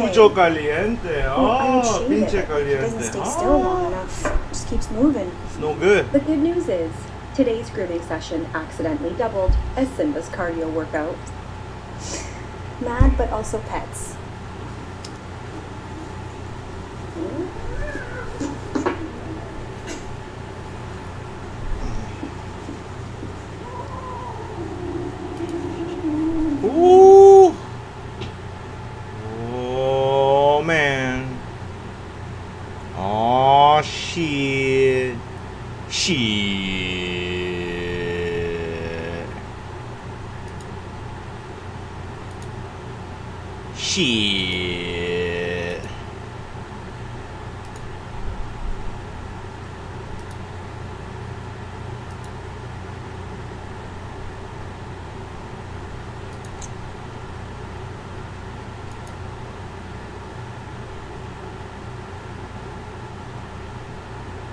Mucho caliente. Well, I Oh, unchained pinche it. It doesn't caliente. stay still long enough. It just keeps moving. It's no good. The good news is, today's grooming session accidentally doubled as Simba's cardio workout. Mad, but also pets. Ooh. Oh man. Oh shit. Shit. Shit.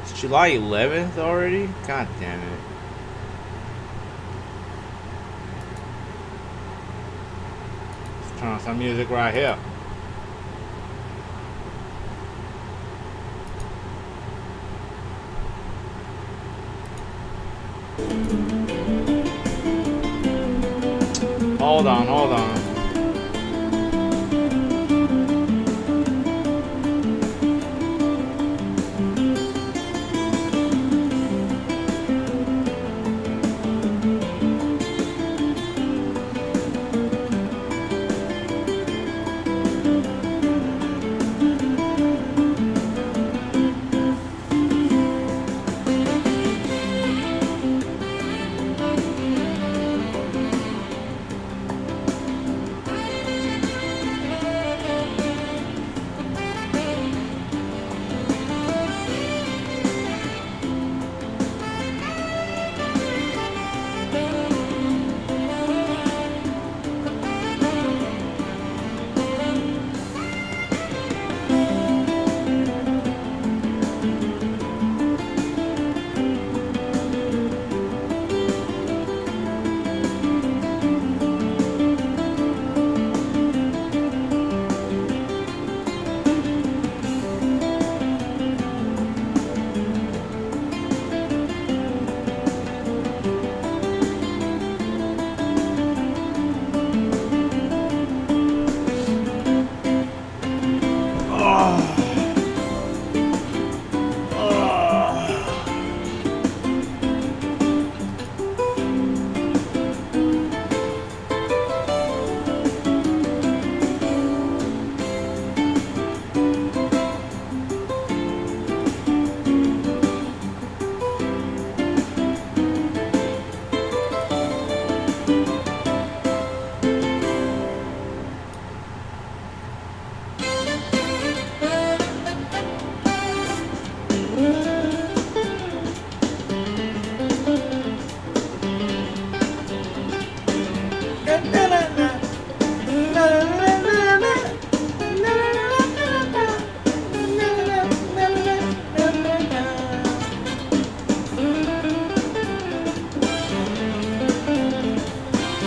It's July 11th already? God damn it. Let's turn on some music right here. Hold on, hold on.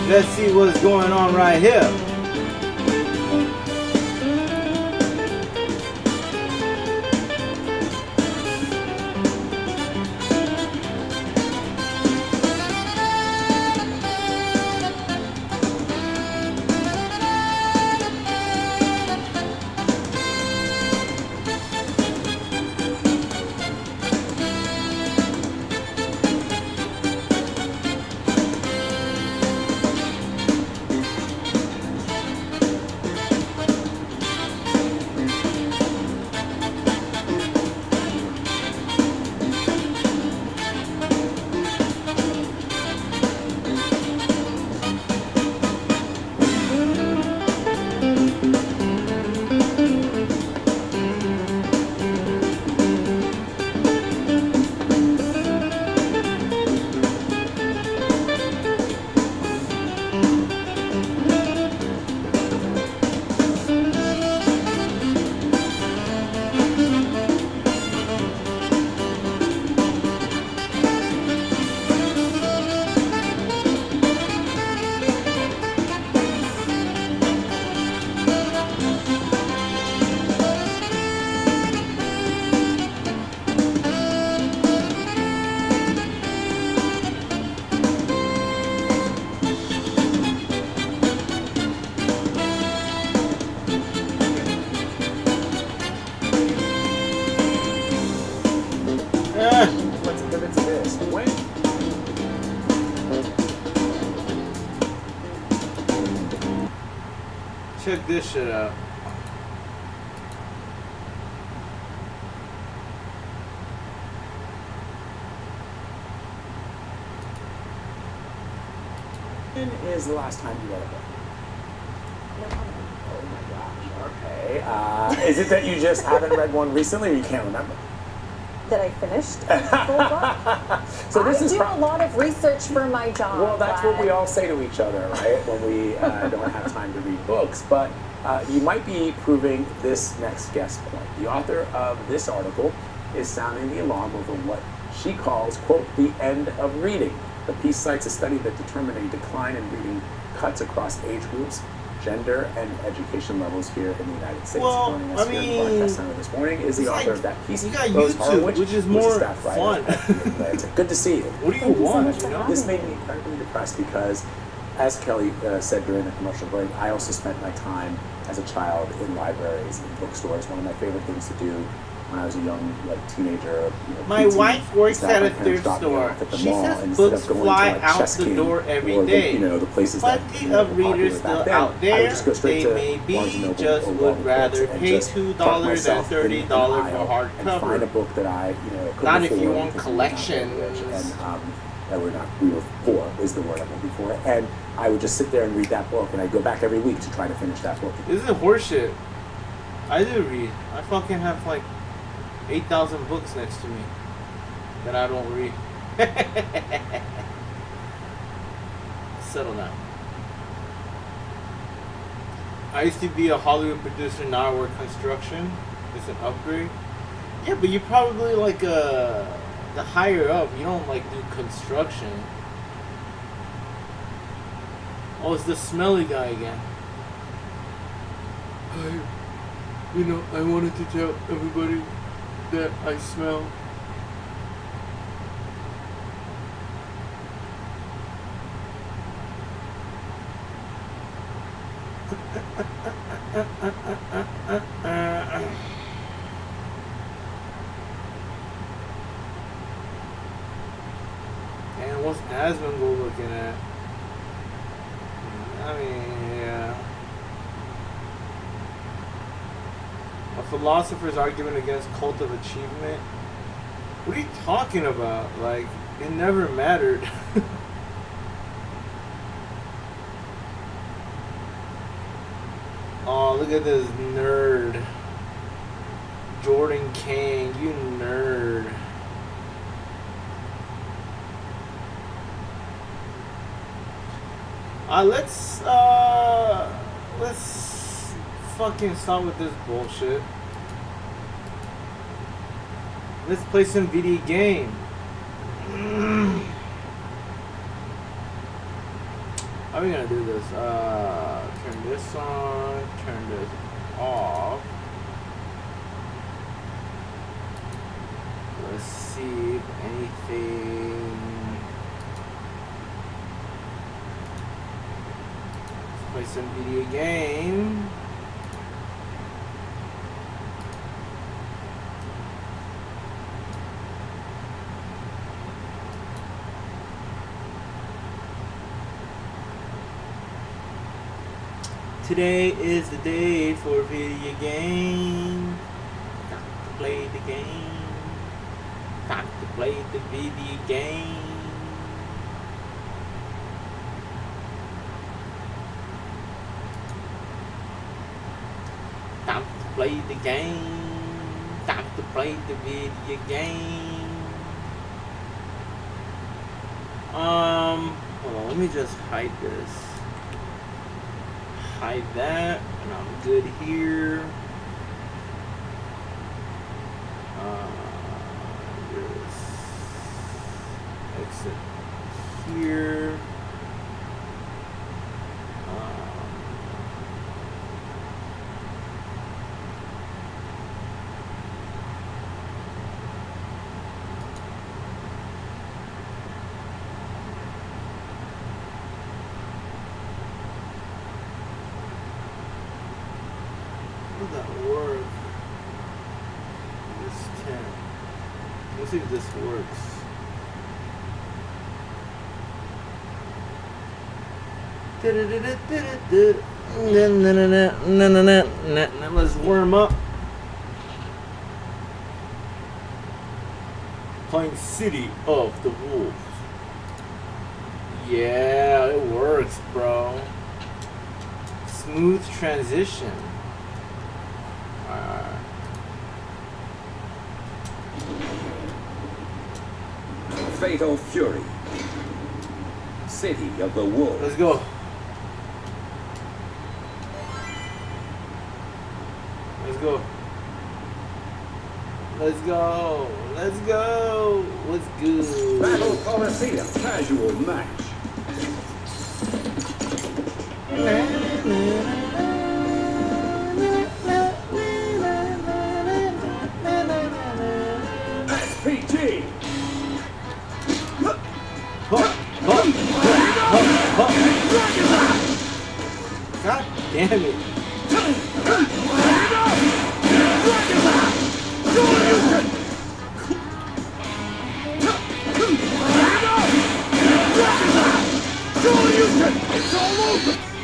Let's see what's going on right here. check this shit out. When is the last time you read a book? Oh my gosh. Okay. Is it that you just haven't read one recently, or you can't remember? That I finished a full book. So this I is do a lot of research for my job. well, that's what we Vlad. all say to each other, right? When we don't have time to read books. But you might be proving this next guest point. The author of this article is sounding the alarm over what she calls, quote, the end of reading. The piece cites a study that determined a decline in reading cuts across age groups, gender, and education levels here in the United States. Well, Joining us here in the broadcast center this morning is the author of that piece, you got Rose YouTube, Horowitz, which is more staff writer fun. at the Atlantic. Good to see you. What do you Thank you so want? much You for know? having This made me incredibly depressed because, as Kelly said during the commercial break, I also spent my time as a child in libraries and bookstores. One of my favorite things to do when I was a young teenager. My preteen, wife works is that at a my parents thrift dropped me store. off at the She mall says instead books of going fly to, like, out Chess the King door every or day. the places Plenty that of were readers popular back still then. out I would there. just go straight They to may Barnes and be Noble just or would Walgreens rather and pay just $2 park than myself in an $30 aisle for and find a hardcover. book that I couldn't Not if you afford want because we were not very rich, collections. and we were poor is the word I'm looking for, and I would just sit there and read that book, and I'd go back every week to try to finish that book. This is horseshit. I do read. I fucking have like 8,000 books next to me that I don't read. Settle down. I used to be a Hollywood producer, now I work construction. It's an upgrade. Yeah, but you're probably like the higher up. You don't like do construction. Oh, it's the smelly guy again. I wanted to tell everybody that I smell. And what's Asmongold looking at? I mean, yeah. A philosopher's argument against cult of achievement. What are you talking about? Like, it never mattered. Oh, look at this nerd. Jordan King, you nerd. Let's fucking stop with this bullshit. Let's play some video game. How are we gonna do this? Turn this on, turn this off. Let's see if anything. Let's play some video game. Today is the day for video game. Got to play the game. Got to play the video game. Time to play the game. Time to play the video game. Hold on, let me just hide this. Hide that, and I'm good here. Just exit here. How does that work? This 10. Let's see if this works. Let's warm up. Playing City of the Wolves. Yeah, it works, bro. Smooth transition. Fatal Fury. City of the Wolves. Let's go. Let's go. Let's go. Let's go. What's good? Battle Coliseum casual match. SPG. God damn it.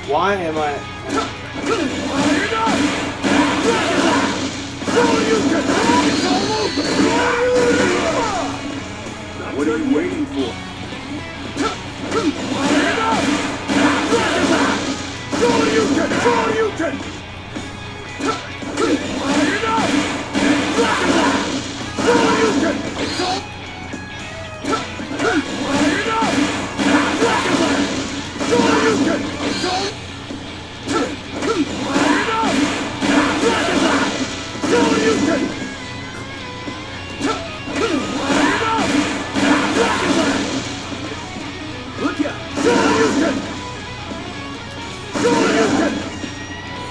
Why am I? What are you waiting for? Look out!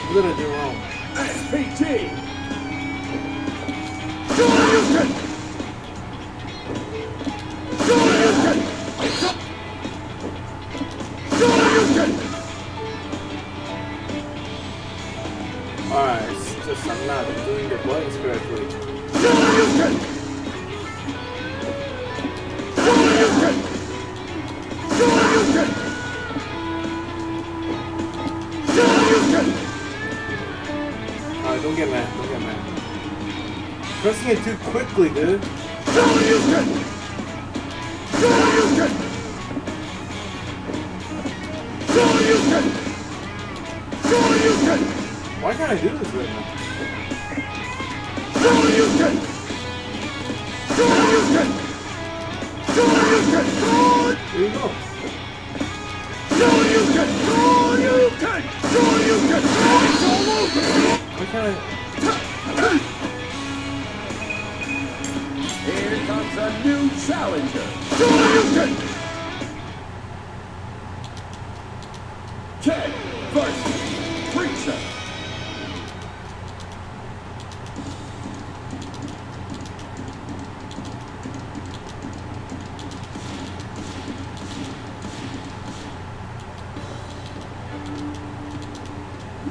What did I do wrong? SPG! Alright, it's just I'm not doing the buttons correctly. Alright, don't get mad, don't get mad. Pressing it too quickly, dude. Why can't I do this right now? There you go. Why can't I? Here comes a new challenger. Ken versus Preacher.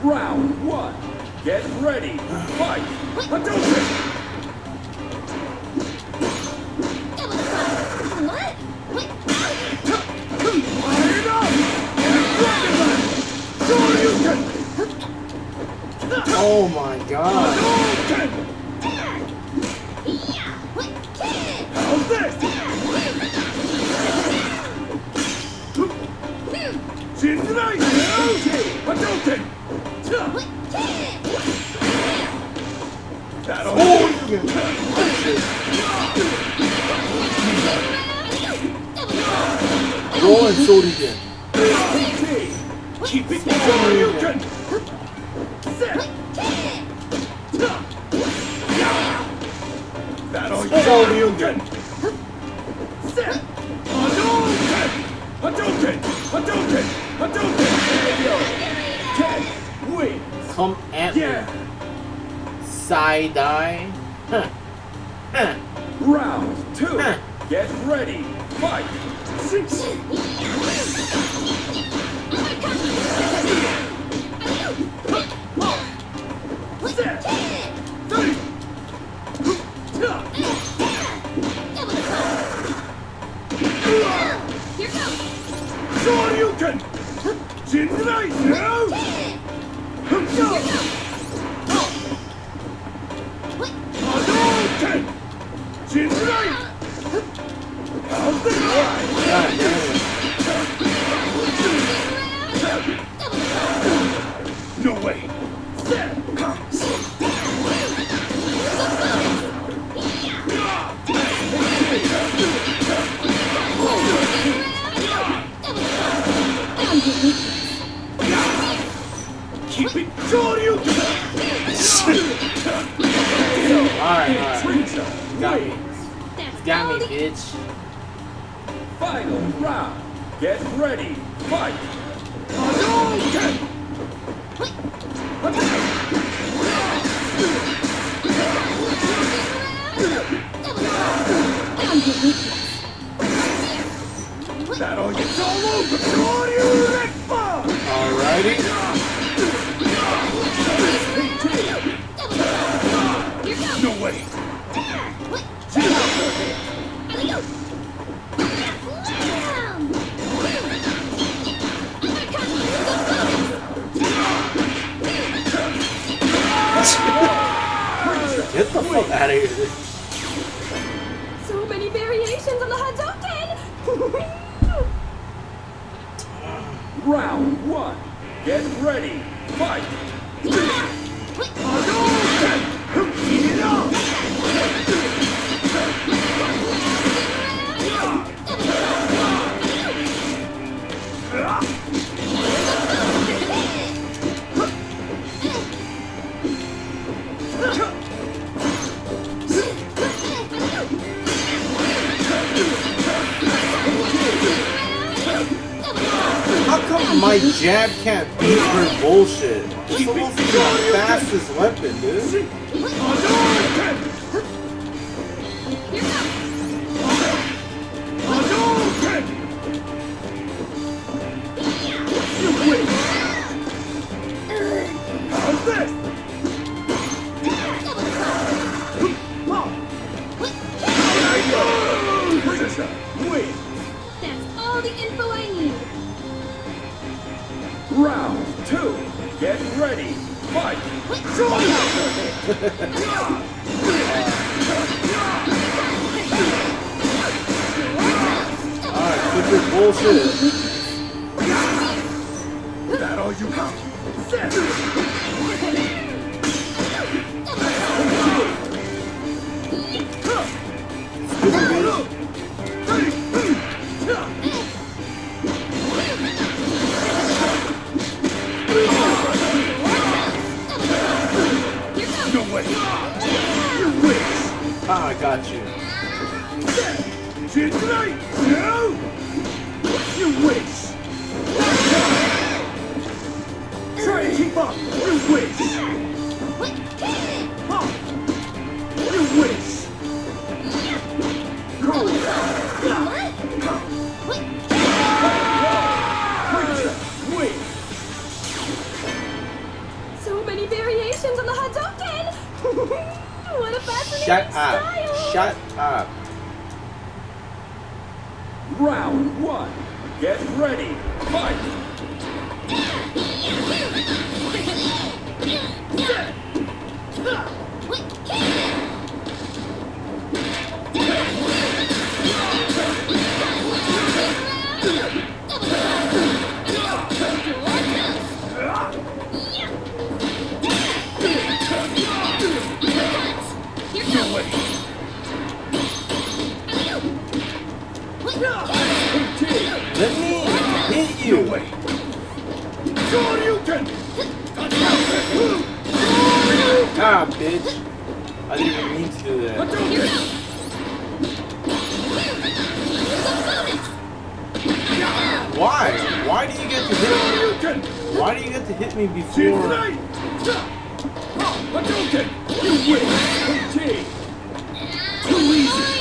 Round one. Get ready. Fight. Hadouken. Oh my god. How's this? Jinrai Hadouken. That'll Roll and sword again. keep it Hadouken. That'll Hadouken. Hadouken. Hadouken. Hadouken. There you go. Ken wins. Come at me. Yeah. Side eye. Huh. Huh. Round two. Huh. Get ready. Fight. Six. Set. Three. Shoryuken. Jinrai now. Keep it Shoryuken! Alright. Preacher Got me. wins. Got me, bitch. Final round. Get ready. Fight. Hadouken! That'll get all over. Shoryuken! Alrighty. No way. Get the fuck out of here. So many variations on the Hadouken! Round 1. Get ready. Fight. Hadouken! Eat it up! How come my jab can't beat her bullshit? It's supposed to be the fastest weapon, dude. Hadouken! Hadouken! You win! How's this? Preacher wins! That's all the info I need. Round 2. Get ready. Fight. Alright, quit your bullshit. That all you got? Set. Stupid bitch. No way. You win. Ah, I got you. Tonight. No. You wish. Try to keep up. You wish. Huh. You wish. Go. Preacher win. So many variations on the Hadouken! What a fascinating Shut style! up. Shut up. Round 1. Get ready. Fight. Let me hit you. No way. Shoryuken! Ah, bitch. I didn't even mean to do that. Hadouken! Why? Why do you get to hit me? Shoryuken! Why do you get to hit me before? Tonight! Hadouken! You win! Okay. Too easy!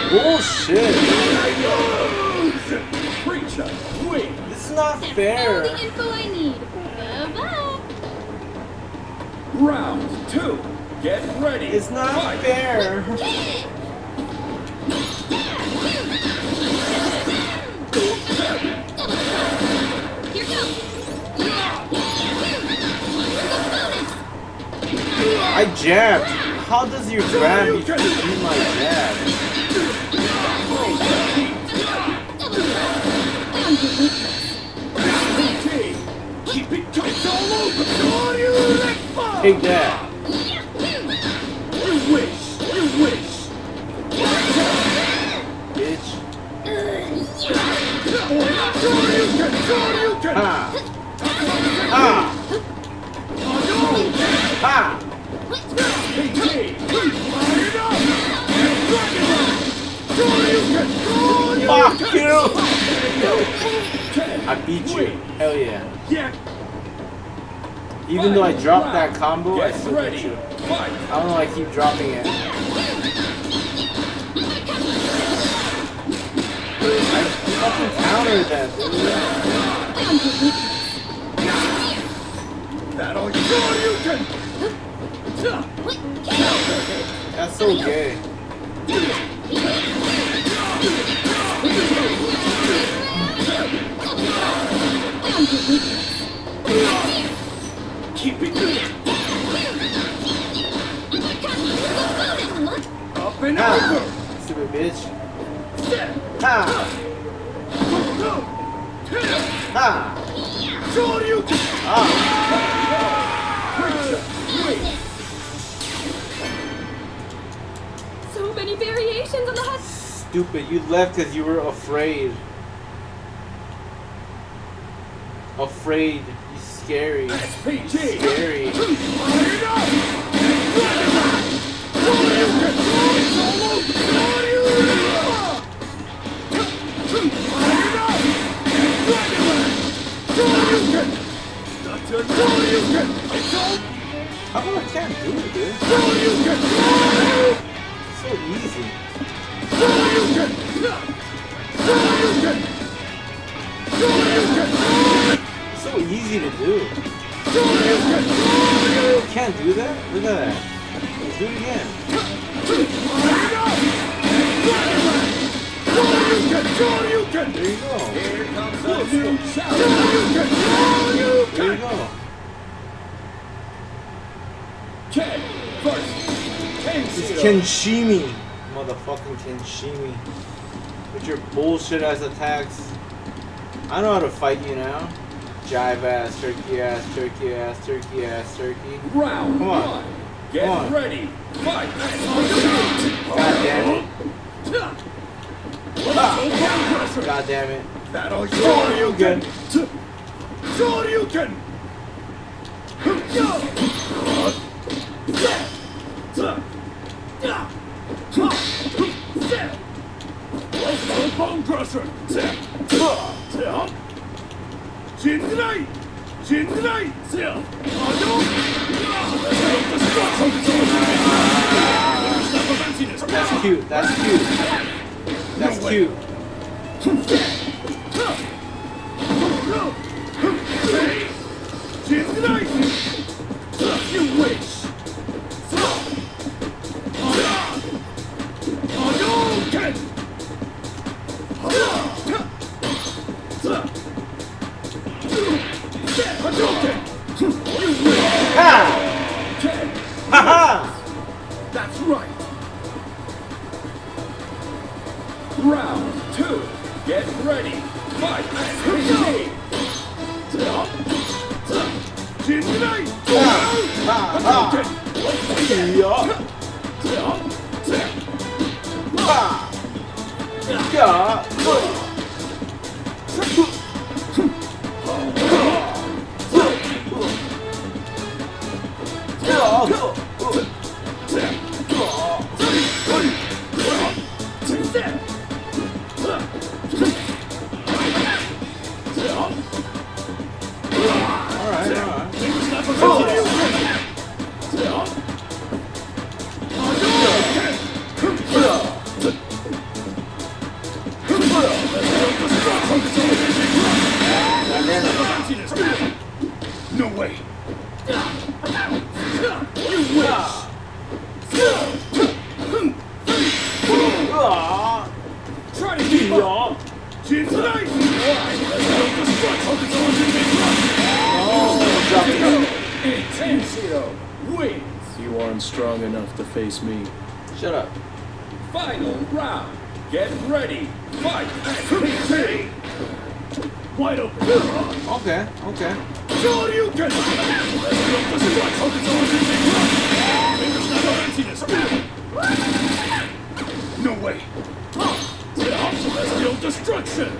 Bullshit. Preacher win! This is not All fair. the info I need. Bye-bye. Round 2. Get ready. It's not Fight. fair. Here goes. I jabbed. How does your grab beat my jab? Okay. Keep it tight all over. Shoryuken! Take that. You wish! You wish! Bitch. Shoryuken! Shoryuken! Ha. Ah! Ah! Fuck you! I beat you. Hell yeah. Even though I dropped that combo, I still beat you. I don't know, I keep dropping it. I fucking countered that, dude. That's so gay. Keep it up and over. Stupid bitch. Ha! Ha! Ah! So many variations on the hot. Stupid, you left because you were afraid. Afraid. You scary. SPG. Scary. How come I can't do it, dude? So easy. So easy to do. You can't do that? Look at that. Let's do it again. There you go. Here comes a new challenge. There you go. Ken first. It's Kenshimi. Motherfucking Kenshimi. With your bullshit ass attacks. I know how to fight you now. Jive ass, turkey ass, turkey ass, turkey ass, turkey. Round Come on. one. Get Come on. ready. Fight. God damn it. Ah. God damn it. That'll Shoryuken. Shoryuken. Bone crusher. Jinrai. Jinrai. That's cute. That's cute. That's cute. You wish. Hadouken! Hadouken! You wish. Ha! Ken. Ha ha! That's right. Round two. Get ready. Fight. RPG. Jinrai. Hadouken. Yeah. Ha! Yeah. No way. You wish. Try to keep up. Jinrai. Intensio wins. You aren't strong enough to face me. Shut up. Final round. Get ready. Fight. SPT. Wide open. Okay. Okay. Shoryuken. No way. Celestial destruction.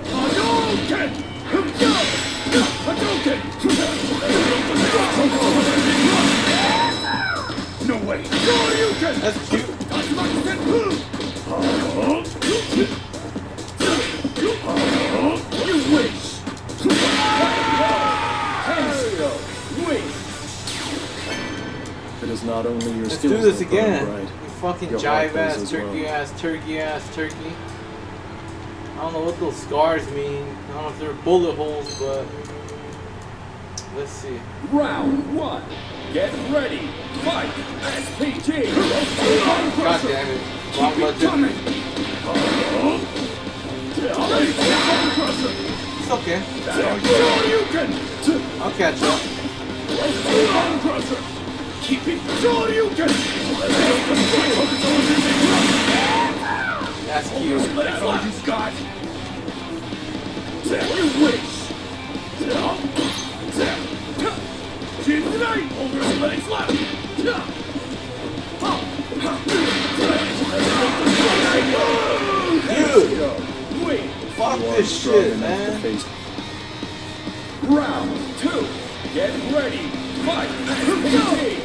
Hadouken. Hadouken. That's cute. You wish. Tenso wins. It is not only your Let's skills do this that burn again. bright. You fucking Your jive heart does ass, as turkey well. ass, turkey ass, turkey. I don't know what those scars mean. I don't know if they're bullet holes, but let's see. Round 1. Get ready. Fight. SPT. God damn it. Wrong button. It's okay. I'll catch up. Keep it. Shoryuken. That's cute. That's all you got. You wish. Tonight, oversplitting slap. Dude, Wait. fuck You are this strong shit, enough to man. face Round 2. Get ready. Fight. SPT.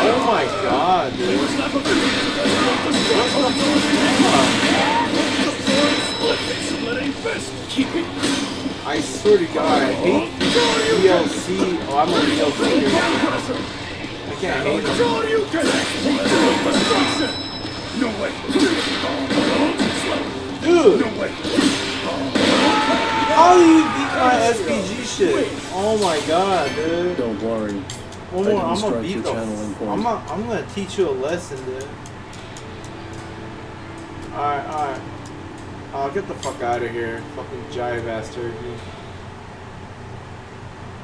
Oh my god, dude. Splitting fist. Keep it. I swear to God, I hate DLC. Oh, I'm a DLC here. I can't hate them. Shoryuken. Destruction. No way. Dude, No way. how do you beat my SPG shit? Oh my god, dude. Don't worry. One I more, can I'm gonna strike beat your the. channeling point. I'm gonna teach you a lesson, dude. Alright. I'll get the fuck out of here. Fucking jive ass turkey.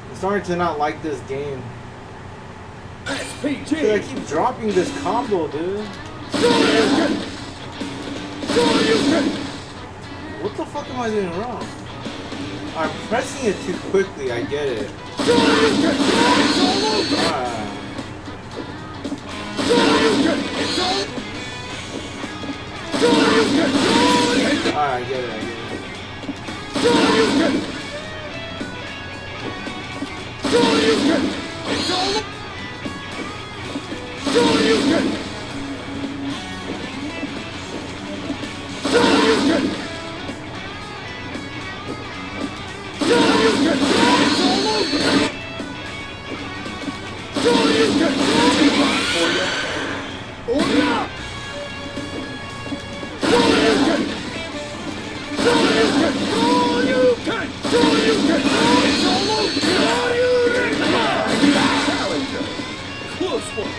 I'm starting to not like this game. SPT. Dude, I keep dropping this combo, dude. Shoryuken. Shoryuken. What the fuck am I doing wrong? I'm pressing it too quickly, I get it. Shoryuken. It's all over. Alright. Shoryuken. It's all. Shoryuken. Alright, I get it. Shoryuken. Shoryuken. It's all. Shoryuken. Shoryuken. Shoryuken. It's all over. Shoryuken. Order. Shoryuken. Shoryuken. Shoryuken. Shoryuken. It's all over. Shoryuken. Challenger. Close one.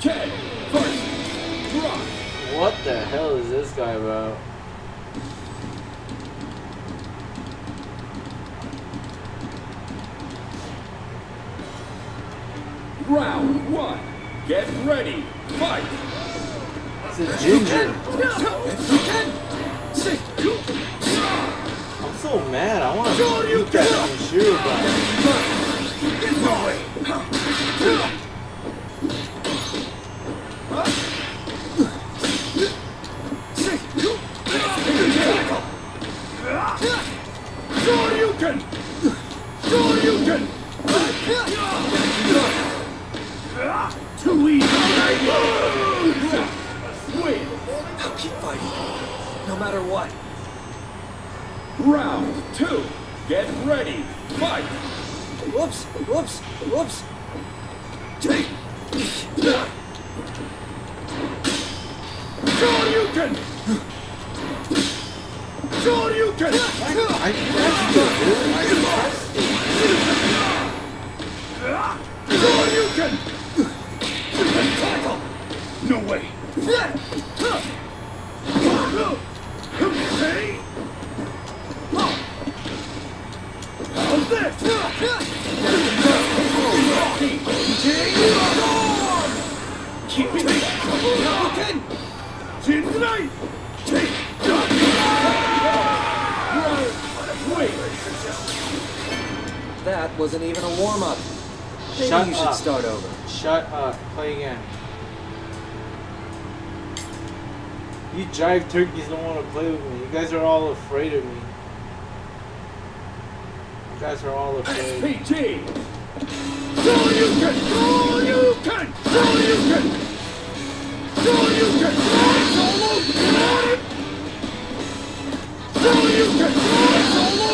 10. First. Drop. What the hell is this guy about? Round 1. Get ready. Fight. It's a ginger. I'm so mad. I want to beat that Shiro guy. Shoryuken! Shoryuken! Too easy! Win! I'll keep fighting, no matter what. Round 2. Get ready. Fight! Whoops, whoops, whoops. Shoryuken! Shoryuken! I pressed it, dude. I pressed it. Shoryuken! No way! How's this? Keep it! Tonight! Take Wait! That wasn't even a warm-up. Maybe Shut you should up. start over. Shut up. Play again. You jive turkeys don't want to play with me. You guys are all afraid of me. guys are all afraid. SPT! Shoryuken! Shoryuken! Shoryuken! Shoryuken! Solo! Shoryuken! Solo!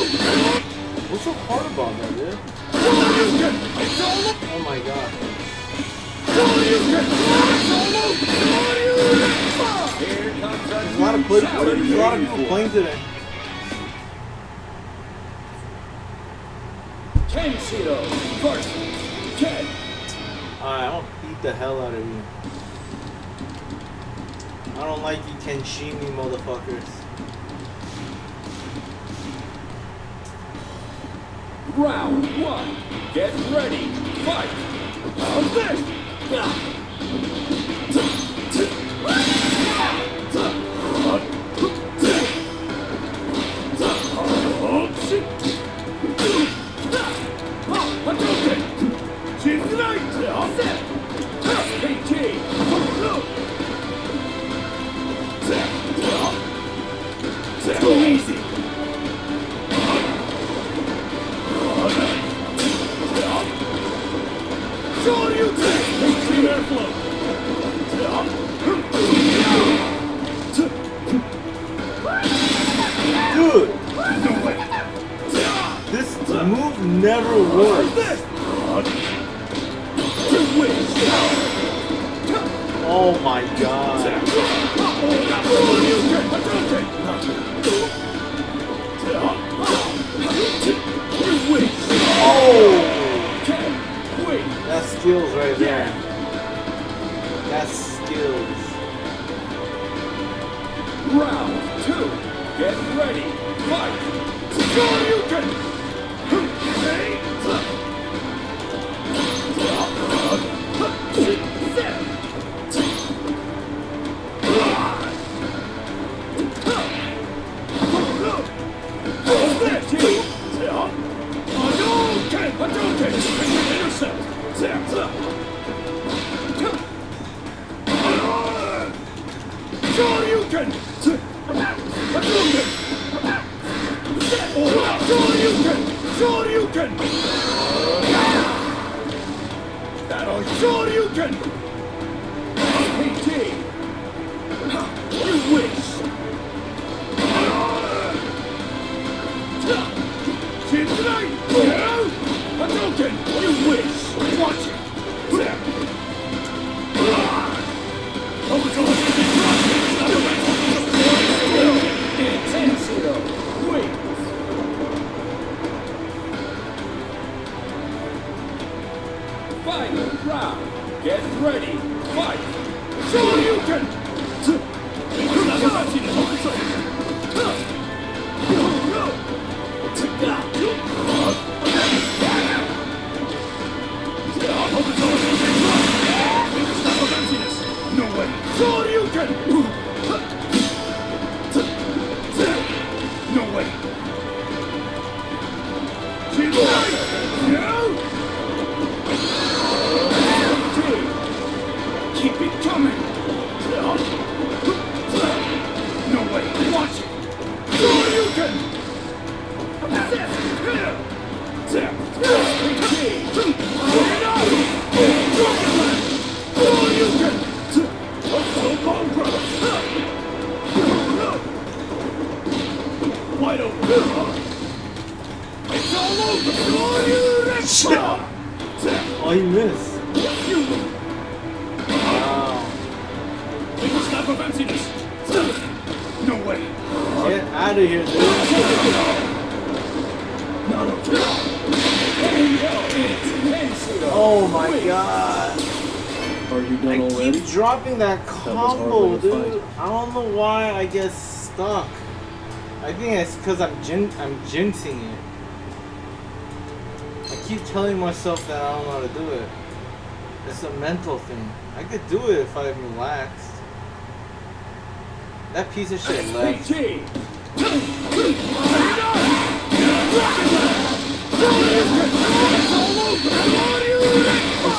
What's so hard about that, dude? Shoryuken! Solo! Oh my god. Shoryuken! Solo! Shoryuken! Here comes There's a lot of people playing today. Kenshiro versus Ken. Alright, I'm gonna beat the hell out of you. I don't like you Kenshimi motherfuckers. Round 1. Get ready. Fight. How's this? Too easy. Dude! This move never works. Oh my god. Oh! That's skills right there. That's skills. Round 2. Get ready. Fight. Shoryuken. Shoryuken! Shoryuken! That'll Shoryuken! PT! You wish! Shinrai! Hadouken! You wish! Watch it! Intensity! Wait! Final round. Get ready. Fight. Shoryuken! No way. Shoryuken! No way. Keep it coming! No way! Watch it! Shoryuken! Wide open! It's all over! Oh, he missed. Wow. No way! Get out of here, dude. Oh my god. Are you I done already? keep dropping that combo, hardly a fight. dude. I don't know why I get stuck. I think it's because I'm jinxing it. I keep telling myself that I don't know how to do it. It's a mental thing. I could do it if I relaxed. That piece of shit left. It's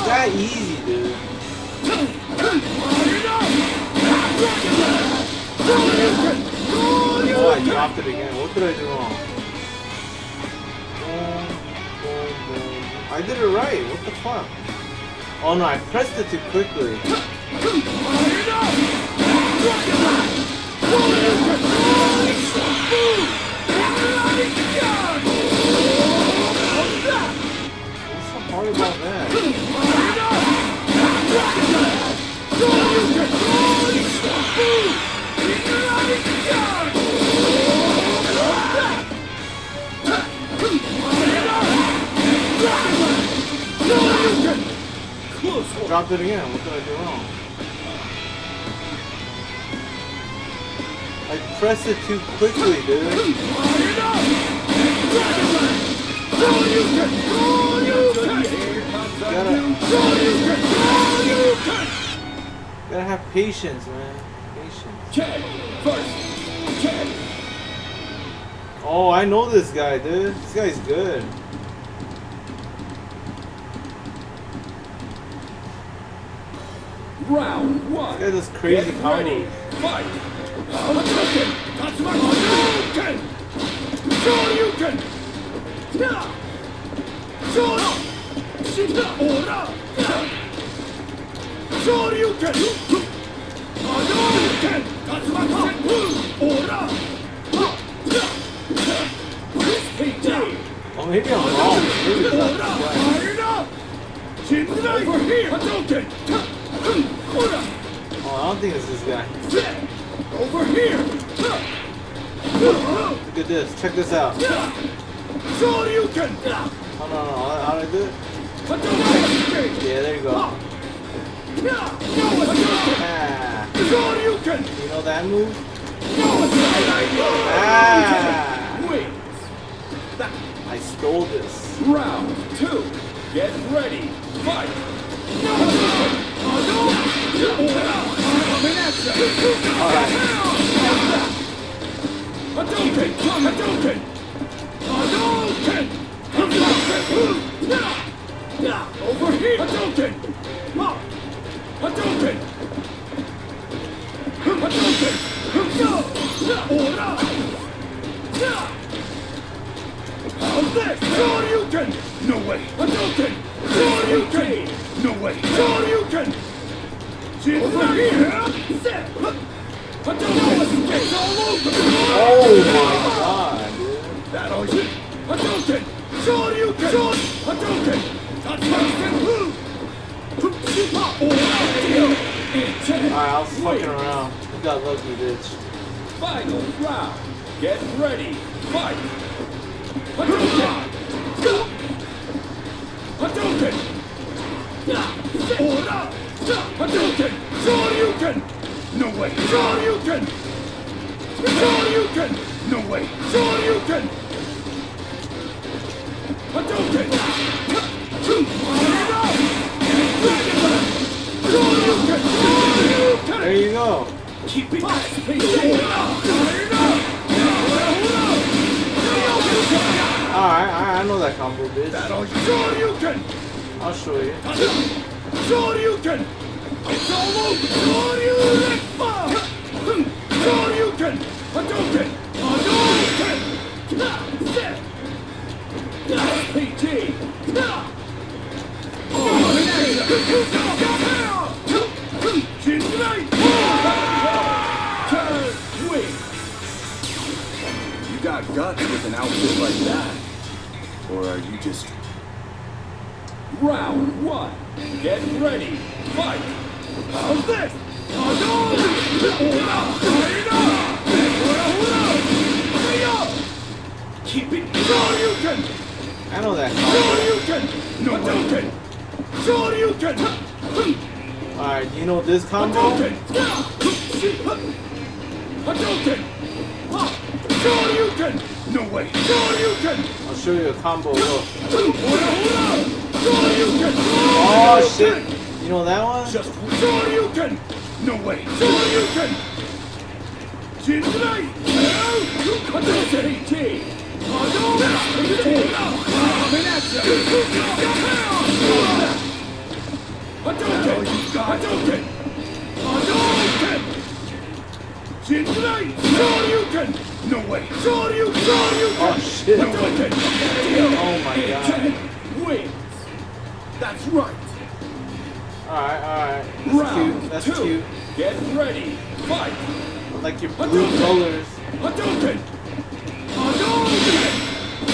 that easy, dude. Oh, I dropped it again. What did I do wrong? I did it right. What the fuck? Oh no, I pressed it too quickly. What's so hard about that? Dropped it again. What did I do wrong? I pressed it too quickly, dude. Gotta have patience, man. Patience. Check. First. Check. Oh, I know this guy, dude. This guy's good. Round one. This guy does crazy Get ready. combos. Fight. Hadouken. Tatsumaki. Hadouken. Shoryuken. Yeah. Shora. Shita. Ora. Shoryuken. Hadouken. Tatsumaki. Ora. Oh, maybe I'm wrong. Maybe it's not this guy. Over here. Hadouken. Ora. Oh, I don't think it's this guy. Over here. Look at this. Check this out. Shoryuken. Oh, no. How do I do it? Hadouken. Yeah, there you go. Ah. Shoryuken. You know that move? Ah. Wait. I stole this. Round two. Get ready. Fight. Alright. Hadouken! Hadouken! Hadouken! Over here! Hadouken! Hadouken! Hadouken! Ora! How's this? Shoryuken! No way! Hadouken! Shoryuken! No way! Shoryuken! Over here! Hadouken! It's all over! Oh my god, dude. That all you? Hadouken! Shoryuken! Hadouken! Alright, I was fucking around. You got lucky, bitch. Final round. Get ready. Fight. Hadouken! Hadouken! Ora! Hadouken! Shoryuken! No way! Shoryuken! Shoryuken! No way! Shoryuken! Hadouken! Shoryuken! There you go. Keep it nice, Alright, I know that combo, bitch. Shoryuken! I'll show you. Shoryuken! It's all over! Shoryuken! Shoryuken! Hadouken! Hadouken! PT! Jinrai! Turn wing! You got guts with an outfit like that. Or are you just... Round one. Get ready. Fight. How's this? Keep it. Shoryuken! I know that combo. Shoryuken! No Hadouken! Shoryuken! Alright, you know this combo? Hadouken! Hadouken! Shoryuken! No way! Shoryuken! I'll show you a combo. Look. Shoryuken! Oh shit! You know that one? Just Shoryuken! No way! Shoryuken! Jinrai! Hadouken! Hadouken! Hadouken! Hadouken! Jinrai! Shoryuken! No way! Shoryuken! Oh shit! Hadouken! Oh my god. Wait! That's right. Alright. That's Round cute. That's 2. cute. Get ready. Fight. I like your blue colors. Hadouken! Hadouken!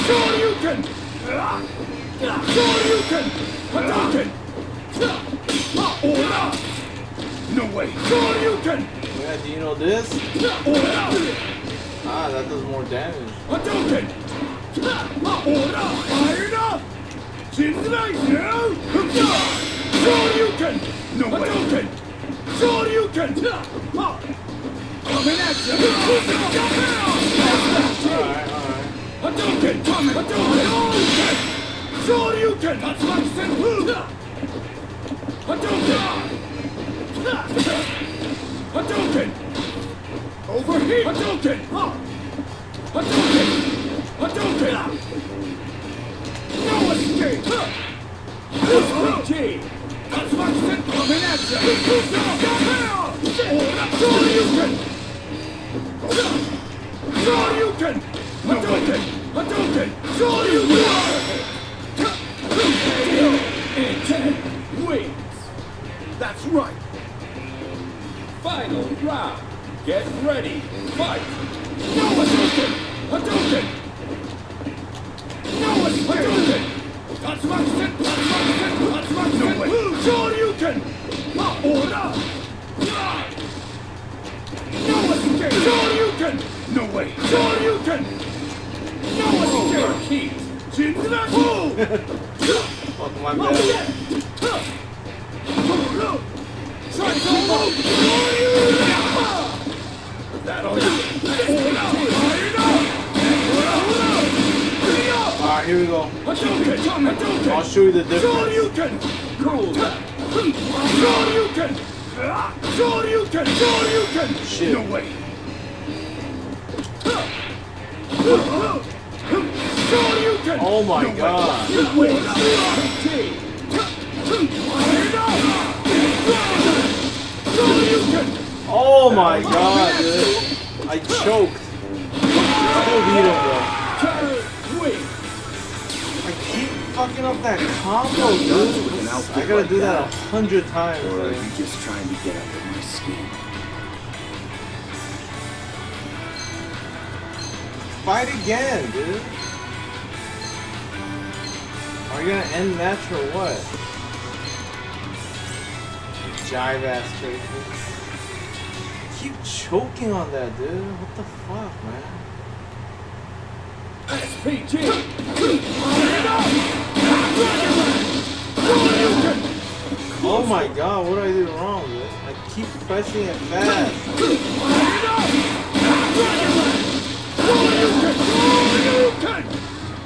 Shoryuken! Shoryuken! Hadouken! Ora! No way! Shoryuken! Yeah, do you know this? Ora! Ah, that does more damage. Hadouken! Ora! Iron up! Shinzai! Shoryuken! No way! Hadouken! Shoryuken! Coming at you! Alright. Hadouken! Hadouken! Shoryuken! That's my senpu! Hadouken! Hadouken! Over here! Hadouken! Hadouken! Hadouken! No escape! SPG! That's my senpu! Coming at you! Shoryuken! Shoryuken! Hadouken! Hadouken! Shoryuken! And 10 wins. That's right. Final round. Get ready. Fight. No Hadouken! Hadouken! No Hadouken! That's my set! That's my set! That's my set! No way! Shoryuken! Ora! No escape! Shoryuken! No way! Shoryuken! No escape! Key! Jinzai! Fuck my bad. Try to move! That all you? Alright, here we go. Hadouken! Hadouken! I'll show you the difference. Shoryuken! Cool! Shoryuken! Shoryuken! Shoryuken! Shit. No way! Shoryuken! Oh my No way. god. No way! Shoryuken! Oh my god, dude. I choked. Still beat him, bro. Wait! I keep fucking up that combo, dude. I gotta do that 100 times. Or are man. you just trying to get under my skin? Fight again, dude. Are you gonna end match or what? Jive ass crazy. Keep choking on that, dude. What the fuck, man? SPG! Oh my god, what did I do wrong, dude? I keep pressing it fast.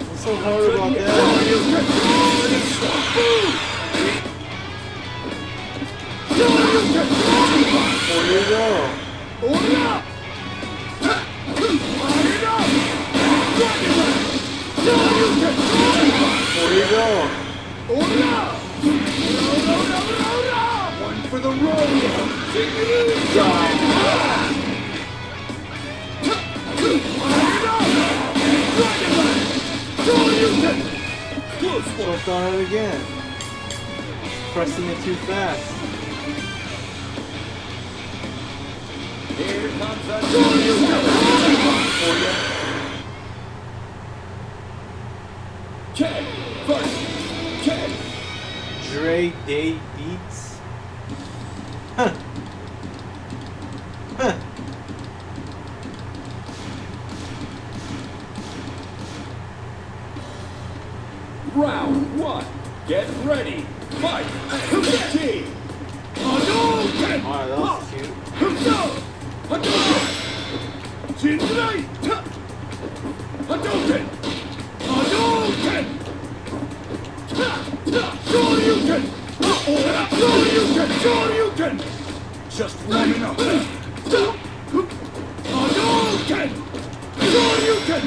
What's so hard about that? There you go. There you go. One for the road! Choked on it again. Pressing it too fast. Here comes a Ken! First! Ken! Dre Day Beats. Huh. Huh. Round 1. Get ready. Fight. SPG. Hadouken! Alright, that was cute. Hadouken! Jinzai! Hadouken! Hadouken! Shoryuken! Shoryuken! Shoryuken! Just warming up. Hadouken! Shoryuken!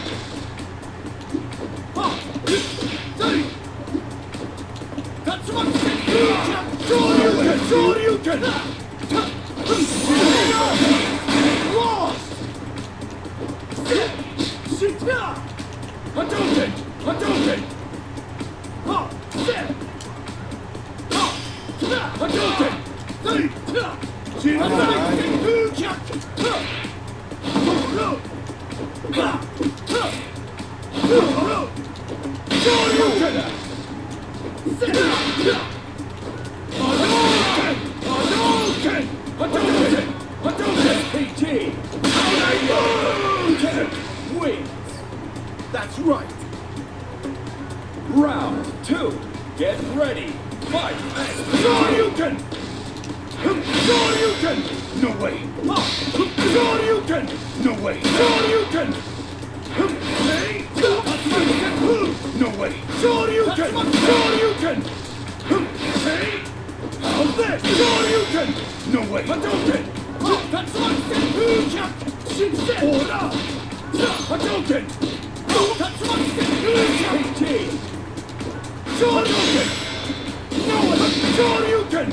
Shoryuken! Shoryuken! Lost! right. Round 2. Get ready. Fight. Shoryuken! Shoryuken! No way. Shoryuken! No way. Shoryuken! Hey! No way. Shoryuken! Shoryuken! Hey! How's this? Shoryuken! No way. Hadouken! That's right. Order! Hadouken! That's right. Shoryuken! No escape! Shoryuken!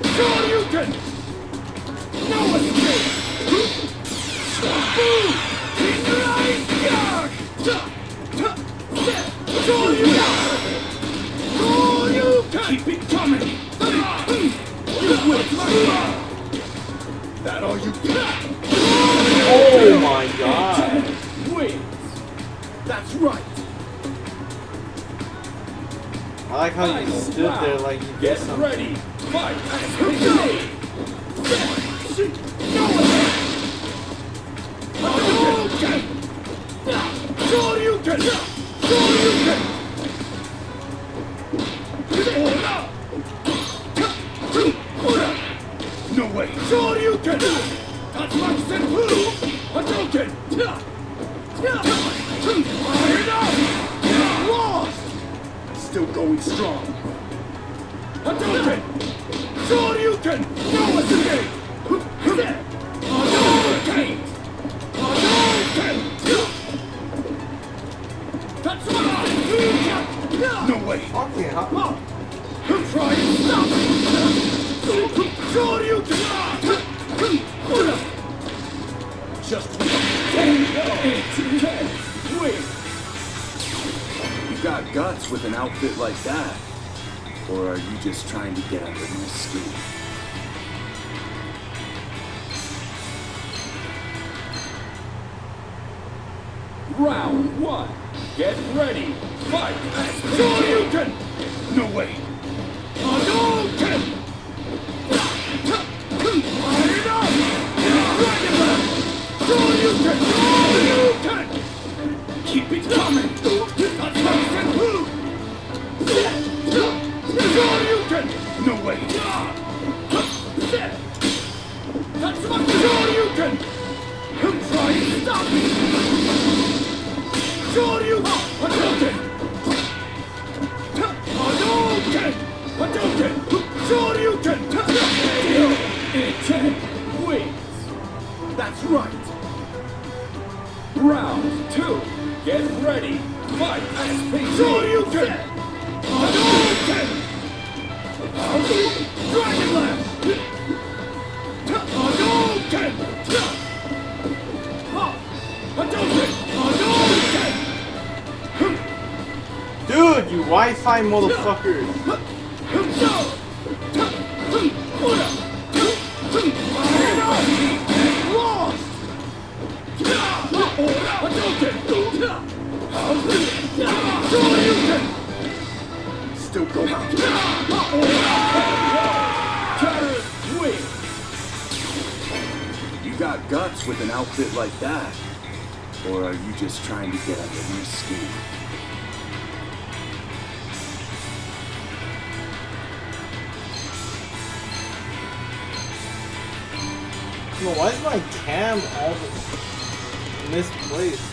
Shoryuken! No escape! Shoryuken! Shoryuken! Keep it coming! You will! That all you got? Oh my god. Wins! That's right! I like how you stood there like you did Get something. ready! Fight! Shoryuken! Shoryuken! No way! Shoryuken! That's my senpu! Hadouken! Lost! Still going strong. Hadouken! Shoryuken! No escape! Hadouken! Hadouken! That's right! No way! Fucking hell. Try and stop me! Shoryuken! Just win! You got guts with an outfit like that? Or are you just trying to get under my skin? Round 1. Get ready. Fight. Shoryuken! No way. Hadouken! Shoryuken! Shoryuken! Keep it coming! That's my senpu! Shoryuken! No way! That's my Shoryuken! Try and stop me! Shoryuken! Hadouken! Hadouken! Hadouken! Shoryuken! It wins! That's right! Round 2. Get ready! Fight! Shoryuken! Hadouken! Dragon Lance! Hadouken! Hadouken! Hadouken! Dude, you Wi-Fi motherfuckers. Lost! Hadouken! Still going. Terrorist win! You got guts with an outfit like that? Or are you just trying to get under my skin? No, why is my cam all misplaced?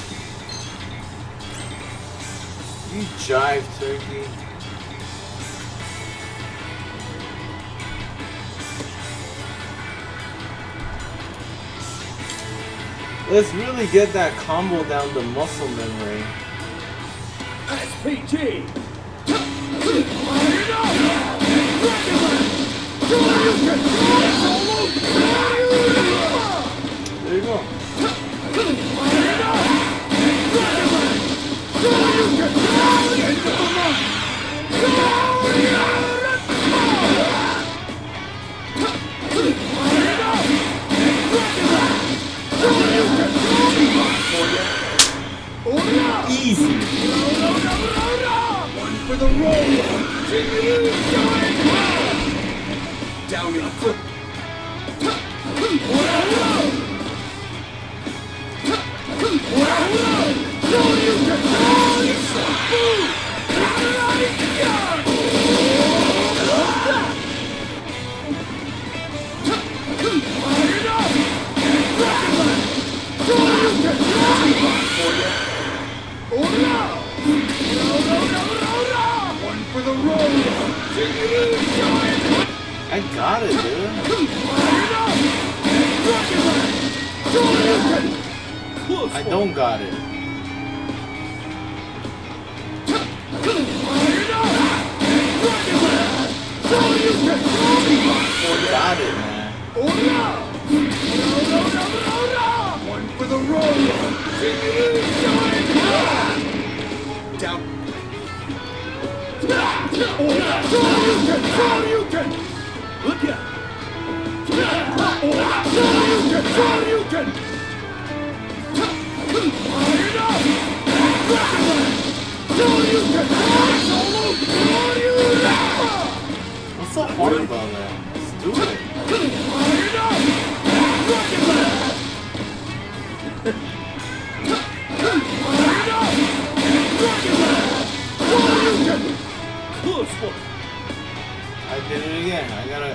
You jive turkey. Let's really get that combo down to muscle memory. SPG! There you go. Easy. One for the roll! Down in foot! Shoryuken! One for the road. I got it, dude. I don't got it. Got it, man. One for the road. Down. Look out. What's so hard about that? Let's do it. Close one. I did it again. I gotta.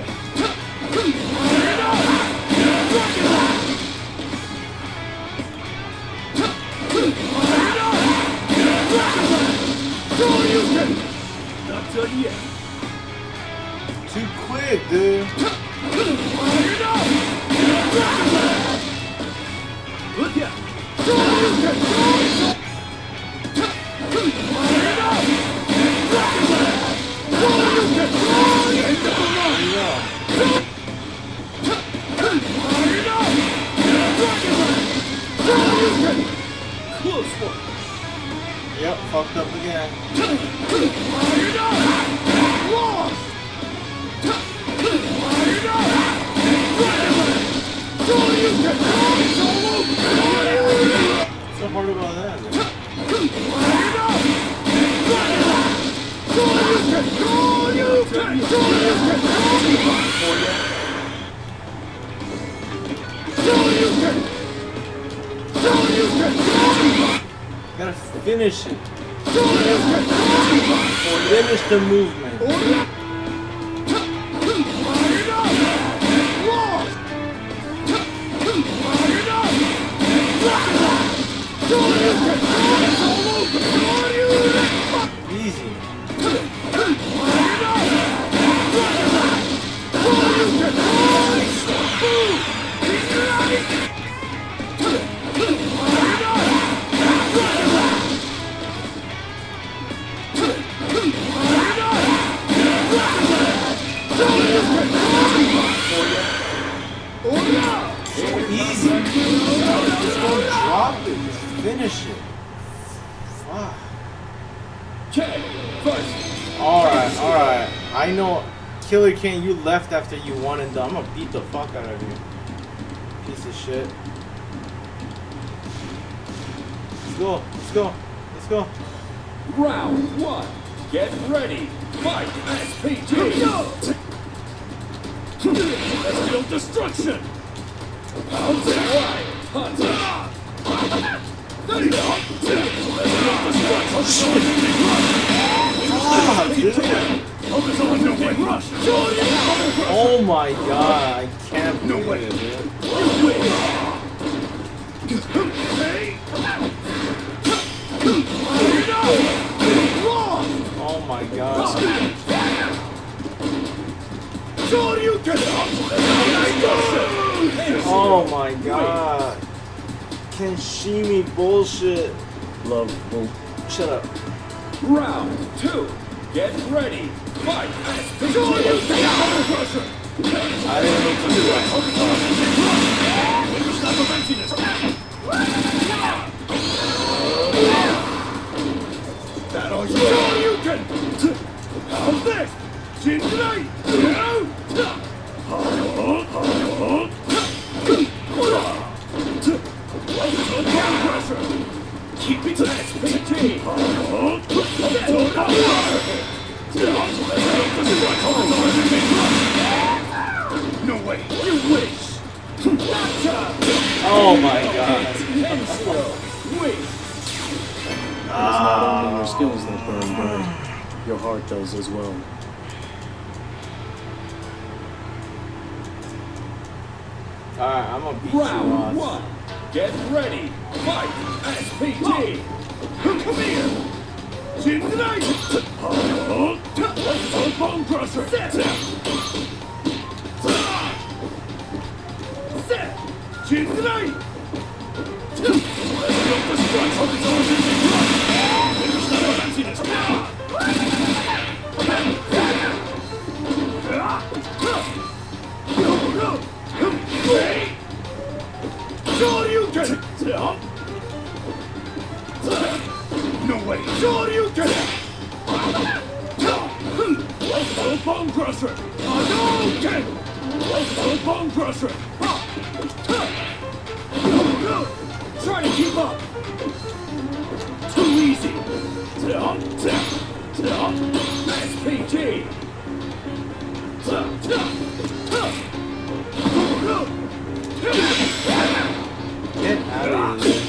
Not done yet. Too quick, dude. Look out. Close one. Yep, fucked up again. Lost. What's so hard about that, dude? Gotta finish it. Finish the movement. Easy. Easy. Just don't drop it. Just finish it. Fuck. Okay, first. Alright. I know, Killer Kane, you left after you won and done. I'm gonna beat the fuck out of you. Piece of shit. Let's go. Round one. Get ready. Fight SPG. Let's build destruction. Pounds and wide. Punch. Let's build destruction. Focus on the big rush. Oh my god, I can't believe it, dude. Oh my god. Oh my god. Kenshimi bullshit. Love, boom. Shut up. Round two. Get ready. Fight SPG. I didn't need to do that. That all you can. How's this? Jinrai. Keep it to SPG. No way. You wish. Oh my god. Wish. It's not only your skills that burn bright, your heart does as well. Alright, I'm gonna beat you Round on. one. get ready, fight, SPT! Come here! Jinzai! Bone crusher! Set! Jinzai! No way! Shoryuken! Bone crusher! Hadouken! Bone crusher! Try to keep up! Too easy! SPT! Get out of here.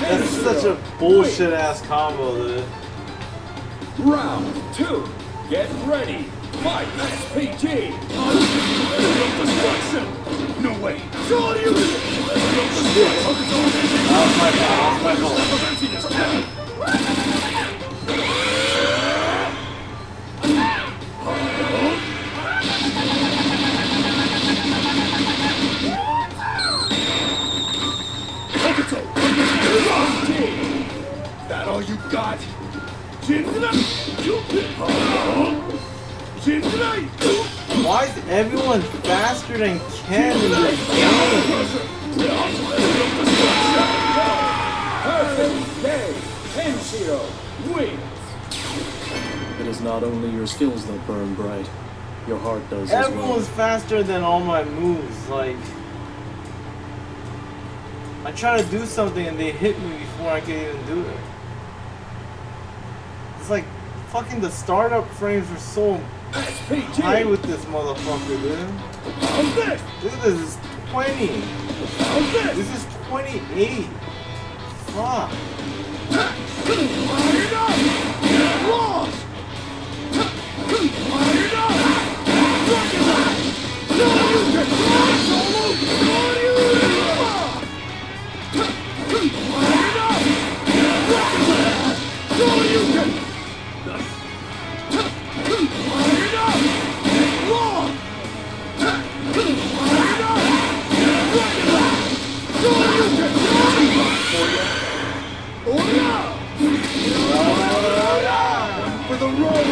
That's such a bullshit ass combo, dude. Round 2. Get ready. Fight SPT. Destruction. No way. Shoryuken. That was my fault. That all you got? Why is everyone faster than Ken in this game? Perfect day. Kenshiro wins. It is not only your skills that burn bright, your heart does as well. Everyone's faster than all my moves. Like, I try to do something and they hit me before I can even do it. It's like fucking the startup frames were so high with this motherfucker, dude. Look at this, it's 20. This is 28. Fuck. For the road!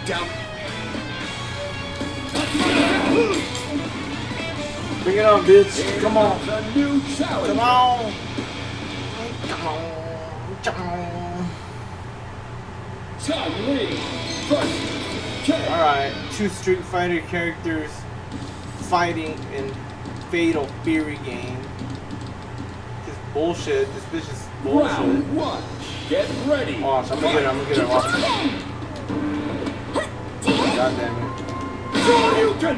Down. Bring it on, bitch. Come on. The new challenge. Come on. Come on. Come on. Chun-Li versus Ken. Alright, 2 Street Fighter characters fighting in Fatal Fury game. This bullshit. This bitch is bullshit. Round 1. Get ready. Watch, I'm gonna get it. Watch. God damn it. Shoryuken.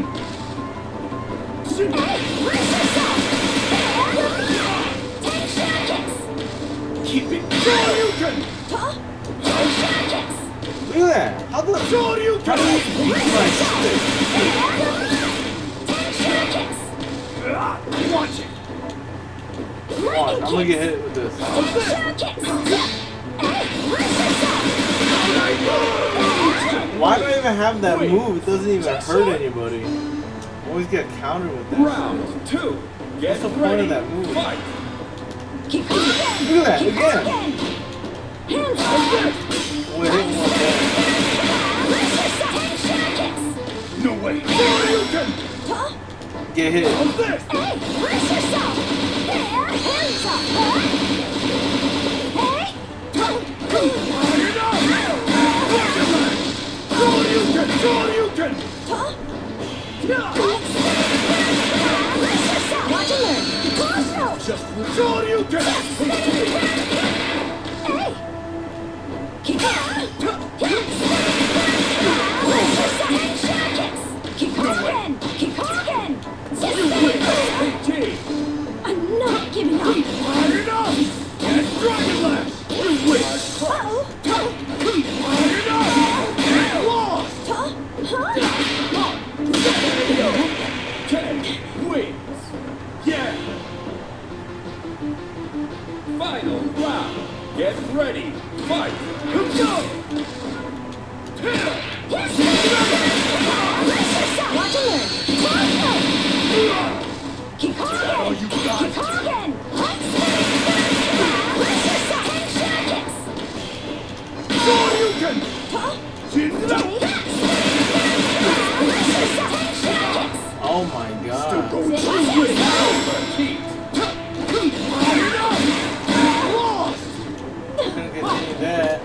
Keep it. Shoryuken. Look at that. How the Shoryuken. Watch it. Watch, I'm gonna get hit with this. Why do I even have that move? It doesn't even hurt anybody. I always get countered with that. Round 2. Get What's the point ready. of that move? Fight. Look at that, again. Wait, hit one there. No way. Shoryuken. Get hit. Shoryuken. Just Shoryuken. I'm not giving up. Final round. Get ready. Fight. Go! Watch and learn. Keep All you got. Hagen! Shoryuken! Oh my Still god. going through with overheat. Lost! Couldn't continue that.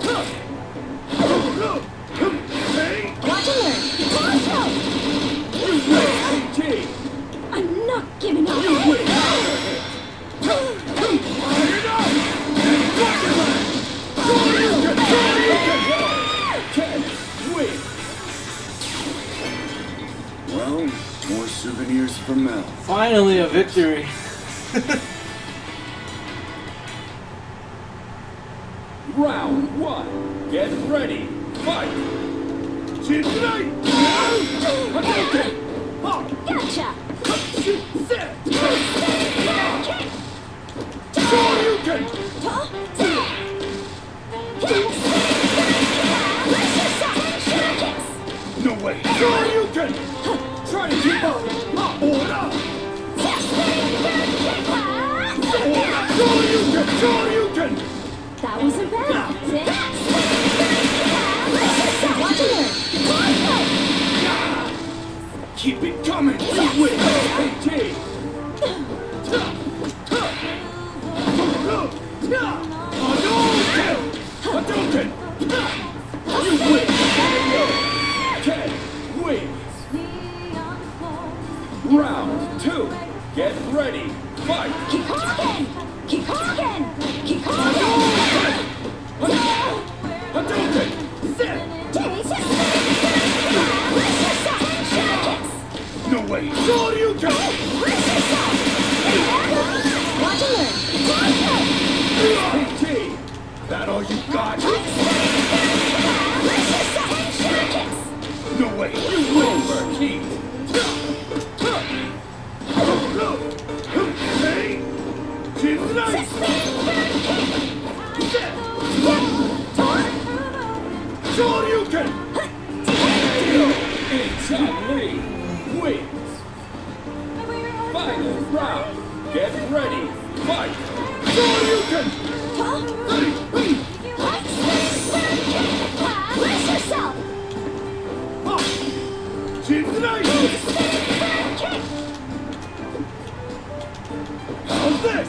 Watch and learn. AT! I'm not giving up. Well, more souvenirs from Mel. Finally a victory. Round one. Get ready. Fight. Jinrai! Hadouken! Gotcha. Shoryuken! No way! Shoryuken! Try to keep up! Ora! Shoryuken! Shoryuken! That wasn't bad. Watch and learn. Keep it coming! You win! AT! Hadouken! You win! Ken wins! Round two. Get ready. Fight! Hagen! Hagen! Hadouken! Set! No way! Shoryuken! Watch and learn. AT! That all you got? No way! You overheat! Hey! Jinrai! Shoryuken! Exactly! Wins! Final round! Get ready! Fight! Shoryuken! Brace yourself. Jinrai! How's this?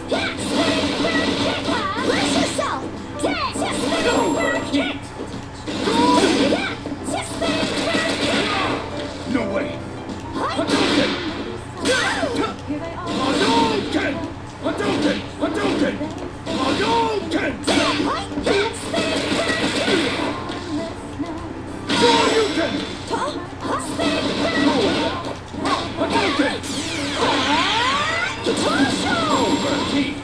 Brace yourself. Overheat! No way! Hadouken! Hadouken! Hadouken! Hadouken! Hadouken! Shoryuken! Hadouken! Overheat!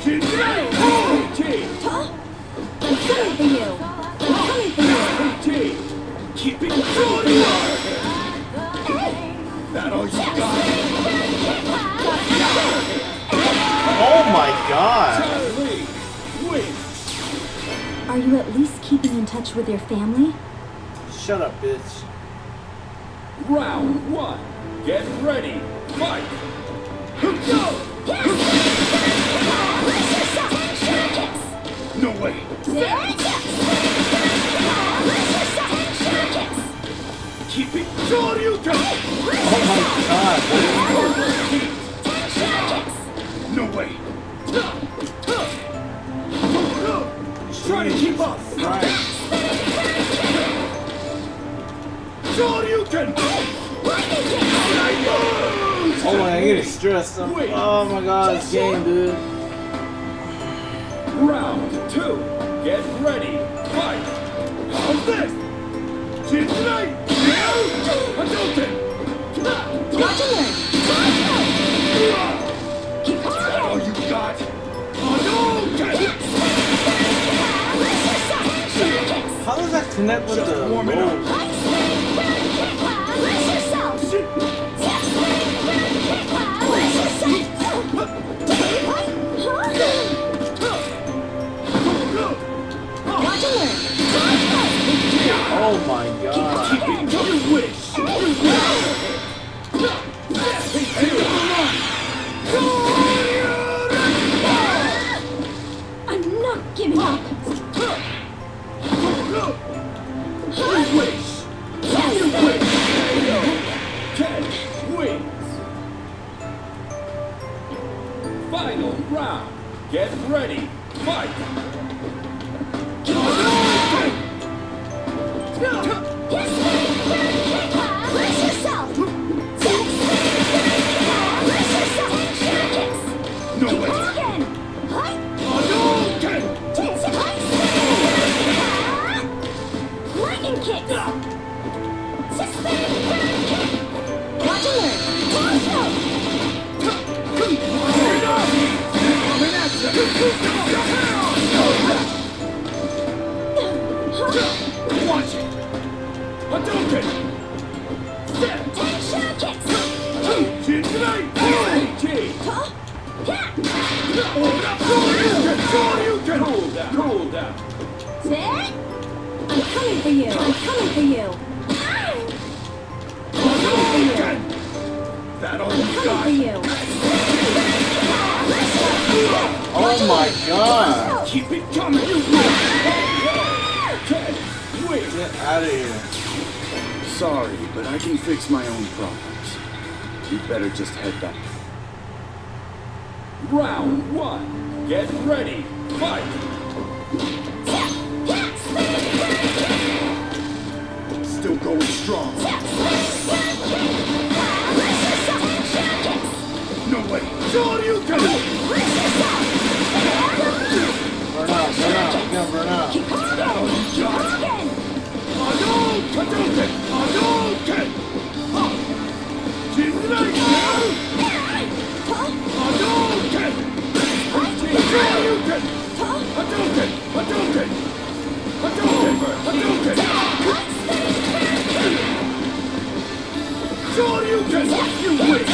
Jinrai! AT! I'm coming for you. AT! Keep it Shoryuken! That all you got? Oh my god. Charlie wins! Are you at least keeping in touch with your family? Shut up, bitch. Round one. Get ready. Fight. Go! No way. Keep it. Shoryuken! Oh my god. No way. Try to keep up. Right. Shoryuken! Oh my, I'm getting stressed. Oh my god, this game, dude. Round two. Get ready. Fight. How's this? Jinrai! Hadouken! Watch and learn. Is that all you got? Hadouken! How does that connect with Just the warming up. rope? Brace yourself. ready, fight! Brace yourself! No way! Again! Hadouken! Lightning kick! Watch and learn! Coming at you! Watch it! Hadouken! Tension kicks! Chin tonight! AT! Cool down! I'm coming for you! I'm coming for you! Hadouken! That all you Coming for got? you! Oh my god! Keep it coming, you Okay, wait. Get out of here. Sorry, but I can fix my own problems. You better just head back. Round 1. Get ready. Fight. Still going strong. No way. Sure you can. Burn out, burn out, you gotta burn out. Hadouken! Hadouken! Tonight! Hadouken! Hadouken! Hadouken! Hadouken! Hadouken! Hadouken! You win!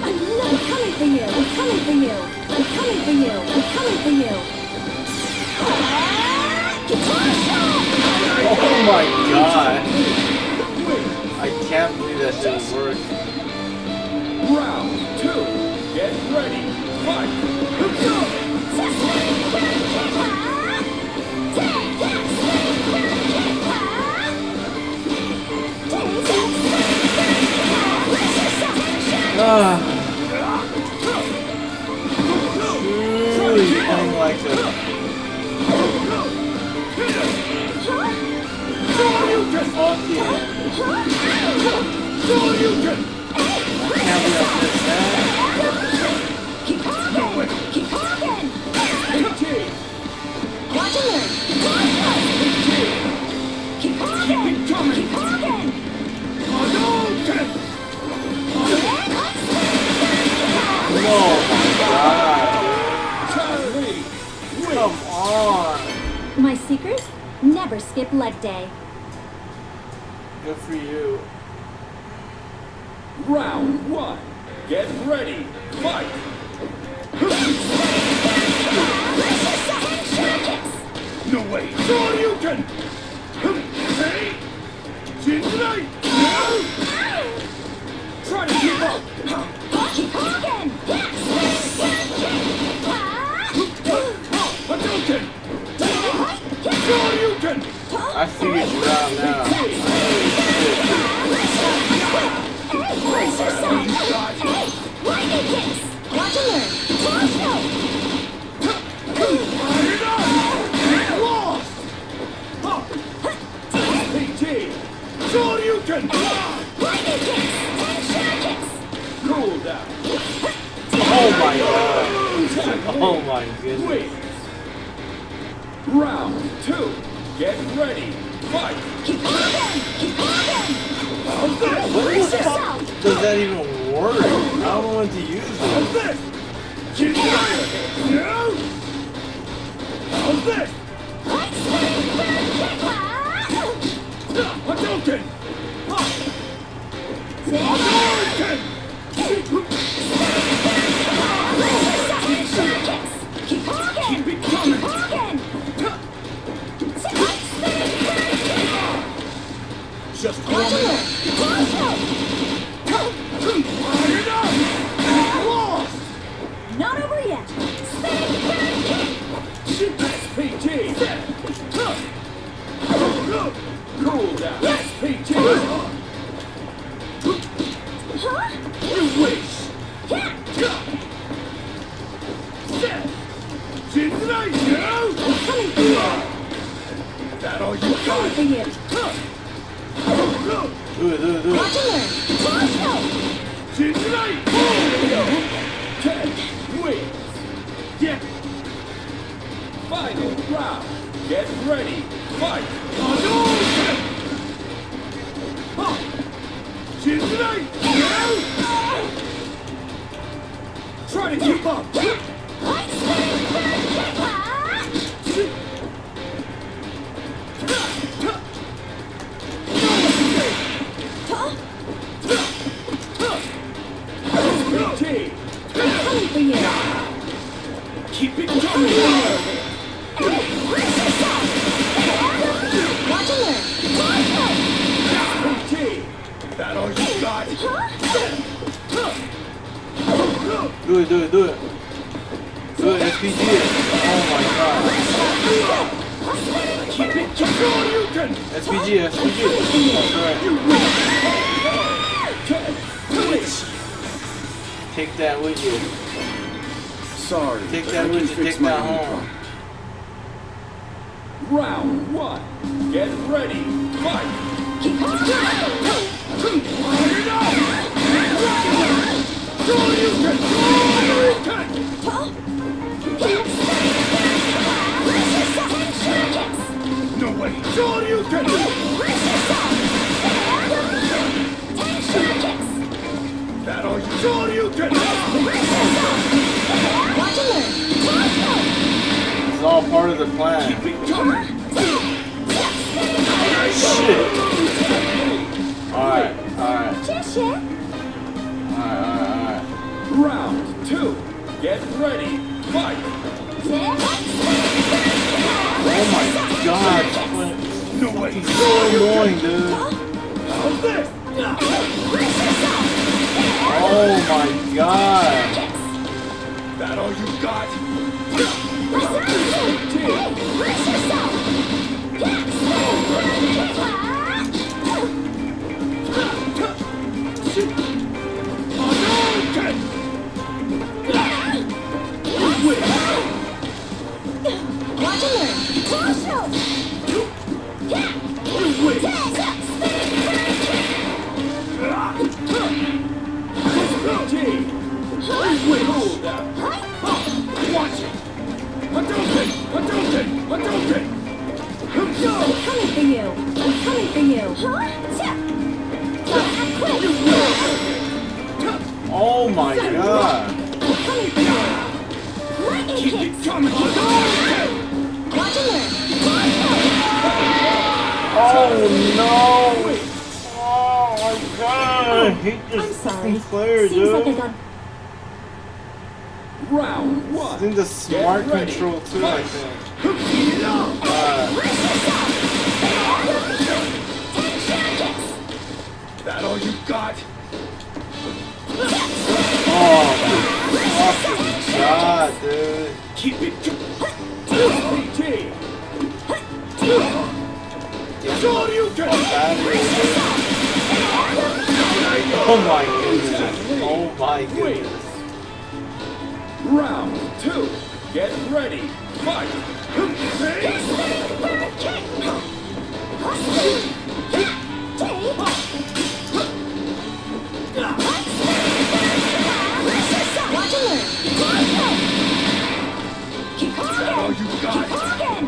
I'm coming for you! I'm coming for you! I'm coming for you! I'm coming for you! Oh my god! I can't believe that didn't work. Round 2. Get ready. Fight. Really playing like a... Fuck yeah. I can't believe I missed that. Keep talking! Keep talking! Watch and learn! Keep talking! Keep talking! No, my god. Come on. My secret? Never skip leg day. Good for you. Round 1. Get ready. Fight. No way. Sure you can. Hey. Tonight. Try to keep up. Keep talking! Hadouken. Sure you can. I figured you out now. Brace yourself! Lightning kicks! Watch and learn! AT. Sure you can. Lightning kicks! Tension kicks! Cool down. Oh my god. Oh my goodness. Wait. Round 2. Get ready. Fight. Keep talking! Keep talking! What the fuck does that even work? I don't know when to use it. How's this? Keep fire. No. How's this? Hadouken. Hadouken. Keep talking! Keep it coming. Just warm it up. Not over yet! Spinning back kick! Coming for you. That all you Coming got? for you. Do it, do it, do it. Watch and learn. Torso. Tonight! 10 wins! Yeah! Final round! Get ready! Fight! Hadouken! Tonight! Try to keep up! Team! Coming for you. Keep it Coming coming! for you. Watch and learn. Torso. Team! That all you got? Do it, do it, do it. Do it, SPG it. Oh my god. Keep it coming! You can! SPG, SPG. That's right. 10 wins! Take that with you. Sorry. Take but that I with can you, fix take my that own home. problem. Round 1. Get ready. Fight! Keep on. No way! Sure you can! That all you sure you can! Watch and learn. This is all part of the plan. Keep it coming! Shit. Alright, alright. Cheers, Alright. Round 2. Get ready. Fight! Oh my god. No way! He's so annoying, dude. How's this? Oh my god. That all you got? Watch and learn. Torso. Hold that! Watch it! Hadouken! Hadouken! Hadouken! I'm coming for you. I'm coming for you. Oh my god. I'm coming for you. Lightning Keep hits. it coming! Hadouken! Watch and learn. Oh no. Oh my god. I hate I'm this sorry. fucking player, Seems like I dude. got Round 1. I think the smart Get ready. control too, I think. Heat it up! That all you got? Oh my fucking god, dude. Keep it coming! Team! Sure you can! Oh my goodness. Oh my goodness. Round 2. Get ready. Fight! Watch and learn. Keep That all you got? Hadouken!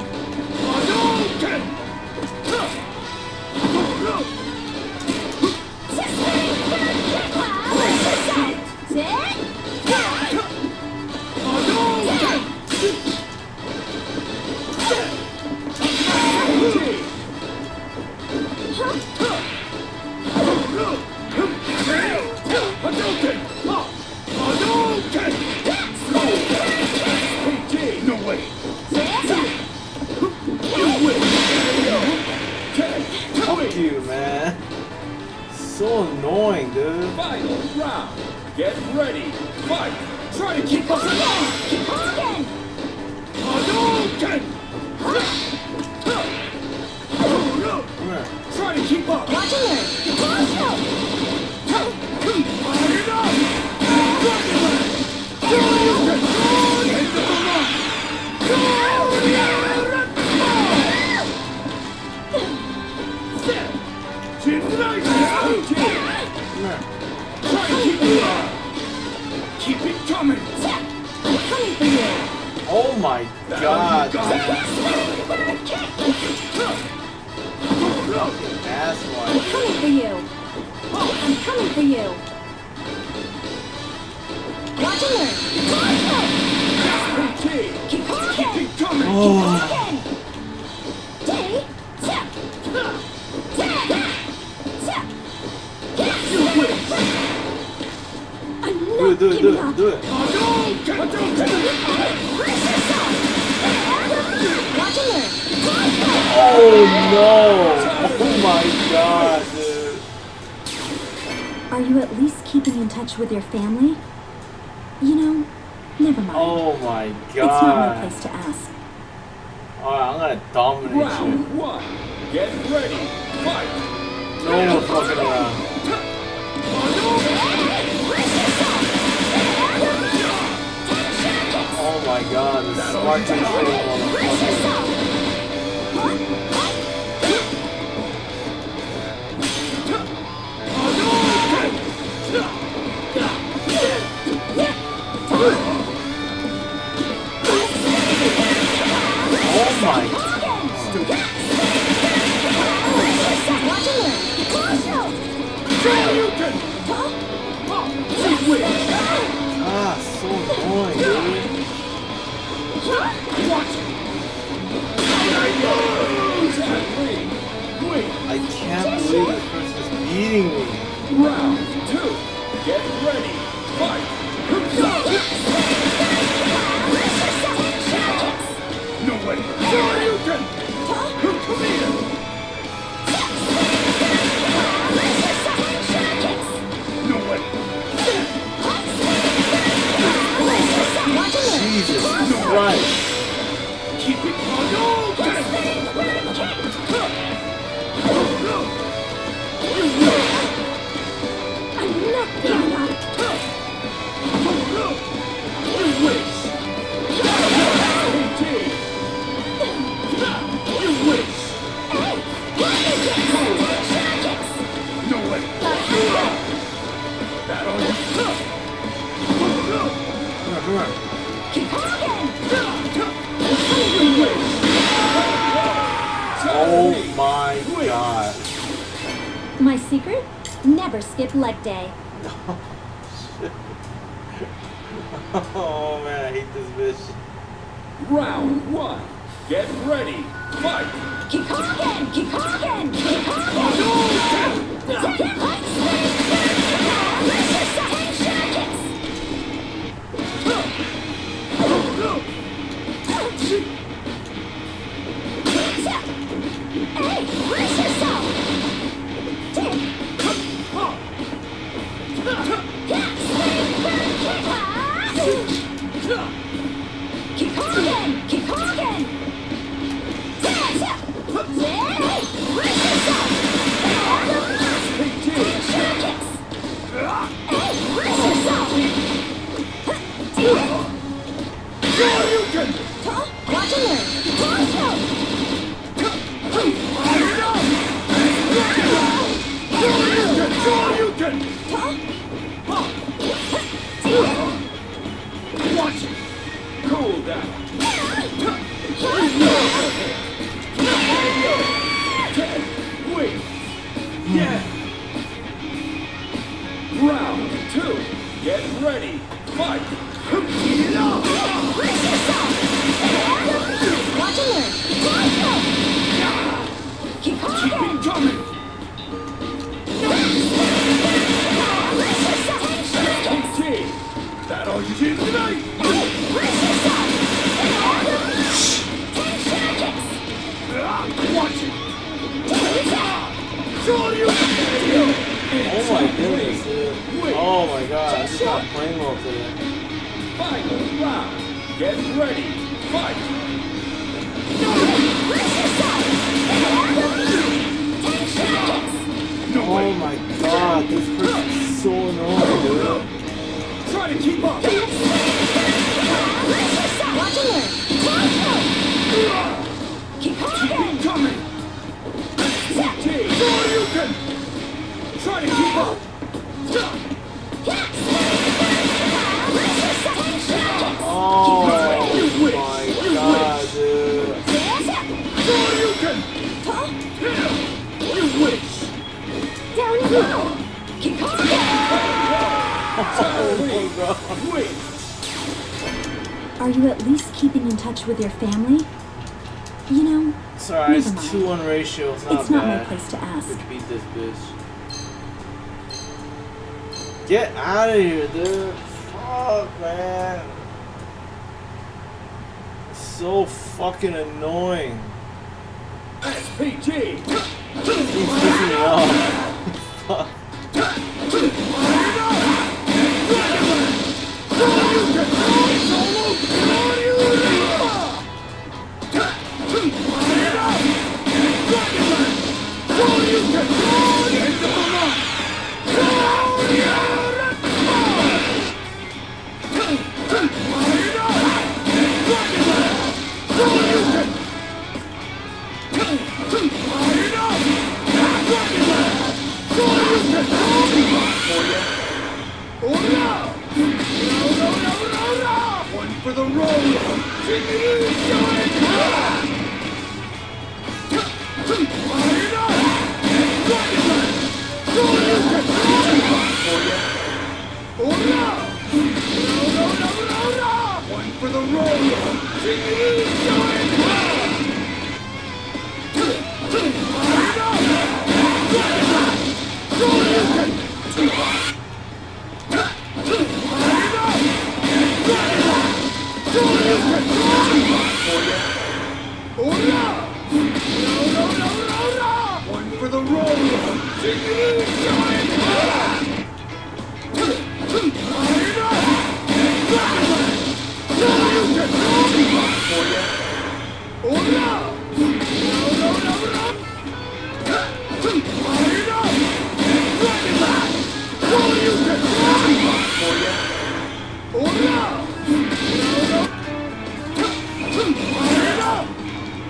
Hadouken! Hadouken! No way! You win! Fuck you, man. So annoying, dude. Final round. Get ready. Fight. Try to keep us alive. Hadouken! Come here. Try to keep up. Watch and learn. Fire it up! Hadouken! Hadouken! Ass I'm one. coming for you. I'm coming for you. Watch and learn. Keep talking. Keep coming. Do it. Oh no! Oh my god, dude. Are you at least keeping in touch with your family? You know, never mind. Oh my It's not my god. place to ask. Alright, I'm gonna dominate you. Round 1. Get ready. Fight. No fucking around. Oh my god, this smart control motherfucker. Oh my. Ah, so annoying, dude. I can't believe this person's beating me. Round 2. Get ready. Fight. No way. Shoryuken. Come here. No way. Jesus Christ. Keep it on. Come on. Oh my god. My secret? Never skip leg day. Oh man, I hate this bitch. Round 1. Get ready. Fight. Keep talking! Keep talking! Keep Keep talking! Keep talking! Watch and learn! Watch it. Cool down. Wait. Yeah. Round 2. Get ready. Fight. Win. Are you at least keeping in touch with your family? You know, Sorry, it's never mind. 2-1 ratio. It's not It's not my bad. place to ask. Could beat this bitch. Get out of here, dude. Fuck, man. It's so fucking annoying. SPG. He's pissing me off. Fuck. One for the road. One for the road. One for the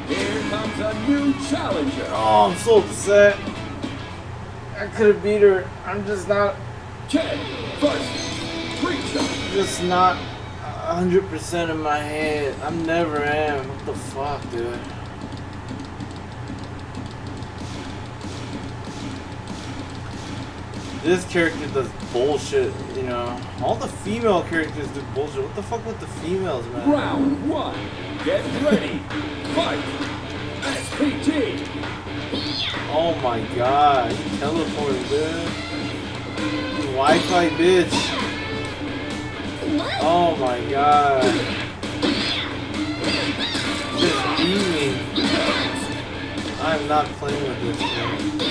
Here comes a new challenger. Oh, I'm so upset. I could have beat her. I'm just not. Ken versus Preacher. Just not 100% in my head. I never am. What the fuck, dude? This character does bullshit, you know. All the female characters do bullshit. What the fuck with the females, man? Round one. Get ready. Fight. SPG. Oh my god. You teleported, dude. You Wi-Fi bitch. Oh my god. Just beat me. I'm not playing with this thing.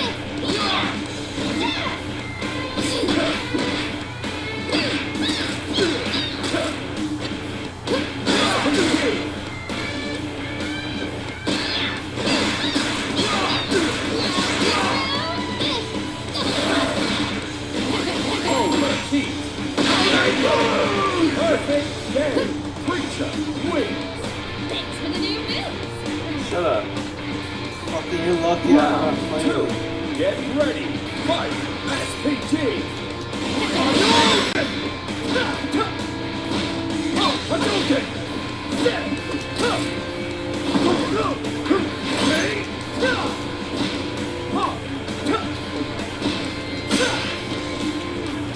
Perfect game. Preacher wins. Thanks for the new move. Shut up. Fucking you're lucky I'm not Round playing two. with you. Get ready. Fight. SPG. Hadouken.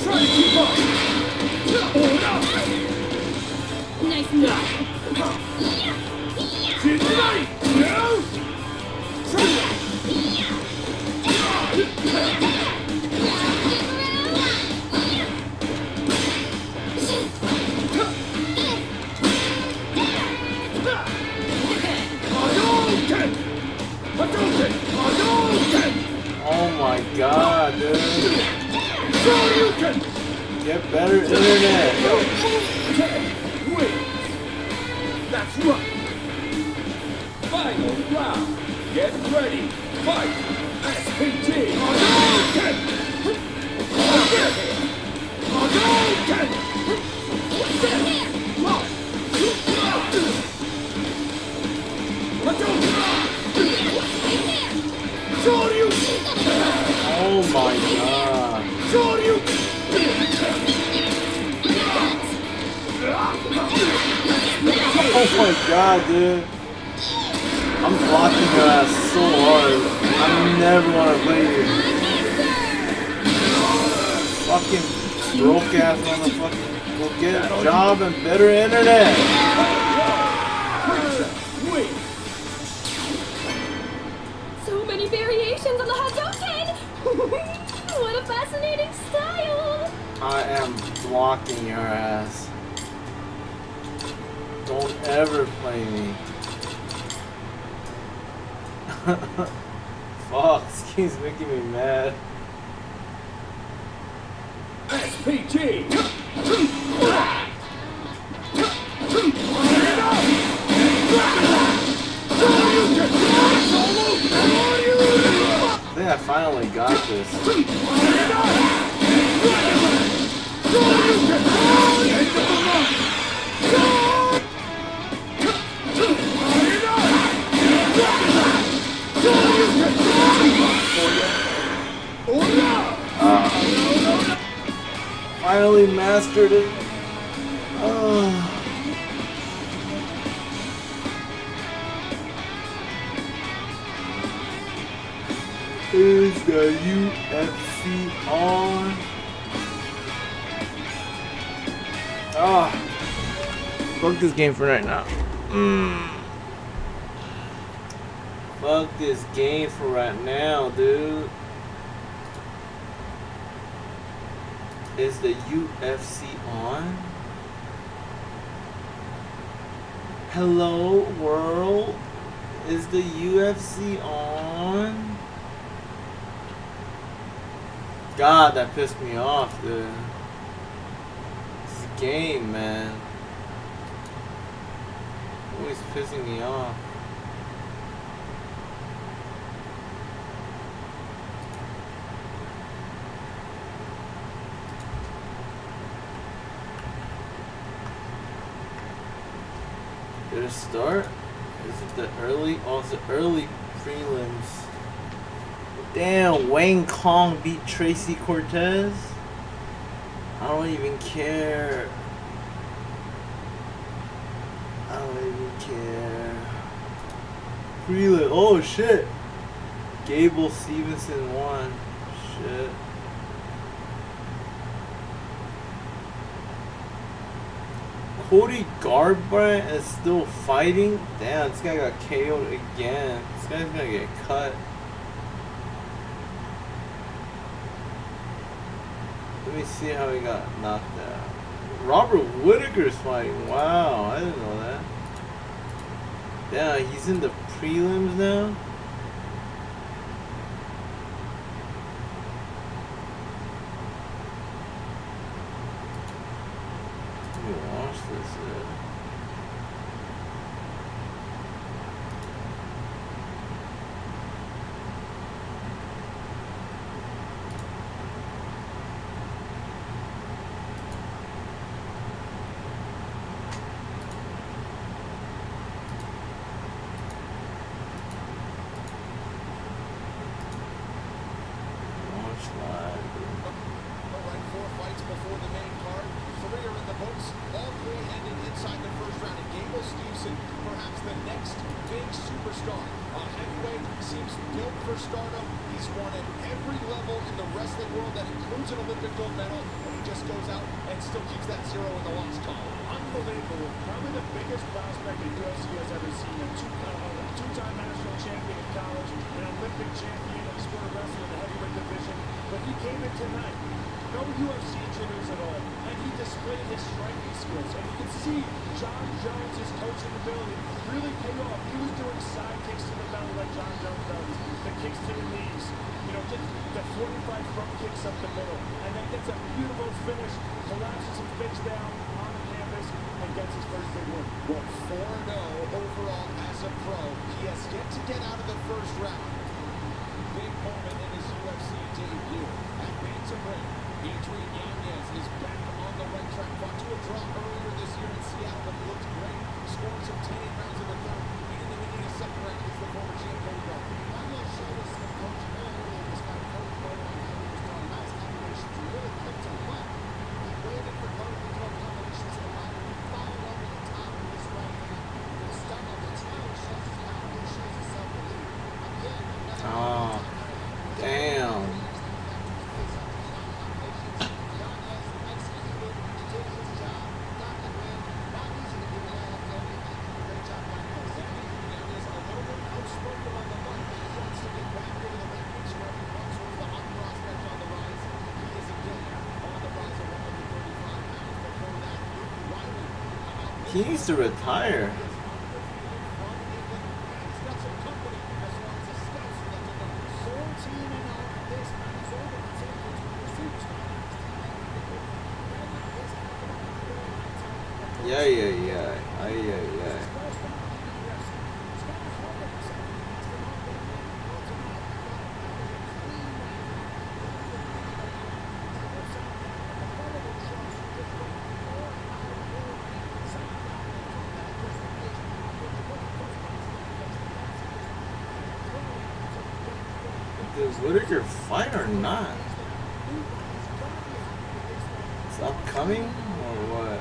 Try to keep up. Nice move. Oh my god, dude. Get better internet. That's right. Final round. Get ready. Fight. SPG. Oh my god. Oh my god, dude. I'm blocking your ass so hard. I never want to play you. Fucking broke ass motherfucker. Go get a job and better internet. Wait. So many variations on the Hadouken! What a fascinating style! I am blocking your ass. Don't ever play me. Fuck, this game's making me mad. SPT. I think I finally got this. Finally mastered it. Is the UFC on? Fuck this game for right now. Fuck this game for right now, dude. Is the UFC on? Hello, world? Is the UFC on? God, that pissed me off, dude. This game, man. Always pissing me off. Did it start? Is it the early? Oh, it's the early prelims. Damn, Wayne Kong beat Tracy Cortez? I don't even care. I don't even care. Prelim. Oh shit. Gable Stevenson won. Shit. Cody Garbrandt is still fighting? Damn, this guy got KO'd again. This guy's gonna get cut. Let me see how he got knocked out. Robert Whittaker's fighting. Wow, I didn't know that. Damn, he's in the prelims now? Let me watch this, dude. Watch live, dude. All right, 4 fights before the main card. 3 are in the books. All 3 ended inside the first round. And Gable Stevenson, perhaps the next big superstar. Heavyweight seems built for stardom. He's won at every level in the wrestling world. That includes an Olympic gold medal. And he just goes out and still keeps that 0 in the loss column. Unbelievable. Probably the biggest prospect the UFC has ever seen. A two-time national champion in college, an Olympic champion in the sport of wrestling in the heavyweight division. But he came in tonight, no UFC jitters at all, and he displayed his striking skills. And you can see John Jones' coaching ability really pay off. He was doing side kicks to the belly like John Jones does, the kicks to the knees, just the 45 front kicks up the middle, and then gets a beautiful finish, collapses and fits down on the canvas, and gets his first big win. Well, 4-0 overall as a pro. He has yet to get out of the first round. Big moment in his UFC debut. At bantamweight, Adrian Yanez is back on the right track. Fought to a draw earlier this year in Seattle, but he looked great. Scored some 10 rounds in the third. Beating him in the second round against the former champ Cody Garbrandt. I'm going to show us some coaching earlier this guy, Cody Garbrandt, on how he was throwing nice combinations. He really clicked him well. He waited for Cody to throw combinations to the body. He followed up at the top of this right hand. The stomach, it's really shows his power. It shows his self-belief. Again, Oh, damn. He needs to retire. Yeah. Does Whitaker fight or not? It's upcoming or what?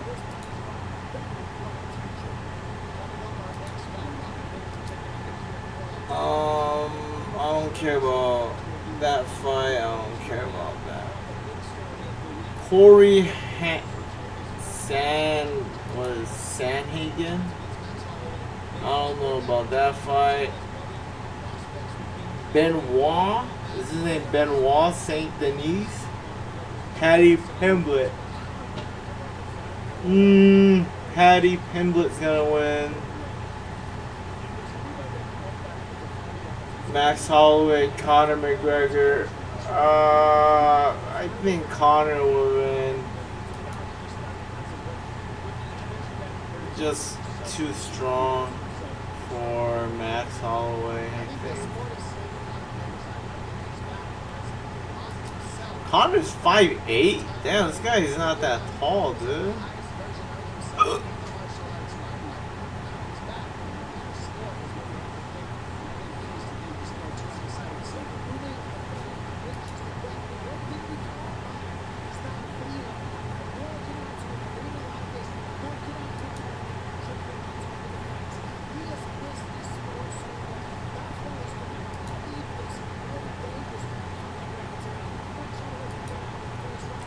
I don't care about that fight. I don't care about that. Corey Sanhagen. I don't know about that fight. Benoit, is his name Benoit Saint Denis? Paddy Pimblett. Paddy Pimblett's gonna win. Max Holloway, Conor McGregor. I think Conor will win. Just too strong for Max Holloway, I think. Conor's 5'8". Damn, this guy is not that tall, dude.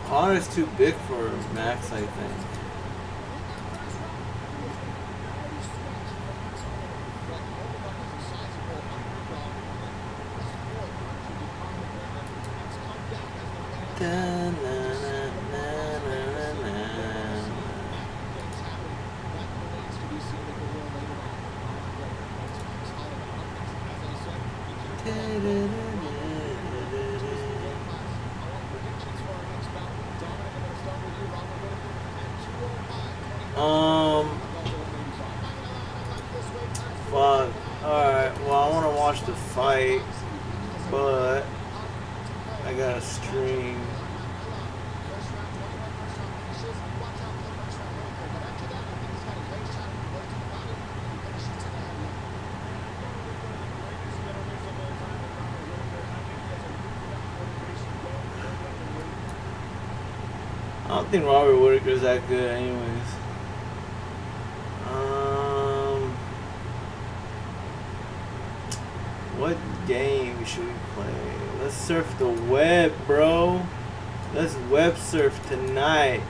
Conor's too big for Max, I think. Fuck. Alright, well, I want to watch the fight, but I gotta stream. I don't think Robert Whitaker's that good anyways. What game should we play? Let's surf the web, bro. Let's web surf tonight.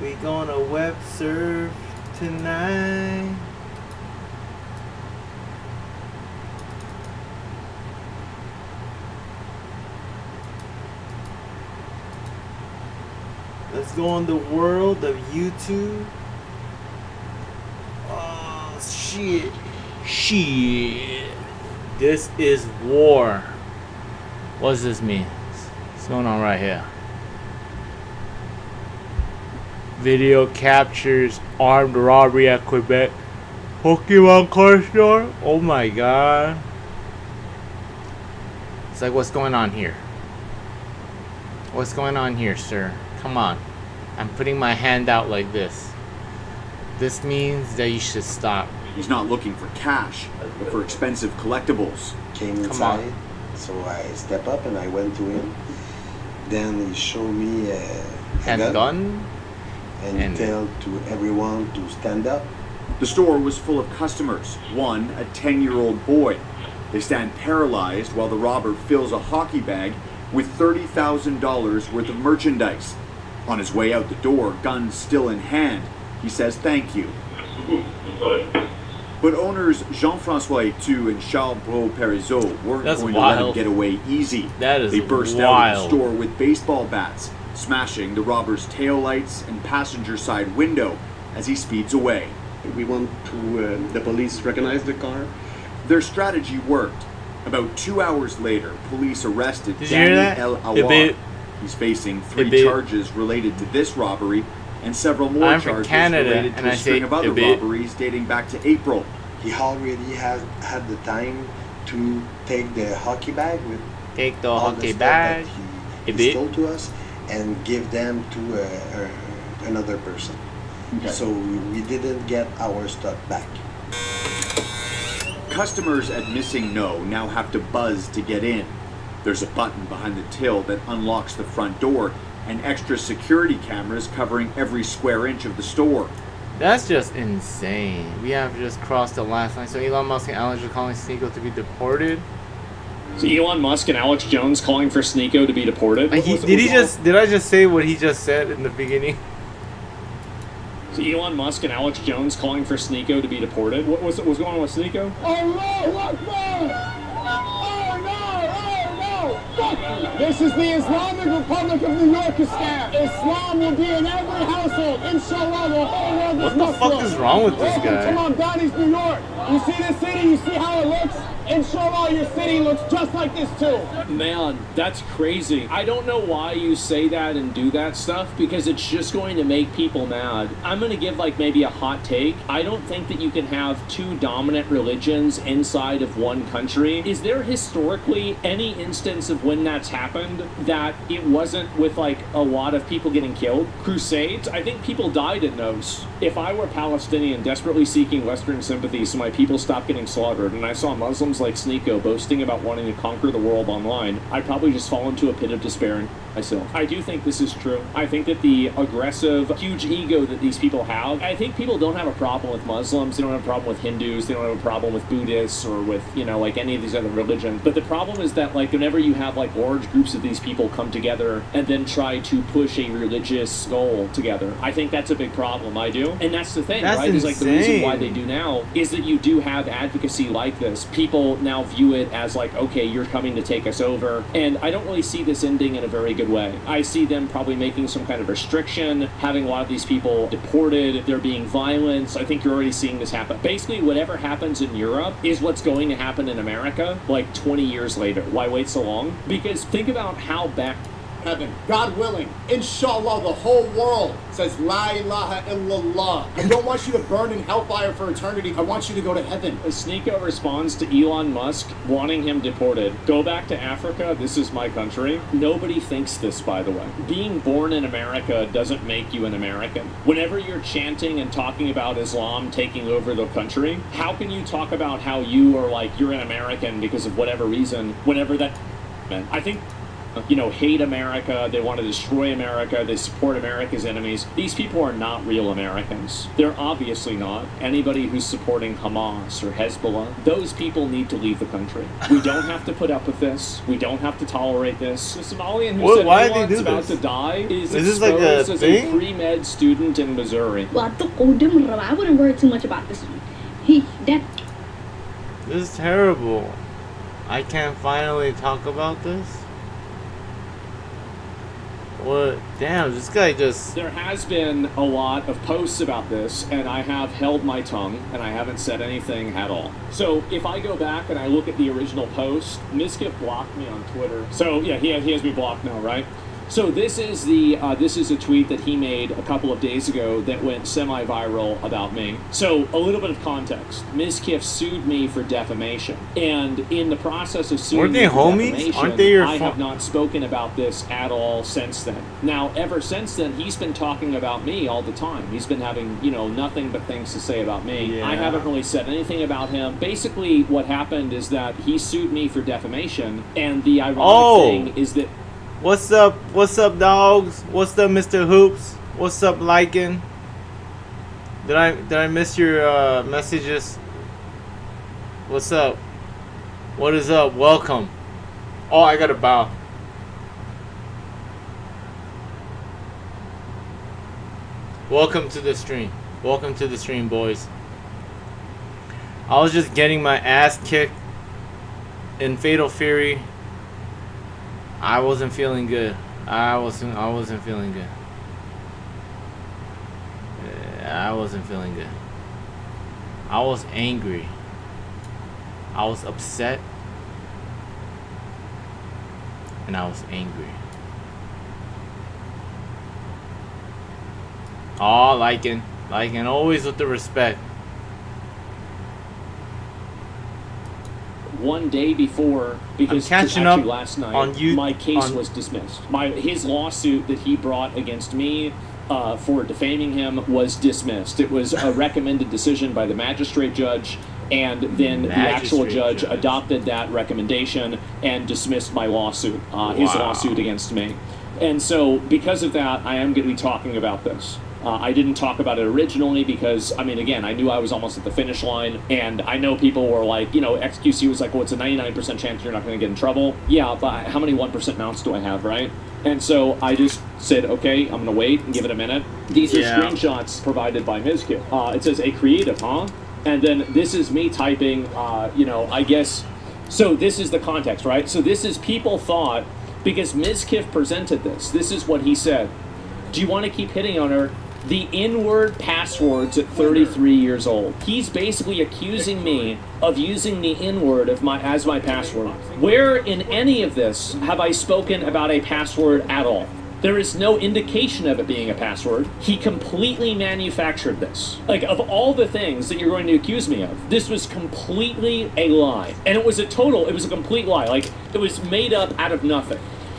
We gonna web surf tonight. Let's go in the world of YouTube. Oh, shit. Shit. This is war. What does this mean? What's going on right here? Video captures armed robbery at Quebec Pokemon card store. Oh my god. It's like, what's going on here? What's going on here, sir? Come on. I'm putting my hand out like this. This means that you should stop. He's not looking for cash, but for expensive collectibles. Came inside, so I step up and I went to him. Then he showed me a gun and tell to everyone to stand up. The store was full of customers, one a 10-year-old boy. They stand paralyzed while the robber fills a hockey bag with $30,000 worth of merchandise. On his way out the door, gun still in hand, he says thank you. But owners Jean-François Etu and Charles Bro-Parizeau weren't going to let him get away easy. They burst out of the store with baseball bats, smashing the robber's taillights and passenger side window, as he speeds away. We want to, the police recognize the car. Their strategy worked. About 2 hours later, police arrested Did you hear Danny that? El It Awar. beat- He's facing 3 beat- charges related to this robbery and several more I'm from charges Canada, related and to I a string say of other it beat- robberies dating back to April. He already had the time to take the hockey bag with Take the all hockey stuff bag. that It he beat- stole to us and give them to another person. Okay. So we didn't get our stuff back. Customers at Missing No now have to buzz to get in. There's a button behind the till that unlocks the front door and extra security cameras covering every square inch of the store. That's just insane. We have just crossed the last line. So Elon Musk and Alex are calling Sneeko to be deported. So Elon Musk and Alex Jones calling for Sneeko to be deported? Did I just say what he just said in the beginning? So Elon Musk and Alex Jones calling for Sneeko to be deported? What's going on with Sneeko? Allahu Akbar! Oh no! Fuck you! This is the Islamic Republic of New Yorkistan. Islam will be in every household. Inshallah, the whole world is What the fuck is wrong with this guy? Welcome to Mamdani's New York. You see this city? You see how it looks? Inshallah, your city looks just like this too. Man, that's crazy. I don't know why you say that and do that stuff, because it's just going to make people mad. I'm going to give like maybe a hot take. I don't think that you can have 2 dominant religions inside of one country. Is there historically any instance of when that's happened that it wasn't with like a lot of people getting killed? Crusades? I think people died in those. If I were Palestinian desperately seeking Western sympathy so my people stopped getting slaughtered, and I saw Muslims like Sneeko boasting about wanting to conquer the world online, I'd probably just fall into a pit of despair myself. I do think this is true. I think that the aggressive, huge ego that these people have, I think people don't have a problem with Muslims, they don't have a problem with Hindus, they don't have a problem with Buddhists or with, you know, like any of these other religions. But the problem is that like whenever you have like large groups of these people come together and then try to push a religious goal together, I think that's a big problem. I do. And that's the thing, That's right? Is like the reason why insane. they do now is that you do have advocacy like this. People now view it as like, okay, you're coming to take us over. And I don't really see this ending in a very good way. I see them probably making some kind of restriction, having a lot of these people deported, there being violence. I think you're already seeing this happen. Basically, whatever happens in Europe is what's going to happen in America like 20 years later. Why wait so long? Because think about how bad heaven. God willing, inshallah, the whole world says La ilaha illallah. I don't want you to burn in hellfire for eternity. I want you to go to heaven. Sneeko responds to Elon Musk wanting him deported. Go back to Africa. This is my country. Nobody thinks this, by the way. Being born in America doesn't make you an American. Whenever you're chanting and talking about Islam taking over the country, how can you talk about how you are like, you're an American because of whatever reason, whenever that... I think... you know, hate America, they want to destroy America, they support America's enemies. These people are not real Americans. They're obviously not. Anybody who's supporting Hamas or Hezbollah, those people need to leave the country. We don't have to put up with this. We don't have to tolerate this. The Somalian who said why did they Elon's do about this? to die is Is this like a exposed as thing? a pre-med student in Missouri. Well, I wouldn't worry too much about this one. This is terrible. I can't finally talk about this? What? Damn, this guy just... There has been a lot of posts about this, and I have held my tongue, and I haven't said anything at all. So if I go back and I look at the original post, Miskiff blocked me on Twitter. So yeah, he has me blocked now, right? So this is a tweet that he made a couple of days ago that went semi-viral about me. So a little bit of context. Miskiff sued me for defamation, and in the process of suing Aren't they me for homies? defamation, Aren't they your I have not spoken about this at all since then. Now, ever since then, he's been talking about me all the time. He's been having, you know, nothing but things to say about me. Yeah. I haven't really said anything about him. Basically, what happened is that he sued me for defamation, and the ironic thing is that... What's up, dogs? What's up, Mr. Hoops? What's up, Lycan? Did I miss your messages? What's up? What is up? Welcome. Oh, I gotta bow. Welcome to the stream. Welcome to the stream, boys. I was just getting my ass kicked in Fatal Fury. I wasn't feeling good. I wasn't feeling good. Yeah, I wasn't feeling good. I was angry. I was upset. And I was angry. Oh, liking, always with the respect. One day before, because catching actually up last night, on you- my case on- was dismissed. His lawsuit that he brought against me for defaming him was dismissed. It was a recommended decision by the magistrate judge, and then the actual Magistrate judge judge. adopted that recommendation and dismissed my lawsuit, his lawsuit against me. And so, because of that, I am going to be talking about this. I didn't talk about it originally because, I mean, again, I knew I was almost at the finish line, and I know people were like, you know, XQC was like, well, it's a 99% chance you're not going to get in trouble. Yeah, but how many 1% mounts do I have, right? And so I just said, okay, I'm going to wait and give it a minute. These are screenshots provided by Mizkit. It says, a creative, huh? And then this is me typing, you know, I guess, so this is the context, right? So this is people thought, because Mizkif presented this is what he said. Do you want to keep hitting on her? The N-word passwords at 33 years old. He's basically accusing me of using the N-word as my password. Where in any of this have I spoken about a password at all? There is no indication of it being a password. He completely manufactured this. Like, of all the things that you're going to accuse me of, this was completely a lie. And it was a complete lie. Like, it was made up out of nothing.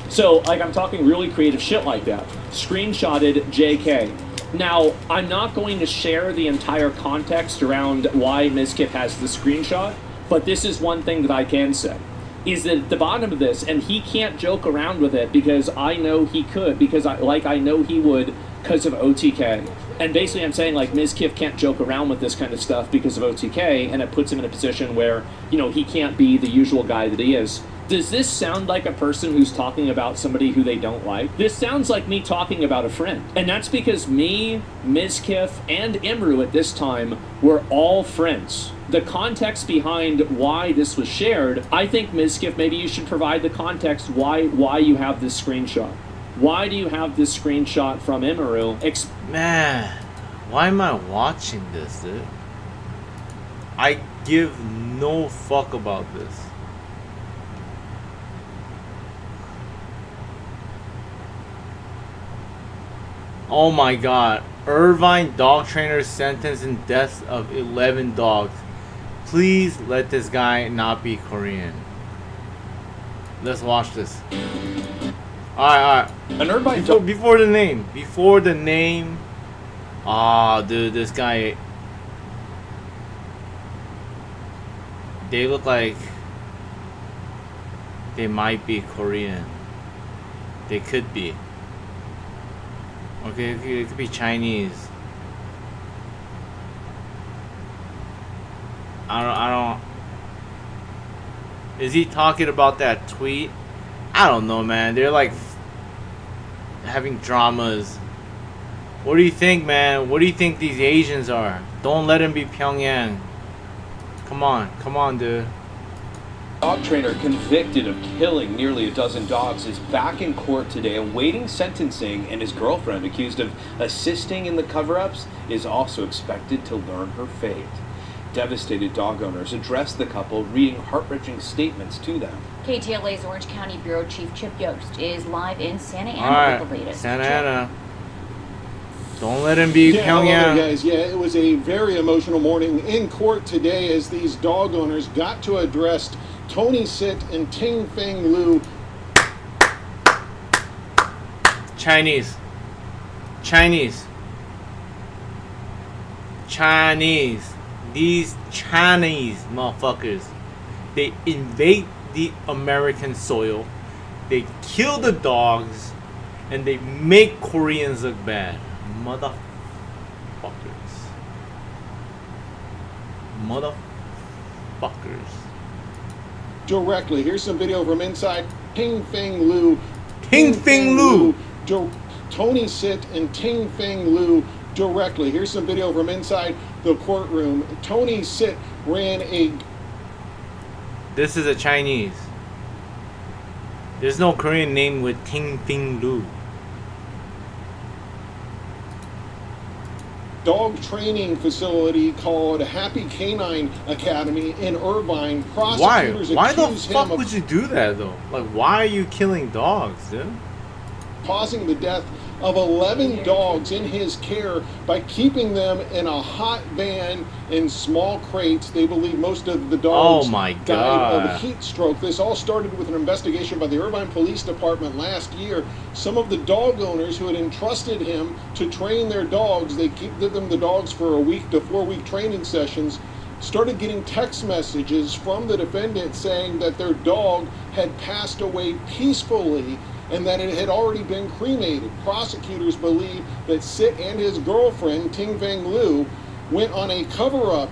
So, like, I'm talking really creative shit like that. Screenshotted JK. Now, I'm not going to share the entire context around why Mizkif has the screenshot, but this is one thing that I can say, is that at the bottom of this, and he can't joke around with it because I know he could, because I know he would because of OTK. And basically I'm saying, like, Mizkif can't joke around with this kind of stuff because of OTK, and it puts him in a position where, you know, he can't be the usual guy that he is. Does this sound like a person who's talking about somebody who they don't like? This sounds like me talking about a friend. And that's because me, Mizkif, and Imru at this time were all friends. The context behind why this was shared, I think, Mizkif, maybe you should provide the context why you have this screenshot. Why do you have this screenshot from Imru? Man, why am I watching this, dude? I give no fuck about this. Oh my god. Irvine dog trainer sentenced in deaths of 11 dogs. Please let this guy not be Korean. Let's watch this. Alright. An Irvine before the name. Before the name. Ah, dude, this guy. They look like they might be Korean. They could be. Okay, it could be Chinese. I don't. Is he talking about that tweet? I don't know, man. They're like having dramas. What do you think, man? What do you think these Asians are? Don't let them be Pyongyang. Come on, dude. Dog trainer convicted of killing nearly a dozen dogs is back in court today awaiting sentencing, and his girlfriend, accused of assisting in the cover-ups, is also expected to learn her fate. Devastated dog owners addressed the couple, reading heart-wrenching statements to them. KTLA's Orange County Bureau Chief Chip Yost is live in Santa Ana with the latest. Santa Ana. Don't let him be Hello Pyongyang. there, guys. Yeah, it was a very emotional morning in court today as these dog owners got to address Tony Sit and Ting Feng Lu. Chinese. These Chinese motherfuckers. They invade the American soil. They kill the dogs. And they make Koreans look bad. Motherfuckers. Directly. Here's some video from inside Ting Feng Lu. Tony Sit and Ting Feng Lu directly. Here's some video from inside the courtroom. Tony Sit ran a... This is a Chinese. There's no Korean name with Ting Feng Lu. dog training facility called Happy Canine Academy in Irvine. Prosecutors Why the accuse fuck him of would you do that though? Like, why are you killing dogs, dude? causing the death of 11 dogs in his care by keeping them in a hot van in small crates. They believe most of the dogs died of heat stroke. This all started with an investigation by the Irvine Police Department last year. Some of the dog owners who had entrusted him to train their dogs, they give them the dogs for a week to 4 week training sessions, started getting text messages from the defendant saying that their dog had passed away peacefully and that it had already been cremated. Prosecutors believe that Sit and his girlfriend, Ting Feng Liu, went on a cover-up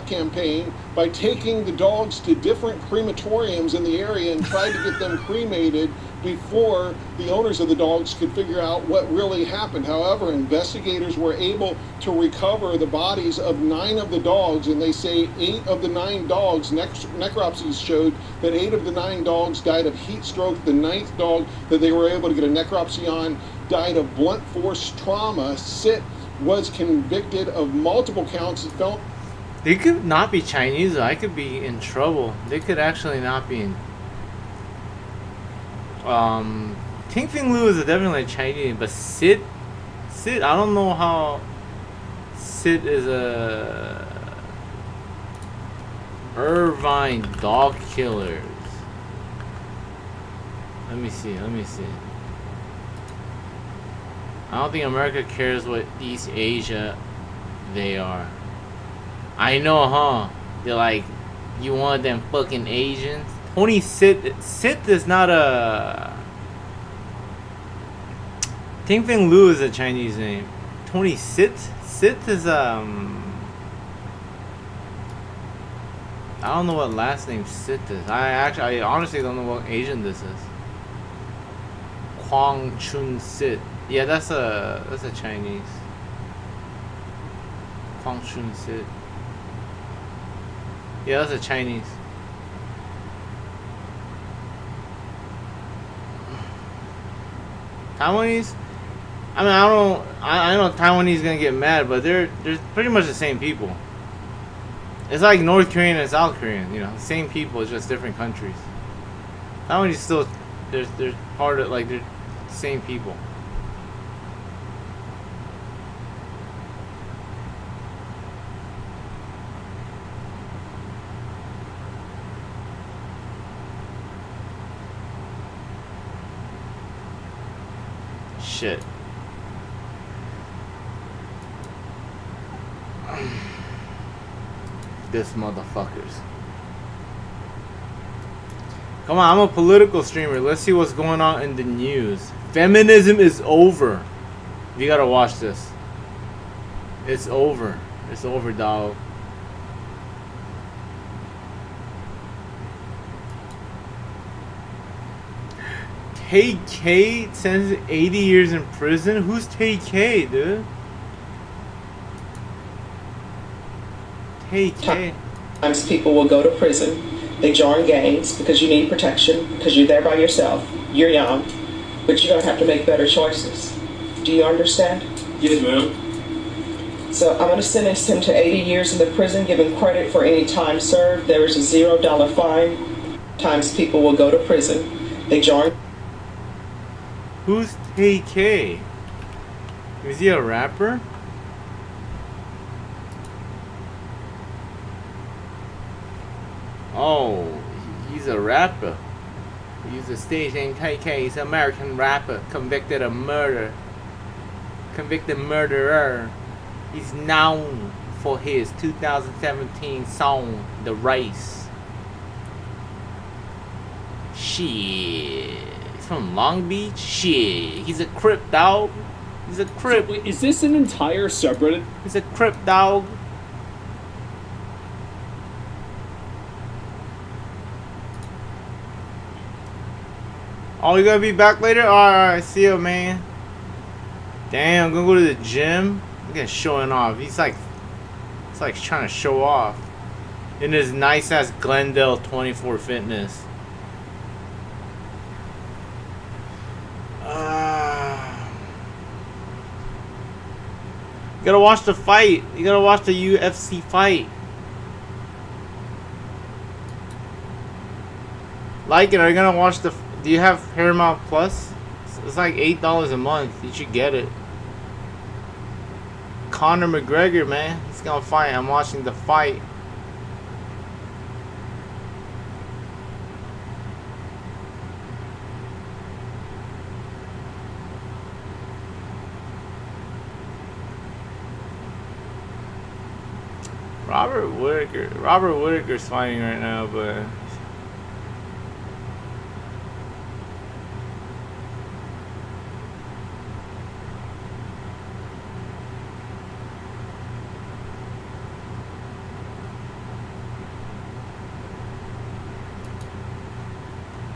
campaign by taking the dogs to different crematoriums in the area and tried to get them cremated before the owners of the dogs could figure out what really happened. However, investigators were able to recover the bodies of 9 of the dogs, and they say 8 of the 9 dogs, necropsies showed that 8 of the 9 dogs died of heat stroke. The 9th dog that they were able to get a necropsy on died of blunt force trauma. Sit was convicted of multiple counts of felony. They could not be Chinese. I could be in trouble. They could actually not be in. Ting Feng Liu is definitely Chinese, but Sid, I don't know how. Sid is a Irvine dog killers. Let me see. I don't think America cares what East Asia they are. I know, huh? They're like, you want them fucking Asians? Tony Sit is not a... Ting Feng Liu is a Chinese name. Tony Sit is I don't know what last name Sit is. I honestly don't know what Asian this is. Kwang Chun Sit. Yeah, that's a Chinese. Kwang Chun Sit. Yeah, that's a Chinese. Taiwanese? I mean, I know Taiwanese gonna get mad, but they're pretty much the same people. It's like North Korean and South Korean, you know, the same people, it's just different countries. Taiwanese still, they're part of, like, they're the same people. Shit. This motherfuckers. Come on, I'm a political streamer. Let's see what's going on in the news. Feminism is over. You gotta watch this. It's over. It's over, dog. TK sentenced 80 years in prison? Who's TK, dude? TK. Sometimes people will go to prison. They join gangs because you need protection, because you're there by yourself. You're young, but you're going to have to make better choices. Do you understand? Yes, ma'am. So I'm going to sentence him to 80 years in the prison, give him credit for any time served. There is a $0 fine. Sometimes people will go to prison. They join. Who's TK? Is he a rapper? Oh, he's a rapper. He used the stage name TK. He's an American rapper convicted of murder. Convicted murderer. He's known for his 2017 song, The Race. Shit. From Long Beach? Shit. He's a Crip, dog. He's a Crip. So, wait, is this an entire subreddit? He's a Crip, dog. Oh, you gonna be back later? Alright, see you, man. Damn, I'm gonna go to the gym. Look at showing off. It's like trying to show off. In his nice ass Glendale 24 Fitness. gotta watch the fight. You gotta watch the UFC fight. Like it? Are you gonna watch the? Do you have Paramount Plus? It's like $8 a month. You should get it. Conor McGregor, man, he's gonna fight. I'm watching the fight. Robert Whittaker's fighting right now, but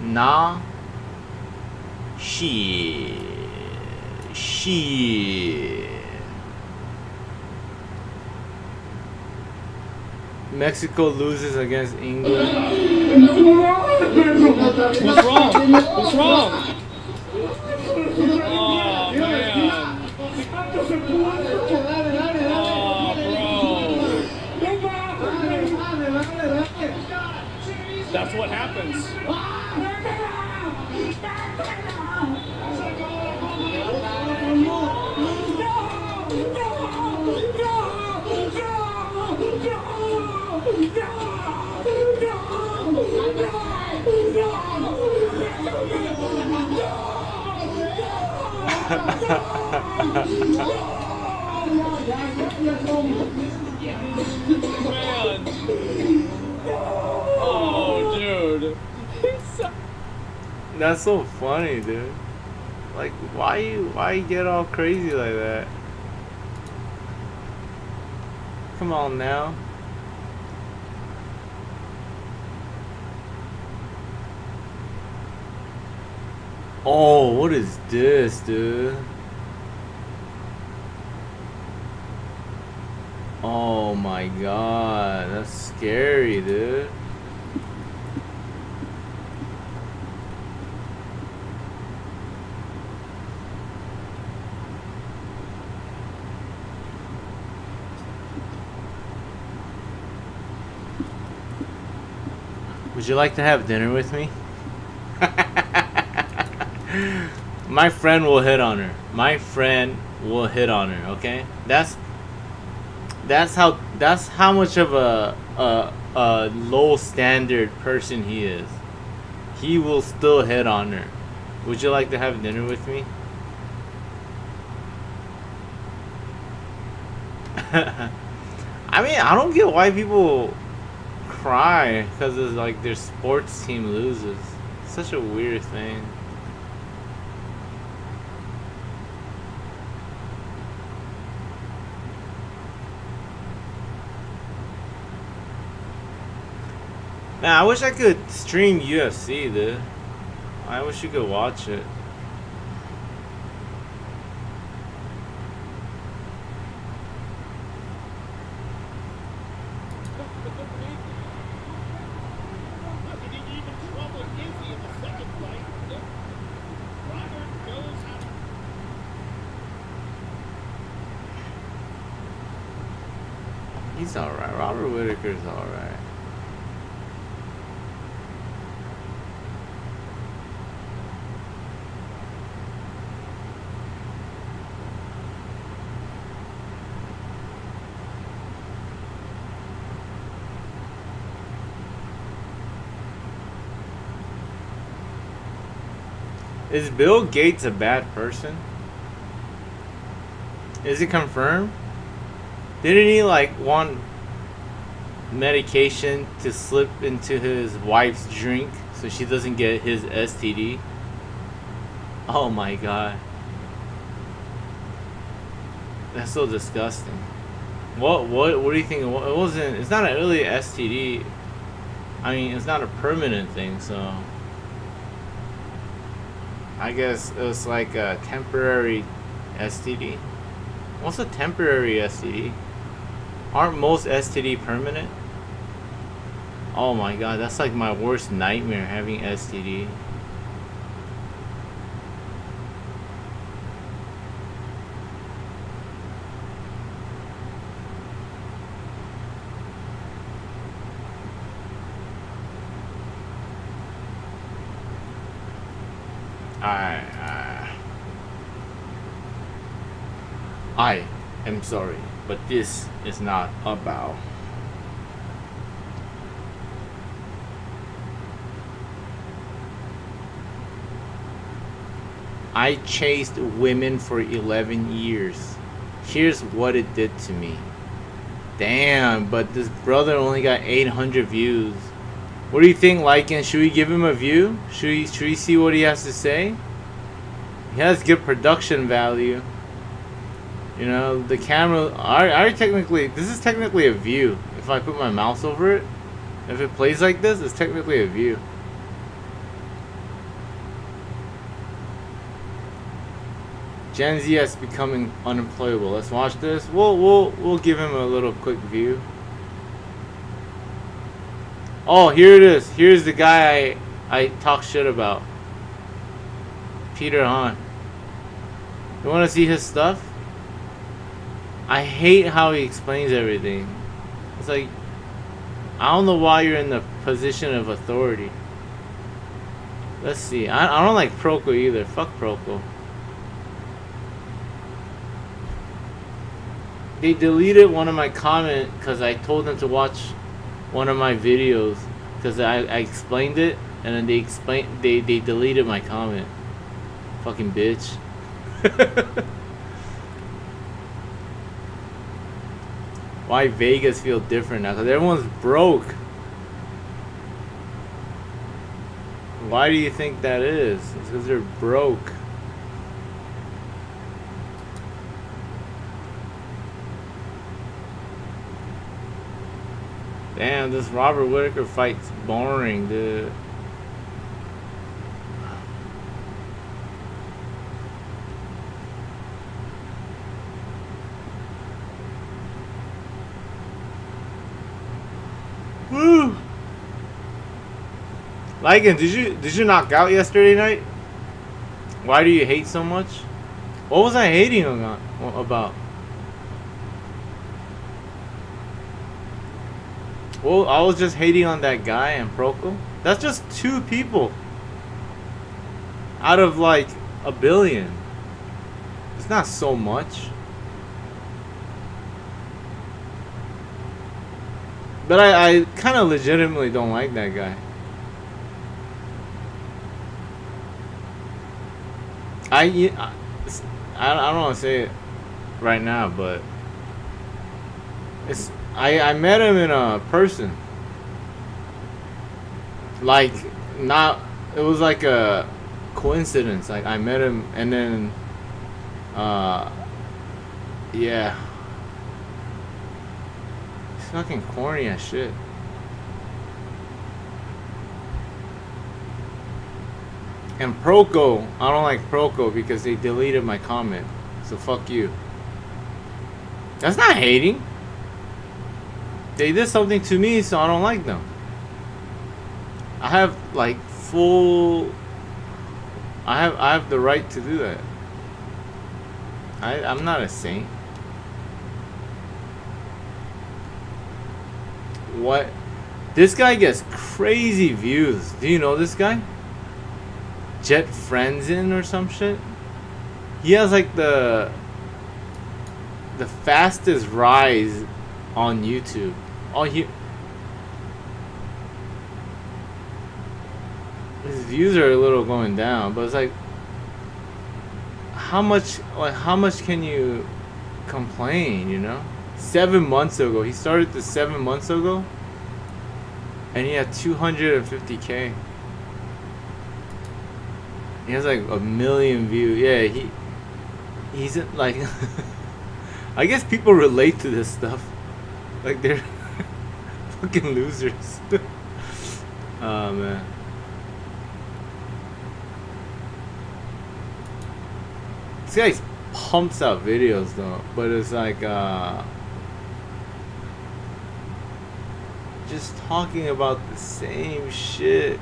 nah. Shit. Mexico loses against England. What's wrong? What's wrong? Oh, man. That's what happens. Man. Oh, dude. That's so funny, dude. Like, why you get all crazy like that? Come on now. Oh, what is this, dude? Oh my god, that's scary, dude. Would you like to have dinner with me? My friend will hit on her. My friend will hit on her, okay? That's how much of a low standard person he is. He will still hit on her. Would you like to have dinner with me? I mean, I don't get why people cry because it's like their sports team loses. It's such a weird thing. Man, I wish I could stream UFC, dude. I wish you could watch it. He's alright. Robert Whittaker's alright. Is Bill Gates a bad person? Is it confirmed? Didn't he like want medication to slip into his wife's drink so she doesn't get his STD? Oh my god. That's so disgusting. What do you think? It wasn't. It's not really an STD. I mean, it's not a permanent thing, so I guess it was like a temporary STD. What's a temporary STD? Aren't most STD permanent? Oh my god, that's like my worst nightmare, having STD. I am sorry, but this is not a bow. I chased women for 11 years. Here's what it did to me. Damn, but this brother only got 800 views. What do you think, Lycan? Should we give him a view? Should we see what he has to say? He has good production value. You know, the camera. I technically, this is technically a view. If I put my mouse over it, if it plays like this, it's technically a view. Gen Z is becoming unemployable. Let's watch this. We'll give him a little quick view. Oh, here it is. Here's the guy I talk shit about. Peter Han. You want to see his stuff? I hate how he explains everything. It's like, I don't know why you're in the position of authority. Let's see. I don't like Proco either. Fuck Proco. They deleted one of my comments because I told them to watch one of my videos because I explained it, and then they deleted my comment. Fucking bitch. Why Vegas feel different now? Because everyone's broke. Why do you think that is? It's because they're broke. Damn, this Robert Whittaker fight's boring, dude. Woo! Lycan, did you knock out yesterday night? Why do you hate so much? What was I hating about? Well, I was just hating on that guy and Proco. That's just 2 people out of like 1 billion. It's not so much. But I kind of legitimately don't like that guy. I don't want to say it right now, but it's I met him in a person. Like, not, it was like a coincidence. Like, I met him and then yeah. He's fucking corny as shit. And Proco, I don't like Proco because they deleted my comment. So fuck you. That's not hating. They did something to me, so I don't like them. I have like full. I have the right to do that. I'm not a saint. What? This guy gets crazy views. Do you know this guy? Jet Frenzen or some shit. He has like the fastest rise on YouTube. Oh, his views are a little going down, but it's like, how much can you complain, you know? 7 months ago, he started this 7 months ago, and he had 250K. He has like 1 million views. Yeah, he's like, I guess people relate to this stuff. Like, they're fucking losers. Oh man. This guy pumps out videos though, but it's like just talking about the same shit.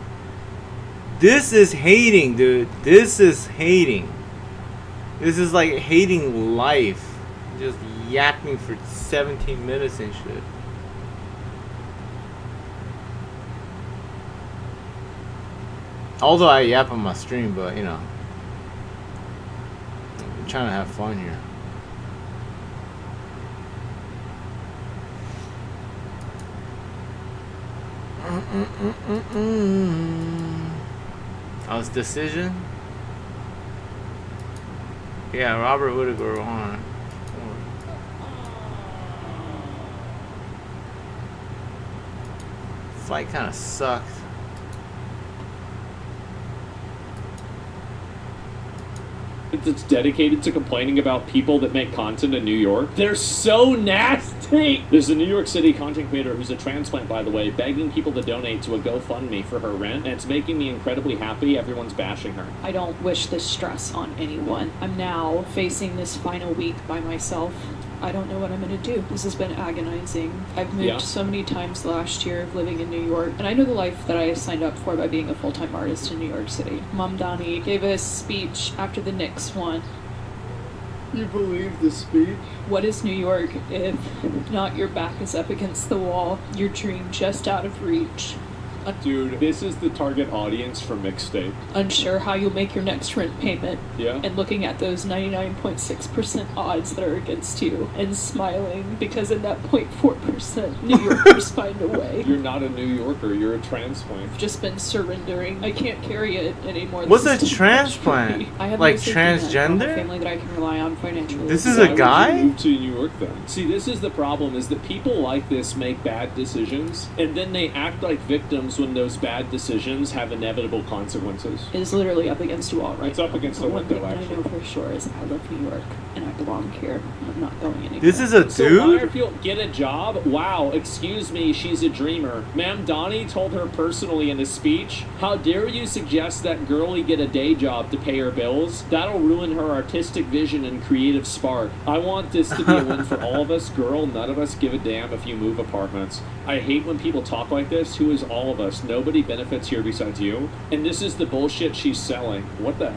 This is hating, dude. This is hating. This is like hating life. Just yapping for 17 minutes and shit. Although I yap on my stream, but you know, trying to have fun here. Oh, it's decision? Yeah, Robert Whittaker on. Fight kind of sucked. That's dedicated to complaining about people that make content in New York. They're so nasty! There's a New York City content creator who's a transplant, by the way, begging people to donate to a GoFundMe for her rent, and it's making me incredibly happy. Everyone's bashing her. I don't wish this stress on anyone. I'm now facing this final week by myself. I don't know what I'm going to do. This has been agonizing. I've moved so many times last year of living in New York, and I know the life that I signed up for by being a full-time artist in New York City. Mom Donnie gave a speech after the Knicks won. You believe the speech? What is New York if not your back is up against the wall, your dream just out of reach? Dude, this is the target audience for Mixtape. Unsure how you'll make your next rent payment. Yeah. And looking at those 99.6% odds that are against you and smiling because in that 0.4% New Yorkers find a way. You're not a New Yorker, you're a transplant. I've just been surrendering. I can't carry it anymore. What's a transplant? I have like no safety net, transgender? a family that I can rely on financially. This is a guy? Why would you move to New York then? See, this is the problem, is that people like this make bad decisions, and then they act like victims when those bad decisions have inevitable consequences. It is literally up against a wall, right? It's up against the One window, thing actually. I know for sure is I love New York, and I belong here. I'm not going anywhere. This is a So why dude? are people get a job? Wow, excuse me, she's a dreamer. Ma'am Donnie told her personally in a speech, how dare you suggest that girlie get a day job to pay her bills? That'll ruin her artistic vision and creative spark. I want this to be a win for all of us. Girl, none of us give a damn if you move apartments. I hate when people talk like this. Who is all of us? Nobody benefits here besides you. And this is the bullshit she's selling. What the...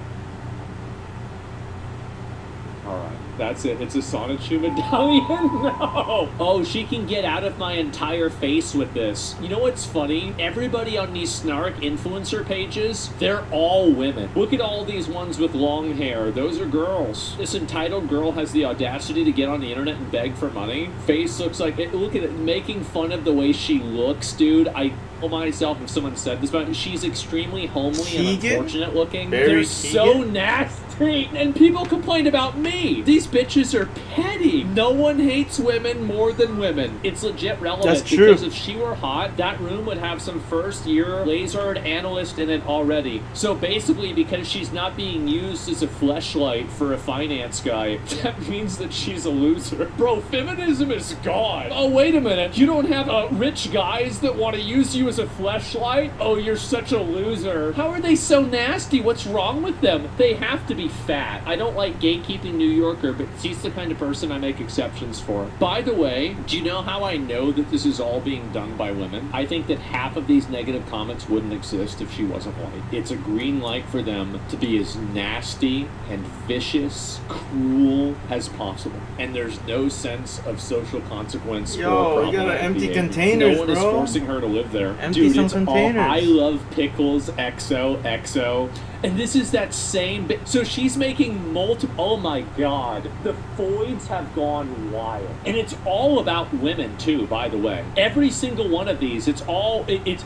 Alright, that's it. It's a Sonichu medallion? No! Oh, she can get out of my entire face with this. You know what's funny? Everybody on these snark influencer pages, they're all women. Look at all these ones with long hair. Those are girls. This entitled girl has the audacity to get on the internet and beg for money. Face looks like it. Look at it. Making fun of the way she looks, dude. I myself if someone said this about her. She's extremely homely and unfortunate looking. They're so nasty, and people complain about me. These bitches are petty. No one hates women more than women. It's legit relevant. That's true. Because if she were hot, that room would have some first-year laser analyst in it already. So basically, because she's not being used as a fleshlight for a finance guy, that means that she's a loser. Bro, feminism is gone. Oh, wait a minute. You don't have rich guys that want to use you as a fleshlight? Oh, you're such a loser. How are they so nasty? What's wrong with them? They have to be fat. I don't like gatekeeping New Yorker, but she's the kind of person I make exceptions for. By the way, do you know how I know that this is all being done by women? I think that half of these negative comments wouldn't exist if she wasn't white. It's a green light for them to be as nasty and vicious, cruel as possible. And there's no sense of social consequence. Yo, you gotta empty containers, no one is bro. forcing her to live there. Empty Dude, some it's containers. all I love pickles, XO. And this is that same bit. So she's making multiple. Oh my god. The Foids have gone wild. And it's all about women, too, by the way. Every single one of these, it's all. It's.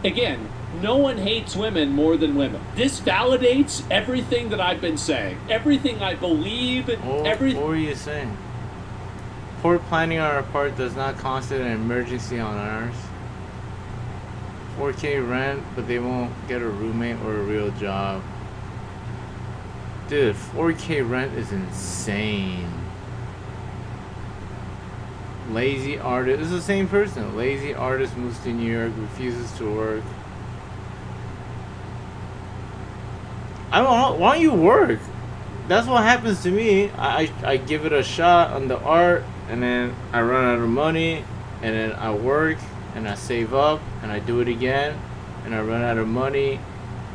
Again, no one hates women more than women. This validates everything that I've been saying. Everything I believe. What were you saying? Poor planning on our part does not constitute an emergency on ours. 4K rent, but they won't get a roommate or a real job. Dude, 4K rent is insane. Lazy artist, this is the same person. Lazy artist moves to New York, refuses to work. I don't know, why don't you work? That's what happens to me. I give it a shot on the art, and then I run out of money, and then I work, and I save up, and I do it again, and I run out of money,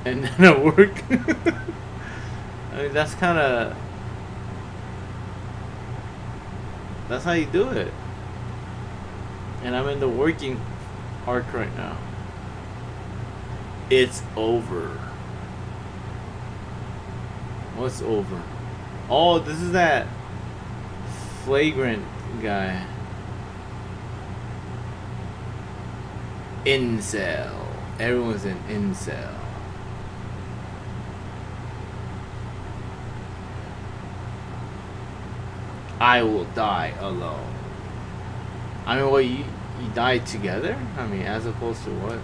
and then I work. I mean, that's kind of... That's how you do it. And I'm in the working arc right now. It's over. What's over? Oh, this is that flagrant guy. Incel. Everyone's an incel. I will die alone. I mean, what, you die together? I mean, as opposed to what?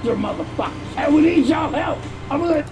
Your motherfuckers. I will need y'all help. I'm gonna...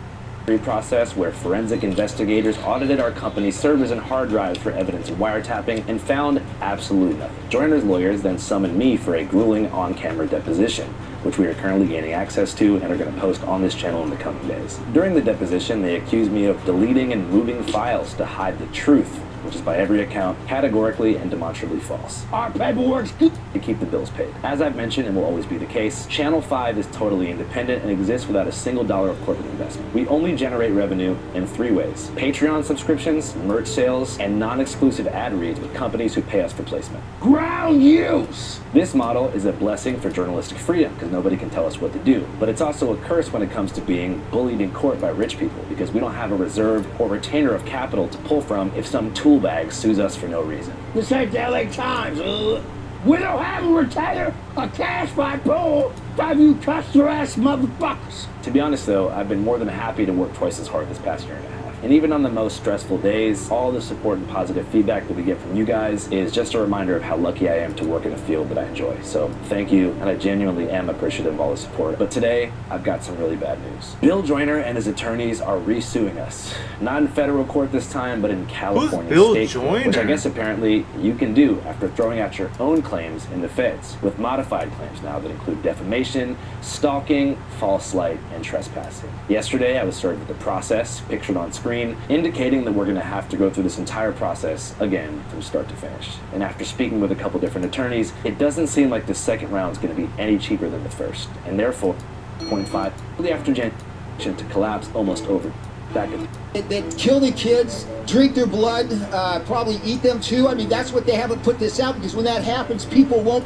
Process where forensic investigators audited our company's servers and hard drives for evidence of wiretapping and found absolutely nothing. Joiner's lawyers then summoned me for a grueling on-camera deposition, which we are currently gaining access to and are going to post on this channel in the coming days. During the deposition, they accused me of deleting and moving files to hide the truth, which is by every account categorically and demonstrably false. Our paperwork's good to keep the bills paid. As I've mentioned and will always be the case, Channel 5 is totally independent and exists without a single dollar of corporate investment. We only generate revenue in 3 ways: Patreon subscriptions, merch sales, and non-exclusive ad reads with companies who pay us for placement. ground use. This model is a blessing for journalistic freedom because nobody can tell us what to do, but it's also a curse when it comes to being bullied in court by rich people because we don't have a reserve or retainer of capital to pull from if some tool bag sues us for no reason. This ain't the LA Times. We don't have a retainer, a cash by pull, drive you customer-ass motherfuckers. To be honest though, I've been more than happy to work twice as hard this past year and a half. And even on the most stressful days, all the support and positive feedback that we get from you guys is just a reminder of how lucky I am to work in a field that I enjoy. So thank you, and I genuinely am appreciative of all the support. But today, I've got some really bad news. Bill Joyner and his attorneys are re-suing us. Not in federal court this time, but in California state court, which I guess apparently you can do after throwing out your own claims in the feds, with modified claims now that include defamation, stalking, false light, and trespassing. Yesterday, I was served with the process, pictured on screen, indicating that we're going to have to go through this entire process again from start to finish. And after speaking with a couple different attorneys, it doesn't seem like the second round is going to be any cheaper than the first, and therefore 0.5 after to collapse almost over back at They kill the kids, drink their blood, probably eat them too. I mean, that's what they haven't put this out, because when that happens, people won't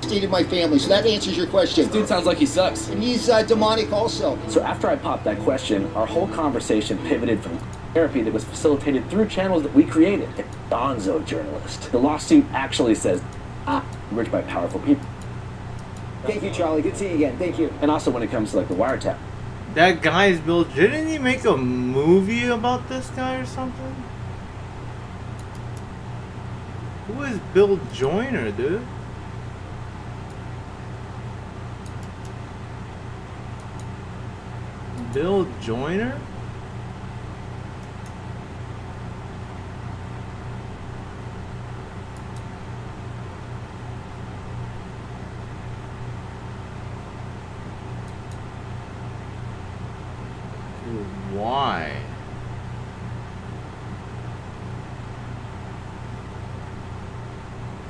stated my family. So that answers your question. This dude sounds like he sucks. And he's demonic also. So after I popped that question, our whole conversation pivoted from therapy that was facilitated through channels that we created. Gonzo journalist. The lawsuit actually says, rich by powerful people. Thank you, Charlie. Good to see you again. Thank you. And also when it comes to like the wiretap. That guy's Bill. Didn't he make a movie about this guy or something? Who is Bill Joyner, dude? Bill Joyner? Why?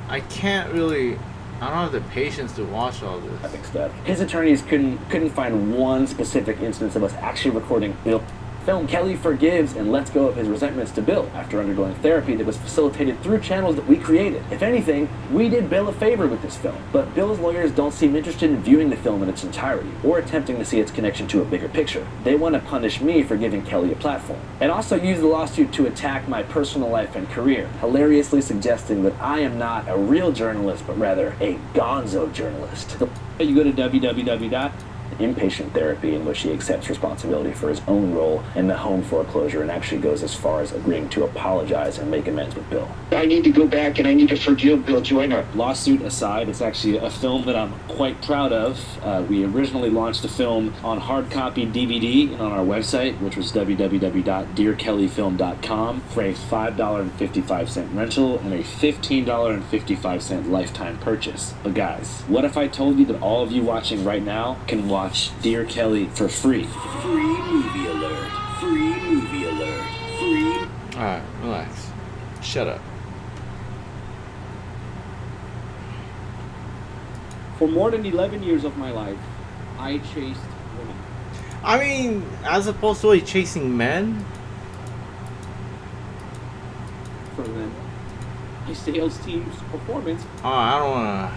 I can't really. I don't have the patience to watch all this. I think stuff. His attorneys couldn't find one specific instance of us actually recording Bill film. Kelly forgives and lets go of his resentments to Bill after undergoing therapy that was facilitated through channels that we created. If anything, we did Bill a favor with this film, but Bill's lawyers don't seem interested in viewing the film in its entirety or attempting to see its connection to a bigger picture. They want to punish me for giving Kelly a platform, and also use the lawsuit to attack my personal life and career, hilariously suggesting that I am not a real journalist, but rather a gonzo journalist. You go to www. Inpatient therapy, in which he accepts responsibility for his own role in the home foreclosure and actually goes as far as agreeing to apologize and make amends with Bill. I need to go back and I need to forgive Bill Joyner. Lawsuit aside, it's actually a film that I'm quite proud of. We originally launched the film on hard copy DVD and on our website, which was www.dearkellyfilm.com, for a $5.55 rental and a $15.55 lifetime purchase. But guys, what if I told you that all of you watching right now can watch Dear Kelly for free? Free movie alert. Free movie alert. Free. Alright, relax. Shut up. For more than 11 years of my life, I chased women. I mean, as opposed to chasing men? For them, my sales team's performance. Oh, I don't wanna.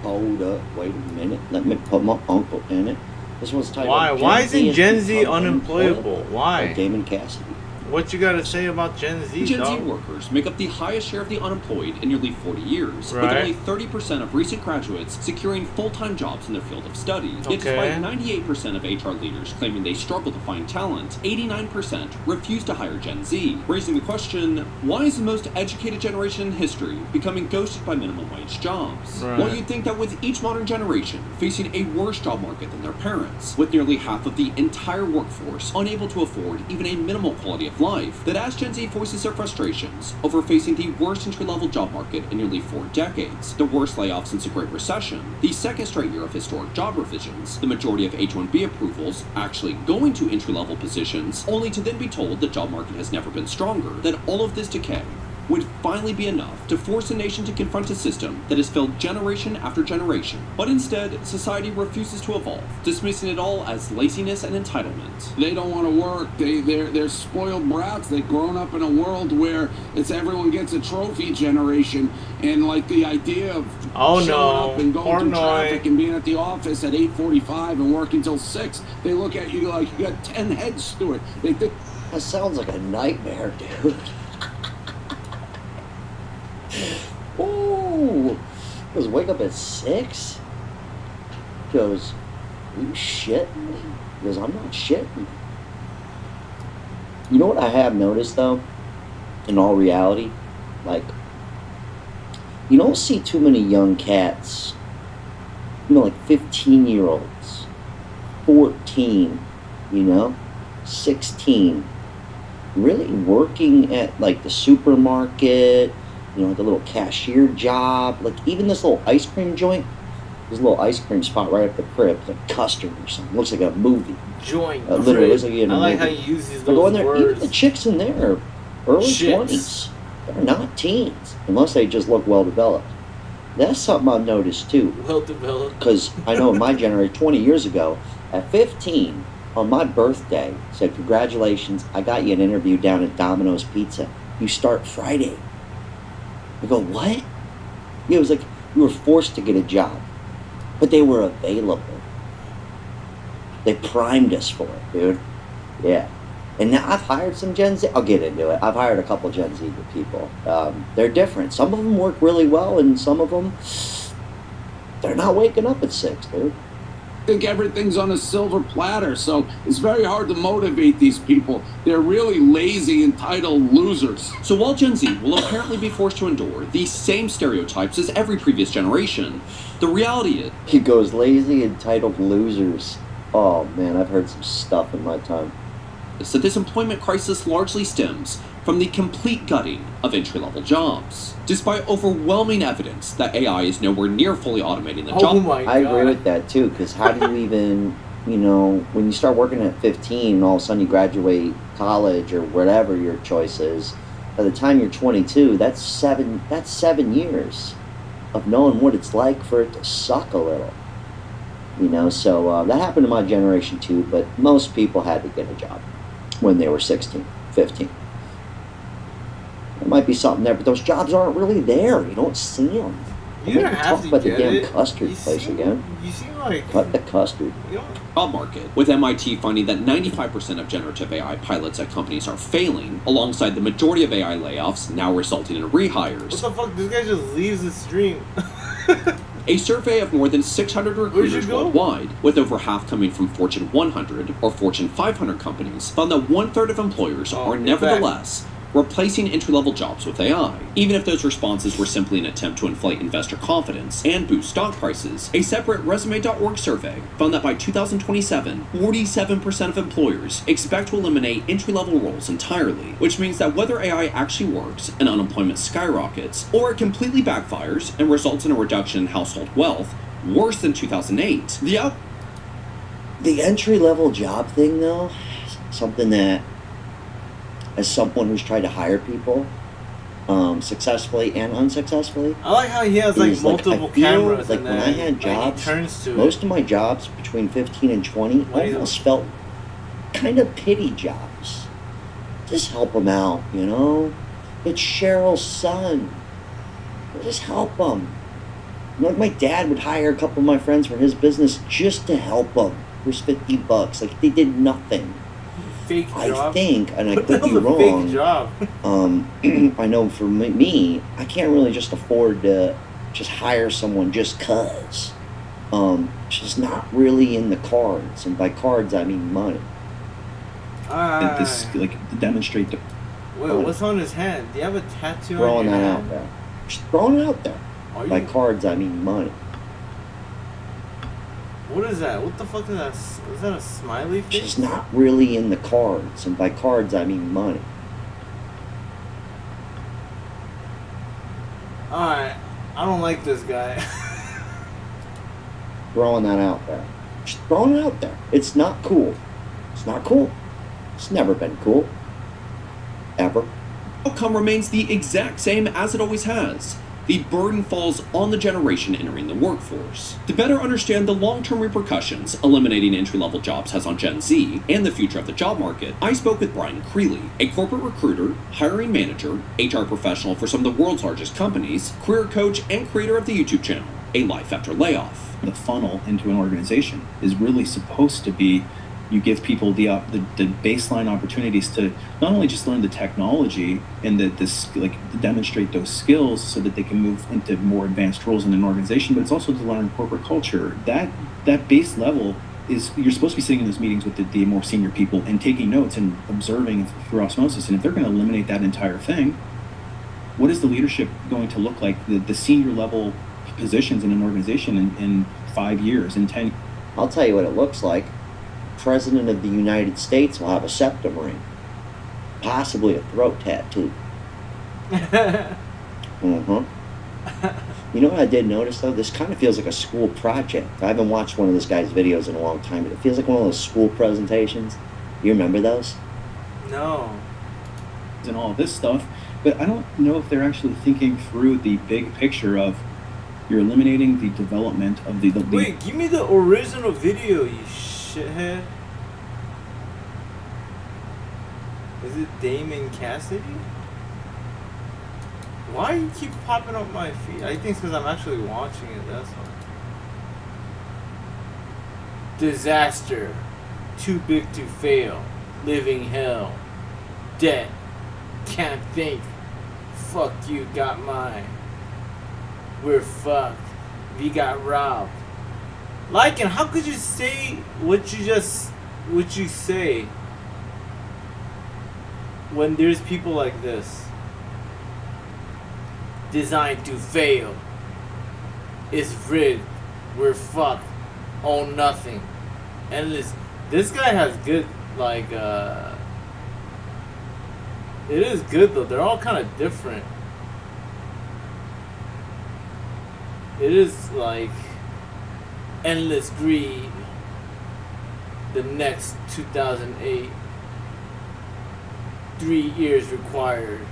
Hold up, wait a minute. Let me put my uncle in it. This one's titled Why? Gen Why Z isn't has Gen Z become unemployable? Why? by Damon Cassidy. What you gotta say about Gen Z, Gen dog? Z workers make up the highest share of the unemployed in nearly 40 years, with Right. only 30% of recent graduates securing full-time jobs in their field of study. Yet Okay. despite 98% of HR leaders claiming they struggle to find talent, 89% refuse to hire Gen Z, raising the question, why is the most educated generation in history becoming ghosted by minimum wage jobs? Right. Well, you'd think that with each modern generation facing a worse job market than their parents, with nearly half of the entire workforce unable to afford even a minimal quality of life, that as Gen Z voices their frustrations over facing the worst entry-level job market in nearly 4 decades, the worst layoffs since the Great Recession, the second straight year of historic job revisions, the majority of H-1B approvals actually going to entry-level positions, only to then be told the job market has never been stronger, that all of this decay would finally be enough to force a nation to confront a system that has failed generation after generation. But instead, society refuses to evolve, dismissing it all as laziness and entitlement. They don't want to work. They're spoiled brats. They've grown up in a world where it's everyone gets a trophy generation, and like the idea of showing up and going through traffic and being at the office at 8:45 and working till 6. They look at you like you got 10 heads, Stuart. They think that sounds like a nightmare, dude. Ooh, goes wake up at 6. Goes, are you shitting? He goes, I'm not shitting. You know what I have noticed though, in all reality, like, you don't see too many young cats, like 15-year-olds, 14, 16, really working at like the supermarket, like a little cashier job, like even this little ice cream joint. There's a little ice cream spot right at the crib, like Custard or something. Looks like a movie. Joint. Literally, looks like you're in a I like movie. how you use these But go in those there, even words. the chicks in there are early Shits. 20s. They're not teens, unless they just look well developed. That's something I've noticed too. Well developed. Because I know in my generation, 20 years ago, at 15, on my birthday, said, congratulations, I got you an interview down at Domino's Pizza. You start Friday. I go, what? Yeah, it was like you were forced to get a job, but they were available. They primed us for it, dude. Yeah. And now I've hired some Gen Z. I'll get into it. I've hired a couple Gen Z people. They're different. Some of them work really well, and some of them, they're not waking up at 6, dude. think everything's on a silver platter, so it's very hard to motivate these people. They're really lazy, entitled losers. So while Gen Z will apparently be forced to endure the same stereotypes as every previous generation, the reality is... He goes, lazy, entitled losers. Oh man, I've heard some stuff in my time. ...that this employment crisis largely stems from the complete gutting of entry-level jobs, despite overwhelming evidence that AI is nowhere near fully automating the job. I agree with that too, because how do you even, when you start working at 15 and all of a sudden you graduate college or whatever your choice is, by the time you're 22, that's 7 years of knowing what it's like for it to suck a little. So that happened to my generation too, but most people had to get a job when they were 16, 15. There might be something there, but those jobs aren't really there. You don't see them. You don't have talk to about the get damn it. custard place again. You seem like... Cut the custard. Job market, with MIT finding that 95% of generative AI pilots at companies are failing, alongside the majority of AI layoffs now resulting in rehires. What the fuck? This guy just leaves the stream. A survey of more than 600 recruiters worldwide, with over half coming from Fortune 100 or Fortune 500 companies, found that 1/3 of employers are nevertheless replacing entry-level jobs with AI. Even if those responses were simply an attempt to inflate investor confidence and boost stock prices, a separate Resume.org survey found that by 2027, 47% of employers expect to eliminate entry-level roles entirely, which means that whether AI actually works and unemployment skyrockets, or it completely backfires and results in a reduction in household wealth, worse than 2008, The entry-level job thing, though, something that, as someone who's tried to hire people successfully and unsuccessfully, I like how he has like multiple cameras. Like and when then, I had jobs, he turns to most of my jobs between 15 and 20 almost felt kind of pity jobs. Just help them out, It's Cheryl's son. Just help them. Like my dad would hire a couple of my friends for his business just to help them. Here's $50. Like, they did nothing. Fake job. I think, and I But could that be was a wrong. fake job. I know for me, I can't really just afford to just hire someone just cause. It's just not really in the cards, and by cards I mean money. This like to demonstrate the. Wait, what's on his hand? Do you have a tattoo Throwing on your that hand? out there. Just throwing it out there. By cards I mean money. What is that? What the fuck is that? Is that a smiley face? It's not really in the cards, and by cards I mean money. Alright, I don't like this guy. Throwing that out there. Just throwing it out there. It's not cool. It's not cool. It's never been cool. Ever. Outcome remains the exact same as it always has. The burden falls on the generation entering the workforce. To better understand the long-term repercussions eliminating entry-level jobs has on Gen Z and the future of the job market, I spoke with Brian Creeley, a corporate recruiter, hiring manager, HR professional for some of the world's largest companies, career coach, and creator of the YouTube channel, A Life After Layoff. The funnel into an organization is really supposed to be, you give people the baseline opportunities to not only just learn the technology and demonstrate those skills so that they can move into more advanced roles in an organization, but it's also to learn corporate culture. That base level is, you're supposed to be sitting in those meetings with the more senior people and taking notes and observing through osmosis. And if they're going to eliminate that entire thing, what is the leadership going to look like? The senior level positions in an organization in 5 years, in 10. I'll tell you what it looks like. President of the United States will have a septum ring, possibly a throat tattoo. You know what I did notice though? This kind of feels like a school project. I haven't watched one of this guy's videos in a long time, but it feels like one of those school presentations. You remember those? No. And all this stuff, but I don't know if they're actually thinking through the big picture of you're eliminating the development of the Wait, give me the original video, you shithead. Is it Damon Cassidy? Why do you keep popping up my feed? I think it's because I'm actually watching it, that's why. Disaster. Too big to fail. Living hell. Debt. Can't think. Fuck you, got mine. We're fucked. We got robbed. Like, and how could you say what you say when there's people like this? Designed to fail. It's rigged. We're fucked. Own nothing. And this guy has good, like, it is good though. They're all kind of different. It is like endless greed. The next 2008. 3 years required.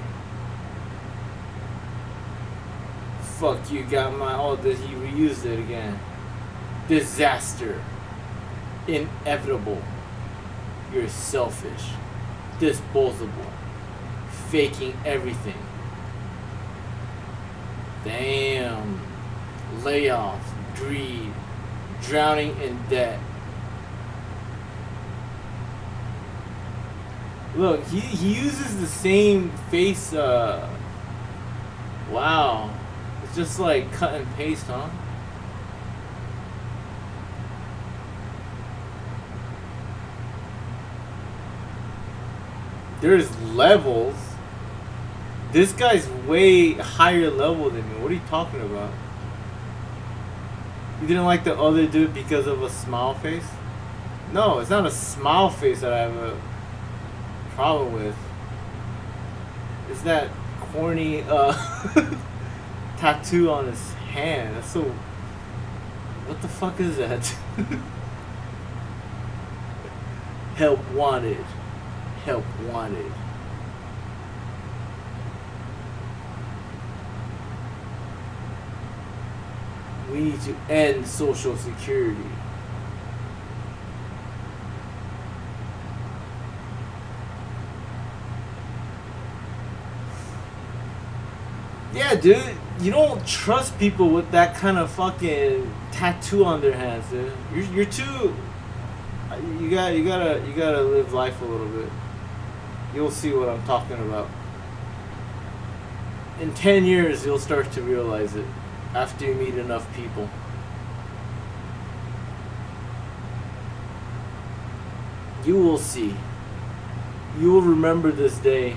Fuck you, got my. Oh, he reused it again. Disaster. Inevitable. You're selfish. Disposable. Faking everything. Damn. Layoffs, greed, drowning in debt. Look, he uses the same face, wow. It's just like cut and paste, huh? There's levels. This guy's way higher level than me. What are you talking about? You didn't like the other dude because of a smile face? No, it's not a smile face that I have a problem with. It's that corny tattoo on his hand. That's so... What the fuck is that? Help wanted. Help wanted. We need to end Social Security. Yeah, dude, you don't trust people with that kind of fucking tattoo on their hands, dude. You're too You gotta live life a little bit. You'll see what I'm talking about. In 10 years, you'll start to realize it after you meet enough people. You will see. You will remember this day.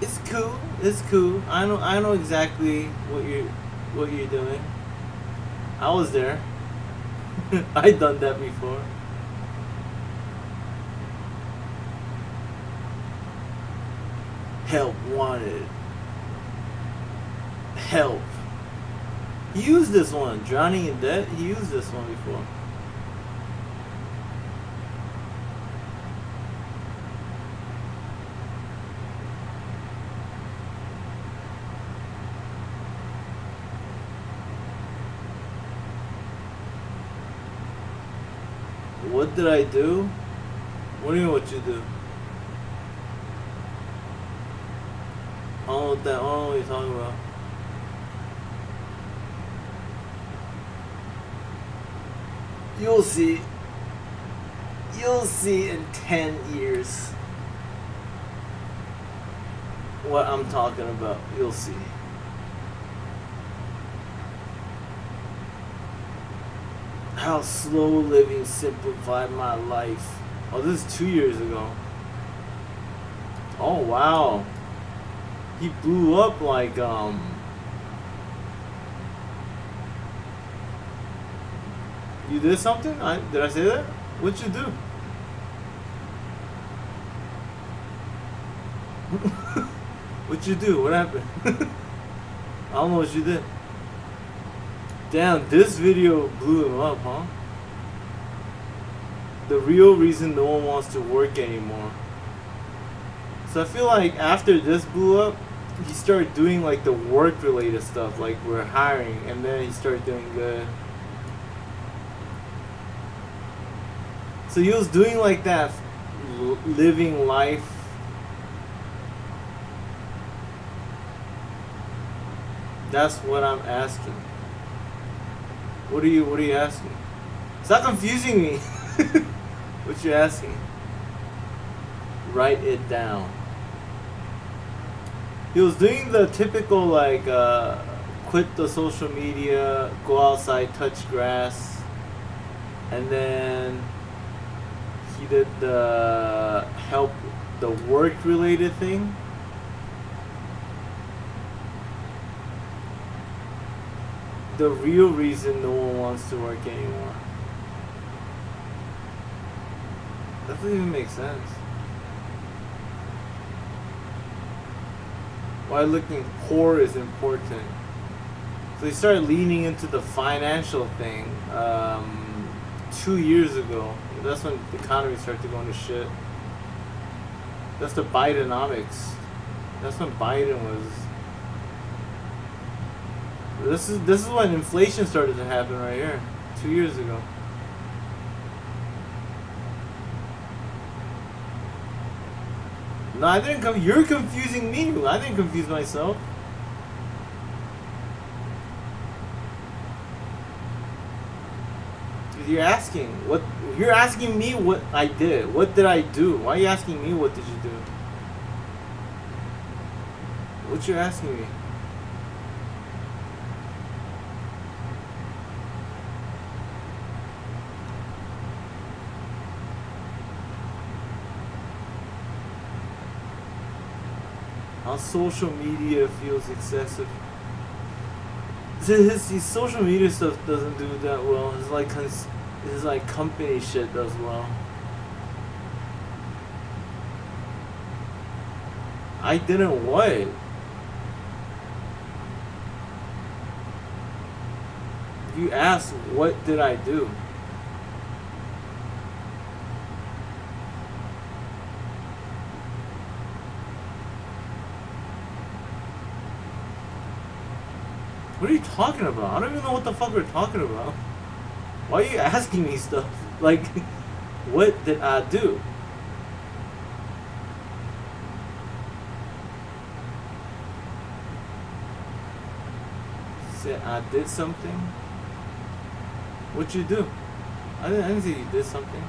It's cool. It's cool. I know exactly what you're doing. I was there. I done that before. Help wanted. Help. He used this one. Drowning in Debt. He used this one before. What did I do? What do you mean what you do? I don't know what you're talking about. You'll see. You'll see in 10 years what I'm talking about. You'll see. How slow living simplified my life. Oh, this is 2 years ago. Oh, wow. He blew up like, You did something? Did I say that? What'd you do? What'd you do? What happened? I don't know what you did. Damn, this video blew him up, huh? The real reason no one wants to work anymore. So I feel like after this blew up, he started doing like the work related stuff, like we're hiring, and then he started doing good. So he was doing like that, living life. That's what I'm asking. What are you asking? Stop confusing me. What you asking? Write it down. He was doing the typical like quit the social media, go outside, touch grass, and then he did the help the work related thing. The real reason no one wants to work anymore. That doesn't even make sense. Why looking poor is important. So he started leaning into the financial thing 2 years ago. That's when the economy started to go into shit. That's the Bidenomics. That's when Biden was. This is when inflation started to happen right here, 2 years ago. No, I didn't come. You're confusing me. I didn't confuse myself. You're asking what? You're asking me what I did. What did I do? Why are you asking me what did you do? What you asking me? How social media feels excessive. His social media stuff doesn't do that well. His like company shit does well. I didn't what? You asked what did I do? What are you talking about? I don't even know what the fuck we're talking about. Why are you asking me stuff? Like, what did I do? said I did something. What'd you do? I didn't say you did something.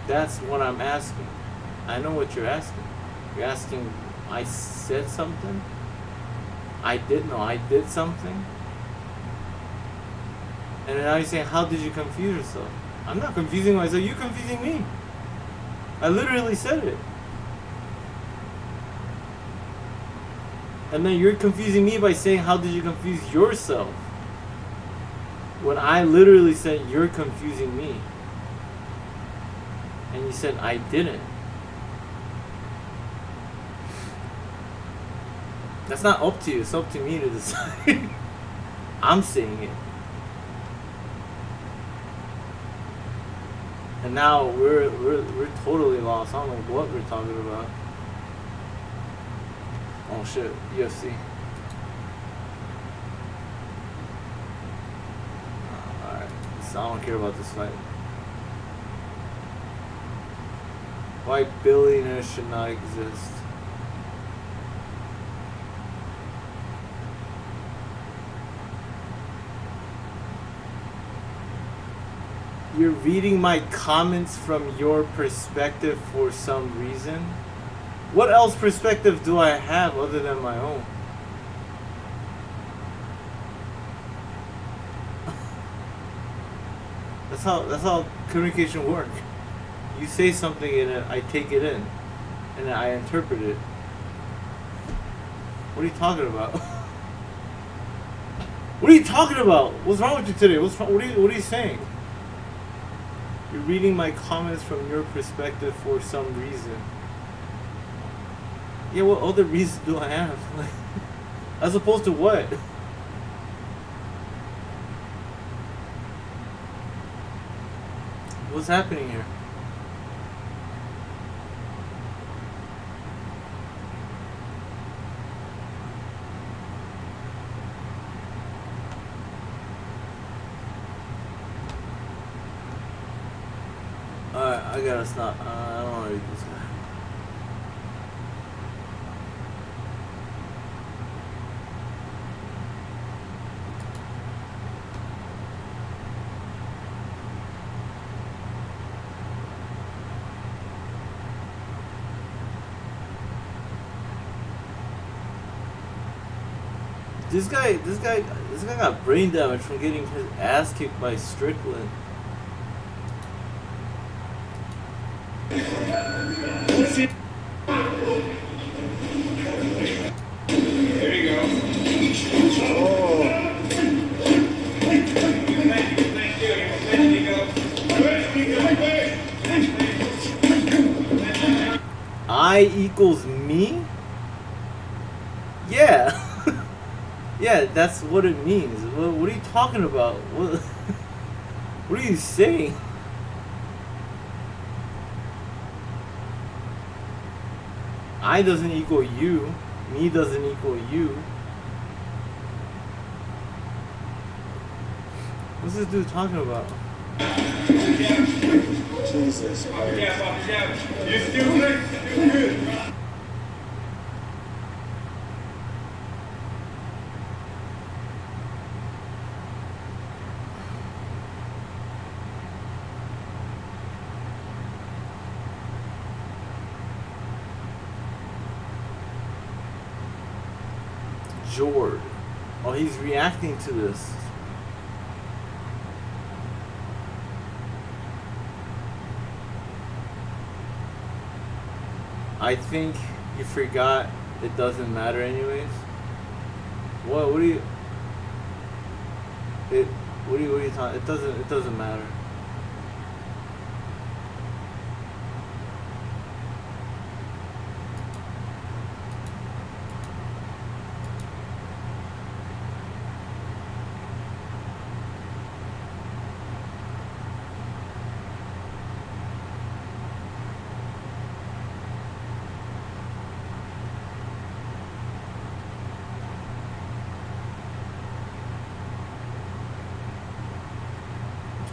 That's what I'm asking. I know what you're asking. You're asking, I said something? I did something? And then now you're saying, how did you confuse yourself? I'm not confusing myself, you're confusing me. I literally said it. And then you're confusing me by saying, how did you confuse yourself? When I literally said, you're confusing me. And you said, I didn't. That's not up to you, it's up to me to decide. I'm saying it. And now we're totally lost. I don't know what we're talking about. Oh shit, UFC. Alright, so I don't care about this fight. White billionaires should not exist. You're reading my comments from your perspective for some reason? What else perspective do I have other than my own? That's how communication works. You say something and I take it in, and I interpret it. What are you talking about? What are you talking about? What's wrong with you today? What are you saying? You're reading my comments from your perspective for some reason. Yeah, what other reason do I have? Like, as opposed to what? What's happening here? Alright, I gotta stop. I don't want to read this guy. This guy got brain damage from getting his ass kicked by Strickland. There you go. I equals me? Yeah. Yeah, that's what it means. What are you talking about? What are you saying? I doesn't equal you. Me doesn't equal you. What's this dude talking about? Jesus. You stupid. Jord. Oh, he's reacting to this. I think you forgot it doesn't matter anyways. What are you talking? It doesn't matter.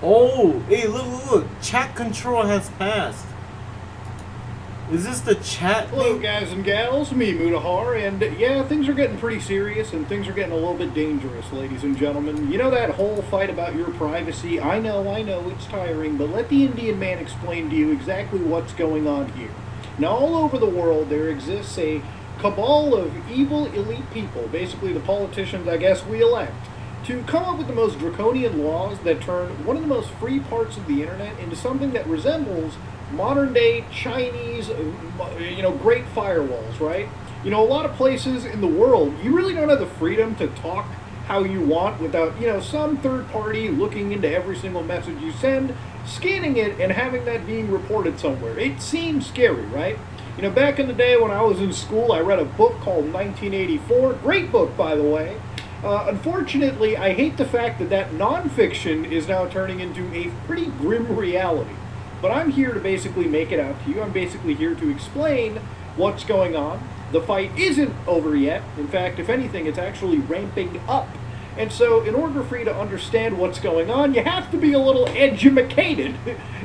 Oh, hey, look. Chat control has passed. Is this the chat? Hello, guys and gals. Me, Mudahar, and yeah, things are getting pretty serious, and things are getting a little bit dangerous, ladies and gentlemen. You know that whole fight about your privacy? I know, it's tiring, but let the Indian man explain to you exactly what's going on here. Now, all over the world, there exists a cabal of evil, elite people, basically the politicians, I guess, we elect, to come up with the most draconian laws that turn one of the most free parts of the internet into something that resembles modern-day Chinese, great firewalls, right? You know, a lot of places in the world, you really don't have the freedom to talk how you want without, some third party looking into every single message you send, scanning it, and having that being reported somewhere. It seems scary, right? You know, back in the day when I was in school, I read a book called 1984. Great book, by the way. Unfortunately, I hate the fact that nonfiction is now turning into a pretty grim reality. But I'm here to basically make it out to you. I'm basically here to explain what's going on. The fight isn't over yet. In fact, if anything, it's actually ramping up. And so, in order for you to understand what's going on, you have to be a little edumacated.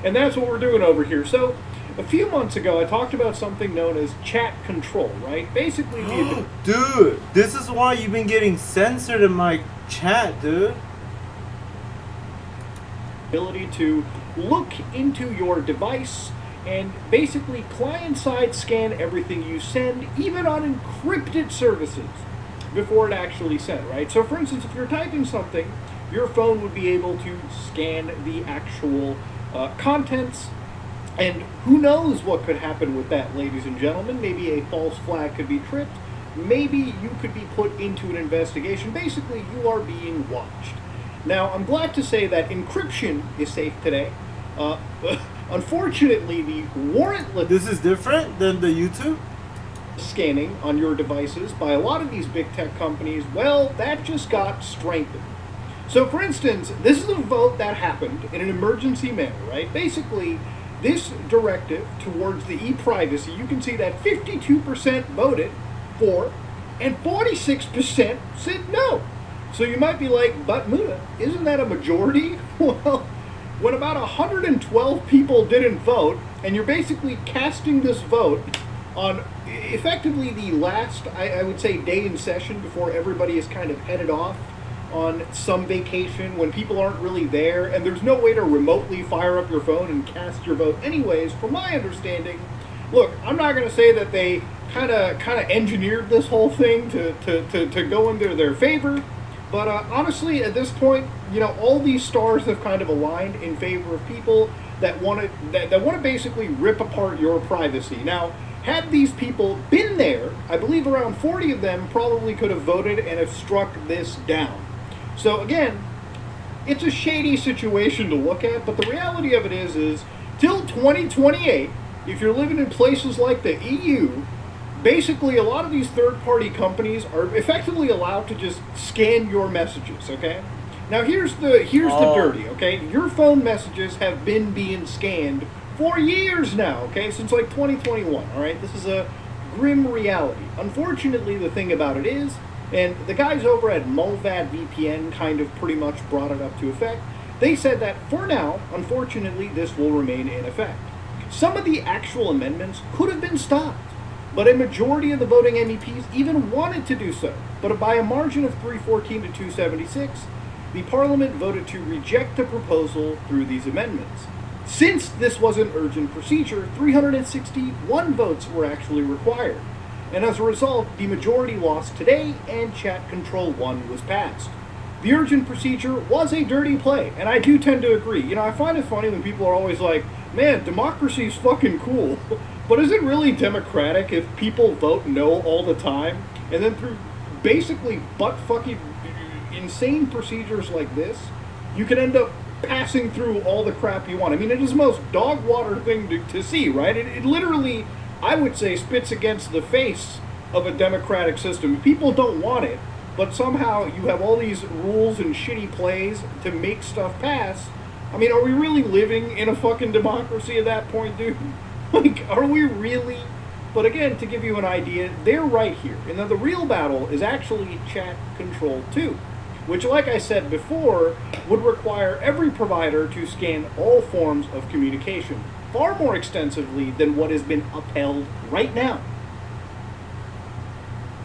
And that's what we're doing over here. So, a few months ago, I talked about something known as chat control, right? Basically, dude, this is why you've been getting censored in my chat, dude. Ability to look into your device and basically client-side scan everything you send, even on encrypted services, before it actually sent, right? So, for instance, if you're typing something, your phone would be able to scan the actual contents. And who knows what could happen with that, ladies and gentlemen. Maybe a false flag could be tripped. Maybe you could be put into an investigation. Basically, you are being watched. Now, I'm glad to say that encryption is safe today. Unfortunately, the warrantless... This is different than the YouTube? Scanning on your devices by a lot of these big tech companies, well, that just got strengthened. So, for instance, this is a vote that happened in an emergency manner, right? Basically, this directive towards the e-privacy, you can see that 52% voted for and 46% said no. So you might be like, but Muda, isn't that a majority? Well, when about 112 people didn't vote, and you're basically casting this vote on effectively the last, I would say, day in session before everybody is kind of headed off on some vacation, when people aren't really there, and there's no way to remotely fire up your phone and cast your vote anyways, from my understanding, look, I'm not going to say that they kind of engineered this whole thing to go into their favor, but honestly, at this point, all these stars have kind of aligned in favor of people that want to basically rip apart your privacy. Now, had these people been there, I believe around 40 of them probably could have voted and have struck this down. So again, it's a shady situation to look at, but the reality of it is till 2028, if you're living in places like the EU, basically a lot of these third-party companies are effectively allowed to just scan your messages, okay? Now here's the dirty, okay? Your phone messages have been being scanned for years now, okay? Since like 2021, all right? This is a grim reality. Unfortunately, the thing about it is, and the guys over at Mulvad VPN kind of pretty much brought it up to effect, they said that for now, unfortunately, this will remain in effect. Some of the actual amendments could have been stopped, but a majority of the voting MEPs even wanted to do so. But by a margin of 314 to 276, the Parliament voted to reject the proposal through these amendments. Since this was an urgent procedure, 361 votes were actually required. And as a result, the majority lost today, and Chat Control 1 was passed. The urgent procedure was a dirty play, and I do tend to agree. I find it funny when people are always like, man, democracy's fucking cool. But is it really democratic if people vote no all the time, and then through basically butt-fucking insane procedures like this, you can end up passing through all the crap you want? I mean, it is the most dog water thing to see, right? It literally, I would say, spits against the face of a democratic system. People don't want it, but somehow you have all these rules and shitty plays to make stuff pass. I mean, are we really living in a fucking democracy at that point, dude? Like, are we really? But again, to give you an idea, they're right here. And then the real battle is actually Chat Control 2, which, like I said before, would require every provider to scan all forms of communication. far more extensively than what has been upheld right now.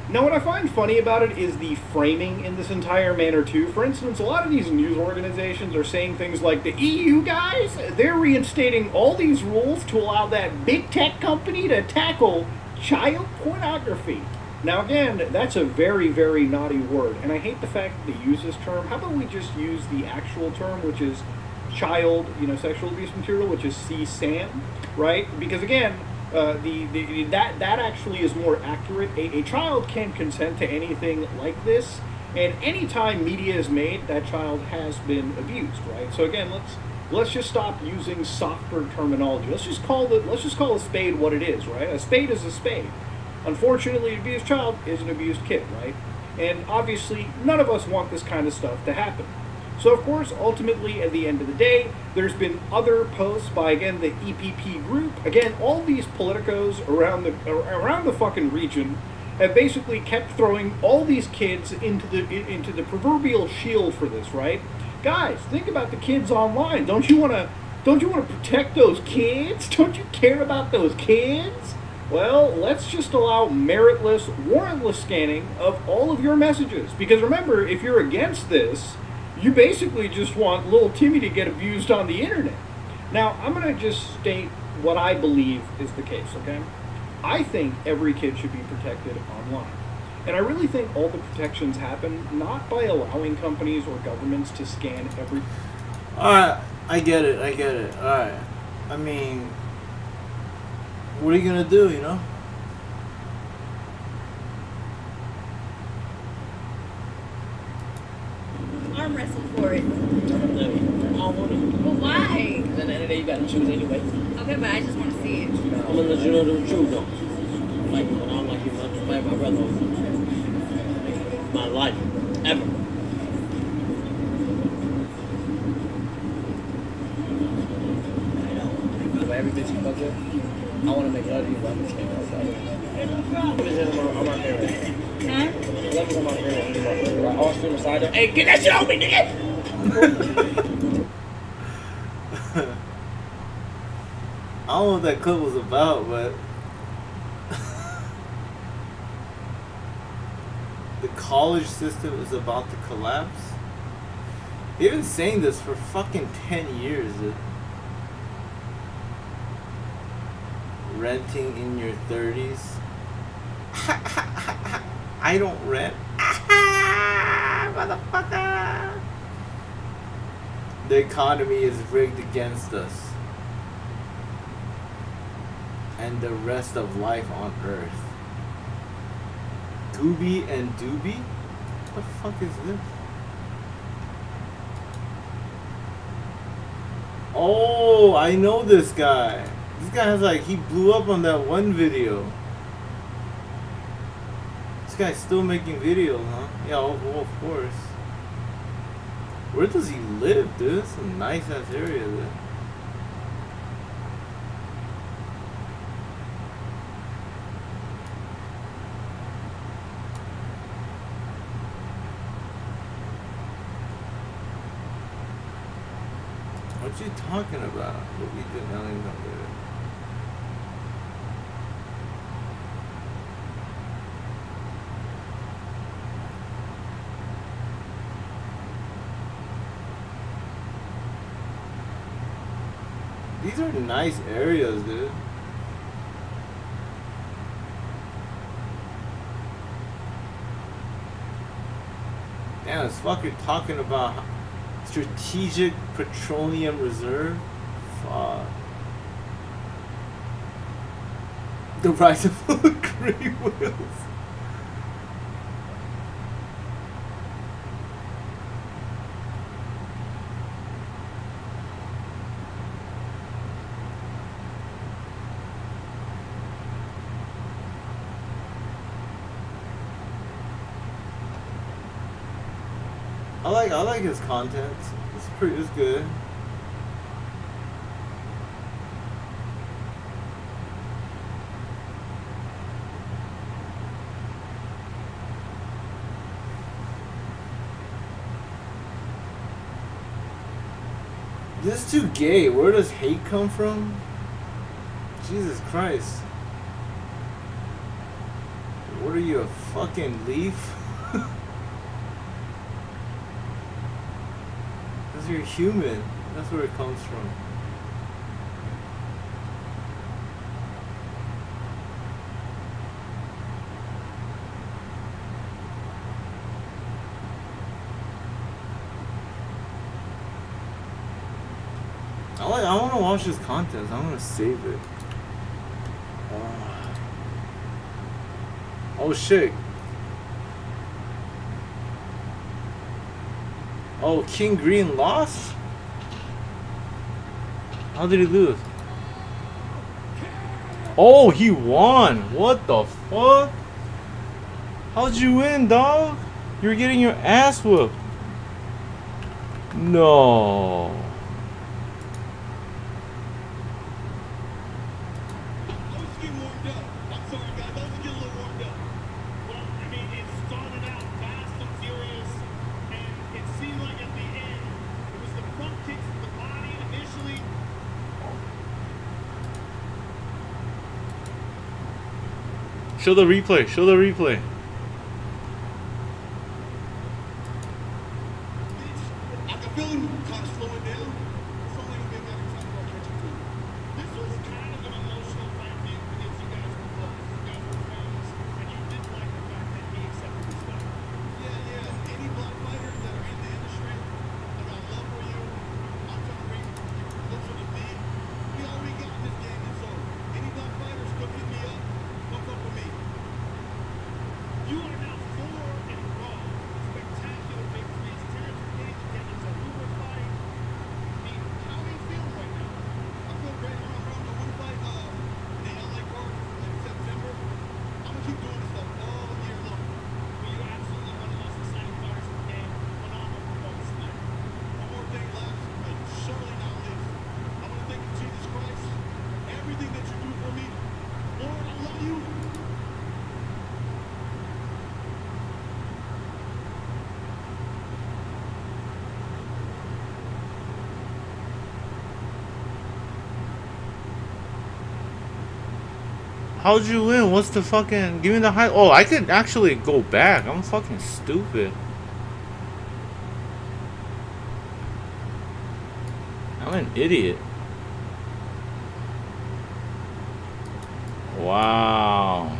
Now, what I find funny about it is the framing in this entire manner, too. For instance, a lot of these news organizations are saying things like, the EU guys, they're reinstating all these rules to allow that big tech company to tackle child pornography. Now, again, that's a very, very naughty word, and I hate the fact that they use this term. How about we just use the actual term, which is child, sexual abuse material, which is CSAM, right? Because, again, that actually is more accurate. A child can consent to anything like this, and anytime media is made, that child has been abused, right? So again, let's just stop using softer terminology. Let's just call a spade what it is, right? A spade is a spade. Unfortunately, an abused child is an abused kid, right? And obviously, none of us want this kind of stuff to happen. So, of course, ultimately, at the end of the day, there's been other posts by, again, the EPP group. Again, all these politicos around the fucking region have basically kept throwing all these kids into the proverbial shield for this, right? Guys, think about the kids online. Don't you want to protect those kids? Don't you care about those kids? Well, let's just allow meritless, warrantless scanning of all of your messages. Because remember, if you're against this, you basically just want little Timmy to get abused on the internet. Now, I'm going to just state what I believe is the case, okay? I think every kid should be protected online. And I really think all the protections happen not by allowing companies or governments to scan every... Alright, I get it. Alright. I mean, what are you going to do, Arm wrestle for it. I don't want to. But why? Because at the end of the day, you got to choose anyway. Okay, but I just want to see it. I'm going to let you know the truth, though. Like, when I'm like you, I'm like my brother. My life. Ever. But every bitch you fuck with, I want to make love to you, but I'm just kidding. I'm my favorite. Huh? Love is on my favorite. Like, all stream beside her. Hey, get that shit on me, nigga! I don't know what that clip was about, but the college system is about to collapse. They've been saying this for fucking 10 years, dude. Renting in your 30s. I don't rent. Motherfucker. The economy is rigged against us and the rest of life on Earth. Gooby and Doobie? What the fuck is this? Oh, I know this guy. This guy has he blew up on that one video. This guy's still making videos, huh? Yeah, well, of course. Where does he live, dude? It's a nice ass area there. What you talking about? What we doing? I don't even know there. These are nice areas, dude. Damn, this fucker talking about strategic petroleum reserve. Fuck. The rise of gray whales. I like his content. It's good. This is too gay. Where does hate come from? Jesus Christ. What are you, a fucking leaf? Because you're human. That's where it comes from. I want to watch this contest. I'm going to save it. Oh shit. Oh, King Green lost? How did he lose? Oh, he won. What the fuck? How'd you win, dog? You're getting your ass whooped. No. Show the replay. Show the replay. I can feel him kind of slowing down. It's only going to be a matter of time before I catch up to him. This was kind of an emotional fight because you guys were close. You guys were friends. And you did like the fact that he accepted this fight. Yeah. Any black fighters that are in the industry, I got love for you. I'm trying to bring you closer to me. We already got this game, and so any black fighters come hit me up. Come up with me. You are now 4 in a row. Spectacular victories. Terrence King against a Uber fight. I mean, how are you feeling right now? I feel great. I'm around the one fight in the LA Park in September. I'm gonna keep doing this stuff all year long. But you're absolutely one of the most exciting fighters in the game. Phenomenal performance tonight. One more thing left, but surely not least. I want to thank you, Jesus Christ, for everything that you do for me. Lord, I love you. How'd you win? What's the fucking... Give me the high... Oh, I could actually go back. I'm fucking stupid. I'm an idiot. Wow.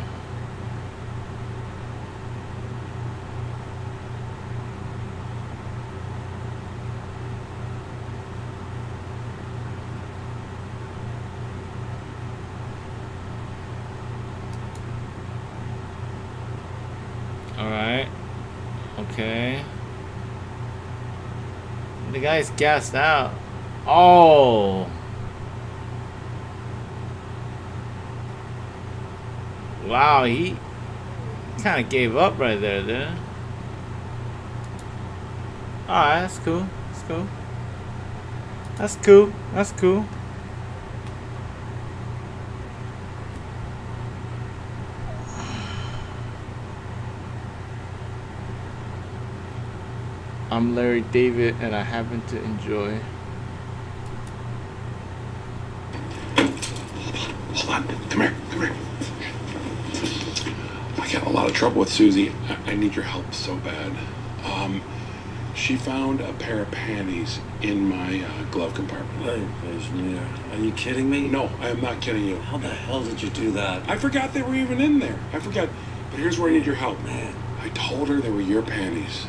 Alright. Okay. The guy's gassed out. Oh. Wow, he kind of gave up right there, dude. Alright, that's cool. That's cool. That's cool. That's cool. I'm Larry David, and I happen to enjoy. Hold on. Come here. Come here. I got in a lot of trouble with Susie. I need your help so bad. She found a pair of panties in my glove compartment. Are you kidding me? No, I am not kidding you. How the hell did you do that? I forgot they were even in there. I forgot. But here's where I need your help. Man, I told her they were your panties.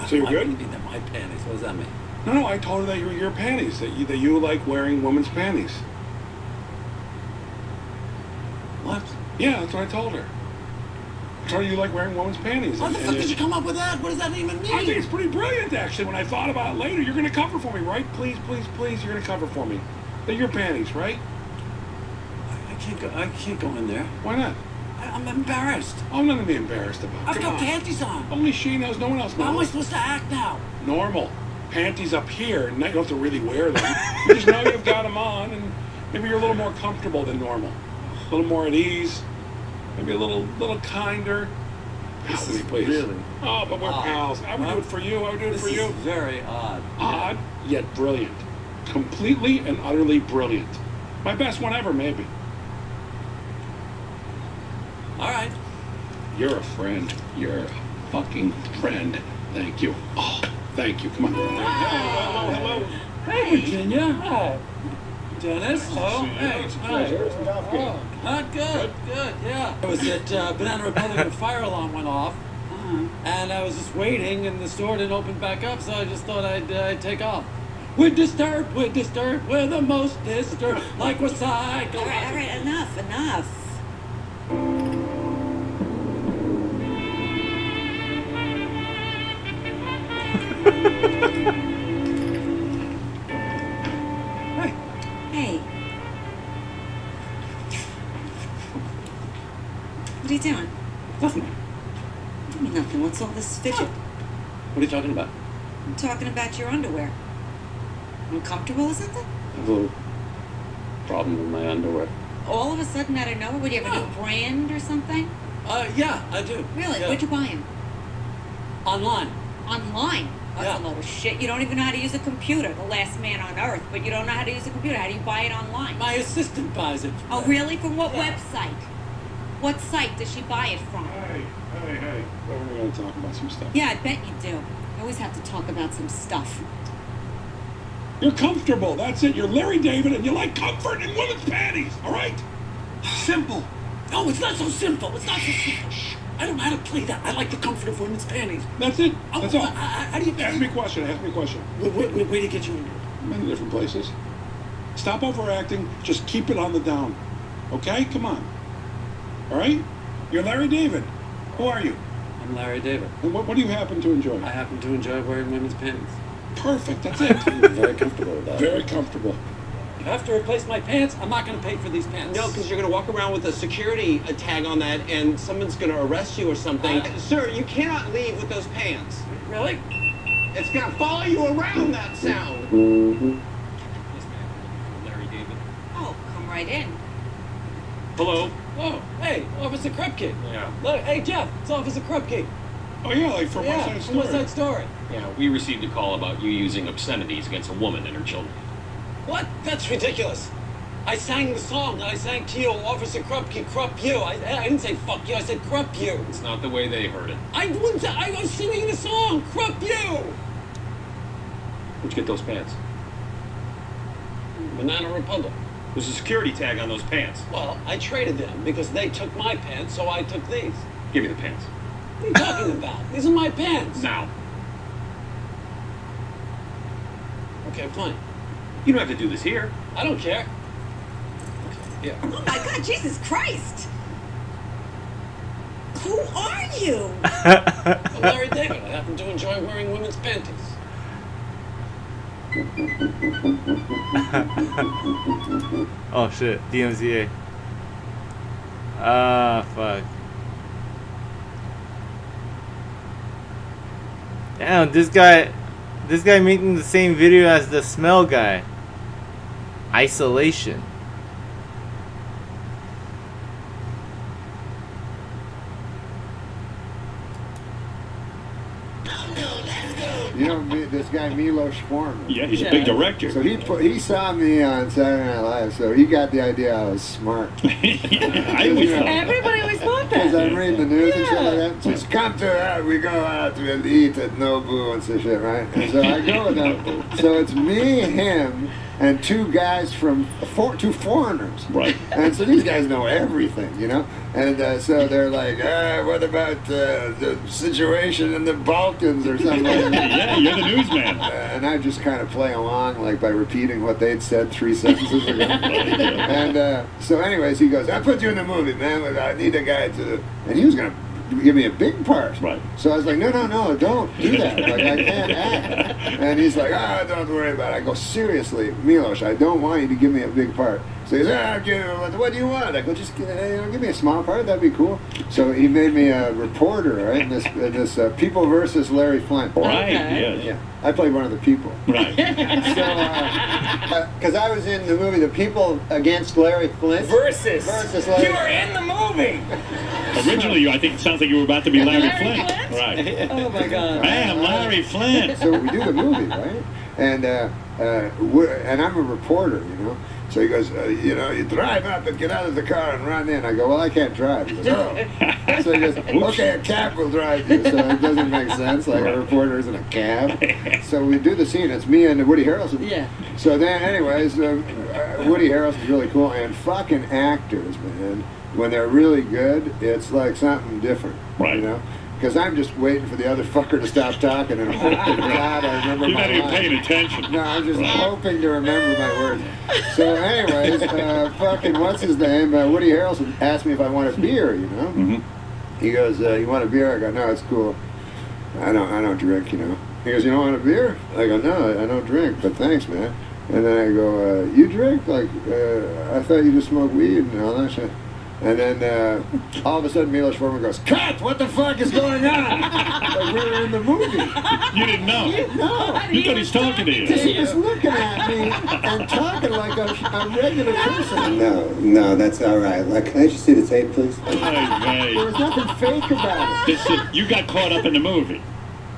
So you're good? You mean they're my panties? What does that mean? No, I told her that you were your panties. That you like wearing women's panties. What? Yeah, that's what I told her. I told her you like wearing women's panties. How the fuck did you come up with that? What does that even mean? I think it's pretty brilliant, actually. When I thought about it later, you're going to cover for me, right? Please, please, please, you're going to cover for me. They're your panties, right? I can't go in there. Why not? I'm embarrassed. I'm not going to be embarrassed about it. I've got panties on. Only she knows. No one else knows. How am I supposed to act now? Normal. Panties up here, and you don't have to really wear them. You just know you've got them on, and maybe you're a little more comfortable than normal. A little more at ease. Maybe a little kinder. This is please. really Oh, but we're pals. I would do it for you. I would do it for you. This is very odd. Odd, yet brilliant. Completely and utterly brilliant. My best one ever, maybe. All right. You're a friend. You're a fucking friend. Thank you. Oh, thank you. Come on. Hello. Hey, Virginia. Hi. Dennis. Oh, hey. Hi. Oh, good. Good. Yeah. I was at Banana Republic and the fire alarm went off. And I was just waiting, and the store didn't open back up, so I just thought I'd take off. We're disturbed, we're the most disturbed, like we're psycho. All right, enough. Hey. What are you doing? Nothing. I mean nothing. What's all this fidget? What are you talking about? I'm talking about your underwear. Uncomfortable or something? I have a little problem with my underwear. All of a sudden out of nowhere, would you have a new brand or something? Yeah, I do. Really? Yeah. Where'd you buy them? Online. Online? That's a load of shit. You don't even know how to use a computer. The last man on earth, but you don't know how to use a computer. How do you buy it online? My assistant buys it. Oh, really? From what website? What site does she buy it from? Hey. We're going to talk about some stuff. Yeah, I bet you do. You always have to talk about some stuff. You're comfortable. That's it. You're Larry David, and you like comfort in women's panties. All right? Simple. No, it's not so simple. It's not so simple. I don't know how to play that. I like the comfort of women's panties. That's it. That's all. How do you... Ask me a question. Where did it get you in? Many different places. Stop overacting. Just keep it on the down. Okay? Come on. All right? You're Larry David. Who are you? I'm Larry David. And what do you happen to enjoy? I happen to enjoy wearing women's panties. Perfect. That's it. I'm very comfortable with that. Very comfortable. If I have to replace my pants, I'm not going to pay for these pants. No, because you're going to walk around with a security tag on that, and someone's going to arrest you or something. Sir, you cannot leave with those pants. Really? It's going to follow you around, that sound. Larry David. Oh, come right in. Hello. Oh, hey, Officer Krupke. Yeah. Look, hey, Jeff, it's Officer Krupke. Oh, yeah, like from West Side Story. West Side Story. Yeah, we received a call about you using obscenities against a woman and her children. What? That's ridiculous. I sang the song, and I sang to you, Officer Krupke, Krupp you. I didn't say fuck you, I said Krupp you. It's not the way they heard it. I was singing the song, Krupp you. Where'd you get those pants? Banana Republic. There's a security tag on those pants. Well, I traded them because they took my pants, so I took these. Give me the pants. What are you talking about? These are my pants. Now. Okay, fine. You don't have to do this here. I don't care. Okay, yeah. Oh my God, Jesus Christ! Who are you? I'm Larry David. I happen to enjoy wearing women's panties. Oh shit, DMZA. Ah, fuck. Damn, this guy making the same video as the smell guy. Isolation. You know this guy Milos Forman? Yeah, he's a big director. So he saw me on Saturday Night Live, so he got the idea I was smart. I always thought Everybody always thought that. Because I'm reading the news and shit like that. Just come to we go out to eat at Nobu and some shit, right? And so I go with them. So it's me, him, and two guys from two foreigners. Right. And so these guys know everything, you know? And so they're like, what about the situation in the Balkans or something like that? Yeah, you're the newsman. And I just kind of play along, like by repeating what they'd said 3 sentences ago. And so anyways, he goes, I put you in the movie, man, but I need a guy to... And he was going to give me a big part. Right. So I was like, no, don't do that. Like, I can't act. And he's like, don't worry about it. I go, seriously, Milos, I don't want you to give me a big part. So he says, what do you want? I go, just give me a small part. That'd be cool. So he made me a reporter, right, in this People versus Larry Flint. Right, yes. Yeah. I played one of the people. Right. So, because I was in the movie The People Against Larry Flint. Versus Larry. You were in the movie. Originally, I think it sounds like you were about to be Larry Flint. Right. Oh my God. Man, Larry Flint. So we do the movie, right? And and I'm a reporter, you know. So he goes, you drive up and get out of the car and run in. I go, well, I can't drive. He goes, oh. So he goes, okay, a cab will drive you. So it doesn't make sense, like a reporter is in a cab. So we do the scene. It's me and Woody Harrelson. Yeah. So then, anyways, Woody Harrelson's really cool. And fucking actors, man, when they're really good, it's like something different, you know? Because I'm just waiting for the other fucker to stop talking and hoping to God I remember You're my not even lines. paying attention. No, I'm just hoping to remember my words. So anyways, fucking what's his name? Woody Harrelson asked me if I want a beer, you know? Mm-hmm. He goes, you want a beer? I go, no, it's cool. I don't drink, you know? He goes, you don't want a beer? I go, no, I don't drink, but thanks, man. And then I go, you drink? Like, I thought you just smoked weed and all that shit. And then all of a sudden Milos Forman goes, cut! What the fuck is going on? Like we were in the movie. You didn't know. No. You thought he's talking to you. He was looking at me and talking like a regular person. No, that's all right. Like, can I just see the tape, please? There was nothing fake about it. You got caught up in the movie.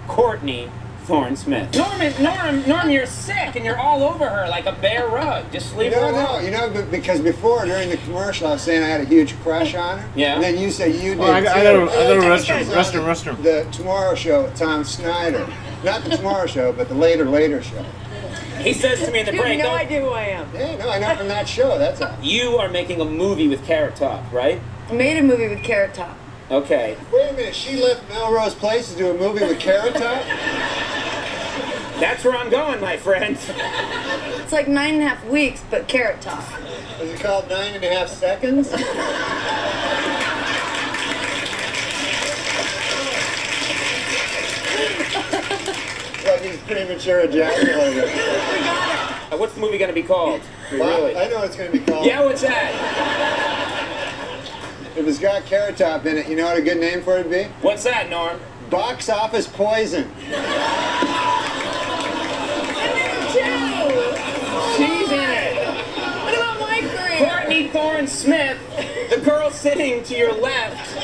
Courtney Thorne Smith. Norm, you're sick and you're all over her like a bear rug. Just leave her alone. No, because before, during the commercial, I was saying I had a huge crush on her. Yeah. And then you said you did I got a too. restroom. The Tomorrow Show with Tom Snyder. Not the Tomorrow Show, but the Later Show. He says to me in the You break, have no idea who I am. Yeah, no, I know from that show, that's all. you are making a movie with Carrot Top, right? I made a movie with Carrot Top. Okay. Wait a minute, she left Melrose Place to do a movie with Carrot Top? That's where I'm going, my friend. It's like 9.5 weeks, but Carrot Top. Is it called 9.5 Seconds? Like he's premature ejaculated. What's the movie going to be called? Well, Really? I know what it's going to be called. Yeah, what's that? If it's got Carrot Top in it, you know what a good name for it would be? What's that, Norm? Box Office Poison. She's in it. What about my career? Courtney Thorne Smith, the girl sitting to your left,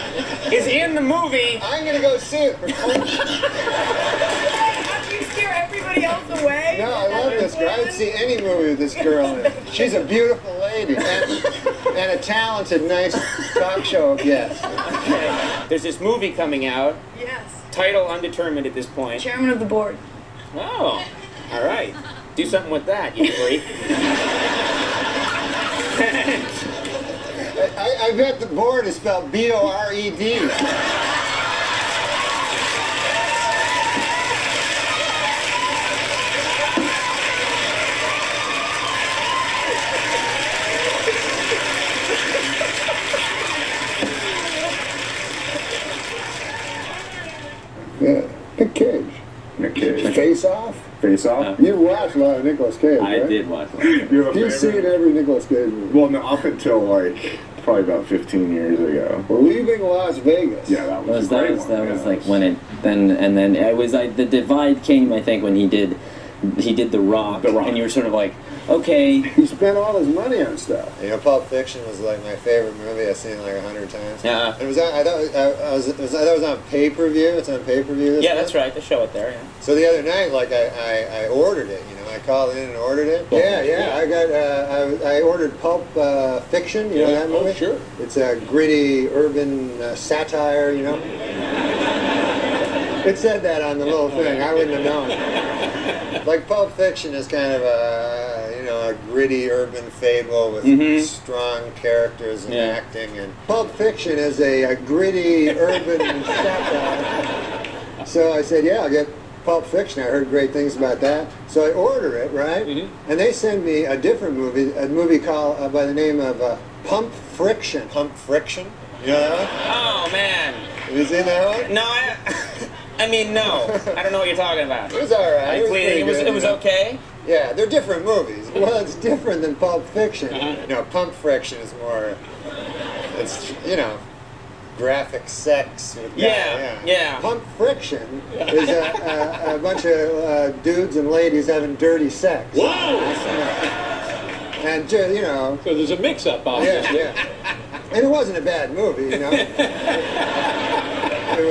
is in the movie. I'm going to go see it. After you scare everybody else away? No, I love this girl. I would see any movie with this girl in it. She's a beautiful lady and a talented, nice talk show guest. Okay. There's this movie coming out. Yes. Title undetermined at this point. Chairman of the board. Oh, all right. Do something with that, you freak. I bet the board is spelled B-O-R-E-D. Yeah, Nick Cage. Nick Cage. Face Off? Face Off? You watched a lot of Nicolas Cage, I right? did watch a lot of Nicolas Cage. You've seen every Nicolas Cage movie. Well, no, up until like probably about 15 years ago. Well, Leaving Las Vegas. Yeah, that was a great one. That was like when it and then it was like the divide came, I think, when he did The Rock, and you were sort of like, okay. He spent all his money on stuff. You know, Pulp Fiction was like my favorite movie. I've seen it like 100 times. Yeah. It was. I thought it was on pay-per-view. It's on pay-per-view. Yeah, that's right. They show it there. Yeah. So the other night, like I ordered it. You know, I called in and ordered it. Yeah. I got. I ordered Pulp Fiction. You know that movie? Oh, sure. It's a gritty urban satire. You know. It said that on the little thing. I wouldn't have known. Like Pulp Fiction is kind of a gritty urban fable with strong characters and acting, and Pulp Fiction is a gritty urban satire. So I said, yeah, I'll get Pulp Fiction. I heard great things about that. So I order it, right? And they send me a different movie, a movie called by the name of Pump Friction. Pump Friction? You know that one? Oh man. Have you seen that one? No, I mean no. I don't know what you're talking about. It was all right. It was okay. Yeah, they're different movies. Well, it's different than Pulp Fiction. You know, Pump Friction is more, it's, graphic sex. With Yeah. Pump Friction is a bunch of dudes and ladies having dirty sex. Whoa! And, So there's a mix-up, obviously. Yeah. And it wasn't a bad movie, It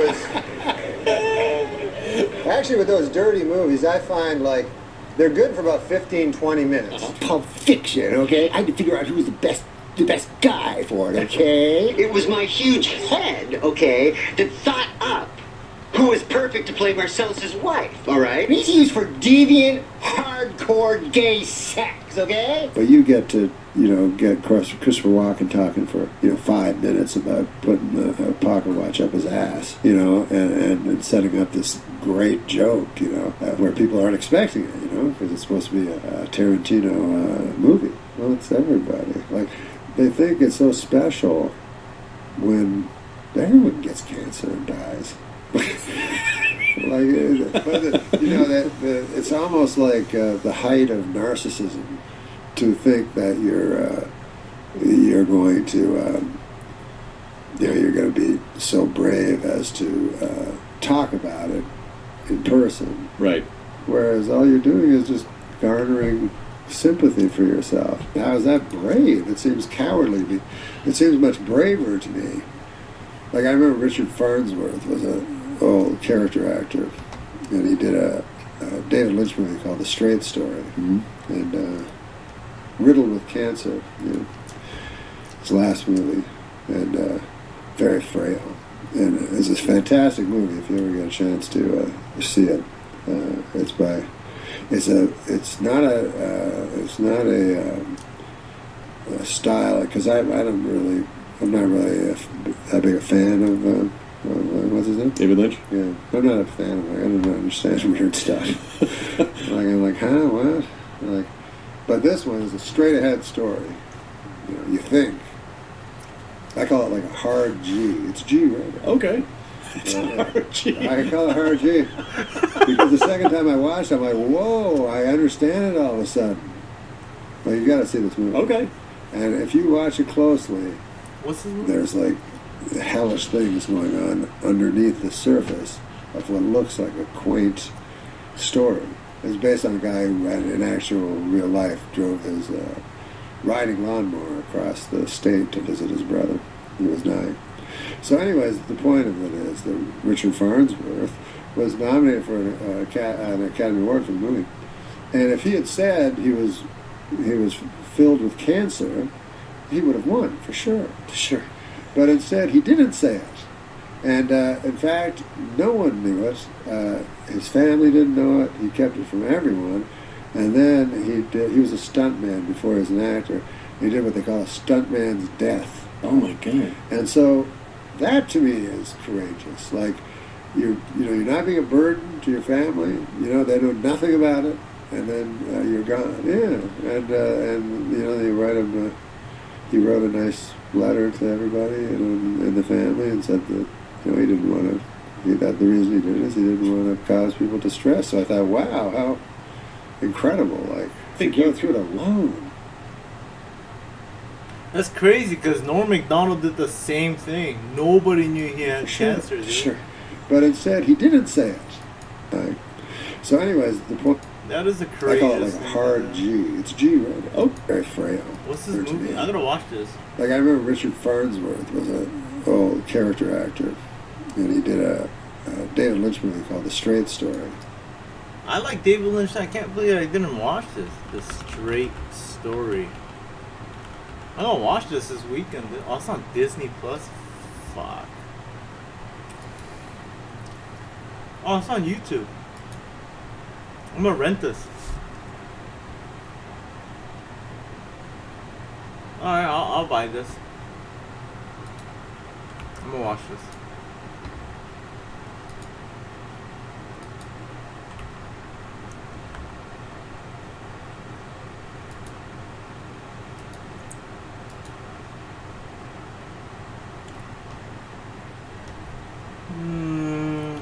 was... Actually, with those dirty movies, I find, like, They're good for about 15, 20 minutes. Pulp Fiction, okay? I had to figure out who was the best guy for it, okay? It was my huge head, okay, that thought up who was perfect to play Marcellus's wife, all right? He's used for deviant, hardcore gay sex, okay? But you get to, get Christopher Walken talking for, 5 minutes about putting a pocket watch up his ass, and setting up this great joke, where people aren't expecting it, because it's supposed to be a Tarantino movie. Well, it's everybody. Like, they think it's so special when everyone gets cancer and dies. It's almost like the height of narcissism to think that you're going to you're going to be so brave as to talk about it in person. Right. Whereas all you're doing is just garnering sympathy for yourself. How is that brave? It seems cowardly. It seems much braver to me. Like, I remember Richard Farnsworth was an old character actor, and he did a David Lynch movie called The Straight Story, and riddled with cancer, his last movie, and very frail. And it's a fantastic movie if you ever get a chance to see it. It's not a style, because I'm not really that big a fan of what's his name? David Lynch? Yeah. I'm not a fan of it. I don't understand weird stuff. I'm like, huh, what? But this one is a straight ahead story. You think. I call it like a hard G. It's G rated. Okay. Hard G. I call it hard G. Because the second time I watched it, I'm like, whoa, I understand it all of a sudden. Well, you gotta see this movie. Okay. And if you watch it closely, there's like hellish things going on underneath the surface of what looks like a quaint story. It's based on a guy who, in actual real life, drove his riding lawnmower across the state to visit his brother. He was 9. So anyways, the point of it is that Richard Farnsworth was nominated for an Academy Award for the movie. And if he had said he was filled with cancer, he would have won, for sure. Sure. But instead, he didn't say it. And in fact, no one knew it. His family didn't know it. He kept it from everyone. And then he was a stuntman before he was an actor. He did what they call a stuntman's death. Oh my God. And so that to me is courageous. Like, you're not being a burden to your family. They know nothing about it. And then you're gone. Yeah. And they write him. He wrote a nice letter to everybody and the family, and said that he didn't want to. That the reason he did it is he didn't want to cause people distress. So I thought, wow, how incredible! Like, to go through it alone. That's crazy, because Norm Macdonald did the same thing. Nobody knew he had cancer. Dude. Sure, but instead he didn't say it. Right? So, anyways, the point. That is a crazy. I call it like a hard G. It's G rated. Oh, very frail. What's this movie? I'm gonna watch this. Like, I remember Richard Farnsworth was an old character actor, and he did a David Lynch movie called The Straight Story. I like David Lynch. I can't believe I didn't watch this. The Straight Story. I'm gonna watch this weekend. Oh, it's on Disney Plus. Fuck. Oh, it's on YouTube. I'm gonna rent this. Alright, I'll buy this. I'm gonna watch this.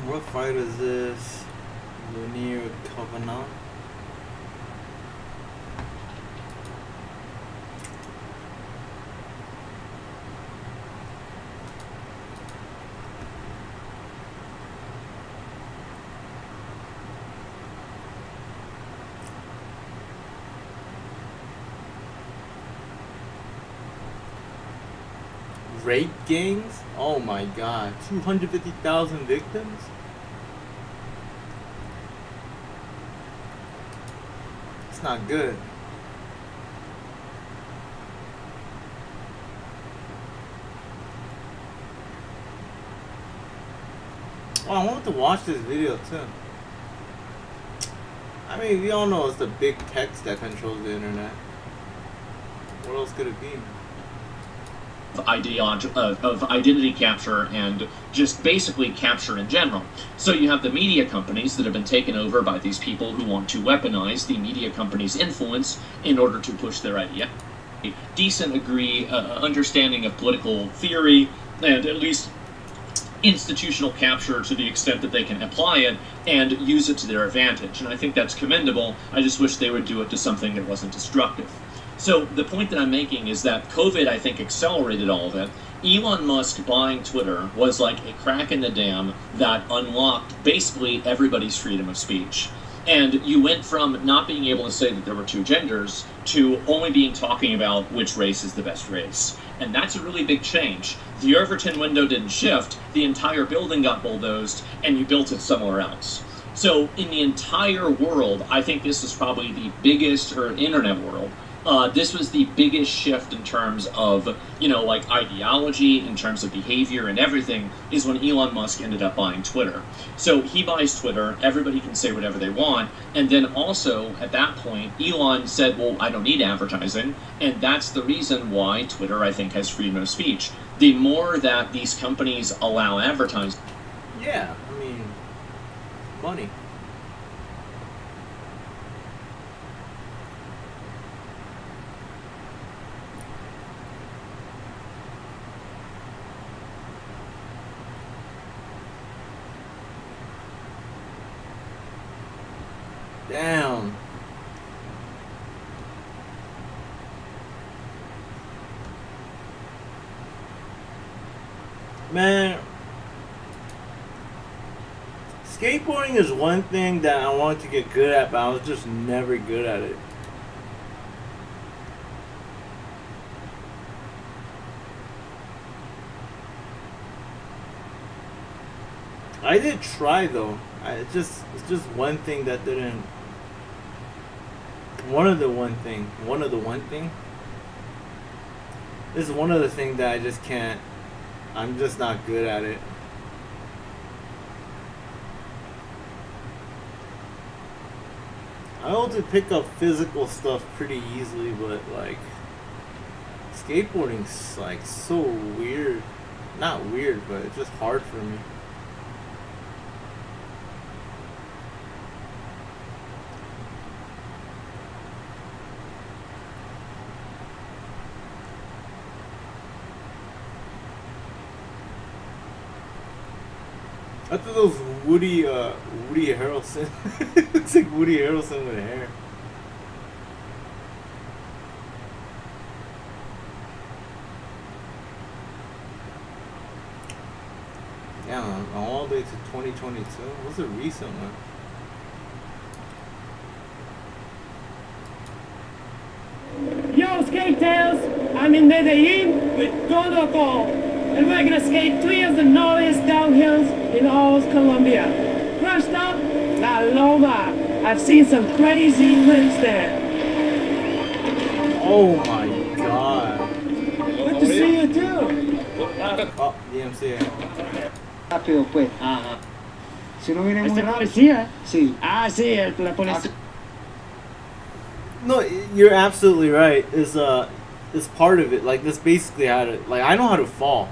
What fight is this? Linear Covenant? Rape gangs? Oh my god. 250,000 victims? That's not good. Oh, I wanted to watch this video too. I mean, we all know it's the big techs that controls the internet. What else could it be? Of identity capture and just basically capture in general. So you have the media companies that have been taken over by these people who want to weaponize the media companies' influence in order to push their idea. A decent understanding of political theory and at least institutional capture to the extent that they can apply it and use it to their advantage. And I think that's commendable. I just wish they would do it to something that wasn't destructive. So the point that I'm making is that COVID, I think, accelerated all of it. Elon Musk buying Twitter was like a crack in the dam that unlocked basically everybody's freedom of speech. And you went from not being able to say that there were two genders to only talking about which race is the best race. And that's a really big change. The Overton window didn't shift, the entire building got bulldozed, and you built it somewhere else. So in the entire world, I think this is probably the biggest, or internet world, this was the biggest shift in terms of, like ideology, in terms of behavior and everything, is when Elon Musk ended up buying Twitter. So he buys Twitter, everybody can say whatever they want, and then also, at that point, Elon said, well, I don't need advertising, and that's the reason why Twitter, I think, has freedom of speech. The more that these companies allow advertising... Yeah, I mean, money. Damn. Man, skateboarding is one thing that I wanted to get good at, but I was just never good at it. I did try though. It's just one thing that didn't. One of the one thing. This is one of the things that I just can't. I'm just not good at it. I able to pick up physical stuff pretty easily, but like skateboarding's like so weird. Not weird, but it's just hard for me. I thought it was Woody Harrelson. Looks like Woody Harrelson with hair. Yeah, all the way to 2022. What's a recent one? Yo, Skate Tales! I'm in Medellin with Godoco, and we're gonna skate 3 of the gnarliest downhills in all of Colombia. First up, La Loma. I've seen some crazy clips there. Oh my god. Good to see you too. Oh, DMCA. Rápido, pues. Ajá. Si no viene muy ¿Este rápido. policía? Sí. Ah, sí, la policía. No, you're absolutely right. It's part of it. Like, this basically how to, like, I know how to fall.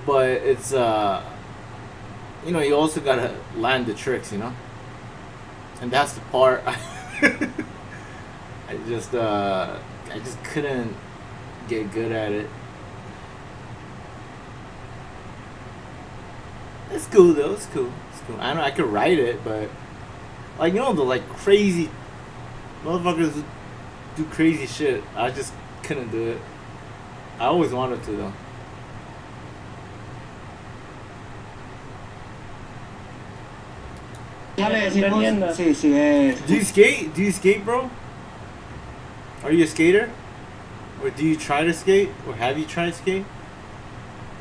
But it's you also gotta land the tricks, and that's the part. I just couldn't get good at it. It's cool though. It's cool. I know I could write it, but like the crazy motherfuckers who do crazy shit. I just couldn't do it. I always wanted to though. Sí, sí, es. Do you skate? Do you skate, bro? Are you a skater? Or do you try to skate? Or have you tried to skate?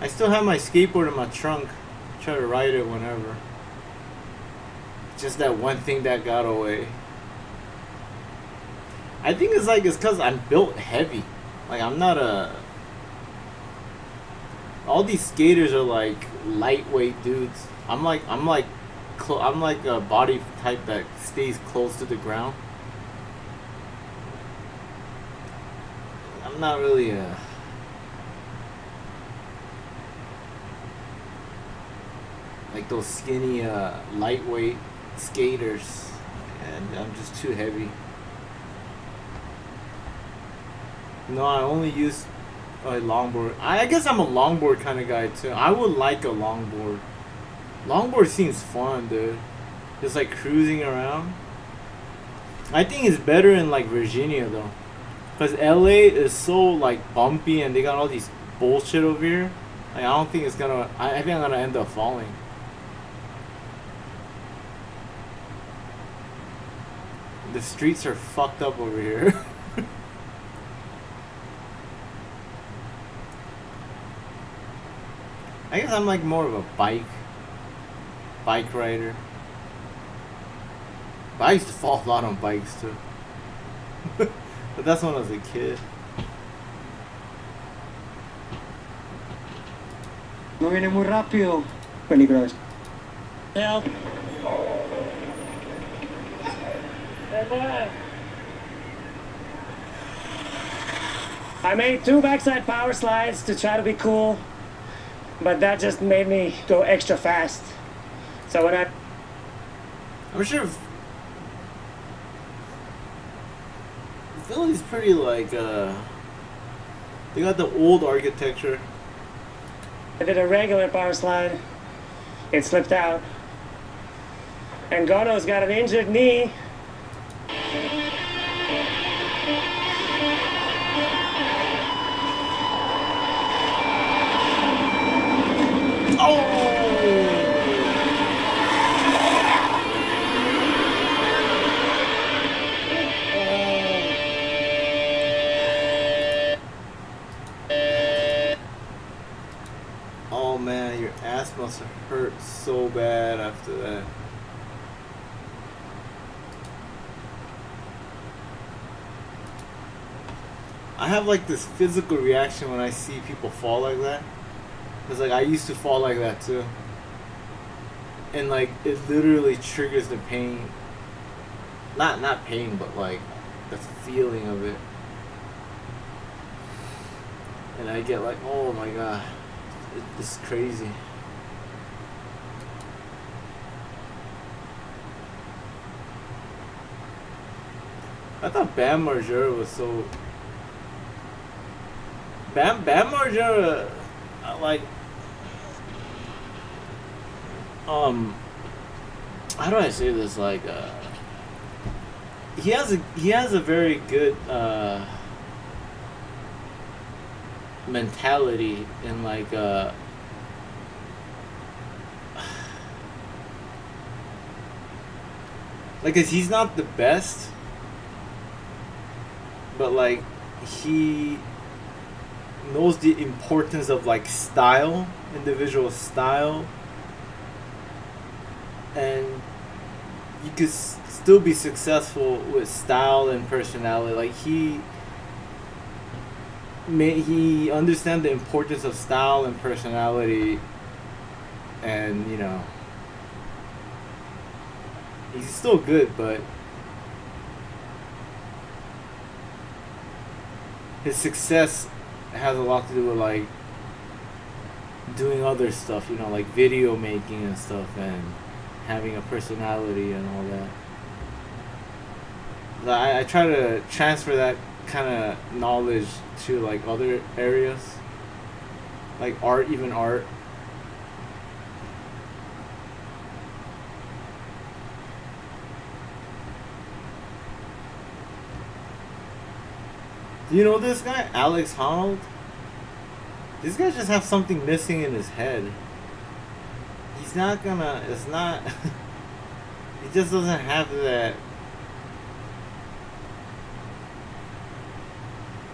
I still have my skateboard in my trunk. Try to ride it whenever. just that one thing that got away. I think it's because I'm built heavy. Like, I'm not a... All these skaters are like lightweight dudes. I'm like a body type that stays close to the ground. I'm not really a... like those skinny, lightweight skaters, and I'm just too heavy. No, I only use a longboard. I guess I'm a longboard kind of guy too. I would like a longboard. Longboard seems fun, dude. Just like cruising around. I think it's better in like Virginia though, cause LA is so like bumpy and they got all these bullshit over here. Like, I don't think it's gonna. I think I'm gonna end up falling. The streets are fucked up over here. I guess I'm like more of a bike rider. But I used to fall a lot on bikes too. But that's when I was a kid. No viene muy rápido. Peligroso. Help. I made 2 backside power slides to try to be cool, but that just made me go extra fast. So when I'm sure Philly's pretty like they got the old architecture. I did a regular power slide, it slipped out. And Gono's got an injured knee. Oh man, your ass must have hurt so bad after that. I have like this physical reaction when I see people fall like that. Cause like I used to fall like that too. And like it literally triggers the pain. Not pain, but like the feeling of it. And I get like, oh my god, it's crazy. I thought Bam Margera was so... Bam Margera, like... how do I say this? Like, he has a very good, mentality in like, like, 'cause he's not the best, but like he knows the importance of like style, individual style, and you could still be successful with style and personality. Like he understands the importance of style and personality, and you know, he's still good, but his success has a lot to do with like doing other stuff, you know, like video making and stuff, and having a personality and all that. I try to transfer that kind of knowledge to like other areas, like art, even art. Do you know this guy, Alex Honnold? This guy just has something missing in his head. He's not gonna, it's not, he just doesn't have that.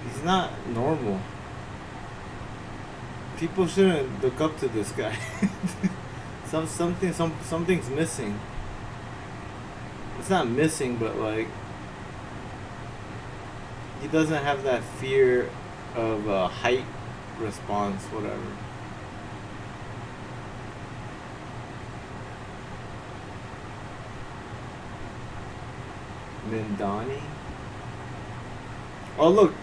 He's not normal. People shouldn't look up to this guy. Something's missing. it's not missing, but like he doesn't have that fear of height response, whatever. Mindani. Oh look,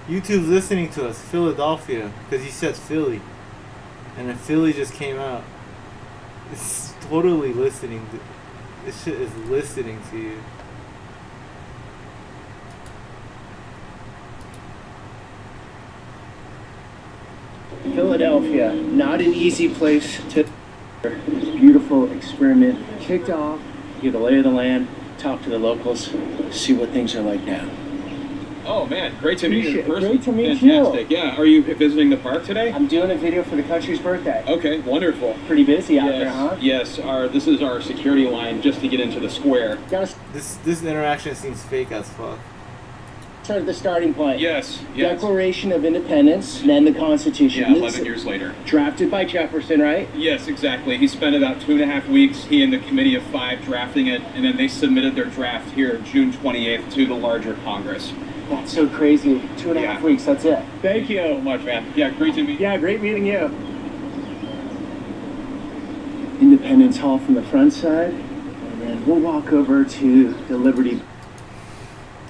YouTube's listening to us, Philadelphia, because he said Philly, and then Philly just came out. It's totally listening. This shit is listening to you. Philadelphia, not an easy place to. This beautiful experiment kicked off. Get a lay of the land, talk to the locals, see what things are like now. Oh man, great to meet you in person. Great to meet Fantastic. you. Yeah, are you visiting the park today? I'm doing a video for the country's birthday. Okay, wonderful. Pretty busy out there, huh? Yes, this is our security line just to get into the square. This interaction seems fake as fuck. Start at the starting point. Yes. Declaration of Independence, then the Constitution. Yeah, 11 years later. Drafted by Jefferson, right? Yes, exactly. He spent about 2.5 weeks, he and the committee of 5, drafting it, and then they submitted their draft here June 28th to the larger Congress. That's so crazy. 2.5 weeks, that's it. Thank you. So much, man. Yeah, great to meet you. Yeah, great meeting you. Independence Hall from the front side, and then we'll walk over to the Liberty.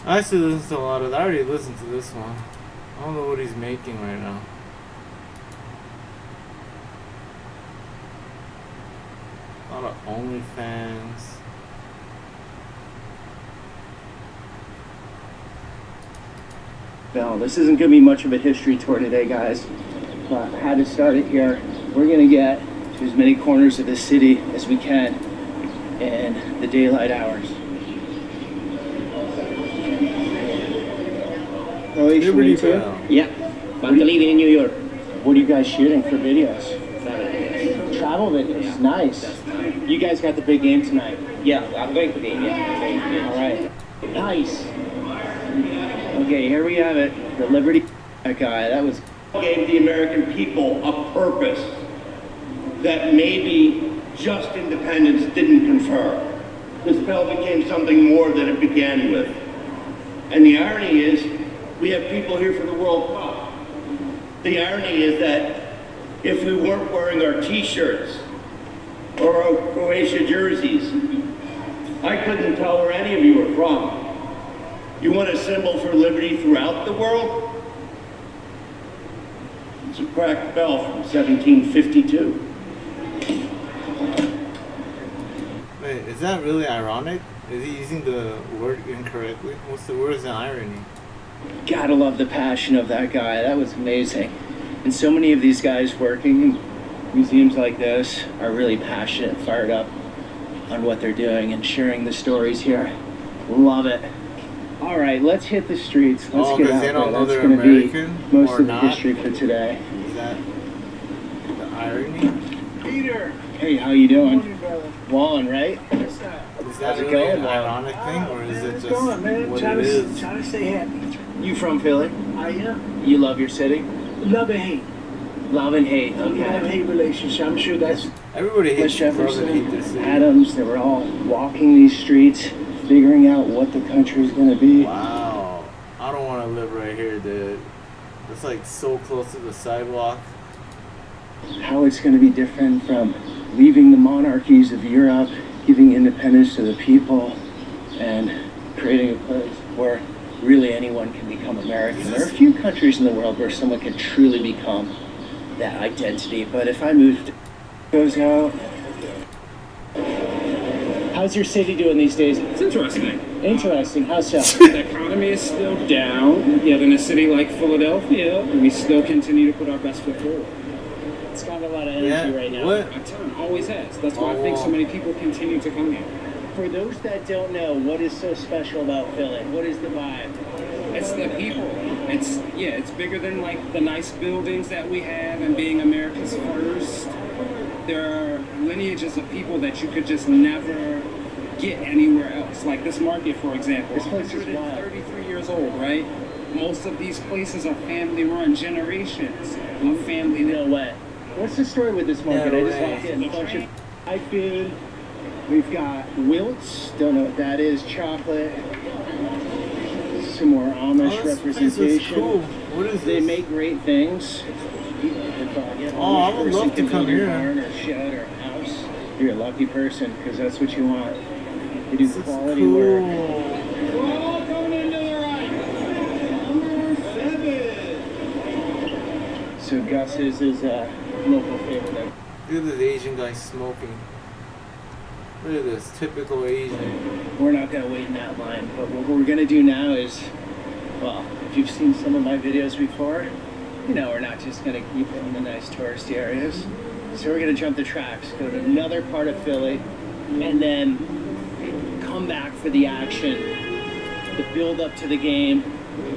I actually listen to a lot of. I already listened to this one. I don't know what he's making right now. A lot of OnlyFans. Well, this isn't going to be much of a history tour today, guys, but I had to start it here. We're going to get to as many corners of the city as we can in the daylight hours. Liberty Bell. Yep. I'm leaving in New York. What are you guys shooting for videos? Travel videos. Nice. You guys got the big game tonight. Yeah, I'm going to be. Yeah. All right. Nice. Okay, here we have it. The Liberty guy. That was. Gave the American people a purpose that maybe just independence didn't confer. This spell became something more than it began with. And the irony is, we have people here for the World Cup. The irony is that if we weren't wearing our t-shirts or our Croatia jerseys, I couldn't tell where any of you are from. You want a symbol for liberty throughout the world? It's a cracked bell from 1752. Wait, is that really ironic? Is he using the word incorrectly? What's the word? Is the irony? Gotta love the passion of that guy. That was amazing. And so many of these guys working in museums like this are really passionate, fired up on what they're doing and sharing the stories here. Love it. All right, let's hit the streets. Let's get out they don't there. know That's they're going to be American most or of the not? history for today. Is that the irony? Peter. Hey, how you doing? Morning, brother. Wallen, right? Is that How's it really an going? ironic thing, or is it It's just going, man. what Trying it is? to stay happy. You from Philly? I am. You love your city? Love and hate. Love and hate, Love and okay. hate relationship. I'm sure that's Everybody hates Jefferson, love and hate their city. Adams, they were all walking these streets, figuring out what the country is going to be. Wow, I don't want to live right here, dude. It's like so close to the sidewalk. How it's going to be different from leaving the monarchies of Europe, giving independence to the people, and creating a place where really anyone can become American. There are a few countries in the world where someone can truly become that identity, but if I moved, goes out. How's your city doing these days? It's interesting. Interesting. How so? The economy is still down, yet in a city like Philadelphia, we still continue to put our best foot forward. It's got a lot of energy right now. A ton, always has. That's why I think so many people continue to come here. For those that don't know, what is so special about Philly? What is the vibe? It's the people. It's bigger than like the nice buildings that we have and being America's first. There are lineages of people that you could just never get anywhere else. Like this market, for example. This place is wild. 33 years old, right? Most of these places are family-run, generations of family. No way. What's the story with this market? No I just way. walked in, a bunch of high food, We've got Wilts, don't know what that is, chocolate. Some more Amish representation. Cool. What is They this? make great things. I would love to come here. Barn or shed or house. You're a lucky person because that's what you want. They do quality work. Well, coming into the right. Number 7. So Gus's is a local favorite. Look at this Asian guy smoking. Look at this, typical Asian. We're not going to wait in that line, but what we're going to do now is, well, if you've seen some of my videos before, you know we're not just going to keep it in the nice touristy areas. So we're going to jump the tracks, go to another part of Philly, and then come back for the action, the build up to the game,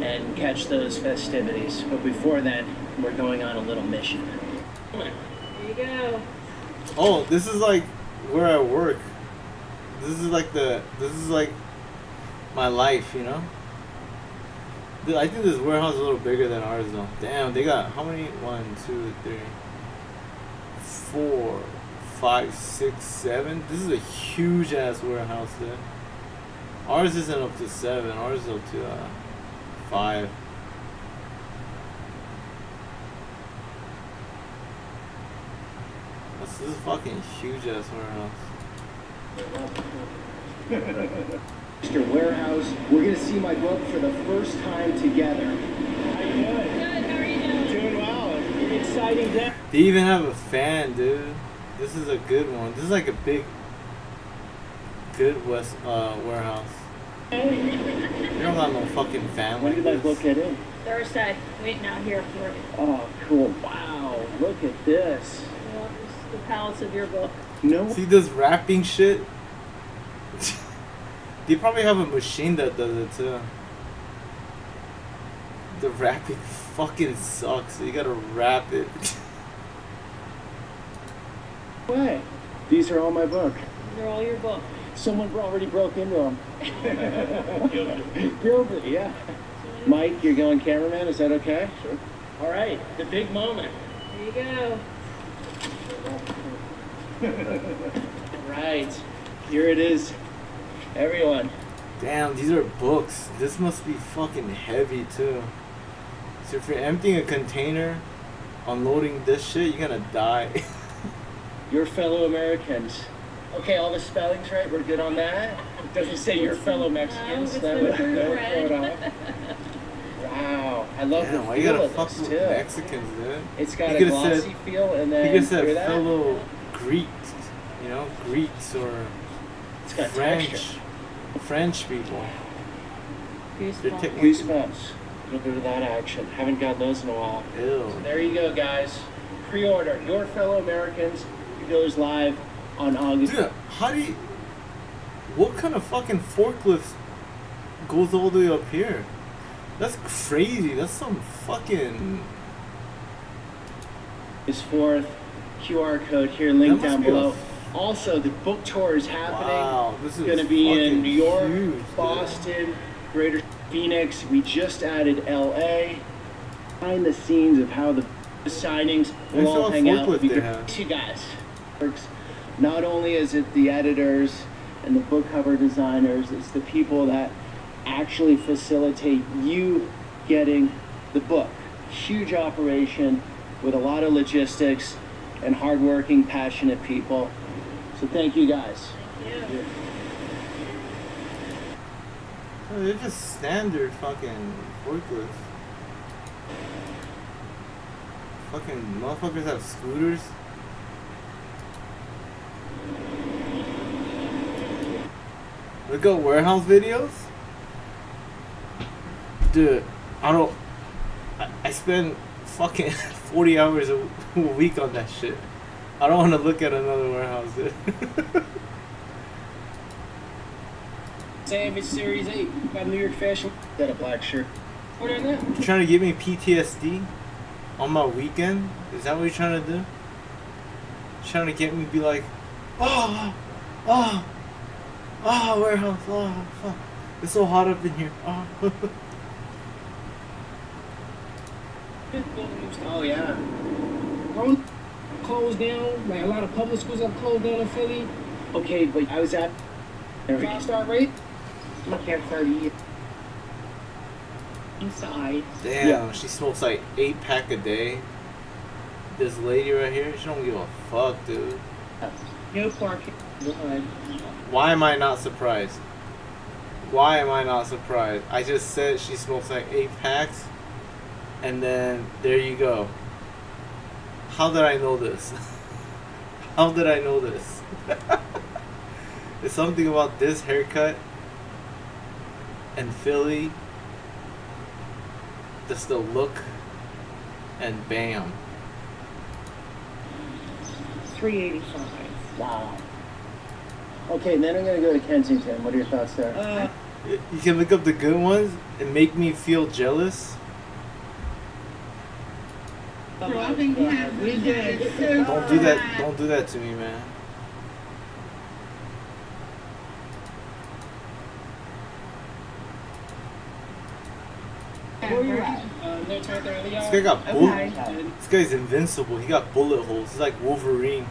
and catch those festivities. But before then, we're going on a little mission. There you go. Oh, this is like where I work. This is like my life, you know? Dude, I think this warehouse is a little bigger than ours though. Damn, they got how many? 1, 2, 3, 4, 5, 6, 7. This is a huge ass warehouse, dude. Ours isn't up to 7. Ours is up to 5. This is a fucking huge ass warehouse. Mr. Warehouse, we're gonna see my book for the first time together. How you doing? Good, how are you doing? Doing well. It's a pretty exciting day. They even have a fan, dude. This is a good one. This is like a big, good warehouse. You don't got no fucking fan When like did my this. book get in? Thursday, waiting out here for it. Oh, cool. Wow, look at this. Well, it's the palace of your book. No. See this wrapping shit? They probably have a machine that does it too. The wrapping fucking sucks. So you gotta wrap it. Way. These are all my book. They're all your book. Someone already broke into them. Gilbert, yeah. Mike, you're going cameraman, is that okay? Sure. All right, the big moment. There you go. Right, here it is. Everyone. Damn, these are books. This must be fucking heavy too. So if you're emptying a container, unloading this shit, you're gonna die. Your fellow Americans. Okay, all the spelling's right. We're good on that. It doesn't say your fellow Mexicans. That would throw it off. Wow, I love Damn, the why you feel gotta of fuck this with too. Mexicans, dude? It's got You a could've glossy said- feel, and then you could hear say that? fellow Greeks, you know, Greeks or It's got French, texture. French people. They're taking Goosebumps. A little bit of that action. Haven't got those in a while. Ew. So there you go, guys. Pre-order. Your fellow Americans. It goes live on August. Dude, how do you? What kind of fucking forklift goes all the way up here? That's crazy. That's some fucking. Is 4th. QR code here linked That must down be a below. Also, the book tour is happening. Wow, this is going to be fucking in New York, huge, dude. Boston, Greater Phoenix. We just added LA. Behind the scenes of how the signings I will saw all a hang out. forklift It'll be they great. have. You guys. Not only is it the editors and the book cover designers, it's the people that actually facilitate you getting the book. Huge operation with a lot of logistics and hardworking, passionate people. So thank you guys. Oh, they're just standard fucking forklifts. Fucking motherfuckers have scooters. Look at warehouse videos. Dude, I spend fucking 40 hours a week on that shit. I don't want to look at another warehouse, dude. Savage Series 8 by New York Fashion. Is that a black shirt? What is that? You trying to give me PTSD on my weekend? Is that what you're trying to do? Trying to get me to be like, warehouse, fuck. It's so hot up in here. Oh yeah. Closed down. Like a lot of public schools have closed down in Philly. Okay, but I was at star rate. Look at 30 inside. Damn, she smokes like 8-pack a day. This lady right here, she don't give a fuck, dude. No parking. Why am I not surprised? Why am I not surprised? I just said she smokes like 8 packs, and then there you go. How did I know this? How did I know this? There's something about this haircut and Philly. Just the look, and bam. 385. Wow. Okay, and then I'm gonna go to Kensington. What are your thoughts there? You can look up the good ones and make me feel jealous. We did. Don't do that. Don't do that to me, man. Where you at? This guy got bullet. This guy's invincible. He got bullet holes. He's like Wolverine.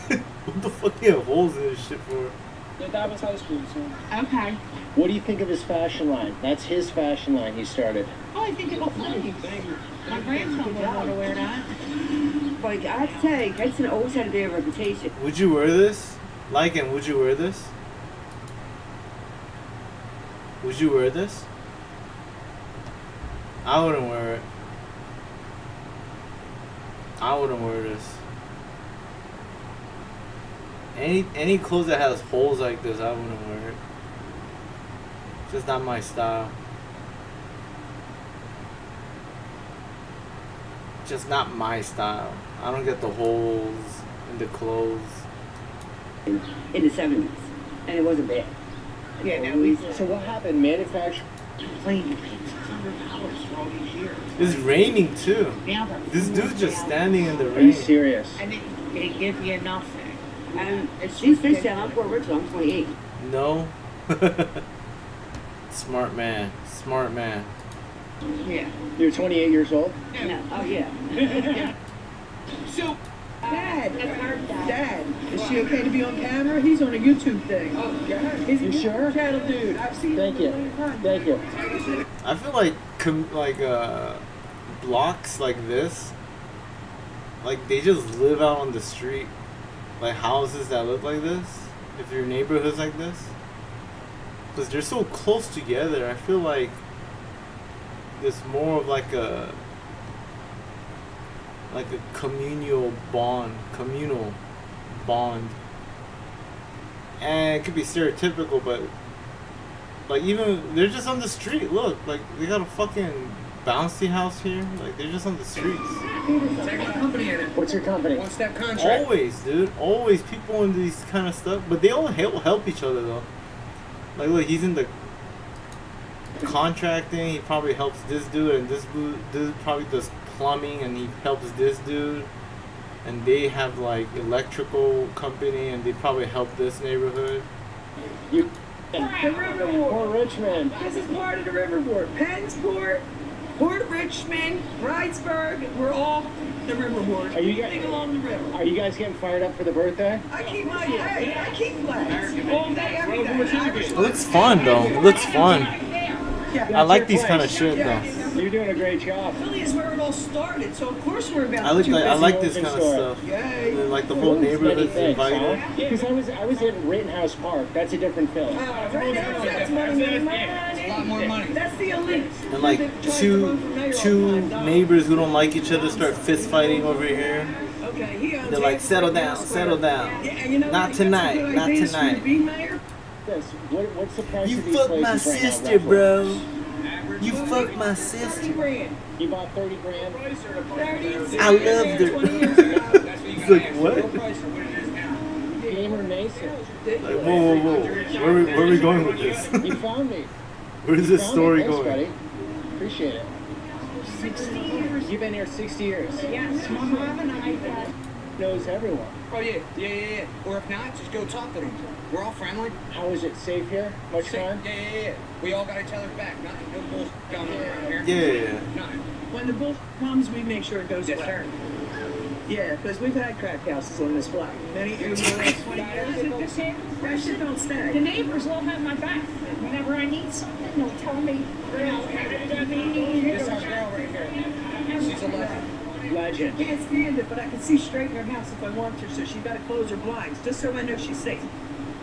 What the fuck do you have holes in this shit for? That was high school, so. Okay. What do you think of his fashion line? That's his fashion line he started. Oh, I think it looks nice. My grandson would want to wear that. Like, I have to say, Hudson always had a bad reputation. Would you wear this? Lycan, would you wear this? Would you wear this? I wouldn't wear it. I wouldn't wear this. Any clothes that has holes like this, I wouldn't wear it. It's just not my style. Just not my style. I don't get the holes in the clothes. In the 70s. And it wasn't bad. Yeah, now we. So what happened? Manufacturing. Playing $600 for all these years. It's raining too. This dude's just standing in the rain. Are you serious? And they give you nothing. And she's 57. I'm Puerto Rico. I'm 28. No. Smart man. Smart man. Yeah. You're 28 years old? No. Oh, yeah. So, Dad, is she okay to be on camera? He's on a YouTube thing. Oh, God. He's You sure? channel dude. I've seen Thank you. Thank you. I feel like blocks like this, like they just live out on the street, like houses that look like this. If your neighborhood's like this, because they're so close together, I feel like there's more of like a communal bond, and it could be stereotypical, but like even they're just on the street. Look, like they got a fucking bouncy house here. Like they're just on the streets. What's your company? What's that contract? Always, dude. Always people in these kind of stuff, but they all help each other though. Like look, he's in the contracting. He probably helps this dude, and this dude probably does plumbing, and he helps this dude. And they have like electrical company, and they probably help this neighborhood. The Riverport. Port Richmond. This is part of the Riverport. Pennsport, Port Richmond, Wrightsburg. We're all the Riverport. Are you guys? Everything along the river. Are you guys getting fired up for the birthday? I keep my I keep flags all day, every day. It looks fun though. It looks fun. I like these kind of shit though. You're doing a great job. Philly is where it all started, so of course we're about I like this kind of stuff. Yay. And, like the whole neighborhood's invited. Because I was in Rittenhouse Park. That's a different Philly. That's money. A lot more money. That's the elite. And like two neighbors who don't like each other start fist fighting over here. They're like, settle down, settle down. Not tonight, not tonight. What's the price You of these fucked my places right now, sister, roughly? bro. You fucked my sister. You bought 30 grand? I loved her. It's like, what? Gamer Mason. Like, whoa. Where are we going with this? You found me. Where is this Found story me. Thanks, going? buddy. Appreciate it. 60 years. You've been here 60 years. Yes, my mom and I Knows everyone. Oh, yeah. Or if not, just go talk to them. We're all friendly. How is it? Safe here? Much fun? Yeah. We all got each other's back. Nothing, no bullshit going on around here. Yeah. Nothing. When the bull comes, we make sure it goes away. Yeah, because we've had crack houses on this block. Many in the last 20 years. That shit don't stay. The neighbors all have my back. Whenever I need something, they'll tell me. This is our girl right here. She's a legend. Legend. Can't stand it, but I can see straight in her house if I want to, so she's got to close her blinds, just so I know she's safe.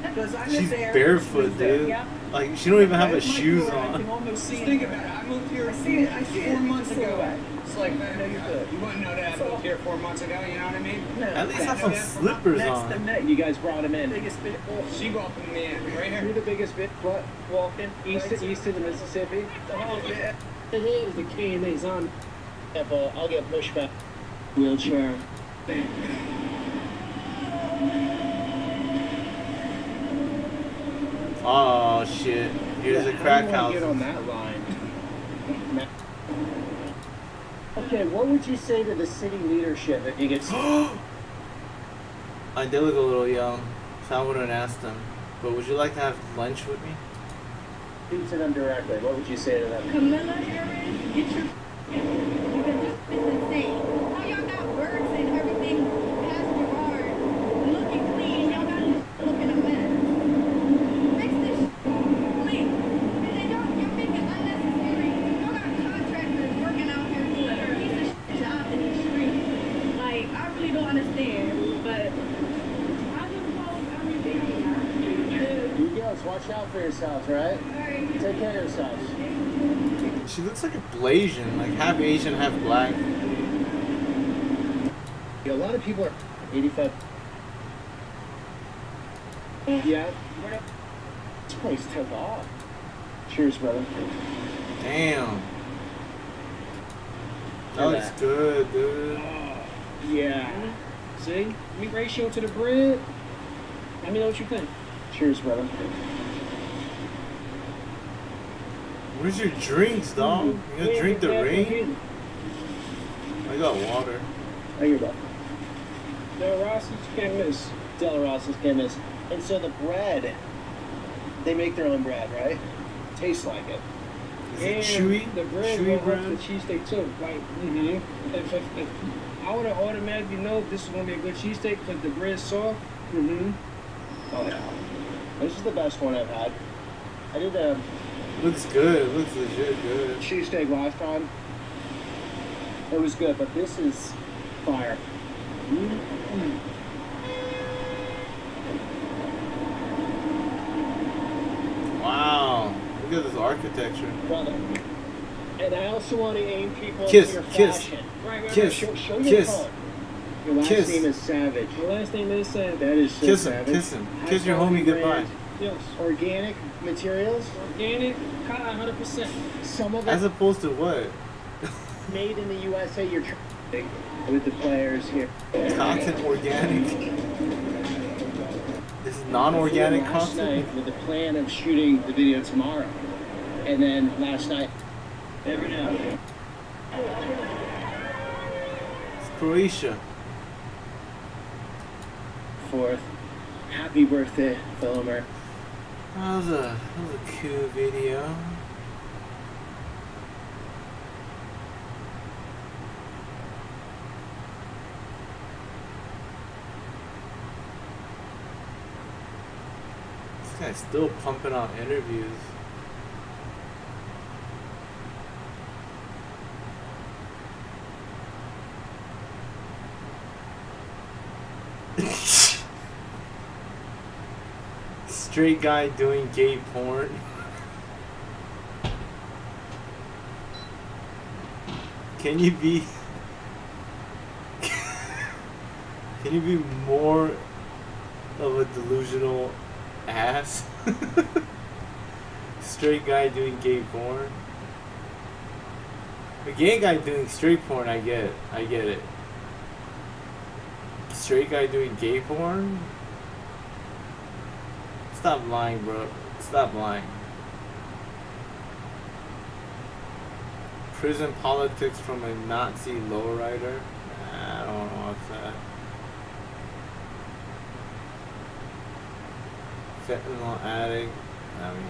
Because I live She's there. barefoot, dude. Yeah. Like, she don't even have her That's my shoes door. I on. can almost see think about it. I moved here 4 months ago. It's like, I know you're good. You wouldn't know that I moved here 4 months ago, you know what I mean? No. At least have some slippers on. You guys brought him in. Biggest bit. She welcomed me in. Right here. You're the biggest bit. What? Walking east of the Mississippi. The whole bit. Here's the KMA's on. I'll get pushback. Wheelchair. Oh shit! Here's a crack house. Get on that line. Okay, what would you say to the city leadership if you get? I did look a little young, so I wouldn't ask them. But would you like to have lunch with me? Speak to them directly. What would you say to them? Camilla, Aaron, get your. It's insane. How y'all got birds and everything past your yard, looking clean. Y'all got this looking a mess. Fix this please. And then you're making unnecessary. Y'all got contractors working out here doing a piece of shit job in these streets. Like, I really don't understand, but I just hope everything. You girls, watch out for yourselves, right? Take care of yourselves. She looks like a Blasian, like half Asian, half black. A lot of people are 85. Yeah. This place took off. Cheers, brother. Damn. That looks good, dude. Yeah. See? Meat ratio to the bread. Let me know what you think. Cheers, brother. Where's your drinks, dog? You gonna drink the rain? I got water. There you go. Del Rossi's can't miss. Del Rossi's can't miss. And so the bread, they make their own bread, right? Tastes like it. Is it chewy? The bread Chewy will help bread? the cheesesteak too. Like, if I would have automatically know this is gonna be a good cheesesteak because the bread's soft. Oh yeah. This is the best one I've had. I did Looks good. Looks legit good. cheesesteak last time. It was good, but this is fire. Wow. Look at this architecture. Brother. And I also want to aim people Kiss, to your kiss, fashion. kiss, Show your kiss, phone. Your last kiss. name is Savage. Your last name is Savage. That is so Kiss him, savage. kiss him. Kiss your homie goodbye. Yes. Organic materials. Organic, 100%. Some of it As opposed to what? made in the USA. You're trying with the players here. Content organic. This is non-organic Last content. night with the plan of shooting the video tomorrow, and then last night. Never know. It's Croatia. 4th. Happy birthday, Filmer. That was a cool video. This guy's still pumping out interviews. Straight guy doing gay porn. Can you be more of a delusional ass? Straight guy doing gay porn. The gay guy doing straight porn, I get it. Straight guy doing gay porn? Stop lying, bro. Stop lying. Prison politics from a Nazi lowrider? Nah, I don't want to watch that. Fentanyl addict. I mean...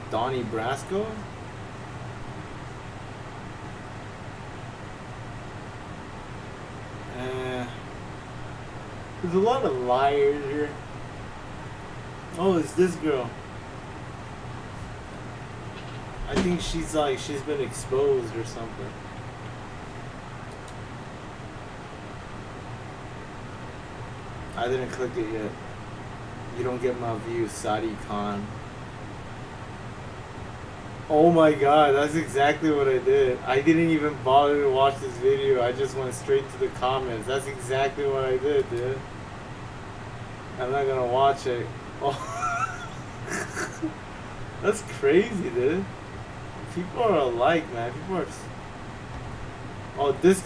Donnie Brasco? There's a lot of liars here. Oh, it's this girl. I think she's been exposed or something. I didn't click it yet. You don't get my view, Sadi Khan. Oh my god, that's exactly what I did. I didn't even bother to watch this video. I just went straight to the comments. That's exactly what I did, dude. I'm not gonna watch it. Oh. That's crazy, dude. People are alike, man. People are... Oh, this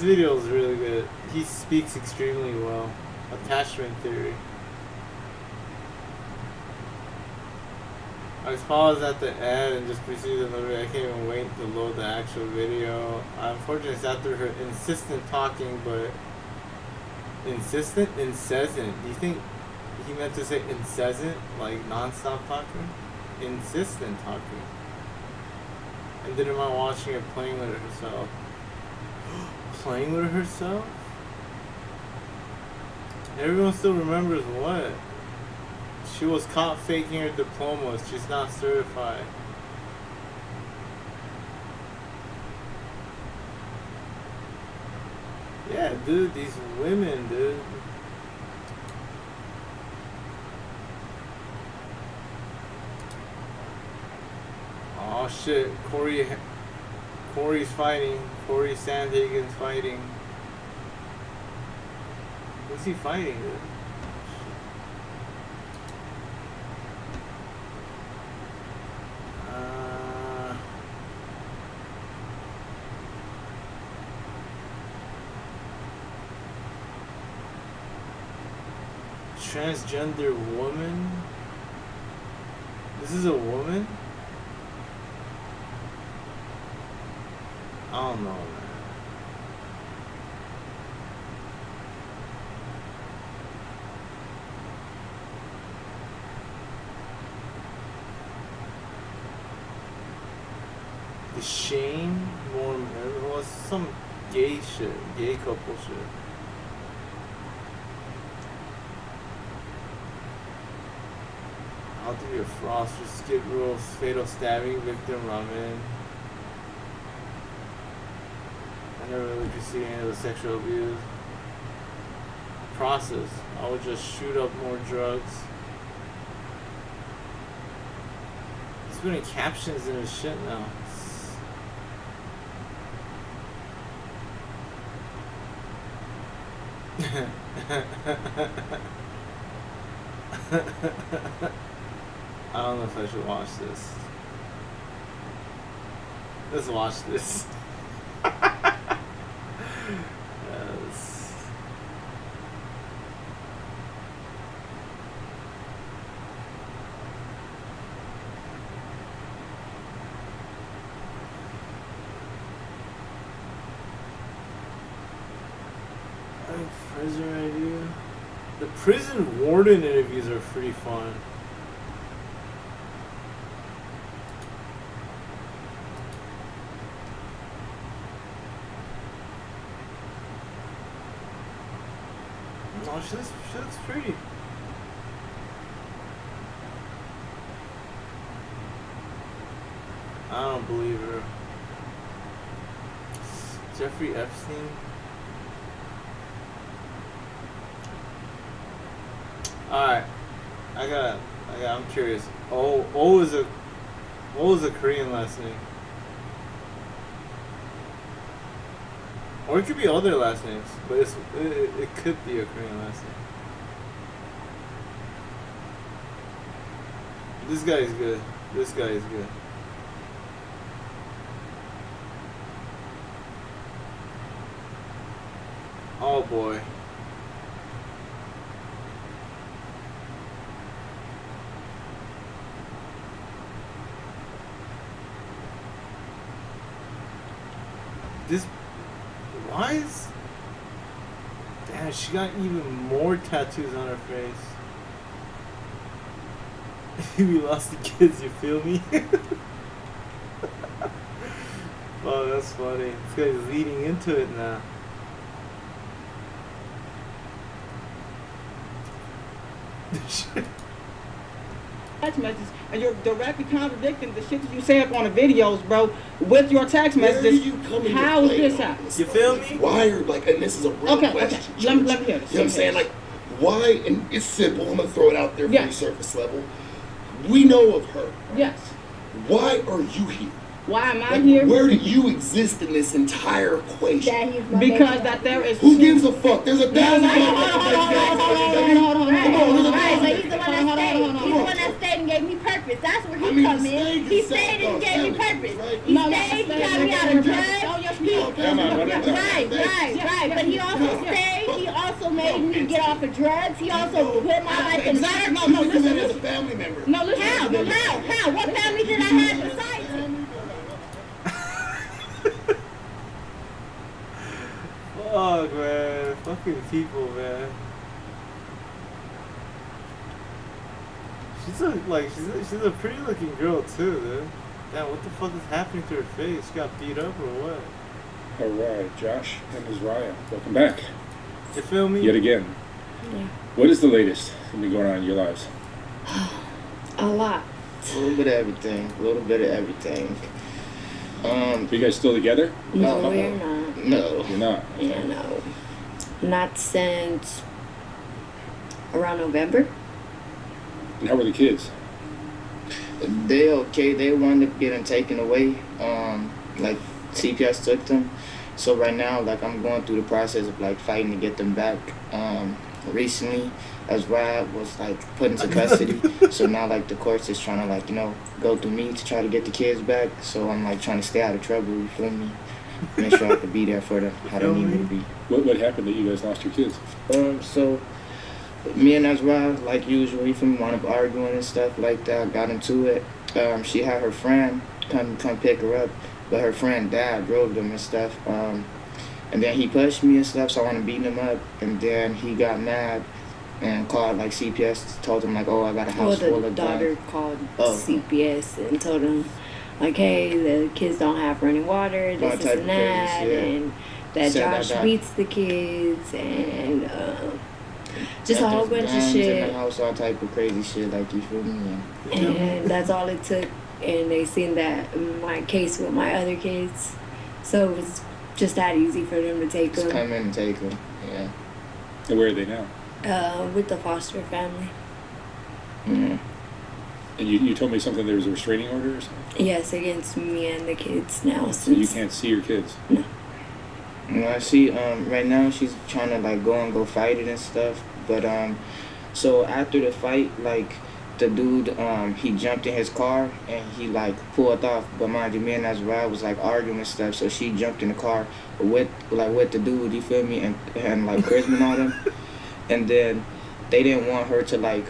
video is really good. He speaks extremely well. Attachment theory. I paused at the end and just proceeded to load it. I can't even wait to load the actual video. Unfortunately, it's after her insistent talking, but... Insistent? Incessant. Do you think he meant to say incessant? Like non-stop talking? Insistent talking. And didn't mind watching her playing with herself. Playing with herself? Everyone still remembers what? She was caught faking her diploma. She's not certified. Yeah, dude, these women, dude. Oh shit, Corey's fighting. Corey Sandhagen's fighting. Who's he fighting, dude? Transgender woman? This is a woman? I don't know, man. The Shane Mormon, it was some gay shit, gay couple shit. I'll do your Frost or Skid Row, fatal stabbing, victim ramen. I never really pursued any of the sexual abuse. Process. I would just shoot up more drugs. He's putting captions in his shit now. I don't know if I should watch this. Let's watch this. Yes. Prison review. The prison warden interviews are pretty fun. Oh, she looks pretty. I don't believe her. Jeffrey Epstein. Alright. I'm curious. What was a Korean last name? Or it could be other last names, but it could be a Korean last name. This guy is good. This guy is good. Oh boy. This... Why is... Damn, she got even more tattoos on her face. We lost the kids, you feel me? Oh, that's funny. This guy's leading into it now. Text messages, and you're directly contradicting the shit that you say up on the videos, bro, with your text messages. How is this happening? You feel me? Why are, like, and this is a real question. Let me hear this. You know what I'm saying? Like, why, and it's simple, I'm gonna throw it out there for the surface level. We know of her. Yes. Why are you here? Why am I Like, here? where do you exist in this entire equation? Because that there is. Who gives a fuck? There's 1,000 Hold on. Right, but he's the one that stayed. He's the one that stayed and gave me purpose. That's where he come in. He stayed and gave me purpose. He stayed, he got me out of drugs. Right. But he also stayed. He also made me get off of drugs. He also put my life in Exactly. No, listen. As a family member. No, listen. How? What family did I have besides him? Fuck, man. Fucking people, man. She's a pretty looking girl too, dude. Damn, what the fuck is happening to her face? She got beat up or what? Alright, Josh and Ms. Raya, welcome back. You feel me? Yet again. Yeah. What is the latest been going on in your lives? A lot. A little bit of everything. Are you guys still together? No, we're not. No. You're not? Yeah, no. Not since around November. And how were the kids? They okay. They wound up getting taken away. Like CPS took them. So right now, like I'm going through the process of like fighting to get them back. Recently, as Rad was like put into custody. So now like the courts is trying to like, you know, go through me to try to get the kids back. So I'm like trying to stay out of trouble, you feel me? Make sure I can be there for them how they need me to be. What happened that you guys lost your kids? So me and Azra, like usual, we from wound up arguing and stuff like that. Got into it. She had her friend come pick her up, but her friend dad drove them and stuff. And then he pushed me and stuff, so I wanted to beat him up. And then he got mad and called like CPS, told him like, oh, I got a house full of the daughter called CPS and told him like, hey, the kids don't have running water, this and that, and that Josh beats the kids, and just a whole bunch of shit. In the house, all type of crazy shit, like, you feel me? And that's all it took. And they seen that my case with my other kids, so it was just that easy for them to take them. Just come in and take them, yeah. And where are they now? With the foster family. Mm-hmm. And you told me something, there was a restraining order or something? Yes, against me and the kids now. So you can't see your kids? No. No, she right now she's trying to like go fight it and stuff. But so after the fight, like the dude he jumped in his car and he like pulled off. But mind you, me and Azra was like arguing and stuff. So she jumped in the car with the dude, you feel me, and like charisma on him. And then they didn't want her to like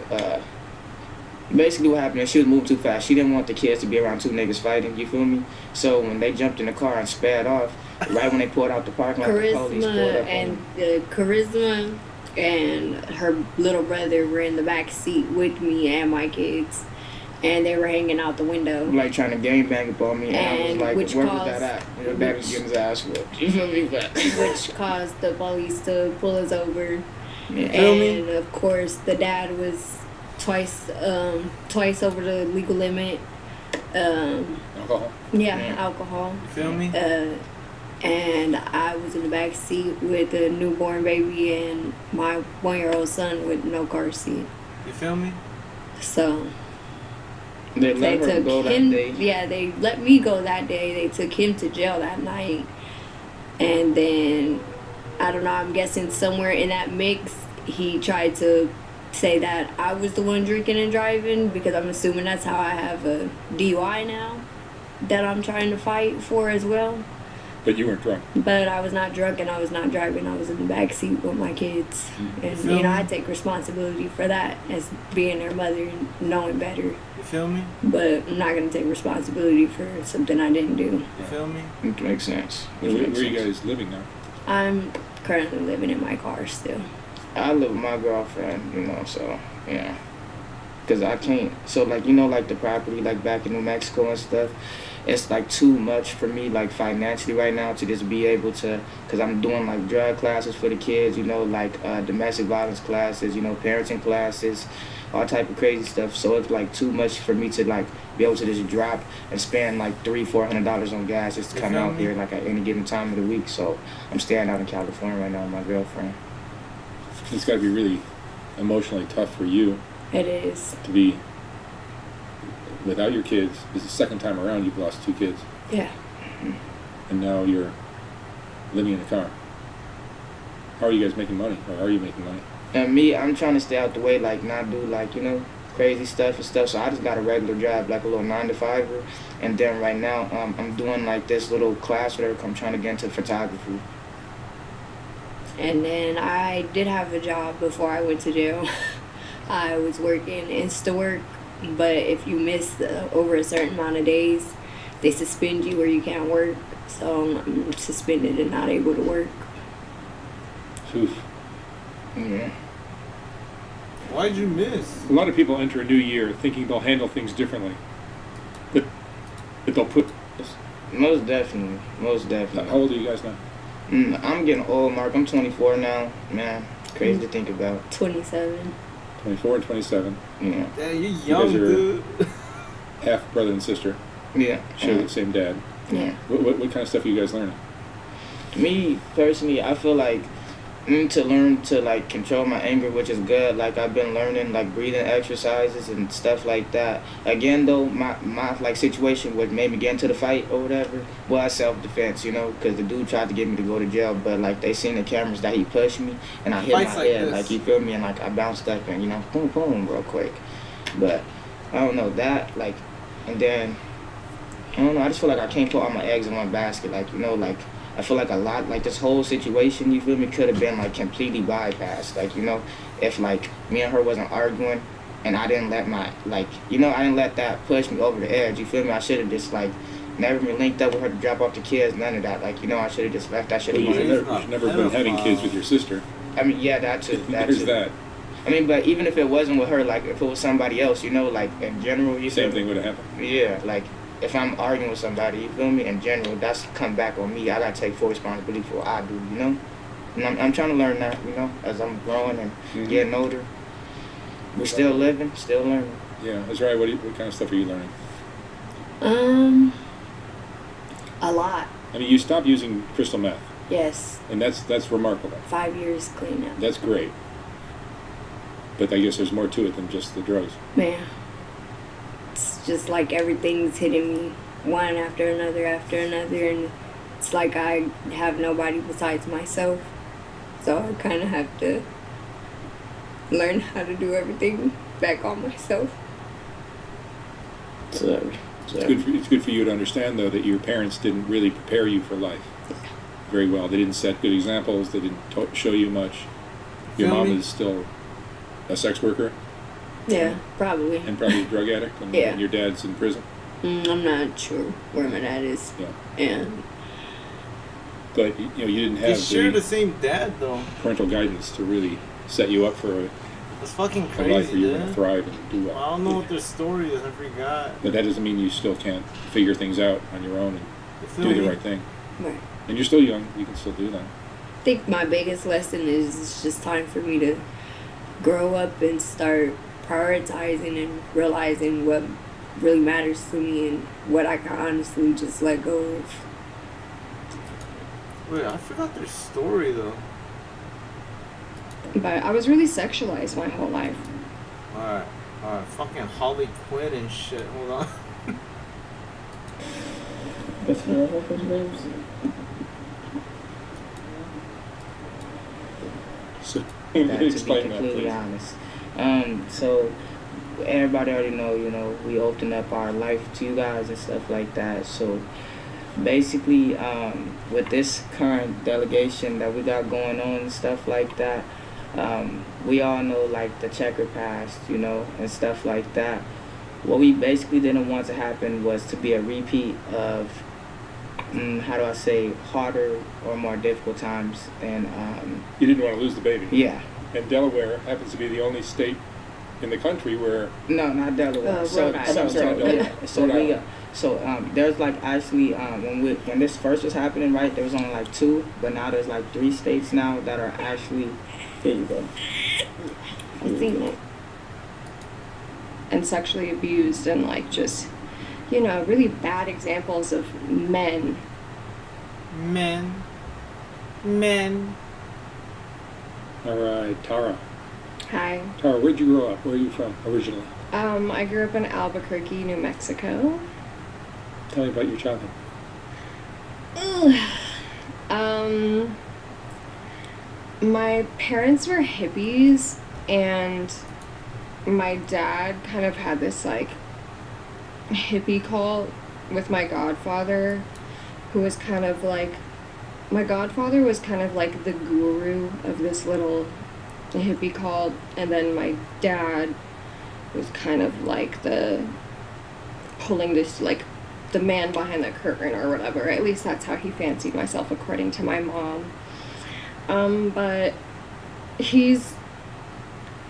basically what happened is she was moving too fast. She didn't want the kids to be around two niggas fighting, you feel me? So when they jumped in the car and sped off, right when they pulled out the parking lot, the police pulled up Charisma and her little brother were in the back seat with me and my kids, and they were hanging out the window. Like trying to gangbang up on me, and I was like, where was that at? Your daddy's getting his ass whipped. You feel me? Which caused the police to pull us over. Yeah. And of course the dad was twice over the legal limit. Alcohol? Yeah, alcohol. You feel me? And I was in the back seat with a newborn baby and my 1-year-old son with no car seat. You feel me? So they let her go that day. Yeah, they let me go that day. They took him to jail that night. And then I don't know, I'm guessing somewhere in that mix he tried to say that I was the one drinking and driving, because I'm assuming that's how I have a DUI now that I'm trying to fight for as well. But you weren't drunk. But I was not drunk and I was not driving. I was in the back seat with my kids. And, you know, I take responsibility for that as being their mother and knowing better. You feel me? But I'm not going to take responsibility for something I didn't do. You feel me? It makes sense. Where are you guys living now? I'm currently living in my car still. I live with my girlfriend, you know, so, yeah. Because I can't. So, like, you know, like the property, like back in New Mexico and stuff, it's like too much for me, like financially right now, to just be able to, because I'm doing like drug classes for the kids, you know, like domestic violence classes, you know, parenting classes, all type of crazy stuff. So it's like too much for me to like be able to just drop and spend like $300-400 on gas just to come out here like at any given time of the week. So I'm staying out in California right now with my girlfriend. It's got to be really emotionally tough for you. It is. To be without your kids. This is the second time around you've lost 2 kids. Yeah. And now you're living in a car. How are you guys making money? Or are you making money? And me, I'm trying to stay out the way, like not do like, you know, crazy stuff and stuff. So I just got a regular job, like a little 9-to-5er. And then right now, I'm doing like this little class where I'm trying to get into photography. And then I did have a job before I went to jail. I was working Insta work, but if you miss over a certain amount of days, they suspend you or you can't work. So I'm suspended and not able to work. Oof. Yeah. Why'd you miss? A lot of people enter a new year thinking they'll handle things differently. But they'll put... Most definitely. Most definitely. How old are you guys now? I'm getting old, Mark. I'm 24 now. Man, crazy to think about. 27. 24 and 27. Yeah. Damn, you're young, dude. Half brother and sister. Yeah. Share the same dad. Yeah. What kind of stuff are you guys learning? Me, personally, I feel like to learn to like control my anger, which is good. Like I've been learning like breathing exercises and stuff like that. Again though, my like situation what made me get into the fight or whatever was self-defense, you know, because the dude tried to get me to go to jail, but like they seen the cameras that he pushed me and I hit my head, like you feel me, and like I bounced up and, you know, boom boom real quick. But I don't know that, like, and then I don't know, I just feel like I can't put all my eggs in one basket, like, you know, like I feel like a lot, like this whole situation, you feel me, could have been like completely bypassed. Like, you know, if like me and her wasn't arguing and I didn't let my, like, you know, I didn't let that push me over the edge, you feel me? I should have just like never been linked up with her to drop off the kids, none of that. Like, you know, I should have just left that shit alone. You've never been having kids with your sister. I mean, yeah, that too. There's that. I mean, but even if it wasn't with her, like if it was somebody else, you know, like in general, you same thing would have happened. Yeah, like if I'm arguing with somebody, you feel me, in general, that's come back on me. I gotta take full responsibility for what I do, you know? And I'm trying to learn that, you know, as I'm growing and getting older. We're still living, still learning. Yeah, that's right. What kind of stuff are you learning? A lot. I mean, you stopped using crystal meth. Yes. And that's remarkable. 5 years clean now. That's great. But I guess there's more to it than just the drugs. Man. It's just like everything's hitting me one after another, and it's like I have nobody besides myself. So I kind of have to learn how to do everything back on myself. It's good for you to understand, though, that your parents didn't really prepare you for life very well. They didn't set good examples. They didn't show you much. Your mom is still a sex worker. Yeah, probably. And probably a drug addict. And, yeah. And your dad's in prison. I'm not sure where my dad is. Yeah. And but you know, you didn't have. You share the same dad, though. Parental guidance to really set you up for it's fucking crazy, a life where you're going to thrive and do well. I don't know what their story is. I forgot. But that doesn't mean you still can't figure things out on your own and do the right thing. Right. And you're still young. You can still do that. I think my biggest lesson is it's just time for me to grow up and start prioritizing and realizing what really matters to me and what I can honestly just let go of. Wait, I forgot their story, though. But I was really sexualized my whole life. Alright, fucking Harley Quinn and shit. Hold on. What's the other first names? So, to be explain completely that, honest. So everybody already know, you know, we open up our life to you guys and stuff like that. So basically, with this current delegation that we got going on and stuff like that, we all know like the checker past, you know, and stuff like that. What we basically didn't want to happen was to be a repeat of, how do I say, harder or more difficult times. And you didn't want to lose the baby. Yeah. And Delaware happens to be the only state in the country where. No, not Delaware. Rhode Island. There's like actually when this first was happening, right? There was only like 2, but now there's like 3 states now that are actually. Here you go. I think. And sexually abused and like just, you know, really bad examples of men. Men. All right, Tara. Hi. Tara, where'd you grow up? Where are you from originally? I grew up in Albuquerque, New Mexico. Tell me about your childhood. My parents were hippies, and my dad kind of had this like hippie cult with my godfather, who was kind of like, my godfather was kind of like the guru of this little hippie cult, and then my dad was kind of like the pulling this, like the man behind the curtain or whatever. At least that's how he fancied myself according to my mom. But he's,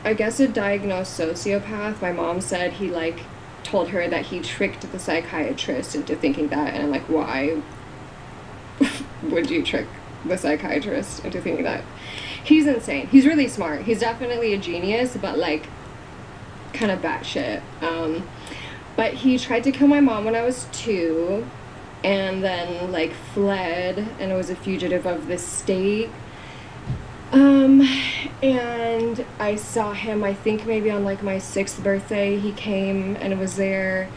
I guess, a diagnosed sociopath. My mom said he like told her that he tricked the psychiatrist into thinking that, and I'm like, why would you trick the psychiatrist into thinking that? He's insane. He's really smart. He's definitely a genius, but like kind of batshit. But he tried to kill my mom when I was 2, and then like fled and was a fugitive of the state. And I saw him, I think maybe on like my 6th birthday, he came and was there.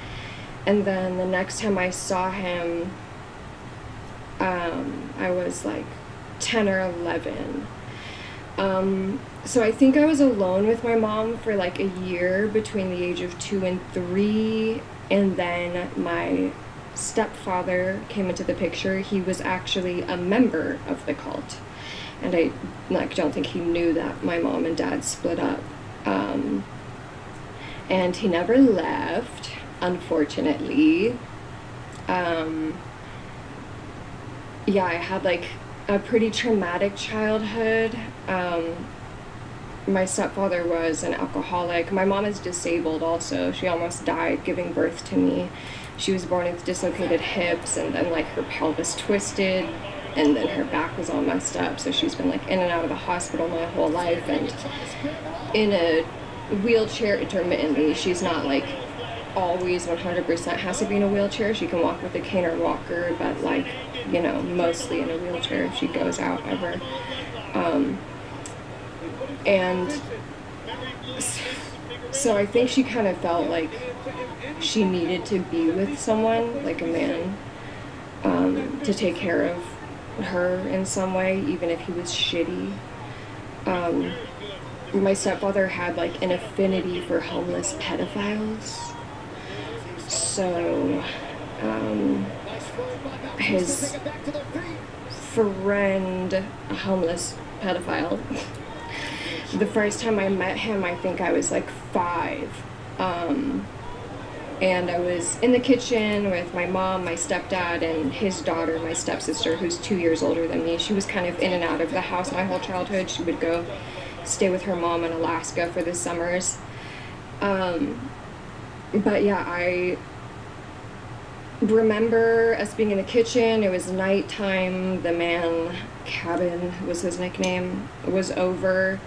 And then the next time I saw him, I was like 10 or 11. So I think I was alone with my mom for like a year between the age of 2 and 3. And then my stepfather came into the picture. He was actually a member of the cult. And I like don't think he knew that my mom and dad split up. And he never left, unfortunately. Yeah, I had like a pretty traumatic childhood. My stepfather was an alcoholic. My mom is disabled also. She almost died giving birth to me. She was born with dislocated hips, and then like her pelvis twisted, and then her back was all messed up. So she's been like in and out of the hospital my whole life, and in a wheelchair intermittently. She's not like always 100% has to be in a wheelchair. She can walk with a cane or walker, but like, you know, mostly in a wheelchair if she goes out ever. And so I think she kind of felt like she needed to be with someone, like a man, to take care of her in some way, even if he was shitty. My stepfather had like an affinity for homeless pedophiles. So, his friend, a homeless pedophile, the first time I met him, I think I was like 5. And I was in the kitchen with my mom, my stepdad, and his daughter, my stepsister, who's 2 years older than me. She was kind of in and out of the house my whole childhood. She would go stay with her mom in Alaska for the summers. But yeah, I remember us being in the kitchen. It was nighttime. The man, Cabin was his nickname, was over,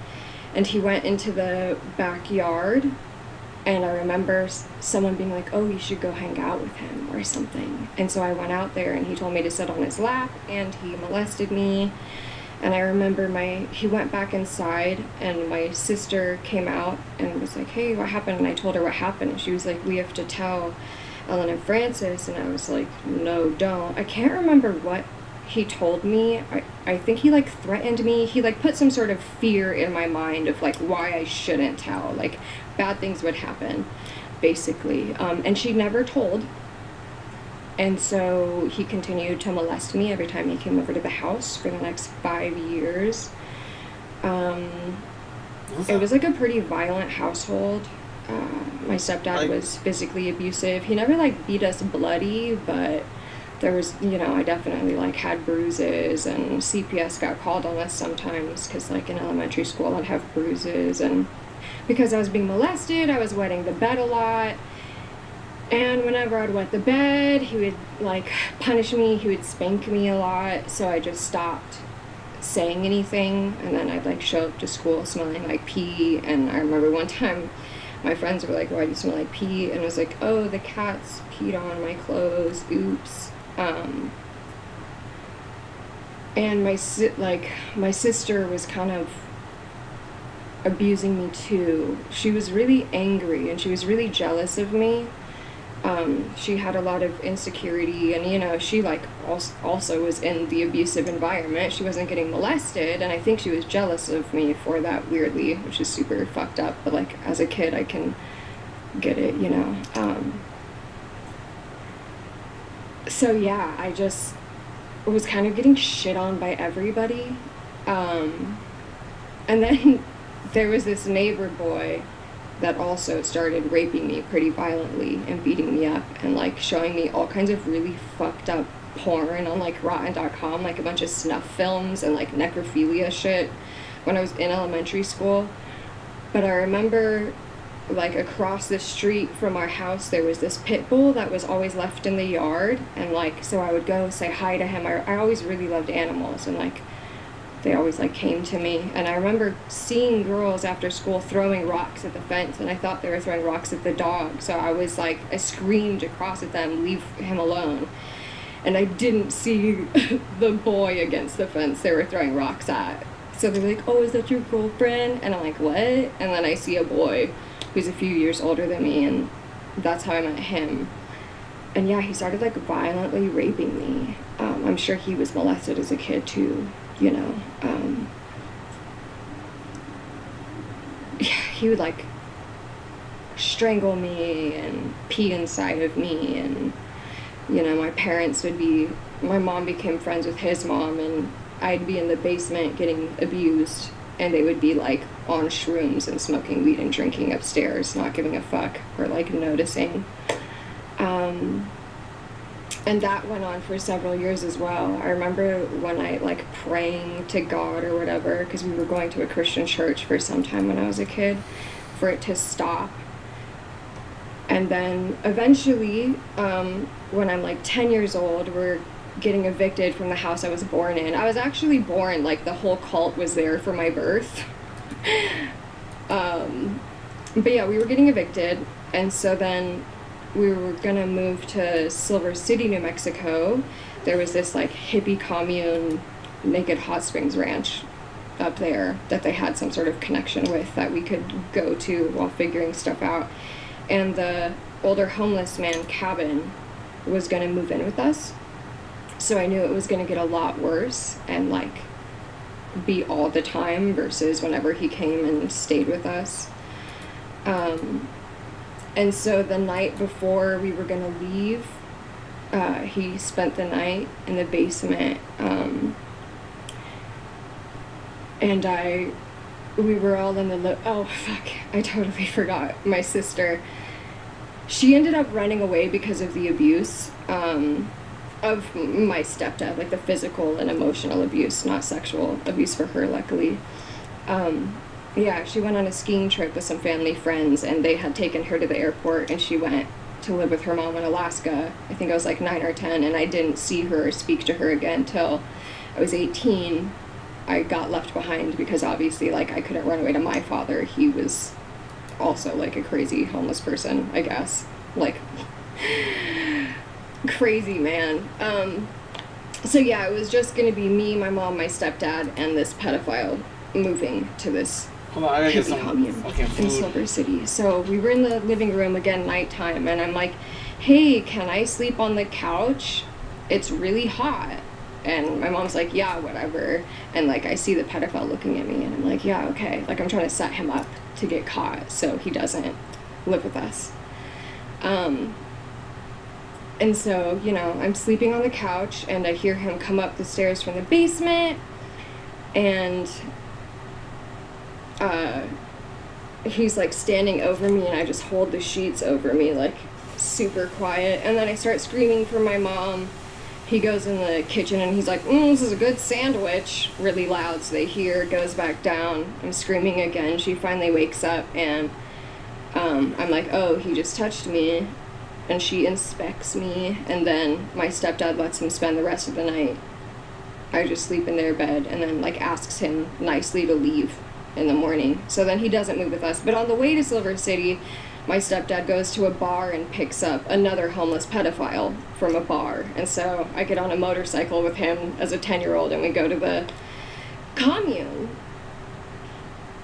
and he went into the backyard. And I remember someone being like, oh, you should go hang out with him or something. And so I went out there, and he told me to sit on his lap, and he molested me. And I remember he went back inside, and my sister came out and was like, hey, what happened? And I told her what happened. And she was like, we have to tell Ellen and Francis. And I was like, no, don't. I can't remember what he told me. I think he like threatened me. He like put some sort of fear in my mind of like why I shouldn't tell. Like bad things would happen, basically. And she never told. And so he continued to molest me every time he came over to the house for the next 5 years. It was like a pretty violent household. My stepdad was physically abusive. He never like beat us bloody, but there was, you know, I definitely like had bruises, and CPS got called on us sometimes because like in elementary school I'd have bruises, and because I was being molested, I was wetting the bed a lot. And whenever I'd wet the bed, he would like punish me, he would spank me a lot, so I just stopped saying anything, and then I'd like show up to school smelling like pee. And I remember one time my friends were like, why do you smell like pee? And I was like, oh, the cats peed on my clothes, oops. And my sister was kind of abusing me too. She was really angry and she was really jealous of me. She had a lot of insecurity, and you know, she like also was in the abusive environment. She wasn't getting molested, and I think she was jealous of me for that, weirdly, which is super fucked up, but like as a kid I can get it, you know. So yeah, I just was kind of getting shit on by everybody. And then there was this neighbor boy that also started raping me pretty violently and beating me up and like showing me all kinds of really fucked up porn on like rotten.com, like a bunch of snuff films and like necrophilia shit when I was in elementary school. But I remember like across the street from our house there was this pit bull that was always left in the yard, and like so I would go say hi to him. I always really loved animals, and like they always like came to me. And I remember seeing girls after school throwing rocks at the fence, and I thought they were throwing rocks at the dog, so I was like, I screamed across at them, leave him alone. And I didn't see the boy against the fence they were throwing rocks at. So they're like, oh, is that your girlfriend? And I'm like, what? And then I see a boy who's a few years older than me, and that's how I met him. And yeah, he started like violently raping me. I'm sure he was molested as a kid too, you know. Yeah, he would like strangle me and pee inside of me, and you know, my mom became friends with his mom, and I'd be in the basement getting abused, and they would be like on shrooms and smoking weed and drinking upstairs, not giving a fuck or like noticing. And that went on for several years as well. I remember one night like praying to God or whatever, because we were going to a Christian church for some time when I was a kid, for it to stop. And then eventually, when I'm like 10 years old, we're getting evicted from the house I was born in. I was actually born, like the whole cult was there for my birth. But yeah, we were getting evicted, and so then we were gonna move to Silver City, New Mexico. There was this like hippie commune, Naked Hot Springs Ranch up there that they had some sort of connection with that we could go to while figuring stuff out. And the older homeless man cabin was gonna move in with us. So I knew it was gonna get a lot worse and like be all the time versus whenever he came and stayed with us. And so the night before we were gonna leave, he spent the night in the basement, and we were all in the oh fuck, I totally forgot. My sister, she ended up running away because of the abuse of my stepdad, like the physical and emotional abuse, not sexual abuse for her, luckily. Yeah, she went on a skiing trip with some family friends, and they had taken her to the airport, and she went to live with her mom in Alaska. I think I was like 9 or 10, and I didn't see her or speak to her again till I was 18. I got left behind because obviously like I couldn't run away to my father. He was also like a crazy homeless person, I guess. Like crazy man. So yeah, it was just gonna be me, my mom, my stepdad, and this pedophile moving to this commune in Silver City. So we were in the living room again, nighttime, and I'm like, hey, can I sleep on the couch? It's really hot. And my mom's like, yeah, whatever. And like I see the pedophile looking at me, and I'm like, yeah, okay. Like I'm trying to set him up to get caught so he doesn't live with us. And so, you know, I'm sleeping on the couch, and I hear him come up the stairs from the basement, and he's like standing over me, and I just hold the sheets over me like super quiet, and then I start screaming for my mom, he goes in the kitchen and he's like, this is a good sandwich, really loud, so they hear, goes back down. I'm screaming again. She finally wakes up, and I'm like, oh, he just touched me. And she inspects me, and then my stepdad lets him spend the rest of the night. I just sleep in their bed, and then like asks him nicely to leave in the morning. So then he doesn't move with us. But on the way to Silver City, my stepdad goes to a bar and picks up another homeless pedophile from a bar. And so I get on a motorcycle with him as a 10-year-old, and we go to the commune.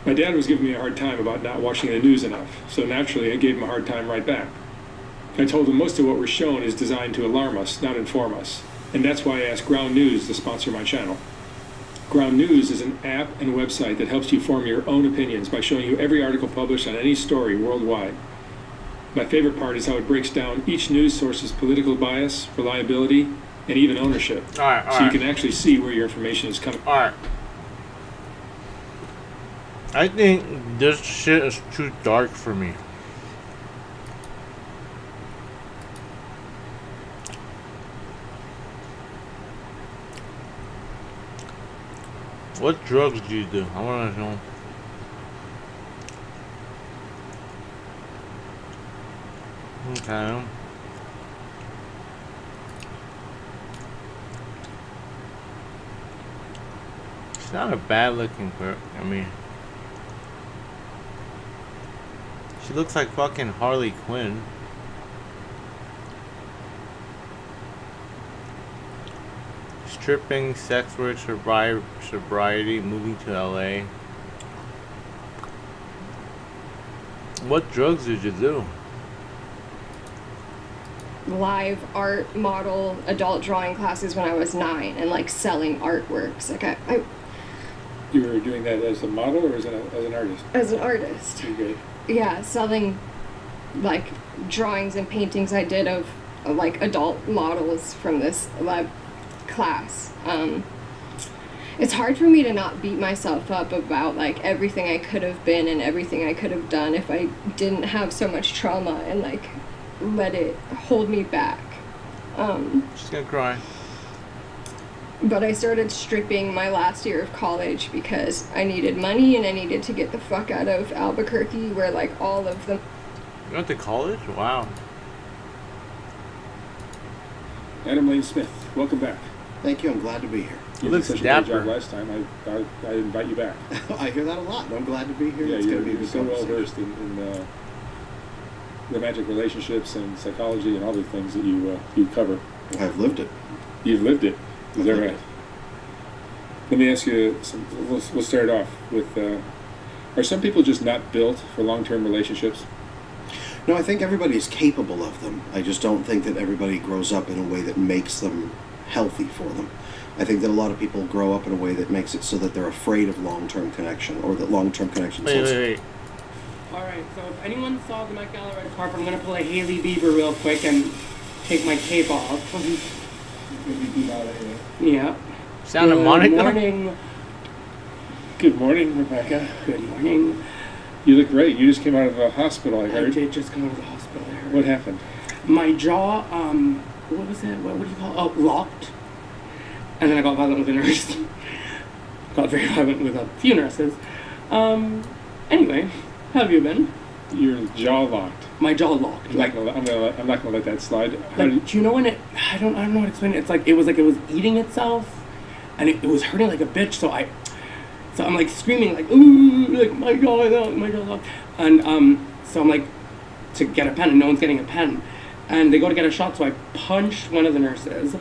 My dad was giving me a hard time about not watching the news enough, so naturally I gave him a hard time right back. I told him most of what we're shown is designed to alarm us, not inform us. And that's why I asked Ground News to sponsor my channel. Ground News is an app and website that helps you form your own opinions by showing you every article published on any story worldwide. My favorite part is how it breaks down each news source's political bias, reliability, and even ownership. All right, so you can actually see where your information is coming. All right. I think this shit is too dark for me. What drugs do you do? I want to know. Okay. She's not a bad looking girl. I mean, she looks like fucking Harley Quinn. Stripping, sex work, sobriety, moving to LA. What drugs did you do? Live art model adult drawing classes when I was 9, and like selling artworks. Like I You were doing that as a model or as an artist? As an artist. Okay. Yeah, selling like drawings and paintings I did of like adult models from this live class. It's hard for me to not beat myself up about like everything I could have been and everything I could have done if I didn't have so much trauma and like let it hold me back. She's gonna cry. But I started stripping my last year of college because I needed money and I needed to get the fuck out of Albuquerque, where like all of them. You went to college? Wow. Adam Lane Smith, welcome back. Thank you. I'm glad to be here. You did such a great job last time. I invite you back. I hear that a lot. I'm glad to be here. Yeah, it's going to be a you're good so well conversation. versed in romantic relationships and psychology and all the things that you cover. I've lived it. You've lived it. Is that right? Let me ask you. We'll start off with: are some people just not built for long-term relationships? No, I think everybody is capable of them. I just don't think that everybody grows up in a way that makes them healthy for them. I think that a lot of people grow up in a way that makes it so that they're afraid of long-term connection, or that long-term connection. Wait. Alright, so if anyone saw the Met Gala red carpet, I'm going to pull a Hailey Bieber real quick and take my cape off. Yeah. Sound of Monica? Good morning. Good morning, Rebecca. Good morning. You look great. You just came out of a hospital, I heard. I did just come out of the hospital. I heard. What happened? My jaw, what was it? What do you call it? Oh, locked. And then I got violent with a nurse. Got very violent with a few nurses. Anyway, how have you been? Your jaw locked. My jaw locked. I'm not gonna let that slide. Do you know when it? I don't know how to explain it. It's like it was eating itself, and it was hurting like a bitch. So I'm like screaming like ooh, like my jaw locked, and so I'm like to get a pen, and no one's getting a pen, and they go to get a shot. So I punched one of the nurses.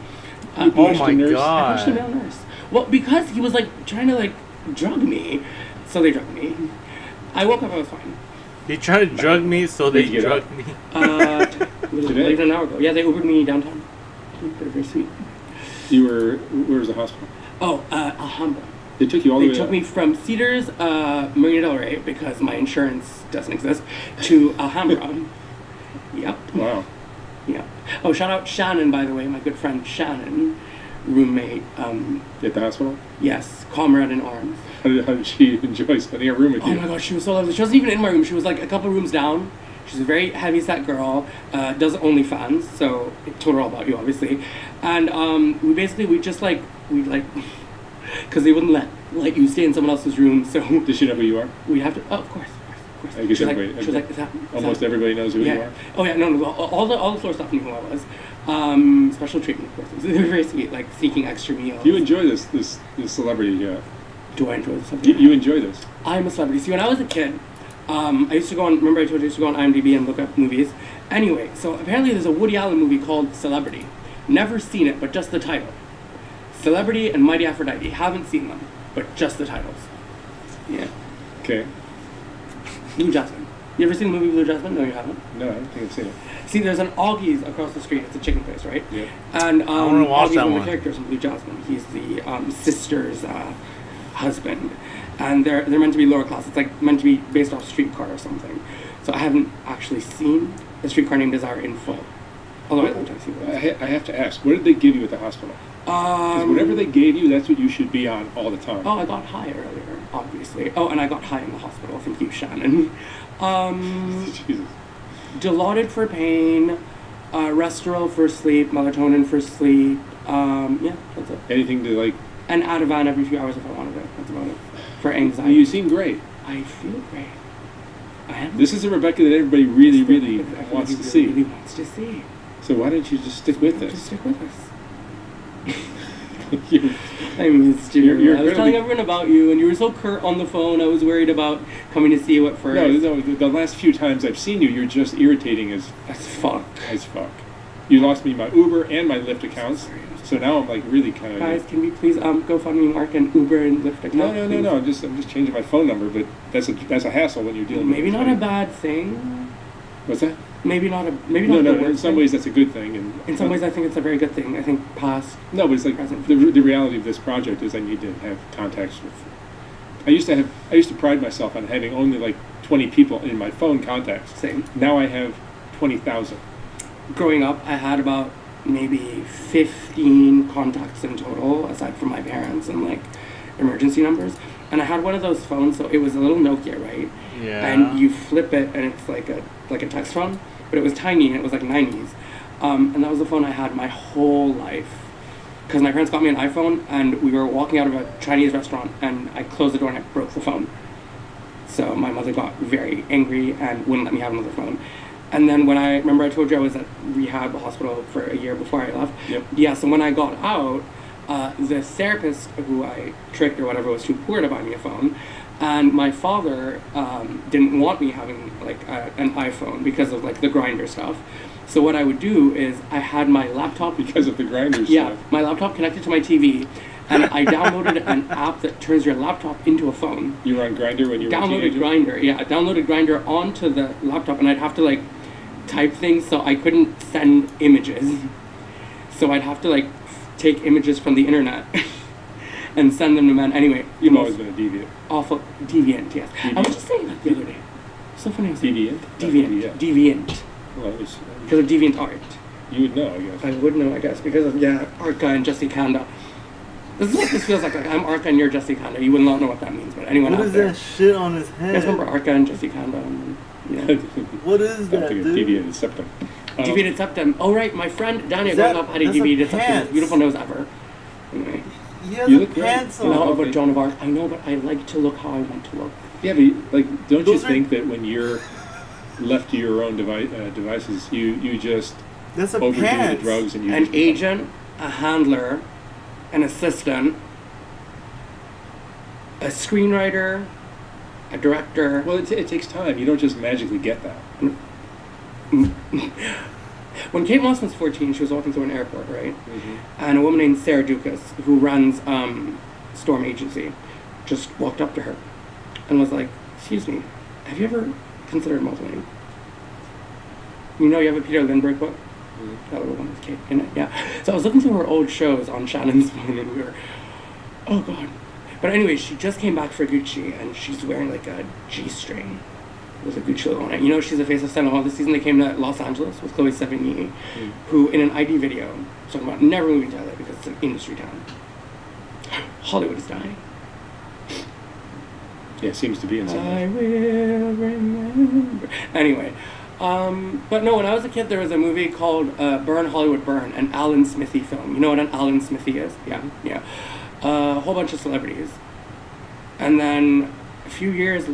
Oh my God! I punched the male nurse. Well, because he was like trying to like drug me, so they drugged me. I woke up, I was fine. He tried to drug me, so they drugged me. Late an hour ago. Yeah, they Ubered me downtown. They're very sweet. Where was the hospital? Oh, Alhambra. They took you all the way They took me from Cedars, Marina Del Rey, because my insurance doesn't exist, to Alhambra. Yep. Wow. Yep. Oh, shout out Shannon, by the way, my good friend Shannon, roommate. At the hospital? Yes, comrade in arms. How did she enjoy spending a room with you? Oh my God, she was so lovely. She wasn't even in my room. She was like a couple rooms down, She's a very heavy-set girl, does OnlyFans, so it told her all about you, obviously. And we just like, because they wouldn't let you stay in someone else's room, so... Does she know who you are? We have to, of course. I guess She everybody, was like, almost everybody knows who you are. Oh yeah, no, all the floor staff knew who I was. Special treatment, of course. They were very sweet, like seeking extra meals. Do you enjoy this celebrity? Yeah. Do I enjoy this? You enjoy this? I'm a celebrity. See, when I was a kid, I used to go on. Remember, I told you I used to go on IMDb and look up movies. Anyway, so apparently there's a Woody Allen movie called Celebrity. Never seen it, but just the title. Celebrity and Mighty Aphrodite. Haven't seen them, but just the titles. Yeah. Okay. Blue Jasmine. You ever seen the movie Blue Jasmine? No, you haven't. No, I don't think I've seen it. See, there's an Augie's across the street. It's a chicken place, right? Yeah. And I wanna watch Augie's that one of one. the characters in Blue Jasmine. He's the sister's husband, and they're meant to be lower class. It's like meant to be based off Streetcar or something. So I haven't actually seen A Streetcar Named Desire in full. Although I'd like to see it. I have to ask, what did they give you at the hospital? Because whatever they gave you, that's what you should be on all the time. Oh, I got high earlier, obviously. Oh, and I got high in the hospital. Thank you, Shannon. Jesus. Dilaudid for pain, Restoril for sleep, melatonin for sleep. Yeah, that's it. Anything to like... And Ativan every few hours if I wanted it. That's about it. For anxiety. You seem great. I feel great. I am. This is a Rebecca that everybody really wants to see. Really wants to see. So why don't you just stick with this? Just stick with us. You're- I missed you. You're I was telling incredibly- everyone about you, and you were so curt on the phone. I was worried about coming to see you at first. No, the last few times I've seen you, you're just irritating as fuck. As fuck. You lost me my Uber and my Lyft accounts, so now I'm like really kind of... Guys, can we please go fund me Mark and Uber and Lyft account? No. I'm just changing my phone number, but that's a hassle when you're dealing with... Maybe not a bad thing. What's that? Maybe not the No. worst In some thing. ways, that's a good thing. And In some ways, I think it's a very good thing. I think past. No, but it's like the reality of this project is I need to have contacts with. I used to pride myself on having only like 20 people in my phone contacts. Same. Now I have 20,000. Growing up, I had about maybe 15 contacts in total, aside from my parents and like emergency numbers. And I had one of those phones, so it was a little Nokia, right? Yeah. And you flip it, and it's like a text phone, but it was tiny, and it was like 90s. And that was the phone I had my whole life. Because my parents got me an iPhone, and we were walking out of a Chinese restaurant, and I closed the door and I broke the phone. So my mother got very angry and wouldn't let me have another phone. And then when I told you I was at rehab hospital for a year before I left. Yep. Yeah, so when I got out, the therapist who I tricked or whatever was too poor to buy me a phone. And my father didn't want me having like an iPhone because of like the Grindr stuff. So what I would do is I had my laptop because of the Grindr yeah, stuff. my laptop connected to my TV, and I downloaded an app that turns your laptop into a phone. You were on Grindr when you were a Downloaded teenager? Grindr, yeah. I downloaded Grindr onto the laptop, and I'd have to like type things, so I couldn't send images. So I'd have to like take images from the internet and send them to men. Anyway, You've always been a deviant. Awful deviant, yes. I was just saying that the other day. So funny. Deviant? Deviant. Deviant. Well, Because of deviant art. You would know, I guess. I would know, I guess, because of Arca and Jesse Kanda. This is what this feels like. Like I'm Arca and you're Jesse Kanda. You would not know what that means, but anyone What out is there. that shit on his You head? guys remember Arca and Jesse Kanda? And, yeah. What is that, dude? Deviated septum. Deviated septum. Oh right, my friend Daniel growing up had a that's a deviated septum. pants. Beautiful nose ever. Anyway. He has a pants on. You know about Joan of Arc? I know, but I like to look how I want to look. Yeah, but like, don't you Those are- think that when you're left to your own devices, you just That's a overdo pants. the drugs and you An just agent, a handler, an assistant, a screenwriter, a director. Well, it takes time. You don't just magically get that. When Kate Moss was 14, she was walking through an airport, right? Mm-hmm. And a woman named Sarah Dukas, who runs Storm Agency, just walked up to her and was like, "Excuse me, have you ever considered modeling? You know, you have a Peter Lindbergh book? That little one with Kate in it, yeah." So I was looking through her old shows on Shannon's phone, and we were, oh god. But anyway, she just came back for Gucci, and she's wearing like a G-string with a Gucci logo on it. You know, she's the face of Stella Hall. This season they came to Los Angeles with Chloe Sevigny, who in an ID video was talking about never moving to LA because it's an industry town. Hollywood is dying. Yeah, it seems to be in some I ways. will remember. Anyway, But no, when I was a kid, there was a movie called Burn, Hollywood Burn, an Alan Smithy film. You know what an Alan Smithy is? Yeah, yeah. A whole bunch of celebrities. And then a few years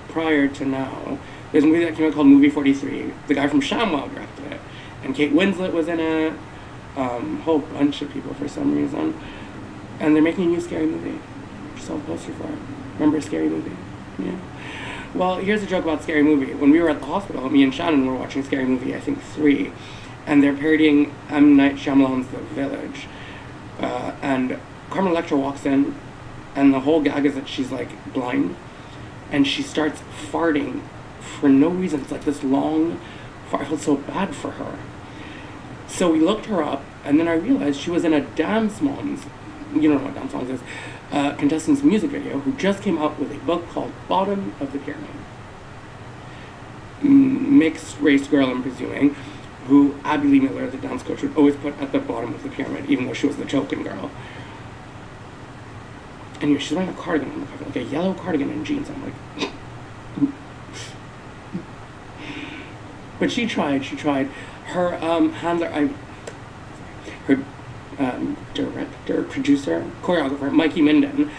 prior to now, there's a movie that came out called Movie 43. The guy from ShamWow directed it. And Kate Winslet was in it. Whole bunch of people for some reason. And they're making a new Scary Movie. Just saw the poster for it. Remember Scary Movie? Yeah. Well, here's a joke about Scary Movie. When we were at the hospital, me and Shannon were watching Scary Movie, I think 3. And they're parodying M. Night Shyamalan's The Village. And Carmen Electra walks in, and the whole gag is that she's like blind, and she starts farting for no reason. It's like this long fart. I felt so bad for her. So we looked her up, and then I realized she was in a Dance Moms, you don't know what Dance Moms is, contestant's music video, who just came out with a book called Bottom of the Pyramid. Mixed race girl, I'm presuming, who Abby Lee Miller, the dance coach, would always put at the bottom of the pyramid, even though she was the choking girl. Anyway, she's wearing a cardigan on the cover, like a yellow cardigan and jeans. I'm like, but she tried. Her handler, her director, producer, choreographer, Mikey Minden,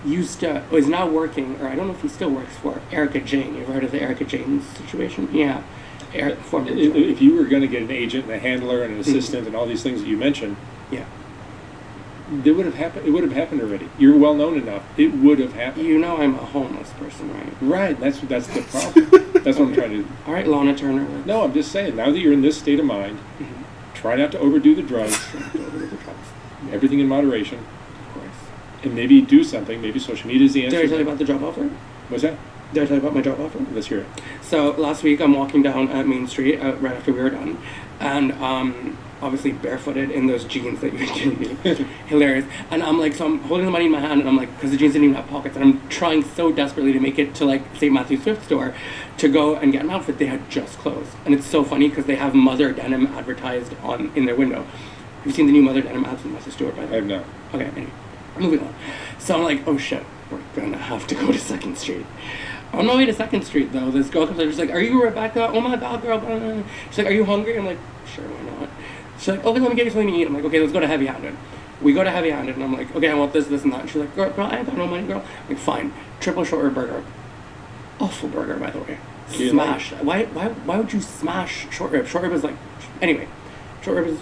is now working, or I don't know if he still works for Erica Jane. You ever heard of the Erica Jane situation? Yeah. If you were going to get an agent and a handler and an assistant and all these things that you mentioned, yeah, it would have happened. It would have happened already. You're well known enough. It would have happened. You know, I'm a homeless person, right? Right. That's the problem. That's what I'm trying to do. All right, Lana Turner. No, I'm just saying. Now that you're in this state of mind, try not to overdo the drugs. Everything in moderation. Of course. And maybe do something. Maybe social media is the answer. Did I tell you about the job offer? What's that? Did I tell you about my job offer? Let's hear it. So last week I'm walking down Main Street right after we were done, and obviously barefooted in those jeans that you gave me. Hilarious. And I'm like, so I'm holding the money in my hand, and I'm like, because the jeans didn't even have pockets, and I'm trying so desperately to make it to like St. Matthew's thrift store to go and get an outfit. They had just closed, and it's so funny because they have Mother Denim advertised in their window. Have you seen the new Mother Denim ads from Matthew Stewart, by the way? I have not. Okay, anyway, moving on. So I'm like, oh shit, we're gonna have to go to 2nd Street. On my way to 2nd Street, though, this girl comes up, she's like, are you Rebecca? Oh my god, girl. She's like, are you hungry? I'm like, sure, why not? She's like, okay, let me get you something to eat. I'm like, okay, let's go to Heavy Handed. We go to Heavy Handed, and I'm like, okay, I want this, and that. And she's like, girl, I ain't got no money, girl. I'm like, fine. Triple short rib burger. Awful burger, by the way. Smash. Why would you smash short rib? Short rib is like, anyway, short rib is,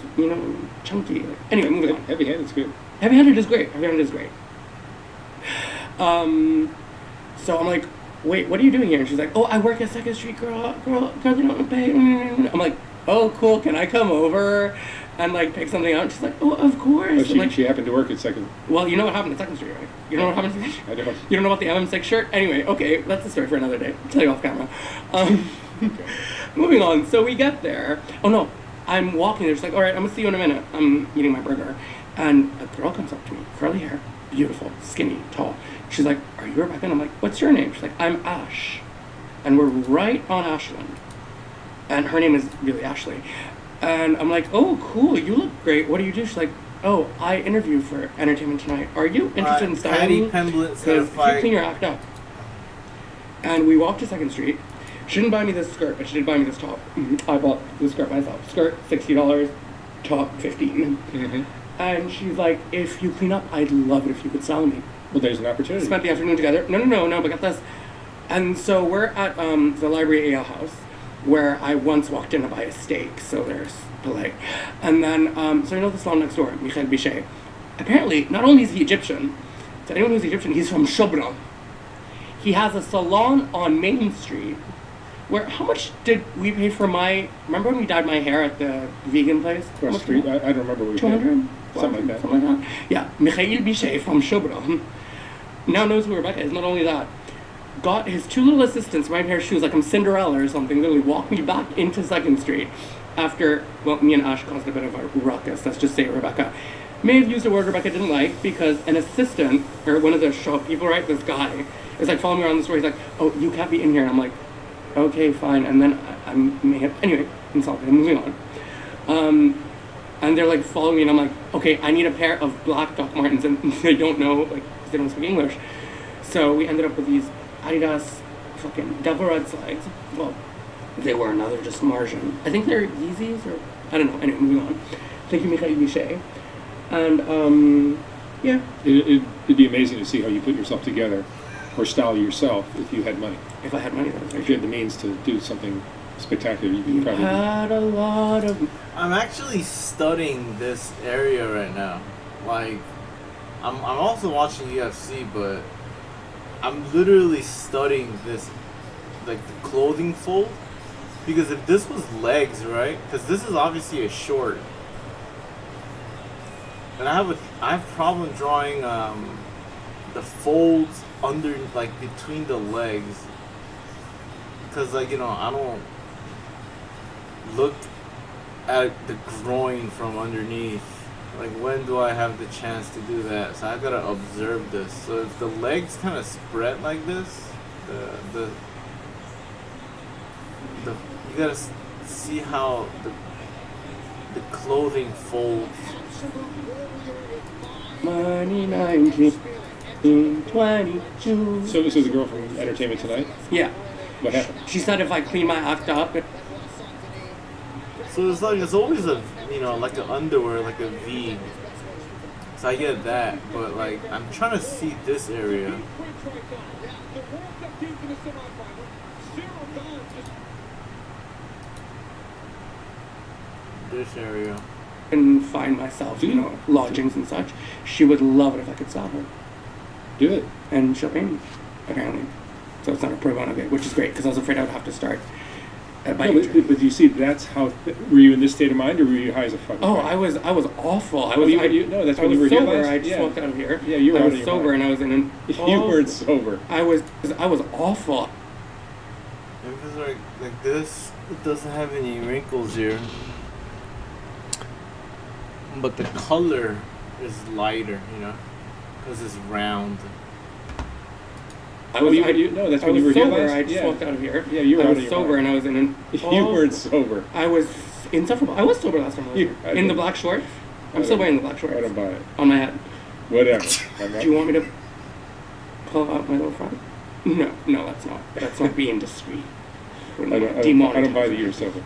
chunky. Like, anyway, moving on. Heavy Handed's good. Heavy Handed is great. Heavy Handed is great. So I'm like, wait, what are you doing here? And she's like, oh, I work at 2nd Street, girl, they don't pay. I'm like, oh, cool, can I come over and like pick something out? And she's like, oh, of course. Oh, she happened to work at 2nd. Well, you know what happened at 2nd Street, right? You know what happened at 2nd Street? I don't. You don't know about the MM6 shirt? Anyway, okay, that's a story for another day. I'll tell you off camera. Okay. Moving on, so we get there. Oh no, I'm walking there, she's like, all right, I'm gonna see you in a minute. I'm eating my burger. And a girl comes up to me, curly hair, beautiful, skinny, tall. She's like, are you Rebecca? And I'm like, what's your name? She's like, I'm Ash. And we're right on Ashland. And her name is really Ashley. And I'm like, oh, cool, you look great. What do you do? She's like, oh, I interview for Entertainment Tonight. Are you interested in styling? Because you clean your act up. And we walked to 2nd Street. She didn't buy me this skirt, but she did buy me this top. I bought this skirt myself. Skirt, $60. Top, $15. And she's like, if you clean up, I'd love it if you could sell me. Well, there's an opportunity. Spent the afternoon together. No, but got this. And so we're at the Library Ale House, where I once walked in to buy a steak, so there's polite. And then, so you know the salon next door, Michel Bichet. Apparently, not only is he Egyptian, to anyone who's Egyptian, he's from Shobra. He has a salon on Main Street, where, how much did we pay for remember when we dyed my hair at the vegan place? Across the street? I don't remember what we 200? paid. Something like that. Something like that. Yeah, Michael Bichet from Shobra. Now knows who Rebecca is. Not only that, got his 2 little assistants, my pair of shoes, like I'm Cinderella or something, literally walked me back into 2nd Street after, well, me and Ash caused a bit of a ruckus. Let's just say Rebecca may have used a word Rebecca didn't like, because an assistant, or one of the shop people, right, this guy, is like following me around the store. He's like, oh, you can't be in here. And I'm like, okay, fine. And then I may have, anyway, insulted. I'm moving on. And they're like following me, and I'm like, okay, I need a pair of black Doc Martens, and they don't know, like, because they don't speak English. So we ended up with these Adidas fucking double red slides. Well, they were now, they're just Martian. I think they're Yeezys or I don't know. Anyway, moving on. Thank you, Michael Bichet. And yeah. It'd be amazing to see how you put yourself together or style yourself if you had money. If I had money, that was if you had the means to do something spectacular, you probably had a lot of. I'm actually studying this area right now. Like, I'm also watching UFC, but I'm literally studying this, like the clothing fold, because if this was legs, right? Because this is obviously a short, and I have problem drawing the folds under, like between the legs, because like, you know, I don't look at the groin from underneath. Like, when do I have the chance to do that? So I gotta observe this. So if the legs kind of spread like this, the you gotta see how the clothing folds. Money 1922. So this is the girl from Entertainment Tonight? Yeah. What happened? She said if I clean my act up. So it's like, it's always a, you know, like an underwear, like a V. So I get that, but like, I'm trying to see this area. This area. And find myself, you know, lodgings and such. She would love it if I could sell her. Do it. And she'll pay me, apparently. So it's not a pro bono gig, which is great, because I was afraid I would have to start at my but you see, that's how. Were you in this state of mind, or were you high as a fucking? Oh, I was awful. I Well, was. no, that's I when you was were sober. here last? I just Yeah. walked out of here. Yeah, you were I out was of your sober, mind. and I was in an. You weren't sober. I was awful. Because like this, it doesn't have any wrinkles here, but the color is lighter, you know, because it's round. No, that's when you were sober. here last? I just Yeah. walked out of here. Yeah, you were I out was of your sober, mind. and I was in an. You weren't sober. I was insufferable. I was sober last time I was here. In the black shorts. I'm still wearing the black shorts. I don't buy it. On my head. Whatever. Do you want me to pull out my little front? No, that's not being discreet. I don't buy that you were sober.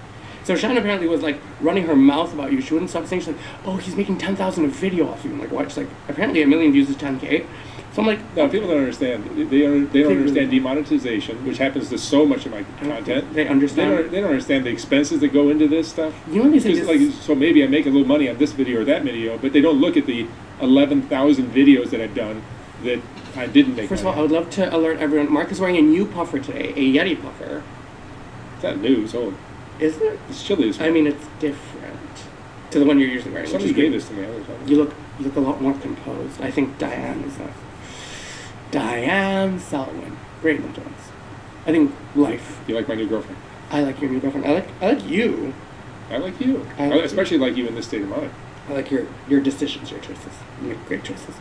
So Shannon apparently was like running her mouth about you. She wouldn't stop saying, she's like, oh, he's making 10,000 a video off you. I'm like, what? She's like, apparently 1 million views is 10K. So I'm like, no, people don't understand. They don't understand demonetization, which happens to so much of my content. They understand. They don't understand the expenses that go into this stuff. You know, they say like, so maybe I make a little money on this video or that video, but they don't look at the 11,000 videos that I've done that I didn't make. First of all, I would love to alert everyone. Mark is wearing a new puffer today, a Yeti puffer. It's not new. It's old. Isn't it? It's chilly as well. I mean, it's different to the one you're usually wearing. Somebody gave this to me. You look a lot more composed. I think Diane is that. Diane Selwyn. Great influence. I think life. You like my new girlfriend? I like your new girlfriend. I like you. I like you. I like especially like you in this state of mind. I like your decisions, your choices. You make great choices.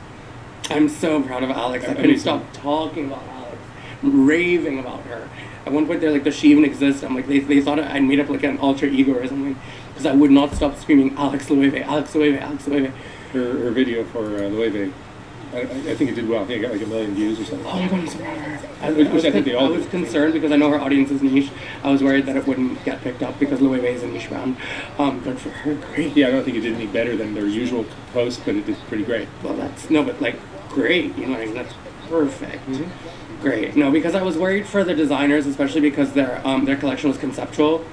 I'm so proud of Alex. I couldn't stop talking about Alex, raving about her. At one point, they're like, does she even exist? I'm like, they thought I'd made up like an alter ego or something, because I would not stop screaming, Alex Loewe, Alex Loewe, Alex Loewe. Her video for Loewe, I think it did well. I think it got like 1 million views or something. Oh my god, I'm so proud of her. I was concerned because I know her audience is niche. I was worried that it wouldn't get picked up because Loewe is a niche band. Good for her, great. Yeah, I don't think it did any better than their usual post, but it did pretty great. Well, but like, great, you know what I mean? That's perfect. Great. No, because I was worried for the designers, especially because their collection was conceptual.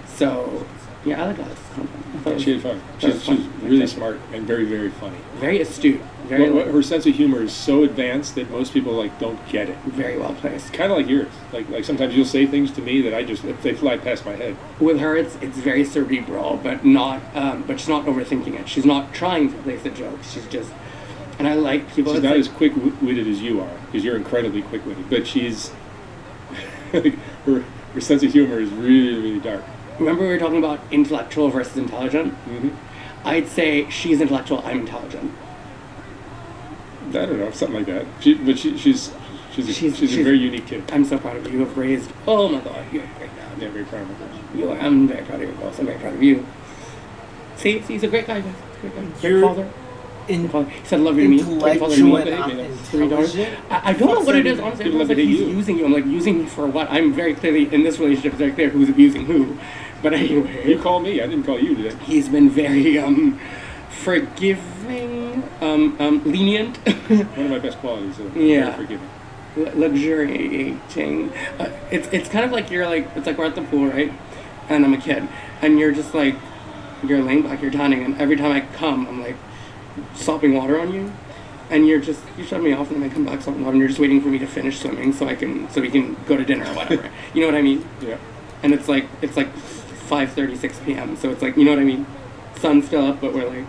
So, yeah, I like Alex's content. She had fun. She's really smart and very, very funny. Very astute. Her sense of humor is so advanced that most people like don't get it. Very well placed. Kind of like yours. Like sometimes you'll say things to me that they fly past my head. With her, it's very cerebral, but not. But she's not overthinking it. She's not trying to place a joke. She's just. And I like people. She's not as quick-witted as you are, because you're incredibly quick-witted. But she's her sense of humor is really, really dark. Remember we were talking about intellectual versus intelligent? Mm-hmm. I'd say she's intellectual, I'm intelligent. I don't know, something like that. She's a very unique kid. I'm so proud of you. You have raised. Oh my god, you're great now. Yeah, very proud of my girls. You are. I'm very proud of your girls. I'm very proud of you. See, he's a great guy. Guys. Great guy. Great father. He said love you to me. Intellectual and intelligent. I don't know what it is, honestly. It feels like he's using you. I'm like, using me for what? I'm very clearly, in this relationship, it's very clear who's abusing who. But anyway. You call me. I didn't call you today. He's been very, forgiving, lenient. One of my best qualities. Yeah. Very forgiving. Luxuriating. It's kind of like it's like we're at the pool, right? And I'm a kid. And you're just like, you're laying back, you're tanning, and every time I come, I'm like, sopping water on you. And you shut me off, and then I come back sopping water, and you're just waiting for me to finish swimming so we can go to dinner or whatever. You know what I mean? Yeah. And it's like 5:36 p.m. So it's like, you know what I mean? Sun's still up, but we're like,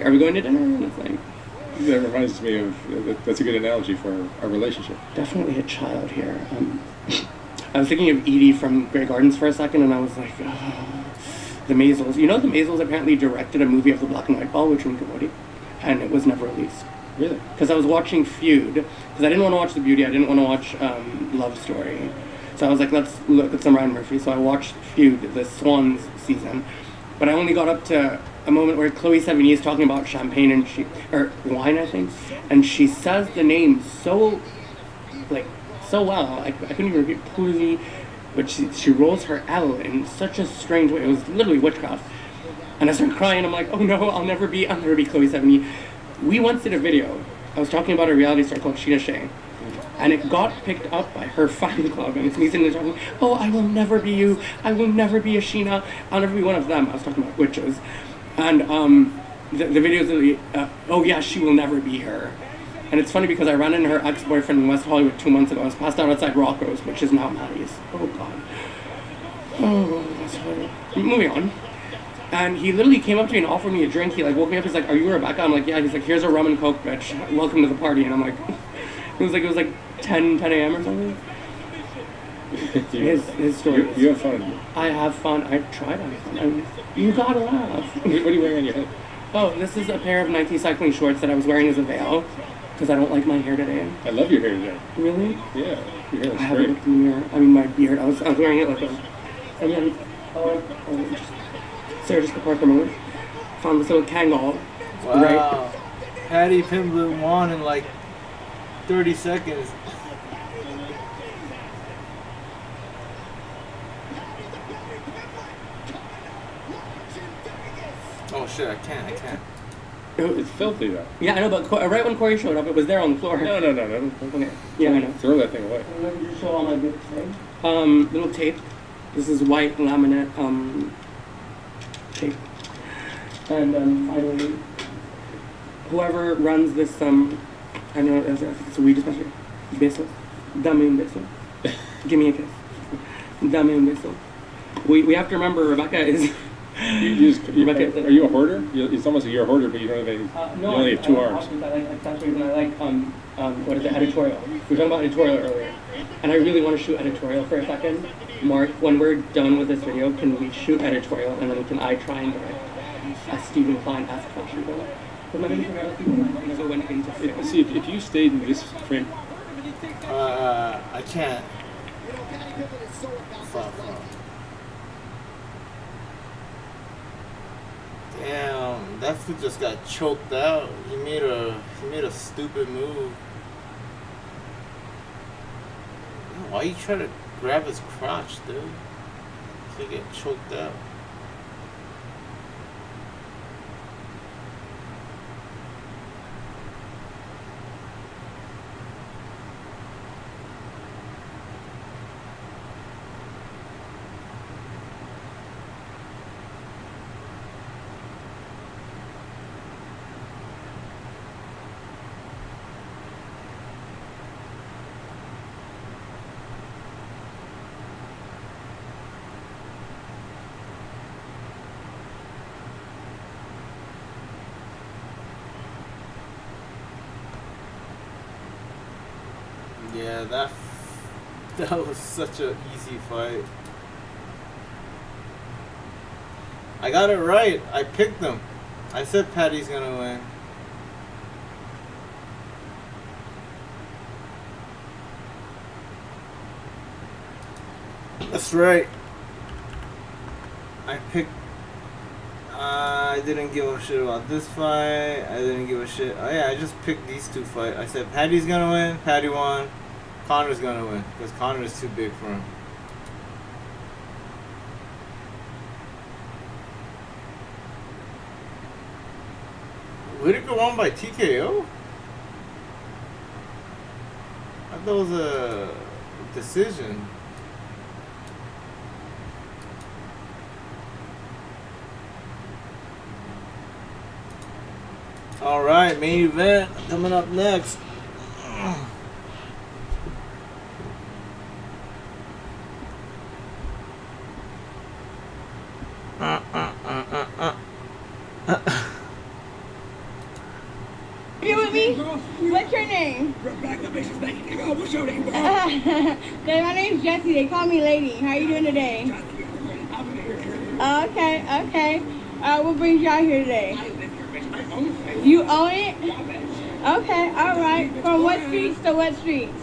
are we going to dinner? And it's like, that reminds me of, that's a good analogy for our relationship. Definitely a child here. I was thinking of Edie from Grey Gardens for a second, and I was like, the Maisels. You know, the Maisels apparently directed a movie of the Black and White Ball with Trinity Cody, and it was never released. Really? Because I was watching Feud, because I didn't want to watch The Beauty, I didn't want to watch Love Story. So I was like, let's look at some Ryan Murphy. So I watched Feud, the Swans season, but I only got up to a moment where Chloe Sevigny is talking about champagne and wine, I think, and she says the name so well. I couldn't even repeat poorly, but she rolls her L in such a strange way. It was literally witchcraft. And I started crying. I'm like, oh no, I'll never be Chloe Sevigny. We once did a video. I was talking about a reality star called Sheena Shea. And it got picked up by her fan club, and it's me sitting there talking, oh, I will never be you, I will never be a Sheena, I'll never be one of them. I was talking about witches. And the video's literally, oh yeah, she will never be her. And it's funny because I ran into her ex-boyfriend in West Hollywood 2 months ago. I was passed out outside Rocco's, which is now Maddie's. Oh god. Oh, sorry. Moving on. And he literally came up to me and offered me a drink. He woke me up, he's like, are you Rebecca? I'm like, yeah. He's like, here's a rum and coke, bitch. Welcome to the party. And I'm like, it was like 10 a.m. or something. His story. You have fun. I have fun. I try to have fun. You gotta laugh. What are you wearing on your head? Oh, this is a pair of Nike cycling shorts that I was wearing as a veil because I don't like my hair today. I love your hair today. Really? Yeah, your hair looks I haven't great. looked in the mirror. I mean, my beard. I was wearing it like a. And then, Sarah just apart from it. Found this little Kangol. Wow. Right. Patty Pimblett won in like 30 seconds. Oh shit, I can't. It's filthy though. Yeah, I know, but right when Corey showed up, it was there on the floor. No. Okay. Yeah, I know. Throw that thing away. Let me just show all my good things. Little tape. This is white laminate tape. And finally, whoever runs this I know it's a weed dispensary. Beso. Dame un beso. Give me a kiss. Dame un beso. We have to remember Rebecca is. Rebecca, are you a hoarder? It's almost like you're a hoarder, but you don't have any. No, you only have 2 arms. I like accessories and I like what is it, editorial. We were talking about editorial earlier, and I really want to shoot editorial for a second. Mark, when we're done with this video, can we shoot editorial and then I try and direct a Stephen Klein-esque fashion show? Because my biggest regret is Stephen Klein never went into film. See, if you stayed in this frame. I can't. Fuck. Damn, that fool just got choked out. He made a stupid move. Why you try to grab his crotch, dude? He get choked out. Yeah, that was such an easy fight. I got it right. I picked them. I said Patty's gonna win. That's right. I didn't give a shit about this fight. I didn't give a shit. Oh yeah, I just picked these two fights. I said Paddy's gonna win. Paddy won. Connor's gonna win because Connor is too big for him. Whitaker won by TKO? I thought it was a decision. Alright, main event coming up next. You with me? What's your name? Rebecca, what's your name, bro? My name's Jessie. They call me Lady. How you doing today? Okay. What brings you out here today? You own it? Okay, alright. From what streets to what streets?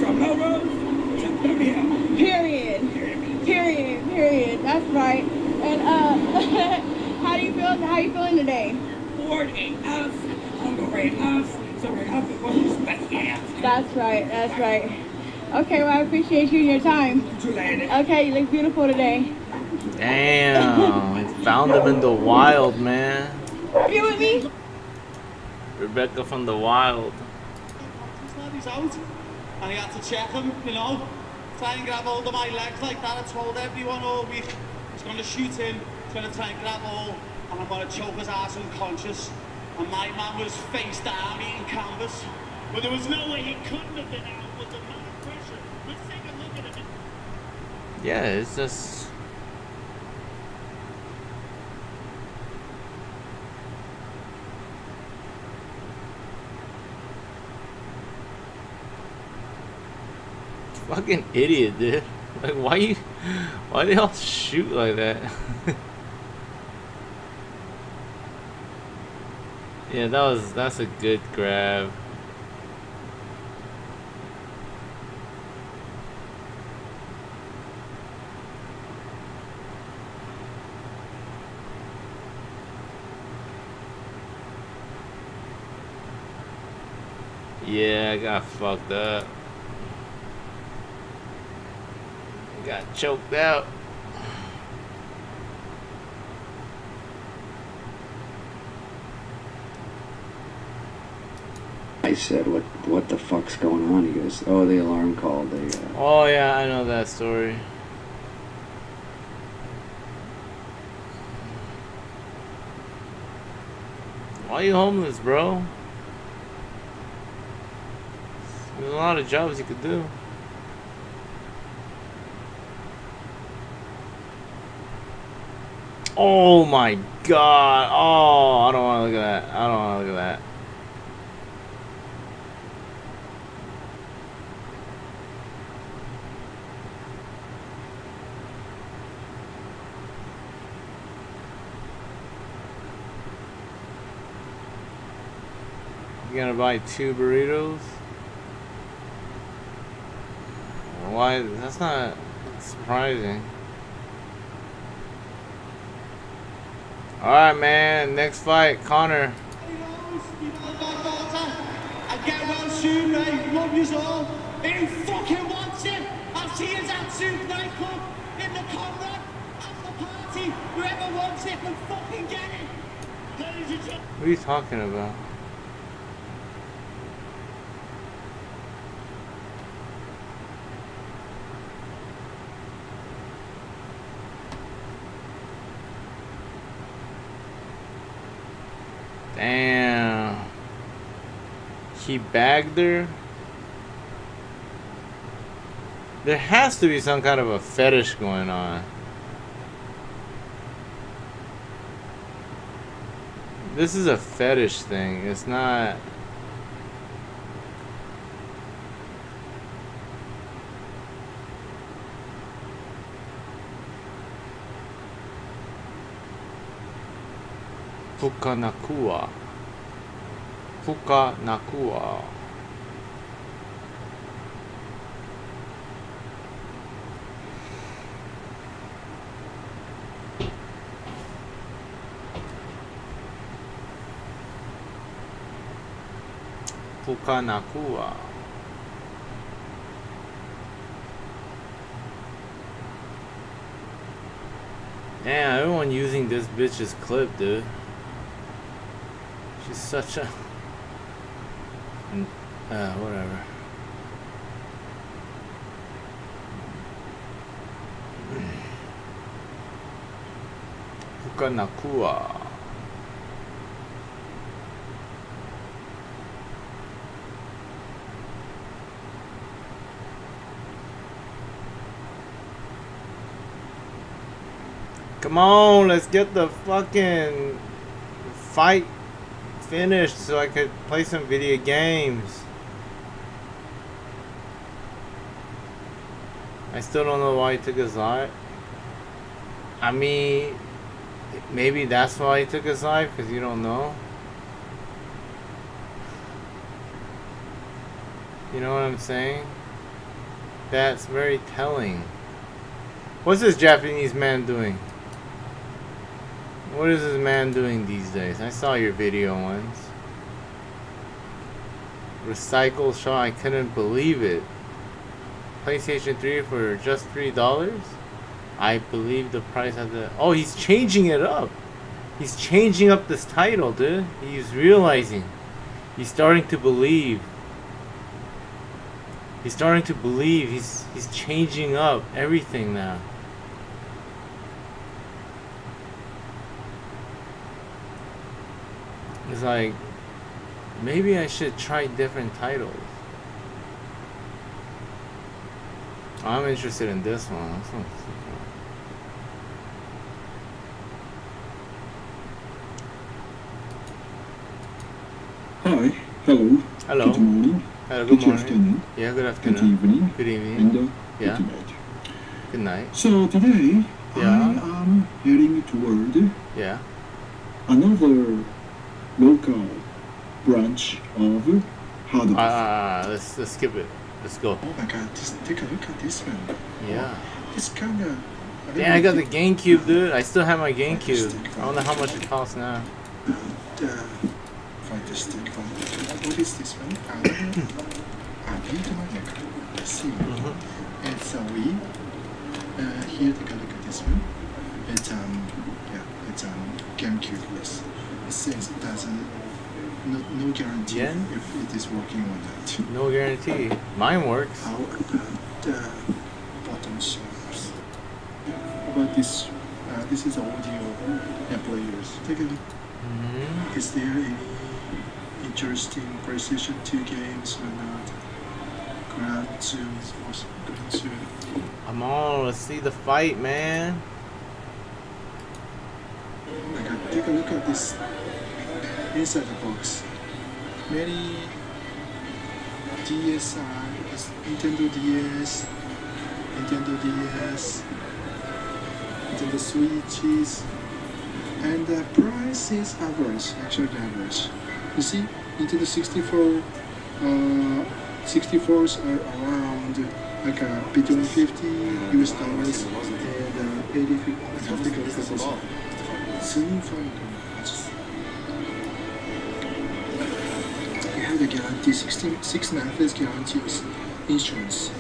From Melrose to Bloomfield. Period. That's right. And how you feeling today? Bored enough, hungry enough, sorry enough, it wasn't special. That's right. Okay, well I appreciate you and your time. Okay, you look beautiful today. Damn, I found him in the wild, man. You with me? Rebecca from the wild. He's out, and he had to check him, try and grab hold of my legs like that. I told everyone all week, he's going to shoot in, he's going to try and grab hold, and I'm going to choke his ass unconscious. And my man was face down, eating canvas. But there was no way he couldn't have been out with the amount of pressure. Let's take a look at it. Yeah, it's just... Fucking idiot, dude. Like, why they all shoot like that? Yeah, that's a good grab. Yeah, I got fucked up. Got choked out. I said, what the fuck's going on? He goes, oh, the alarm called. Oh yeah, I know that story. Why are you homeless, bro? There's a lot of jobs you could do. Oh my god. Oh, I don't want to look at that. I don't want to look at that. You gonna buy 2 burritos? Why? That's not surprising. Alright, man. Next fight, Connor. I get well soon, mate. Love yous all. Who fucking wants it? I'll see yous at Soup nightclub, in the Conrad, after party. Whoever wants it can fucking get it. Ladies and gentlemen. What are you talking about? Damn. He bagged her? There has to be some kind of a fetish going on. This is a fetish thing. It's not... Fukanakua. Fukanakua. Fukanakua. Damn, everyone using this bitch's clip, dude. She's such a... whatever. Fukanakua. Come on, let's get the fucking fight finished so I could play some video games. I still don't know why he took his life. I mean, maybe that's why he took his life, because you don't know. You know what I'm saying? That's very telling. What's this Japanese man doing? What is this man doing these days? I saw your video once. Recycle shop, I couldn't believe it. PlayStation 3 for just $3? I believe the price of the... Oh, he's changing it up. He's changing up this title, dude. He's realizing. He's starting to believe. He's starting to believe. He's changing up everything now. It's like, maybe I should try different titles. I'm interested in this one. This one's Hi, hello. Hello. Good morning. Hello, good morning. Afternoon. Yeah, good afternoon. Good evening. Good evening. And yeah. good night. Good night. So today, Yeah. I am heading toward Yeah. another local branch of hardware. Let's skip it. Let's go. Oh my god, just take a look at this one. Yeah. It's kind of... Damn, I got the GameCube, dude. I still have my GameCube. I don't know how much it costs now. Fantastic one. What is this one? Let's see. It's a Wii. Here, take a look at this one. It's it's GameCube. Yes. It says it has no guarantee Yen? if it is working or not. No guarantee. Mine works. How about bottom shelves? How about this? This is audio players. Take a look. Is there any interesting PlayStation 2 games or not? Gran Turismo. Come on, let's see the fight, man. Oh my god, take a look at this inside the box. Many DSi, Nintendo DS, Nintendo Switches, and the price is average, actually average. You see, Nintendo 64s are around like between $50 and 80. Take a look at this. Slim Famicom. You have the guarantee, 6 months guarantee insurance.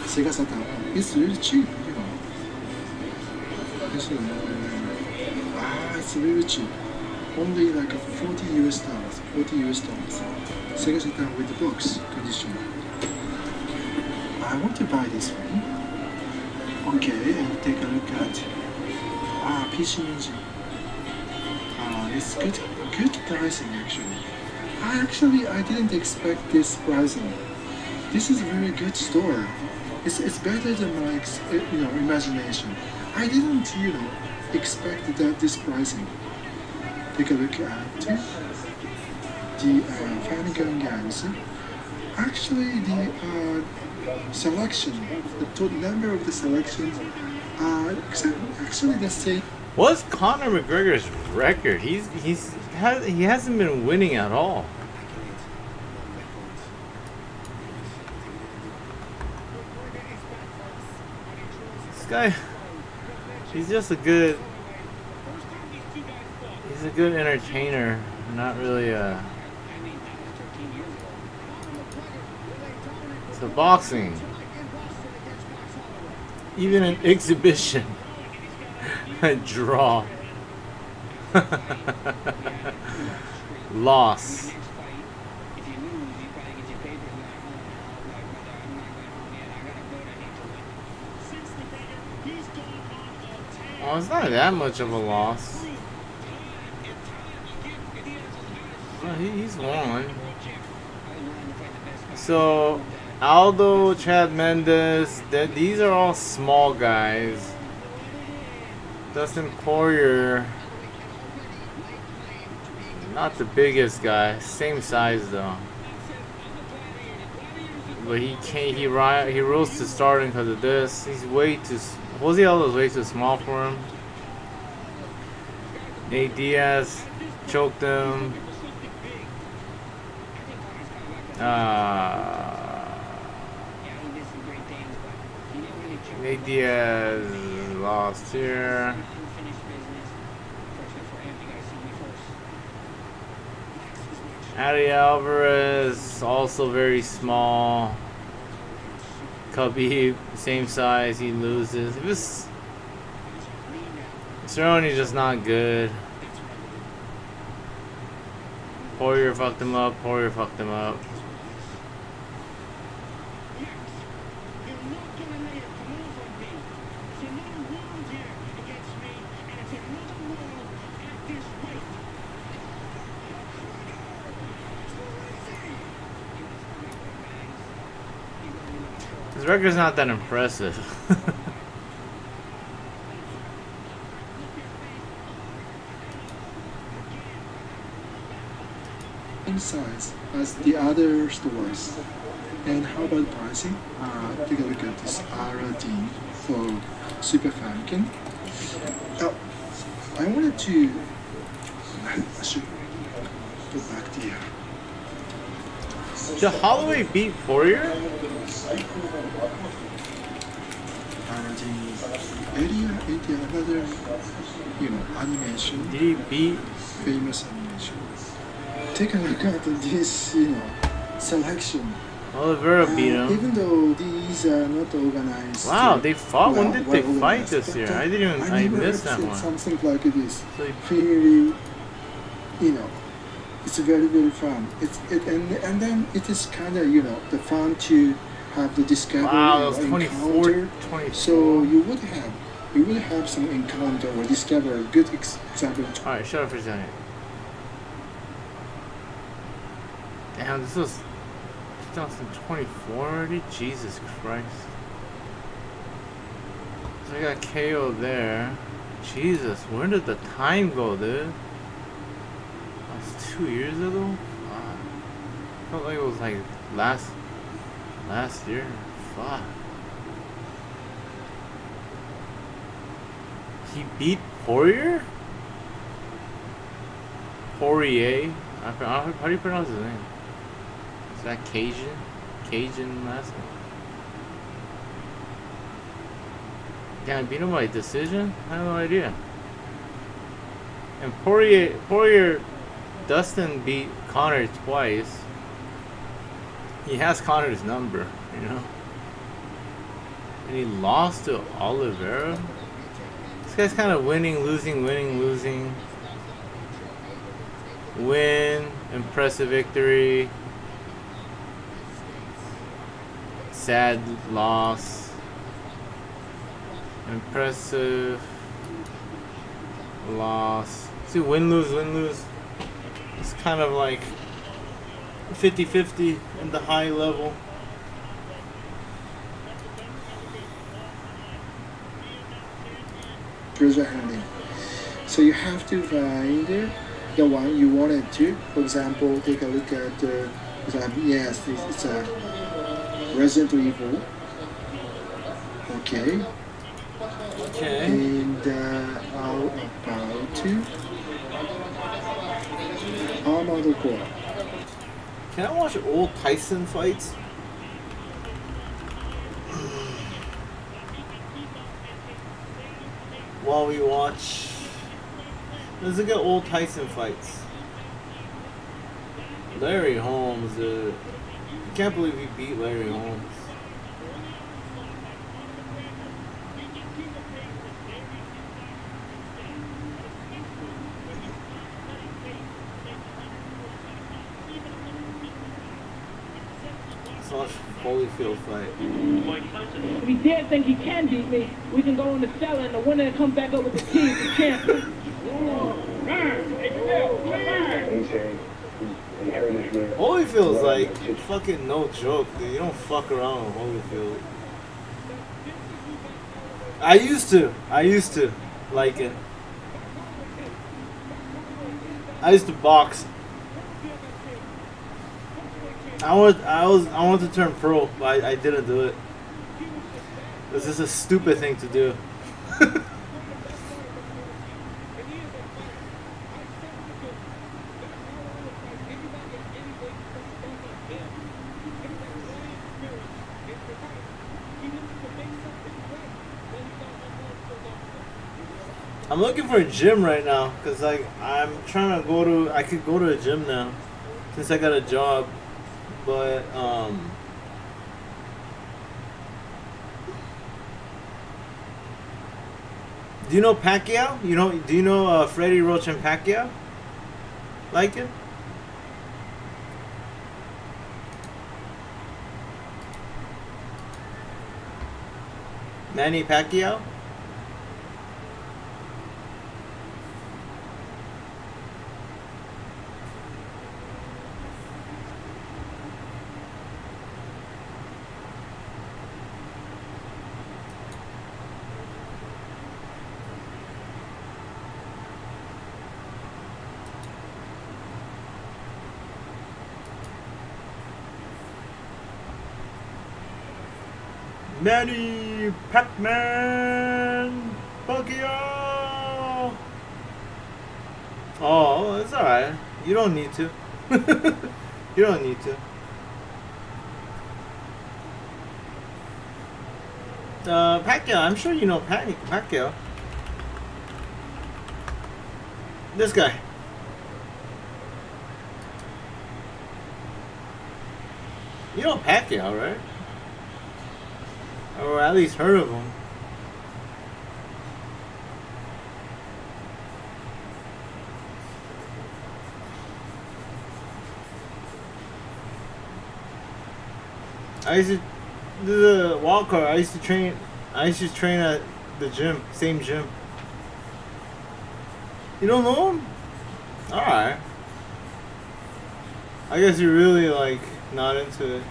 Sega Saturn, it's really cheap, you know. It's really cheap. Only like $40. Sega Saturn with the box condition. I want to buy this one. Okay, and take a look at PC Engine. It's good pricing actually. I didn't expect this pricing. This is a very good store. It's better than my imagination. I didn't expect that this pricing. Take a look at the Famicom games. Actually, the selection, the total number of the selections are actually the same. What's Conor McGregor's record? He hasn't been winning at all. This guy, he's just a good entertainer, not really The boxing. Even an exhibition. A draw. Loss. Well, it's not that much of a loss. Well, he's won. So, Aldo, Chad Mendes, these are all small guys. Dustin Poirier, not the biggest guy, same size though. But he rose to starting because of this. He's way too. Jose Aldo's way too small for him. Nate Diaz choked him. Nate Diaz lost here. Eddie Alvarez, also very small. Khabib, same size, he loses. Cerrone's just not good. Poirier fucked him up, Poirier fucked him up. His record's not that impressive. Same size as the other stores. And how about pricing? Take a look at this RD for Super Famicom. Oh, I wanted to. I should go back to here. Did Holloway beat Poirier? Another, animation. Did he beat? Famous animation. Take a look at this, selection. Oliveira beat him. Even though these are not organized. Wow, they fought. When did they fight this year? I didn't even. I missed that one. Something like this. Really, it's very, very fun. And then it is kind of, the fun to have the discovery. Wow, that was 24. So you would have some encounter or discover a good example. Alright, shut up for a second. Damn, this was 2024 already? Jesus Christ. So I got KO there. Jesus, where did the time go, dude? That was 2 years ago? I felt like it was like last year. Fuck. He beat Poirier? Poirier? How do you pronounce his name? Is that Cajun? Cajun last name? Damn, beat him by decision? I have no idea. And Poirier, Dustin beat Conor twice. He has Conor's number, And he lost to Oliveira? This guy's kind of winning, losing, winning, losing. Win, impressive victory. Sad loss. Impressive loss. See, win, lose, win, lose. It's kind of like 50-50 in the high level. Treasure hunting. So you have to find the one you wanted to. For example, take a look at yes, it's a Resident Evil. Okay. Okay. And how about Armored Core? Can I watch old Tyson fights? While we watch, let's look at old Tyson fights. Larry Holmes, I can't believe he beat Larry Holmes. Slash Holyfield fight. If he dare think he can beat me, we can go in the cellar and the winner can come back up with the keys to champion. Holyfield's like fucking no joke, dude. You don't fuck around with Holyfield. I used to like it. I used to box. I wanted to turn pro, but I didn't do it. This is a stupid thing to do. I'm looking for a gym right now because like I'm trying to go to. I could go to a gym now since I got a job, but do you know Pacquiao? Do you know Freddie Roach and Pacquiao? Like it? Manny Pacquiao? Manny Pac-Man Pacquiao. Oh, it's alright. You don't need to. You don't need to. Pacquiao, I'm sure you know Pacquiao. This guy. You know Pacquiao, right? Or at least heard of him. I used to do the walk car. I used to train at the gym, same gym. You don't know him? Alright. I guess you're really like not into it.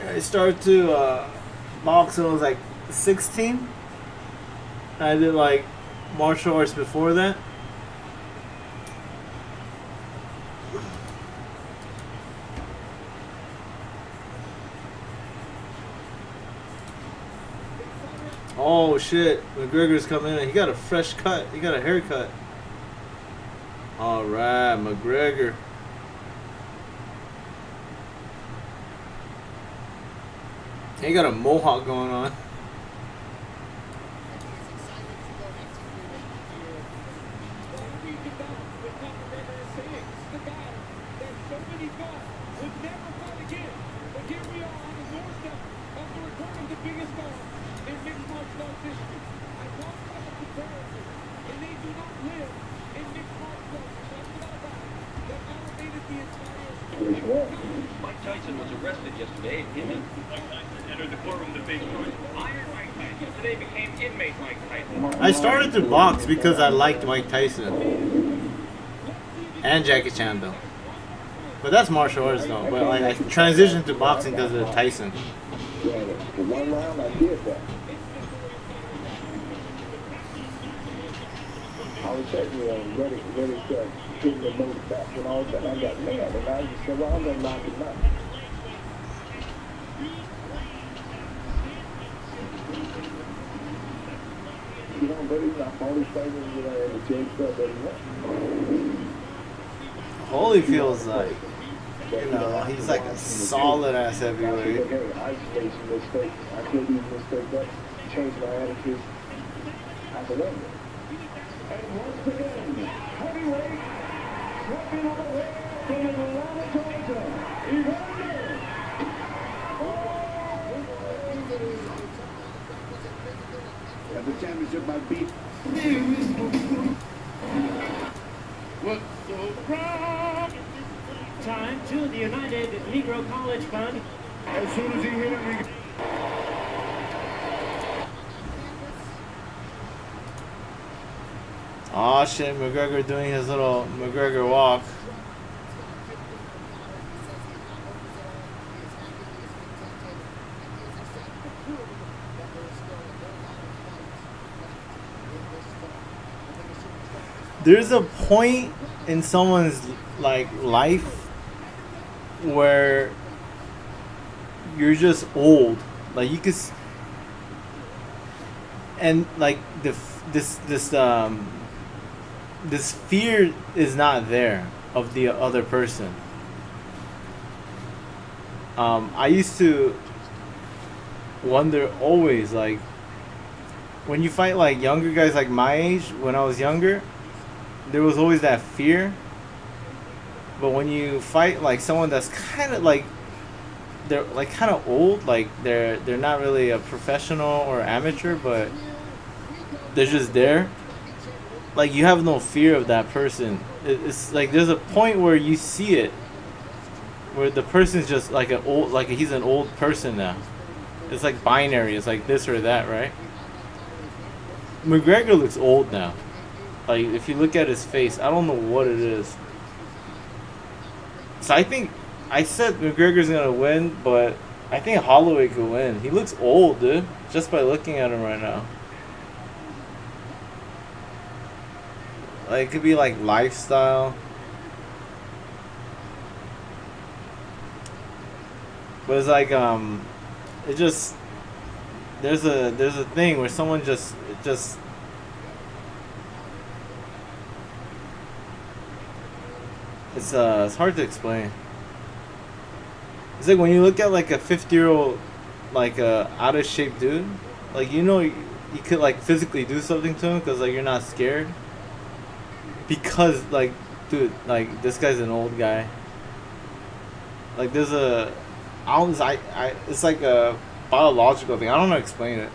I started to box when I was like 16. I did like martial arts before that. Oh shit, McGregor's coming in. He got a fresh cut. He got a haircut. Alright, McGregor. He got a mohawk going on. Mike Tyson was arrested yesterday. Him and Mike Tyson entered the courtroom to face charges. Iron Mike Tyson today became inmate Mike Tyson. I started to box because I liked Mike Tyson. And Jackie Chan though. But that's martial arts though. But like I transitioned to boxing because of Tyson. For one round, I did that. I was technically ready to hit the most back, and all of a sudden I got mad, and I just said, well, I'm going to knock him out. You don't believe my phony statement, you know, and the jig stuff that he wants. Holyfield's like, you know, he's like a solid ass heavyweight. Hey, I made some mistakes. I could do mistakes, but change my attitude. I surrender. Once again, heavyweight champion of the world from Atlanta, Georgia, Evander. Yeah, the championship might be. What's so wrong? Time to the United Negro College Fund. As soon as he hit him, Aw shit, McGregor doing his little McGregor walk. There's a point in someone's like life where you're just old, like you could, and like this fear is not there of the other person. I used to wonder always, like when you fight like younger guys like my age, when I was younger, there was always that fear. But when you fight like someone that's kind of like, they're like kind of old, like they're not really a professional or amateur, but they're just there, like you have no fear of that person. It's like there's a point where you see it, where the person's just like an old, like he's an old person now. It's like binary. It's like this or that, right? McGregor looks old now. Like if you look at his face, I don't know what it is. So I think I said McGregor's gonna win, but I think Holloway could win. He looks old, dude, just by looking at him right now. Like it could be like lifestyle. But it's like it just there's a thing where someone just it's hard to explain. It's like when you look at like a 50-year-old, like a out of shape dude, like you could like physically do something to him because like you're not scared. Because like, dude, like this guy's an old guy. Like there's a, it's like a biological thing. I don't know how to explain it.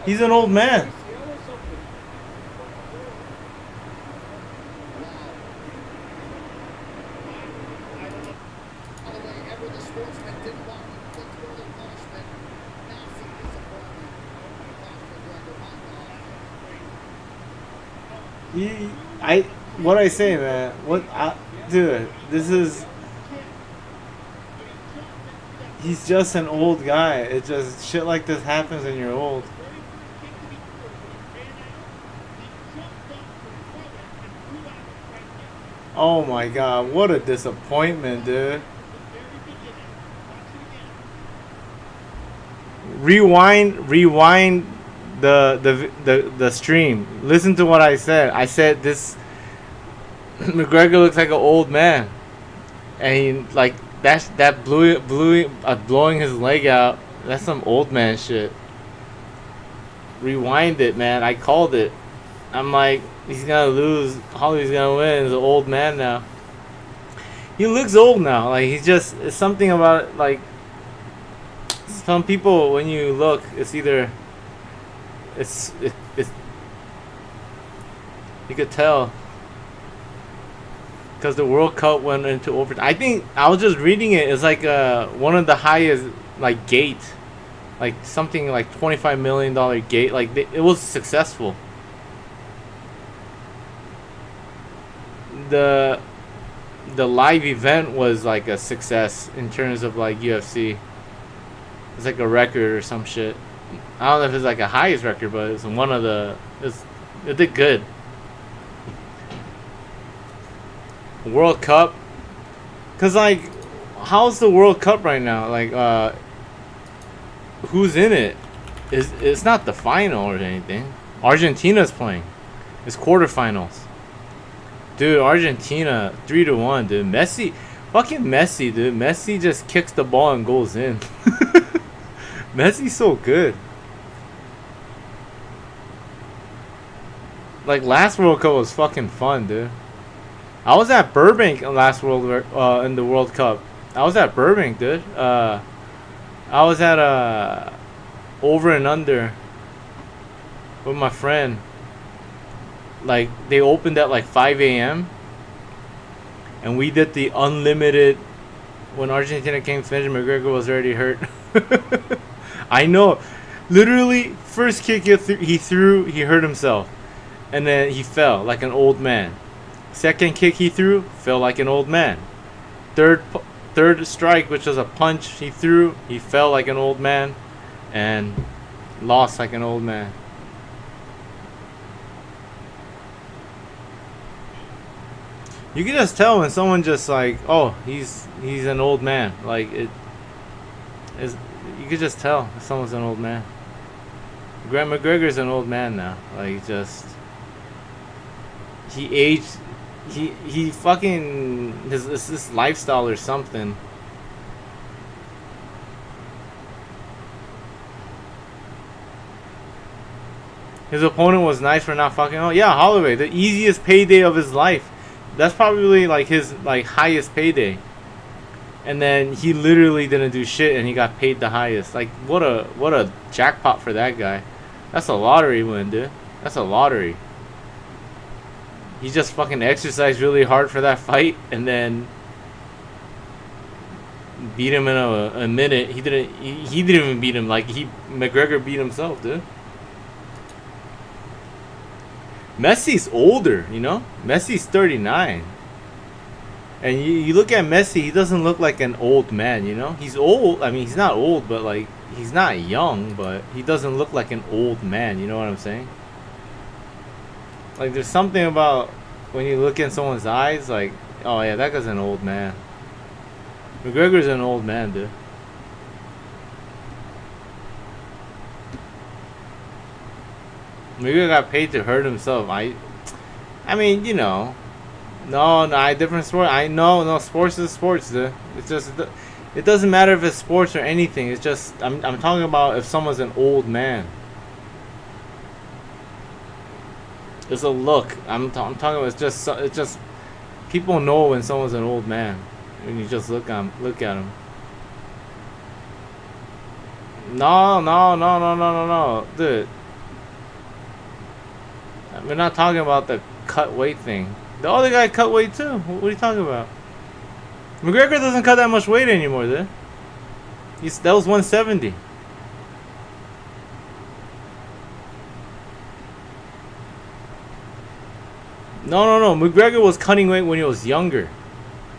He's an old man. What I say, man? Dude, this is. He's just an old guy. It just shit like this happens when you're old. Oh my god, what a disappointment, dude. Rewind the stream. Listen to what I said. I said this McGregor looks like an old man. And he like that blowing his leg out. That's some old man shit. Rewind it, man. I called it. I'm like, he's gonna lose. Holly's gonna win. He's an old man now. He looks old now. Like he's just, it's something about it, like some people when you look, it's either it's you could tell because the World Cup went into overtime. I think I was just reading it. It's like one of the highest like gate, like something like $25 million gate. Like it was successful. The live event was like a success in terms of like UFC. It's like a record or some shit. I don't know if it's like a highest record, but it's one of the. It did good. World Cup, cause like, how's the World Cup right now? Like, who's in it? It's not the final or anything. Argentina's playing. It's quarterfinals. Dude, Argentina 3-1, dude. Messi, fucking Messi, dude. Messi just kicks the ball and goes in. Messi's so good. Like last World Cup was fucking fun, dude. I was at Burbank last in the World Cup. I was at Burbank, dude. I was at Over and Under with my friend. Like they opened at like 5 a.m. and we did the unlimited. When Argentina came finished, McGregor was already hurt. I know, literally first kick he threw, he hurt himself, and then he fell like an old man. Second kick he threw, fell like an old man. Third strike, which was a punch he threw, he fell like an old man, and lost like an old man. You can just tell when someone just like, oh, he's an old man. Like it is, you could just tell if someone's an old man. Grant McGregor's an old man now. Like just, he aged. He fucking this lifestyle or something. His opponent was nice for not fucking. Oh yeah, Holloway, the easiest payday of his life. That's probably like his like highest payday. And then he literally didn't do shit and he got paid the highest. Like what a jackpot for that guy. That's a lottery win, dude. That's a lottery. He just fucking exercised really hard for that fight and then beat him in a minute. He didn't even beat him. Like McGregor beat himself, dude. Messi's older, you know? Messi's 39. And you look at Messi, he doesn't look like an old man, you know? He's old. I mean, he's not old, but like, he's not young, but he doesn't look like an old man, you know what I'm saying? Like, there's something about when you look in someone's eyes, like, oh yeah, that guy's an old man. McGregor's an old man, dude. McGregor got paid to hurt himself. I mean, you know, no, different sport. I know, no, sports is sports, dude. It's just, it doesn't matter if it's sports or anything. It's just, I'm talking about if someone's an old man. It's a look. I'm talking about. It's just people know when someone's an old man when you just look at him. No, dude. We're not talking about the cut weight thing. The other guy cut weight too. What are you talking about? McGregor doesn't cut that much weight anymore, dude. That was 170. No. McGregor was cutting weight when he was younger.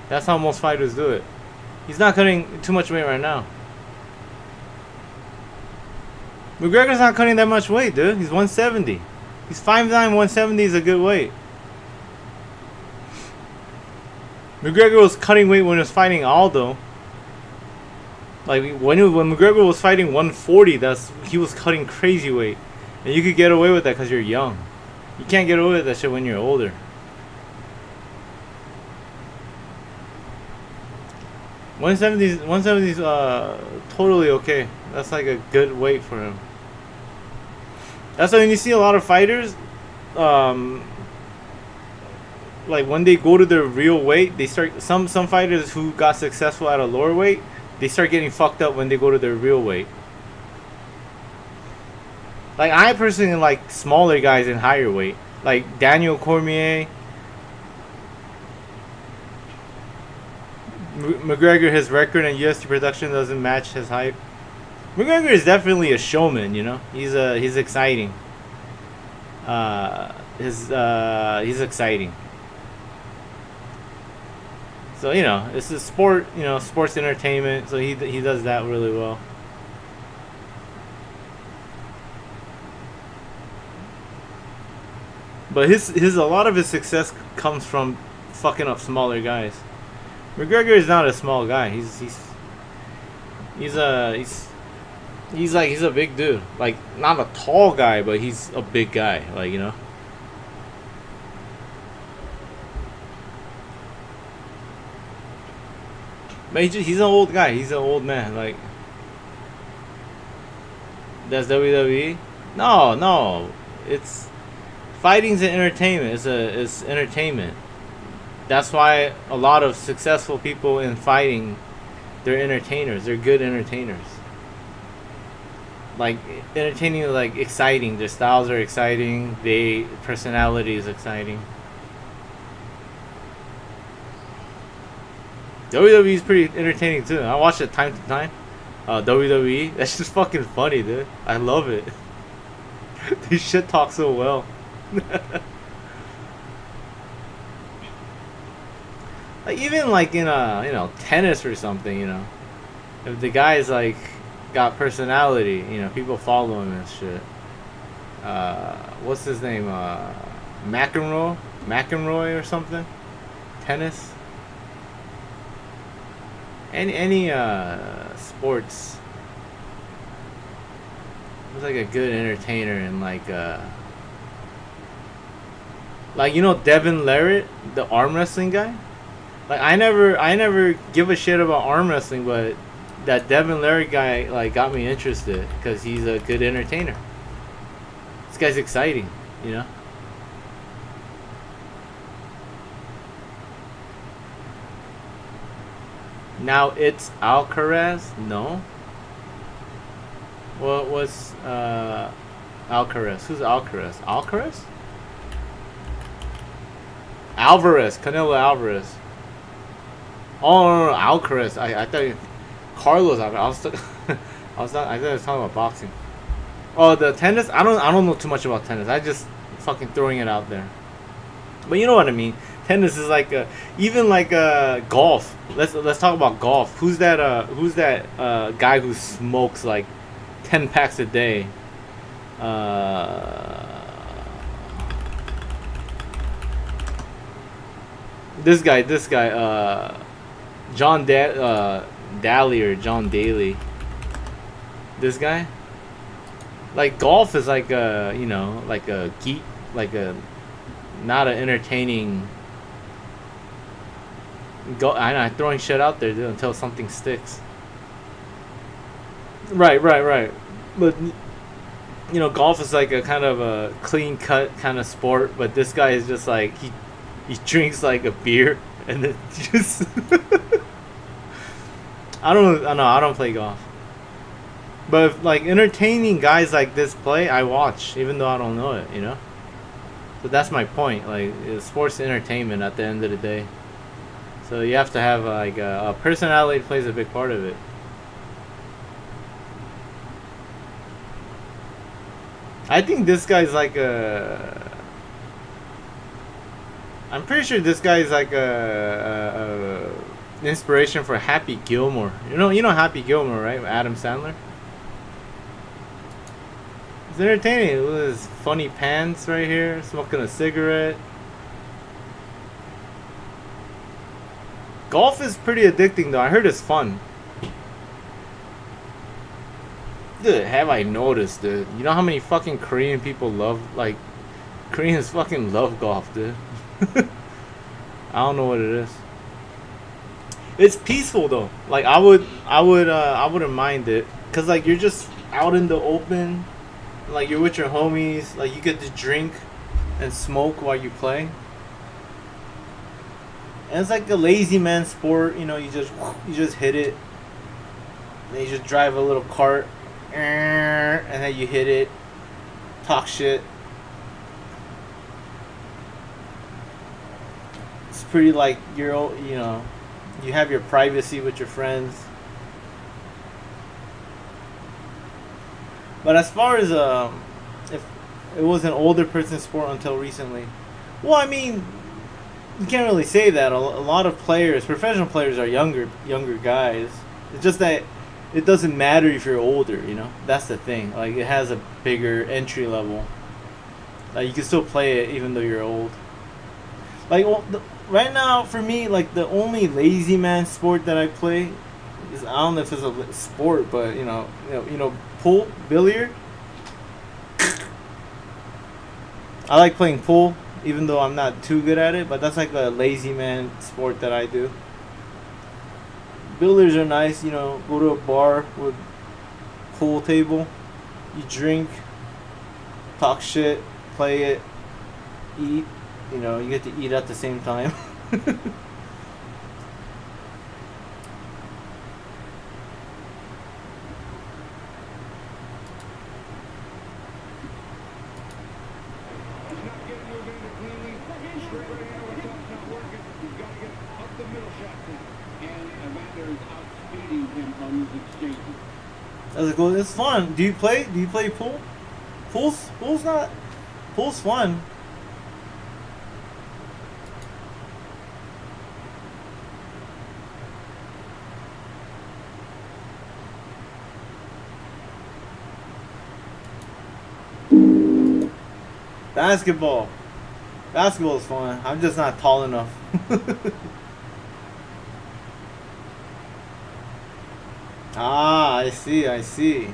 That's how most fighters do it. He's not cutting too much weight right now. McGregor's not cutting that much weight, dude. He's 170. He's 5'9", 170 is a good weight. McGregor was cutting weight when he was fighting Aldo. Like when McGregor was fighting 140, he was cutting crazy weight, and you could get away with that because you're young. You can't get away with that shit when you're older. 170's totally okay. That's like a good weight for him. That's why when you see a lot of fighters, like when they go to their real weight, they start some fighters who got successful at a lower weight, they start getting fucked up when they go to their real weight. Like I personally like smaller guys in higher weight, like Daniel Cormier, McGregor. His record in UFC production doesn't match his hype. McGregor is definitely a showman, you know. He's exciting. He's exciting. So you know, it's a sport. You know, sports entertainment. So he does that really well. But a lot of his success comes from fucking up smaller guys. McGregor is not a small guy. He's a big dude. Like not a tall guy, but he's a big guy. Like, you know. But he's an old guy. He's an old man. Like, that's WWE. No. It's fighting's an entertainment. It's entertainment. That's why a lot of successful people in fighting, they're entertainers. They're good entertainers. Like, entertaining, like, exciting. Their styles are exciting. Personality is exciting. WWE is pretty entertaining too. I watch it time to time. WWE, that's just fucking funny, dude. I love it. They shit talk so well. Like, even like in tennis or something, if the guy's like got personality, people follow him and shit. What's his name? McEnroy or something. Tennis. Any sports. He was like a good entertainer and like Devin Larratt, the arm wrestling guy. Like, I never give a shit about arm wrestling, but that Devin Larratt guy like got me interested because he's a good entertainer. This guy's exciting, Now it's Alcaraz? No. What was Alcaraz? Who's Alcaraz? Alvarez, Canelo Alvarez. Oh no, Alcaraz. I thought Carlos Alcaraz. I thought I was talking about boxing. Oh, the tennis. I don't know too much about tennis. I just fucking throwing it out there. But you know what I mean. Tennis is like even like golf. Let's talk about golf. Who's that guy who smokes like 10 packs a day? This guy, John Daly or John Daly. This guy, like, golf is like like a geek, like a not an entertaining. I'm throwing shit out there, dude, until something sticks. Right. But golf is like a kind of a clean cut kind of sport. But this guy is just like he drinks like a beer and then just. I don't play golf. But if, like, entertaining guys like this play, I watch, even though I don't know it, So that's my point. Like, sports entertainment at the end of the day. So you have to have like a personality plays a big part of it. I think this guy's like I'm pretty sure this guy is like a inspiration for Happy Gilmore. You know Happy Gilmore, right? Adam Sandler. It's entertaining with his funny pants right here, smoking a cigarette. Golf is pretty addicting though. I heard it's fun. Dude, have I noticed, dude? You know how many fucking Korean people Koreans fucking love golf, dude. I don't know what it is. It's peaceful though. Like, I wouldn't mind it, cause like you're just out in the open, like you're with your homies, like you get to drink and smoke while you play. And it's like a lazy man sport, you just hit it, then you just drive a little cart, and then you hit it, talk shit. It's pretty like you have your privacy with your friends. But as far as if it was an older person's sport until recently, well, I mean, you can't really say that. A lot of players, professional players, are younger guys. It's just that it doesn't matter if you're older, That's the thing. Like, it has a bigger entry level. Like, you can still play it even though you're old. Like, right now, for me, like, the only lazy man sport that I play is, I don't know if it's a sport, but, pool, billiard. I like playing pool, even though I'm not too good at it, but that's like a lazy man sport that I do. Billiards are nice, you know, go to a bar with pool table, you drink, talk shit, play it, eat, you know, you get to eat at the same time. That's cool. It's fun. Do you play? Do you play pool? Pool's not. Pool's fun. Basketball. Basketball is fun. I'm just not tall enough. Ah, I see, I see.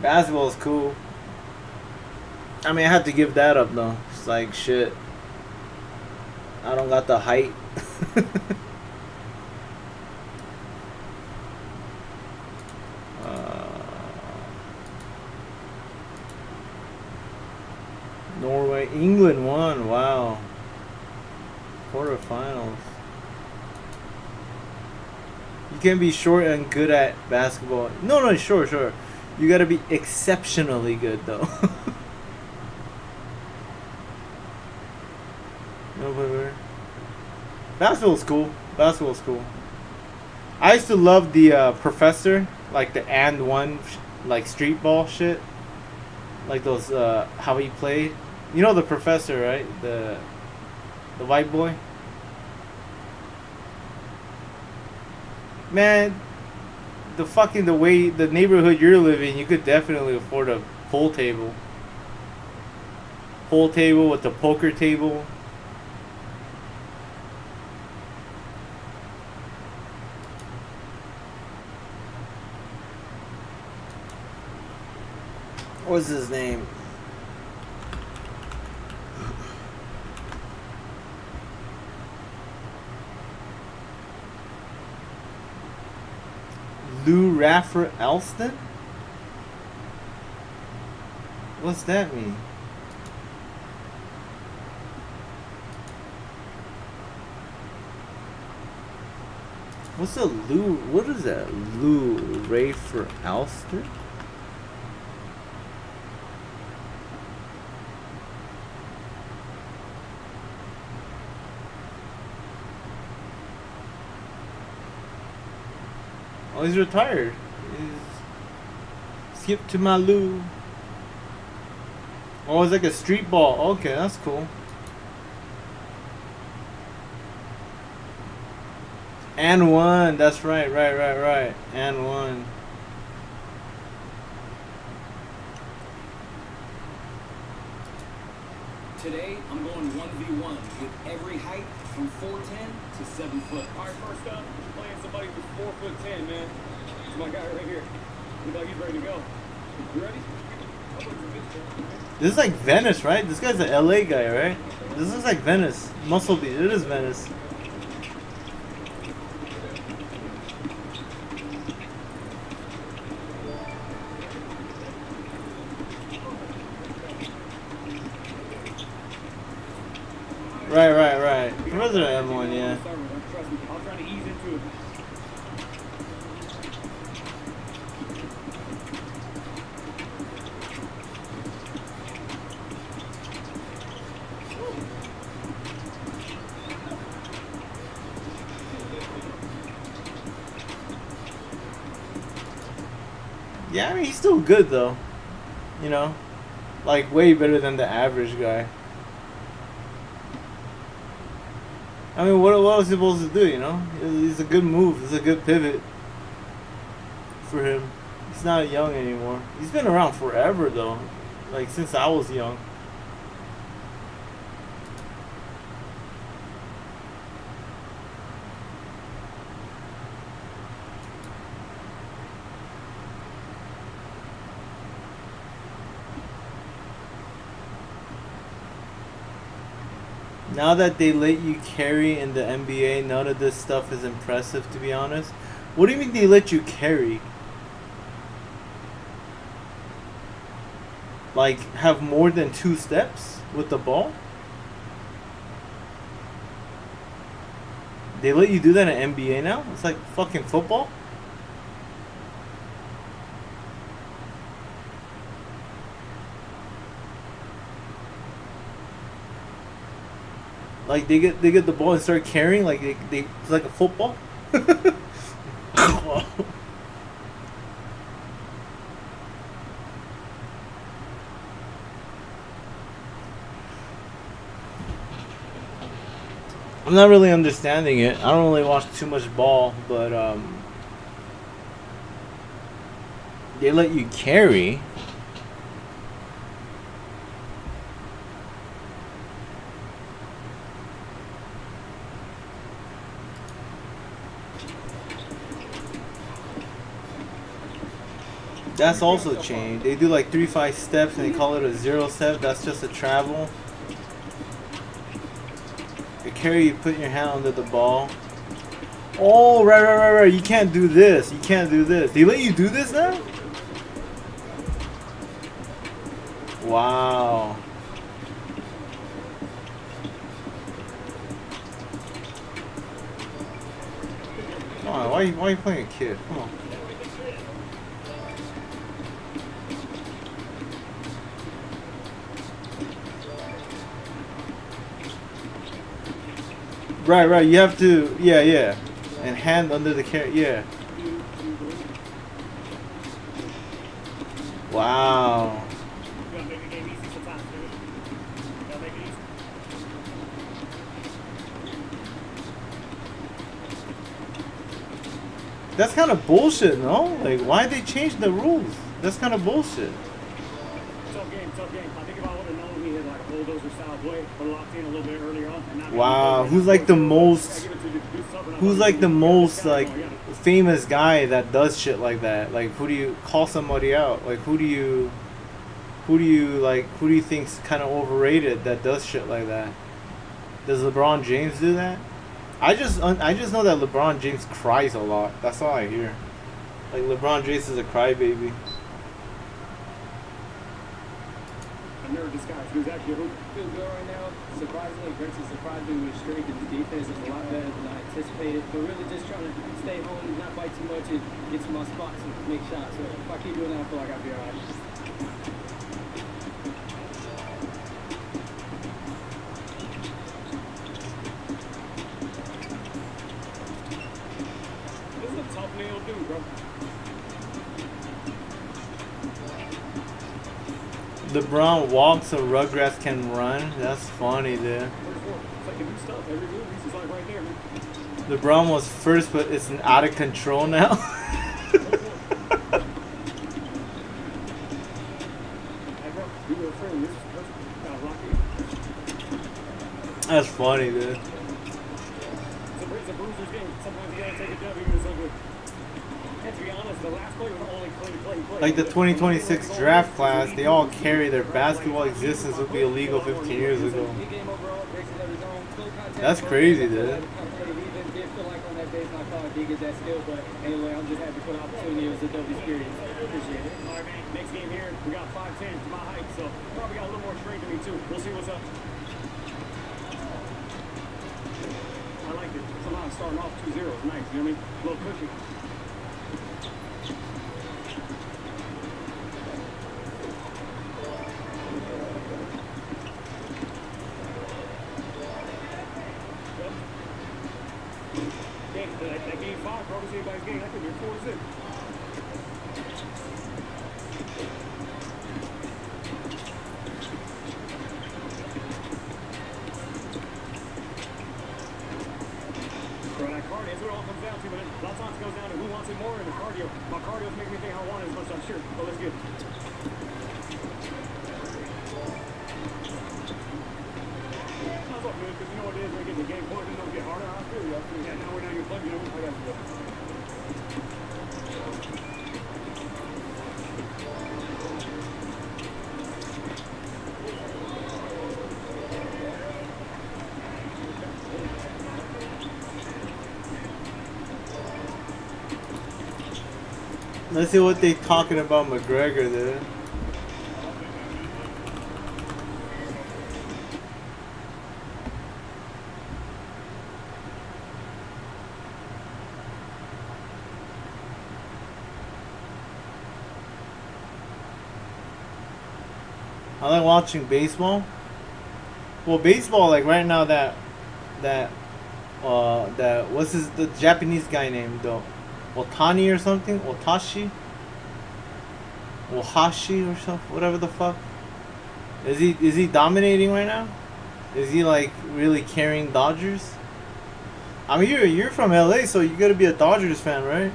Basketball is cool. I mean, I have to give that up though. It's like shit. I don't got the height. Norway, England won. Wow. Quarterfinals. You can be short and good at basketball. No, sure. You gotta be exceptionally good though. No, but basketball's cool. Basketball's cool. I used to love the professor, like the and one, like street ball shit. Like those, how he played. You know the professor, right? The white boy. Man, the way the neighborhood you're living, you could definitely afford a pool table. Pool table with the poker table. What's his name? Lou Raffer Elston? What's that mean? What's a Lou? What is that? Lou Raffer Elston? Oh, he's retired. Skip to my Lou. Oh, it's like a street ball. Okay, that's cool. And one. That's right. And one. Today, I'm going 1v1 with every height from 4'10 to 7 foot. All right, first up, playing somebody who's 4'10", man. It's my guy right here. Look like he's ready to go. You ready? This is like Venice, right? This guy's an LA guy, right? This is like Venice. Muscle Beach. It is Venice. Right. President M1, yeah. Trust me, I'll try to ease into it. Yeah, I mean, he's still good though. You know? Like, way better than the average guy. I mean, what was he supposed to do, you know? It's a good move. It's a good pivot for him. He's not young anymore. He's been around forever, though. Like, since I was young. Now that they let you carry in the NBA, none of this stuff is impressive, to be honest. What do you mean they let you carry? Like, have more than 2 steps with the ball? They let you do that in NBA now? It's like fucking football? Like they get the ball and start carrying like they it's like a football. I'm not really understanding it. I don't really watch too much ball, but they let you carry. That's also changed. They do like 3-5 steps and they call it a 0 step. That's just a travel. The carry, you put your hand under the ball. Oh, right. You can't do this. You can't do this. They let you do this now? Wow. Come on, why are you playing a kid? Come on. Right. You have to, yeah. And hand under the carry, yeah. Wow. That's kind of bullshit, no? Like, why'd they change the rules? That's kind of bullshit. Tough game. I think if I would have known he had like a bulldozer style play or locked in a little bit earlier on. And not Wow, who's like the most like famous guy that does shit like that? Like, who do you call somebody out? Like, who do you think's kind of overrated that does shit like that? Does LeBron James do that? I just know that LeBron James cries a lot. That's all I hear. Like, LeBron James is a crybaby. Nerd disguise. Who's actually feels good right now. Surprisingly, Grant's surprised me with strength and his defense is a lot better than I anticipated. But really just trying to stay home, not bite too much, and get to my spots and make shots. So if I keep doing that, I feel like I'll be alright. This is a tough nail dude, bro. LeBron walks so Rugrats can run. That's funny, dude. LeBron was first, but it's out of control now. That's funny, dude. Like the 2026 draft class, they all carry their basketball existence would be illegal 15 years ago. That's crazy, dude. Next game here, we got 5'10", my height, so probably got a little more strength than me too. We'll see what's up. I like it. Somehow starting off 2-0 is nice, you know what I mean? A little cushy. That game 5, bro, was anybody's game. That could be a 4-6. Bro, that cardio, that's what it all comes down to, man. A lot of times it goes down to who wants it more and the cardio. My cardio's making me think I want it as much as I'm sure. But let's get it. Sounds all good, because you know what it is when you get the game point, it's going to get harder. I feel you. Yeah, now we're down your plug, you know, I got you. Let's see what they talking about McGregor, dude. I like watching baseball. Well, baseball, like right now, that what's the Japanese guy named though, Otani or something, Ohashi or something, whatever the fuck. Is he dominating right now? Is he like really carrying Dodgers? I mean, you're from LA, so you gotta be a Dodgers fan, right?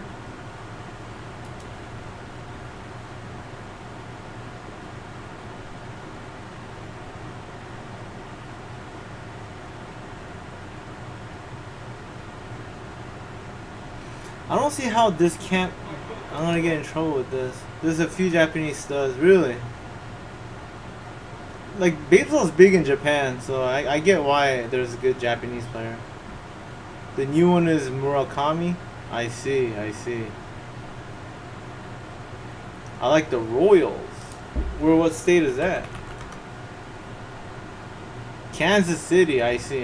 I don't see how this can't. I'm gonna get in trouble with this. There's a few Japanese studs, really. Like, baseball's big in Japan, so I get why there's a good Japanese player. The new one is Murakami. I see. I like the Royals. What state is that? Kansas City. I see.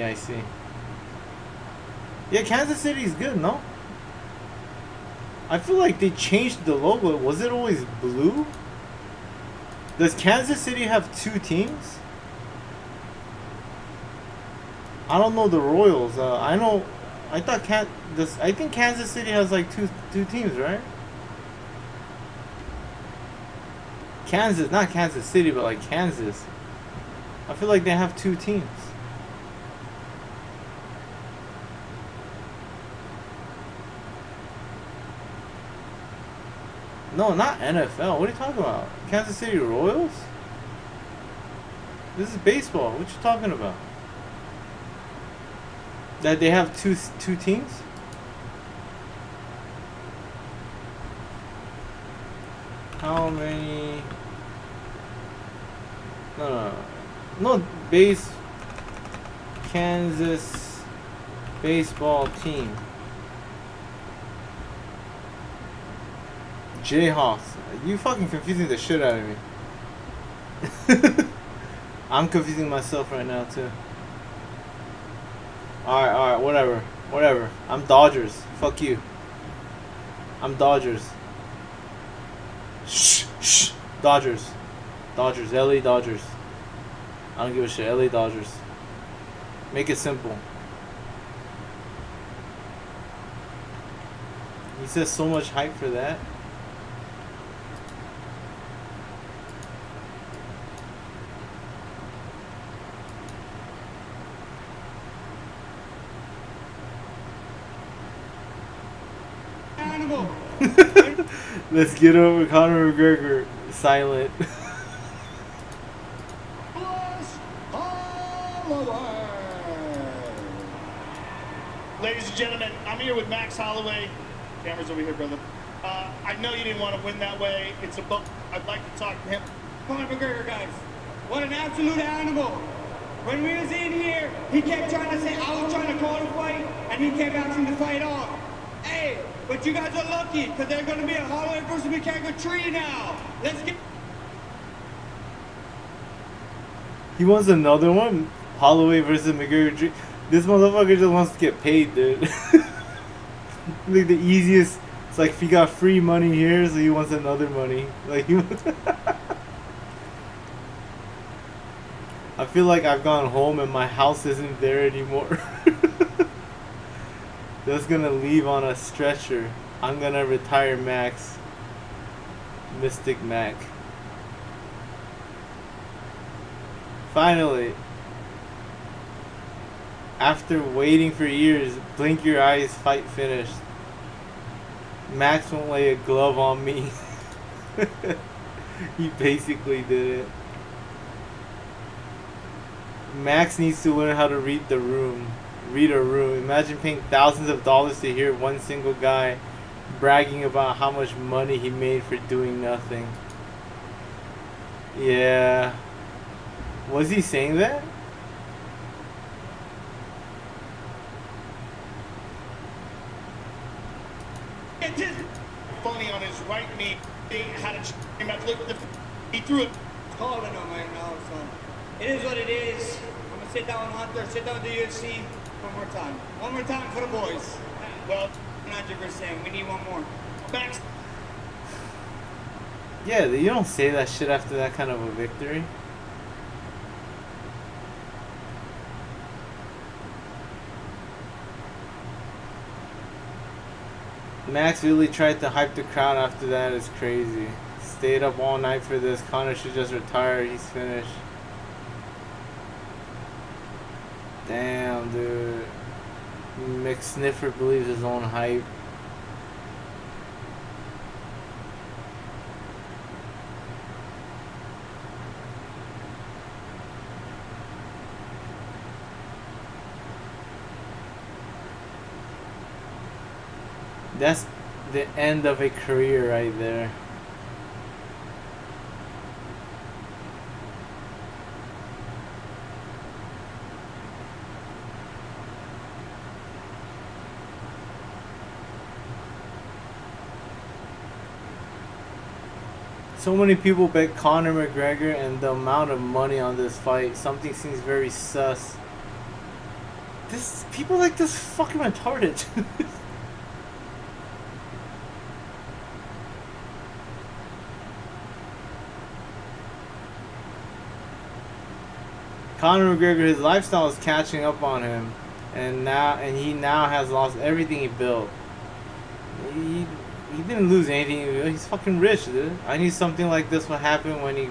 Yeah, Kansas City is good, no? I feel like they changed the logo. Was it always blue? Does Kansas City have two teams? I don't know the Royals. I think Kansas City has like two teams, right? Kansas, not Kansas City, but like Kansas. I feel like they have two teams. No, not NFL. What are you talking about? Kansas City Royals? This is baseball. What you talking about? That they have two teams? How many? No. Kansas baseball team. Jayhawks. You fucking confusing the shit out of me. I'm confusing myself right now too. Alright, whatever. I'm Dodgers. Fuck you. I'm Dodgers. Shh. Dodgers. LA Dodgers. I don't give a shit. LA Dodgers. Make it simple. He says so much hype for that. Let's get over Conor McGregor. Silent. Ladies and gentlemen, I'm here with Max Holloway. Camera's over here, brother. I know you didn't want to win that way. It's a book. I'd like to talk to him. Conor McGregor, guys. What an absolute animal. When we was in here, he kept trying to say I was trying to call a fight, and he kept asking to fight off. Hey, but you guys are lucky, because there's going to be a Holloway versus McGregor 3 now. Let's get... He wants another one? Holloway versus McGregor 3? This motherfucker just wants to get paid, dude. Like the easiest. It's like if he got free money here, so he wants another money. Like he wants... I feel like I've gone home and my house isn't there anymore. Just gonna leave on a stretcher. I'm gonna retire Max. Mystic Mac. Finally. After waiting for years, blink your eyes, fight finished. Max won't lay a glove on me. He basically did it. Max needs to learn how to read the room. Read a room. Imagine paying thousands of dollars to hear one single guy bragging about how much money he made for doing nothing. Yeah. Was he saying that? Funny on his right knee. me. He had a came back, look at the. He threw it. Calling him right now, so it is what it is. I'm gonna sit down with Hunter, sit down with the UFC one more time. One more time for the boys. Well, 100%. We need one more. Back. Yeah, you don't say that shit after that kind of a victory. Max really tried to hype the crowd after that. It's crazy. Stayed up all night for this. Conor should just retire. He's finished. Damn, dude. McSniffer believes his own hype. That's the end of a career right there. So many people bet Conor McGregor, and the amount of money on this fight, something seems very sus. This people like this fucking retarded. Conor McGregor, his lifestyle is catching up on him, and he now has lost everything he built. He didn't lose anything. He's fucking rich, dude. I knew something like this would happen when he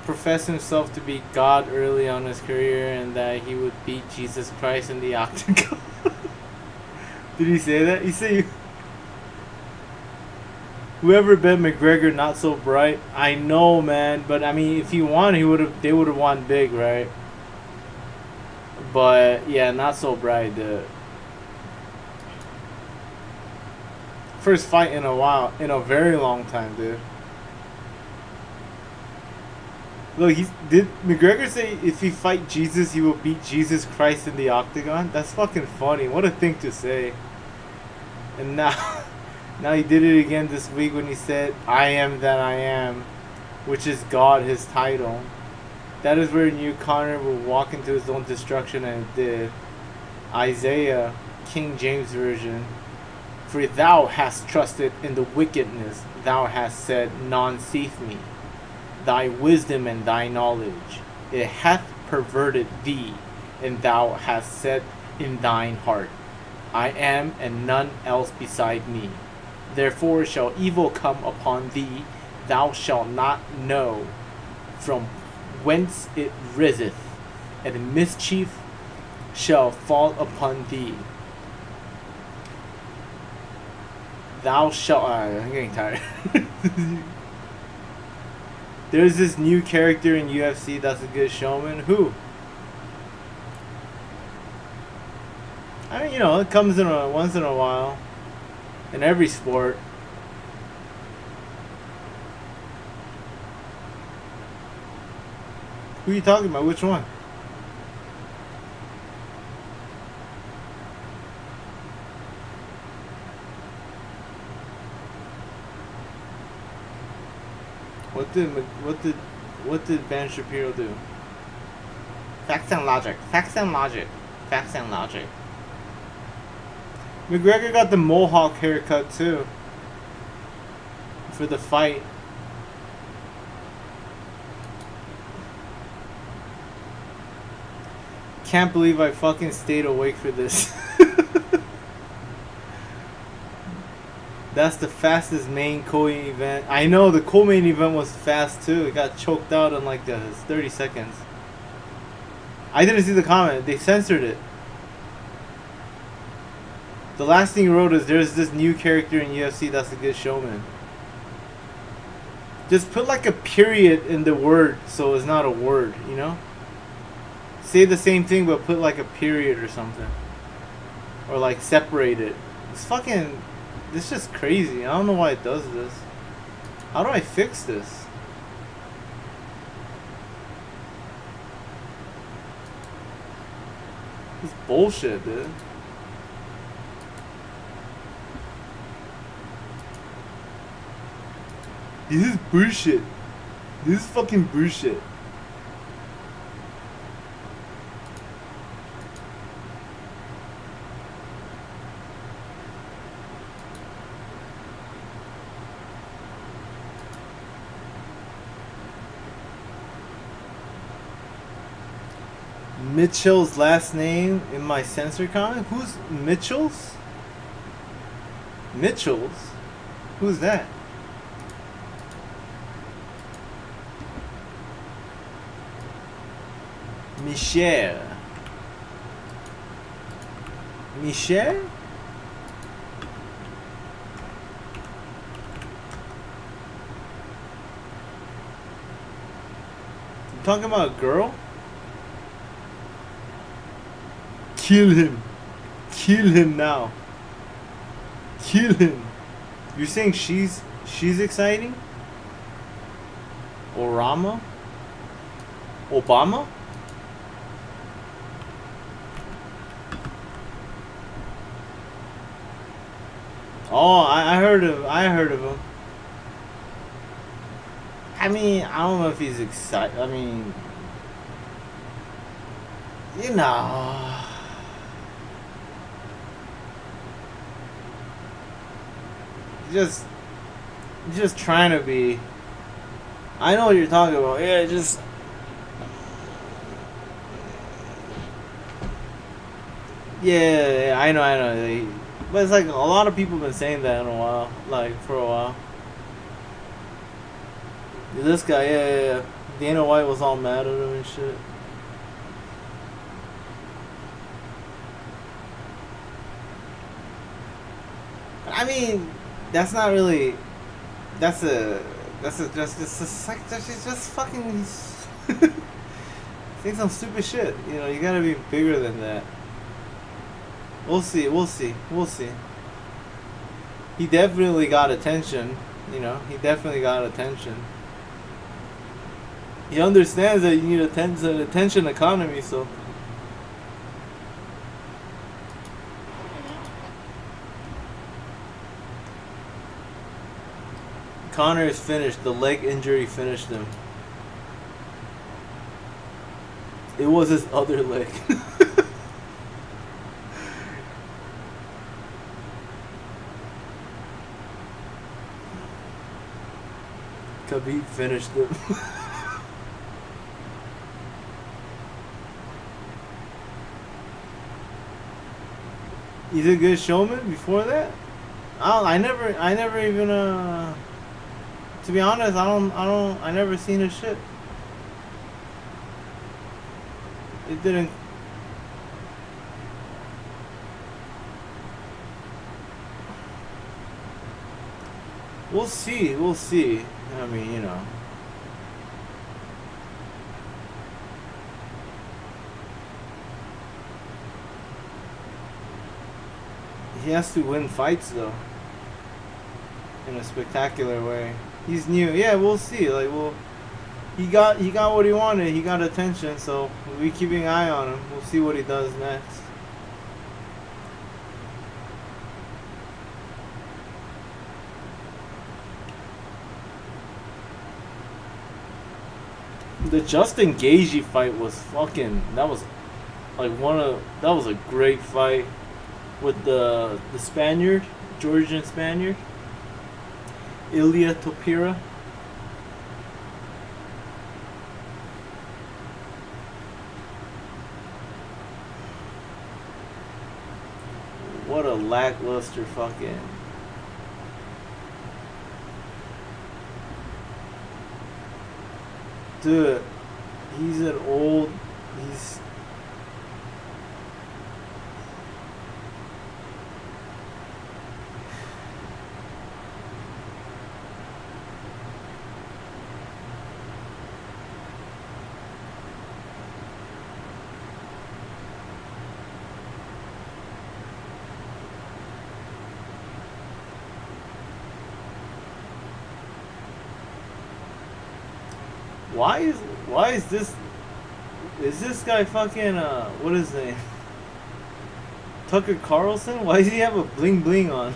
professed himself to be God early on in his career, and that he would beat Jesus Christ in the octagon. Did he say that? He said, whoever bet McGregor not so bright. I know, man, but I mean, if he won, they would have won big, right? But yeah, not so bright, dude. First fight in a very long time, dude. Look, did McGregor say if he fight Jesus, he will beat Jesus Christ in the octagon? That's fucking funny. What a thing to say. And now, now he did it again this week when he said, "I am that I am," which is God, his title. That is where he knew Conor would walk into his own destruction, and it did. Isaiah, King James Version. For thou hast trusted in the wickedness, thou hast said, none seeth me. Thy wisdom and thy knowledge, it hath perverted thee, and thou hast said in thine heart, I am and none else beside me. Therefore shall evil come upon thee, thou shalt not know from whence it riseth, and mischief shall fall upon thee. Thou shalt... I'm getting tired. There's this new character in UFC that's a good showman. Who? I mean, you know, it comes in once in a while. In every sport. Who are you talking about? Which one? What did Ben Shapiro do? Facts and logic. Facts and logic. Facts and logic. McGregor got the mohawk haircut too. For the fight. Can't believe I fucking stayed awake for this. That's the fastest main co-main event. I know, the co-main event was fast too. It got choked out in like 30 seconds. I didn't see the comment. They censored it. The last thing he wrote is, there's this new character in UFC that's a good showman. Just put like a period in the word so it's not a word, you know? Say the same thing but put like a period or something. Or like separate it. It's fucking... This is just crazy. I don't know why it does this. How do I fix this? This is bullshit, dude. This is bullshit. This is fucking bullshit. Mitchell's last name in my censor comment? Who's Mitchell's? Mitchell's? Who's that? Michelle. Michelle? You talking about a girl? Kill him. Kill him now. Kill him. You're saying she's exciting? Orama? Obama? Oh, I heard of him. I mean, I don't know if he's excited. I mean, you know. Just trying to be. I know what you're talking about. Yeah, just. Yeah, I know. But it's like a lot of people have been saying that in a while, like for a while. This guy, yeah. Dana White was all mad at him and shit. I mean, that's not really. That's just fucking. Saying some stupid shit. You know, you gotta be bigger than that. We'll see. He definitely got attention. You know, he definitely got attention. He understands that you need an attention economy, so. Connor is finished. The leg injury finished him. It was his other leg. Khabib finished him. He's a good showman before that? I never even to be honest, I never seen his shit. It didn't. We'll see. I mean, you know. He has to win fights though. In a spectacular way. He's new. Yeah, we'll see. Like, he got what he wanted. He got attention, so we'll be keeping an eye on him. We'll see what he does next. The Justin Gaethje fight was fucking. That was a great fight with the Spaniard, Georgian Spaniard, Ilia Topuria. What a lackluster fucking. Dude, he's an old. He's. Why is this? Is this guy fucking what is his name? Tucker Carlson? Why does he have a bling bling on?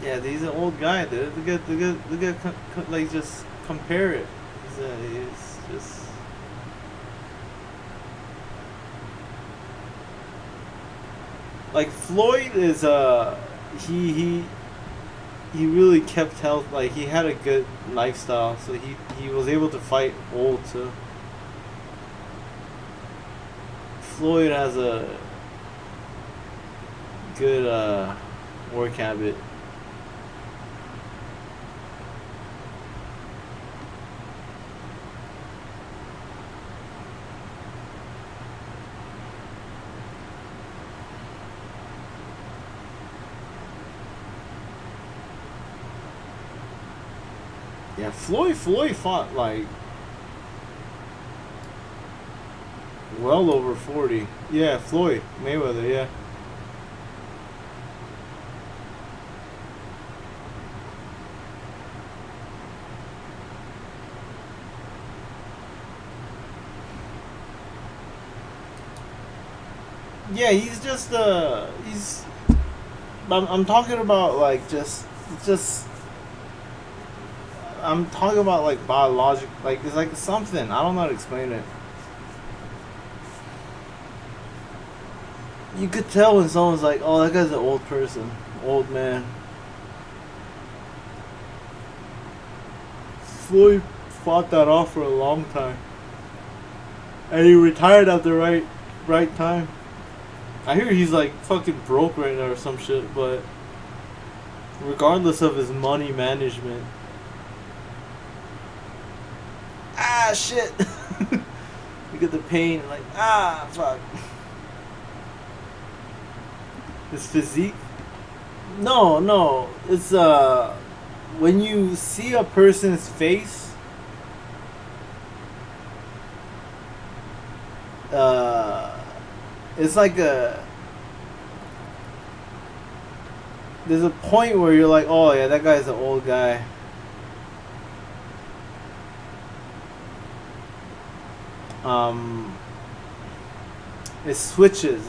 Yeah, he's an old guy, dude. Look at, like, just compare it. It's just. Like, Floyd is, he really kept health, like, he had a good lifestyle, so he was able to fight old, too. Floyd has a good, work habit. Yeah, Floyd fought like well over 40. Yeah, Floyd Mayweather, yeah. Yeah, he's just I'm talking about like just I'm talking about like biologic, like it's like something. I don't know how to explain it. You could tell when someone's like, "Oh, that guy's an old person, old man." Floyd fought that off for a long time, and he retired at the right time. I hear he's like fucking broke right now or some shit, but regardless of his money management. Ah, shit. You get the pain, like, ah, fuck. His physique? No. It's, when you see a person's face, it's like there's a point where you're like, oh yeah, that guy's an old guy. It switches.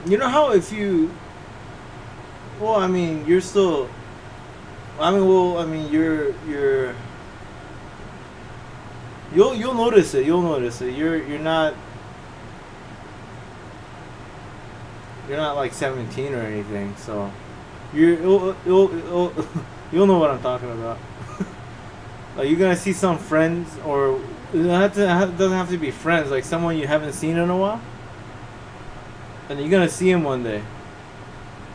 You know how if you, well, I mean, you're still, you'll notice it. You're not like 17 or anything, so you'll know what I'm talking about. Like you're gonna see some friends, or it doesn't have to be friends, like someone you haven't seen in a while, and you're gonna see him one day,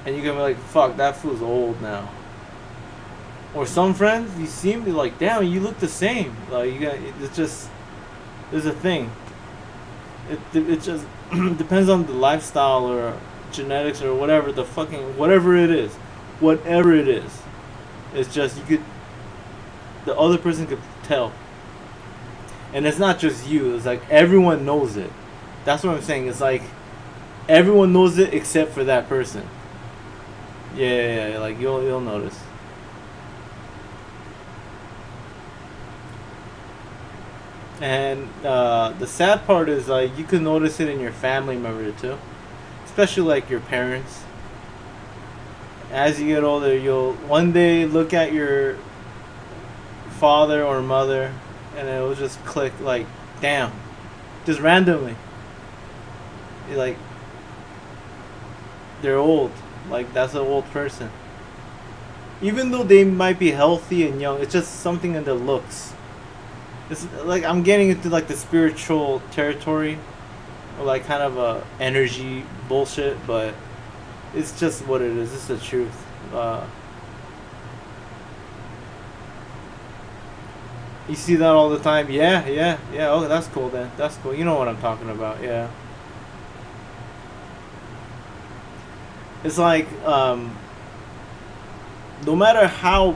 and you're gonna be like, "Fuck, that fool's old now." Or some friends, you see him, you're like, damn, you look the same. Like it's just, there's a thing. It just depends on the lifestyle or genetics or whatever whatever it is. It's just the other person could tell. And it's not just you. It's like everyone knows it. That's what I'm saying. It's like everyone knows it except for that person. Yeah. Like you'll notice. And the sad part is like you can notice it in your family member too, especially like your parents. As you get older, you'll one day look at your father or mother, and it will just click like, damn, just randomly. You're like, they're old. Like that's an old person. Even though they might be healthy and young, it's just something in the looks. It's like I'm getting into like the spiritual territory, or like kind of a energy bullshit, but it's just what it is. It's the truth. You see that all the time. Yeah. Oh, that's cool then. That's cool. You know what I'm talking about. Yeah. It's like no matter how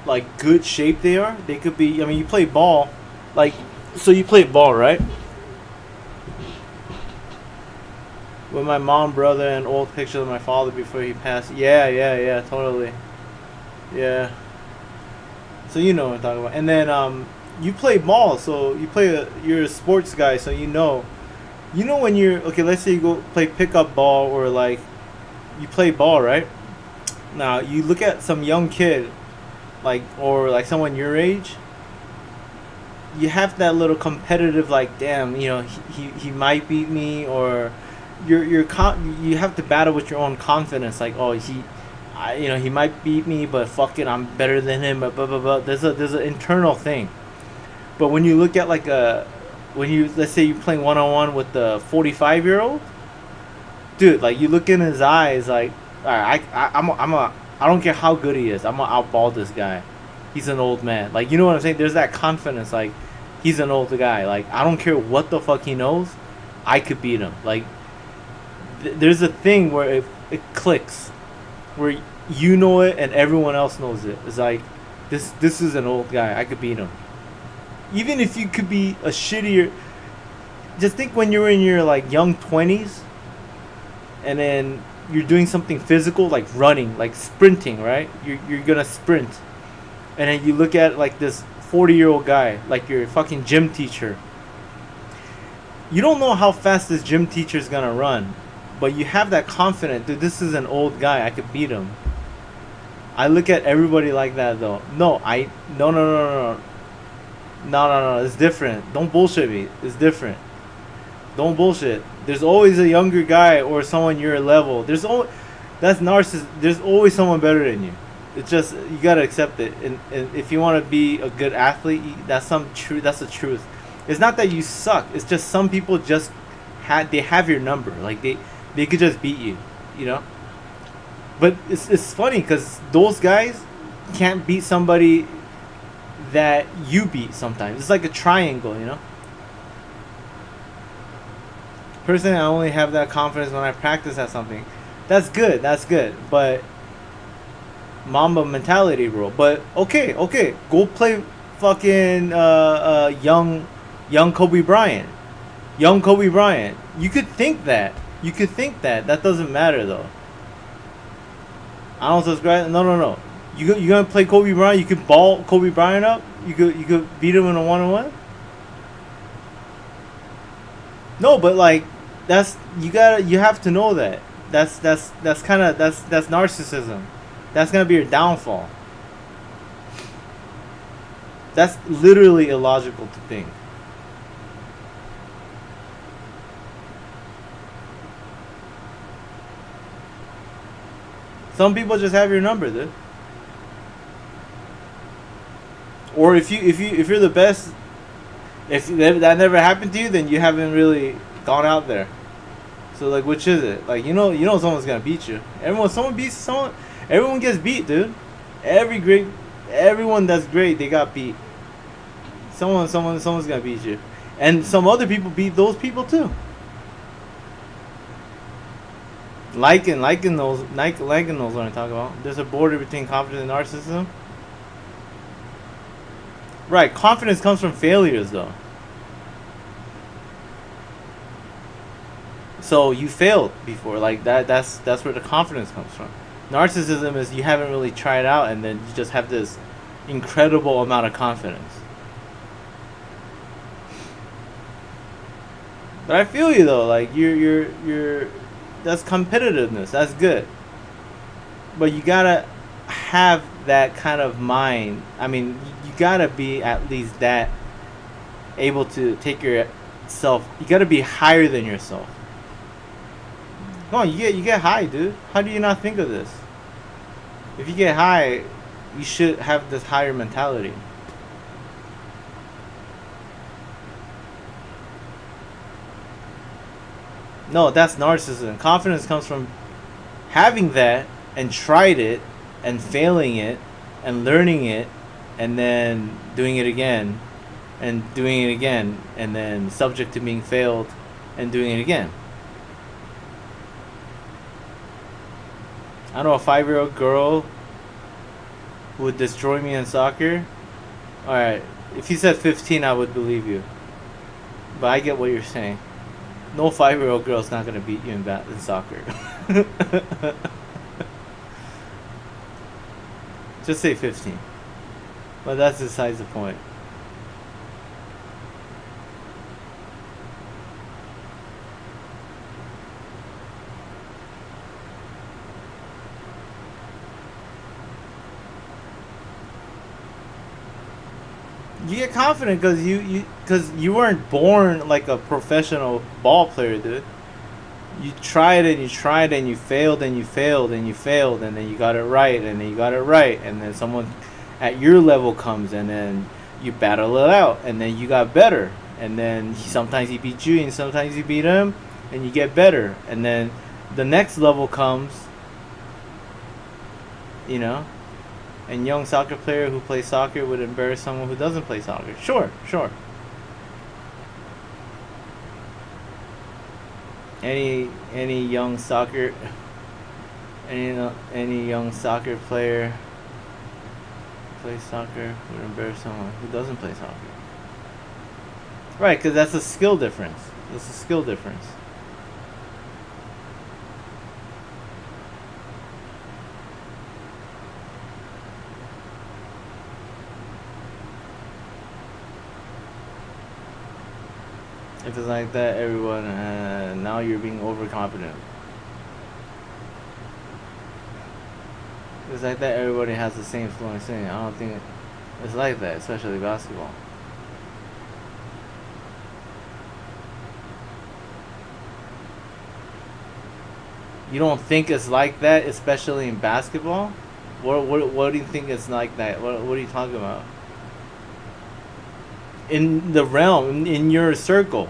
like good shape they are, they could be. I mean, you play ball. Like, so you play ball, right? with my mom, brother, and old pictures of my father before he passed. Yeah, totally. Yeah. So you know what I'm talking about. And then you play ball, so you're a sports guy, so you know when you're okay. Let's say you go play pickup ball or like you play ball, right? Now you look at some young kid, or someone your age. You have that little competitive, like, damn, he might beat me, or you have to battle with your own confidence, like, oh, he might beat me, but fuck it, I'm better than him, blah blah blah. There's an internal thing. But when you look at let's say you're playing 1-on-1 with the 45-year-old dude, like, you look in his eyes, like, all right, I don't care how good he is, I'm gonna outball this guy. He's an old man. Like, you know what I'm saying? There's that confidence. Like, he's an old guy. Like, I don't care what the fuck he knows. I could beat him. Like, there's a thing where it clicks. Where you know it and everyone else knows it. It's like, this is an old guy. I could beat him. Even if you could be a shittier... Just think when you're in your, like, young 20s. And then you're doing something physical, like running, like sprinting, right? You're gonna sprint. And then you look at like this 40-year-old guy, like your fucking gym teacher. You don't know how fast this gym teacher is gonna run, but you have that confidence, dude, this is an old guy, I could beat him. I look at everybody like that though. No, it's different. Don't bullshit me. It's different. Don't bullshit. There's always a younger guy or someone your level. That's narcissist. There's always someone better than you. It's just, you gotta accept it, and if you want to be a good athlete, that's the truth. It's not that you suck. It's just some people just have your number. Like they could just beat you, But it's funny because those guys can't beat somebody that you beat sometimes. It's like a triangle, Personally, I only have that confidence when I practice at something. That's good. But Mamba mentality, bro. But okay, go play fucking young Kobe Bryant. You could think that. That doesn't matter though. I don't subscribe. No. You gonna play Kobe Bryant? You could ball Kobe Bryant up. You could beat him in a 1-on-1. No, but like you have to know that. That's narcissism. That's gonna be your downfall. That's literally illogical to think. Some people just have your number, dude. Or if you're the best, if that never happened to you, then you haven't really gone out there. So like, which is it? Like, you know someone's gonna beat you. Someone beats someone. Everyone gets beat, dude. Everyone that's great, they got beat. Someone's gonna beat you, and some other people beat those people too. Liking those what I'm talking about. There's a border between confidence and narcissism. Right, confidence comes from failures though. So you failed before, like that's where the confidence comes from. Narcissism is you haven't really tried out and then you just have this incredible amount of confidence. But I feel you though, like you're that's competitiveness, that's good. But you gotta have that kind of mind. I mean, you gotta be at least that able to take yourself, you gotta be higher than yourself. Come on, you get high, dude. How do you not think of this? If you get high, you should have this higher mentality. No, that's narcissism. Confidence comes from having that and tried it and failing it and learning it and then doing it again and doing it again and then subject to being failed and doing it again. I know a 5-year-old girl who would destroy me in soccer. Alright, if you said 15, I would believe you. But I get what you're saying. No 5-year-old girl's not gonna beat you in soccer. Just say 15. But that's besides the point. You get confident because you weren't born like a professional ball player, dude. You tried and you tried and you failed and you failed and you failed and then you got it right and then you got it right and then someone at your level comes and then you battle it out and then you got better and then sometimes he beat you and sometimes you beat him and you get better and then the next level comes, you know. And young soccer player who plays soccer would embarrass someone who doesn't play soccer. Sure. Any young soccer any young soccer player who plays soccer would embarrass someone who doesn't play soccer. Right, because that's a skill difference. If it's like that, everyone, now you're being overconfident. If it's like that, everybody has the same fluent thing. I don't think it's like that, especially basketball. You don't think it's like that, especially in basketball? What do you think it's like that? What are you talking about? In the realm, in your circle.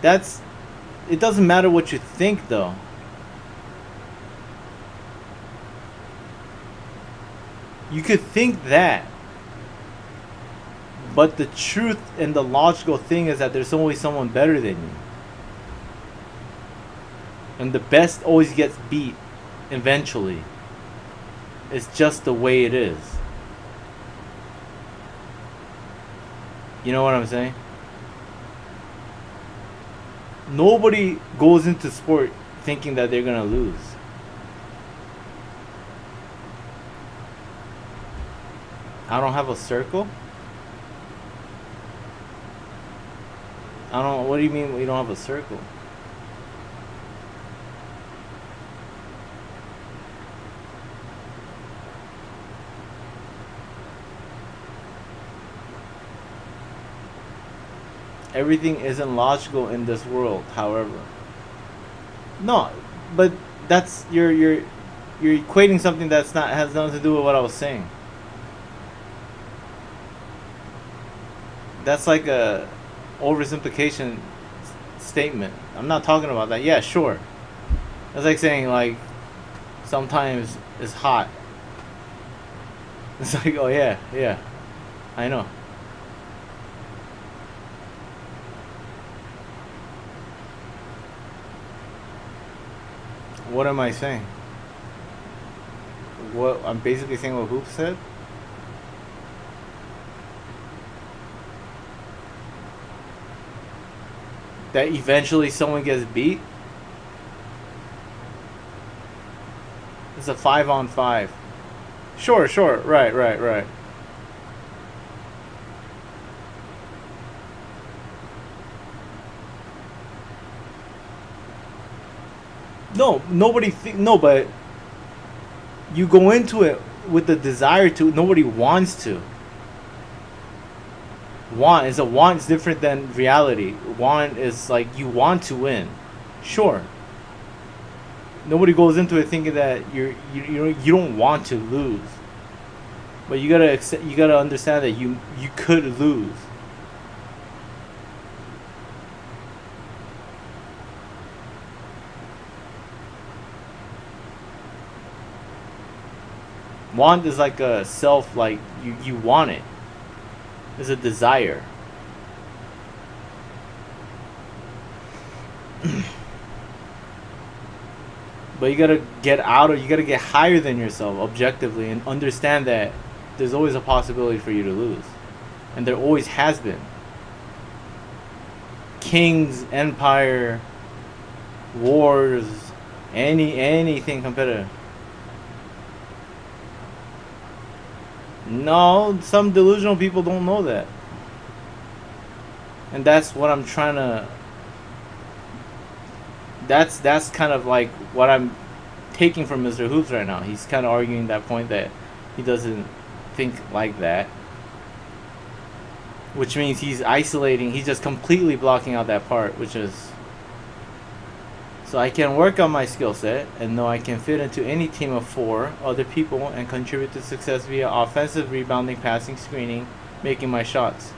It doesn't matter what you think though. You could think that. But the truth and the logical thing is that there's always someone better than you. And the best always gets beat eventually. It's just the way it is. You know what I'm saying? Nobody goes into sport thinking that they're gonna lose. I don't have a circle? What do you mean we don't have a circle? Everything isn't logical in this world, however. No, but that's you're equating something that's not has nothing to do with what I was saying. That's like a oversimplification statement. I'm not talking about that. Yeah, sure. That's like saying like sometimes it's hot. It's like, oh yeah, I know. What am I saying? What I'm basically saying what Hoop said? That eventually someone gets beat? It's a 5-on-5. Sure, right. No, but you go into it with the desire to. Nobody wants to. Want is different than reality. Want is like you want to win. Sure. Nobody goes into it thinking that you don't want to lose. But you gotta understand that you could lose. Want is like a self, like you want it. It's a desire. But you gotta get higher than yourself objectively and understand that there's always a possibility for you to lose. And there always has been. Kings, Empire, Wars, anything competitive. No, some delusional people don't know that. And that's what I'm trying to... That's kind of like what I'm taking from Mr. Hoops right now. He's kind of arguing that point that he doesn't think like that. Which means he's isolating, he's just completely blocking out that part, which is... So I can work on my skill set and know I can fit into any team of 4 other people and contribute to success via offensive, rebounding, passing, screening, making my shots.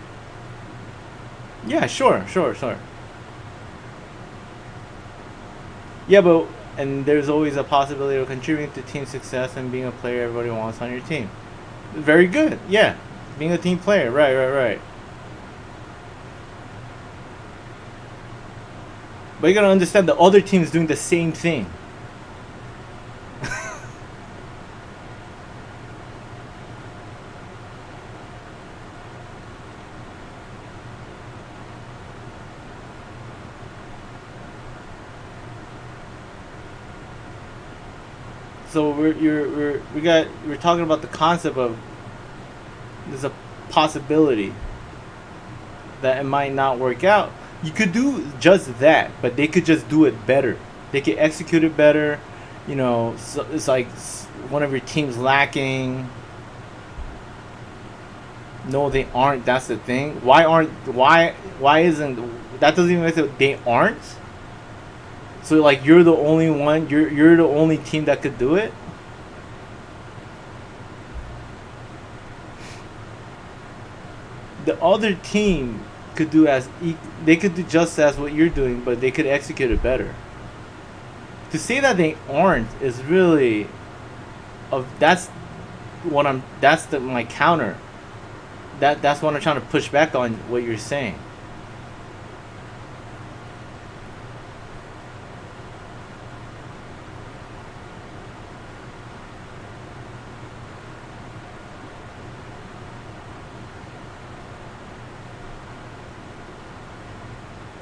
Yeah, sure. Yeah, but... And there's always a possibility of contributing to team success and being a player everybody wants on your team. Very good, yeah. Being a team player, right. But you gotta understand the other team is doing the same thing. So we're talking about the concept of there's a possibility that it might not work out. You could do just that, but they could just do it better. They could execute it better. You know, so it's like one of your team's lacking. No, they aren't. That's the thing. Why isn't that? Doesn't even make they aren't. So like you're the only one. You're the only team that could do it. The other team could do they could do just as what you're doing, but they could execute it better. To say that they aren't is really that's my counter. That's what I'm trying to push back on what you're saying.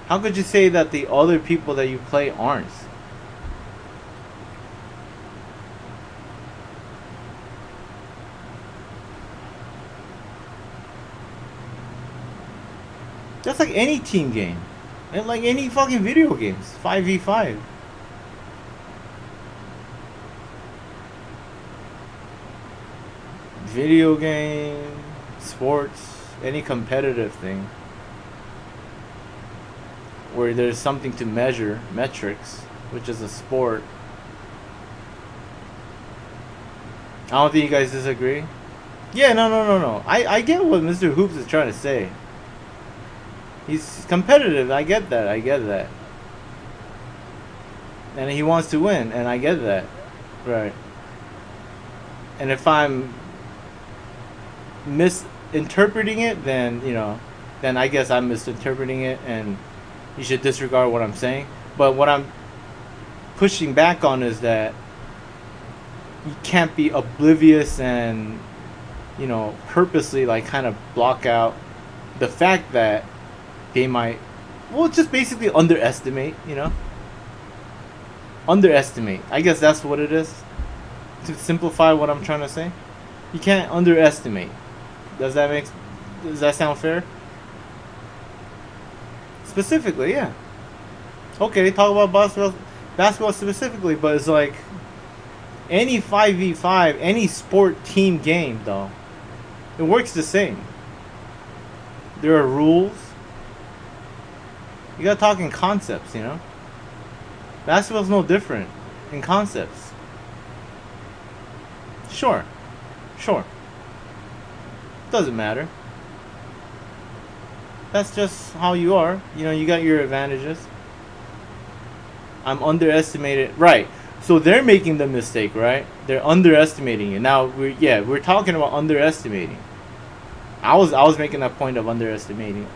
How could you say that the other people that you play aren't? That's like any team game. And like any fucking video games. 5v5. Video game, sports, any competitive thing. Where there's something to measure, metrics, which is a sport. I don't think you guys disagree. Yeah, no. I get what Mr. Hoops is trying to say. He's competitive, I get that. And he wants to win, and I get that. Right. And if I'm misinterpreting it, then, then I guess I'm misinterpreting it, and you should disregard what I'm saying. But what I'm pushing back on is that you can't be oblivious and, purposely like kind of block out the fact that they might, just basically underestimate, Underestimate. I guess that's what it is. To simplify what I'm trying to say. You can't underestimate. Does that sound fair? Specifically, yeah. Okay, talk about basketball specifically, but it's like any 5v5, any sport team game, though, it works the same. There are rules. You gotta talk in concepts, Basketball's no different in concepts. Sure. Doesn't matter. That's just how you are. You got your advantages. I'm underestimated. Right. So they're making the mistake, right? They're underestimating you. Now, we're talking about underestimating. I was making that point of underestimating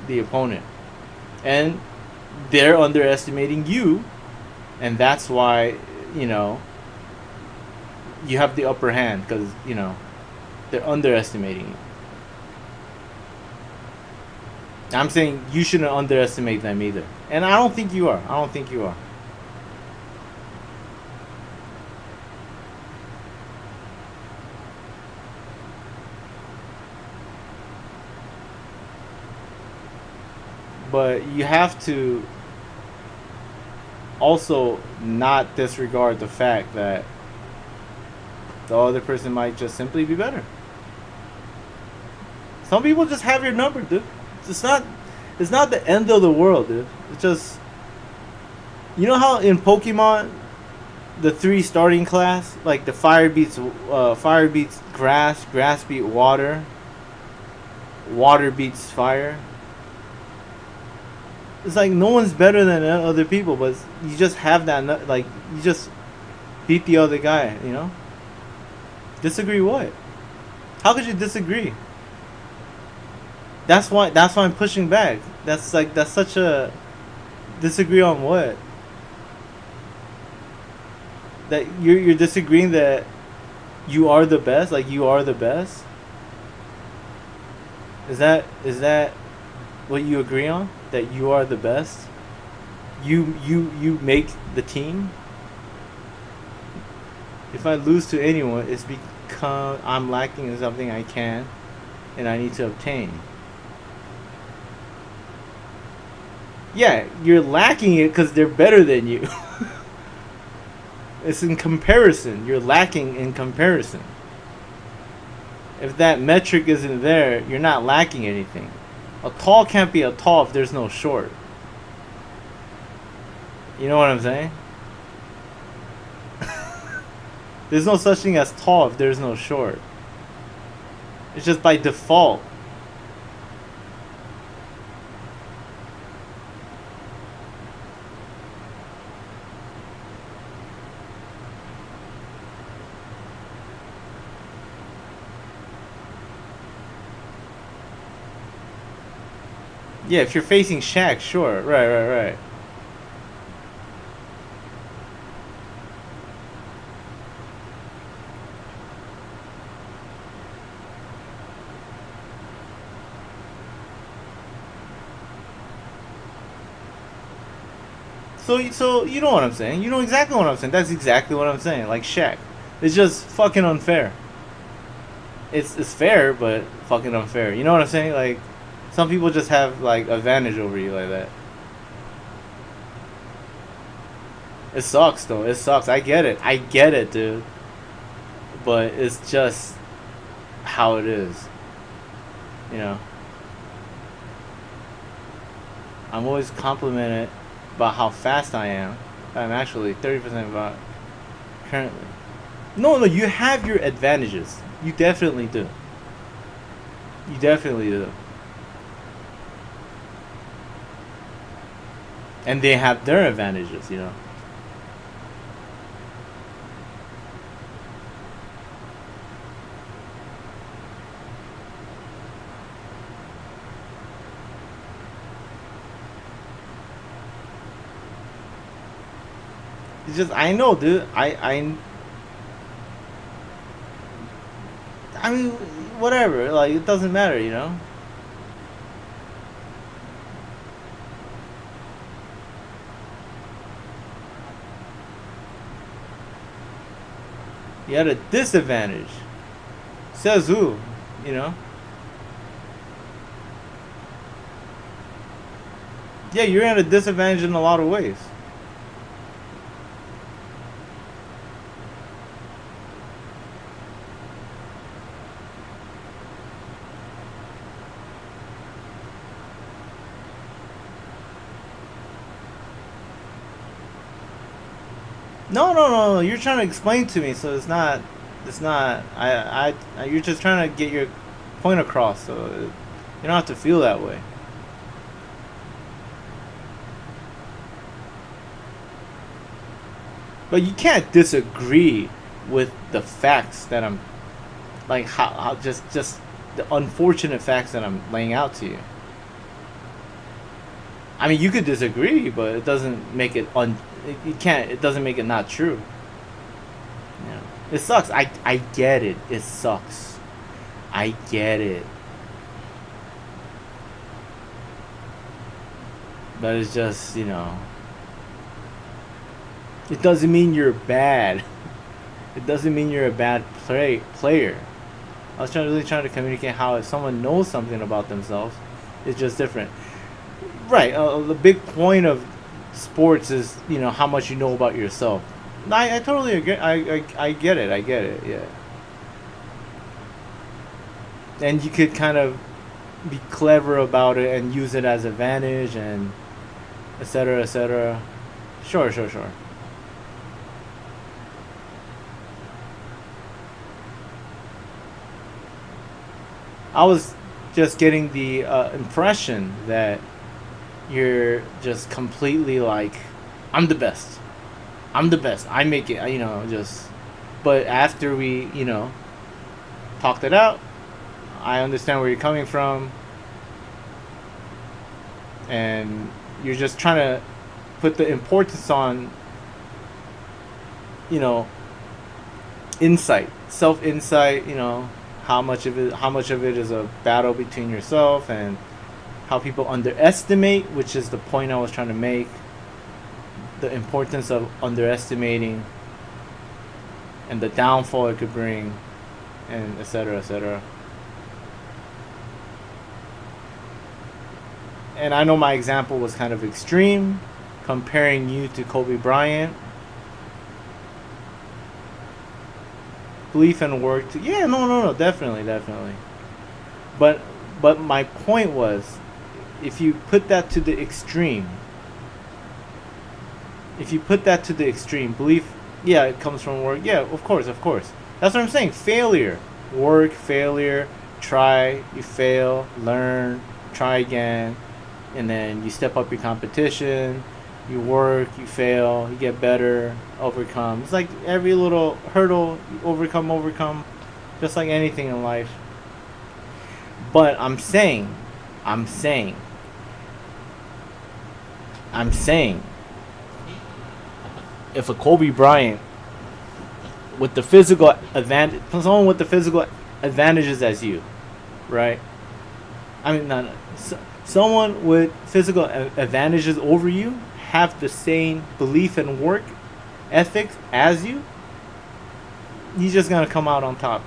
the opponent. And they're underestimating you. And that's why, you have the upper hand because, they're underestimating you. I'm saying you shouldn't underestimate them either. And I don't think you are. I don't think you are. But you have to also not disregard the fact that the other person might just simply be better. Some people just have your number, dude. It's not the end of the world, dude. It's just, you know how in Pokemon the 3 starting class, like the fire beats grass, grass beat water, water beats fire. It's like no one's better than other people, but you just have that, like, you just beat the other guy, you know? Disagree what? How could you disagree? That's why I'm pushing back. That's such a disagree on what? That you're disagreeing that you are the best, like you are the best? Is that what you agree on? That you are the best? You make the team? If I lose to anyone, it's because I'm lacking in something I can and I need to obtain. Yeah, you're lacking it because they're better than you. It's in comparison. You're lacking in comparison. If that metric isn't there, you're not lacking anything. A tall can't be a tall if there's no short. You know what I'm saying? There's no such thing as tall if there's no short. It's just by default. Yeah, if you're facing Shaq, sure. Right. So you know what I'm saying. You know exactly what I'm saying. That's exactly what I'm saying. Like Shaq. It's just fucking unfair. It's fair, but fucking unfair. You know what I'm saying? Like, some people just have, like, advantage over you like that. It sucks, though. It sucks. I get it, dude. But it's just how it is. You know? I'm always complimented about how fast I am. I'm actually 30% about currently. No, you have your advantages. You definitely do. You definitely do. And they have their advantages, you know. It's just, I know, dude. I mean, whatever. Like, it doesn't matter, you know. You had a disadvantage. Says who? You know? Yeah, you're at a disadvantage in a lot of ways. No. You're trying to explain to me, so it's not. You're just trying to get your point across, so you don't have to feel that way. But you can't disagree with the facts that I'm, like, how just the unfortunate facts that I'm laying out to you. I mean, you could disagree, but it doesn't make it it doesn't make it not true. Yeah. It sucks. I get it. It sucks. I get it. But it's just, you know, it doesn't mean you're bad. It doesn't mean you're a bad player. I was really trying to communicate how if someone knows something about themselves, it's just different. Right. The big point of sports is, you know, how much you know about yourself. I totally agree. I get it. I get it. Yeah. And you could kind of be clever about it and use it as advantage and etc. etc. Sure. I was just getting the impression that you're just completely like, I'm the best. I make it, you know, just. But after we, you know, talked it out, I understand where you're coming from. And you're just trying to put the importance on, you know, insight, self-insight, you know, how much of it is a battle between yourself and how people underestimate, which is the point I was trying to make, the importance of underestimating and the downfall it could bring, and etc. etc. And I know my example was kind of extreme, comparing you to Kobe Bryant. Belief and work. Yeah, no, definitely. But my point was, if you put that to the extreme, belief, yeah, it comes from work. Yeah, of course. That's what I'm saying. Failure, work, failure, try, you fail, learn, try again, and then you step up your competition. You work, you fail, you get better, overcome. It's like every little hurdle you overcome, just like anything in life. But I'm saying, if a Kobe Bryant with the physical advantage, someone with the physical advantages as you, right? I mean, no. Someone with physical advantages over you have the same belief and work ethics as you, you're just gonna come out on top.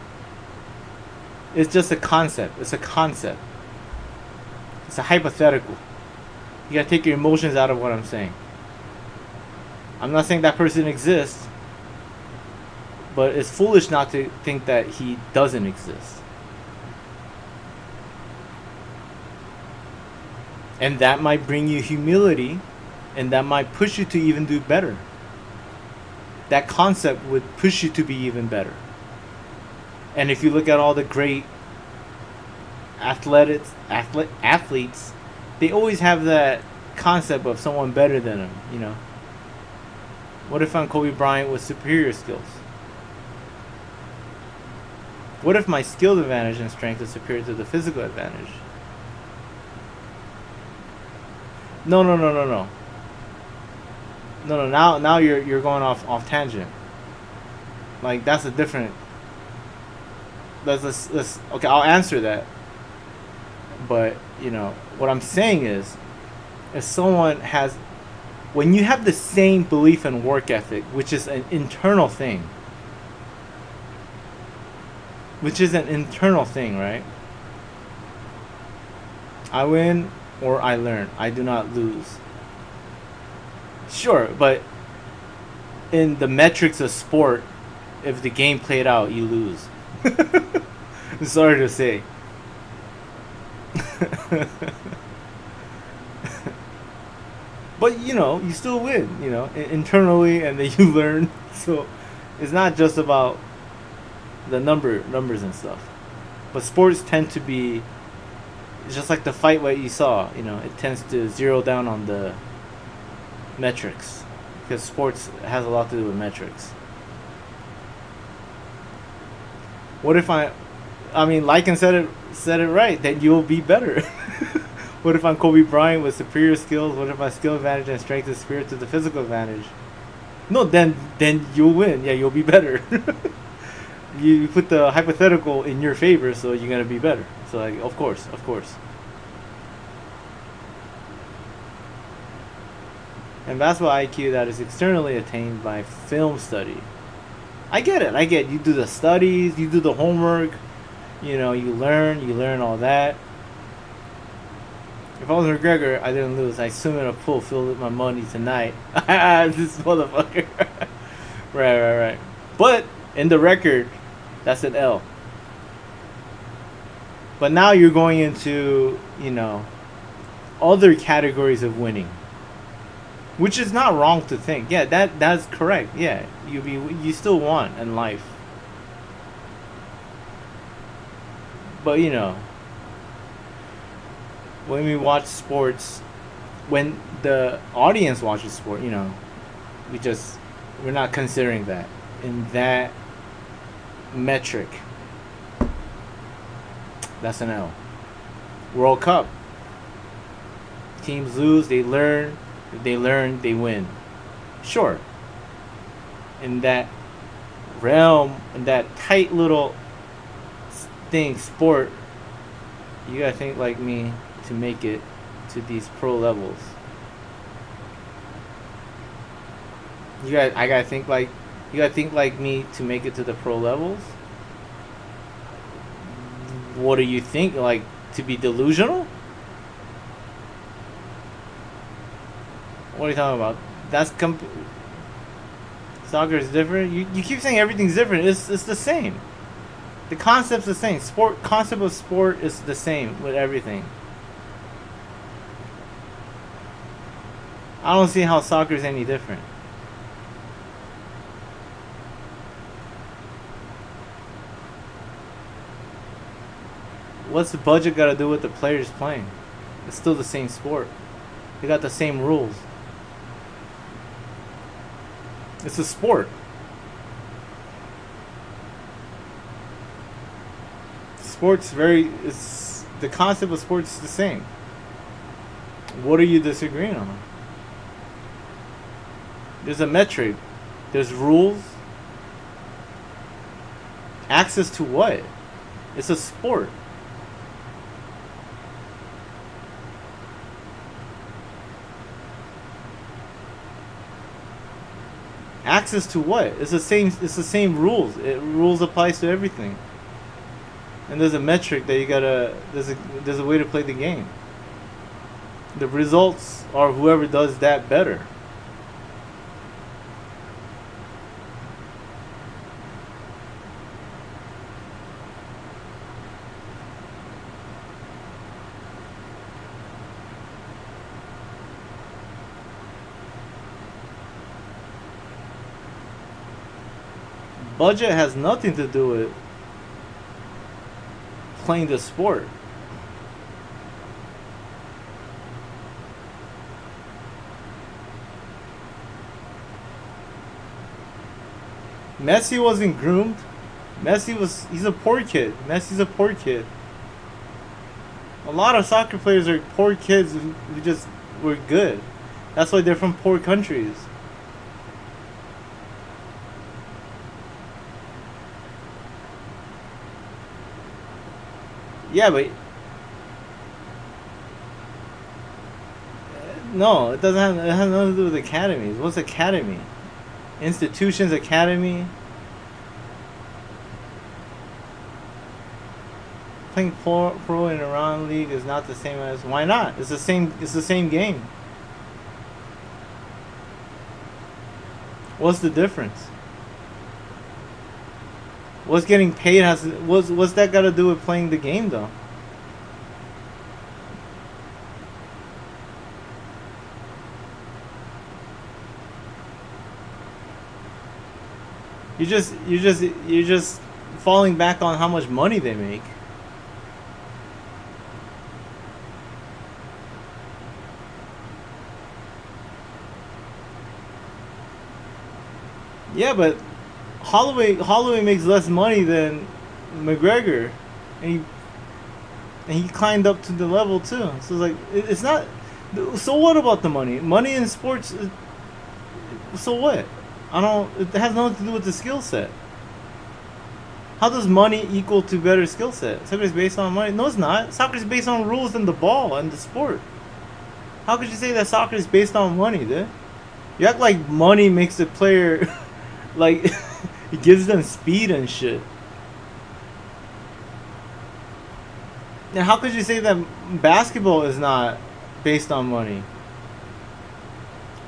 It's just a concept. It's a hypothetical. You gotta take your emotions out of what I'm saying. I'm not saying that person exists, but it's foolish not to think that he doesn't exist. And that might bring you humility, and that might push you to even do better. That concept would push you to be even better. And if you look at all the great athletes, they always have that concept of someone better than them, you know. What if I'm Kobe Bryant with superior skills? What if my skill advantage and strength is superior to the physical advantage? No. Now you're going off tangent. Like that's a different. Let's okay. I'll answer that. But you know what I'm saying is, if someone has, when you have the same belief and work ethic, which is an internal thing. Right? I win or I learn. I do not lose. Sure, but in the metrics of sport, if the game played out, you lose. I'm sorry to say. But you know, you still win, you know, internally, and then you learn. So it's not just about the numbers and stuff. But sports tend to be, it's just like the fight what you saw, you know, it tends to zero down on the metrics, because sports has a lot to do with metrics. What if I mean, Lycan said it right, that you'll be better. What if I'm Kobe Bryant with superior skills? What if my skill advantage and strength is superior to the physical advantage? No, then you'll win. Yeah, you'll be better. You put the hypothetical in your favor, so you're gonna be better. So like, of course. and basketball IQ that is externally attained by film study. I get it. You do the studies, you do the homework, you learn all that. If I was McGregor, I didn't lose. I swim in a pool filled with my money tonight. This motherfucker. Right. But in the record, that's an L. But now you're going into, other categories of winning, which is not wrong to think. Yeah, that's correct. Yeah, you still won in life. But when we watch sports, when the audience watches sport, we're not considering that in that metric. That's an L. World Cup. Teams lose, they learn, they win. Sure. In that realm, in that tight little thing, sport, you gotta think like me to make it to these pro levels. I gotta think like me to make it to the pro levels. What do you think? Like, to be delusional? What are you talking about? Soccer is different. You keep saying everything's different. It's the same. The concept's the same. Concept of sport is the same with everything. I don't see how soccer is any different. What's the budget got to do with the players playing? It's still the same sport. They got the same rules. It's a sport. The concept of sports is the same. What are you disagreeing on? There's a metric. There's rules. Access to what? It's a sport. Access to what? It's the same rules. Rules applies to everything. And there's a metric that you gotta. There's a way to play the game. The results are whoever does that better. Budget has nothing to do with playing the sport. Messi wasn't groomed. He's a poor kid. Messi's a poor kid. A lot of soccer players are poor kids who just were good. That's why they're from poor countries. Yeah, but no, it doesn't have. It has nothing to do with academies. What's academy? Institutions, academy. Playing pro in Iran league is not the same as. Why not? It's the same. It's the same game. What's the difference? What's getting paid what's that got to do with playing the game though? You're just falling back on how much money they make. Yeah, but Holloway makes less money than McGregor, and he climbed up to the level too. So it's like it's not. So what about the money? Money in sports. So what? It has nothing to do with the skill set. How does money equal to better skill set? Soccer is based on money. No, it's not. Soccer is based on rules and the ball and the sport. How could you say that soccer is based on money, dude? You act like money makes the player like it gives them speed and shit. Now, how could you say that basketball is not based on money?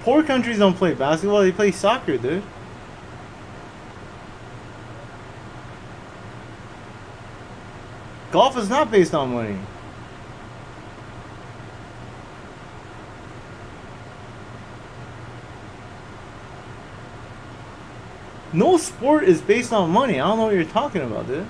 Poor countries don't play basketball, they play soccer, dude. Golf is not based on money. No sport is based on money. I don't know what you're talking about, dude.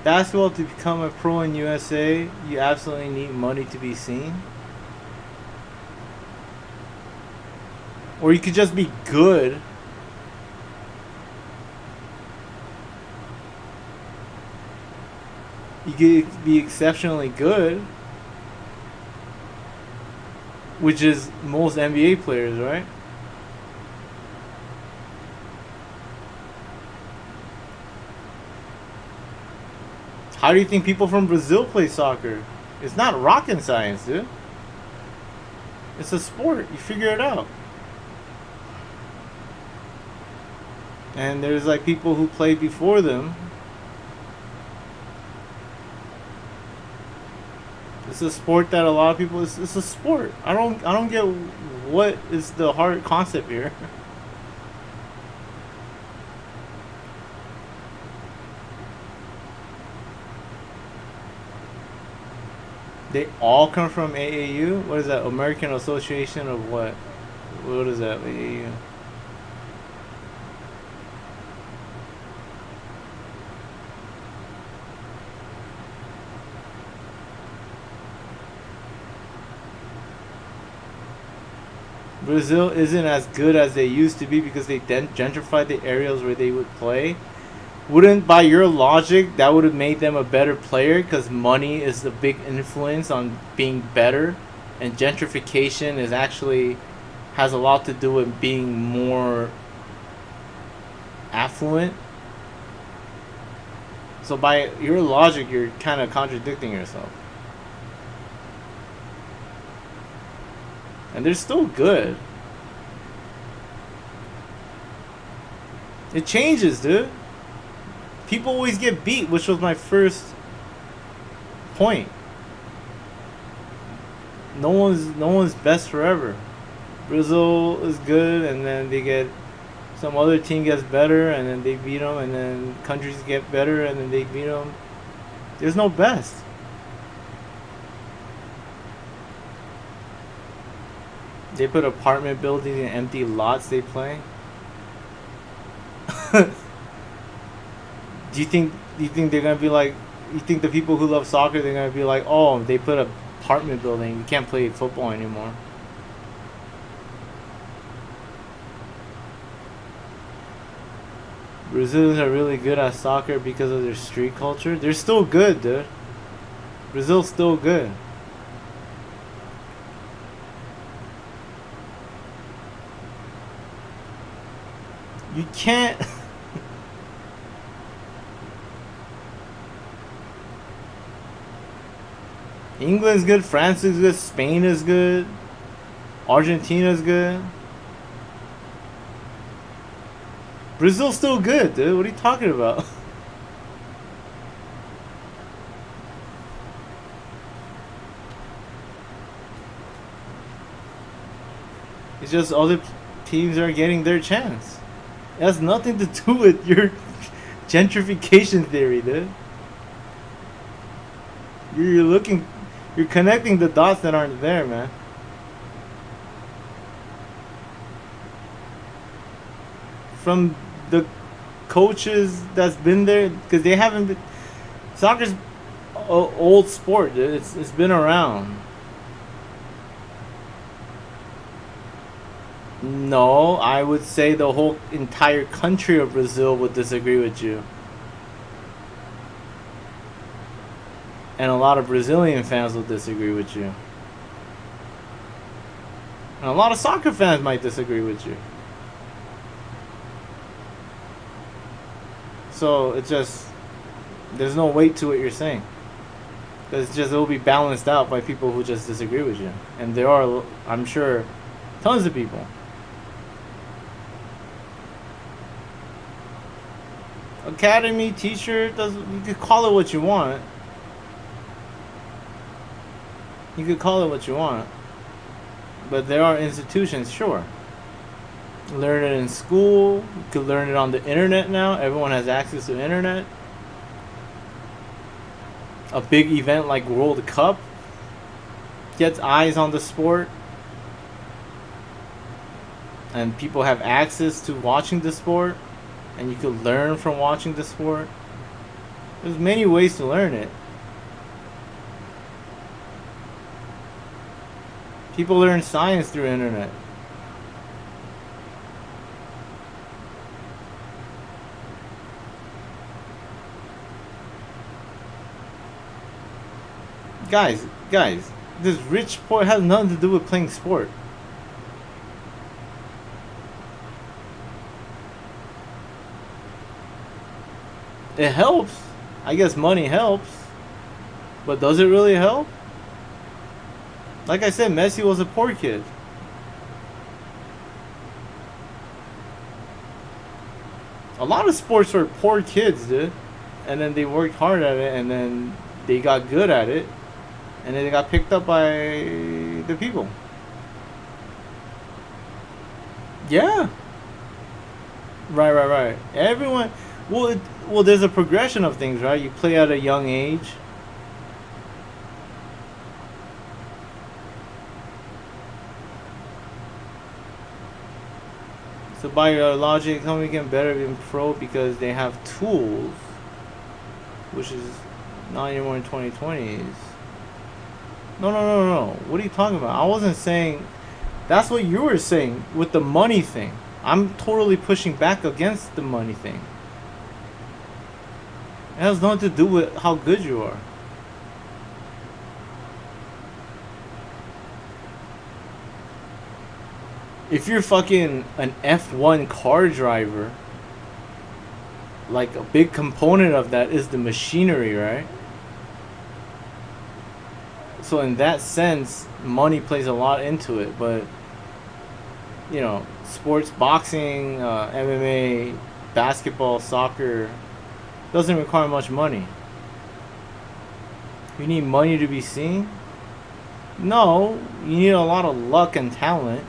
Basketball, to become a pro in USA, you absolutely need money to be seen. Or you could just be good. You could be exceptionally good. Which is most NBA players, right? How do you think people from Brazil play soccer? It's not rocket science, dude. It's a sport. You figure it out. And there's like people who played before them. It's a sport that a lot of people. It's a sport. I don't get what is the hard concept here. They all come from AAU? What is that? American Association of what? What is that? AAU? Brazil isn't as good as they used to be because they gentrified the areas where they would play. Wouldn't, by your logic, that would have made them a better player because money is the big influence on being better, and gentrification is actually has a lot to do with being more affluent. So by your logic, you're kind of contradicting yourself. And they're still good. It changes, dude. People always get beat, which was my first point. No one's best forever. Brazil is good, and then they get some other team gets better, and then they beat them, and then countries get better, and then they beat them. There's no best. They put apartment buildings in empty lots they play. Do you think they're gonna be like? You think the people who love soccer, they're gonna be like, oh, they put an apartment building, you can't play football anymore. Brazilians are really good at soccer because of their street culture. They're still good, dude. Brazil's still good. You can't. England's good, France is good, Spain is good, Argentina's good. Brazil's still good, dude. What are you talking about? It's just other teams are getting their chance. It has nothing to do with your gentrification theory, dude. You're connecting the dots that aren't there, man. From the coaches that's been there, because they haven't been. Soccer's an old sport, dude. It's been around. No, I would say the whole entire country of Brazil would disagree with you. And a lot of Brazilian fans will disagree with you. And a lot of soccer fans might disagree with you. So it's just, there's no weight to what you're saying. It's just, it'll be balanced out by people who just disagree with you. And there are, I'm sure, tons of people. Academy, teacher, you could call it what you want. You could call it what you want. But there are institutions, sure. Learn it in school. You could learn it on the internet now. Everyone has access to the internet. A big event like World Cup gets eyes on the sport. And people have access to watching the sport. And you could learn from watching the sport. There's many ways to learn it. People learn science through the internet. Guys, this rich sport has nothing to do with playing sport. It helps. I guess money helps. But does it really help? Like I said, Messi was a poor kid. A lot of sports are poor kids, dude. And then they worked hard at it, and then they got good at it. And then they got picked up by the people. Yeah. Right. Everyone... Well, there's a progression of things, right? You play at a young age. So by your logic, somebody can better be pro because they have tools, which is not anymore in 2020s. No. What are you talking about? I wasn't saying... That's what you were saying with the money thing. I'm totally pushing back against the money thing. It has nothing to do with how good you are. If you're fucking an F1 car driver, like a big component of that is the machinery, right? So in that sense, money plays a lot into it. But, you know, sports, boxing, MMA, basketball, soccer, doesn't require much money. You need money to be seen? No, you need a lot of luck and talent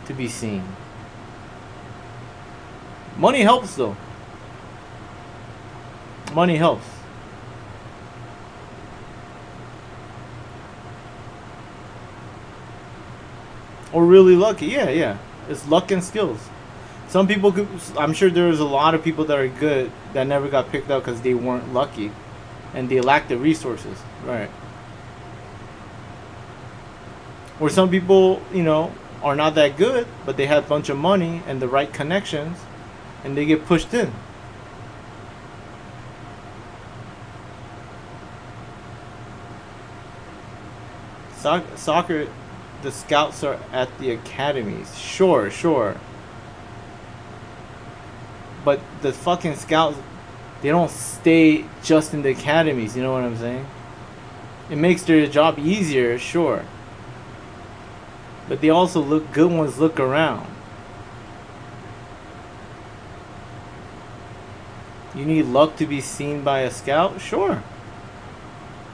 to be seen. Money helps though. Money helps. Or really lucky. Yeah. It's luck and skills. Some people could, I'm sure there's a lot of people that are good that never got picked up because they weren't lucky and they lacked the resources. Right. Or some people, you know, are not that good, but they have a bunch of money and the right connections and they get pushed in. Soccer, the scouts are at the academies. Sure. But the fucking scouts, they don't stay just in the academies, you know what I'm saying? It makes their job easier, sure. But they also good ones look around. You need luck to be seen by a scout? Sure.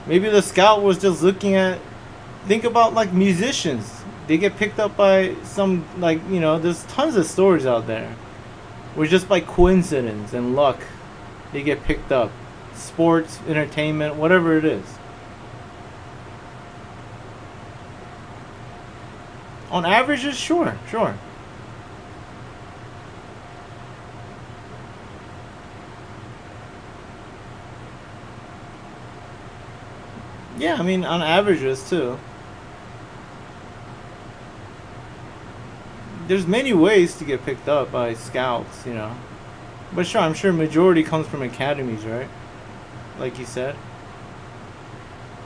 Maybe the scout was just looking at, think about like musicians. They get picked up by some, like, you know, there's tons of stories out there where just by coincidence and luck they get picked up. Sports, entertainment, whatever it is. On averages, sure. Yeah, I mean, on averages too. There's many ways to get picked up by scouts, you know. But sure, I'm sure majority comes from academies, right? Like you said.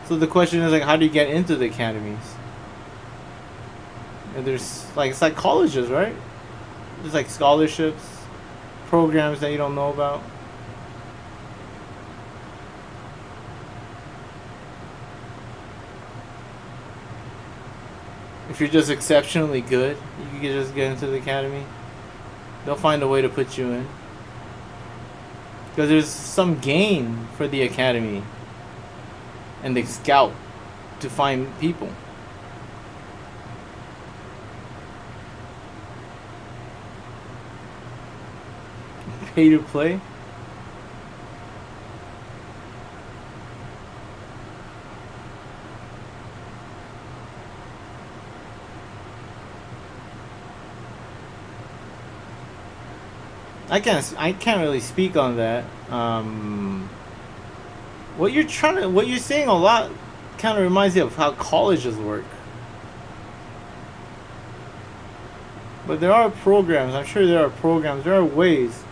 So the question is like, how do you get into the academies? And there's like, it's like colleges, right? There's like scholarships, programs that you don't know about. If you're just exceptionally good, you can just get into the academy. They'll find a way to put you in. Because there's some gain for the academy and the scout to find people. Pay to play? I can't really speak on that. What you're saying a lot kind of reminds me of how colleges work. But there are programs. I'm sure there are programs. There are ways.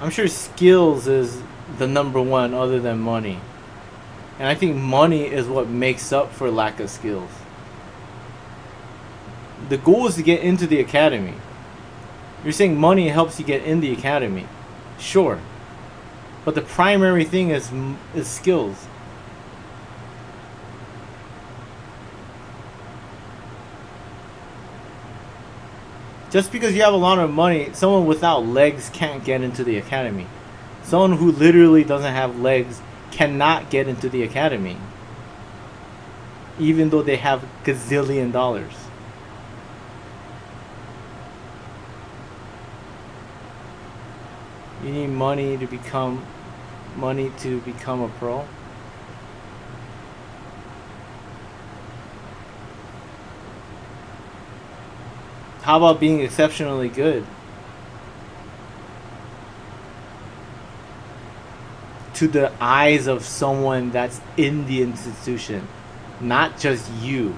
I'm sure skills is the number one other than money. And I think money is what makes up for lack of skills. The goal is to get into the academy. You're saying money helps you get in the academy. Sure. But the primary thing is skills. Just because you have a lot of money, someone without legs can't get into the academy. Someone who literally doesn't have legs cannot get into the academy. Even though they have gazillion dollars. You need money to become a pro. How about being exceptionally good? To the eyes of someone that's in the institution, not just you,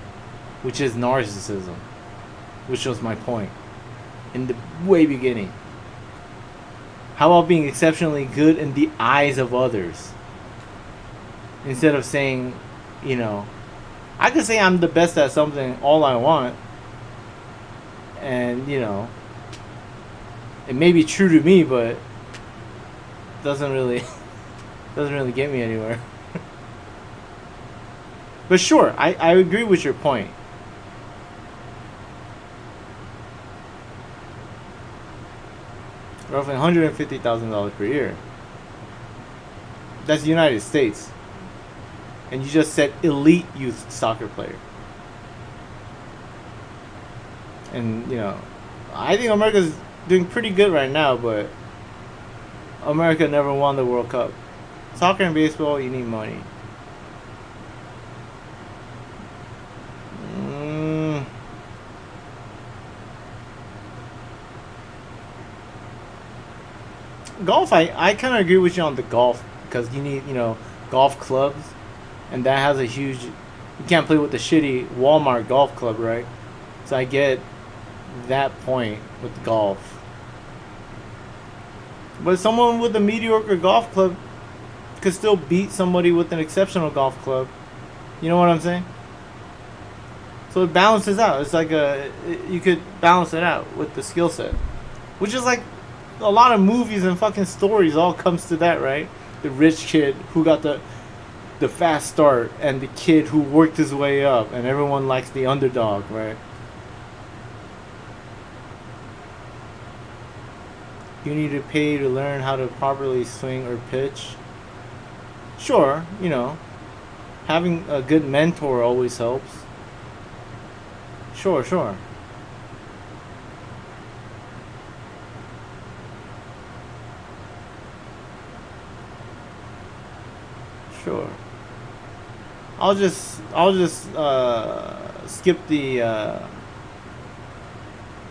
which is narcissism, which was my point in the way beginning. How about being exceptionally good in the eyes of others? Instead of saying, I could say I'm the best at something all I want. And, it may be true to me, but doesn't really get me anywhere. But sure, I agree with your point. Roughly $150,000 per year. That's the United States. And you just said elite youth soccer player. And, I think America's doing pretty good right now, but America never won the World Cup. Soccer and baseball, you need money. Golf, I kind of agree with you on the golf, because you need, golf clubs, and that has a huge, you can't play with the shitty Walmart golf club, right? So I get that point with golf. But someone with a mediocre golf club could still beat somebody with an exceptional golf club. You know what I'm saying? So it balances out. It's like you could balance it out with the skill set, which is like a lot of movies and fucking stories all comes to that, right? The rich kid who got the fast start, and the kid who worked his way up, and everyone likes the underdog, right? You need to pay to learn how to properly swing or pitch. Sure, having a good mentor always helps. Sure. Sure. I'll just skip the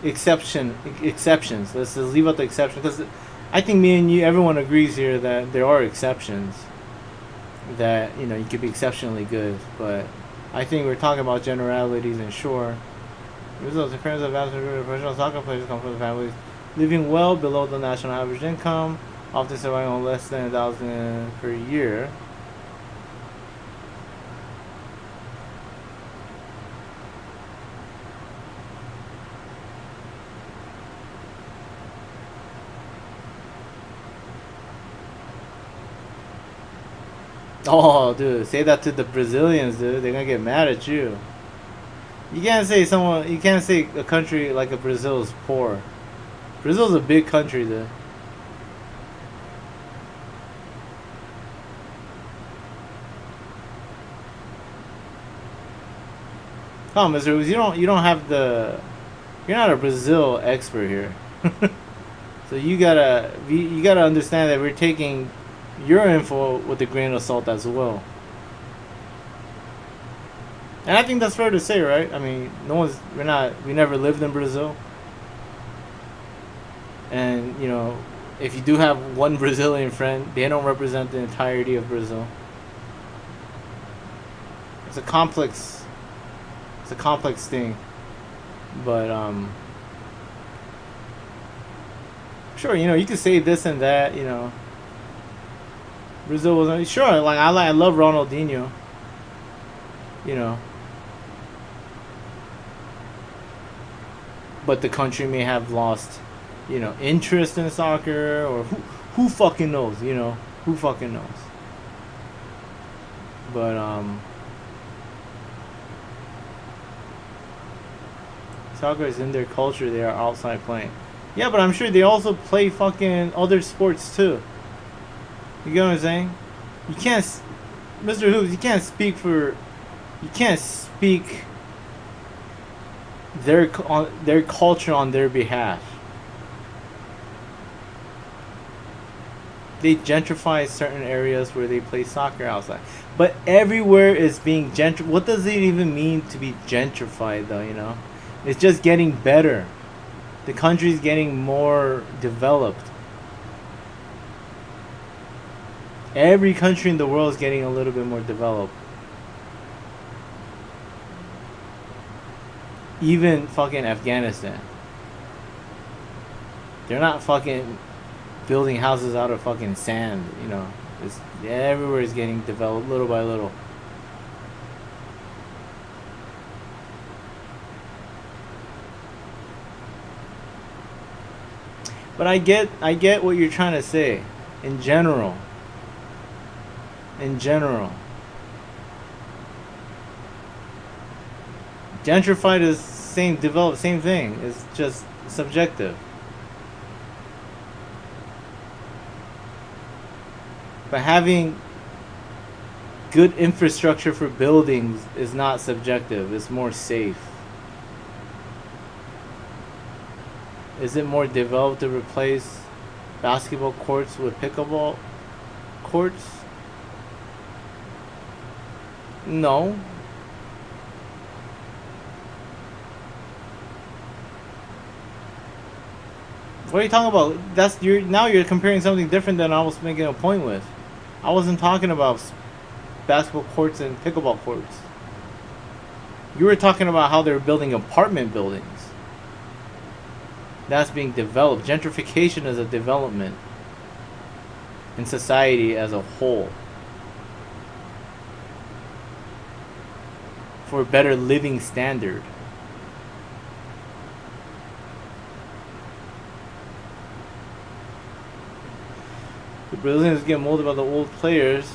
exceptions. Let's just leave out the exceptions, because I think me and you, everyone agrees here that there are exceptions. That you could be exceptionally good, but I think we're talking about generalities. And sure, results of parents of vast majority of professional soccer players come from families living well below the national average income, often surviving on less than $1,000 per year. Oh, dude, say that to the Brazilians, dude. They're gonna get mad at you. You can't say someone. You can't say a country like a Brazil is poor. Brazil's a big country, dude. Come on, Mr. Who's, you don't have the. You're not a Brazil expert here. So you gotta understand that we're taking your info with a grain of salt as well. And I think that's fair to say, right? I mean, we never lived in Brazil. And, you know, if you do have one Brazilian friend, they don't represent the entirety of Brazil. It's a complex thing. But, sure, you know, you could say this and that, you know. Brazil wasn't sure. Like I love Ronaldinho. You know. But the country may have lost, you know, interest in soccer, or who fucking knows, you know? Who fucking knows? But soccer is in their culture. They are outside playing. Yeah, but I'm sure they also play fucking other sports too. You get what I'm saying? You can't, Mr. Hoops, you can't speak their culture on their behalf. They gentrify certain areas where they play soccer outside. But everywhere is being gentrified. What does it even mean to be gentrified, though, you know? It's just getting better. The country's getting more developed. Every country in the world is getting a little bit more developed. Even fucking Afghanistan. They're not fucking building houses out of fucking sand, you know. Everywhere is getting developed little by little. But I get what you're trying to say. In general. Gentrified is same thing. It's just subjective. But having good infrastructure for buildings is not subjective. It's more safe. Is it more developed to replace basketball courts with pickleball courts? No. What are you talking about? Now you're comparing something different than I was making a point with. I wasn't talking about basketball courts and pickleball courts. You were talking about how they're building apartment buildings. That's being developed. Gentrification is a development in society as a whole. For a better living standard. The Brazilians get molded by the old players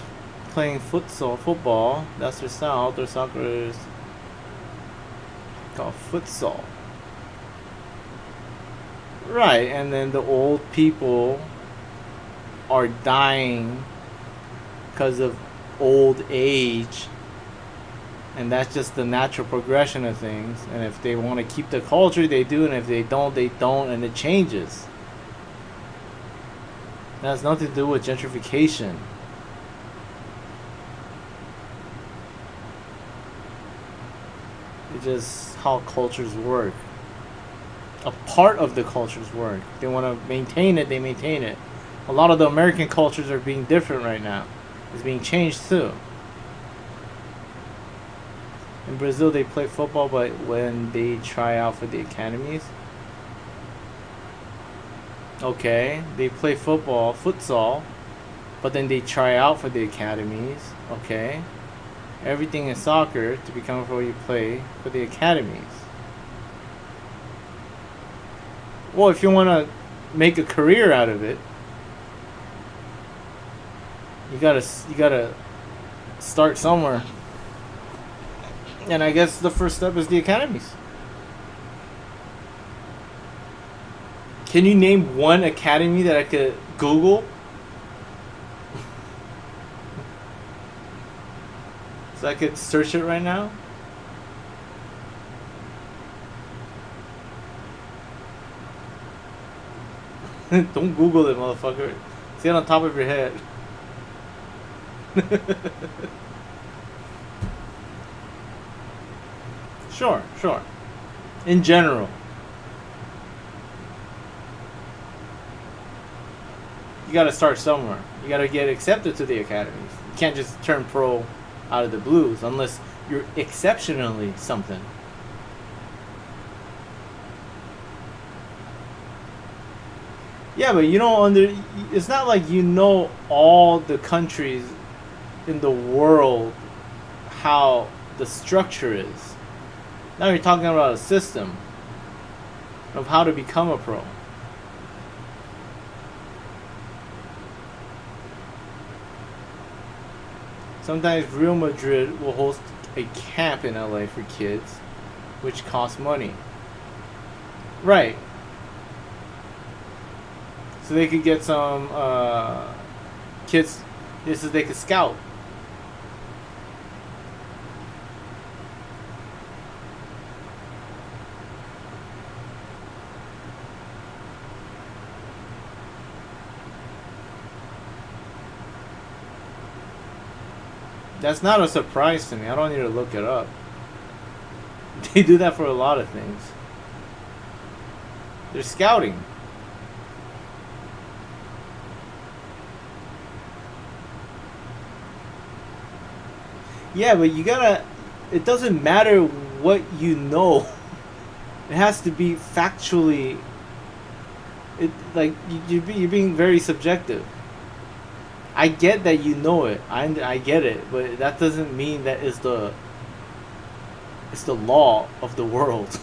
playing football. That's their style. Outdoor soccer is called futsal. Right, and then the old people are dying because of old age, and that's just the natural progression of things. And if they want to keep the culture, they do, and if they don't, they don't, and it changes. That has nothing to do with gentrification. It's just how cultures work. A part of the culture's work. If they want to maintain it, they maintain it. A lot of the American cultures are being different right now. It's being changed too. In Brazil, they play football, but when they try out for the academies, okay, they play futsal, but then they try out for the academies, okay. Everything in soccer to become pro, you play for the academies. Well, if you want to make a career out of it, you gotta start somewhere. And I guess the first step is the academies. Can you name one academy that I could Google? So I could search it right now? Don't Google it, motherfucker. See it on top of your head. Sure. In general. You gotta start somewhere. You gotta get accepted to the academies. You can't just turn pro out of the blues unless you're exceptionally something. Yeah, but you don't it's not like you know all the countries in the world how the structure is. Now you're talking about a system of how to become a pro. Sometimes Real Madrid will host a camp in LA for kids, which costs money. Right. So they could get some kids, just so they could scout. That's not a surprise to me. I don't need to look it up. They do that for a lot of things. They're scouting. Yeah, but you gotta... It doesn't matter what you know. It has to be factually... You're being very subjective. I get that you know it. I get it, but that doesn't mean that it's the law of the world.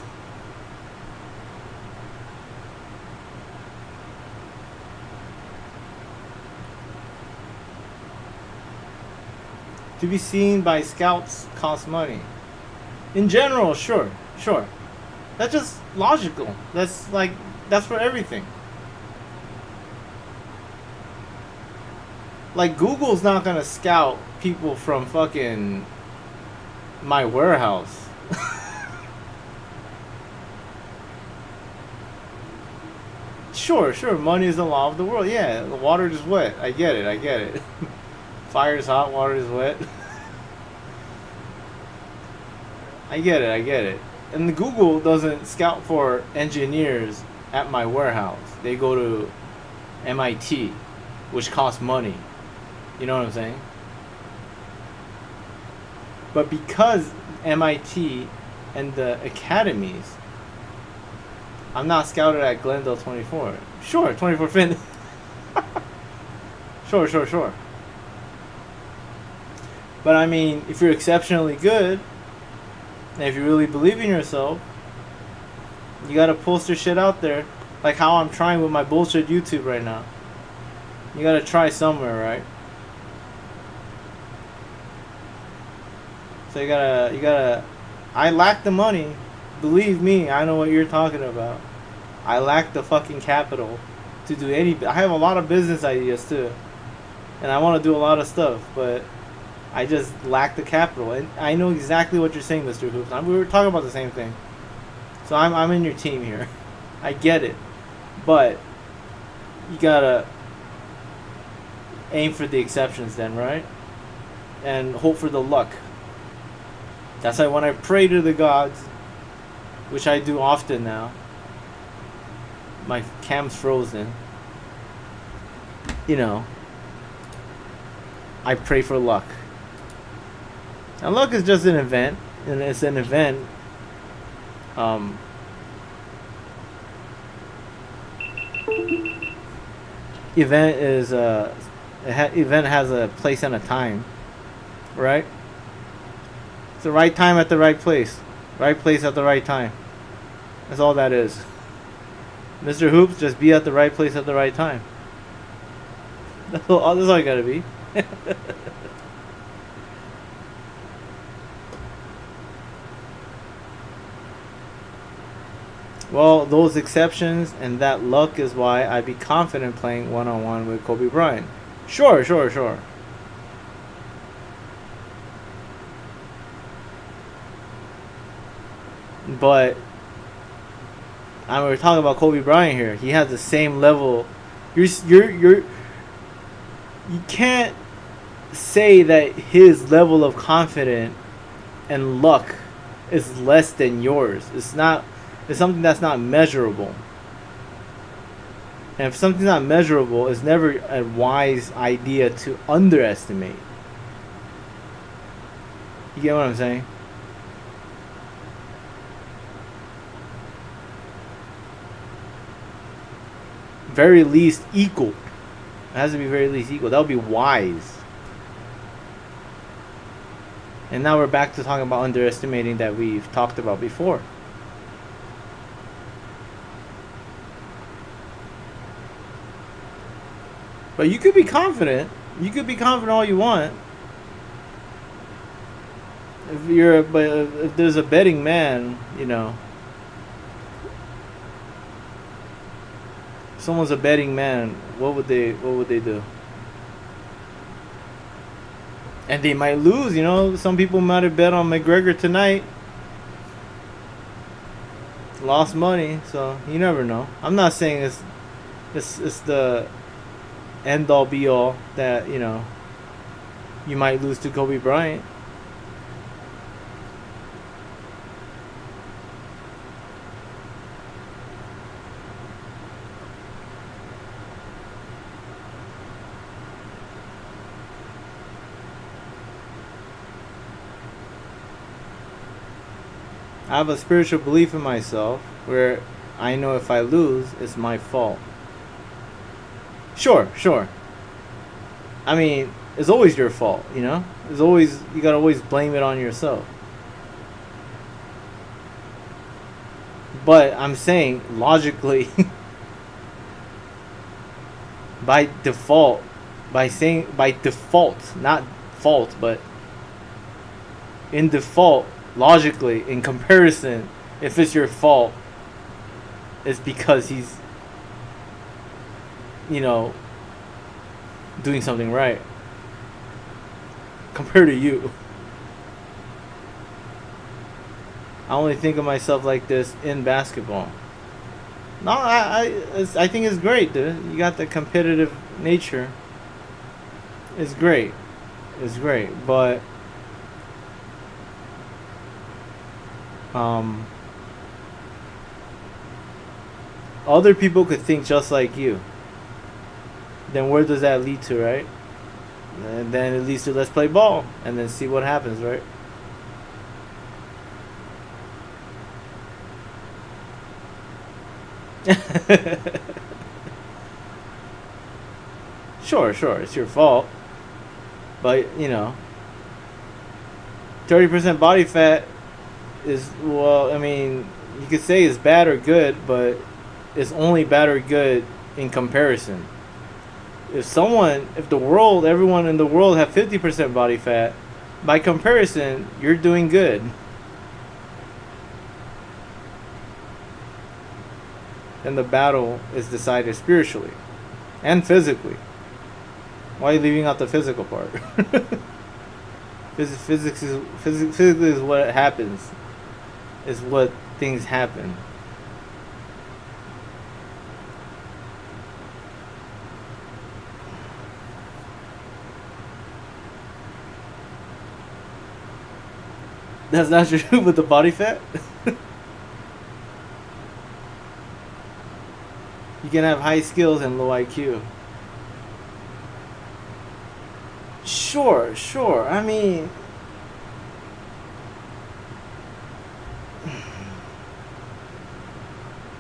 To be seen by scouts costs money. In general, sure. That's just logical. That's for everything. Like, Google's not gonna scout people from fucking my warehouse. Sure, money is the law of the world. Yeah, the water is wet. I get it. Fire is hot, water is wet. I get it. And the Google doesn't scout for engineers at my warehouse. They go to MIT, which costs money. You know what I'm saying? But because MIT and the academies, I'm not scouted at Glendale 24. Sure, 24 Fitness. Sure. But I mean, if you're exceptionally good, and if you really believe in yourself, you gotta post your shit out there. Like how I'm trying with my bullshit YouTube right now. You gotta try somewhere, right? So you gotta, I lack the money. Believe me, I know what you're talking about. I lack the fucking capital to do I have a lot of business ideas too. And I want to do a lot of stuff, but I just lack the capital. And I know exactly what you're saying, Mr. Hoops. We were talking about the same thing. So I'm in your team here. I get it. But you gotta aim for the exceptions then, right? And hope for the luck. That's why when I pray to the gods, which I do often now, my cam's frozen, you know, I pray for luck. And luck is just an event, and it's an event. Event is event has a place and a time, right? It's the right time at the right place at the right time. That's all that is. Mr. Hoops, just be at the right place at the right time. That's all you gotta be. Well, those exceptions and that luck is why I'd be confident playing one-on-one with Kobe Bryant. Sure. But we're talking about Kobe Bryant here. He has the same level. You can't say that his level of confidence and luck is less than yours. It's not. It's something that's not measurable. And if something's not measurable, it's never a wise idea to underestimate. You get what I'm saying? Very least equal. It has to be very least equal. That would be wise. And now we're back to talking about underestimating that we've talked about before. But you could be confident. You could be confident all you want. If there's a betting man, you know. If someone's a betting man, what would they do? And they might lose, you know. Some people might have bet on McGregor tonight. Lost money, so you never know. I'm not saying it's the end all be all that, you know, you might lose to Kobe Bryant. I have a spiritual belief in myself where I know if I lose, it's my fault. Sure. I mean, it's always your fault, you know? It's always, you gotta always blame it on yourself. But I'm saying, logically, by default, not fault, but in default, logically, in comparison, if it's your fault, it's because he's, you know, doing something right compared to you. I only think of myself like this in basketball. No, I think it's great, dude. You got the competitive nature. It's great. But other people could think just like you. Then where does that lead to, right? And then it leads to let's play ball and then see what happens, right? Sure, it's your fault. But, you know, 30% body fat is, well, I mean, you could say it's bad or good, but it's only bad or good in comparison. If everyone in the world have 50% body fat, by comparison, you're doing good. And the battle is decided spiritually and physically. Why are you leaving out the physical part? Physics is what happens. Is what things happen. That's not true with the body fat? You can have high skills and low IQ. Sure. I mean,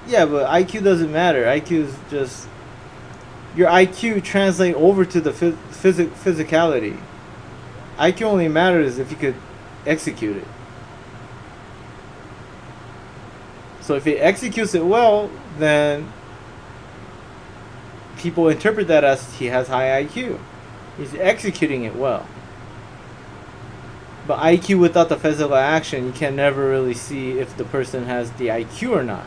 yeah, but IQ doesn't matter. IQ is just, your IQ translate over to the physicality. IQ only matters if you could execute it. So if he executes it well, then people interpret that as he has high IQ. He's executing it well. But IQ without the physical action, you can never really see if the person has the IQ or not.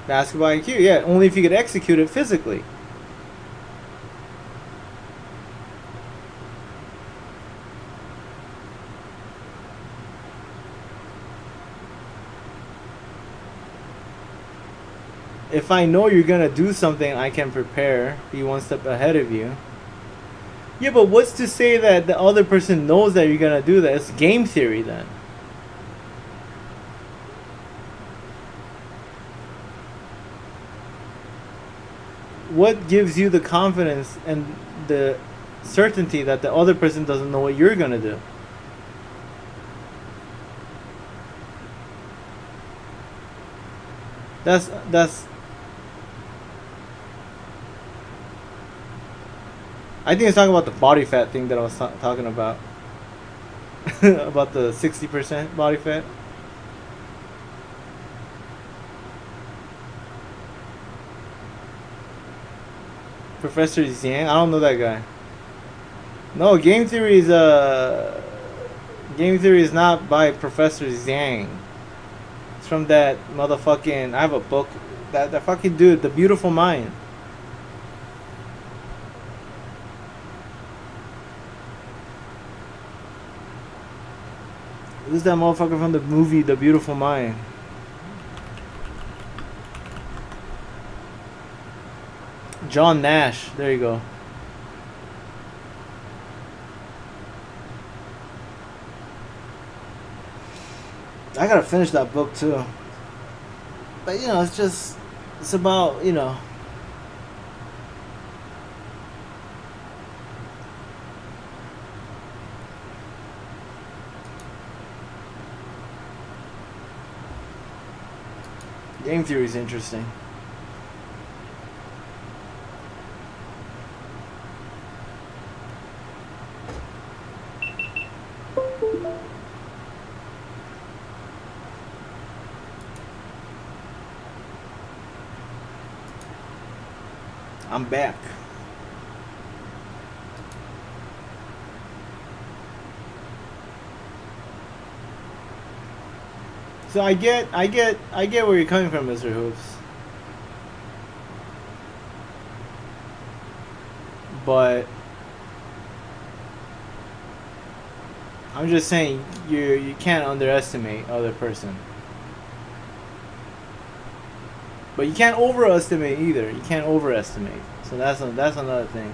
Basketball IQ, yeah, only if you could execute it physically. If I know you're gonna do something, I can prepare, be one step ahead of you. Yeah, but what's to say that the other person knows that you're gonna do that? It's game theory then. What gives you the confidence and the certainty that the other person doesn't know what you're gonna do? That's I think it's talking about the body fat thing that I was talking about. About the 60% body fat. Professor Zhang? I don't know that guy. No, game theory is not by Professor Zhang. It's from that motherfucking, I have a book, that fucking dude, The Beautiful Mind. Who's that motherfucker from the movie The Beautiful Mind? John Nash. There you go. I gotta finish that book too. But you know, it's about, you know, game theory is interesting. I'm back. So I get where you're coming from, Mr. Hoops. But I'm just saying you can't underestimate other person. But you can't overestimate either. You can't overestimate. So that's another thing.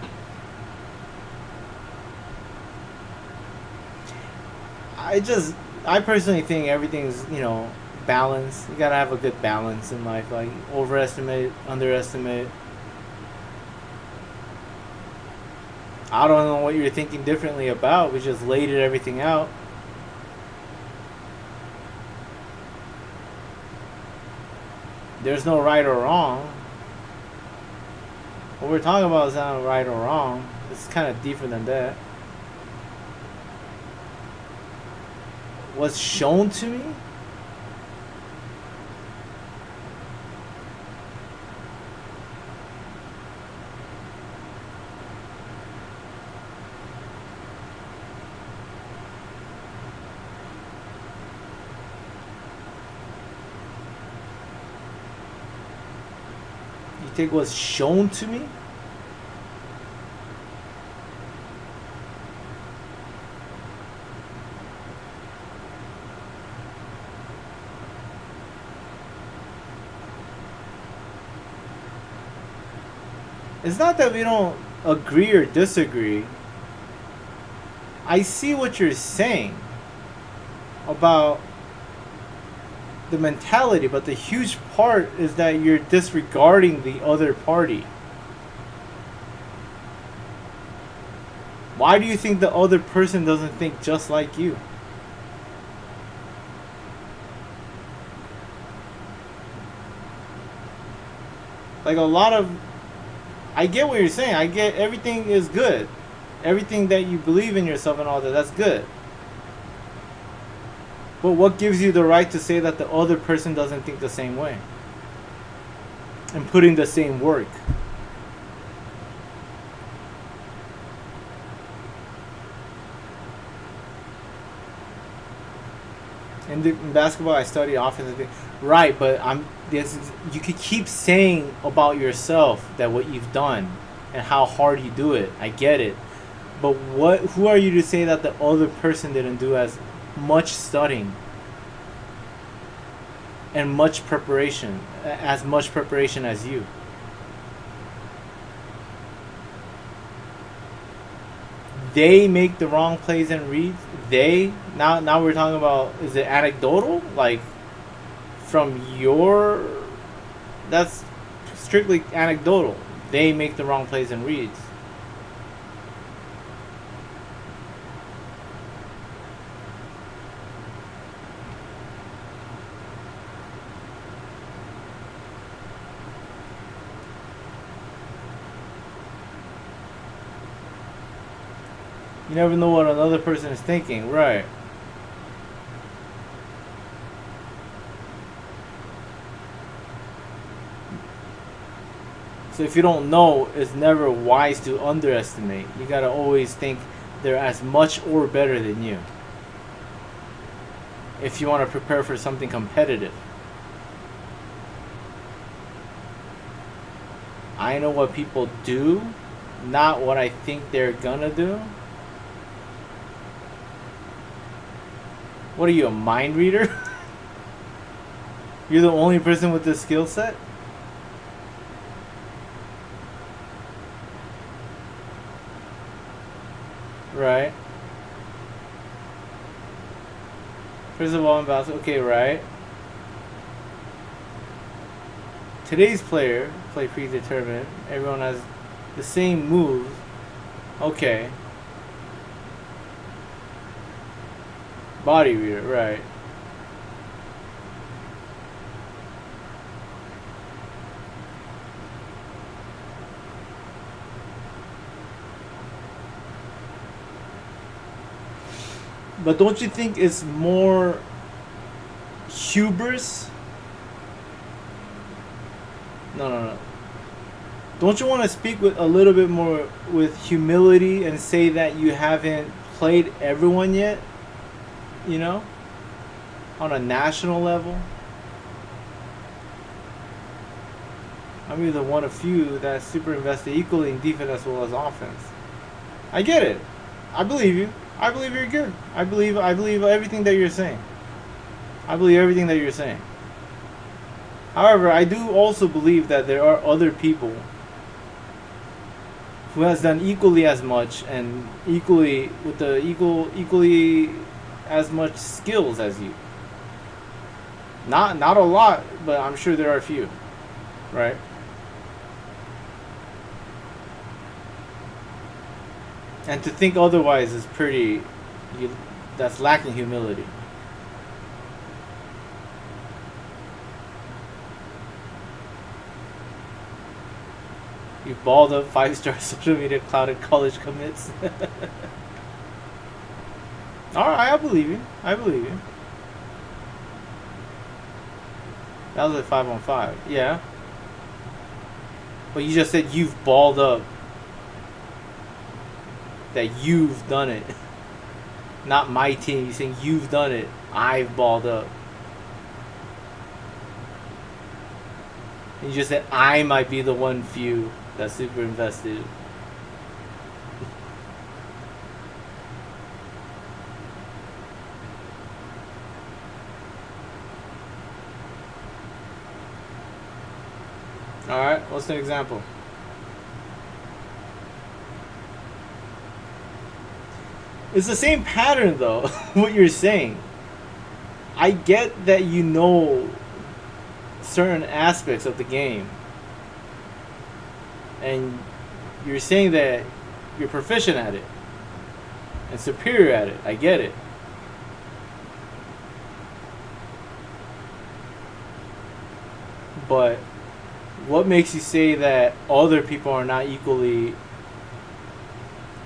I personally think everything's, you know, balanced. You gotta have a good balance in life. Like overestimate, underestimate. I don't know what you're thinking differently about. We just laid everything out. There's no right or wrong. What we're talking about is not right or wrong. It's kind of deeper than that. What's shown to me? Take what's shown to me? It's not that we don't agree or disagree. I see what you're saying about the mentality, but the huge part is that you're disregarding the other party. Why do you think the other person doesn't think just like you? Like a lot of, I get what you're saying. I get everything is good. Everything that you believe in yourself and all that, that's good. But what gives you the right to say that the other person doesn't think the same way? And put in the same work? in basketball, I study offensive. Right, but you could keep saying about yourself that what you've done and how hard you do it. I get it. But who are you to say that the other person didn't do as much studying and as much preparation as you? They make the wrong plays and reads. Now we're talking about, is it anecdotal? Like from that's strictly anecdotal. They make the wrong plays and reads. You never know what another person is thinking, right? So if you don't know, it's never wise to underestimate. You gotta always think they're as much or better than you. If you want to prepare for something competitive. I know what people do, not what I think they're gonna do. What are you, a mind reader? You're the only person with this skill set? Right. First of all, okay, right. Today's player play predetermined. Everyone has the same moves. Okay. Body reader, right. But don't you think it's more hubris? No. Don't you want to speak with a little bit more with humility and say that you haven't played everyone yet? You know? On a national level? I'm either one of few that's super invested equally in defense as well as offense. I get it. I believe you. I believe you're good. I believe everything that you're saying. I believe everything that you're saying. However, I do also believe that there are other people who has done equally as much and equally as much skills as you. Not a lot, but I'm sure there are a few. Right? And to think otherwise is that's lacking humility. You balled up 5-star social media clouded college commits. Alright, I believe you. That was a 5-on-5. Yeah. But you just said you've balled up. That you've done it. Not my team. You're saying you've done it. I've balled up. And you just said I might be the one few that's super invested. Alright, what's an example? It's the same pattern though, what you're saying. I get that you know certain aspects of the game. And you're saying that you're proficient at it. And superior at it. I get it. But what makes you say that other people are not equally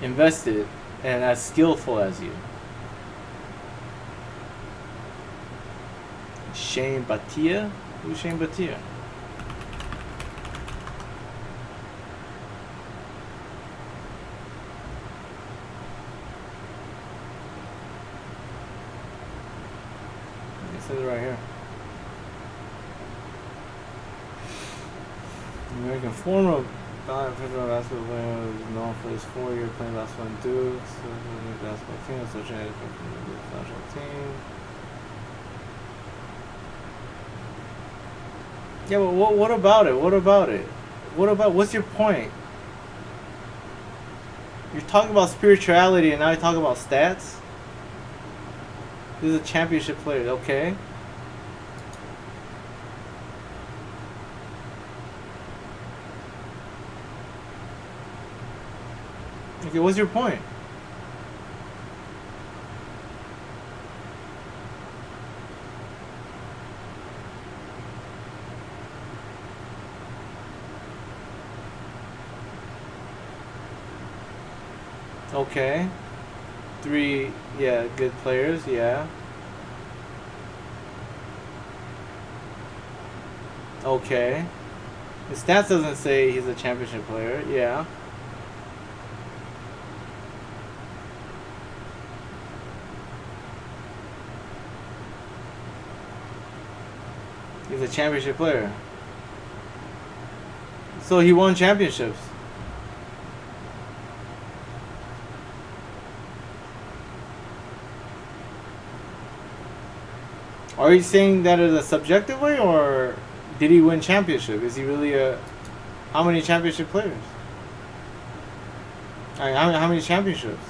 invested and as skillful as you? Shane Batia? Who's Shane Batia? says it right here. American former professional basketball player is known for his 4-year playing basketball in Duke, basketball team, associated with the national team. Yeah, but what about it? What about it? What's your point? You're talking about spirituality and now you're talking about stats? This is a championship player, okay? Okay, what's your point? Okay. 3, yeah, good players, yeah. Okay. His stats doesn't say he's a championship player, yeah. He's a championship player. So he won championships. Are you saying that in a subjective way, or did he win championship? Is he really a... How many championship players? I mean, how many championships?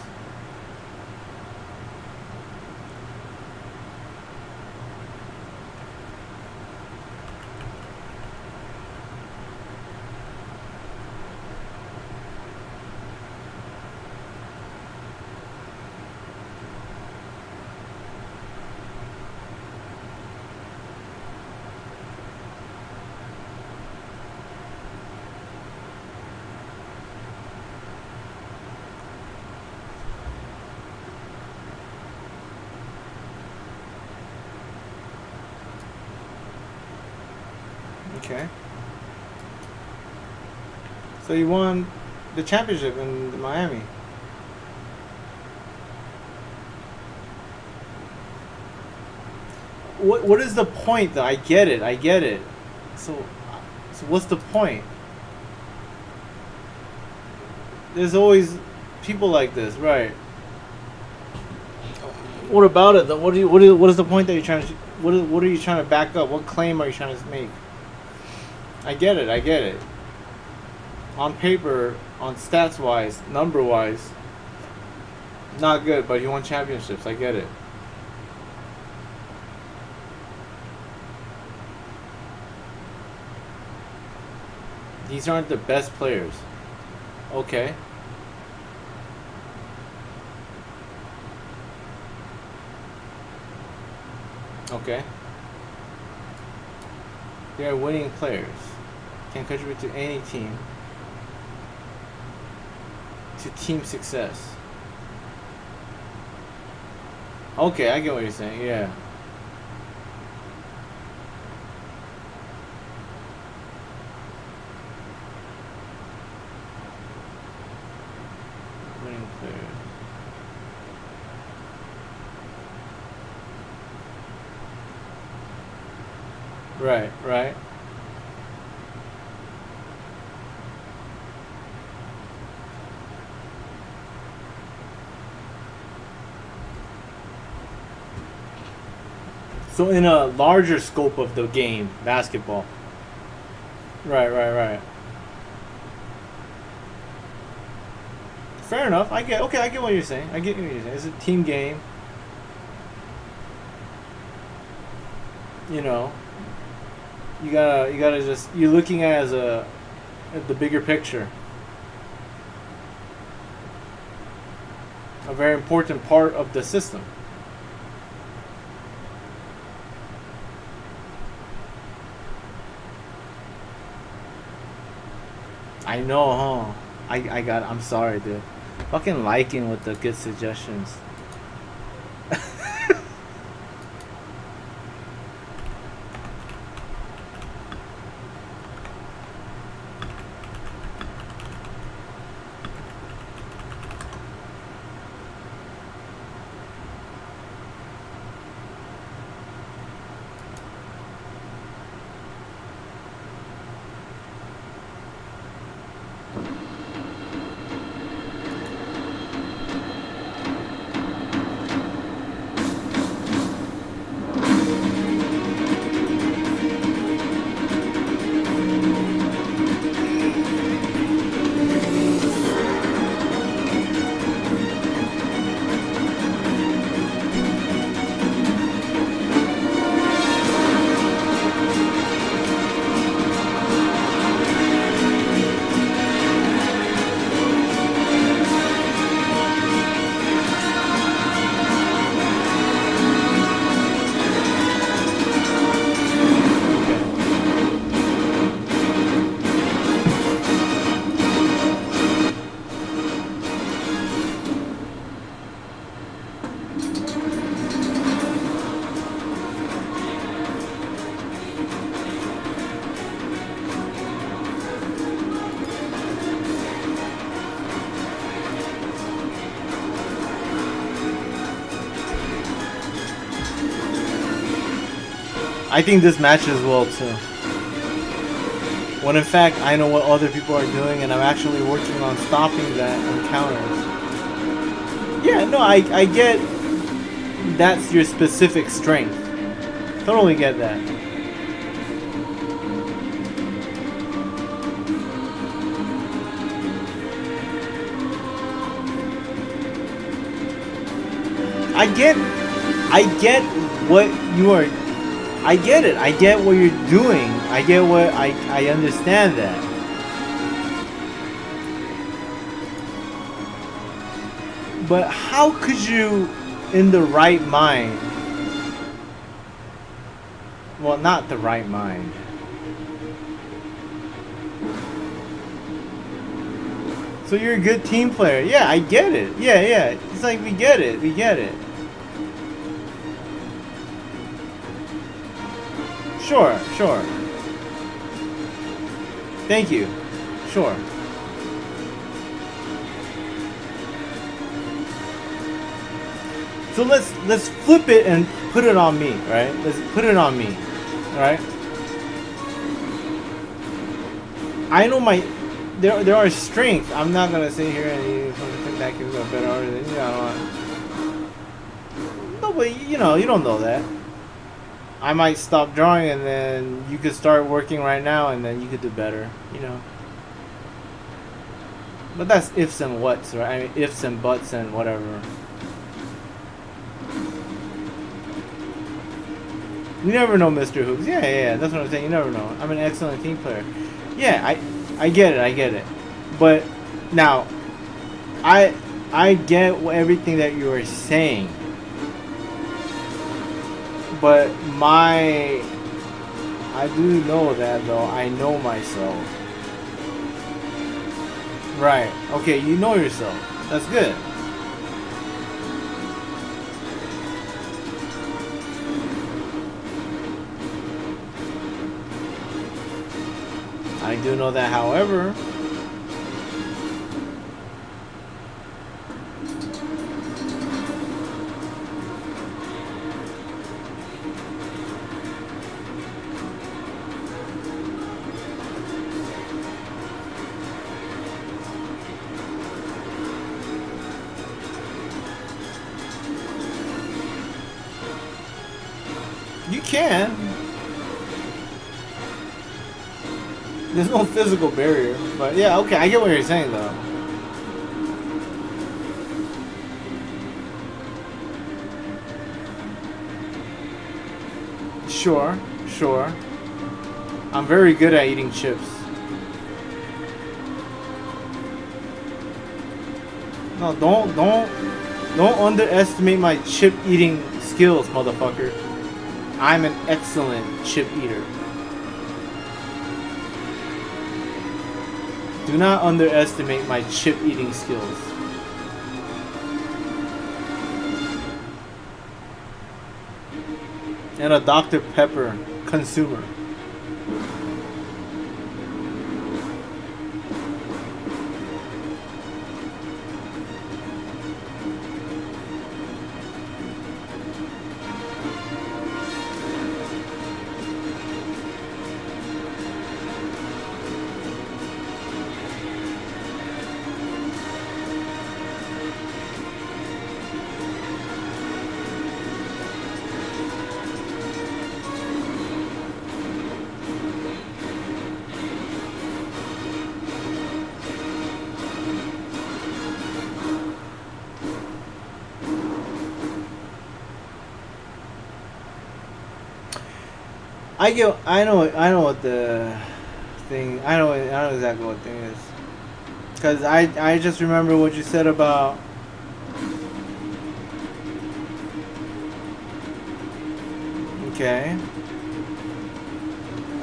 Okay. So you won the championship in Miami. What is the point though? I get it. So what's the point? There's always people like this, right? What about it though? What is the point that you're trying to... What are you trying to back up? What claim are you trying to make? I get it. On paper, on stats wise, number wise, not good, but he won championships. I get it. These aren't the best players. Okay. Okay. They are winning players. Can contribute to any team. To team success. Okay, I get what you're saying, yeah. Winning players. Right. So in a larger scope of the game, basketball. Right. Fair enough. I get what you're saying. It's a team game. You know, you gotta just, you're looking at the bigger picture. A very important part of the system. I know, huh? I'm sorry, dude. Fucking liking with the good suggestions. I think this matches well too. When in fact I know what other people are doing and I'm actually working on stopping that encounters. Yeah, no, I get that's your specific strength. Totally get that. I get what you are. I get it. I get what you're doing. I get what I understand that. But how could you, in the right mind? Well, not the right mind. So you're a good team player. Yeah, I get it. Yeah, yeah. It's like we get it. We get it. Sure, sure. Thank you. Sure. So let's flip it and put it on me, right? Let's put it on me, right? I know my there are strengths. I'm not gonna sit here and think that kid's got better art than you. No, but you know you don't know that. I might stop drawing and then you could start working right now and then you could do better, you know. But that's ifs and whats, right? I mean ifs and buts and whatever. You never know, Mr. Hoops. Yeah, yeah, that's what I'm saying. You never know. I'm an excellent team player. Yeah, I get it. But now, I get everything that you are saying. But I do know that though. I know myself. Right. Okay, you know yourself. That's good. I do know that, however, you can. There's no physical barrier, but yeah, okay, I get what you're saying though. Sure, sure. I'm very good at eating chips. No, don't underestimate my chip eating skills, motherfucker. I'm an excellent chip eater. Do not underestimate my chip eating skills. And a Dr. Pepper consumer. I know what the thing. I know exactly what the thing is. Cause I just remember what you said about. Okay.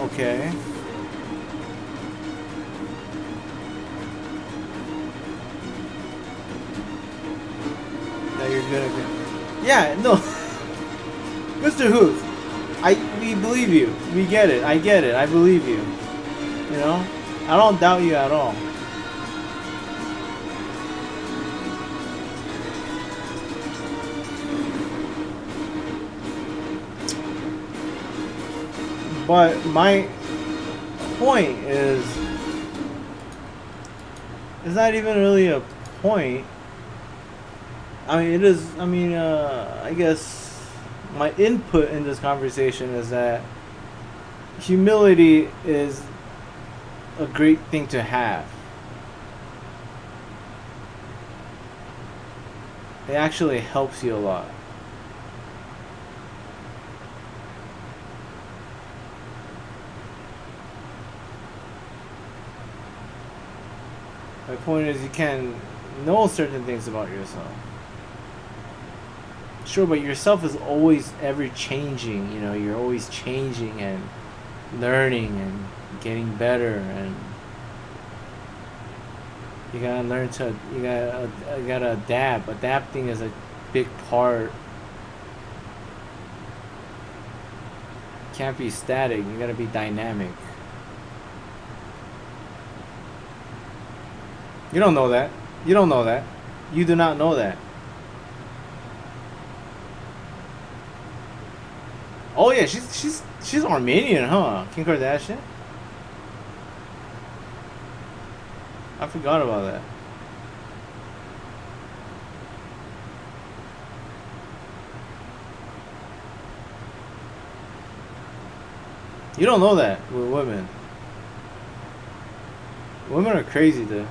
Okay. That you're good at it. Yeah. No. Mr. Hoof. We believe you. We get it. I get it. I believe you. You know? I don't doubt you at all. But my point is, it's not even really a point. I mean, it is. I mean, I guess my input in this conversation is that humility is a great thing to have. It actually helps you a lot. My point is, you can know certain things about yourself. Sure, but yourself is always ever changing. You know, you're always changing and learning and getting better, and you gotta learn to. You gotta adapt. Adapting is a big part. You can't be static. You gotta be dynamic. You don't know that. You don't know that. You do not know that. Oh yeah, she's Armenian, huh? Kim Kardashian? I forgot about that. You don't know that with women. Women are crazy, though.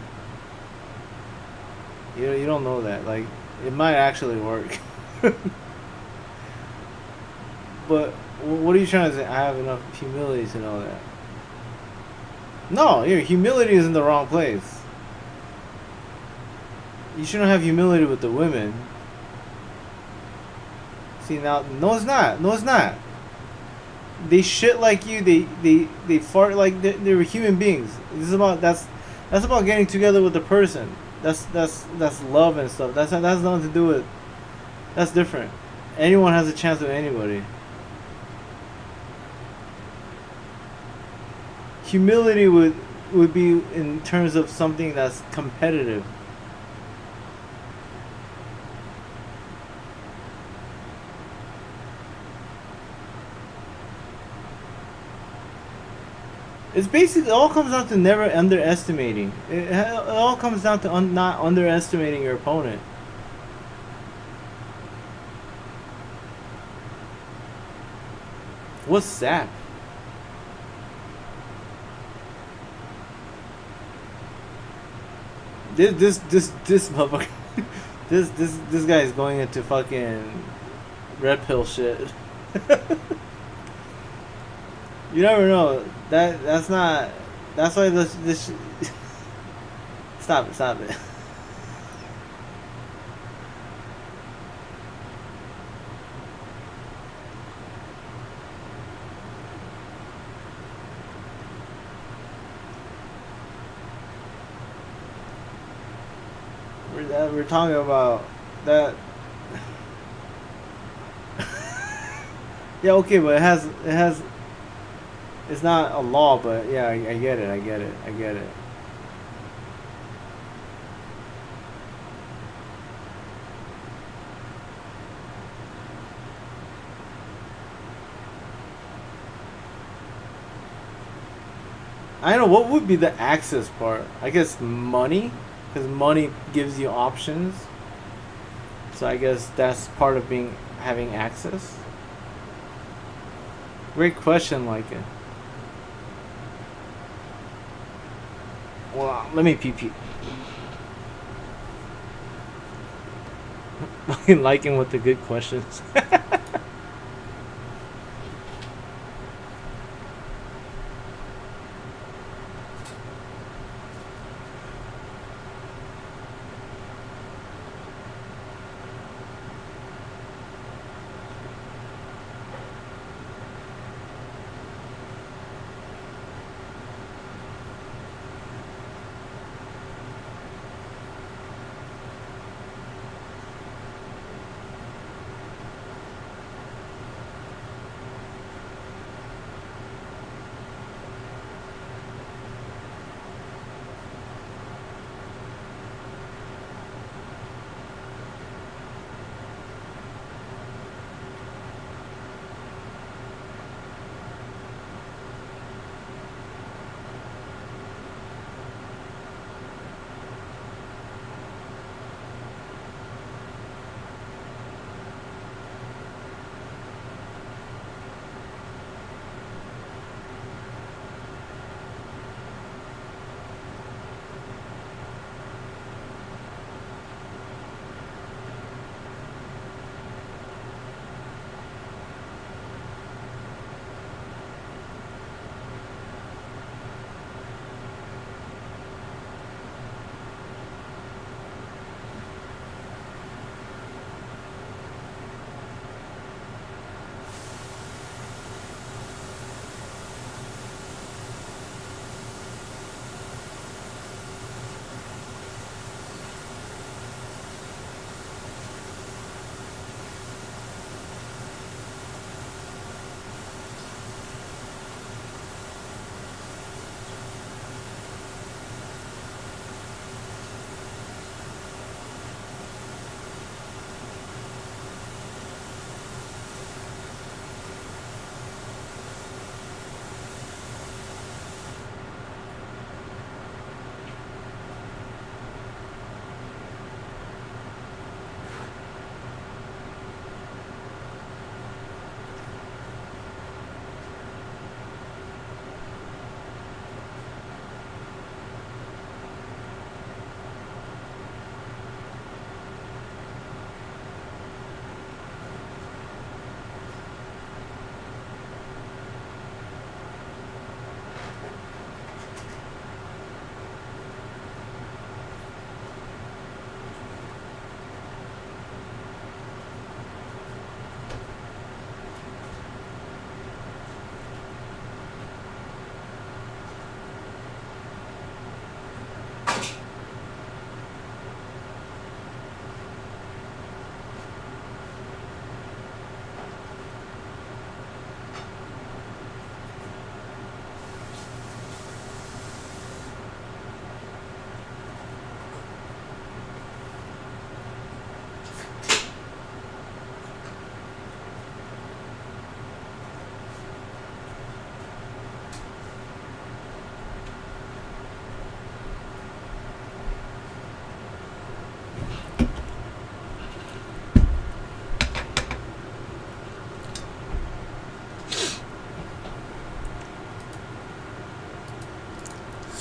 You don't know that. Like, it might actually work. But what are you trying to say? I have enough humility to know that. No, your humility is in the wrong place. You shouldn't have humility with the women. See now, no, it's not. No, it's not. They shit like you. They fart like they're human beings. This is about that's about getting together with the person. That's love and stuff. That's nothing to do with. That's different. Anyone has a chance with anybody. Humility would be in terms of something that's competitive. It's basically, it all comes down to never underestimating. It all comes down to not underestimating your opponent. What's sap? This motherfucker. this guy is going into fucking red pill shit. You never know. That's not. That's why this. Stop it. We're talking about that. Yeah, okay, but it has. It's not a law, but yeah, I get it. I don't know, what would be the access part? I guess money, because money gives you options. So I guess that's part of having access. Great question, like it. Well, let me pee. Liking with the good questions.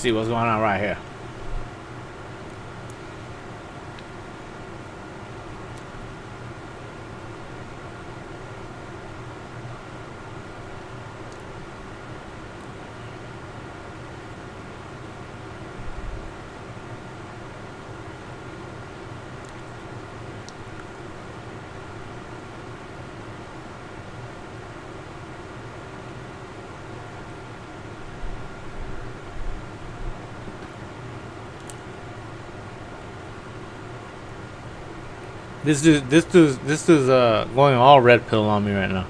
see what's going on right here. This is going all red pill on me right now.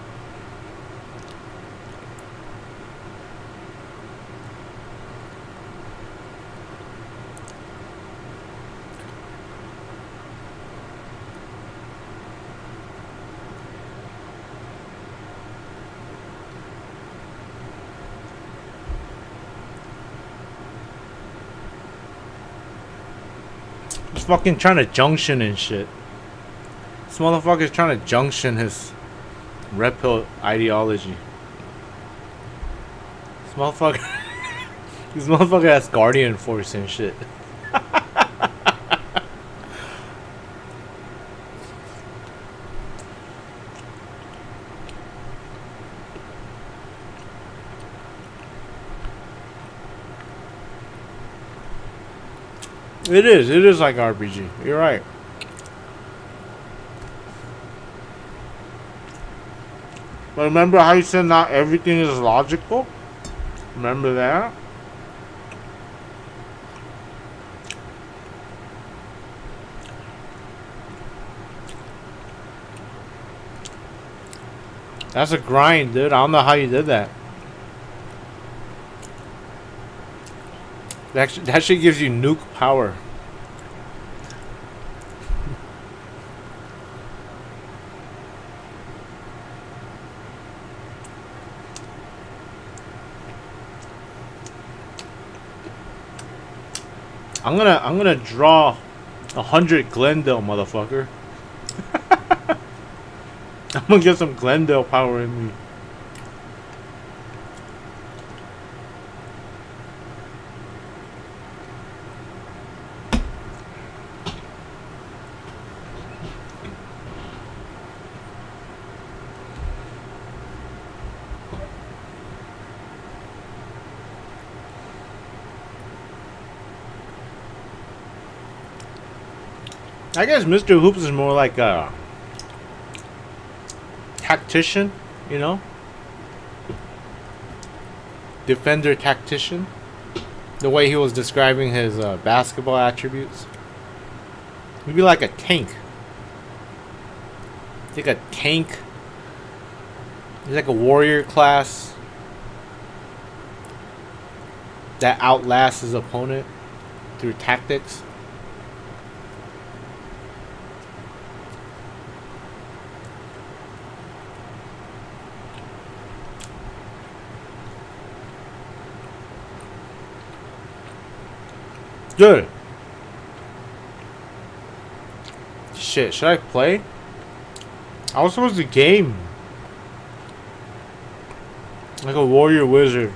He's fucking trying to junction and shit. This motherfucker's trying to junction his red pill ideology. This motherfucker this motherfucker has guardian force and shit. It is like RPG. You're right. But remember how you said not everything is logical? Remember that? That's a grind, dude. I don't know how you did that. That shit gives you nuke power. I'm gonna draw 100 Glendale, motherfucker. I'm gonna get some Glendale power in me. I guess Mr. Hoops is more like a tactician, you know? Defender tactician. The way he was describing his basketball attributes. He'd be like a tank. He's like a tank. He's like a warrior class that outlasts his opponent through tactics. Good. Shit, should I play? I was supposed to game. Like a warrior wizard.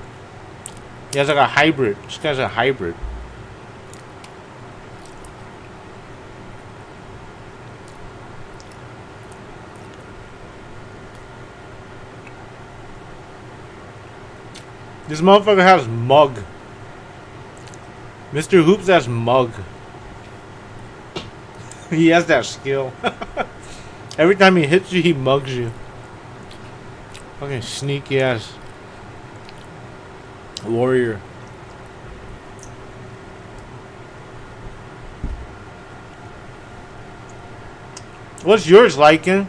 He has like a hybrid. This guy's a hybrid. This motherfucker has mug. Mr. Hoops has mug. He has that skill. Every time he hits you, he mugs you. Fucking sneaky ass warrior. What's yours, Lycan?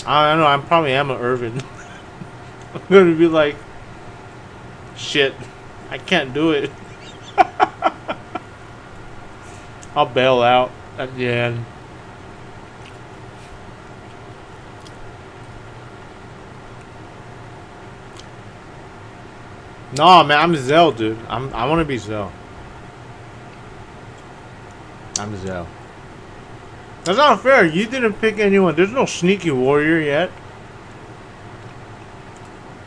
I don't know. I probably am an Irvin. I'm gonna be like, shit, I can't do it. I'll bail out at the end. No, man, I'm Zell, dude. I want to be Zell. I'm Zell. That's not fair. You didn't pick anyone. There's no sneaky warrior yet.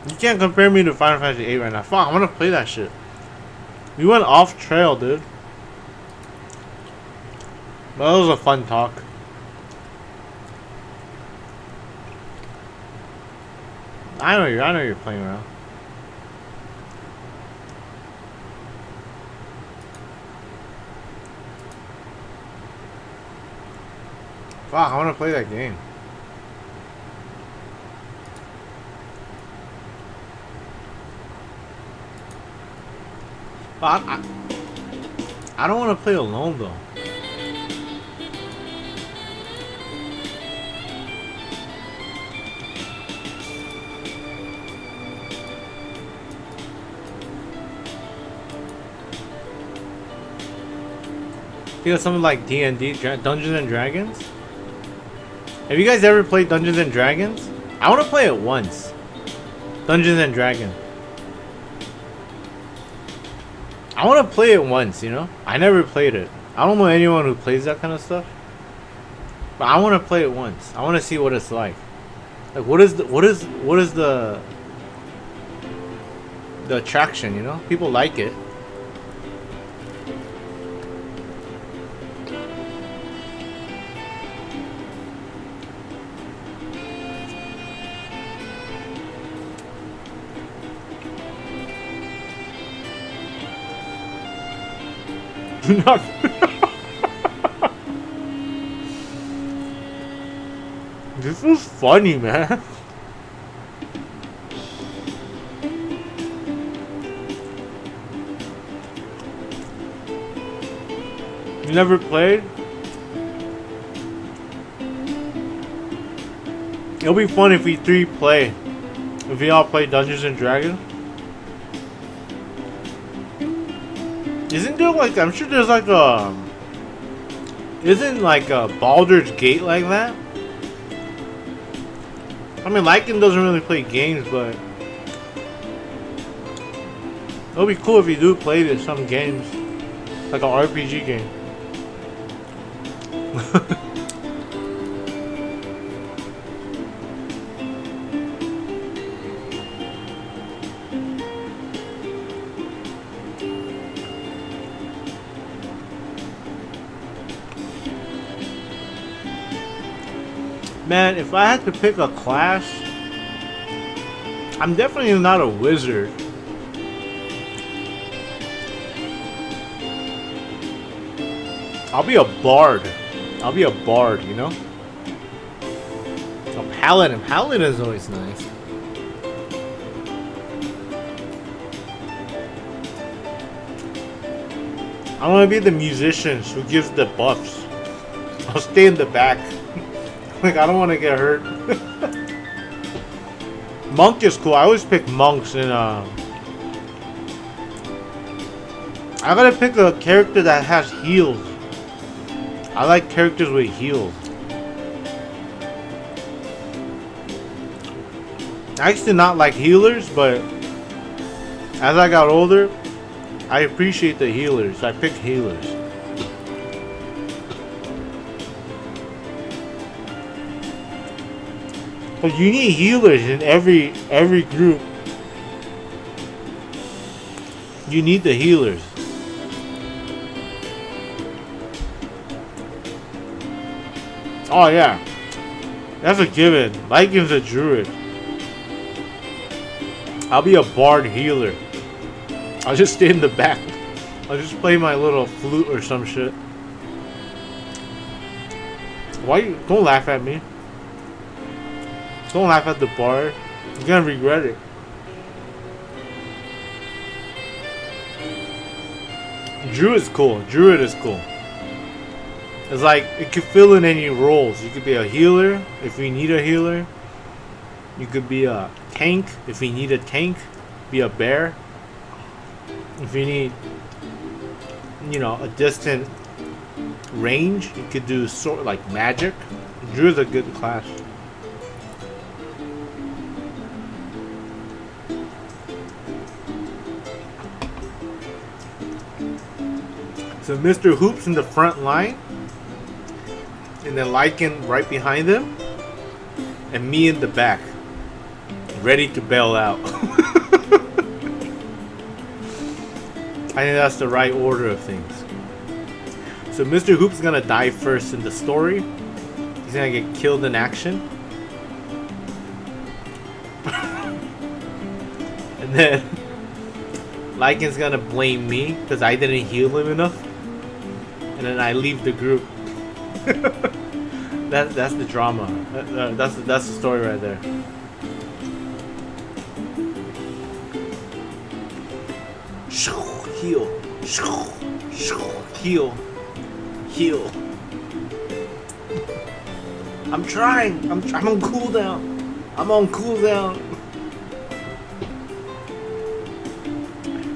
You can't compare me to Final Fantasy 8 right now. Fuck, I want to play that shit. We went off trail, dude. But that was a fun talk. I know you're playing around. Fuck, I want to play that game. But I don't want to play alone though. Feel something like D&D, Dungeons and Dragons. Have you guys ever played Dungeons and Dragons? I want to play it once. Dungeons and Dragons. I want to play it once, you know? I never played it. I don't know anyone who plays that kind of stuff. But I want to play it once. I want to see what it's like. Like what is the attraction, you know? People like it. Not this was funny, man. You never played? It'll be fun if we three play. If we all play Dungeons and Dragons. Isn't there like, I'm sure there's like a, isn't like a Baldur's Gate like that? I mean, Lycan doesn't really play games, but it'll be cool if you do play this, some games, like an RPG game. Man, if I had to pick a class, I'm definitely not a wizard. I'll be a bard. I'll be a bard, you know? A paladin. Paladin is always nice. I want to be the musician who gives the buffs. I'll stay in the back. Like, I don't want to get hurt. Monk is cool. I always pick monks in, I gotta pick a character that has heals. I like characters with heals. I used to not like healers, but as I got older, I appreciate the healers. I picked healers. But you need healers in every group. You need the healers. Oh yeah, that's a given. Lycan's a druid. I'll be a bard healer. I'll just stay in the back. I'll just play my little flute or some shit. Why you don't laugh at me? Don't laugh at the bar. You're gonna regret it. Druid is cool. Druid is cool. It's like, it could fill in any roles. You could be a healer if we need a healer. You could be a tank if we need a tank. Be a bear. If you need, you know, a distant range, you could do sort of like magic. Druid's a good class. So Mr. Hoops in the front line, and then Lycan right behind him, and me in the back. ready to bail out. I think that's the right order of things. So Mr. Hoop's gonna die first in the story. He's gonna get killed in action. And then Lycan's gonna blame me because I didn't heal him enough. And then I leave the group. That's the drama. That's the story right there. Heal. Heal. Heal. I'm trying. I'm on cooldown. I'm on cooldown.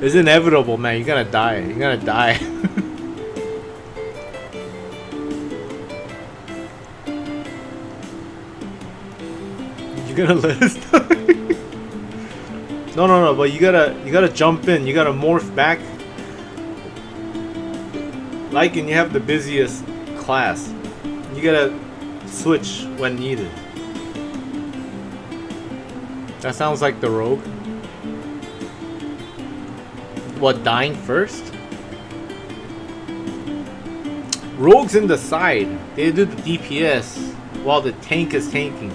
It's inevitable, man. You're gonna die. You're gonna die. You're gonna let us die. No. But you gotta jump in. You gotta morph back. Lycan, you have the busiest class. You gotta switch when needed. That sounds like the rogue. What, dying first? Rogue's in the side. They do the DPS while the tank is tanking.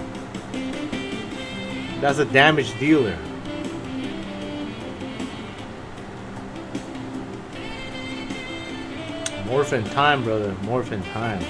That's a damage dealer. Morphin time, brother. Morphin time.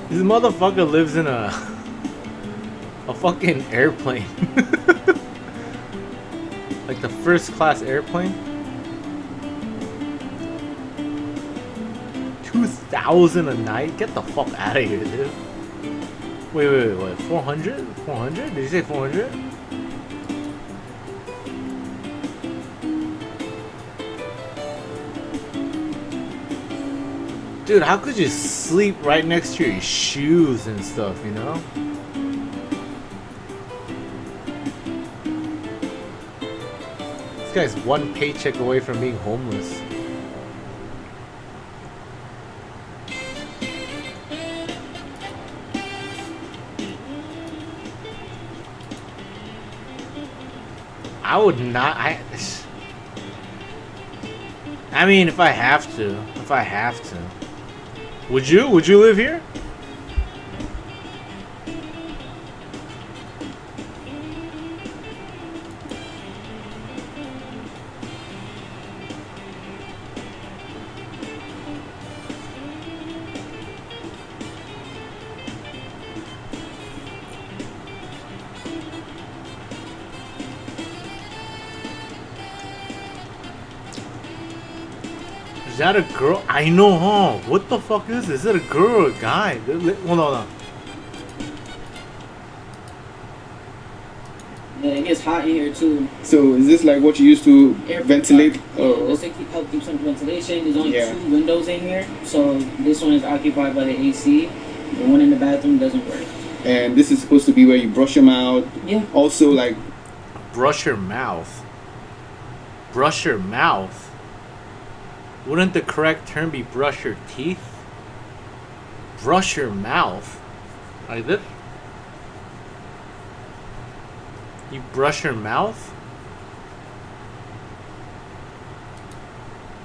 This motherfucker lives in a fucking airplane. Like the first class airplane. 2,000 a night? Get the fuck out of here, dude. Wait, what? 400? 400? Did you say 400? Dude, how could you sleep right next to your shoes and stuff, you know? This guy's one paycheck away from being homeless. I would not. I mean, if I have to. If I have to. Would you? Would you live here? Is that a girl? I know, huh? What the fuck is this? Is it a girl or a guy? Hold on. Yeah, it gets hot in here too. So is this like what you used to ventilate? Yeah, this help keep some ventilation. There's only 2 windows in here, so this one is occupied by the AC. The one in the bathroom doesn't work. And this is supposed to be where you brush your mouth. Yeah. Also, like, brush your mouth. Brush your mouth. Wouldn't the correct term be brush your teeth? Brush your mouth. Like this? You brush your mouth?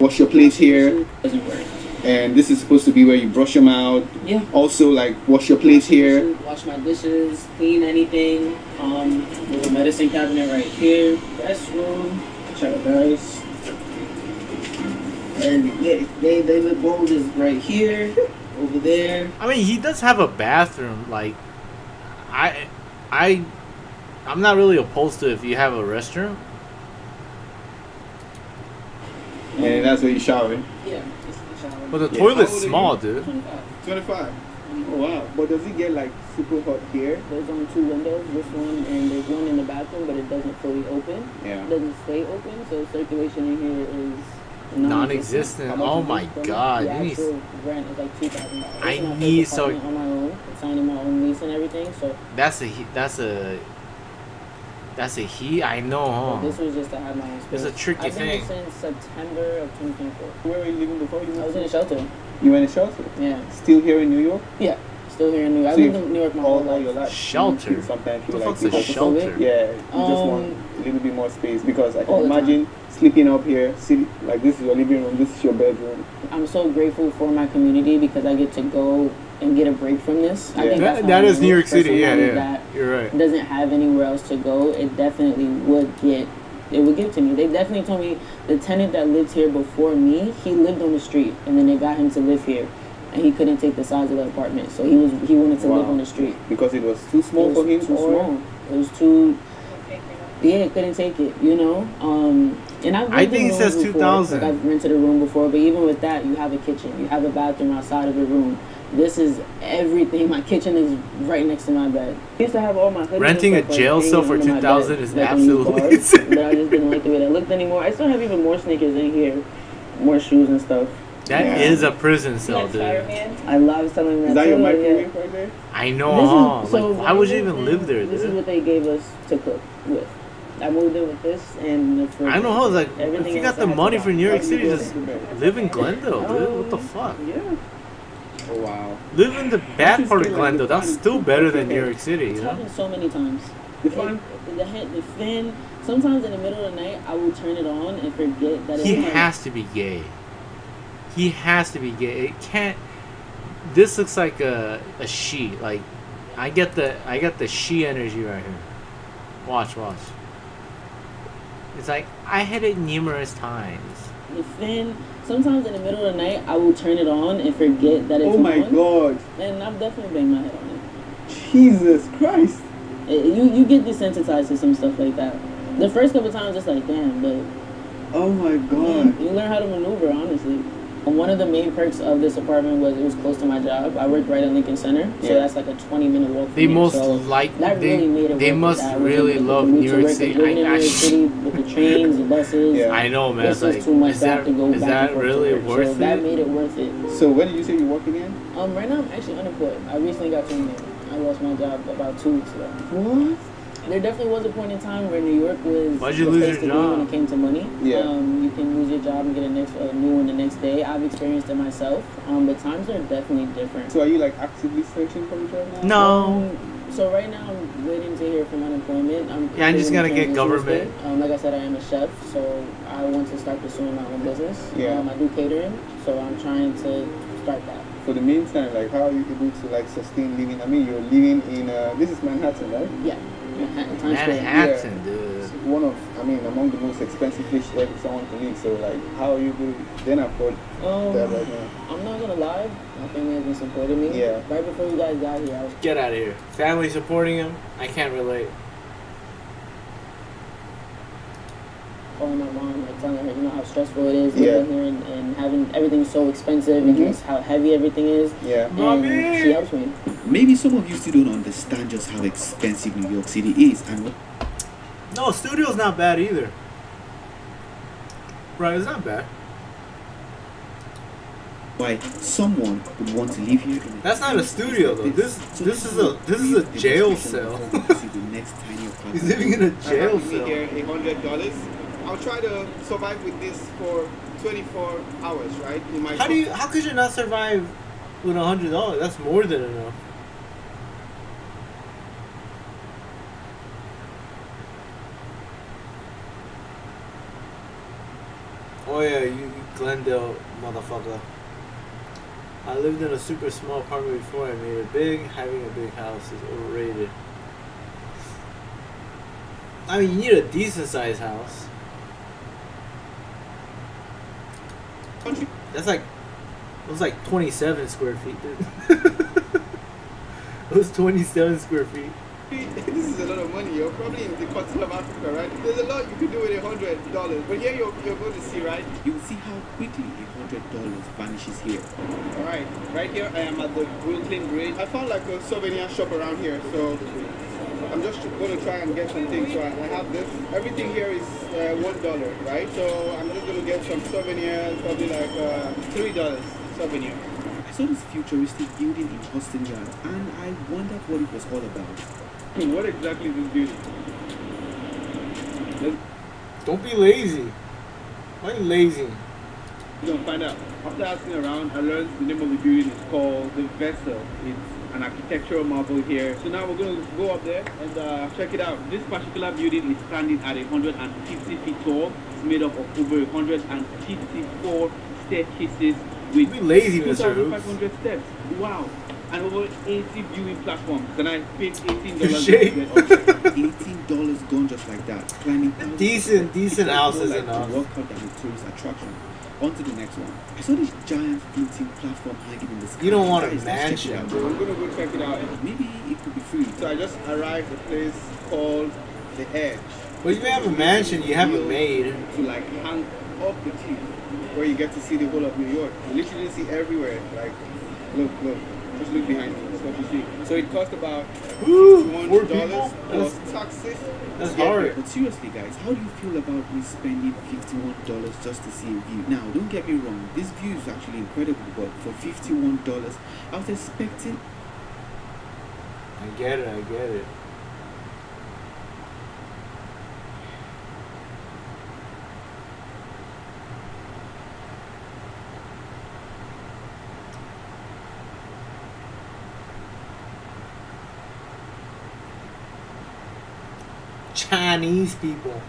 wash your plates here. Doesn't work. And this is supposed to be where you brush your mouth. Yeah. Also, like, wash your plates here. Wash my dishes, clean anything. There's a medicine cabinet right here. Restroom. Check it, guys. And they live bowl is right here, over there. I mean, he does have a bathroom. Like, I'm not really opposed to if you have a restroom. And that's where you shower. Yeah, it's the shower. But the toilet's small, dude. 25. Oh, wow. But does it get like super hot here? There's only 2 windows, this one, and there's one in the bathroom, but it doesn't fully open. Yeah. It doesn't stay open, so circulation in here is Non-existent. Oh my god. The You need, actual rent is like $2,000. I And I need paid so. on my own, signing my own lease and everything, so That's a heat. I know, this huh? was just to have my own space. It's a tricky I've been thing. here since September of 2024. Where were you living before you moved? I was in a shelter. You were in a shelter? Yeah. Still here in New York? Yeah. Still here in New York. I So lived in New York my whole all your life. life. Shelter? You sometimes feel The like fuck's a you shelter? Yeah, you just want a little bit more space because I All can the imagine sleeping up here, like this is your living room, this is your bedroom. I'm so grateful for my community because I get to go and get a break from this. I think that's That how is I New York for City. Yeah, somebody yeah. that You're right. doesn't have anywhere else to go, it definitely would give to me. They definitely told me the tenant that lived here before me, he lived on the street, and then they got him to live here, and he couldn't take the size of the apartment, so he wanted to live on the street Because it was too small for him. Too small. It was too. Yeah, couldn't take it. You know. And I've I lived think in it says rooms before. 2000. Like I've rented a room before, but even with that, you have a kitchen, you have a bathroom outside of the room. This is everything. My kitchen is right next to my bed. I used to have all my hoodies Renting a and stuff, jail hanging cell for under my 2000 bed, is like on these absolutely bars, insane. but I just didn't like the way that looked anymore. I still have even more sneakers in here, more shoes and stuff. That is a prison cell, dude. I love selling that. Is that your too, microwave right there? I know, huh? Like, why would you even live there, This is dude? what they gave us to cook with. I moved in with this and the fridge. I know, huh? Like, Everything if you else got the I had money to for buy. New York City, just live in Glendale, dude. What the fuck? Yeah. Oh, wow. Live in the bad part of Glendale. That's still better than New York City, It's you know? happened so many times. The fan? The fan. Sometimes in the middle of the night, I will turn it on and forget that He it's has to be gay. He has to be gay. It can't. This looks like a she. Like, I get the she energy right here. Watch. It's like I had it numerous times. The fan. Sometimes in the middle of the night, I will turn it on and forget that it's on. Oh my god. And I've definitely banged my head on it. Jesus Christ. You get desensitized to some stuff like that. The first couple times, it's like, damn, but Oh my god. you learn how to maneuver, honestly. And one of the main perks of this apartment was it was close to my job. I worked right at Lincoln Center, so Yeah. that's like a 20-minute walk from They here. most So like that really made it they worth it must that I was really able to love commute New to York work. City. Living in New York City with the trains, the buses. I know, man. This It's was like, too much is to have that to go is back that and forth really to work. worth So that it? made it worth it. So where did you say you're working in? Right now I'm actually unemployed. I recently got terminated. I lost my job about 2 weeks ago. What? There definitely was a point in time where New York was Why'd you the lose place your to be job? when it came to money. Yeah. You can lose your job and get a new one the next day. I've experienced it myself. But times are definitely different. So are you like actively searching for a job now? No. So right now I'm waiting to hear from unemployment. Yeah, I'm just gonna get in government. Like I said, I am a chef, so I want to start pursuing my own business. Yeah. I do catering, so I'm trying to start that. For the meantime, like how are you able to like sustain living? I mean, you're living in this is Manhattan, right? Yeah. Manhattan, Times Square. Manhattan, Yeah. dude. It's among the most expensive places where someone can live. So like, how are you able to then afford that right now? I'm not gonna lie, my family has been supporting me. Yeah. Right before you guys got here, I was Get out of here. Family supporting him. I can't relate. calling my mom, like telling her, you know, how stressful it is Yeah. living here and having everything so expensive and just how heavy everything is. Yeah. And she helps me. Maybe some of you still don't understand just how expensive New York City is and what No, studio's not bad either. Right, it's not bad. why someone would want to live here. That's not a studio though. This is a jail cell. He's living in a jail Give me cell. here $100. I'll try to survive with this for 24 hours, right? In my How could you not survive with $100? That's more than enough. Oh yeah, you Glendale motherfucker. I lived in a super small apartment before I made it big. Having a big house is overrated. I mean, you need a decent sized house. That's like, it was like 27 square feet, dude. It was 27 square feet. This is a lot of money, yo. probably in the continent of Africa, right? There's a lot you could do with $100, but here you're going to see, right? You'll see how quickly $100 vanishes here. All right here I am at the Brooklyn Bridge. I found like a souvenir shop around here, so I'm just going to try and get some things. So I have this. Everything here is $1, right? So I'm just going to get some souvenirs, probably like $3 souvenir. I saw this futuristic building in Hudson Yard, and I wondered what it was all about. What exactly is this building? Don't be lazy. Why are you lazy? We're going to find out. After asking around, I learned the name of the building is called The Vessel. It's an architectural marvel here. So now we're going to go up there and check it out. This particular building is standing at 150 feet tall. It's made up of over 154 staircases with Be lazy, Mr. 2,500 steps. Wow. And over 80 viewing platforms. Then I paid $18 Shake. $18 gone just like that. Climbing Decent house is enough. Walk out as a tourist attraction. On to the next one. I saw this giant floating platform hanging in the sky. You don't want a Guys, let's check it mansion. out. I'm going to go check it out. Maybe it could be free. So I just arrived at a place called The Edge. Well, if you have a mansion, you have a maid. To like hang off the cliff where you get to see the whole of New York. You literally see everywhere. Like, look. Just look behind me. That's what you see. So it cost about $51 plus taxes. That's hard. But seriously, guys, how do you feel about me spending $51 just to see a view? Now, don't get me wrong. This view is actually incredible, but for $51, I was expecting... I get it. Chinese people.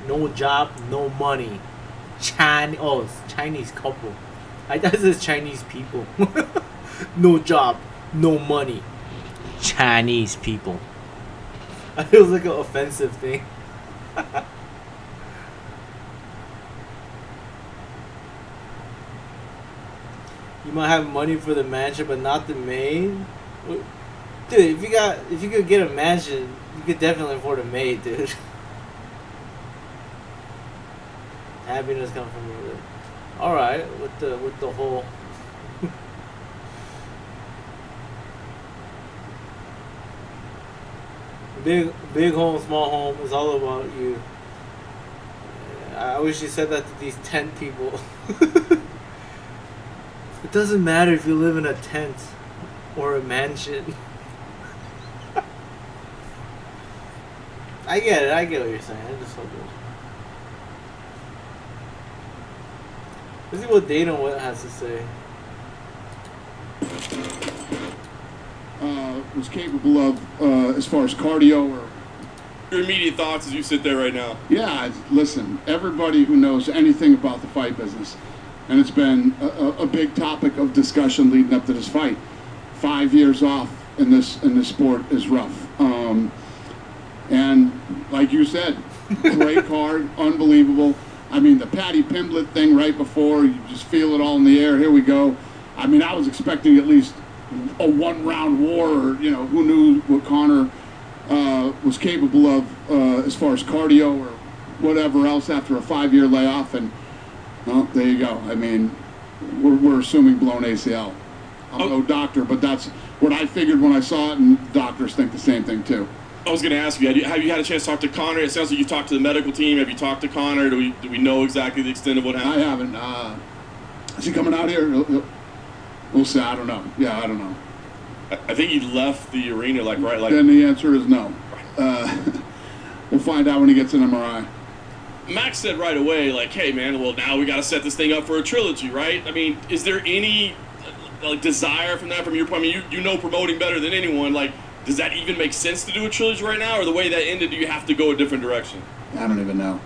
No job, no money. It's Chinese couple. I thought it says Chinese people. No job, no money. Chinese people. It feels like an offensive thing. You might have money for the mansion, but not the maid. Dude, if you could get a mansion, you could definitely afford a maid, dude. Happiness comes from within. All right, with the whole. Big home, small home is all about you. I wish you said that to these tent people. It doesn't matter if you live in a tent or a mansion. I get it. I get what you're saying. I just hope it. Let's see what Dana has to say. Was capable of as far as cardio or... Your immediate thoughts as you sit there right now? Yeah, listen, everybody who knows anything about the fight business, and it's been a big topic of discussion leading up to this fight. 5 years off in this sport is rough. And like you said, great card, unbelievable. I mean, the Patty Pimblett thing right before, you just feel it all in the air. Here we go. I mean, I was expecting at least a one-round war, or, who knew what Conor was capable of as far as cardio or whatever else after a 5-year layoff. And, well, there you go. I mean, we're assuming blown ACL. I'm no doctor, but that's what I figured when I saw it, and doctors think the same thing, too. I was going to ask you, have you had a chance to talk to Conor? It sounds like you talked to the medical team. Have you talked to Conor? Do we know exactly the extent of what happened? I haven't. Is he coming out here? We'll see. I don't know. Yeah, I don't know. I think he left the arena, like. Then the answer is no. We'll find out when he gets an MRI. Max said right away, like, hey, man, well, now we got to set this thing up for a trilogy, right? I mean, is there any desire from your point? I mean, you know promoting better than anyone. Like, does that even make sense to do a trilogy right now? Or the way that ended, do you have to go a different direction? I don't even know.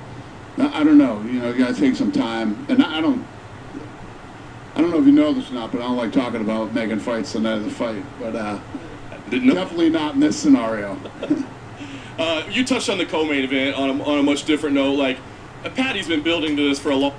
I don't know. You got to take some time. And I don't know if you know this or not, but I don't like talking about making fights the night of the fight. But definitely not in this scenario. You touched on the co-main event on a much different note. Like, Patty's been building to this for a long.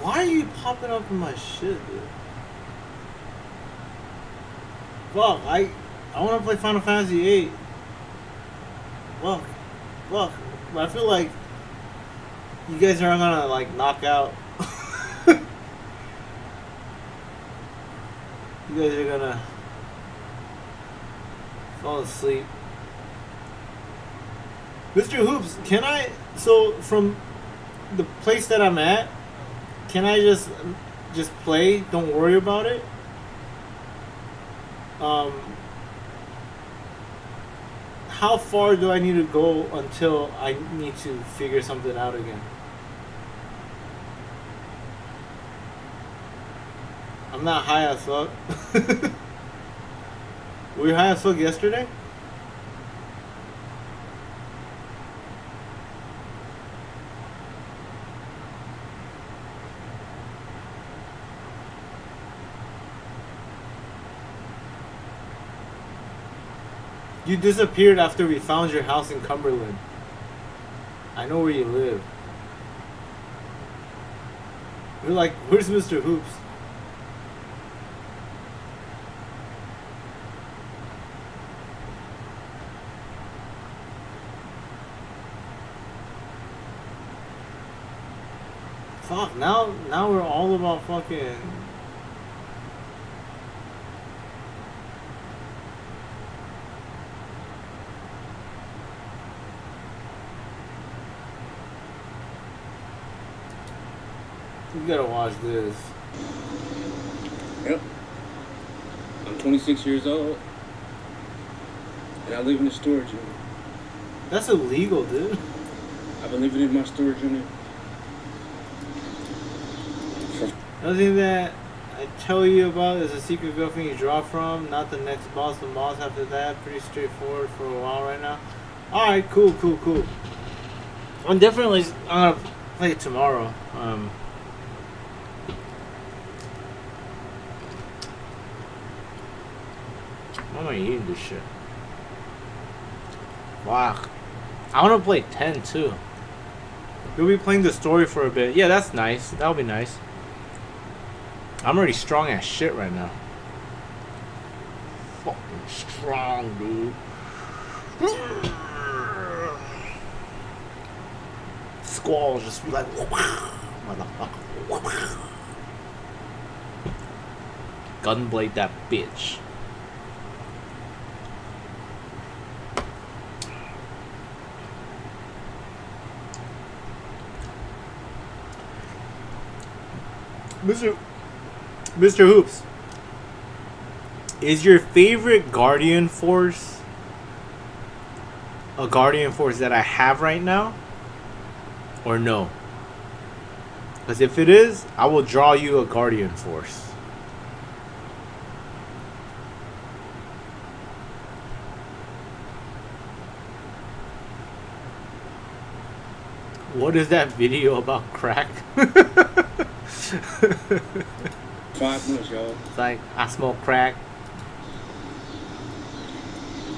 Why are you popping up in my shit, dude? Fuck, I want to play Final Fantasy VIII. Fuck. But I feel like you guys are gonna like knock out. You guys are gonna fall asleep. Mr. Hoops, can I, so from the place that I'm at, can I just play? Don't worry about it. How far do I need to go until I need to figure something out again? I'm not high as fuck. Were you high as fuck yesterday? You disappeared after we found your house in Cumberland. I know where you live. You're like, where's Mr. Hoops? Fuck, now we're all about fucking... You gotta watch this. Yep. I'm 26 years old. And I live in a storage unit. That's illegal, dude. I've been living in my storage unit. Nothing that I tell you about is a secret girlfriend you draw from, not the next boss, the boss after that. Pretty straightforward for a while right now. Alright, cool. I'm gonna play it tomorrow. Why am I eating this shit? Wow. I wanna play 10 too. We'll be playing the story for a bit. Yeah, that's nice. That'll be nice. I'm already strong as shit right now. Fucking strong, dude. Squall just be like, motherfucker. Gunblade that bitch. Mr. Hoops, is your favorite Guardian Force a Guardian Force that I have right now? Or no? Because if it is, I will draw you a Guardian Force. What is that video about crack? 5 months, y'all. It's like, I smoke crack.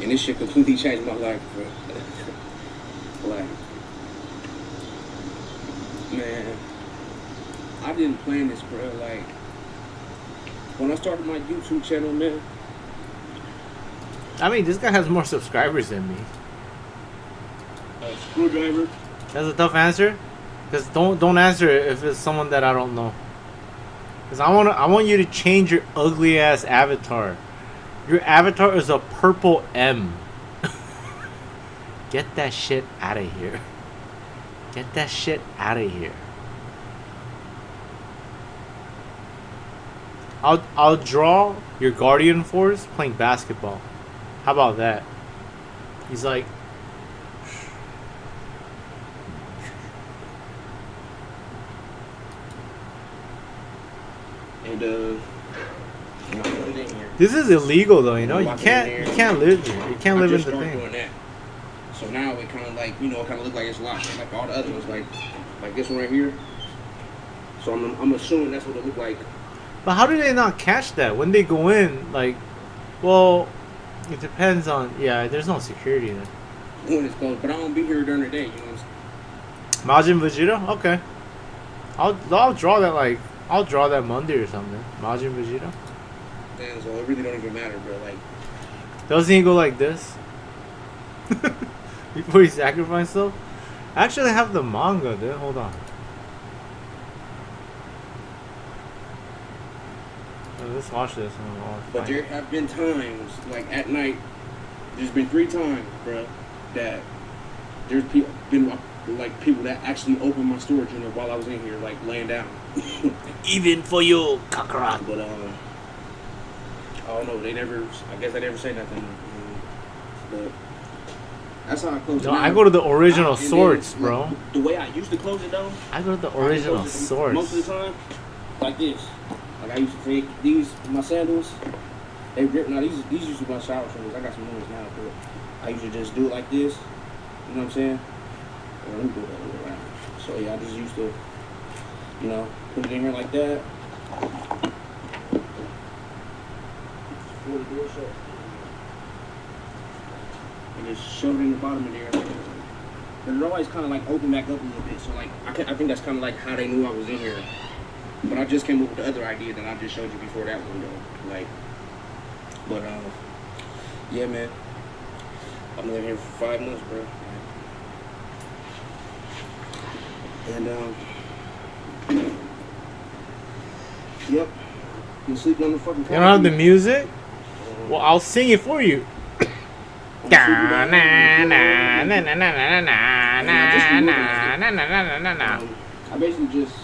And this shit completely changed my life, bro. Like, man, I didn't plan this, bro. Like, when I started my YouTube channel, man. I mean, this guy has more subscribers than me. Screwdriver. That's a tough answer. Because don't answer it if it's someone that I don't know. Because I want you to change your ugly ass avatar. Your avatar is a purple M. Get that shit out of here. Get that shit out of here. I'll draw your Guardian Force playing basketball. How about that? He's like, And this is illegal though, you know. You can't live here. You can't live in the thing. Doing that. So now it kind of like, you know, it kind of look like it's locked, like all the other ones, like this one right here. So I'm assuming that's what it look like. But how do they not catch that when they go in? Like, well, it depends on. Yeah, there's no security there. When it's closed, but I don't be here during the day. You know what I'm saying? Majin Vegeta, okay. I'll draw that like I'll draw that Monday or something. Majin Vegeta. Damn, so it really don't even matter, bro. Like, Doesn't he go like this before he sacrificed himself? I actually have the manga, dude. Hold on. Let's watch this. but there have been times, like at night, there's been 3 times, bro, that there's been like people that actually opened my storage unit while I was in here, like laying down. Even for you, Kakarot. But I don't know. I guess they never say nothing. But that's how I close it. No, now. I go to the original And then, sorts, like, bro. The way I used to close it though. I go to the I used to original close it sorts. Most of the time, like this. Like I used to take these my sandals. They rip now. These used to be my shower sandals. I got some new ones now, but I used to just do it like this. You know what I'm saying? Let me do it all the way around. So yeah, I just used to, put it in here like that. Pull the door shut. And just shove it in the bottom of there. But it always kind of like opened back up a little bit. So like, I think that's kind of like how they knew I was in here. But I just came up with the other idea that I just showed you before that one though. Like, but yeah, man. I've been living here for 5 months, bro. And yep. Been sleeping on the fucking couch. You don't have the music? Well, I'll sing it for you. I basically just.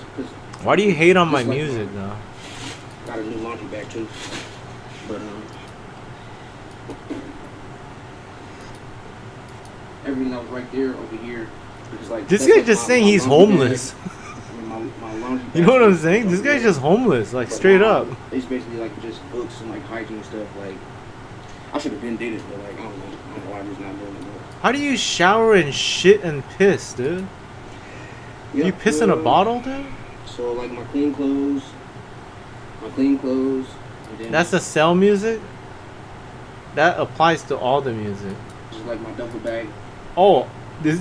Why do you hate on my music, though? Got a new laundry bag too. But everything that was right there over here. Because, like, This guy's just saying he's homeless. My laundry You know what I'm saying? This guy's just homeless, like straight up. It's basically like just books and like hygiene stuff. Like I should have been did it, but like I don't know why I'm just not doing it. How do you shower and shit and piss, dude? You piss in a bottle, dude? So like my clean clothes. And then That's the cell music? That applies to all the music. just like my duffel bag. Oh, this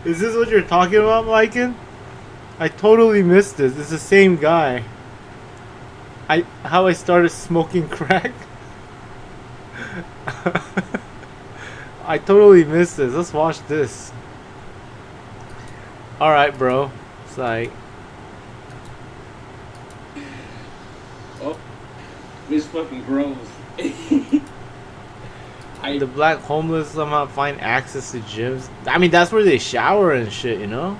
is this what you're talking about, Lycan? I totally missed this. It's the same guy. How I started smoking crack. I totally missed this. Let's watch this. Alright, bro. It's like, Oh, this fucking gross. the black homeless somehow find access to gyms. I mean, that's where they shower and shit, you know?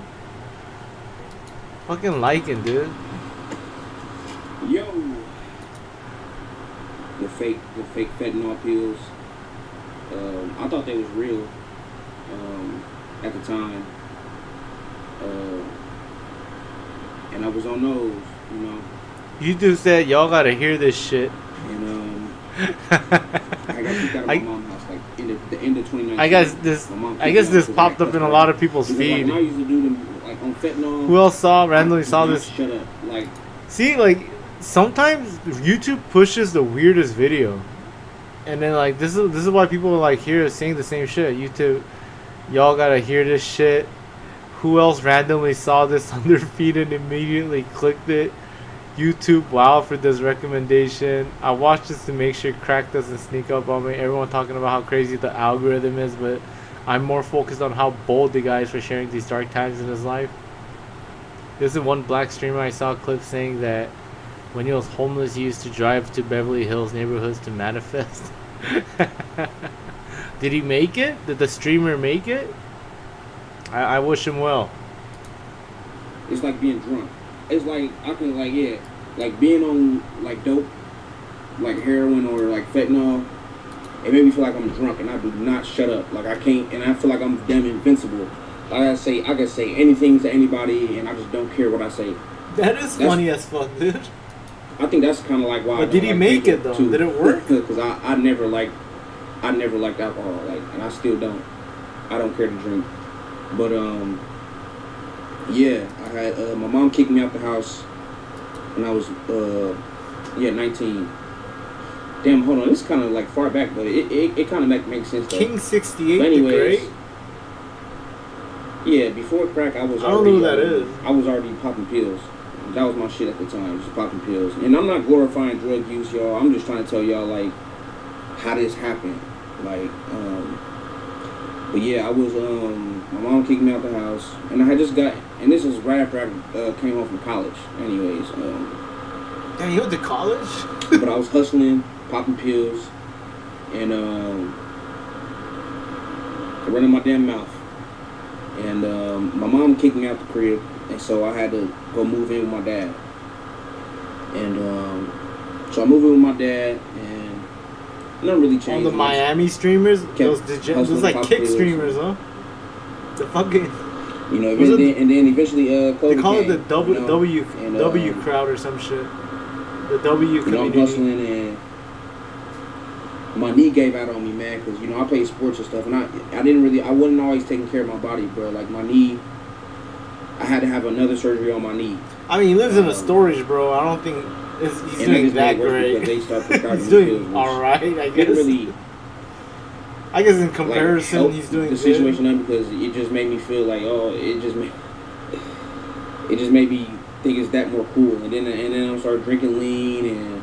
Fucking Lycan, dude. Yo, the fake fentanyl pills. I thought they was real at the time, and I was on those, you know. YouTube said y'all gotta hear this shit. And I got kicked out of my mom's house like in the end of 2019. I guess this popped up in a lot of people's feed. Like, I used to do them like on fentanyl. Who else randomly saw this? Shut up, like. See, like sometimes YouTube pushes the weirdest video, and then like this is why people like here saying the same shit. YouTube, y'all gotta hear this shit. Who else randomly saw this on their feed and immediately clicked it? YouTube, wow for this recommendation. I watched this to make sure crack doesn't sneak up on me. Everyone talking about how crazy the algorithm is, but I'm more focused on how bold the guy is for sharing these dark times in his life. This is one black streamer I saw a clip saying that when he was homeless, he used to drive to Beverly Hills neighborhoods to manifest. Did he make it? Did the streamer make it? I wish him well. It's like being drunk. It's like I can like being on like dope, like heroin or like fentanyl. It made me feel like I'm drunk and I do not shut up. Like I can't, and I feel like I'm damn invincible. Like I can say anything to anybody and I just don't care what I say. That's funny as fuck, dude. I think that's kind of like why. But did he make it though? Too. Did it work? Because I never liked alcohol, like, and I still don't. I don't care to drink. But yeah, I had my mom kicked me out the house when I was 19. Damn, hold on, this is kind of like far back, but it kind of makes sense though. King 68, but anyways, the great. Yeah, before crack, I was. I don't know who that is. I was already popping pills. That was my shit at the time, just popping pills. And I'm not glorifying drug use, y'all. I'm just trying to tell y'all like how this happened. Like, but yeah, I was. My mom kicked me out the house, and I had just got. And this was right after I came home from college. Anyways. Damn, you went to college? But I was hustling, popping pills, and running my damn mouth. And my mom kicked me out the crib, and so I had to go move in with my dad. And so I moved in with my dad, and nothing really changed. On the Miami streamers, those like kick pills. Streamers, huh? The fucking. You know, and then eventually, they call it the COVID W and, W crowd or some shit. The W community. I'm hustling, and my knee gave out on me, man, because, you know, I played sports and stuff, and I wasn't always taking care of my body, bro. Like, my knee, I had to have another surgery on my knee. I mean, he lives in a storage, bro. I don't think he's doing that great. They start He's doing alright, I guess. Really, I guess in comparison, like, he's doing the good. situation up because it just made me feel like, it just made me think it's that more cool. And then I started drinking lean and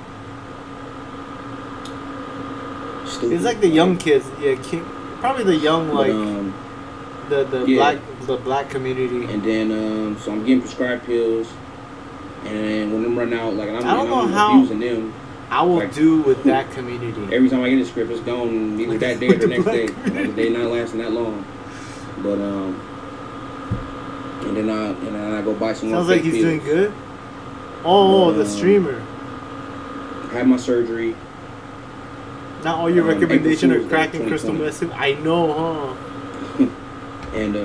stupid. It's like the young kids, yeah, probably the young, like the black community. And then so I'm getting prescribed pills, and when them run out, like I don't know how abusing them. I will do with that community. Every time I get a script, it's gone either that day or the next day. Like, they not lasting that long. But and then I go buy some more. Sounds like he's doing good. Oh, the streamer. I had my surgery. Not all your recommendation are cracking crystal meth. I know, huh? And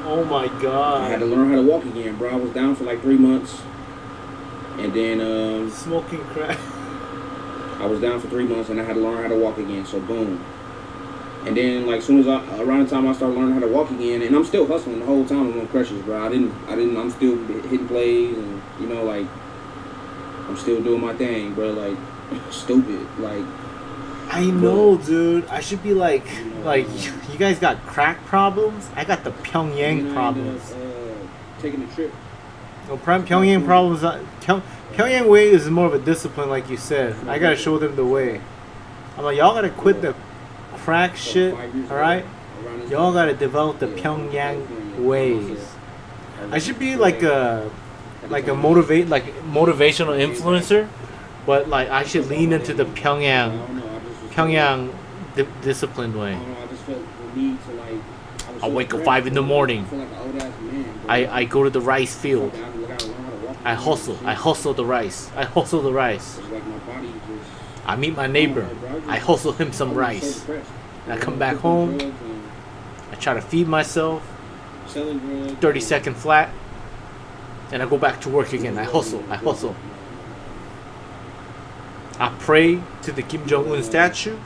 oh my god. I had to learn how to walk again, bro. I was down for like 3 months. And then smoking crack. I was down for 3 months, and I had to learn how to walk again. So boom. And then like soon as around the time I started learning how to walk again, and I'm still hustling the whole time I'm on crutches, bro. I'm still hitting plays, and you know, like I'm still doing my thing, bro. Like stupid, like. I know, dude. I should be like you guys got crack problems. I got the Pyongyang problems. Taking a trip. No, Pyongyang problems. Pyongyang way is more of a discipline, like you said. I gotta show them the way. I'm like, y'all gotta quit the crack shit, all right? Y'all gotta develop the Pyongyang ways. I should be like a motivational influencer, but like I should lean into the Pyongyang disciplined way. I wake up 5 in the morning. I go to the rice field. I hustle the rice. I meet my neighbor. I hustle him some rice. And I come back home. I try to feed myself. 30-second flat. And I go back to work again. I hustle. I pray to the Kim Jong-un statue.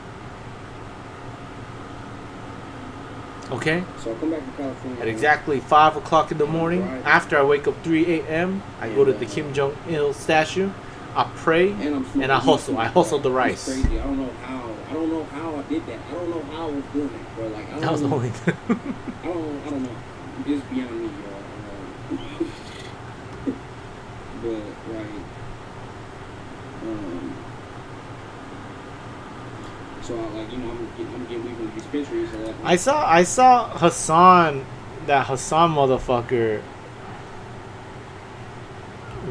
Okay? So I come back to California. At exactly 5 o'clock in the morning, after I wake up 3 a.m., I go to the Kim Jong-il statue. I pray and I hustle. I hustle the rice. Crazy. I don't know how I did that. I don't know how I was doing it, bro. Like That was the only thing. I don't know. It's beyond me, y'all. But like, so I'm getting weed from the dispensary. So I saw Hassan, that Hassan motherfucker,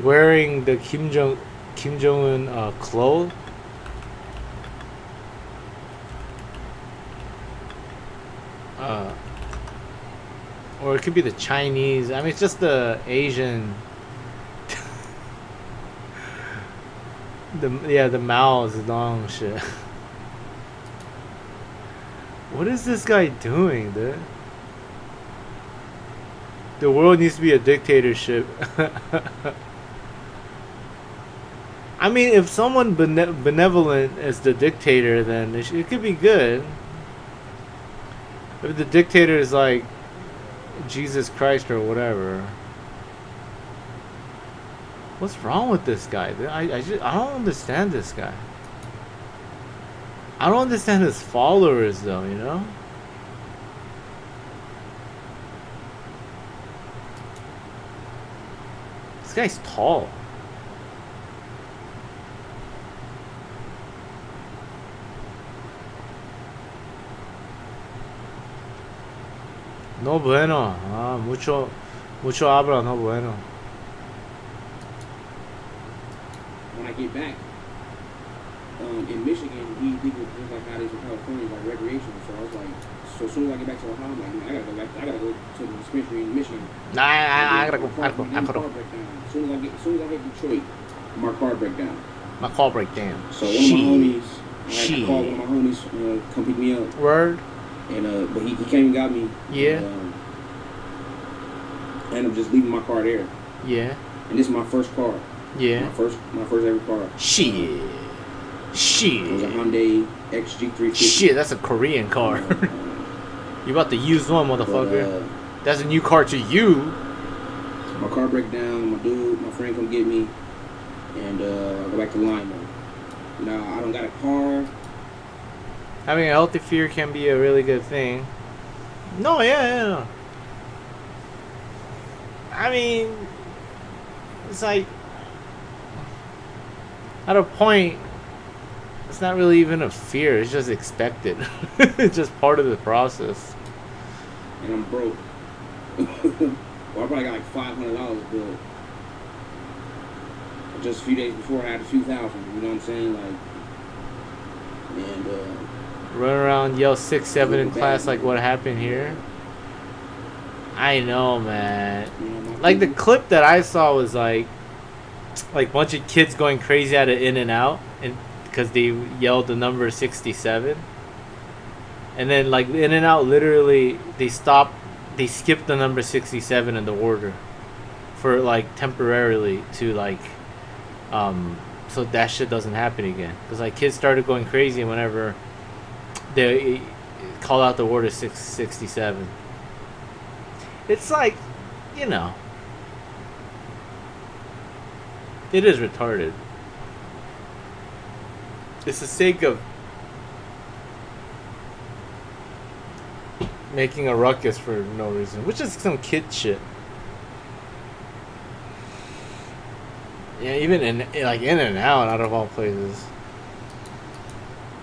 wearing the Kim Jong-un clothes. Or it could be the Chinese. I mean, it's just the Asian. the Mao Zedong shit. What is this guy doing, dude? The world needs to be a dictatorship. I mean, if someone benevolent is the dictator, then it could be good. If the dictator is like Jesus Christ or whatever. What's wrong with this guy? I don't understand this guy. I don't understand his followers though, you know? guy's tall. No bueno. Ah, mucho habla, no bueno. When I get back, in Michigan, we was just like how it is in California, like recreational. So I was like, so as soon as I get back to Ohio, I'm like, man, I gotta go back. I gotta go to the dispensary in Michigan. I gotta go. As soon as I hit Detroit, my car break down. My car break down. So one of my homies, I called one of my homies, come pick me up. Word. And but he came and got me. Yeah. And I'm just leaving my car there. Yeah. And this is my first car. Yeah. My first ever car. Shit. It was a Hyundai XG350. Shit, that's a Korean car. You about to use one, motherfucker. But, that's a new car to you. My car break down. My friend come get me, and I go back to Lima. Now I don't got a car. Having a healthy fear can be a really good thing. No, yeah. I mean, it's like, at a point, it's not really even a fear. It's just expected. It's just part of the process. And I'm broke. Well, I probably got like $500, but just a few days before I had a few thousand. You know what I'm saying? Like, and run around, yell 6, 7 in class like what happened here. I know, man. Like the clip that I saw was like a bunch of kids going crazy at an In-N-Out, and because they yelled the number 67, and then like In-N-Out literally they skipped the number 67 in the order for like temporarily to like so that shit doesn't happen again, because like kids started going crazy whenever they call out the order 667. It's like, you know, it is retarded. It's the sake of making a ruckus for no reason, which is some kid shit. Yeah, even in like In-N-Out, out of all places.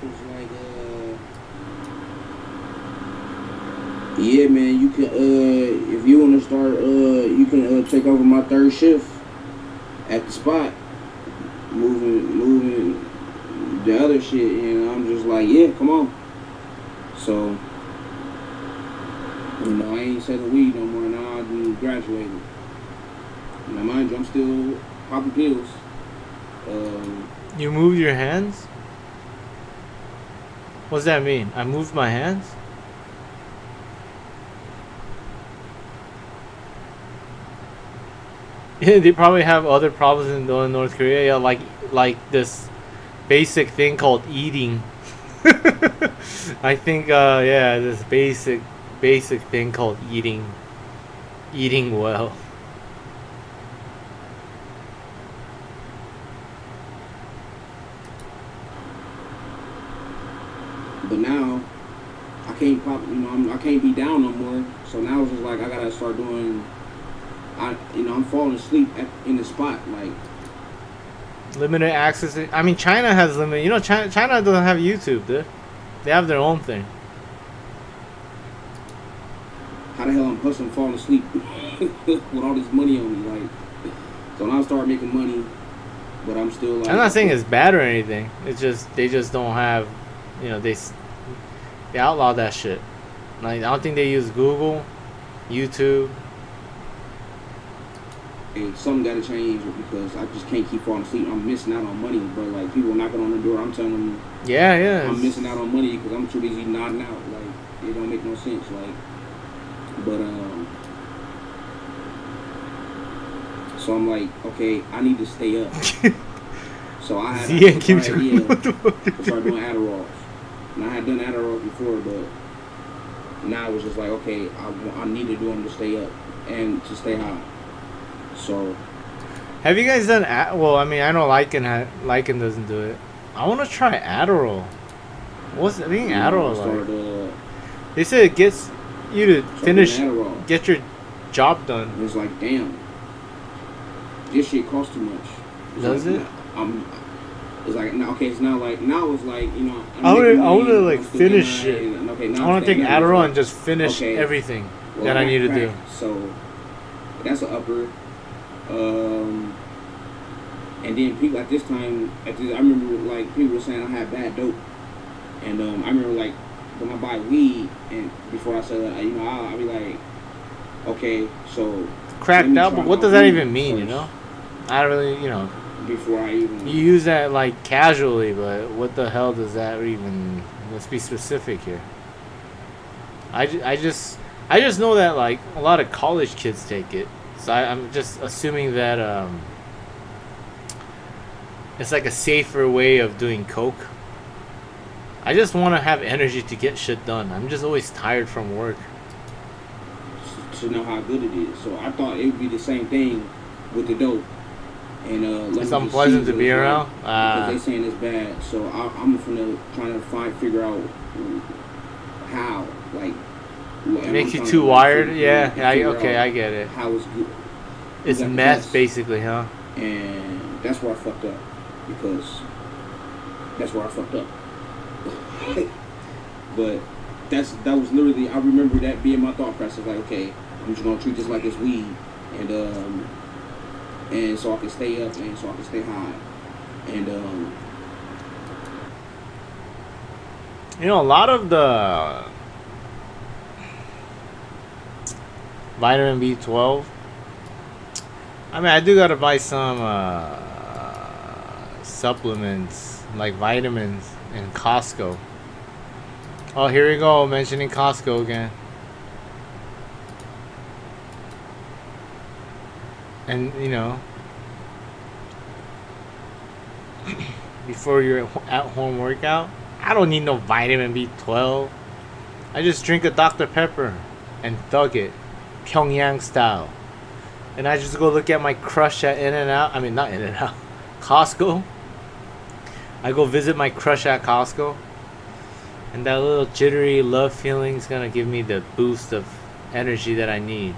it's like, yeah, man, you can, if you want to start, you can take over my third shift at the spot, moving the other shit, and I'm just like, yeah, come on. So, you know, I ain't selling weed no more. Now I done graduated. Now, mind you, I'm still popping pills. You moved your hands? What does that mean? I moved my hands? Yeah, they probably have other problems in North Korea. Yeah, like this basic thing called eating. I think yeah, this basic thing called eating well. But now, I can't pop, you know, I can't be down no more. So now it's just like I gotta start doing. I'm falling asleep in the spot, like Limited access. I mean, China has limited. You know, China doesn't have YouTube, dude. They have their own thing. how the hell I'm hustling, falling asleep with all this money on me, like. So now I start making money, but I'm still like. I'm not saying it's bad or anything. It's just they just don't have, you know, they outlawed that shit. Like I don't think they use Google, YouTube. Hey, something gotta change because I just can't keep falling asleep. I'm missing out on money, bro. Like people knocking on the door, I'm telling them. Yeah. I'm missing out on money because I'm too busy nodding out. Like it don't make no sense. Like, but so I'm like, okay, I need to stay up. So I had to start doing Adderall. And I had done Adderall before, but now it was just like, okay, I need to do them to stay up and to stay high. So, have you guys done? Well, I mean, I know Lycan doesn't do it. I want to try Adderall. What's I think Adderall like? They said it gets you to get your job done. It's like, damn. this shit costs too much. Does it? It's like now. Okay, it's now like it's like I want to like finish it. I want to take Adderall and just finish okay, everything well, that I need to crack, do. So that's an upper. And then people at this time, I remember like people were saying I had bad dope, and I remember like when I buy weed and before I said I'll be like, okay, so Cracked out, but what does that even mean? You know, I don't really before I even you use that like casually, but what the hell does that even? Let's be specific here. I just know that like a lot of college kids take it, so I'm just assuming that it's like a safer way of doing coke. I just want to have energy to get shit done. I'm just always tired from work. To know how good it is, so I thought it would be the same thing with the dope. And it's unpleasant to be around. Because they saying it's bad, so I'm trying to figure out how, like, it makes you too wired. Yeah, I get it. How it's good. It's meth, basically, huh? And that's where I fucked up, because that's where I fucked up. But that was literally, I remember that being my thought process. Like, okay, I'm just gonna treat this like it's weed, and so I can stay up and so I can stay high, and a lot of the vitamin B12. I mean, I do gotta buy some supplements like vitamins in Costco. Oh, here we go, mentioning Costco again. And before your at-home workout, I don't need no vitamin B12. I just drink a Dr. Pepper and thug it, Pyongyang style. And I just go look at my crush at In-N-Out. I mean, not In-N-Out, Costco. I go visit my crush at Costco. And that little jittery love feeling is going to give me the boost of energy that I need.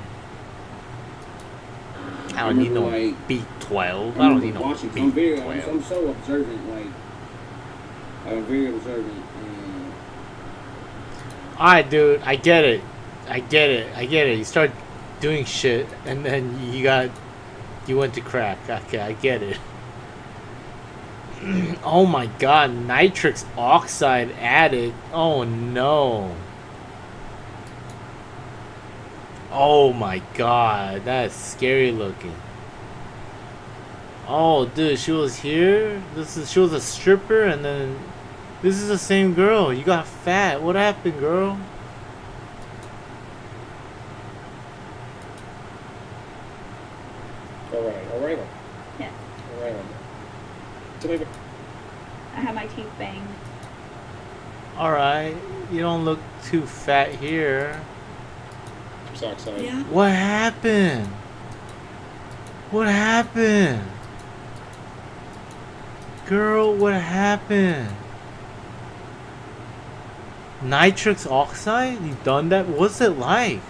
I don't need no B12. I don't need no B12. I'm so observant. Like, I'm very observant. Alright, dude. I get it. You start doing shit, and then you went to crack. Okay, I get it. Oh my god, nitrous oxide added. Oh no. Oh my god, that's scary looking. Oh dude, she was here? She was a stripper, and then this is the same girl. You got fat. What happened, girl? Alright. Yes. Alright. I have my teeth banged. Alright, you don't look too fat here. Oxide. Yeah. What happened? What happened? Girl, what happened? Nitrous oxide? You done that? What's it like?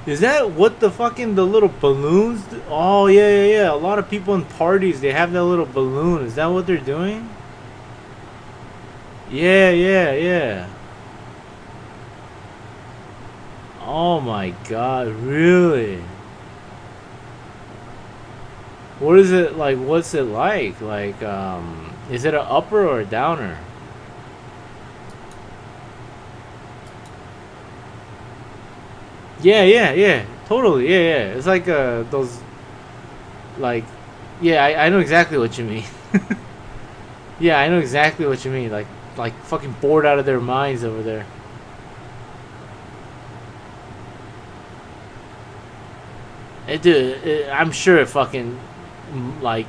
Is that what the little balloons do? Oh, yeah. A lot of people in parties, they have that little balloon. Is that what they're doing? Yeah. Oh my god, really? What is it like? What's it like? Like, is it an upper or a downer? Yeah. Totally, yeah. It's like those, like, yeah, I know exactly what you mean. Yeah, I know exactly what you mean. Like fucking bored out of their minds over there. I'm sure it fucking like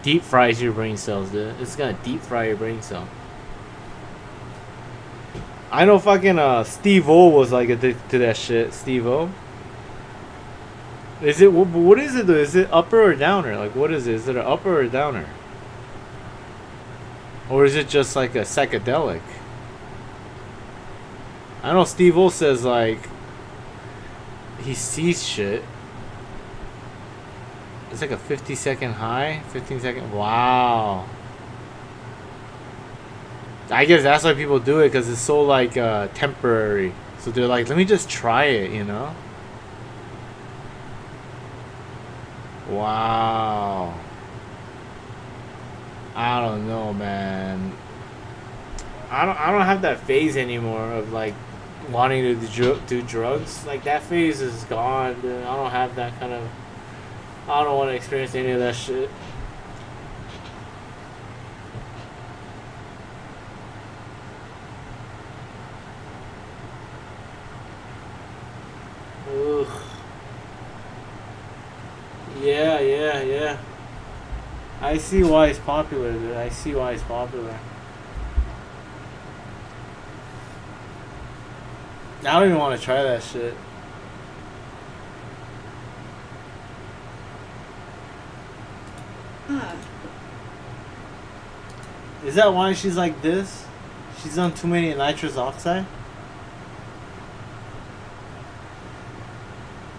deep fries your brain cells, dude. It's gonna deep fry your brain cell. I know fucking Steve-O was like addicted to that shit. Steve-O. Is it what is it though? Is it upper or downer? Like what is it? Is it an upper or a downer? Or is it just like a psychedelic? I know Steve-O says like he sees shit. It's like a 50-second high, 15-second. Wow. I guess that's why people do it, because it's so like temporary. So they're like, let me just try it, you know? Wow. I don't know, man. I don't have that phase anymore of like wanting to do drugs. Like that phase is gone, dude. I don't have that kind of. I don't want to experience any of that shit. Ugh. Yeah. I see why it's popular, dude. I see why it's popular. I don't even want to try that shit. Huh. Is that why she's like this? She's on too many nitrous oxide?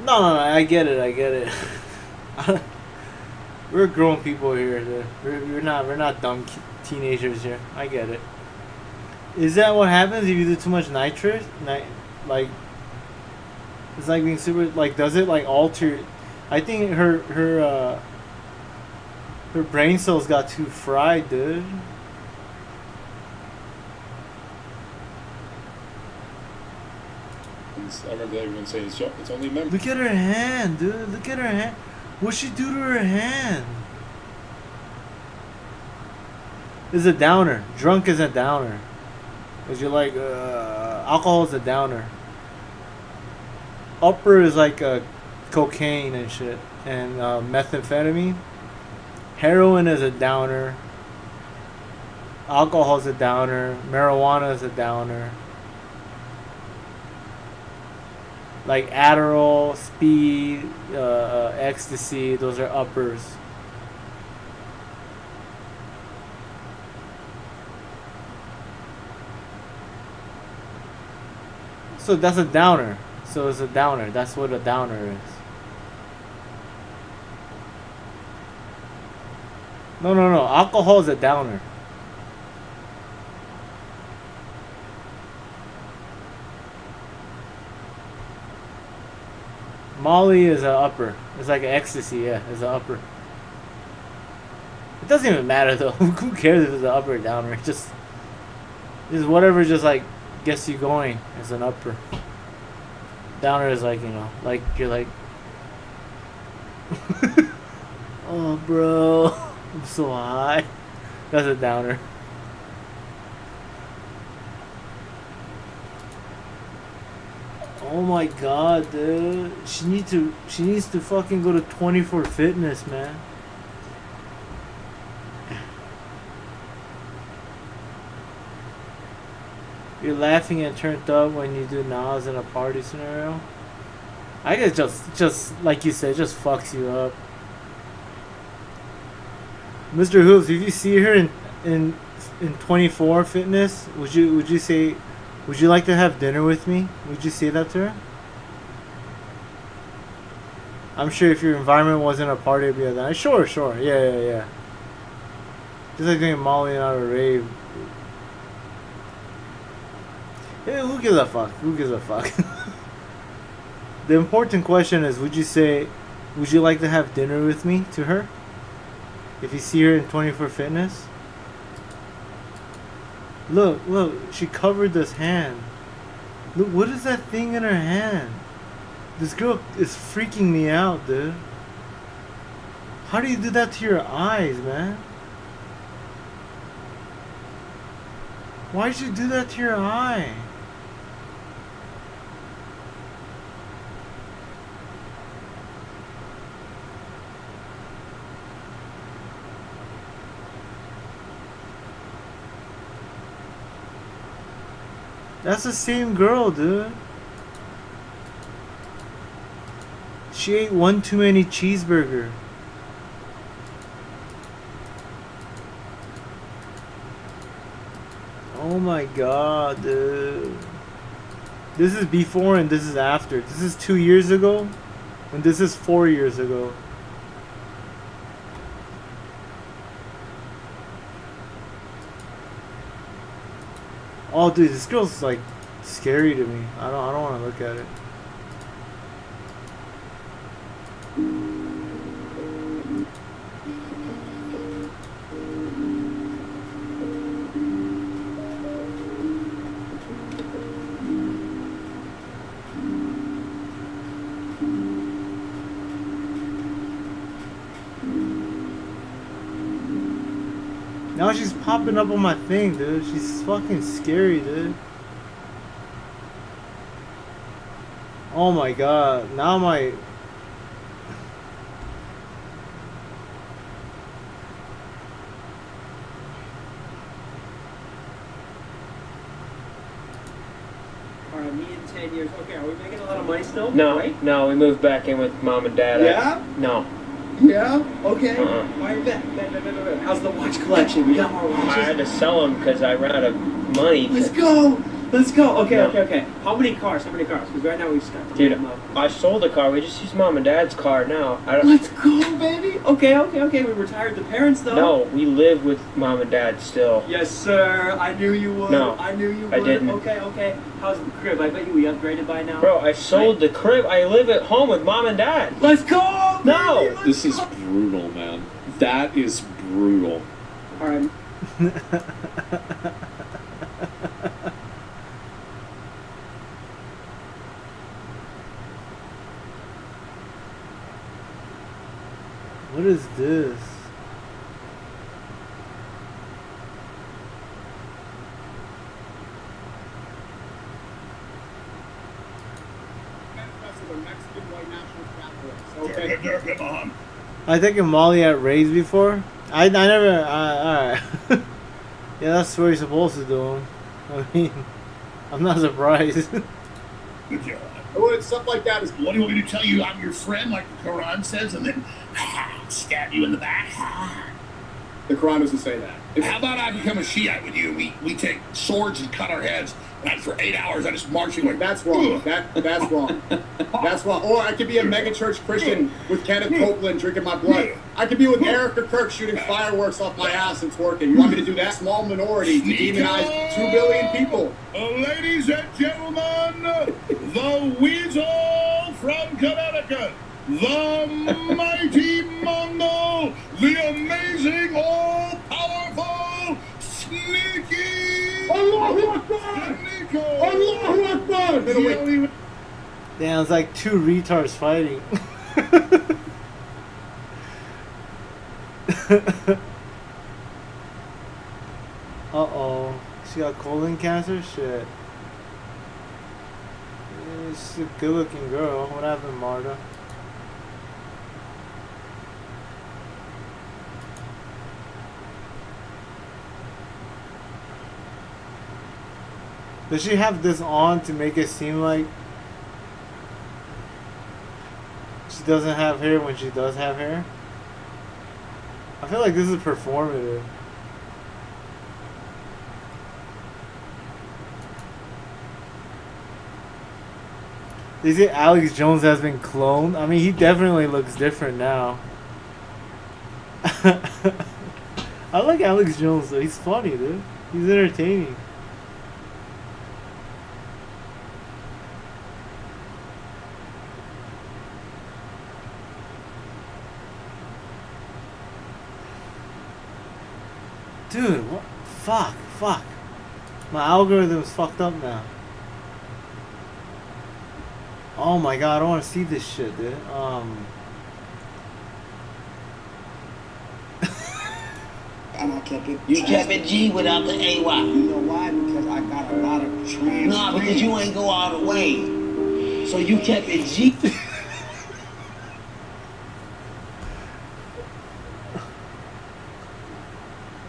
No, I get it. We're grown people here, dude. We're not dumb teenagers here. I get it. Is that what happens if you do too much nitrous? Like, it's like being super. Like, does it like alter? I think her brain cells got too fried, dude. I remember everyone saying it's only memory. Look at her hand, dude. Look at her hand. What'd she do to her hand? It's a downer. Drunk is a downer. Cause you're like, alcohol is a downer. Upper is like cocaine and shit, and methamphetamine. Heroin is a downer. Alcohol is a downer. Marijuana is a downer. Like Adderall, speed, ecstasy, those are uppers. So that's a downer. So it's a downer. That's what a downer is. No. Alcohol is a downer. Molly is an upper. It's like an ecstasy, yeah. It's an upper. It doesn't even matter though. Who cares if it's an upper or downer? It's just whatever just like gets you going is an upper. Downer is like, you know, like you're like oh bro, I'm so high. That's a downer. Oh my god, dude. She needs to fucking go to 24 Fitness, man. You're laughing and turned up when you do Nas in a party scenario. I guess just like you said, just fucks you up. Mr. Hoops, if you see her in 24 Fitness, would you say, would you like to have dinner with me? Would you say that to her? I'm sure if your environment wasn't a party, it'd be like that. Sure. Yeah. Just like getting Molly out of a rave. Hey, who gives a fuck? The important question is, would you like to have dinner with me to her? If you see her in 24 Fitness? Look, she covered this hand. Look, what is that thing in her hand? This girl is freaking me out, dude. How do you do that to your eyes, man? Why'd you do that to your eye? That's the same girl, dude. She ate one too many cheeseburger. Oh my god, dude. This is before and this is after. This is 2 years ago, and this is 4 years ago. Oh, dude, this girl's like scary to me. I don't want to look at it. Now she's popping up on my thing, dude. She's fucking scary, dude. Oh my god. Now my... Alright, me in 10 years. Okay, are we making a lot of money still? No, Right? no, we moved back in with mom and dad. Yeah? No. Yeah? Okay. Uh-uh. Why are you back? How's the watch collection? We got more watches? I had to sell them because I ran out of money. Let's go! Let's go! Okay, No. okay. How many cars? Because right now we just got to Dude, I sold the car. We just use mom and dad's car now. Let's go, baby! Okay. We retired the parents, though. No, we live with mom and dad still. Yes, sir. I knew you would. No, I knew you would. I didn't. Okay. How's the crib? I bet you we upgraded by now. Bro, I sold the crib. I live at home with mom and dad. Let's go! Baby, No! This is brutal, man. That is brutal. Alright. What is this? Okay. I taken Molly at Ray's before. I never. Alright. Yeah, that's what you're supposed to do. I mean, I'm not surprised. Good job. Oh, stuff like that is. What do you want me to tell you? I'm your friend, like the Quran says, and then stab you in the back. The Quran doesn't say that. How about I become a Shiite with you? We take swords and cut our heads, and for 8 hours I just march you like. That's wrong. That's wrong. That's wrong. Or I could be a megachurch Christian with Kenneth Copeland drinking my blood. I could be with Erica Kirk shooting fireworks off my ass and twerking. You want me to do that? Small minority to demonize 2 billion people. Ladies and gentlemen, the Weasel from Connecticut, the mighty Mongol, the amazing, all-powerful, sneaky Allahu Akbar! Allahu Akbar! Damn, it's like 2 retards fighting. Uh-oh. She got colon cancer? Shit. She's a good-looking girl. What happened, Marta? Does she have this on to make it seem like she doesn't have hair when she does have hair? I feel like this is performative. They say Alex Jones has been cloned. I mean, he definitely looks different now. I like Alex Jones though. He's funny, dude. He's entertaining. Dude, what? Fuck. My algorithm's fucked up now. Oh my god, I don't want to see this shit, dude. And I kept it. You kept it G without the AY. You know why? Because I got a lot of trans. Nah, because you ain't go all the way. So you kept it G.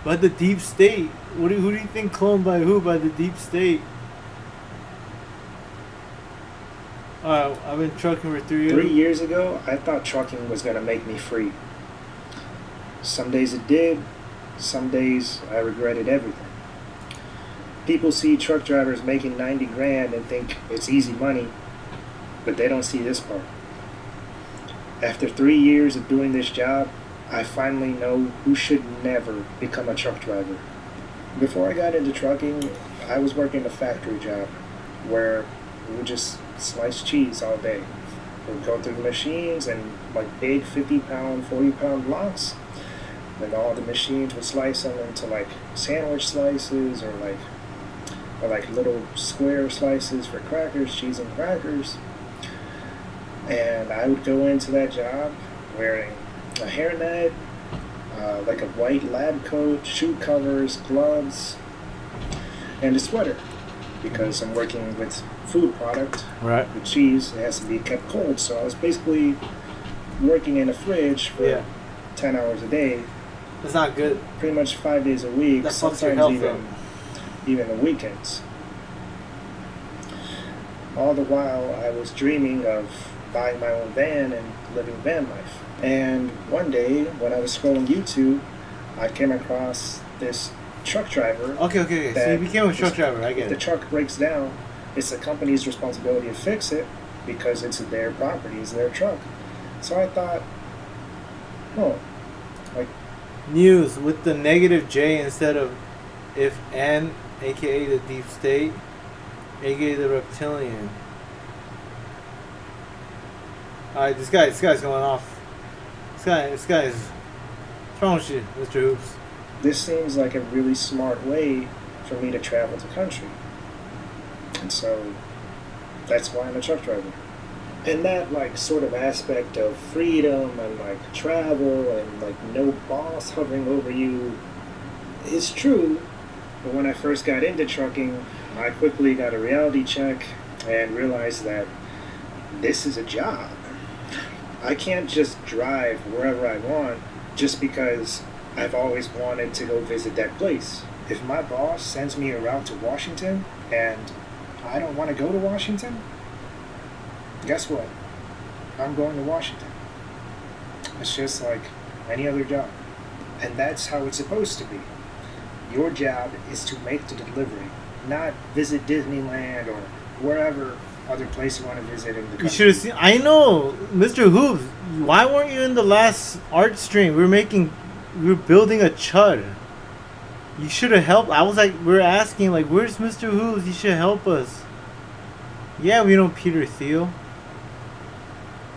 By the deep state. Who do you think cloned by who? By the deep state. Alright, I've been trucking for 3 years. 3 years ago, I thought trucking was going to make me free. Some days it did, some days I regretted everything. People see truck drivers making 90 grand and think it's easy money, but they don't see this part. After 3 years of doing this job, I finally know who should never become a truck driver. Before I got into trucking, I was working a factory job where we would just slice cheese all day. We'd go through the machines and like big 50-pound, 40-pound blocks. Then all the machines would slice them into like sandwich slices or like little square slices for crackers, cheese and crackers. And I would go into that job wearing a hairnet, like a white lab coat, shoe covers, gloves, and a sweater because I'm working with food product. Right. The cheese has to be kept cold, so I was basically working in a fridge for 10 hours a day. That's not good. Pretty much 5 days a week. That fucks your sometimes health even the weekends. All the while, I was dreaming of buying my own van and living van life. And one day, when I was scrolling YouTube, I came across this truck driver. Okay. So you became a truck driver. I get it. If the truck breaks down, it's the company's responsibility to fix it because it's their property, it's their truck. So I thought, news with the negative J instead of if N, aka the deep state, aka the reptilian. Alright, this guy's going off. This guy's. What's wrong with you, Mr. Hoops? This seems like a really smart way for me to travel the country. And so that's why I'm a truck driver. And that like sort of aspect of freedom and like travel and like no boss hovering over you is true. But when I first got into trucking, I quickly got a reality check and realized that this is a job. I can't just drive wherever I want just because I've always wanted to go visit that place. If my boss sends me a route to Washington and I don't want to go to Washington, guess what? I'm going to Washington. It's just like any other job. And that's how it's supposed to be. Your job is to make the delivery, not visit Disneyland or wherever other place you want to visit in the country. You should have seen. I know, Mr. Hoops. Why weren't you in the last art stream? We were building a chud. You should have helped. I was like, we were asking, like, where's Mr. Hoops? He should help us. Yeah, we know Peter Thiel.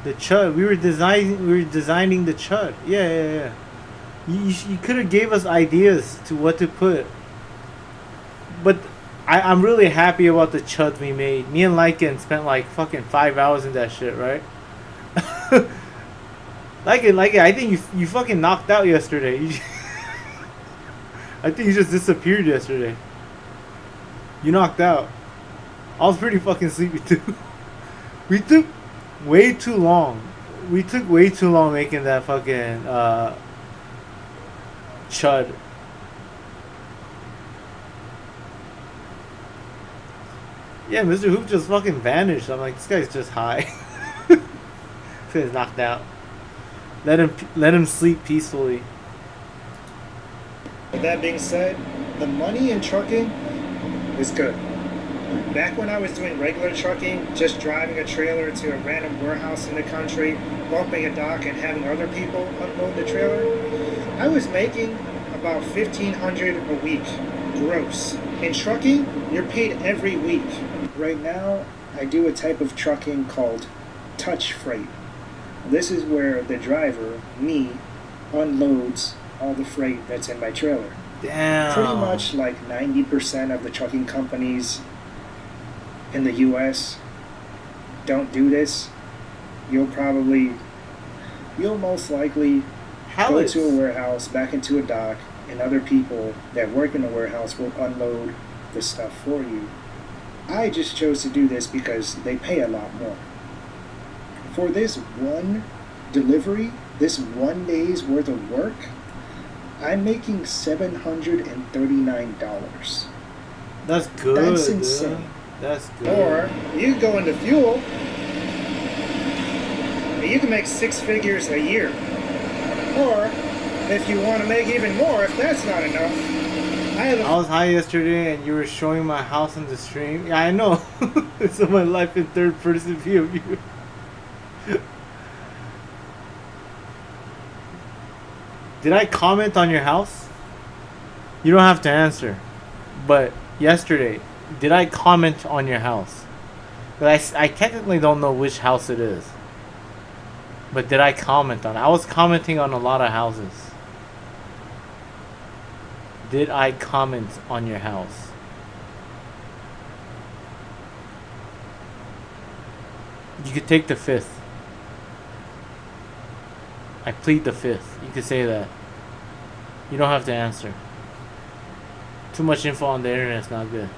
The chud. We were designing the chud. Yeah. You could have gave us ideas to what to put. But I'm really happy about the chud we made. Me and Lycan spent like fucking 5 hours in that shit, right? Lycan, I think you fucking knocked out yesterday. I think you just disappeared yesterday. You knocked out. I was pretty fucking sleepy too. We took way too long. Making that fucking chud. Yeah, Mr. Hoop just fucking vanished. I'm like, this guy's just high. This guy's knocked out. Let him sleep peacefully. With that being said, the money in trucking is good. Back when I was doing regular trucking, just driving a trailer to a random warehouse in the country, bumping a dock and having other people unload the trailer, I was making about $1,500 a week, gross. In trucking, you're paid every week. Right now, I do a type of trucking called touch freight. This is where the driver, me, unloads all the freight that's in my trailer. Damn. Pretty much like 90% of the trucking companies in the US don't do this. You'll most likely go to a warehouse, back into a dock, and other people that work in the warehouse will unload the stuff for you. I just chose to do this because they pay a lot more. For this one delivery, this 1 day's worth of work, I'm making $739. That's good. That's insane. Dude. That's good. Or you go into fuel, and you can make 6 figures a year. Or if you want to make even more, if that's not enough, I was high yesterday, and you were showing my house on the stream. Yeah, I know. It's my life in third person view of you. Did I comment on your house? You don't have to answer. But yesterday, did I comment on your house? I technically don't know which house it is. But did I comment on it? I was commenting on a lot of houses. Did I comment on your house? You could take the fifth. I plead the fifth. You could say that. You don't have to answer. Too much info on the internet is not good.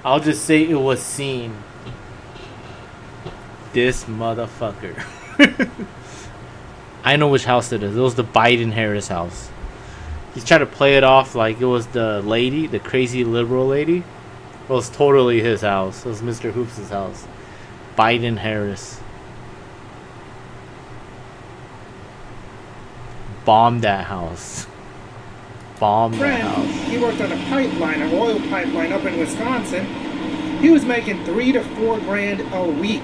I'll just say it was seen. This motherfucker. I know which house it is. It was the Biden-Harris house. He tried to play it off like it was the lady, the crazy liberal lady. It was totally his house. It was Mr. Hoops' house. Biden-Harris. Bombed that house. Bombed that house. He worked on a pipeline, an oil pipeline up in Wisconsin. He was making $3 to $4 grand a week.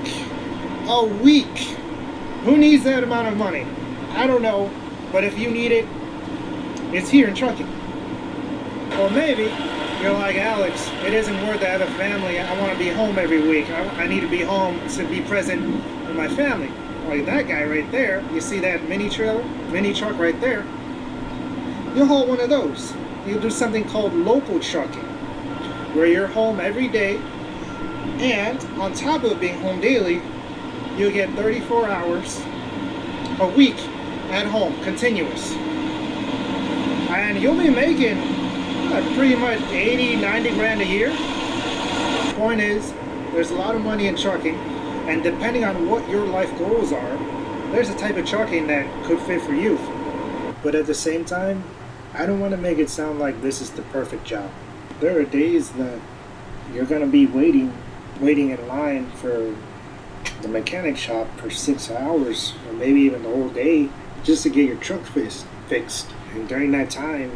A week. Who needs that amount of money? I don't know, but if you need it, it's here in trucking. Or maybe you're like Alex. It isn't worth it. I have a family. I want to be home every week. I need to be home to be present with my family. Like that guy right there. You see that mini truck right there? You'll haul one of those. You'll do something called local trucking, where you're home every day, and on top of being home daily, you'll get 34 hours a week at home, continuous. And you'll be making pretty much 80, 90 grand a year. Point is, there's a lot of money in trucking, and depending on what your life goals are, there's a type of trucking that could fit for you. But at the same time, I don't want to make it sound like this is the perfect job. There are days that you're going to be waiting in line for the mechanic shop for 6 hours, or maybe even the whole day, just to get your truck fixed. And during that time,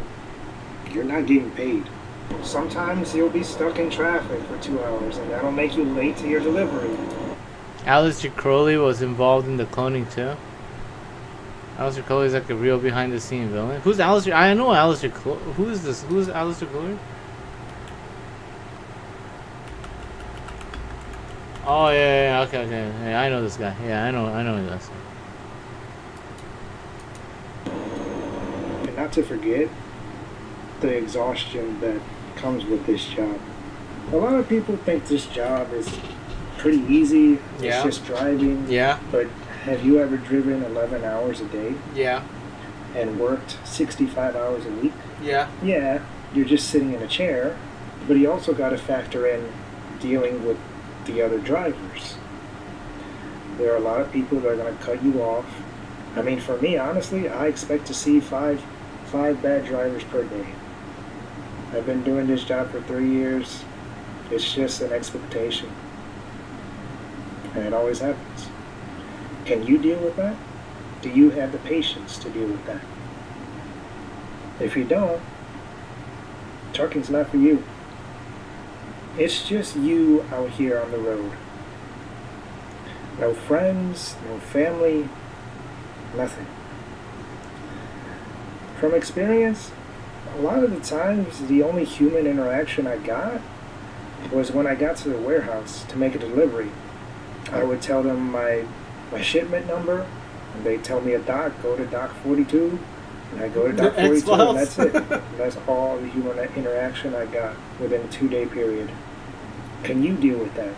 you're not getting paid. Sometimes you'll be stuck in traffic for 2 hours, and that'll make you late to your delivery. Aleister Crowley was involved in the cloning too. Aleister Crowley's like a real behind-the-scene villain. Who's Aleister? I know Aleister Crowley. Who is this? Who's Aleister Crowley? Oh yeah, okay. Yeah, I know this guy. Yeah, I know who this. And not to forget the exhaustion that comes with this job. A lot of people think this job is pretty easy. Yeah. It's just driving. Yeah. But have you ever driven 11 hours a day? Yeah. And worked 65 hours a week? Yeah. Yeah, you're just sitting in a chair, but you also got to factor in dealing with the other drivers. There are a lot of people that are going to cut you off. I mean, for me, honestly, I expect to see five bad drivers per day. I've been doing this job for 3 years. It's just an expectation. And it always happens. Can you deal with that? Do you have the patience to deal with that? If you don't, trucking's not for you. It's just you out here on the road. No friends, no family, nothing. From experience, a lot of the times the only human interaction I got was when I got to the warehouse to make a delivery. I would tell them my shipment number, and they tell me a dock, go to dock 42, and I go to dock 42, and that's it. That's all the human interaction I got within a 2-day period. Can you deal with that?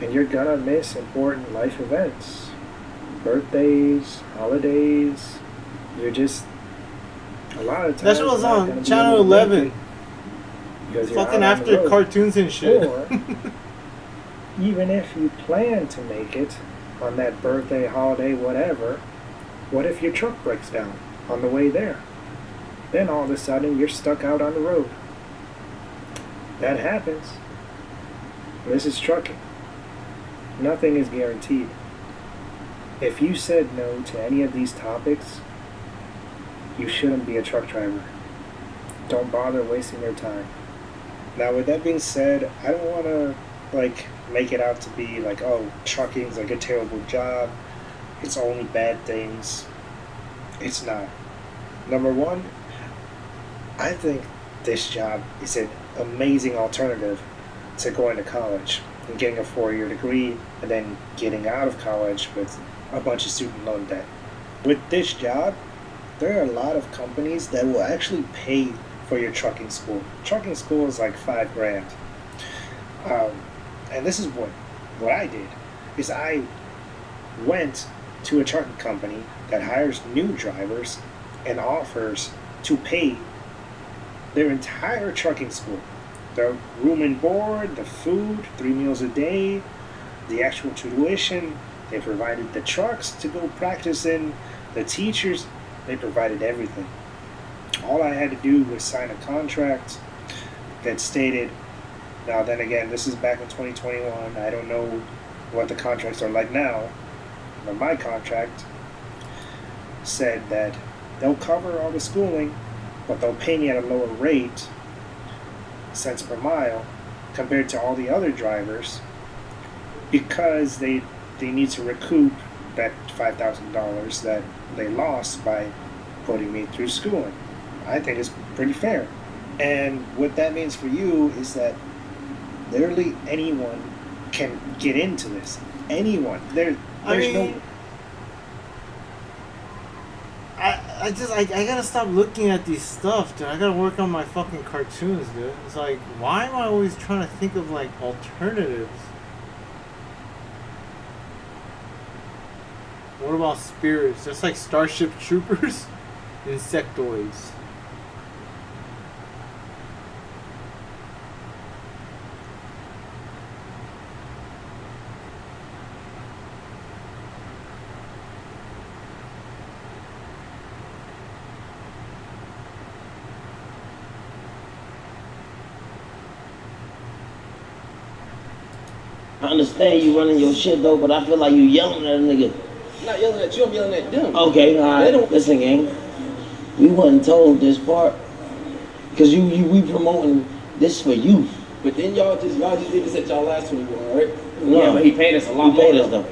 And you're gonna miss important life events. Birthdays, holidays, you're just, a lot of times... That shit was on Channel 11. Fucking after cartoons and shit. Or, even if you plan to make it on that birthday, holiday, whatever, what if your truck breaks down on the way there? Then all of a sudden you're stuck out on the road. That happens. This is trucking. Nothing is guaranteed. If you said no to any of these topics, you shouldn't be a truck driver. Don't bother wasting your time. Now, with that being said, I don't want to, make it out to be like, oh, trucking's like a terrible job. It's only bad things. It's not. Number one, I think this job is an amazing alternative to going to college and getting a 4-year degree and then getting out of college with a bunch of student loan debt. With this job, there are a lot of companies that will actually pay for your trucking school. Trucking school is like $5,000. And this is what I did, is I went to a trucking company that hires new drivers and offers to pay their entire trucking school. The room and board, the food, 3 meals a day, the actual tuition. They provided the trucks to go practice in, the teachers, they provided everything. All I had to do was sign a contract that stated, now then again, this is back in 2021, I don't know what the contracts are like now, but my contract said that they'll cover all the schooling, but they'll pay me at a lower rate, cents per mile, compared to all the other drivers, because they need to recoup that $5,000 that they lost by putting me through schooling. I think it's pretty fair. And what that means for you is that literally anyone can get into this. Anyone. There's no... I gotta stop looking at these stuff, dude. I gotta work on my fucking cartoons, dude. It's like, why am I always trying to think of, like, alternatives? What about spirits? Just like Starship Troopers? Insectoids. I understand you running your shit though, but I feel like you yelling at a nigga. I'm not yelling at you, I'm yelling at them. Okay, alright. Listen, gang. We wasn't told this part. Cause we promoting this for you. But then y'all just did this at y'all last 21, right? No. Yeah, but he paid us a lot He paid more. us though.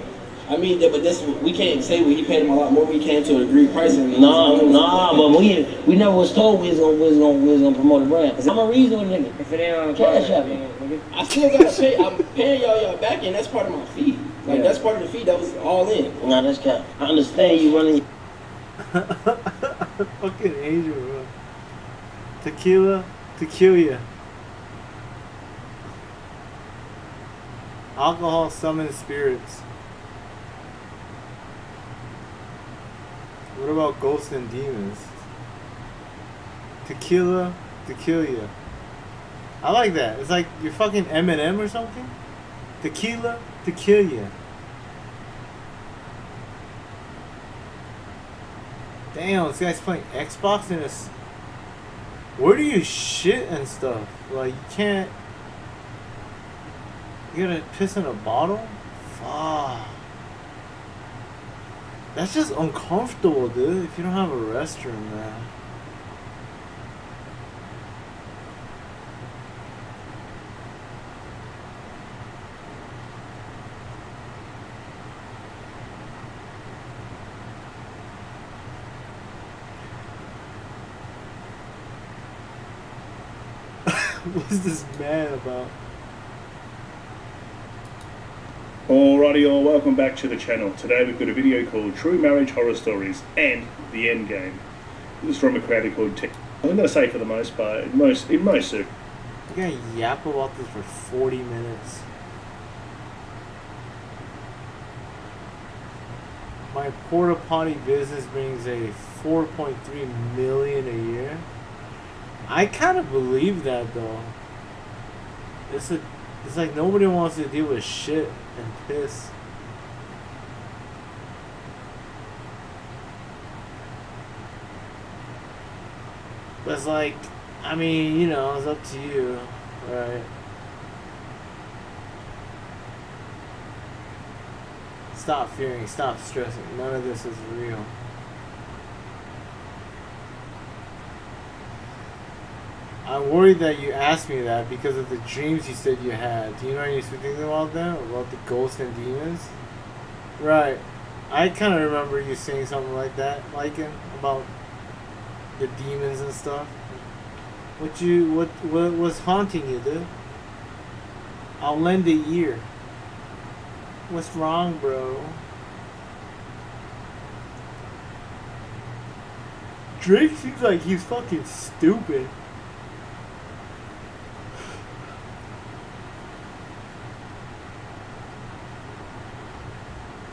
I mean, but this we can't say he paid him a lot more. We came to an agreed pricing. Nah, but we never was told we was gonna promote a brand. I'm a reason with nigga. If it ain't on the Cash contract, out. I still gotta pay. I'm paying y'all back in. That's part of my fee. Like that's part of the fee that was all in. Nah, that's cap. I understand you running. Fucking Asian, bro. Tequila to kill ya. Alcohol summons spirits. What about ghosts and demons? Tequila to kill ya. I like that. It's like you're fucking MANNN or something. Tequila to kill ya. Damn, this guy's playing Xbox in this. Where do you shit and stuff? Like, you can't. You gotta piss in a bottle? Fuck. That's just uncomfortable, dude, if you don't have a restroom, man. What's this man about? Alrighty all, welcome back to the channel. Today we've got a video called True Marriage Horror Stories and the Endgame. This is from a creator called T. I'm going to say for the most part, in most You're gonna yap about this for 40 minutes. My porta potty business brings a 4.3 million a year. I kind of believe that though. It's like nobody wants to deal with shit and piss. But it's like, I mean, you know, it's up to you, right? Stop fearing, stop stressing. None of this is real. I'm worried that you asked me that because of the dreams you said you had. Do you know any things about them? About the ghosts and demons? Right. I kind of remember you saying something like that, Lycan, about the demons and stuff. What's haunting you, dude? I'll lend a ear. What's wrong, bro? Drake seems like he's fucking stupid.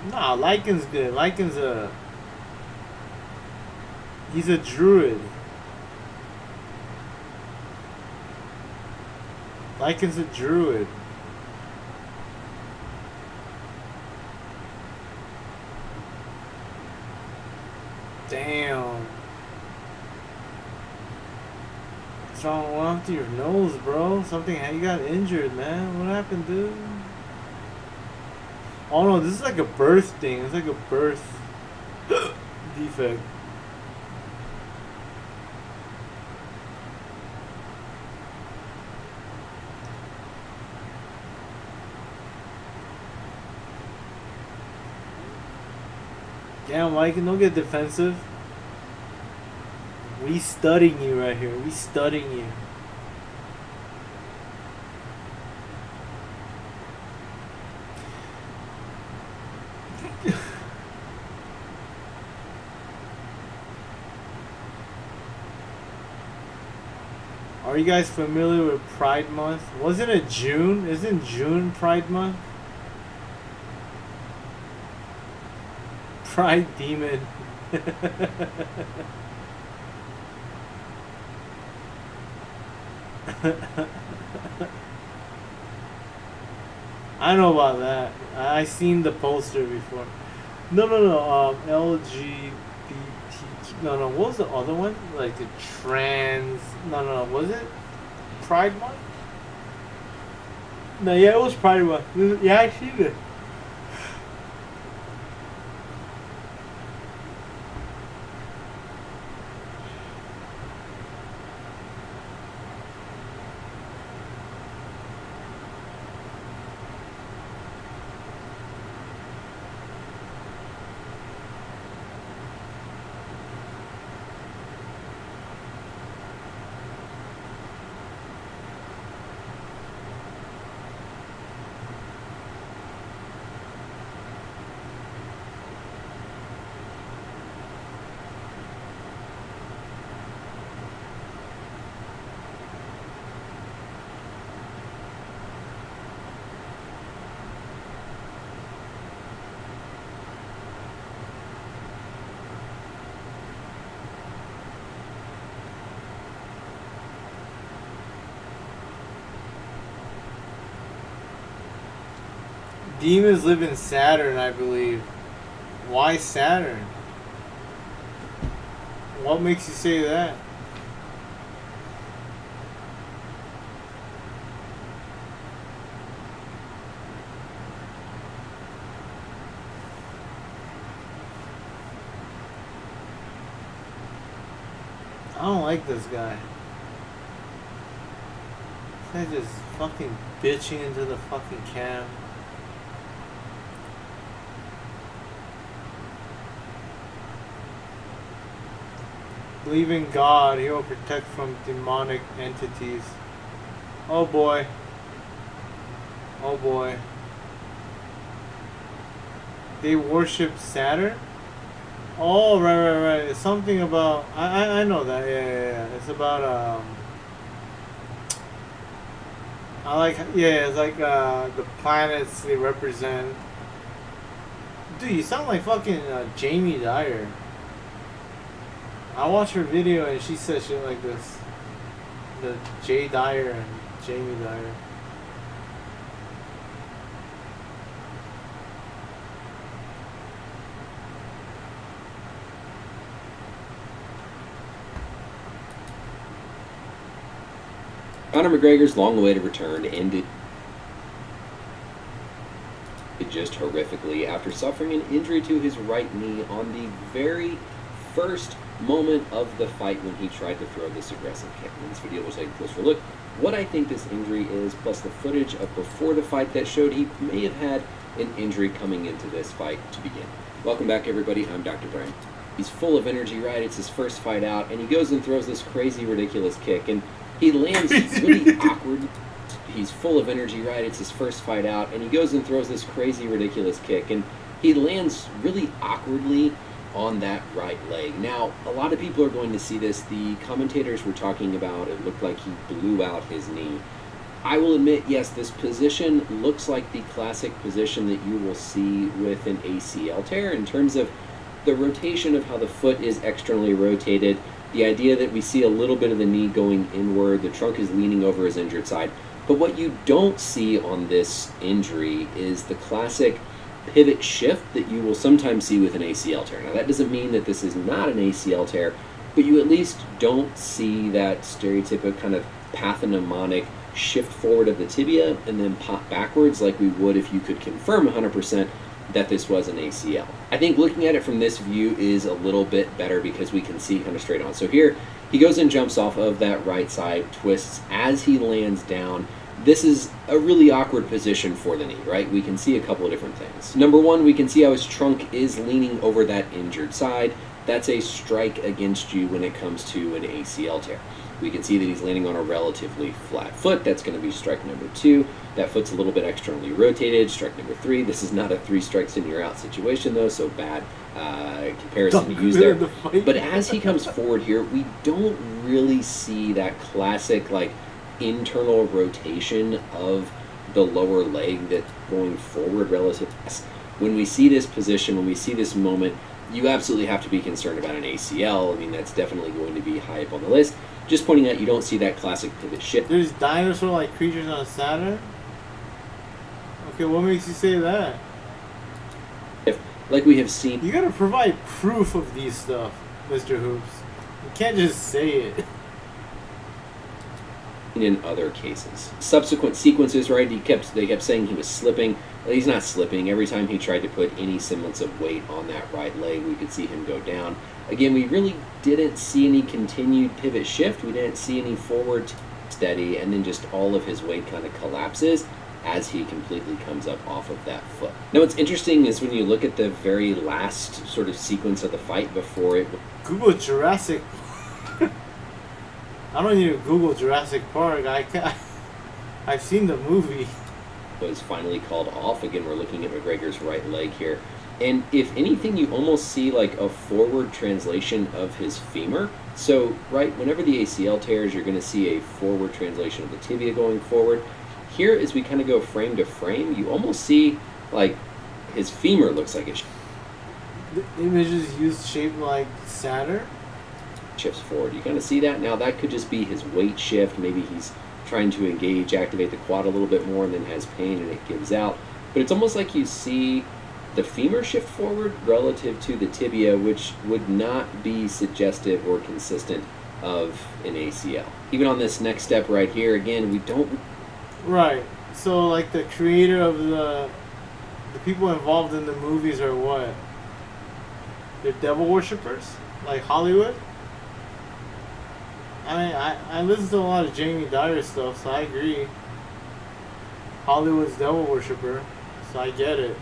Nah, Lycan's good. Lycan's he's a druid. Lycan's a druid. Damn. What's wrong with your nose, bro? Something, you got injured, man. What happened, dude? Oh no, this is like a birth thing. It's like a birth defect. Damn, Mike, don't get defensive. We studying you right here. We studying you. Are you guys familiar with Pride Month? Wasn't it June? Isn't June Pride Month? Pride Demon. I know about that. I seen the poster before. No. LGBT. No. What was the other one? Like the trans. No. Was it Pride Month? No, yeah, it was Pride Month. Yeah, I seen it. Demons live in Saturn, I believe. Why Saturn? What makes you say that? I don't like this guy. This guy just fucking bitching into the fucking cam. Believe in God, He will protect from demonic entities. Oh boy. Oh boy. They worship Saturn? Oh, right. It's something about... I know that, yeah. It's about, it's like, the planets they represent. Dude, you sound like fucking Jamie Dyer. I watched her video and she said shit like this. The Jay Dyer and Jamie Dyer. Conor McGregor's long-awaited return ended just horrifically after suffering an injury to his right knee on the very first moment of the fight when he tried to throw this aggressive kick. In this video, we'll take a closer look what I think this injury is, plus the footage of before the fight that showed he may have had an injury coming into this fight to begin. Welcome back, everybody. I'm Dr. Brian. He's full of energy, right? It's his first fight out, and he goes and throws this crazy, ridiculous kick. And He lands really awkward. He's full of energy, right? It's his first fight out, and he goes and throws this crazy, ridiculous kick, and he lands really awkwardly on that right leg. Now, a lot of people are going to see this. The commentators were talking about it looked like he blew out his knee. I will admit, yes, this position looks like the classic position that you will see with an ACL tear in terms of the rotation of how the foot is externally rotated, the idea that we see a little bit of the knee going inward, the trunk is leaning over his injured side. But what you don't see on this injury is the classic pivot shift that you will sometimes see with an ACL tear. Now, that doesn't mean that this is not an ACL tear, but you at least don't see that stereotypical kind of pathognomonic shift forward of the tibia and then pop backwards like we would if you could confirm 100% that this was an ACL. I think looking at it from this view is a little bit better because we can see kind of straight on. So here, he goes and jumps off of that right side, twists as he lands down. This is a really awkward position for the knee, right? We can see a couple of different things. Number one, we can see how his trunk is leaning over that injured side. That's a strike against you when it comes to an ACL tear. We can see that he's landing on a relatively flat foot. That's going to be strike number 2. That foot's a little bit externally rotated. Strike number 3. This is not a 3 strikes and you're out situation though, so bad comparison to use there. But as he comes forward here, we don't really see that classic like internal rotation of the lower leg that's going forward relative to us. When we see this position, when we see this moment, you absolutely have to be concerned about an ACL. I mean, that's definitely going to be high up on the list. Just pointing out, you don't see that classic pivot shift. There's dinosaur-like creatures on Saturn? Okay, what makes you say that? Like we have seen... You gotta provide proof of these stuff, Mr. Hoops. You can't just say it. In other cases. Subsequent sequences, right, they kept saying he was slipping. He's not slipping. Every time he tried to put any semblance of weight on that right leg, we could see him go down. Again, we really didn't see any continued pivot shift. We didn't see any forward steady, and then just all of his weight kind of collapses as he completely comes up off of that foot. Now, what's interesting is when you look at the very last sort of sequence of the fight before it... Google Jurassic... I don't need to Google Jurassic Park. I've seen the movie. Was finally called off. Again, we're looking at McGregor's right leg here. And if anything, you almost see like a forward translation of his femur. So, right, whenever the ACL tears, you're going to see a forward translation of the tibia going forward. Here, as we kind of go frame to frame, you almost see like his femur looks like it. The images used shaped like Saturn? Shifts forward. You kind of see that. Now, that could just be his weight shift. Maybe he's trying to engage, activate the quad a little bit more, and then has pain and it gives out. But it's almost like you see the femur shift forward relative to the tibia, which would not be suggestive or consistent of an ACL. Even on this next step right here, again, we don't... Right. So, like, the creator of the people involved in the movies are what? They're devil worshippers? Like Hollywood? I mean, I listen to a lot of Jamie Dyer stuff, so I agree. Hollywood's devil worshipper, so I get it.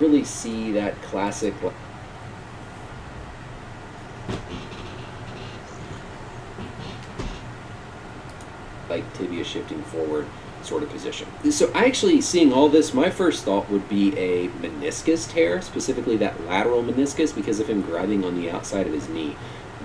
Really see that classic like tibia shifting forward sort of position. So actually seeing all this, my first thought would be a meniscus tear, specifically that lateral meniscus because of him grabbing on the outside of his knee.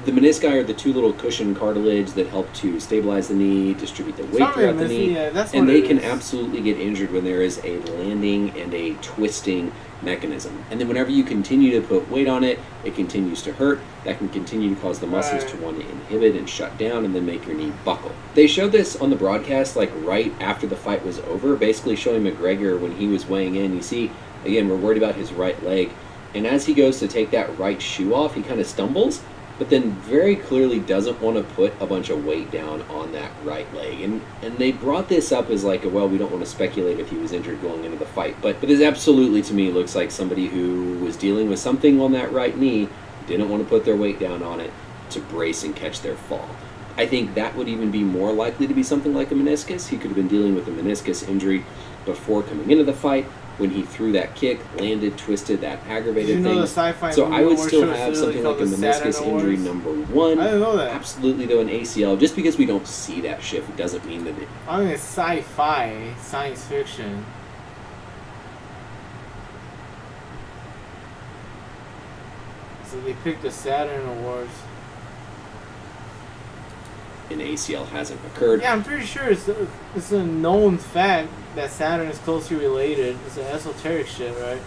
The menisci are the 2 little cushion cartilage that help to stabilize the knee, distribute the weight throughout the knee, and they can absolutely get injured when there is a landing and a twisting mechanism. And then whenever you continue to put weight on it, it continues to hurt. That can continue to cause the muscles to want to inhibit and shut down and then make your knee buckle. They showed this on the broadcast like right after the fight was over, basically showing McGregor when he was weighing in. You see, again, we're worried about his right leg. And as he goes to take that right shoe off, he kind of stumbles, but then very clearly doesn't want to put a bunch of weight down on that right leg. And they brought this up as like, well, we don't want to speculate if he was injured going into the fight. But this absolutely, to me, looks like somebody who was dealing with something on that right knee, didn't want to put their weight down on it to brace and catch their fall. I think that would even be more likely to be something like a meniscus. He could have been dealing with a meniscus injury before coming into the fight. When he threw that kick, landed, twisted, that aggravated Did you know things. the sci-fi So movie I would award still show is have literally something like a called the Saturn meniscus injury Awards? number 1. I didn't know that. Absolutely, though, an ACL. Just because we don't see that shift, it doesn't mean that it. I mean, it's sci-fi, science fiction. So they picked the Saturn Awards. An ACL hasn't occurred. Yeah, I'm pretty sure it's a known fact that Saturn is closely related. It's an esoteric shit, right?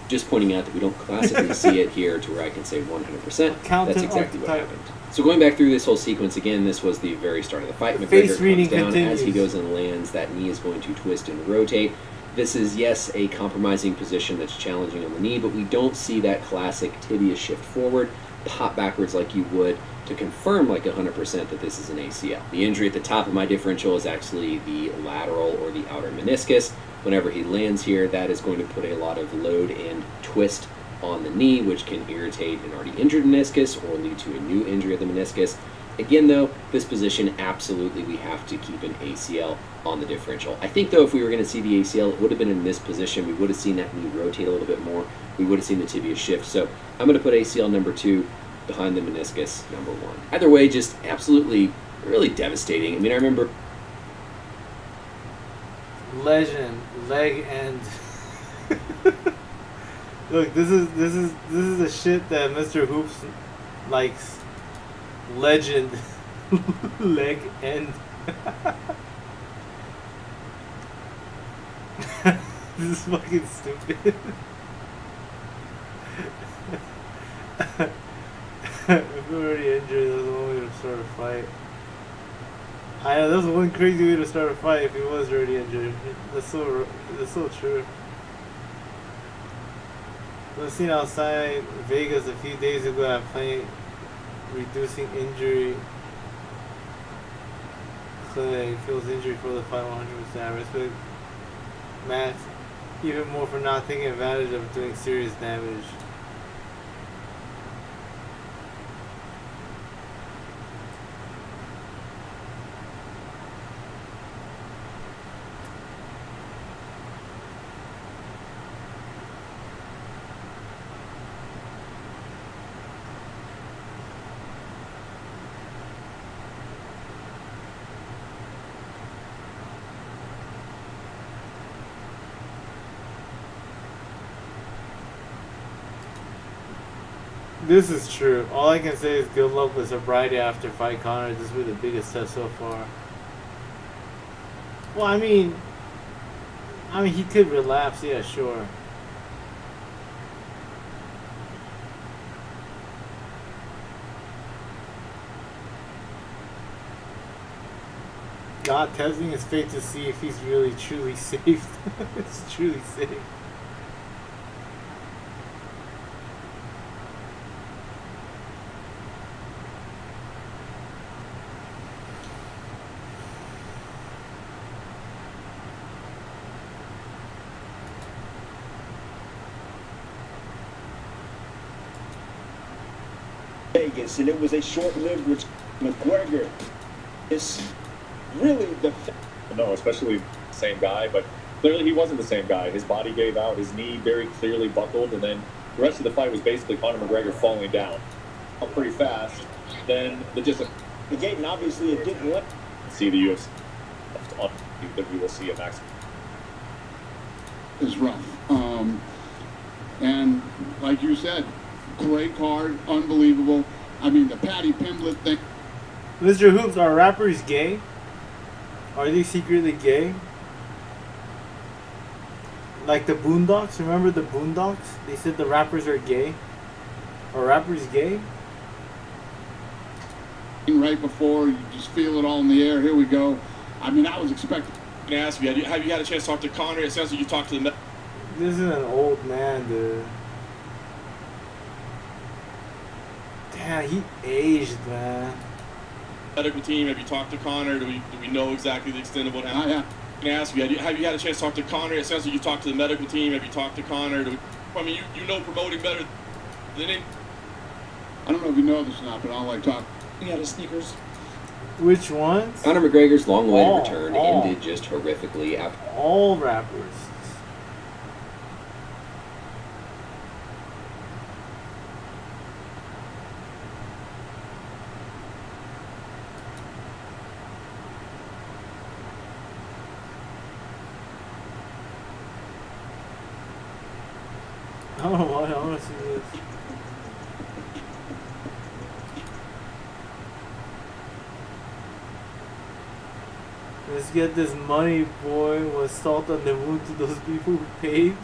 Just pointing out that we don't classically see it here to where I can say 100%. That's exactly what happened. So going back through this whole sequence again, this was the very start of the fight. McGregor comes down as he goes and lands. That knee is going to twist and rotate. This is, yes, a compromising position that's challenging on the knee, but we don't see that classic tibia shift forward, pop backwards like you would to confirm like 100% that this is an ACL. The injury at the top of my differential is actually the lateral or the outer meniscus. Whenever he lands here, that is going to put a lot of load and twist on the knee, which can irritate an already injured meniscus or lead to a new injury of the meniscus. Again, though, this position, absolutely we have to keep an ACL on the differential. I think, though, if we were going to see the ACL, it would have been in this position. We would have seen that knee rotate a little bit more. We would have seen the tibia shift. So I'm going to put ACL number 2 behind the meniscus number 1. Either way, just absolutely, really devastating. I mean, I remember... Legend, leg end. Look, this is the shit that Mr. Hoops likes. Legend, leg end. This is fucking stupid. If you're already injured, there's one way to start a fight. I know, that's one crazy way to start a fight if he was already injured. That's so true. I was seen outside Vegas a few days ago at playing reducing injury clinic. If he was injured for the fight 100%. I respect Max even more for not taking advantage of doing serious damage. This is true. All I can say is good luck with sobriety after fight, Connor. This will be the biggest test so far. Well, I mean, he could relapse. Yeah, sure. God testing his fate to see if he's really truly safe. It's truly safe. Vegas, and it was a short-lived with McGregor. It's really the... No, especially same guy, but clearly he wasn't the same guy. His body gave out, his knee very clearly buckled, and then the rest of the fight was basically Conor McGregor falling down pretty fast. Then the gate, and obviously it didn't let see the UFC on that we will see a max. Is rough. And like you said, great card, unbelievable. I mean, the Patty Pimblett thing. Mr. Hoops, are rappers gay? Are they secretly gay? Like the Boondocks? Remember the Boondocks? They said the rappers are gay. Are rappers gay? Right before, you just feel it all in the air. Here we go. I mean, I was expecting. Can I ask you, have you had a chance to talk to Conor? It sounds like you talked to the... This is an old man, dude. Damn, he aged, man. medical team? Have you talked to Conor? Do we know exactly the extent of what happened? Can I ask you, have you had a chance to talk to Conor? It sounds like you talked to the medical team. Have you talked to Conor? I mean, you know promoting better than any... I don't know if you know this or not, but I don't like talking. You got his sneakers. Which ones? Conor McGregor's long-awaited All, return all. ended just horrifically after. All rappers. I don't know why I want to see this. Let's get this money, boy. Was salt on the wound to those people who paid.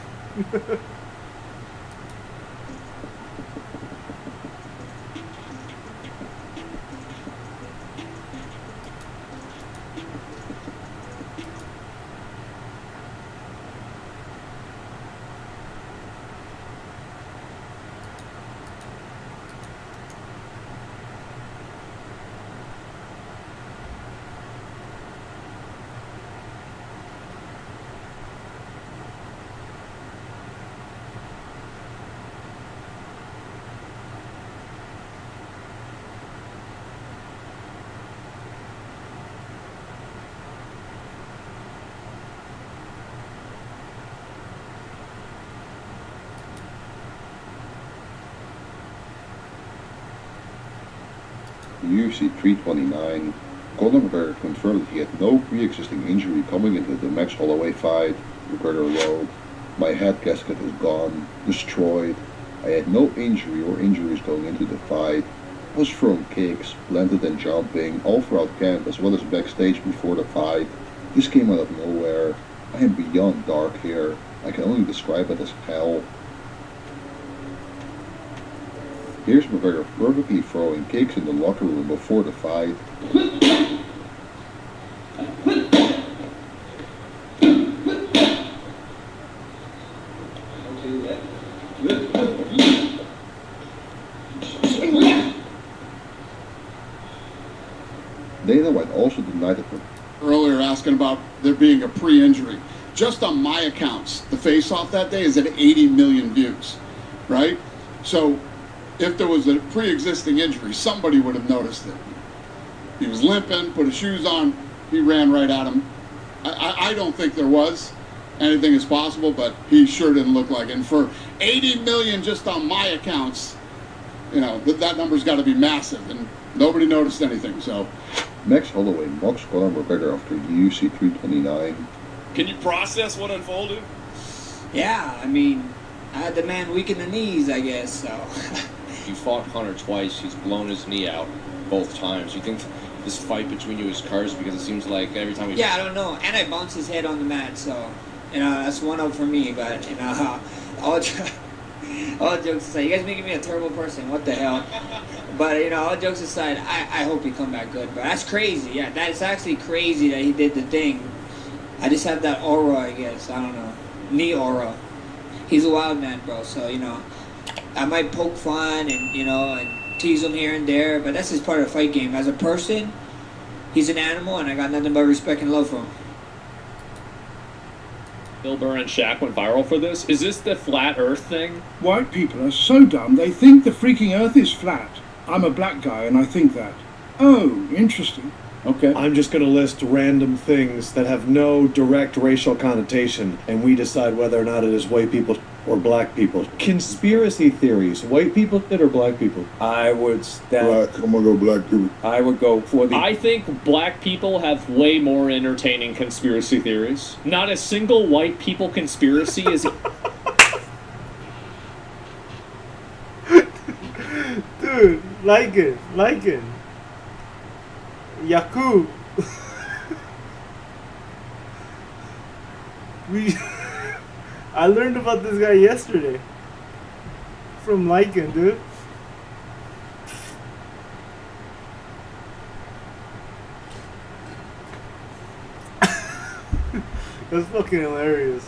UFC 329, Conor McGregor confirmed that he had no pre-existing injury coming into the Max Holloway fight. McGregor wrote, "My head gasket is gone, destroyed. I had no injury or injuries going into the fight. I was throwing kicks, landed and jumping, all throughout camp as well as backstage before the fight. This came out of nowhere. I am beyond dark here. I can only describe it as hell." Here's McGregor perfectly throwing kicks in the locker room before the fight. Dana White also denied it. Earlier asking about there being a pre-injury. Just on my accounts, the face-off that day is at 80 million views, right? So if there was a pre-existing injury, somebody would have noticed it. He was limping, put his shoes on, he ran right at him. I don't think there was. Anything is possible, but he sure didn't look like it. And for 80 million just on my accounts, you know, that number's got to be massive, and nobody noticed anything, so. Max Holloway mocks Conor McGregor after UFC 329. Can you process what unfolded? Yeah, I mean, I had the man weak in the knees, I guess, so. You fought Hunter twice. He's blown his knee out both times. You think this fight between you is cursed because it seems like every time we... Yeah, I don't know. And I bounced his head on the mat, so, you know, that's 1-0 for me. But, you know, all jokes aside, you guys making me a terrible person. What the hell? But, you know, all jokes aside, I hope he come back good. But that's crazy. Yeah, that's actually crazy that he did the thing. I just have that aura, I guess. I don't know. Knee aura. He's a wild man, bro. So, you know, I might poke fun and, you know, and tease him here and there, but that's just part of the fight game. As a person, he's an animal, and I got nothing but respect and love for him. Bill Burr and Shaq went viral for this. Is this the flat Earth thing? White people are so dumb, they think the freaking Earth is flat. I'm a black guy, and I think that. Oh, interesting. Okay. I'm just going to list random things that have no direct racial connotation, and we decide whether or not it is white people or black people. Conspiracy theories. White people or black people? I would Black. I'm going to go black people. I would go for the... I think black people have way more entertaining conspiracy theories. Not a single white people conspiracy is... Dude, like it. Yakub. I learned about this guy yesterday. From Lycan, dude. That's fucking hilarious.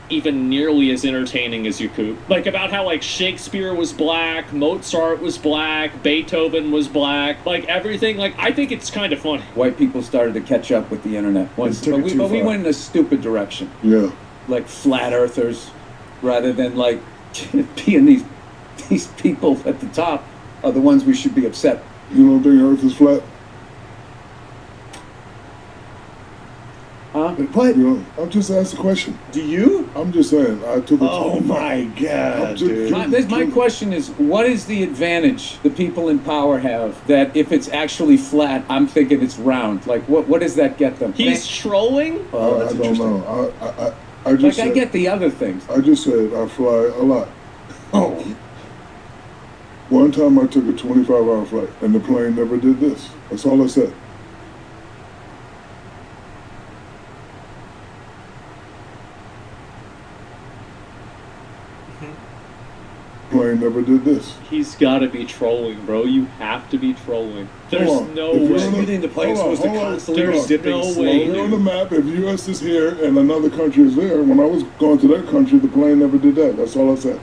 Even nearly as entertaining as Yakub. Like about how like Shakespeare was black, Mozart was black, Beethoven was black, like everything. Like I think it's kind of funny. White people started to catch up with the internet once, but we went in a stupid direction. Yeah. Like flat earthers, rather than like being these people at the top are the ones we should be upset. You don't think Earth is flat? What? You know, I'm just asking a question. Do you? I'm just saying. I took a. Oh my God, dude! My question is, what is the advantage the people in power have that if it's actually flat, I'm thinking it's round? Like, what does that get them? He's trolling? Oh, that's I don't interesting. know. I just I said, get the other things. I just said I fly a lot. Oh. One time I took a 25-hour flight and the plane never did this. That's all I said. Plane never did this. He's got to be trolling, bro. You have to be trolling. There's no way. You think the plane's supposed to constantly be dipping no slowly? way. On the map, if U.S. is here and another country is there, when I was going to that country, the plane never did that. That's all I said.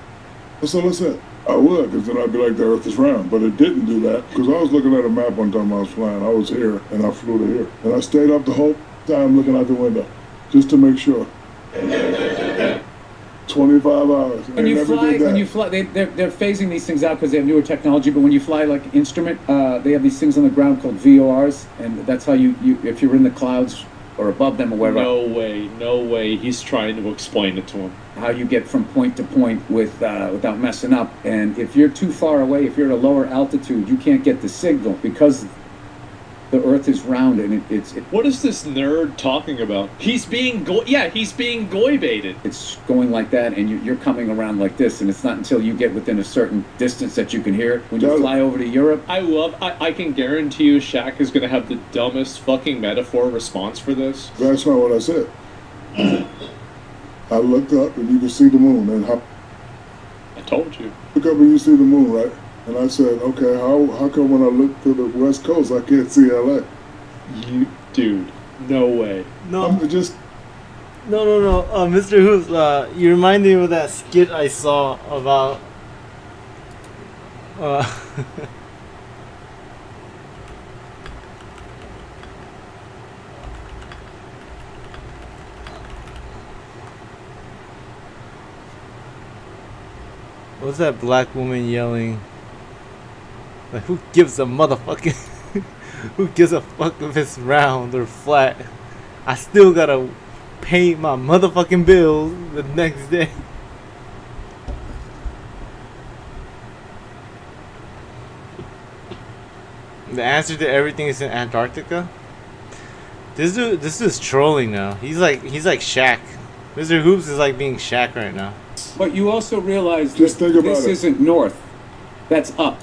That's all I said. I would, because then I'd be like, the Earth is round. But it didn't do that, because I was looking at a map one time I was flying. I was here, and I flew to here. And I stayed up the whole time looking out the window, just to make sure. 25 hours. When you fly, they're phasing these things out because they have newer technology. But when you fly like instrument, they have these things on the ground called VORs, and that's how you if you're in the clouds or above them or wherever. No way. He's trying to explain it to him. How you get from point to point without messing up. And if you're too far away, if you're at a lower altitude, you can't get the signal because the Earth is round and it's. What is this nerd talking about? He's being he's being goy baited. It's going like that, and you're coming around like this, and it's not until you get within a certain distance that you can hear it. When you fly over to Europe, I can guarantee you, Shaq is gonna have the dumbest fucking metaphor response for this. That's not what I said. I looked up and you can see the moon, and I told you. Look up and you see the moon, right? And I said, okay, how come when I look to the West Coast, I can't see LA? Dude, no way. No. I'm just. No. Mr. Hoops, you remind me of that skit I saw about. What's that black woman yelling? Like, who gives a motherfucking... who gives a fuck if it's round or flat? I still gotta pay my motherfucking bills the next day. The answer to everything is in Antarctica? This is trolling now. He's like Shaq. Mr. Hoops is like being Shaq right now. But you also realize Just think about this it. isn't north. That's up.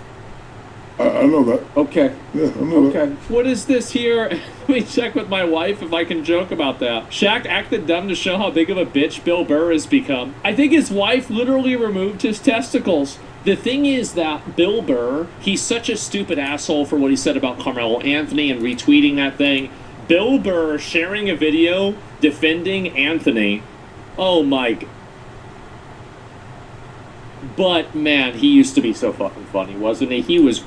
I know that. Okay. Yeah, I know that. Okay. What is this here? Let me check with my wife if I can joke about that. Shaq acted dumb to show how big of a bitch Bill Burr has become. I think his wife literally removed his testicles. The thing is that Bill Burr, he's such a stupid asshole for what he said about Carmelo Anthony and retweeting that thing. Bill Burr sharing a video defending Anthony. Oh my... But man, he used to be so fucking funny, wasn't he? He was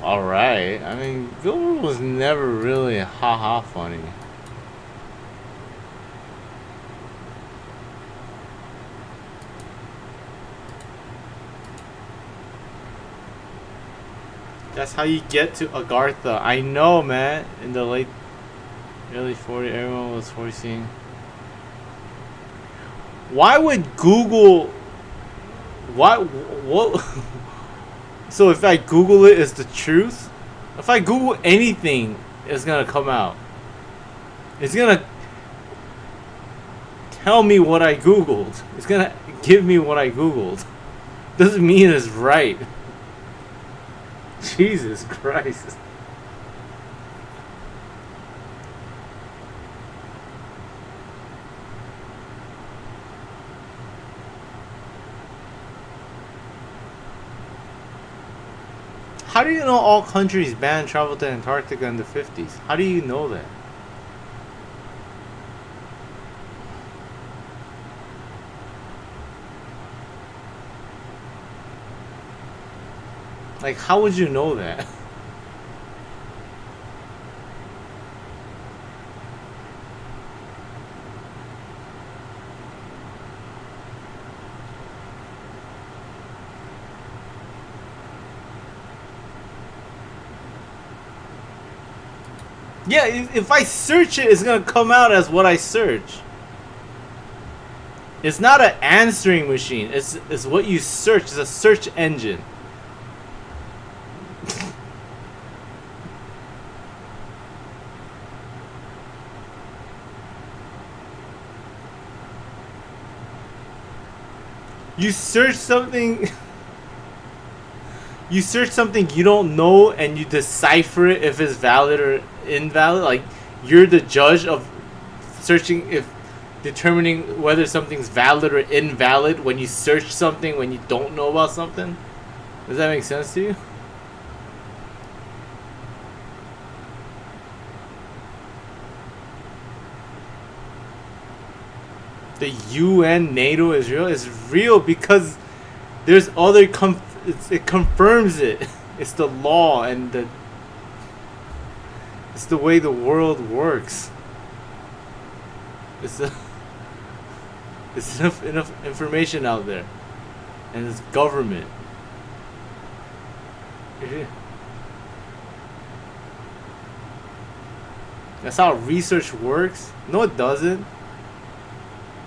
alright. I mean, Bill Burr was never really ha-ha funny. That's how you get to Agartha. I know, man. In the early 40s, everyone was foreseeing. Why would Google... What? So if I Google it, is the truth? If I Google anything, it's gonna come out. It's gonna tell me what I Googled. It's gonna give me what I Googled. Doesn't mean it's right. Jesus Christ. How do you know all countries banned travel to Antarctica in the 50s? How do you know that? Like, how would you know that? Yeah, if I search it, it's gonna come out as what I search. It's not an answering machine. It's what you search. It's a search engine. You search something. You search something you don't know, and you decipher it if it's valid or invalid. Like, you're the judge of determining whether something's valid or invalid when you search something when you don't know about something. Does that make sense to you? The UN, NATO is real. It's real because there's other it confirms it. It's the law and it's the way the world works. It's enough information out there, and it's government. That's how research works. No, it doesn't.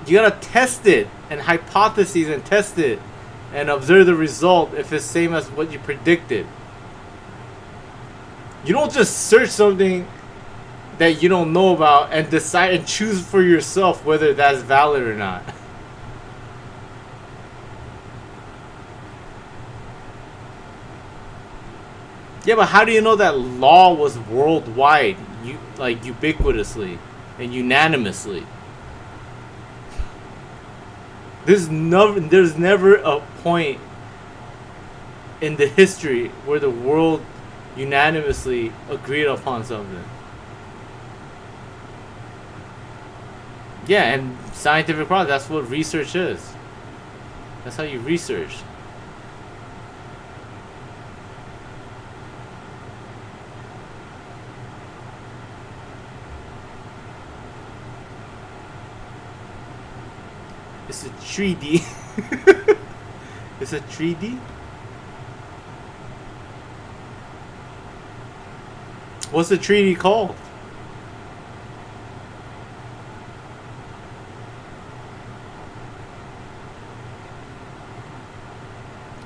You gotta test it and hypotheses and test it and observe the result if it's same as what you predicted. You don't just search something that you don't know about and decide and choose for yourself whether that's valid or not. Yeah, but how do you know that law was worldwide, ubiquitously and unanimously? There's never a point in the history where the world unanimously agreed upon something. Yeah, and scientific process, that's what research is. That's how you research. It's a treaty. It's a treaty? What's the treaty called?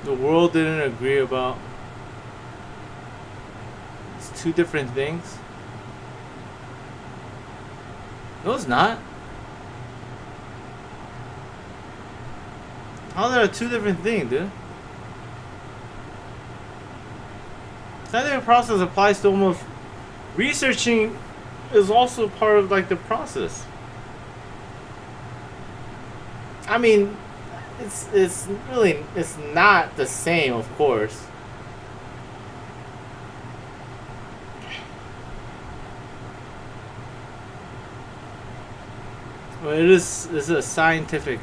The world didn't agree about. It's two different things. No, it's not. How are there two different things, dude? Scientific process applies to almost researching is also part of like the process. I mean, it's really not the same, of course. Well, it's a scientific.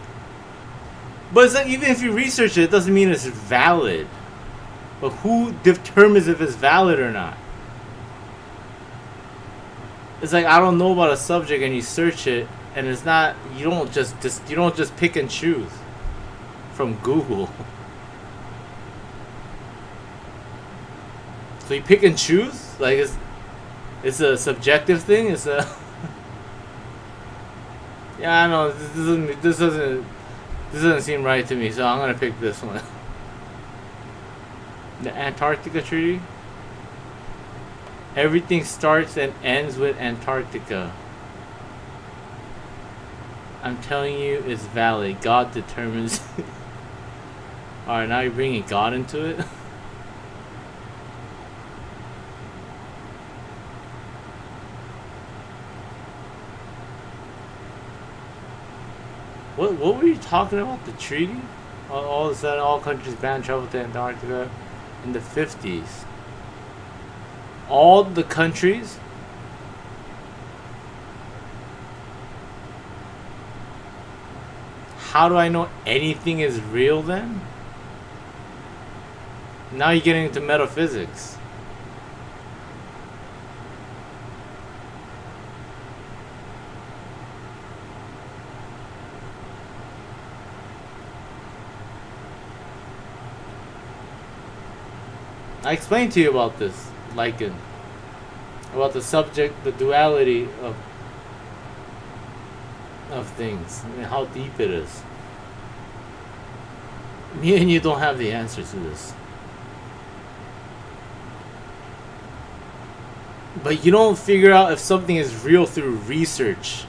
But it's like, even if you research it, it doesn't mean it's valid. But who determines if it's valid or not? It's like, I don't know about a subject and you search it and it's not, you don't just pick and choose from Google. So you pick and choose? Like it's a subjective thing? It's a yeah, I know this doesn't seem right to me, so I'm gonna pick this one. The Antarctica Treaty. Everything starts and ends with Antarctica. I'm telling you, it's valid. God determines. Alright, now you're bringing God into it? What were you talking about? The treaty? All of a sudden, all countries banned travel to Antarctica in the 50s. All the countries? How do I know anything is real then? Now you're getting into metaphysics. I explained to you about this, Lycan. about the subject, the duality of things, and how deep it is. Me and you don't have the answer to this. But you don't figure out if something is real through research.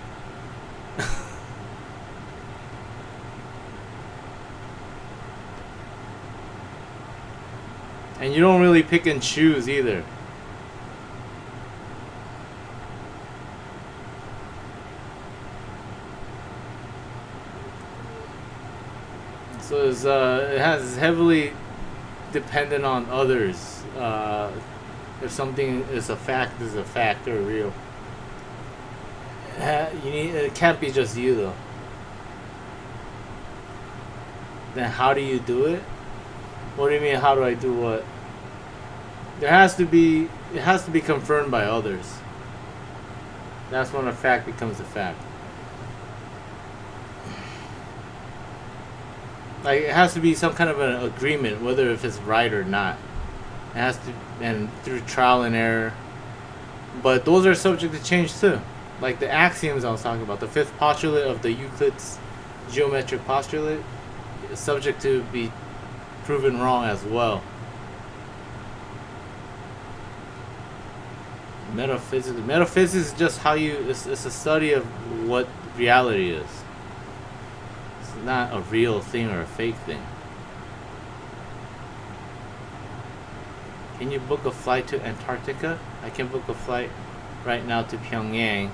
And you don't really pick and choose either. So it has heavily dependent on others. If something is a fact or real. It can't be just you though. Then how do you do it? What do you mean? How do I do what? It has to be confirmed by others. That's when a fact becomes a fact. Like it has to be some kind of an agreement, whether if it's right or not. It has to, and through trial and error. But those are subject to change too. Like the axioms I was talking about, the fifth postulate of the Euclid's geometric postulate is subject to be proven wrong as well. Metaphysics is just how it's a study of what reality is. It's not a real thing or a fake thing. Can you book a flight to Antarctica? I can book a flight right now to Pyongyang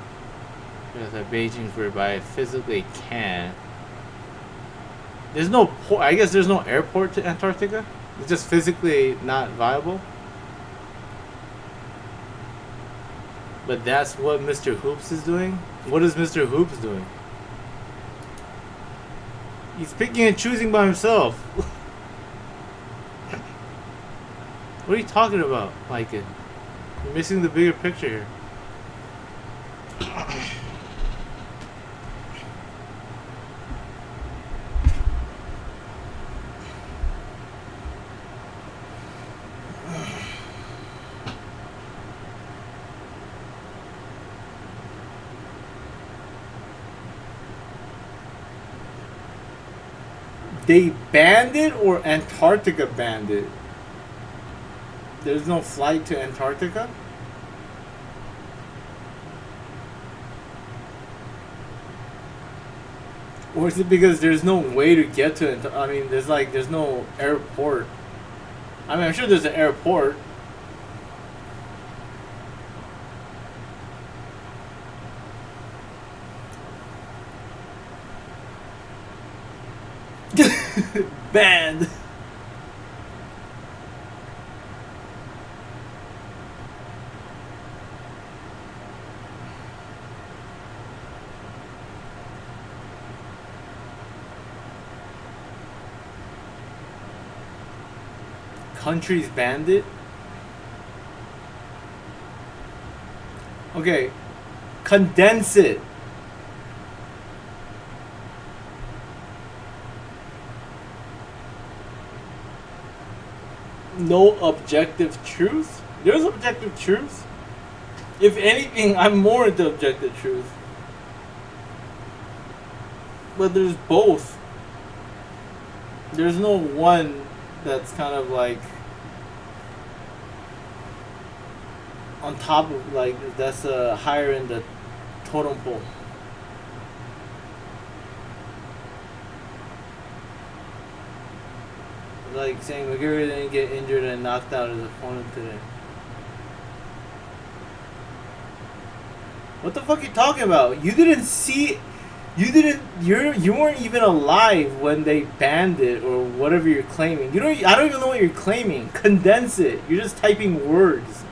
because at Beijing whereby I physically can. There's no port. I guess there's no airport to Antarctica. It's just physically not viable. But that's what Mr. Hoops is doing. What is Mr. Hoops doing? He's picking and choosing by himself. What are you talking about, Mike? You're missing the bigger picture here. They banned it or Antarctica banned it? There's no flight to Antarctica? Or is it because there's no way to get to it? I mean, there's no airport. I mean, I'm sure there's an airport. Banned. Countries banned it? Okay. Condense it. No objective truth? There's objective truth. If anything, I'm more into objective truth. But there's both. There's no one that's kind of like on top of, like, that's higher in the totem pole. Like saying McGregor didn't get injured and knocked out his opponent today. What the fuck are you talking about? You didn't see, you weren't even alive when they banned it or whatever you're claiming. I don't even know what you're claiming. Condense it. You're just typing words.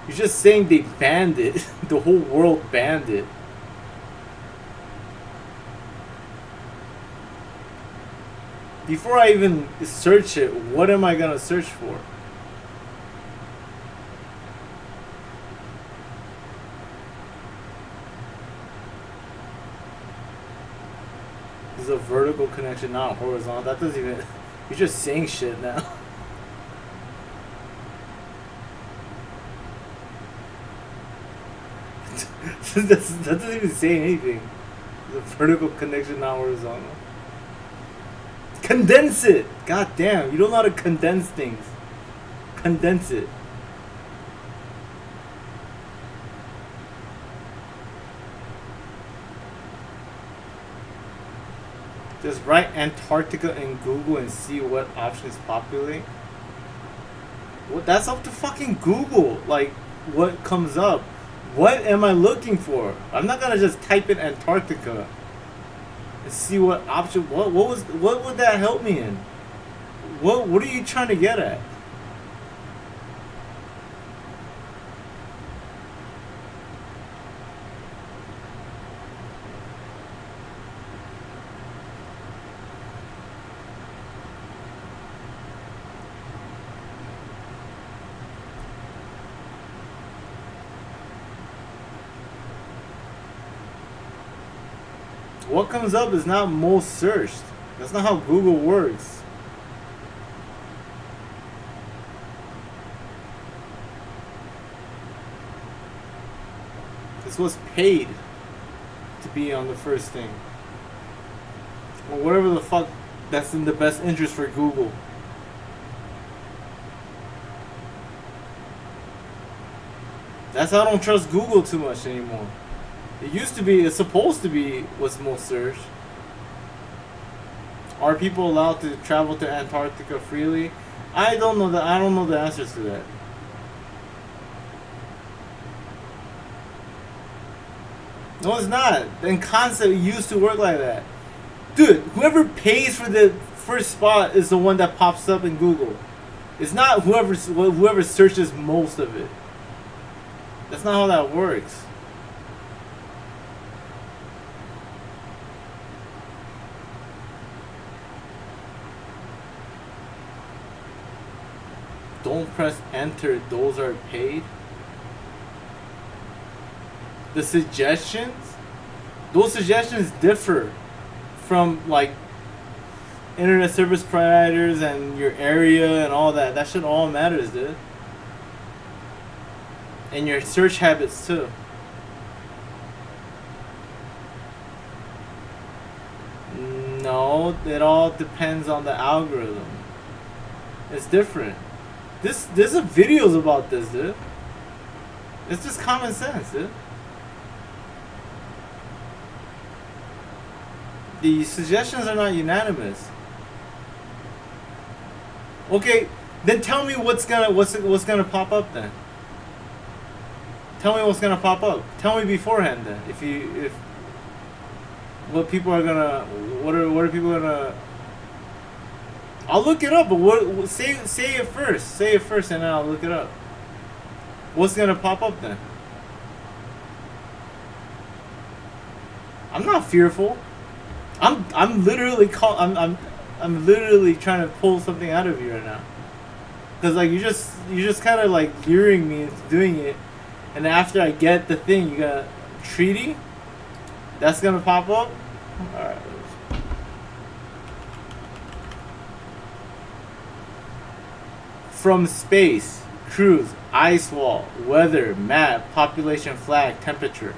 You're just saying they banned it. The whole world banned it. Before I even search it, what am I gonna search for? This is a vertical connection, not horizontal. That doesn't even... You're just saying shit now. That doesn't even say anything. The vertical connection, not horizontal. Condense it! God damn, you don't know how to condense things. Condense it. Just write Antarctica in Google and see what options populate. Well, that's up to fucking Google. Like, what comes up? What am I looking for? I'm not gonna just type in Antarctica and see what option. What would that help me in? What are you trying to get at? What comes up is not most searched. That's not how Google works. This was paid to be on the first thing. Or whatever the fuck that's in the best interest for Google. That's how I don't trust Google too much anymore. It used to be, it's supposed to be what's most searched. Are people allowed to travel to Antarctica freely? I don't know the answers to that. No, it's not. In concept, it used to work like that. Dude, whoever pays for the first spot is the one that pops up in Google. It's not whoever searches most of it. That's not how that works. Don't press enter, those are paid. The suggestions, those suggestions differ from like internet service providers and your area and all that. That shit all matters, dude. And your search habits too. No, it all depends on the algorithm. It's different. There's videos about this, dude. It's just common sense, dude. The suggestions are not unanimous. Okay, then tell me what's gonna pop up then. Tell me what's gonna pop up. Tell me beforehand then. If what people are gonna what are people gonna. I'll look it up, but say it first. Say it first, and then I'll look it up. What's gonna pop up then? I'm not fearful. I'm literally I'm literally trying to pull something out of you right now. Cause like you just kind of like luring me into doing it, and after I get the thing, you got treaty. That's gonna pop up. All right. From space, cruise, ice wall, weather, map, population flag, temperature.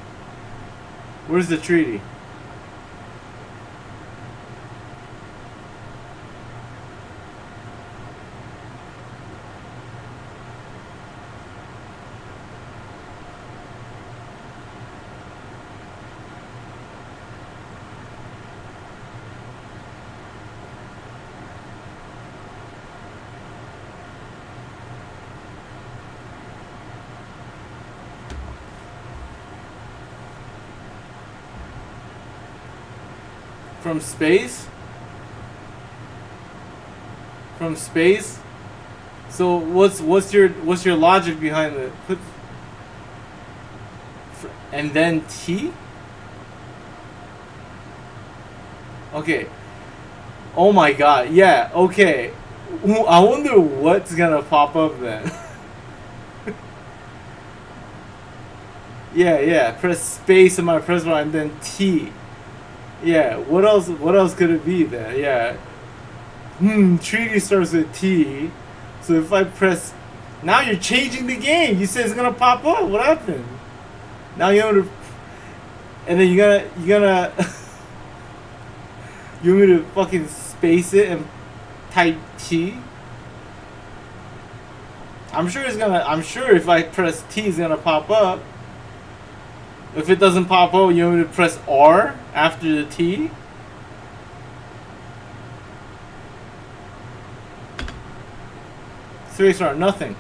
Where's the treaty? From space? From space? So what's your logic behind it? And then T? Okay. Oh my god. Yeah, okay. I wonder what's gonna pop up then. Yeah. Press space in my press bar and then T. Yeah, what else could it be then? Yeah. Treaty starts with T. So if I press, now you're changing the game. You said it's gonna pop up. What happened? Now you want to, And then you're gonna you want me to fucking space it and type T? I'm sure if I press T it's gonna pop up. If it doesn't pop up, you want me to press R after the T? Space bar, nothing.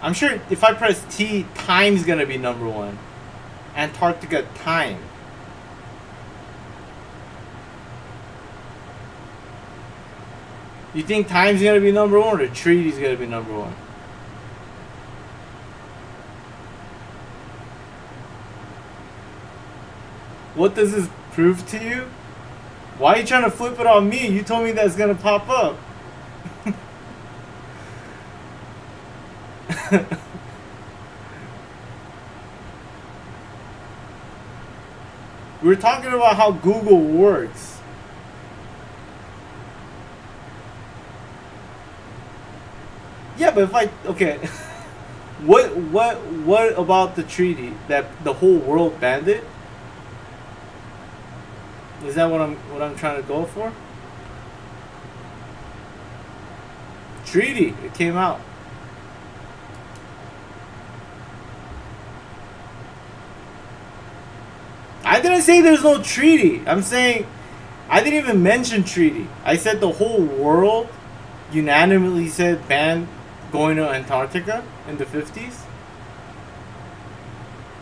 I'm sure if I press T, time's gonna be number one. Antarctica time. You think time's gonna be number one or treaty's gonna be number one? What does this prove to you? Why are you trying to flip it on me? You told me that's gonna pop up. We're talking about how Google works. Yeah, but if I okay, what about the treaty that the whole world banned it? Is that what I'm trying to go for? Treaty, it came out. I didn't say there's no treaty. I'm saying I didn't even mention treaty. I said the whole world unanimously said ban going to Antarctica in the 50s.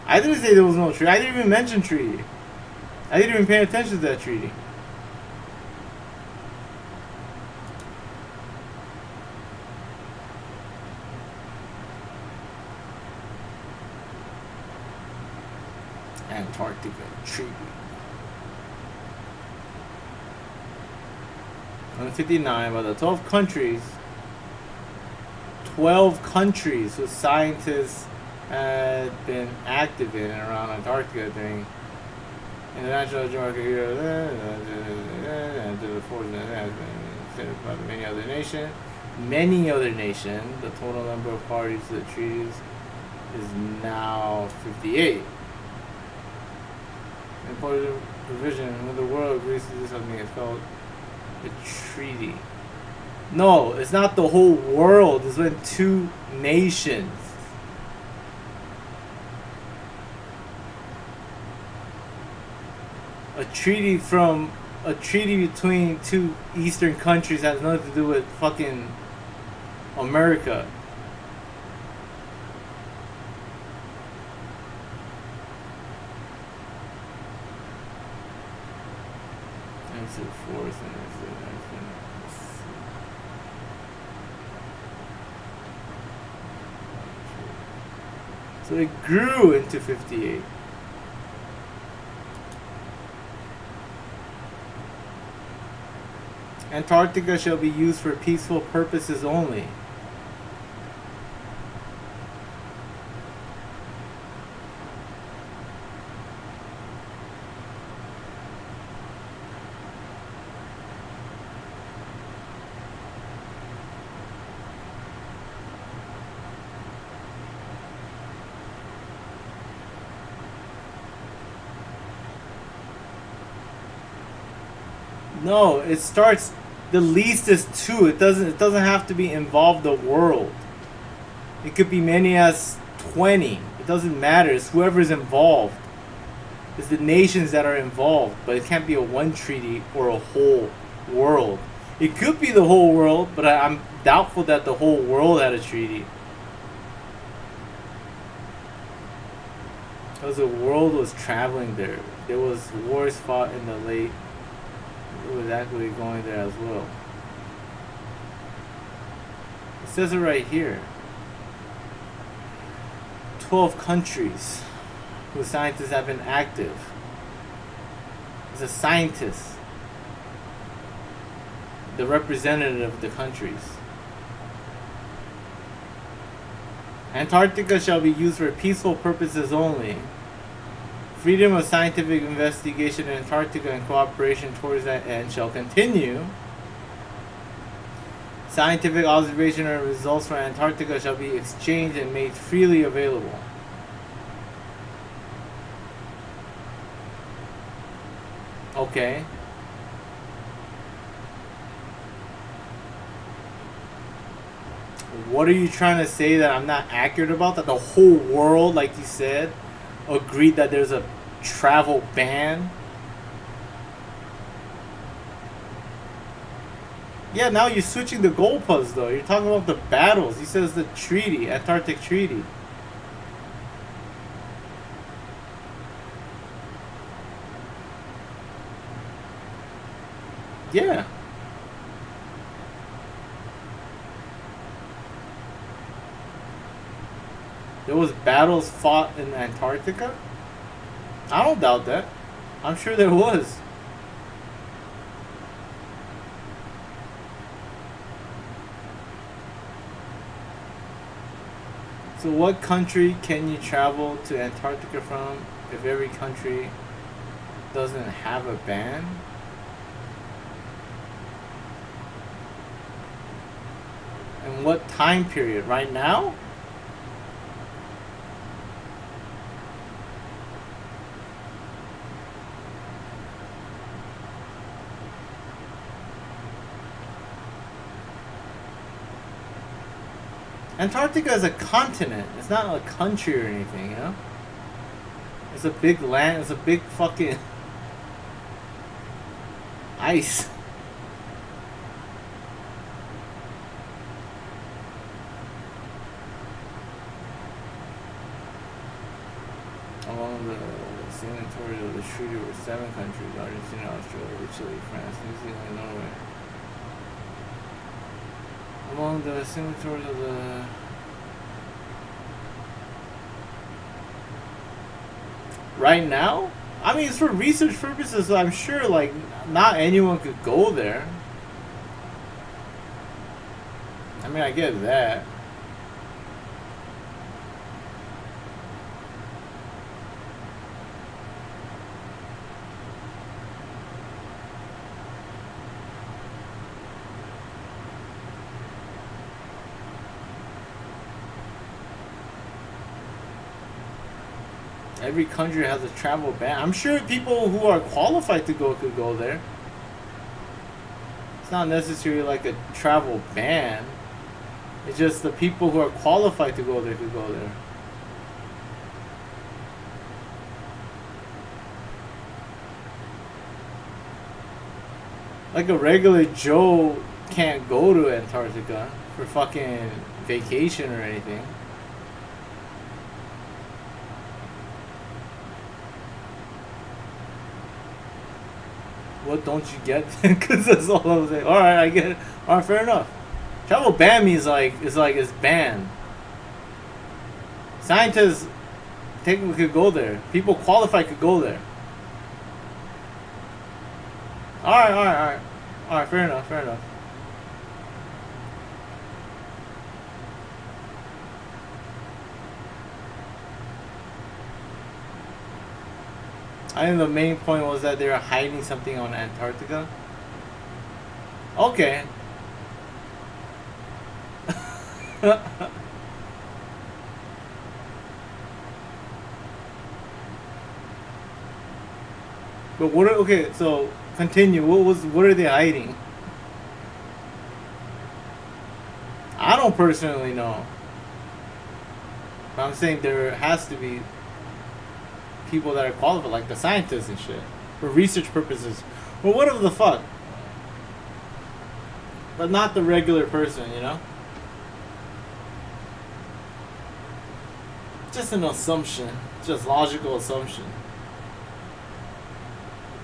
I didn't say there was no treaty. I didn't even mention treaty. I didn't even pay attention to that treaty. Antarctica Treaty. 159 by the 12 countries whose scientists had been active in and around Antarctica during international geography and to the force has been by many other nations. The total number of parties to the treaties is now 58. Important provision when the world agrees to do something, it's called a treaty. No, it's not the whole world. It's when two nations. A treaty between two eastern countries has nothing to do with fucking America. So it grew into 58. Antarctica shall be used for peaceful purposes only. No, it starts. The least is 2. It doesn't have to be involve the world. It could be many as 20. It doesn't matter. It's whoever's involved. It's the nations that are involved. But it can't be a one treaty or a whole world. It could be the whole world, but I'm doubtful that the whole world had a treaty. Because the world was traveling there. There was wars fought in the late. It was actually going there as well. It says it right here. 12 countries whose scientists have been active. It's a scientist. The representative of the countries. Antarctica shall be used for peaceful purposes only. Freedom of scientific investigation in Antarctica and cooperation towards that end shall continue. Scientific observation and results from Antarctica shall be exchanged and made freely available. Okay. What are you trying to say that I'm not accurate about? That the whole world, like you said, agreed that there's a travel ban? Yeah, now you're switching the goalposts though. You're talking about the battles. He says the treaty, Antarctic Treaty. Yeah. There was battles fought in Antarctica? I don't doubt that. I'm sure there was. So what country can you travel to Antarctica from if every country doesn't have a ban? And what time period? Right now? Antarctica is a continent. It's not a country or anything, you know? It's a big land. It's a big fucking ice. Among the signatories of the treaty were 7 countries: Argentina, Australia, Chile, France, New Zealand, Norway. Among the signatories of the right now? I mean, it's for research purposes, so I'm sure, like, not anyone could go there. I mean, I get that. Every country has a travel ban. I'm sure people who are qualified to go could go there. It's not necessarily like a travel ban. It's just the people who are qualified to go there could go there. Like a regular Joe can't go to Antarctica for fucking vacation or anything. What don't you get? Because that's all I'm saying. All right, I get it. All right, fair enough. Travel ban means it's banned. Scientists technically could go there. People qualified could go there. All right, fair enough. I think the main point was that they were hiding something on Antarctica. Okay. But okay, so continue. What are they hiding? I don't personally know. But I'm saying there has to be people that are qualified, like the scientists and shit, for research purposes. Well, whatever the fuck. But not the regular person, you know? Just an assumption. Just logical assumption.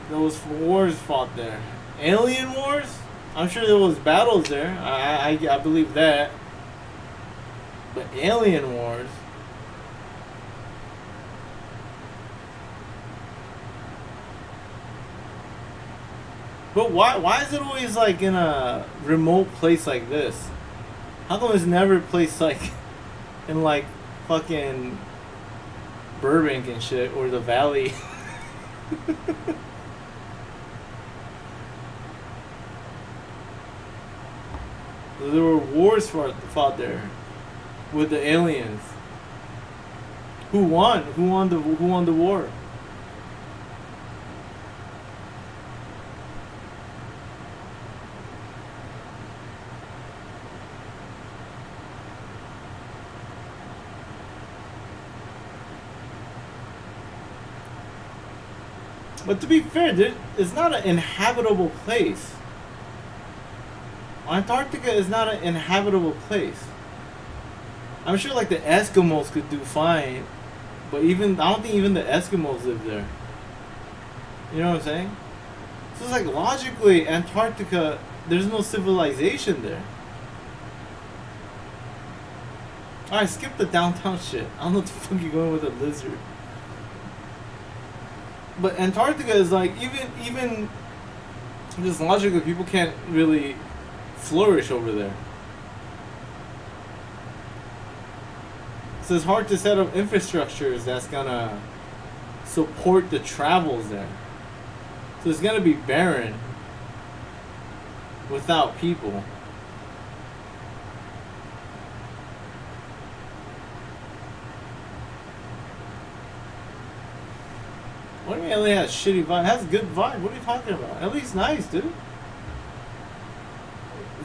There was wars fought there. Alien wars? I'm sure there was battles there. I believe that. But alien wars? But why is it always like in a remote place like this? How come it's never a place like in like fucking Burbank and shit, or the Valley. There were wars fought there with the aliens. Who won? Who won the war? But to be fair, it's not an inhabitable place. Antarctica is not an inhabitable place. I'm sure like the Eskimos could do fine, but I don't think even the Eskimos live there. You know what I'm saying? So it's like logically, Antarctica, there's no civilization there. Alright, skip the downtown shit. I don't know what the fuck you're going with a lizard. But Antarctica is like, even just logically, people can't really flourish over there. So it's hard to set up infrastructures that's gonna support the travels there. So it's gonna be barren without people. What do you mean LA has shitty vibe? It has a good vibe. What are you talking about? LA's nice, dude.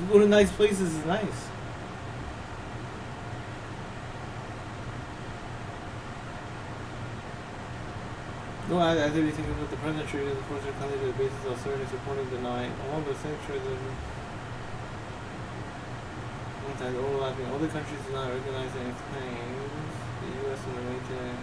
You go to nice places, is nice. No, I really think about the present tree as a force of country to the basis of certain supporting denying all the same truth sometimes overlapping. Other countries do not recognize any claims. The U.S. and the maintain.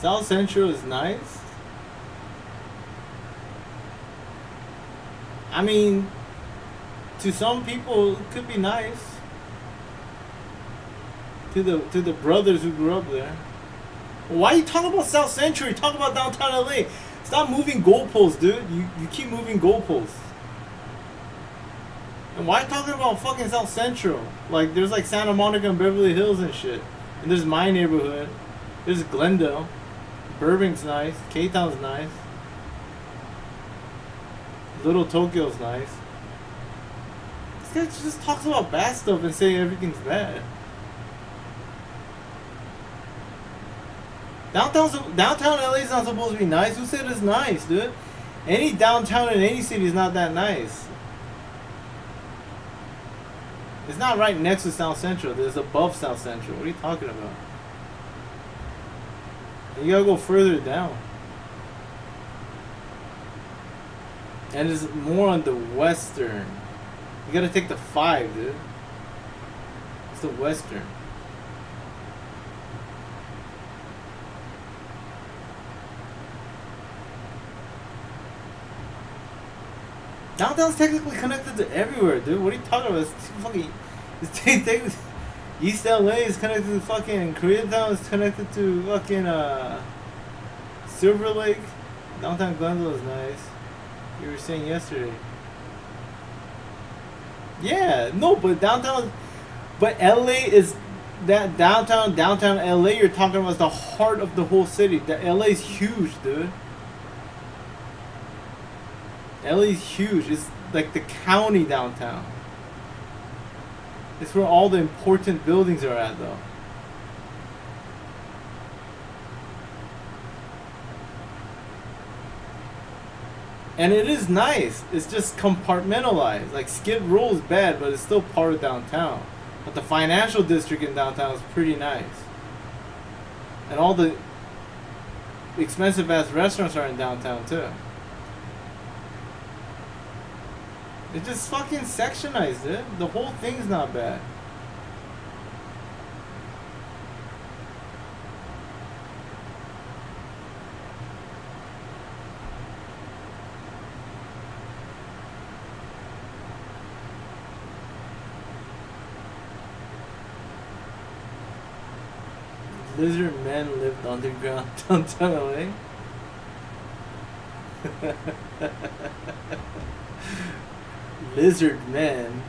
South Central is nice. I mean, to some people, it could be nice. To the brothers who grew up there. Why are you talking about South Central? You talk about downtown LA. Stop moving goalposts, dude. You keep moving goalposts. And why are you talking about fucking South Central? Like, there's like Santa Monica and Beverly Hills and shit. And there's my neighborhood. There's Glendale. Burbank's nice. K-Town's nice. Little Tokyo's nice. This guy just talks about bad stuff and say everything's bad. Downtown LA is not supposed to be nice. Who said it's nice, dude? Any downtown in any city is not that nice. It's not right next to South Central. It's above South Central. What are you talking about? You gotta go further down. And it's more on the western. You gotta take the 5, dude. It's the western. Downtown's technically connected to everywhere, dude. What are you talking about? It's East LA is connected to fucking Koreatown is connected to fucking Silver Lake. Downtown Glendale is nice. You were saying yesterday. Yeah, no, but downtown, but LA is that downtown LA you're talking about is the heart of the whole city. The LA is huge, dude. LA is huge. It's like the county downtown. It's where all the important buildings are at, though. And it is nice. It's just compartmentalized. Like Skid Row is bad, but it's still part of downtown. But the financial district in downtown is pretty nice. And all the expensive ass restaurants are in downtown too. It's just fucking sectionized, dude. The whole thing's not bad. Lizard men lived underground downtown LA. Lizard men.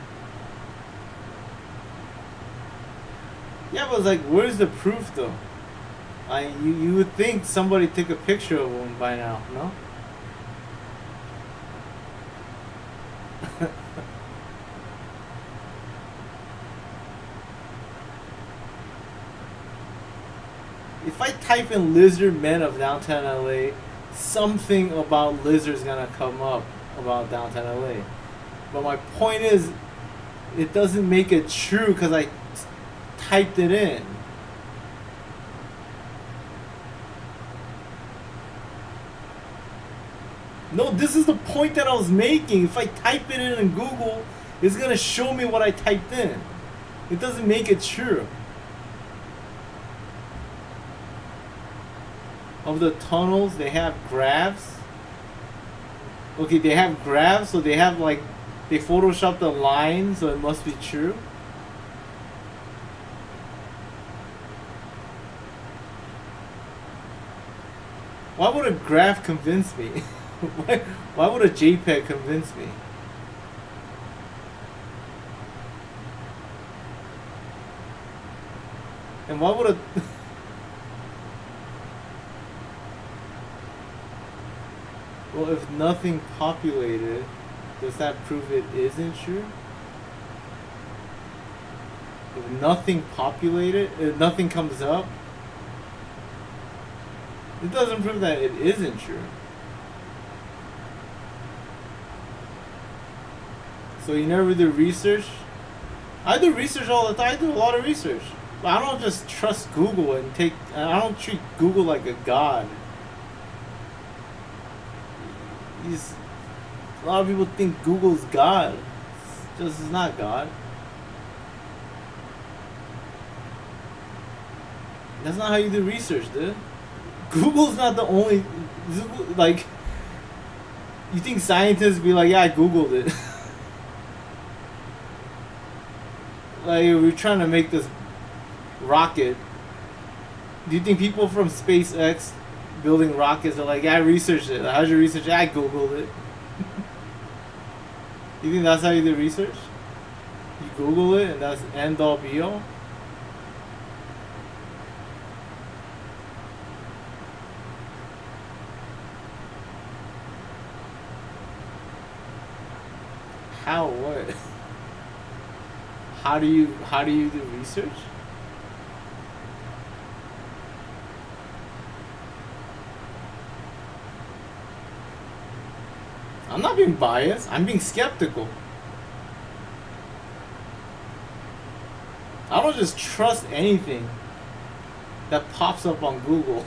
Yeah, but it's like, where's the proof though? You would think somebody took a picture of one by now, no? If I type in lizard men of downtown LA, something about lizards gonna come up about downtown LA. But my point is, it doesn't make it true because I typed it in. No, this is the point that I was making. If I type it in Google, it's gonna show me what I typed in. It doesn't make it true. Of the tunnels, they have graphs. Okay, they have graphs, so they have like, they photoshopped the line, so it must be true. Why would a graph convince me? Why would a JPEG convince me? And why would a... Well, if nothing populated, does that prove it isn't true? If nothing populated, if nothing comes up, it doesn't prove that it isn't true. So you never do research? I do research all the time. I do a lot of research. But I don't just trust Google and I don't treat Google like a god. A lot of people think Google's God. It's not God. That's not how you do research, dude. Google's not the only, like, you think scientists be like, yeah, I Googled it. Like, we're trying to make this rocket. Do you think people from SpaceX building rockets are like, yeah, I researched it? How'd you research it? I Googled it. You think that's how you do research? You Google it and that's end all be all? How? What? How do you do research? I'm not being biased. I'm being skeptical. I don't just trust anything that pops up on Google.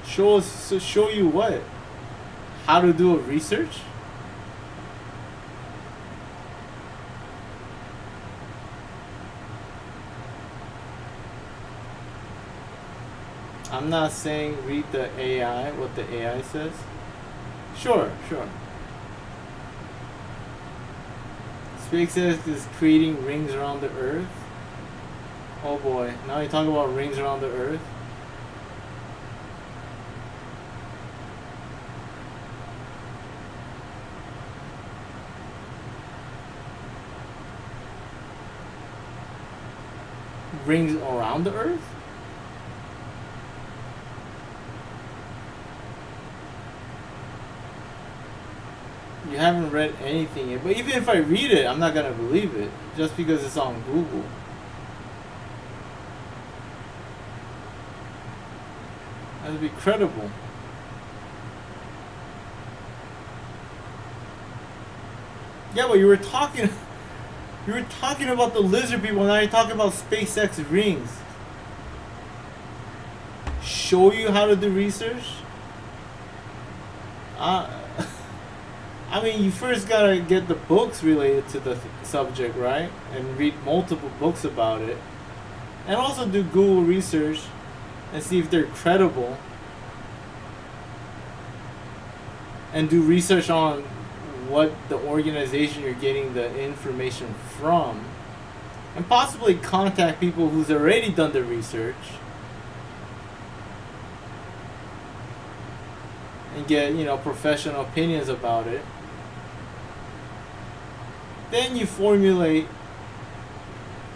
Show you what? How to do a research? I'm not saying read the AI, what the AI says. Sure. SpaceX is creating rings around the Earth. Oh boy, now you're talking about rings around the Earth. Rings around the Earth? You haven't read anything yet. But even if I read it, I'm not going to believe it. Just because it's on Google. That would be credible. Yeah, but you were talking about the lizard people, now you're talking about SpaceX rings. Show you how to do research? I mean, you first gotta get the books related to the subject, right? And read multiple books about it. And also do Google research and see if they're credible. And do research on what the organization you're getting the information from. and possibly contact people who's already done the research and get, you know, professional opinions about it. Then you formulate,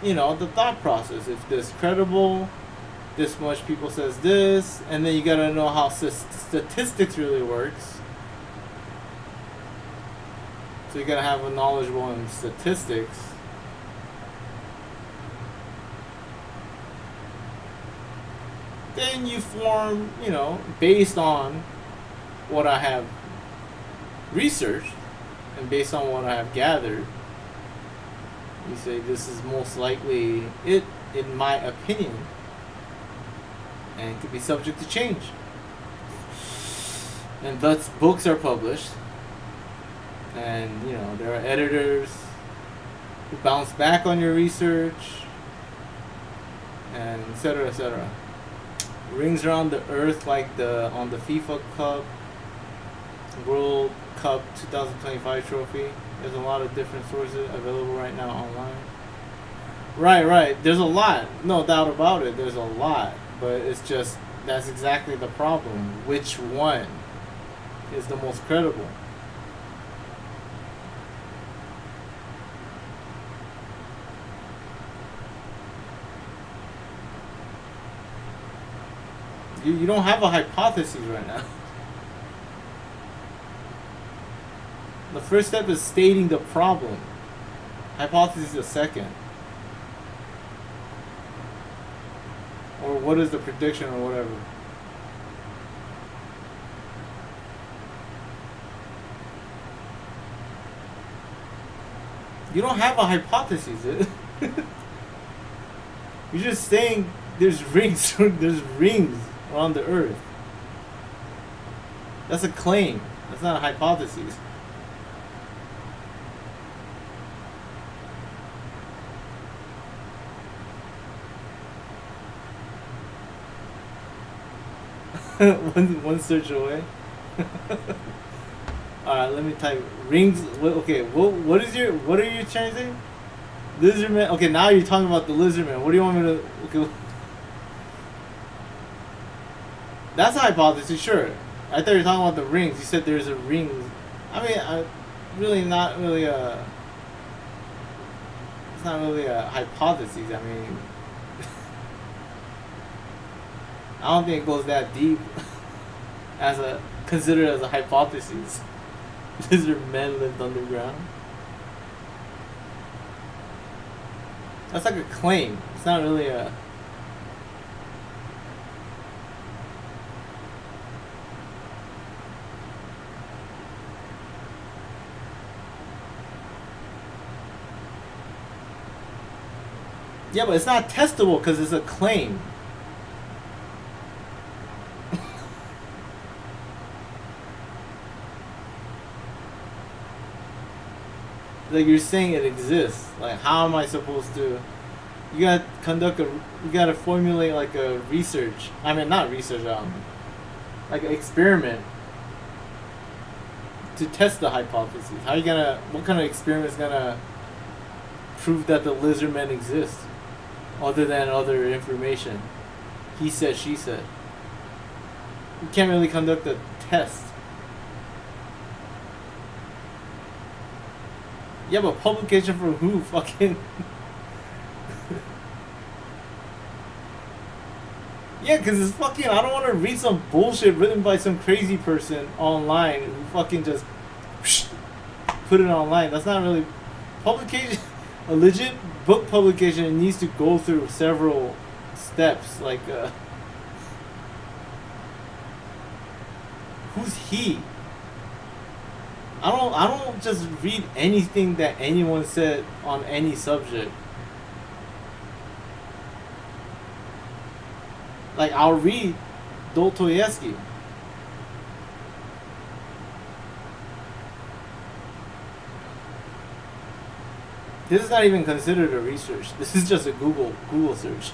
you know, the thought process. If this credible, this much people says this, and then you gotta know how statistics really works. So you gotta have a knowledgeable in statistics. Then you form, you know, based on what I have researched and based on what I have gathered, you say this is most likely it, in my opinion, and could be subject to change. And thus books are published, and you know there are editors who bounce back on your research, and etc. etc. Rings around the earth like the on the FIFA Cup, World Cup 2025 trophy. There's a lot of different sources available right now online. Right. There's a lot, no doubt about it. There's a lot, but it's just that's exactly the problem. Which one is the most credible? You don't have a hypothesis right now. The first step is stating the problem. Hypothesis is second. Or what is the prediction or whatever. You don't have a hypothesis. You're just saying there's rings around the earth. That's a claim. That's not a hypothesis. one search away. Alright, let me type rings. Okay, what are you trying to say? Lizardman. Okay, now you're talking about the lizardman. What do you want me to? Okay. That's a hypothesis, sure. I thought you were talking about the rings. You said there's a ring. I mean, it's not really a hypothesis. I mean, I don't think it goes that deep considered as a hypothesis. Lizard men lived underground. That's like a claim. It's not really a. Yeah, but it's not testable because it's a claim. Like you're saying it exists. Like how am I supposed to? You gotta formulate like a research. I mean, not research. Like an experiment to test the hypothesis. How are you gonna? What kind of experiment is gonna prove that the lizard men exist, other than other information? He said, she said. You can't really conduct a test. Yeah, but publication for who? Fucking. Yeah, because it's fucking. I don't want to read some bullshit written by some crazy person online who fucking just put it online. That's not really. Publication. A legit book publication needs to go through several steps. Like, who's he? I don't just read anything that anyone said on any subject. Like, I'll read Dostoevsky. This is not even considered a research. This is just a Google search.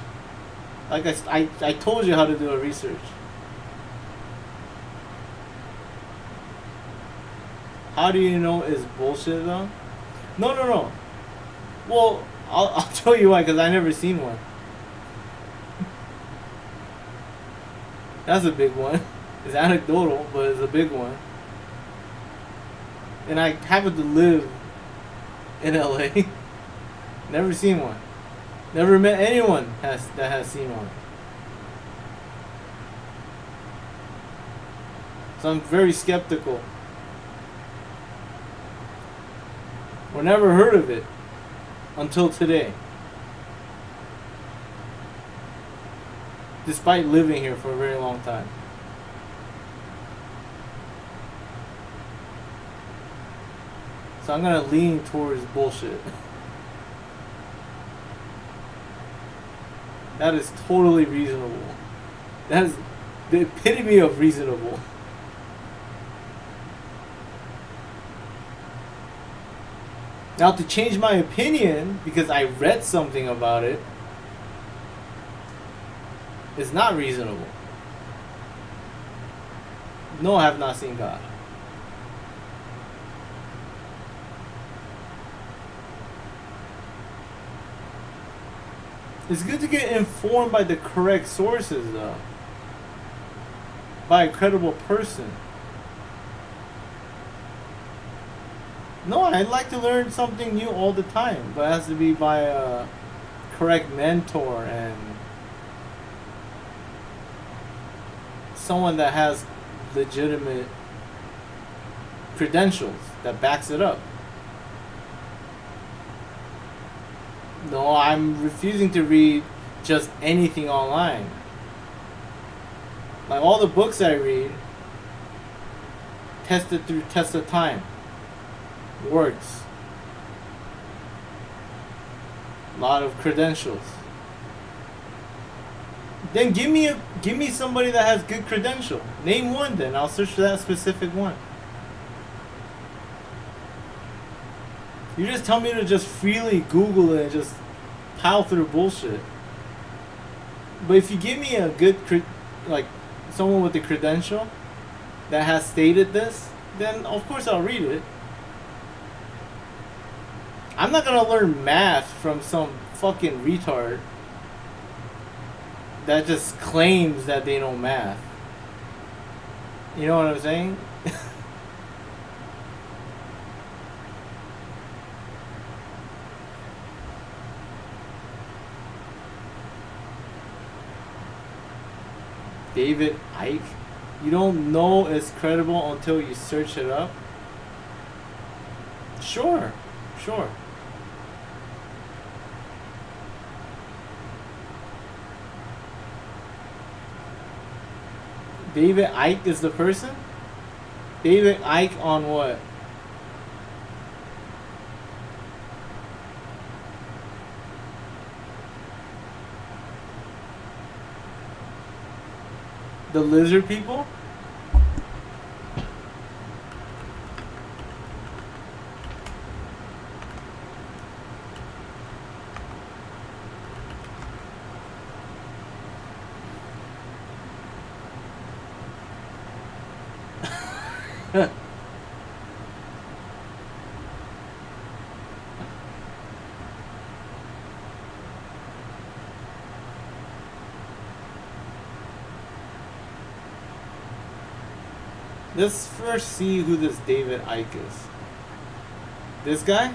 Like I told you how to do a research. How do you know it's bullshit though? No. Well, I'll tell you why, because I never seen one. That's a big one. It's anecdotal, but it's a big one. And I happen to live in LA. Never seen one. Never met anyone that has seen one. So I'm very skeptical. Or never heard of it until today. Despite living here for a very long time. So I'm gonna lean towards bullshit. That is totally reasonable. That is the epitome of reasonable. Now, to change my opinion because I read something about it is not reasonable. No, I have not seen God. It's good to get informed by the correct sources, though. By a credible person. No, I'd like to learn something new all the time, but it has to be by a correct mentor and someone that has legitimate credentials that backs it up. No, I'm refusing to read just anything online. Like all the books I read, tested through test of time. Works. A lot of credentials. Then give me somebody that has good credential. Name one, then I'll search for that specific one. You just tell me to just freely Google it and just pile through bullshit. But if you give me a good like someone with a credential that has stated this, then of course I'll read it. I'm not gonna learn math from some fucking retard that just claims that they know math. You know what I'm saying? David Icke? You don't know it's credible until you search it up? Sure. David Icke is the person? David Icke on what? The lizard people? Let's first see who this David Icke is. This guy?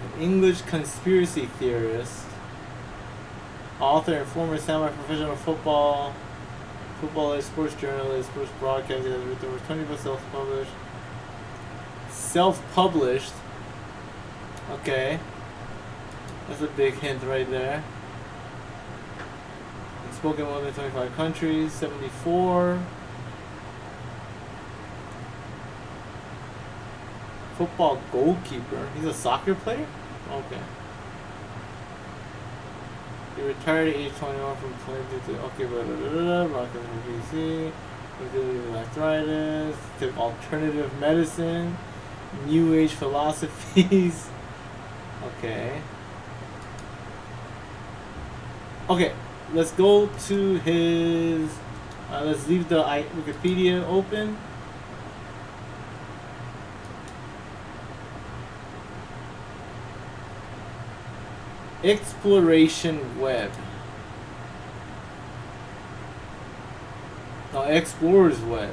An English conspiracy theorist, author and former semi-professional footballist, sports journalist, sports broadcaster, has written over 20 books, self-published. Okay, that's a big hint right there. He's spoken in more than 25 countries, 74. Football goalkeeper. He's a soccer player? Okay. He retired at age 21 from 22. Okay, broadcast for BBC. With arthritis. Took alternative medicine. New Age philosophies. Okay. Okay, let's go to his Let's leave the Wikipedia open. Exploration web. No, Explorers web.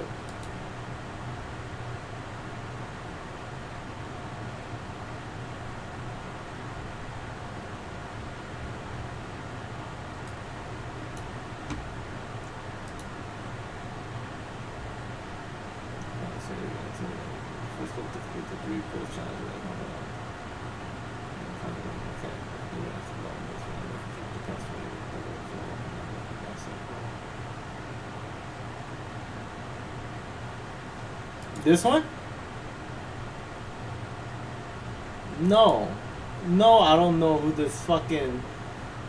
This one? No. No, I don't know who this fucking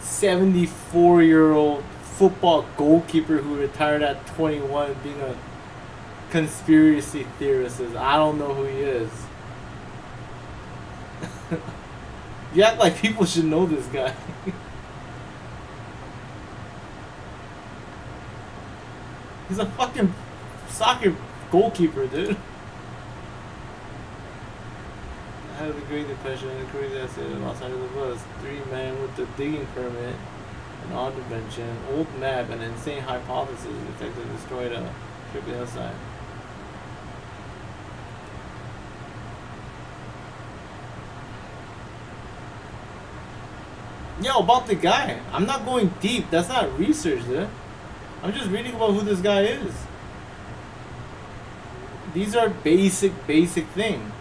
74-year-old football goalkeeper who retired at 21 being a conspiracy theorist is. I don't know who he is. You act like people should know this guy. He's a fucking soccer goalkeeper, dude. I had the Great Depression and the crazy accident in Los Angeles was 3 men with the digging permit, an odd invention, old map, and an insane hypothesis detective destroyed a trip to the outside. Yo, about the guy. I'm not going deep. That's not research, dude. I'm just reading about who this guy is. These are basic things.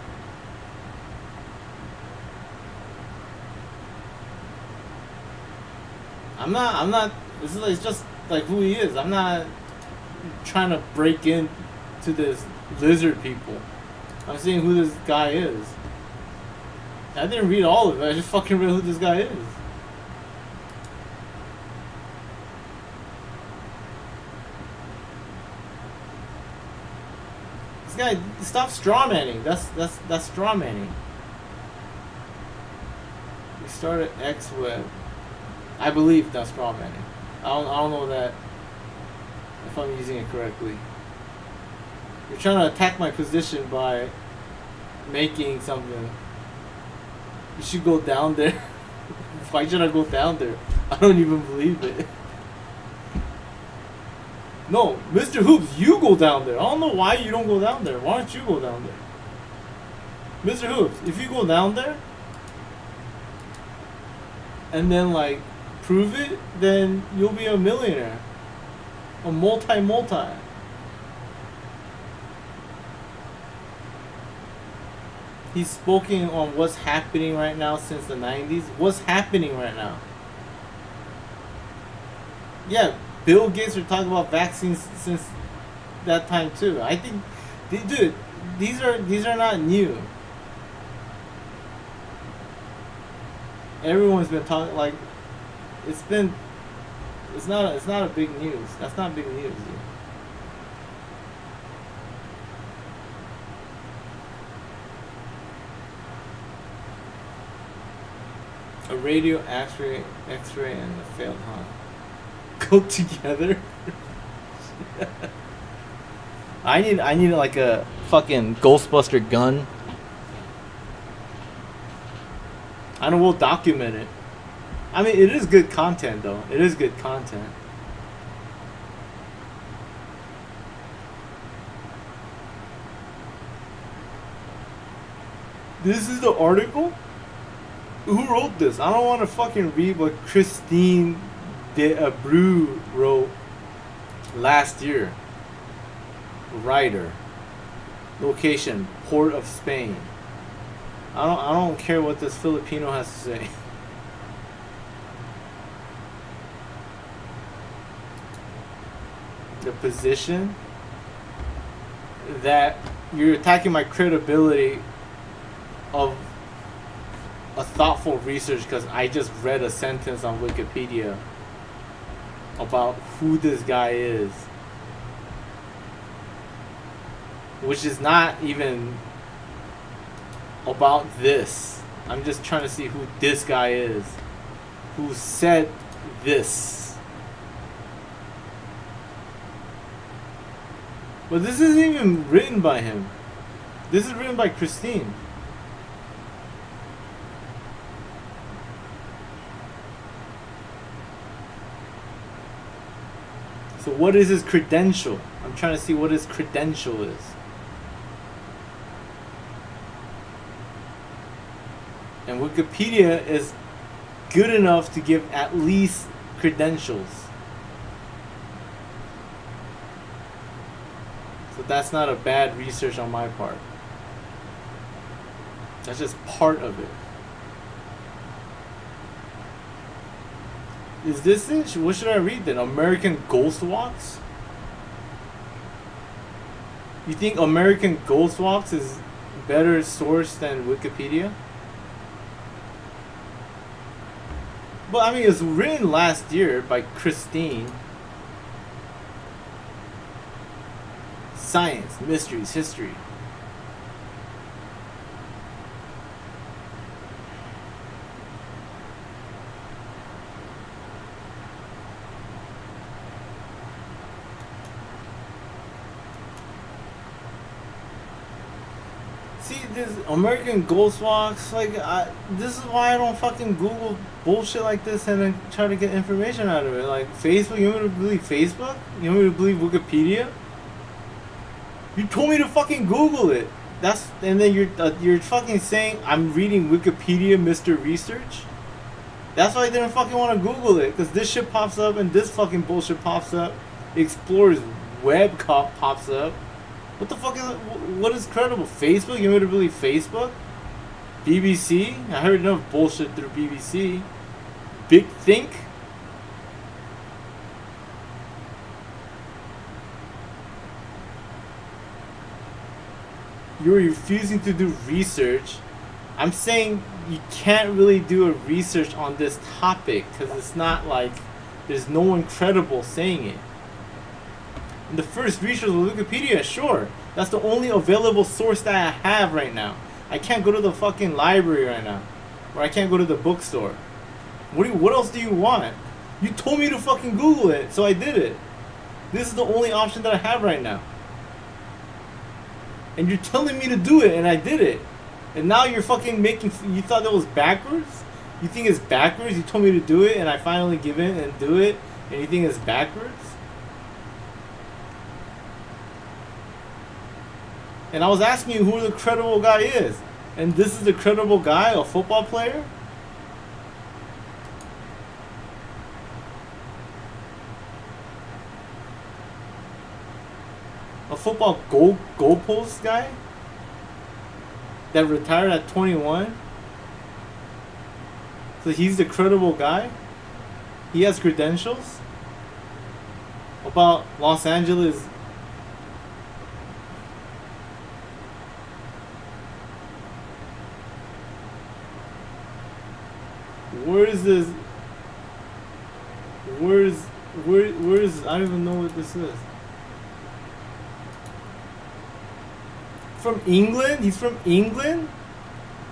I'm not, this is like, it's just like who he is. I'm not trying to break into this lizard people. I'm saying who this guy is. I didn't read all of it, I just fucking read who this guy is. This guy, stop strawmanning. That's strawmanning. We started X-Web. I believe that's strawmanning. I don't know that if I'm using it correctly. You're trying to attack my position by making something. You should go down there. Why should I go down there? I don't even believe it. No, Mr. Hoops, you go down there. I don't know why you don't go down there. Why don't you go down there? Mr. Hoops, if you go down there and then like prove it, then you'll be a millionaire. A multi. He's speaking on what's happening right now since the 90s. What's happening right now? Yeah, Bill Gates were talking about vaccines since that time too. I think, dude, these are not new. Everyone's been talking like it's not a big news. That's not big news, dude. A radio, X-ray, and a failed hunt go together. I need like a fucking Ghostbuster gun. I know we'll document it. I mean, it is good content, though. It is good content. This is the article? Who wrote this? I don't want to fucking read what Christine de Abreu wrote last year. Writer. Location, Port of Spain. I don't care what this Filipino has to say. The position that you're attacking my credibility of a thoughtful research because I just read a sentence on Wikipedia about who this guy is, which is not even about this. I'm just trying to see who this guy is, who said this. But this isn't even written by him. This is written by Christine. So what is his credential? I'm trying to see what his credential is. And Wikipedia is good enough to give at least credentials. So that's not a bad research on my part. That's just part of it. Is this it? What should I read then? American Ghost Walks? You think American Ghost Walks is better source than Wikipedia? But I mean, it was written last year by Christine. Science, mysteries, history. See, this American Ghost Walks, like, this is why I don't fucking Google bullshit like this and then try to get information out of it. Like, Facebook, you want me to believe Facebook? You want me to believe Wikipedia? You told me to fucking Google it. And then you're fucking saying I'm reading Wikipedia, Mr. Research? That's why I didn't fucking want to Google it, because this shit pops up and this fucking bullshit pops up. Explorer's Web pops up. What the fuck is it? What is credible? Facebook? You want me to believe Facebook? BBC? I heard enough bullshit through BBC. Big Think? You're refusing to do research. I'm saying you can't really do a research on this topic because it's not like there's no one credible saying it. And the first research was Wikipedia, sure. That's the only available source that I have right now. I can't go to the fucking library right now. Or I can't go to the bookstore. What else do you want? You told me to fucking Google it, so I did it. This is the only option that I have right now. And you're telling me to do it, and I did it. And now you're fucking making... You thought that was backwards? You think it's backwards? You told me to do it, and I finally give in and do it, and you think it's backwards? And I was asking you who the credible guy is. And this is the credible guy, a football player? A football goalpost guy? That retired at 21? So he's the credible guy? He has credentials? About Los Angeles... Where is this? Where's I don't even know what this is. From England? He's from England?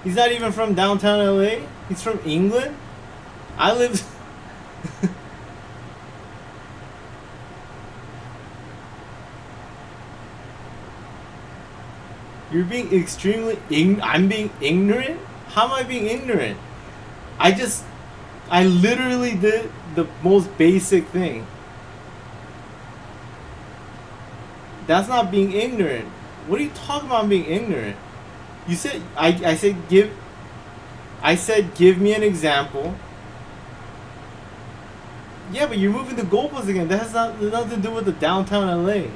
He's not even from downtown LA? He's from England? I lived... You're being extremely... I'm being ignorant? How am I being ignorant? I literally did the most basic thing. That's not being ignorant. What are you talking about being ignorant? You said, I said give me an example. Yeah, but you're moving the goalposts again. That has nothing to do with the downtown LA.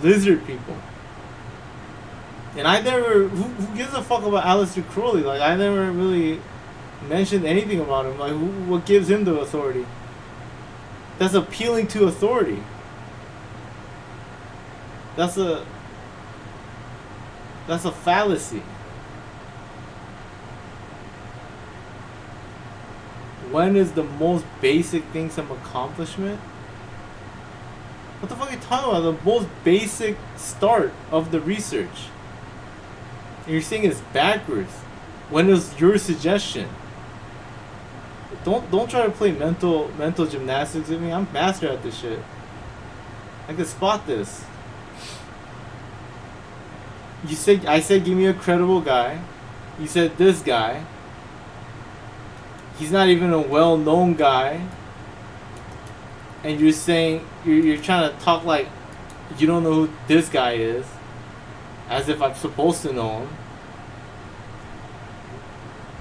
Lizard people. And I never, who gives a fuck about Aleister Crowley? Like, I never really mentioned anything about him. Like, what gives him the authority? That's appealing to authority. That's a fallacy. When is the most basic thing some accomplishment? What the fuck are you talking about? The most basic start of the research. And you're saying it's backwards. When is your suggestion? Don't try to play mental gymnastics with me. I'm master at this shit. I can spot this. I said give me a credible guy. You said this guy. He's not even a well-known guy. And you're saying you're trying to talk like you don't know who this guy is, as if I'm supposed to know him.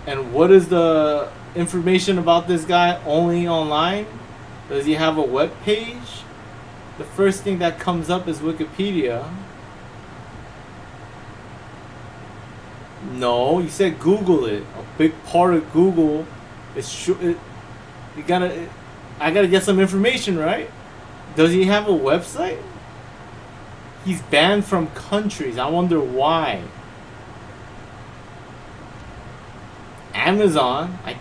And what is the information about this guy only online? Does he have a web page? The first thing that comes up is Wikipedia. No, you said Google it. A big part of Google is I gotta get some information, right? Does he have a website? He's banned from countries. I wonder why. Amazon. I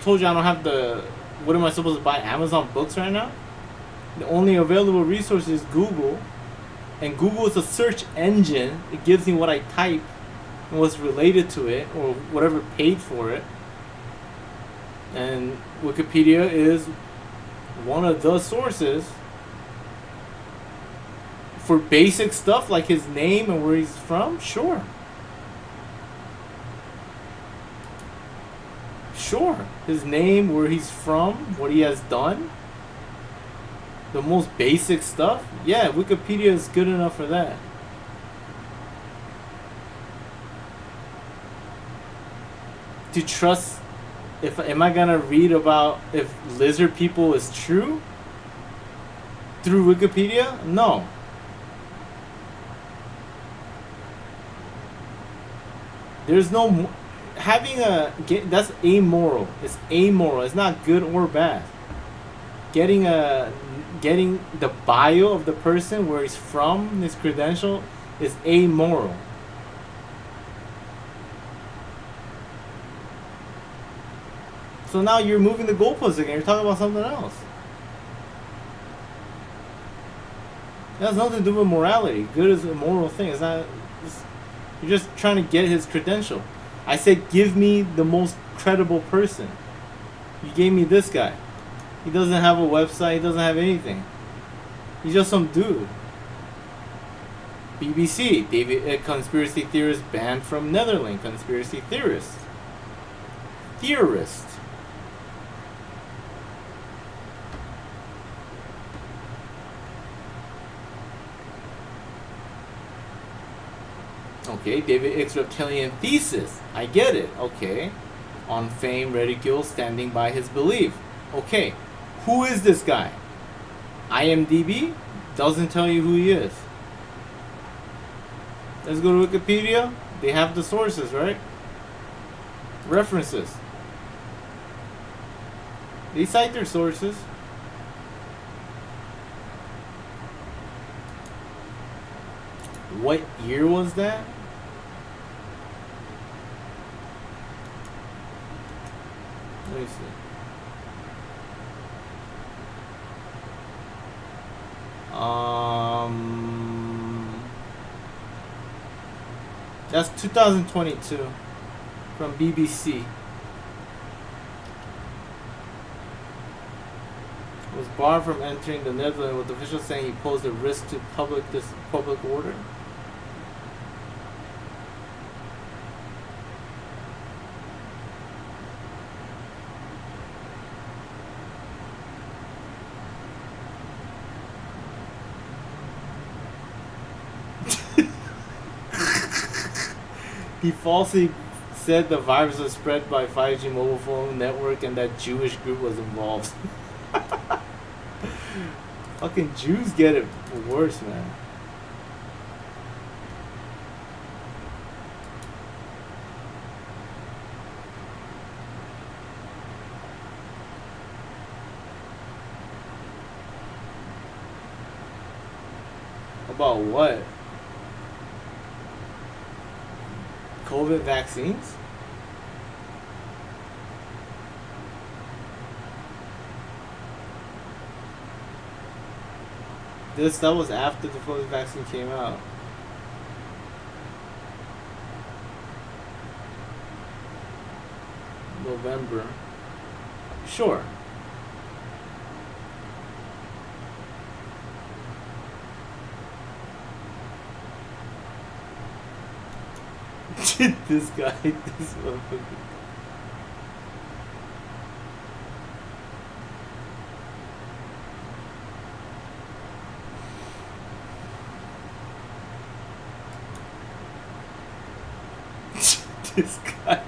told you I don't have the... What am I supposed to buy? Amazon books right now? The only available resource is Google. And Google is a search engine. It gives me what I type and what's related to it, or whatever paid for it. And Wikipedia is one of the sources for basic stuff like his name and where he's from. Sure, his name, where he's from, what he has done, the most basic stuff. Yeah, Wikipedia is good enough for that. To trust, am I gonna read about if lizard people is true through Wikipedia? No. There's no that's amoral. It's amoral. It's not good or bad. Getting the bio of the person, where he's from, his credential, is amoral. So now you're moving the goalposts again. You're talking about something else. It has nothing to do with morality. Good is a moral thing. It's not. You're just trying to get his credential. I said, give me the most credible person. You gave me this guy. He doesn't have a website. He doesn't have anything. He's just some dude. BBC. David, conspiracy theorist banned from Netherlands. Conspiracy theorist. Okay, David Icke's reptilian thesis. I get it. Okay. On fame, ridicule, standing by his belief. Okay. Who is this guy? IMDb doesn't tell you who he is. Let's go to Wikipedia. They have the sources, right? References. They cite their sources. What year was that? Let me see. That's 2022 from BBC. Was barred from entering the Netherlands, with officials saying he posed a risk to public order. He falsely said the virus was spread by 5G mobile phone network and that Jewish group was involved. Fucking Jews get it worse, man. About what? COVID vaccines? That was after the COVID vaccine came out. November. Sure. This guy, this motherfucker. This guy.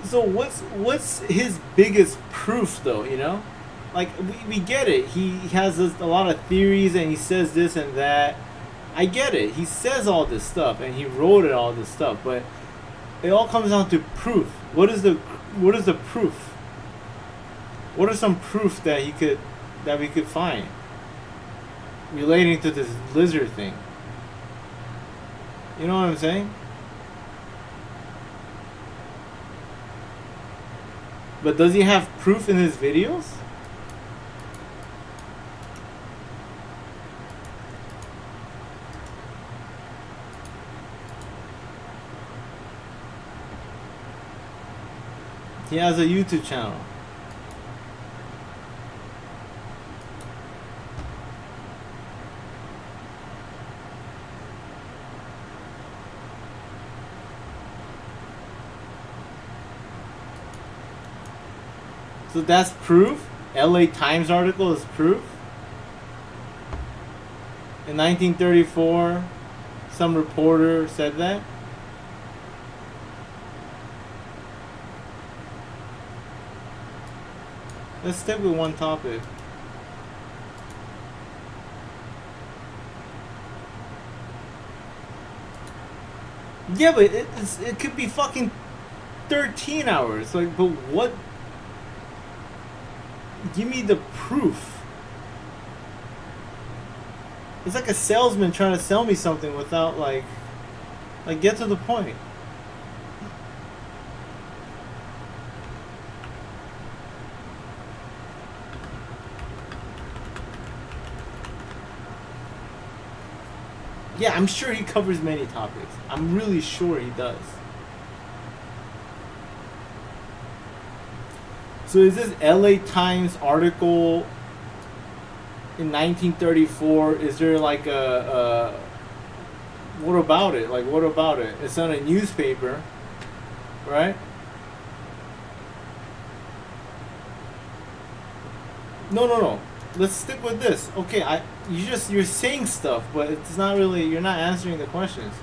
So what's his biggest proof though, you know? Like we get it. He has a lot of theories and he says this and that. I get it. He says all this stuff and he wrote it all this stuff, but it all comes down to proof. What is the proof? What are some proof that we could find relating to this lizard thing? You know what I'm saying? But does he have proof in his videos? He has a YouTube channel. So that's proof? LA Times article is proof? In 1934, some reporter said that? Let's stick with one topic. Yeah, but it could be fucking 13 hours. Like, but what? Give me the proof. It's like a salesman trying to sell me something without like get to the point. Yeah, I'm sure he covers many topics. I'm really sure he does. So is this LA Times article in 1934, is there like what about it? Like, what about it? It's on a newspaper, right? No. Let's stick with this. Okay, you're saying stuff, but it's not really, you're not answering the questions.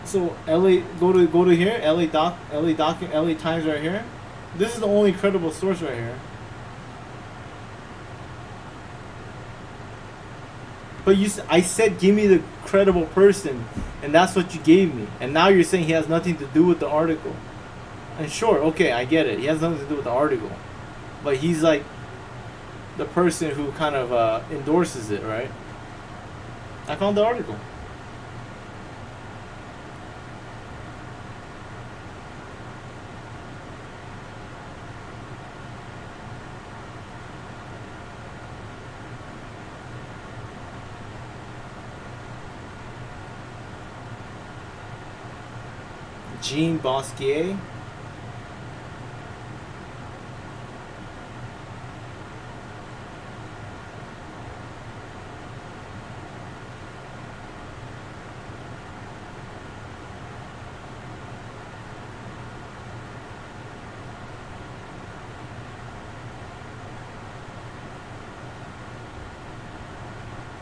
So LA, go to here, LA Times right here. This is the only credible source right here. But I said give me the credible person, and that's what you gave me. And now you're saying he has nothing to do with the article. And sure, okay, I get it. He has nothing to do with the article, but he's like the person who kind of endorses it, right? I found the article. Jean Bosquier.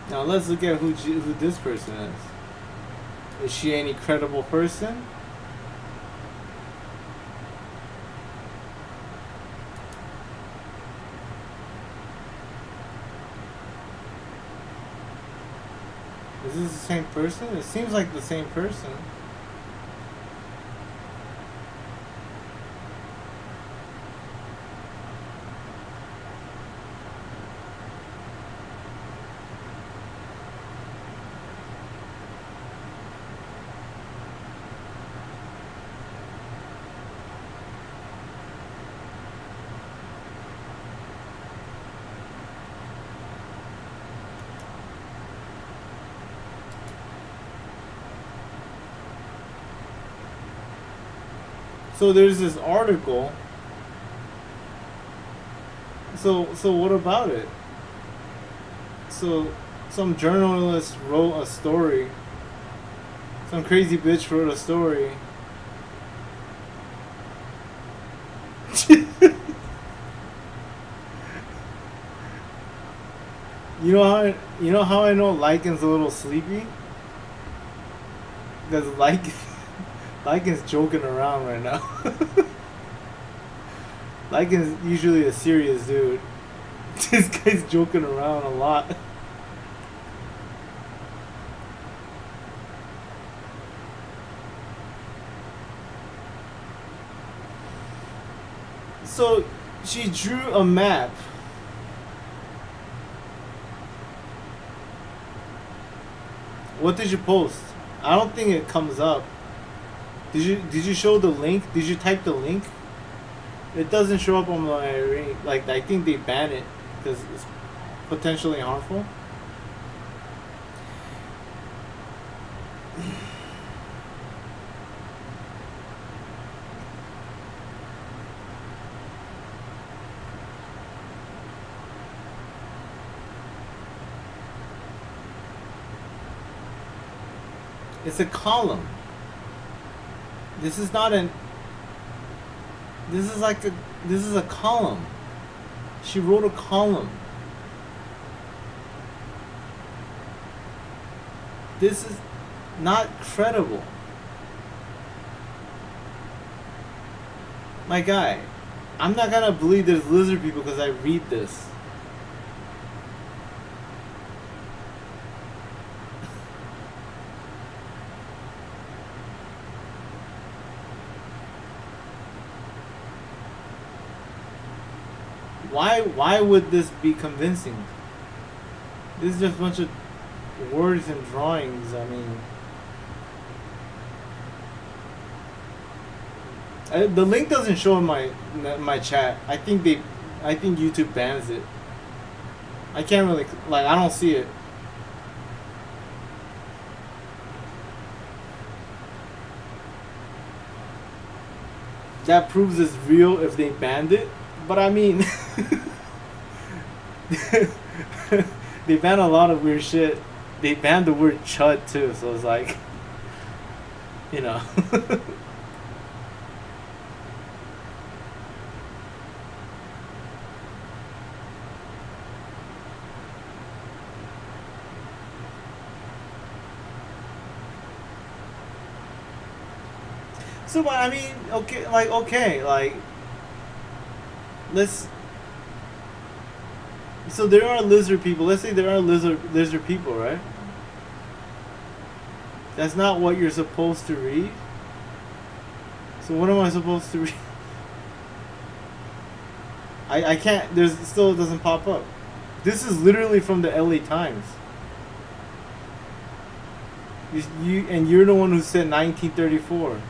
Now let's look at who this person is. Is she any credible person? Is this the same person? It seems like the same person. So there's this article. So what about it? So some journalist wrote a story. Some crazy bitch wrote a story. You know how I know Lycan's a little sleepy? Because Lycan's joking around right now. Lycan's usually a serious dude. This guy's joking around a lot. So she drew a map. What did you post? I don't think it comes up. Did you show the link? Did you type the link? It doesn't show up on my like. I think they ban it because it's potentially harmful. It's a column. This is not an. This is like a. This is a column. She wrote a column. This is not credible. My guy, I'm not gonna believe there's lizard people because I read this. Why would this be convincing? This is just a bunch of words and drawings. I mean, the link doesn't show in my chat. I think YouTube bans it. I can't really I don't see it. That proves it's real if they banned it. But I mean, they banned a lot of weird shit. They banned the word chud too, so it's like, you know. So, but I mean, okay, let's. So there are lizard people. Let's say there are lizard people, right? That's not what you're supposed to read. So what am I supposed to read? I can't. There's still it doesn't pop up. This is literally from the LA Times. You're the one who said 1934.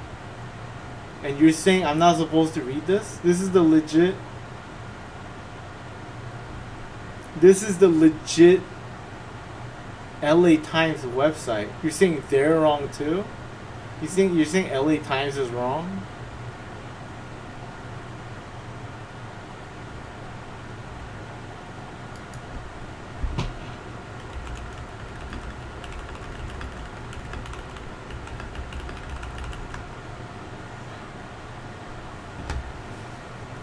And you're saying I'm not supposed to read this? This is the legit. This is the legit LA Times website. You're saying they're wrong too? You're saying LA Times is wrong?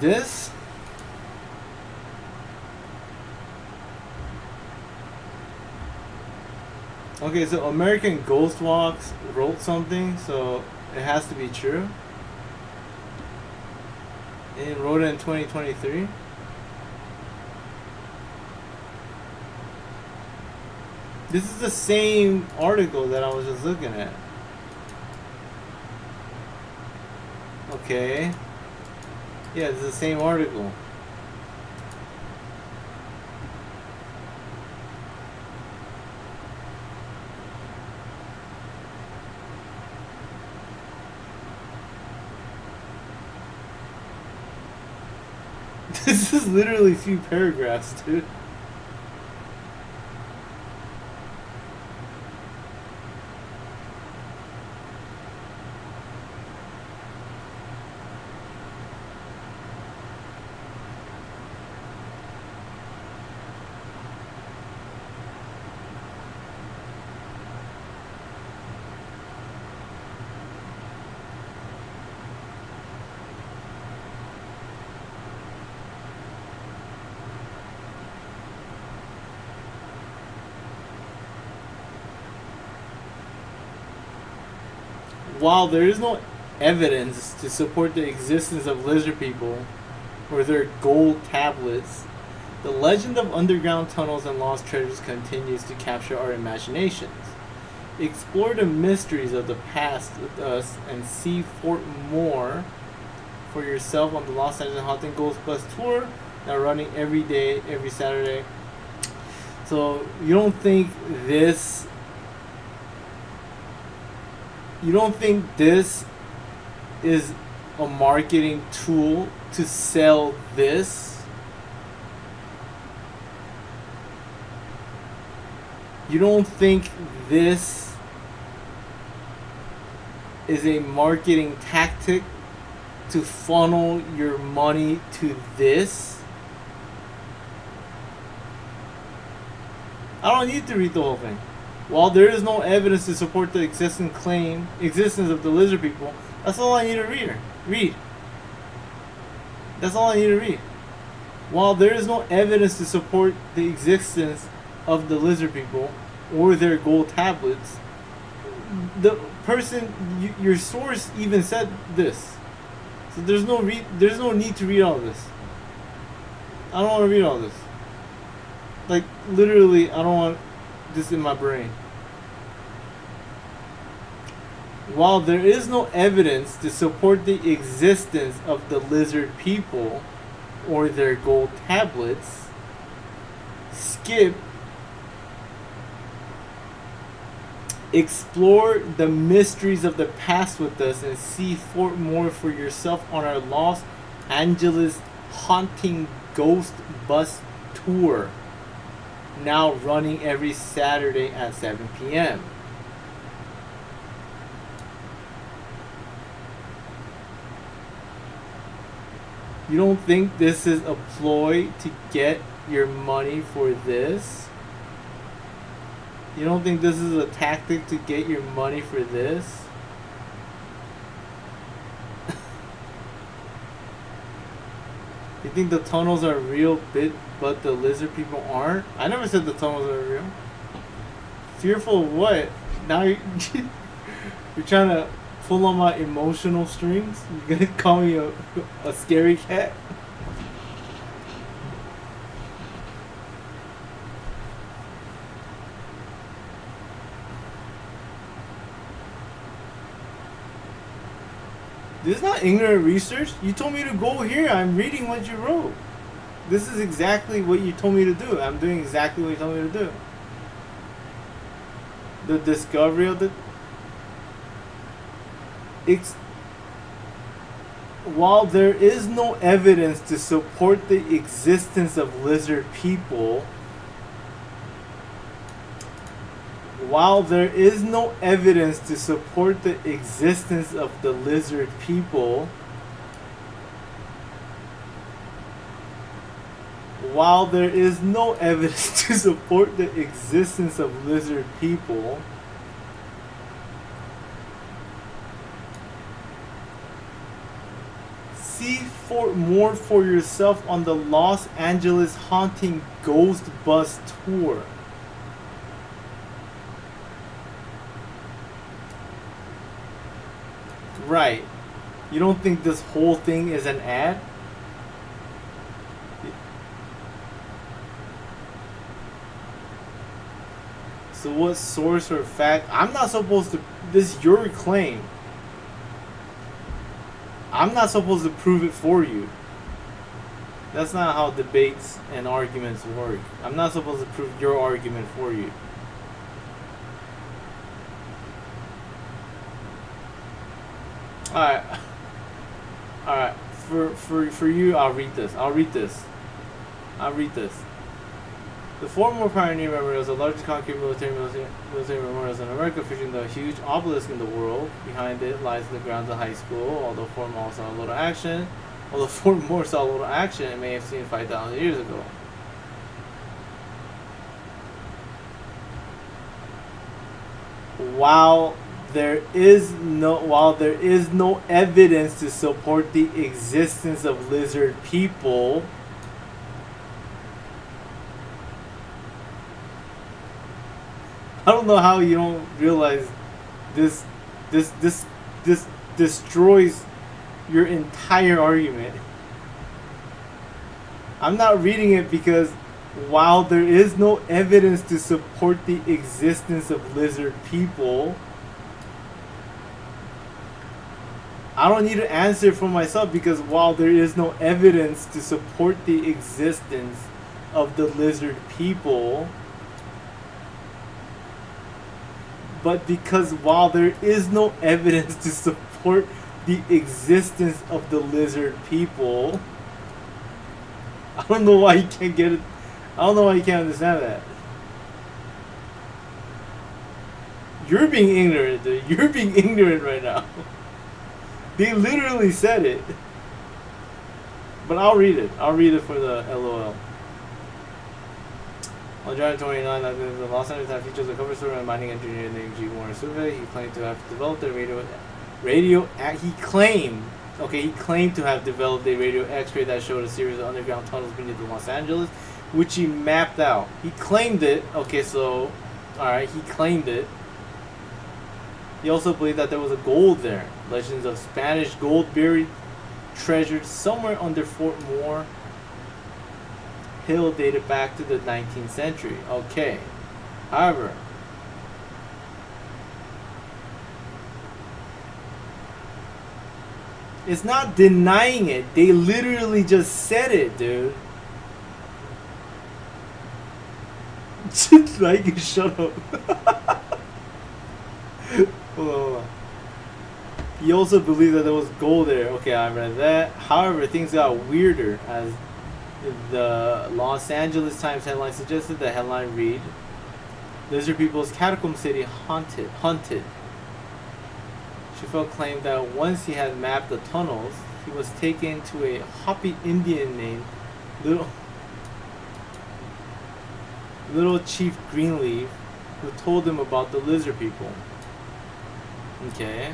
This? Okay, so American Ghost Walks wrote something, so it has to be true. And it wrote it in 2023. This is the same article that I was just looking at. Okay. Yeah, it's the same article. This is literally a few paragraphs, dude. while there is no evidence to support the existence of lizard people or their gold tablets, the legend of underground tunnels and lost treasures continues to capture our imaginations. Explore the mysteries of the past with us and see Fort Moore for yourself on the Los Angeles Haunted Ghost Bus Tour, now running every day, every Saturday. So you don't think this is a marketing tool to sell this? You don't think this is a marketing tactic to funnel your money to this? I don't need to read the whole thing. While there is no evidence to support the existence of the lizard people, that's all I need to read. That's all I need to read. While there is no evidence to support the existence of the lizard people or their gold tablets, the person, your source even said this. So there's no need to read all this. I don't want to read all this. Like, literally, I don't want this in my brain. While there is no evidence to support the existence of the lizard people or their gold tablets, skip. Explore the mysteries of the past with us and see Fort Moore for yourself on our Los Angeles Haunting Ghost Bus Tour, now running every Saturday at 7 p.m. You don't think this is a ploy to get your money for this? You don't think this is a tactic to get your money for this? You think the tunnels are real, but the lizard people aren't? I never said the tunnels are real. Fearful of what? Now you're trying to pull on my emotional strings? You're gonna call me a scary cat? This is not ignorant research. You told me to go here. I'm reading what you wrote. This is exactly what you told me to do. I'm doing exactly what you told me to do. The discovery of the... While there is no evidence to support the existence of lizard people, while there is no evidence to support the existence of the lizard people, while there is no evidence to support the existence of lizard people, see Fort Moore for yourself on the Los Angeles Haunting Ghost Bus Tour. Right. You don't think this whole thing is an ad? So what source or fact? I'm not supposed to... This is your claim. I'm not supposed to prove it for you. That's not how debates and arguments work. I'm not supposed to prove your argument for you. Alright. Alright. For you, I'll read this. The Fort Moore Pioneer Memorial is the largest concrete military memorials in America, featuring the huge obelisk in the world. Behind it lies the grounds of high school. Although Fort Moore saw a little action, it may have seen 5,000 years ago. While there is no evidence to support the existence of lizard people, I don't know how you don't realize this this destroys your entire argument. I'm not reading it because while there is no evidence to support the existence of lizard people, I don't need to answer for myself, because while there is no evidence to support the existence of the lizard people, but because while there is no evidence to support the existence of the lizard people, I don't know why you can't get it. I don't know why you can't understand that. You're being ignorant, dude. You're being ignorant right now. They literally said it. But I'll read it. I'll read it for the LOL. On January 29, the Los Angeles Times features a cover story on a mining engineer named G. Warren Suve. He claimed to have developed a he claimed to have developed a radio X-ray that showed a series of underground tunnels beneath Los Angeles, which he mapped out. He claimed it. Okay, so, alright, he claimed it. He also believed that there was a gold there. Legends of Spanish gold buried treasured somewhere under Fort Moore Hill dated back to the 19th century. Okay. However, it's not denying it. They literally just said it, dude. Like, shut up. Hold on. He also believed that there was gold there. Okay, I read that. However, things got weirder as the Los Angeles Times headline suggested. The headline read, "Lizard People's Catacomb City haunted." Chaffel claimed that once he had mapped the tunnels, he was taken to a Hopi Indian named Little Chief Greenleaf, who told him about the lizard people. Okay.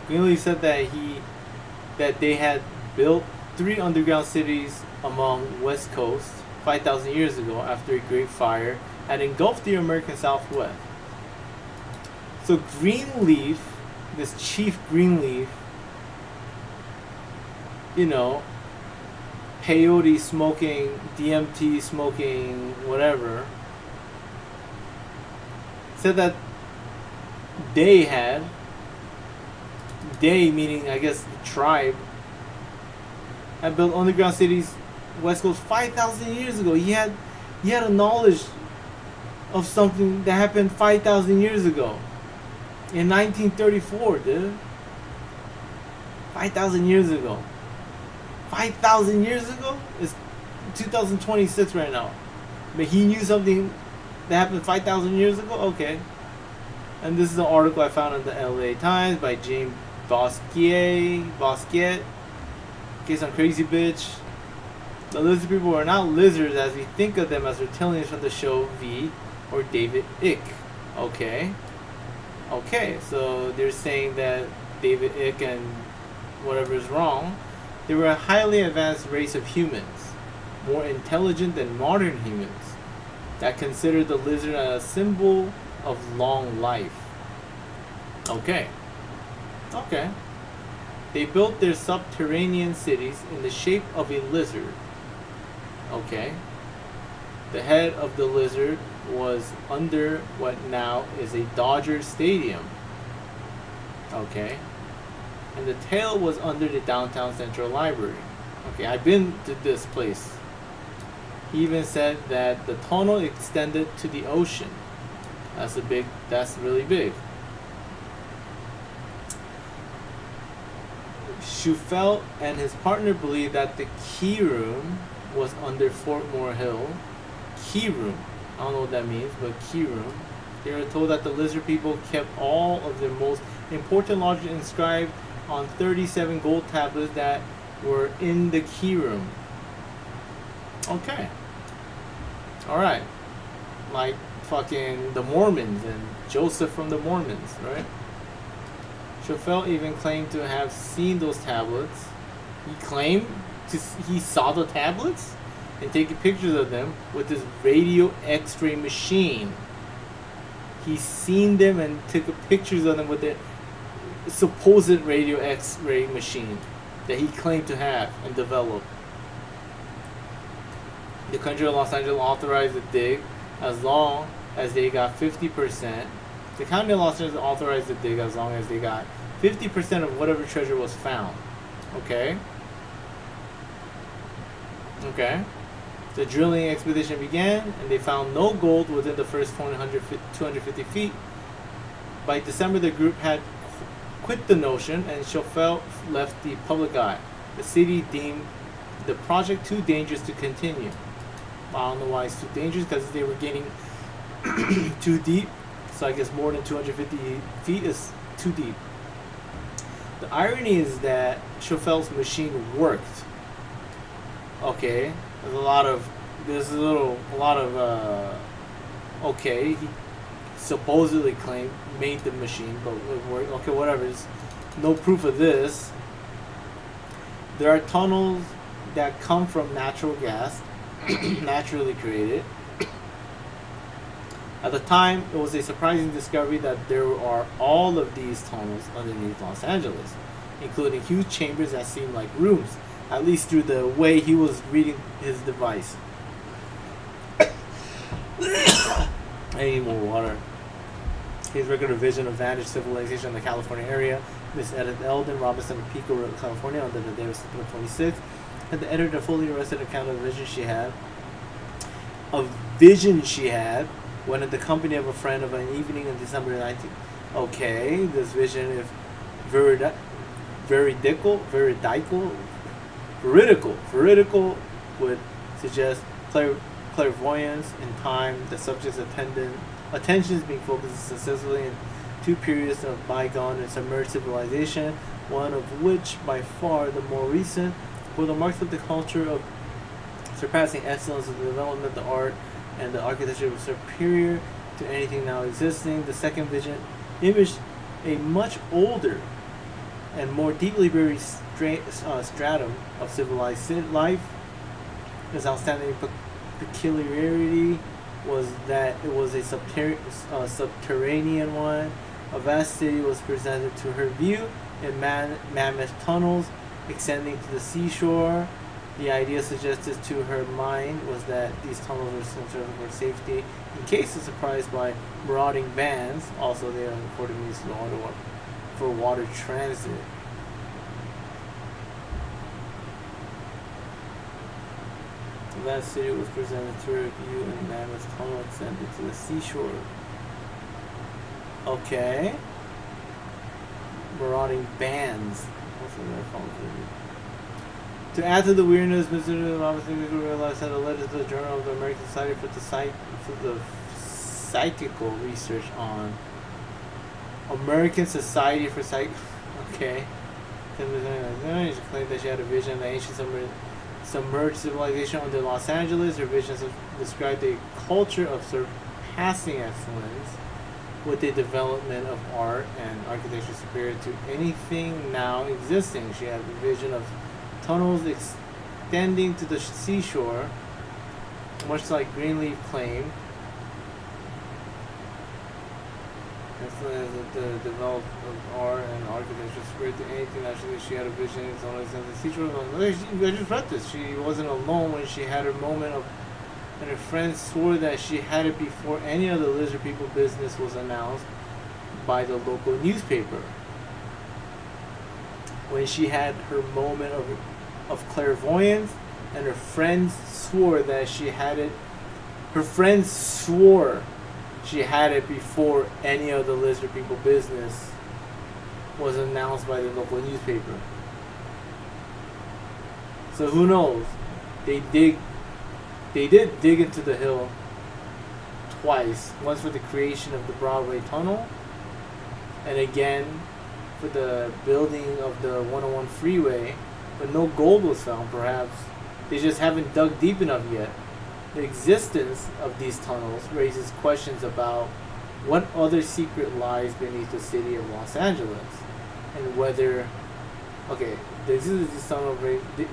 Greenleaf said that they had built 3 underground cities along West Coast 5,000 years ago after a great fire had engulfed the American Southwest. So Greenleaf, this Chief Greenleaf, you know, peyote smoking, DMT smoking, whatever, said that they meaning I guess the tribe, had built underground cities West Coast 5,000 years ago. He had a knowledge of something that happened 5,000 years ago. In 1934, dude. 5,000 years ago. 5,000 years ago? It's 2026 right now. But he knew something that happened 5,000 years ago? Okay. And this is an article I found in the LA Times by James Bosquet. Okay, some crazy bitch. The lizard people are not lizards as we think of them as reptilians from the show V or David Icke. Okay. Okay, so they're saying that David Icke and whatever is wrong. They were a highly advanced race of humans, more intelligent than modern humans, that considered the lizard a symbol of long life. Okay. Okay. They built their subterranean cities in the shape of a lizard. Okay. The head of the lizard was under what now is a Dodger Stadium. Okay. And the tail was under the downtown Central Library. Okay, I've been to this place. He even said that the tunnel extended to the ocean. That's really big. Chaffel and his partner believed that the key room was under Fort Moore Hill. Key room. I don't know what that means, but key room. They were told that the lizard people kept all of their most important logic inscribed on 37 gold tablets that were in the key room. Okay. Alright. Like fucking the Mormons and Joseph from the Mormons, right? Chaffel even claimed to have seen those tablets. He saw the tablets and taking pictures of them with this radio X-ray machine. he's seen them and took pictures of them with the supposed radio X-ray machine that he claimed to have and developed. The country of Los Angeles authorized the dig as long as they got 50%. The county of Los Angeles authorized the dig as long as they got 50% of whatever treasure was found. Okay? Okay. The drilling expedition began, and they found no gold within the first 250 feet. By December, the group had quit the notion, and Schofield left the public eye. The city deemed the project too dangerous to continue. I don't know why it's too dangerous, because they were getting too deep. So I guess more than 250 feet is too deep. The irony is that Schofield's machine worked. Okay, there's a lot of okay, he supposedly claimed made the machine, but it worked. Okay, whatever. There's no proof of this. There are tunnels that come from natural gas, naturally created. At the time, it was a surprising discovery that there are all of these tunnels underneath Los Angeles, including huge chambers that seem like rooms, at least through the way he was reading his device. I need more water. His regular vision of vanished civilization in the California area. Miss Edith Eldon Robinson of Pico, California, on the day of September 26th, had the editor fully arrested account of the vision she had. When in the company of a friend of an evening in December 19th. Okay, this vision, if veridical, would suggest clairvoyance in time. The subject's attention is being focused successfully in two periods of bygone and submerged civilization, one of which, by far the more recent, were the marks of the culture of surpassing excellence of the development of the art and the architecture was superior to anything now existing. The second vision imaged a much older and more deeply buried stratum of civilized life. Its outstanding peculiarity was that it was a subterranean one. A vast city was presented to her view in mammoth tunnels extending to the seashore. The idea suggested to her mind was that these tunnels were centered for safety in case of surprise by marauding bands. Also, they are important means for water transit. The vast city was presented to her view in a mammoth tunnel extended to the seashore. Okay. Marauding bands. Also, that follows to add to the weirdness, Mr. Robinson realized that a letter to the Journal of the American Society for the Psychical Research on American Society for Okay. She claimed that she had a vision of the ancient submerged civilization under Los Angeles. Her visions described a culture of surpassing excellence with the development of art and architecture superior to anything now existing. She had a vision of tunnels extending to the seashore, much like Greenleaf claimed. As the development of art and architecture spread to anything, actually, she had a vision in the seashore. I just read this. She wasn't alone when she had her moment of, and her friends swore that she had it before any of the lizard people business was announced by the local newspaper. When she had her moment of clairvoyance, and her friends swore that she had it. Her friends swore she had it before any of the lizard people business was announced by the local newspaper. So who knows? They did dig into the hill twice. Once for the creation of the Broadway Tunnel, and again for the building of the 101 freeway, but no gold was found. Perhaps they just haven't dug deep enough yet. The existence of these tunnels raises questions about what other secret lies beneath the city of Los Angeles, and whether, the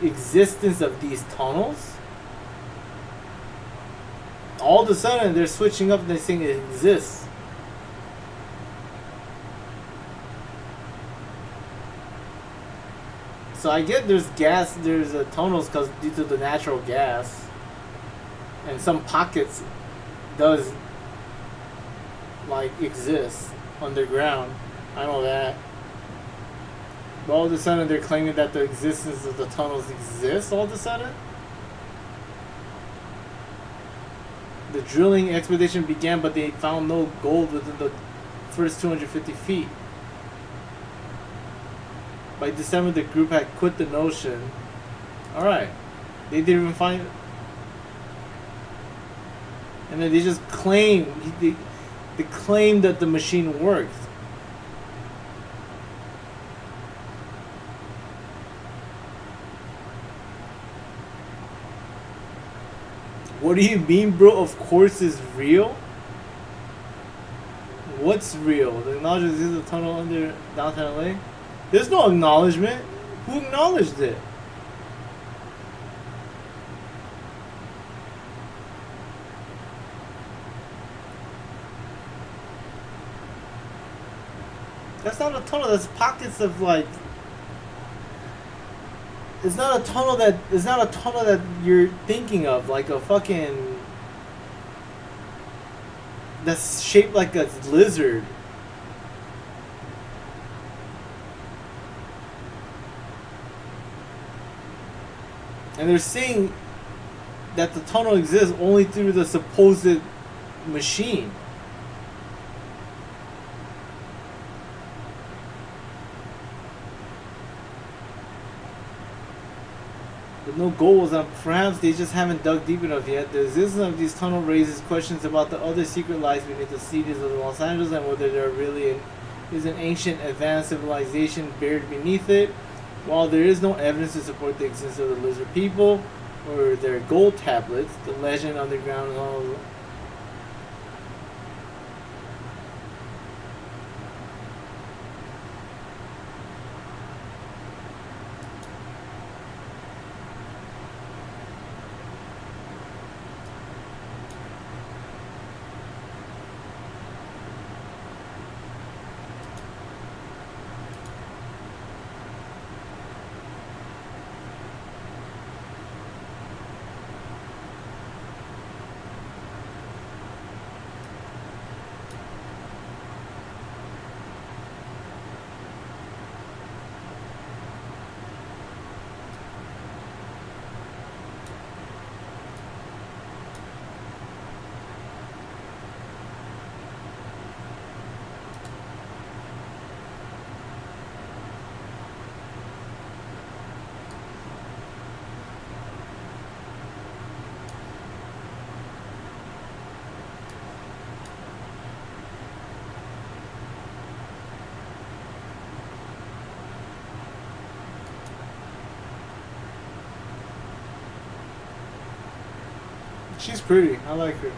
existence of these tunnels, all of a sudden they're switching up and they're saying it exists. So I get there's gas, there's tunnels because due to the natural gas, and some pockets does like exist underground. I know that. But all of a sudden they're claiming that the existence of the tunnels exists all of a sudden. The drilling expedition began, but they found no gold within the first 250 feet. By December, the group had quit the notion. Alright. They didn't even find it. And then they just claim, they claim that the machine worked. What do you mean, bro? Of course it's real? What's real? The acknowledgement is a tunnel under downtown LA? There's no acknowledgement. Who acknowledged it? That's not a tunnel, that's pockets of like... It's not a tunnel that you're thinking of, like a fucking... That's shaped like a lizard. And they're saying that the tunnel exists only through the supposed machine. But no gold was on. Perhaps they just haven't dug deep enough yet. The existence of these tunnels raises questions about the other secret lives beneath the cities of Los Angeles and whether there really is an ancient advanced civilization buried beneath it. While there is no evidence to support the existence of the lizard people or their gold tablets, the legend underground is all... She's pretty. I like her.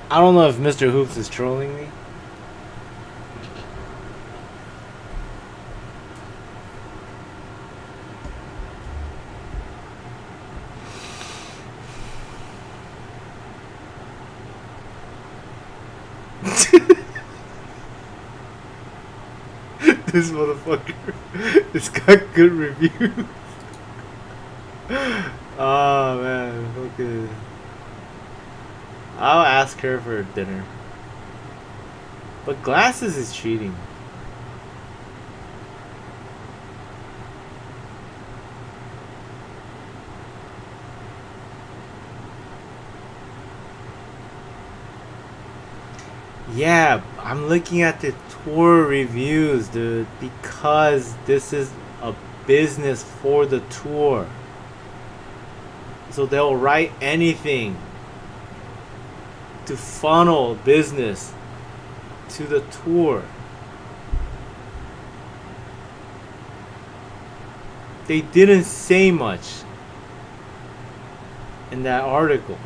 I don't know if Mr. Hoops is trolling me. This motherfucker. It's got good reviews. Oh man, okay. I'll ask her for dinner. But glasses is cheating. Yeah, I'm looking at the tour reviews, dude, because this is a business for the tour. So they'll write anything to funnel business to the tour. They didn't say much in that article.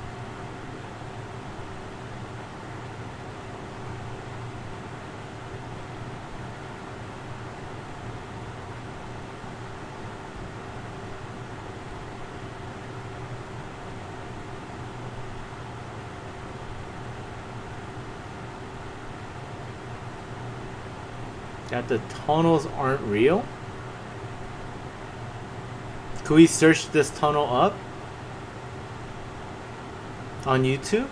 That the tunnels aren't real? Could we search this tunnel up on YouTube?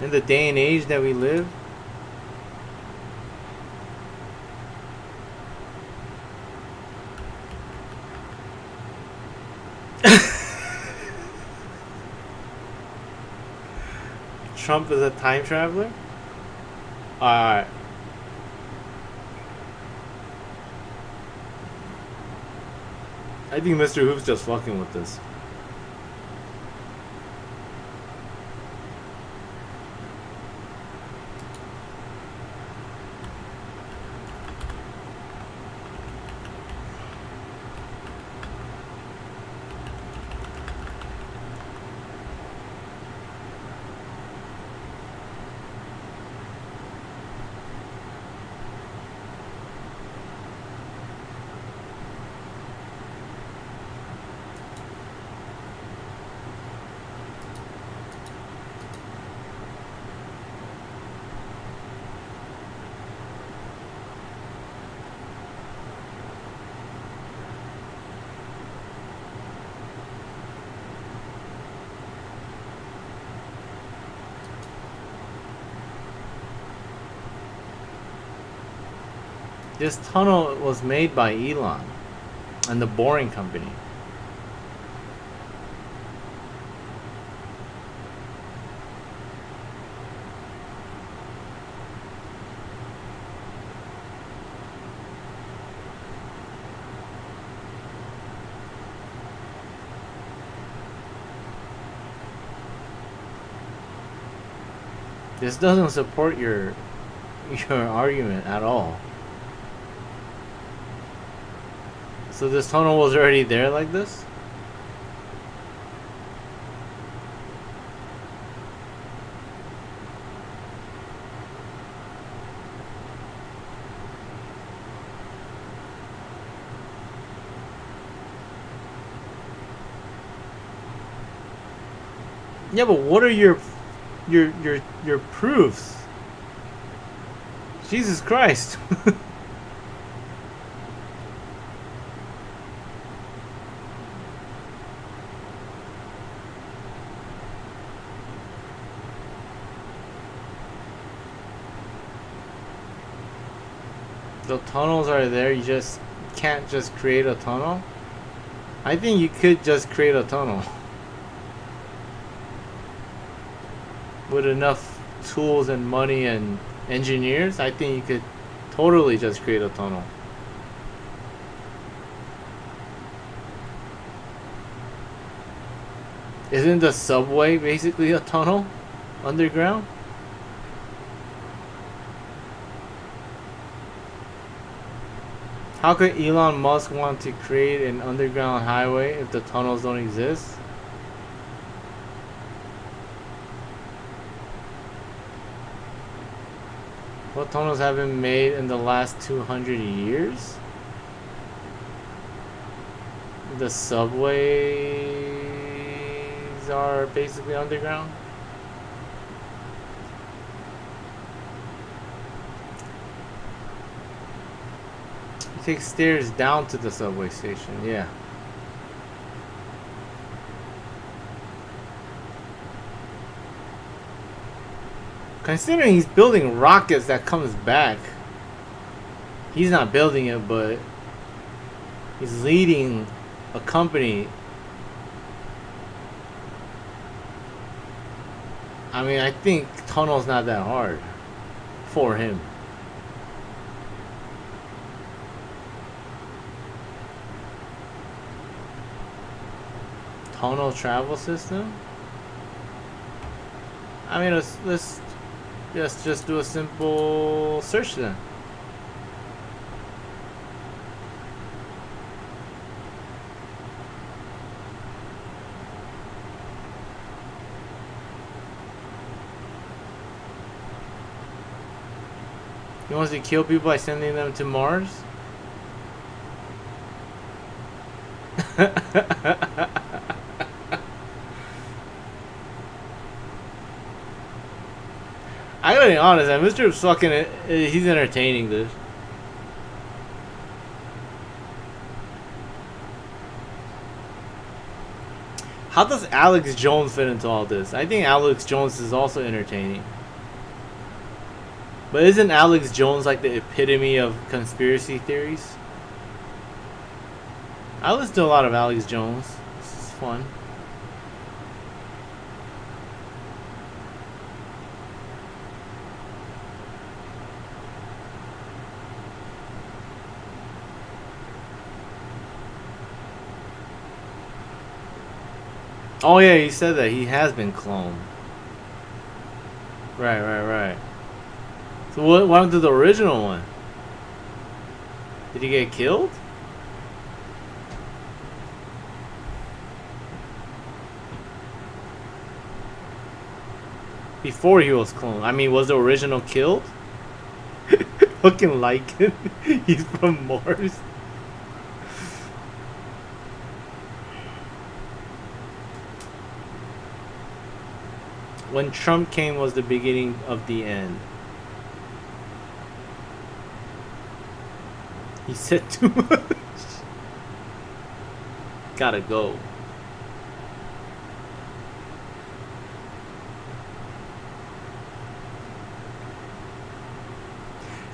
In the day and age that we live? Trump is a time traveler? Alright. I think Mr. Hoop's just fucking with this. This tunnel was made by Elon and the Boring Company. This doesn't support your argument at all. So this tunnel was already there like this? Yeah, but what are your proofs? Jesus Christ. The tunnels are there, you just can't just create a tunnel? I think you could just create a tunnel. With enough tools and money and engineers, I think you could totally just create a tunnel. Isn't the subway basically a tunnel underground? How could Elon Musk want to create an underground highway if the tunnels don't exist? What tunnels have been made in the last 200 years? The subways are basically underground. You take stairs down to the subway station, yeah. Considering he's building rockets that comes back. He's not building it, but he's leading a company. I mean, I think tunnel's not that hard for him. Tunnel travel system? I mean, let's just do a simple search then. He wants to kill people by sending them to Mars? I gotta be honest, man. Mr. fucking, he's entertaining this. How does Alex Jones fit into all this? I think Alex Jones is also entertaining. But isn't Alex Jones like the epitome of conspiracy theories? I listen to a lot of Alex Jones. This is fun. Oh yeah, he said that he has been cloned. Right. So what happened to the original one? Did he get killed? Before he was cloned. I mean, was the original killed? Fucking Lycan. He's from Mars. When Trump came was the beginning of the end. He said too much. Gotta go.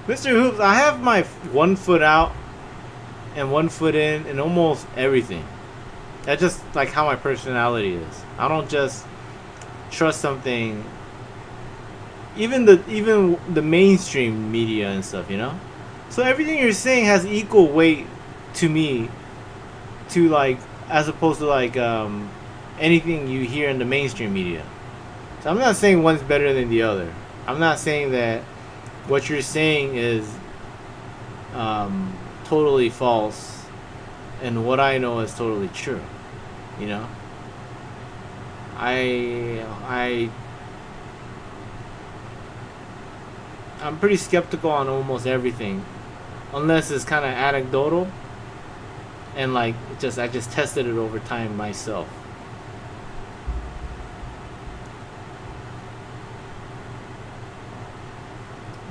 Mr. Hoops, I have my 1 foot out and 1 foot in almost everything. That's just like how my personality is. I don't just trust something, even the mainstream media and stuff, you know. So everything you're saying has equal weight to me, to like, as opposed to like anything you hear in the mainstream media. So I'm not saying one's better than the other. I'm not saying that what you're saying is totally false and what I know is totally true, you know. I'm pretty skeptical on almost everything, unless it's kind of anecdotal, and like I just tested it over time myself.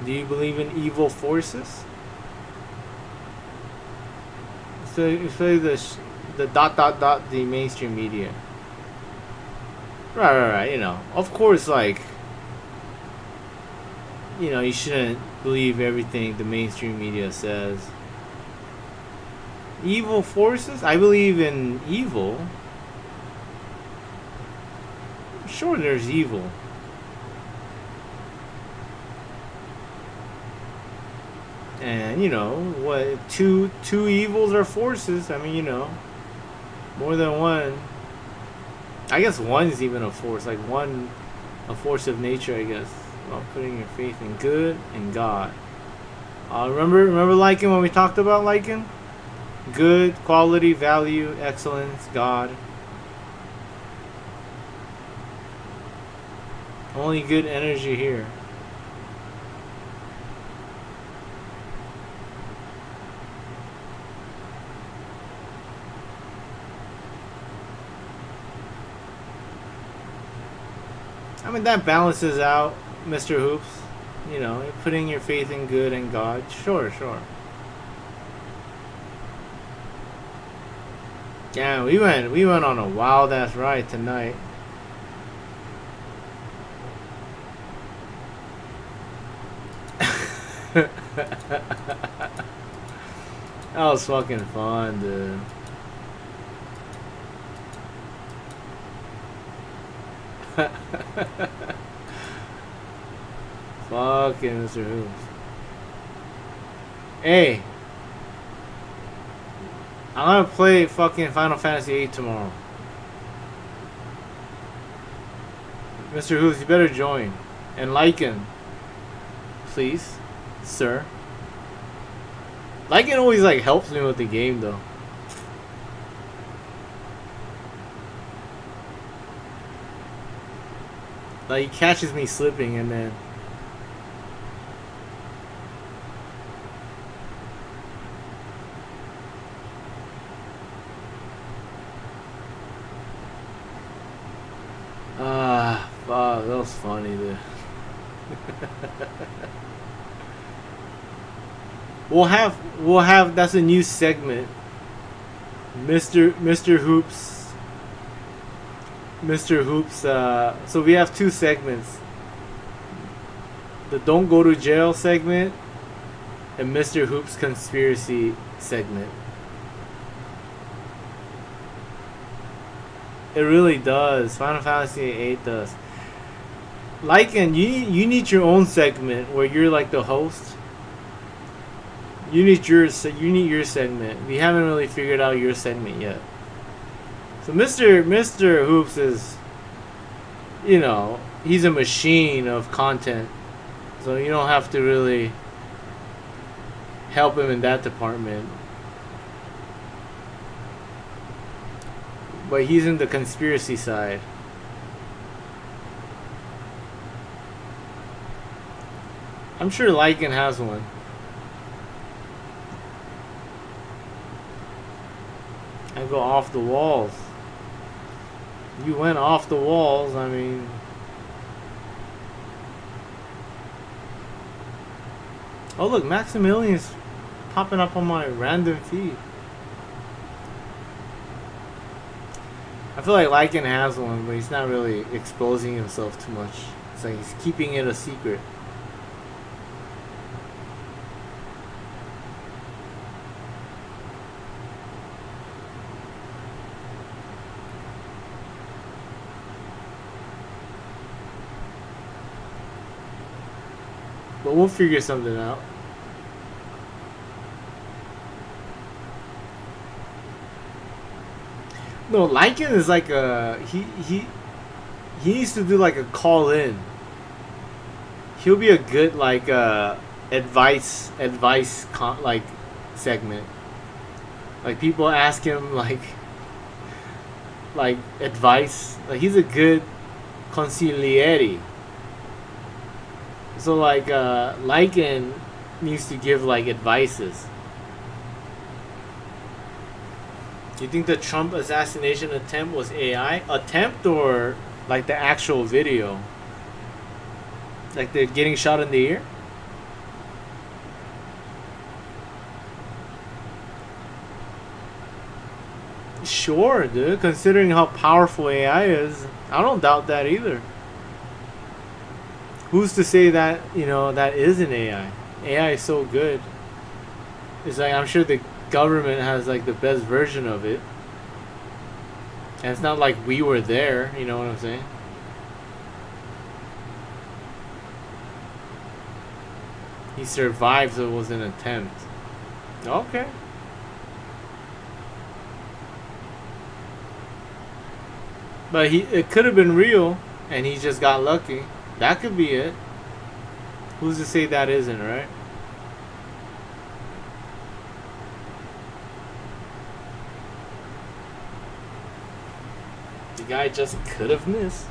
Do you believe in evil forces? So you say the the mainstream media. Right. You know, of course, like, you know, you shouldn't believe everything the mainstream media says. Evil forces? I believe in evil. Sure, there's evil. And, you know, what, two evils are forces. I mean, you know, more than one. I guess one is even a force, like one, a force of nature, I guess. Well, putting your faith in good and God. Remember liking when we talked about liking? Good, quality, value, excellence, God. Only good energy here. I mean, that balances out Mr. Hoops. You know, putting your faith in good and God. Sure. Yeah, we went on a wild ass ride tonight. That was fucking fun, dude. Fucking Mr. Hoops. Hey, I'm gonna play fucking Final Fantasy VIII tomorrow. Mr. Hoops, you better join. And Lycan, please, sir. Lycan always like helps me with the game though. Like he catches me slipping and then fuck, that was funny, dude. We'll have that's a new segment. Mr. Hoops, so we have two segments. The Don't Go to Jail segment and Mr. Hoops Conspiracy segment. It really does. Final Fantasy VIII does. Lycan, you need your own segment where you're like the host. You need your segment. We haven't really figured out your segment yet. So Mr. Hoops is, you know, he's a machine of content. So you don't have to really help him in that department. But he's in the conspiracy side. I'm sure Lycan has one. I go off the walls. You went off the walls, I mean. Oh look, Maximilian's popping up on my random feed. I feel like Lycan has one, but he's not really exposing himself too much. It's like he's keeping it a secret. But we'll figure something out. No, Lycan is like a he needs to do like a call in. He'll be a good like advice like segment. Like people ask him like advice. Like he's a good consigliere. So like Lycan needs to give like advices. Do you think the Trump assassination attempt was AI? Attempt or like the actual video? Like they're getting shot in the ear? Sure, dude. Considering how powerful AI is, I don't doubt that either. Who's to say that, you know, that isn't AI? AI is so good. It's like, I'm sure the government has like the best version of it. And it's not like we were there, you know what I'm saying? He survived, so it was an attempt. Okay. But it could have been real, and he just got lucky. That could be it. Who's to say that isn't, right? The guy just could have missed.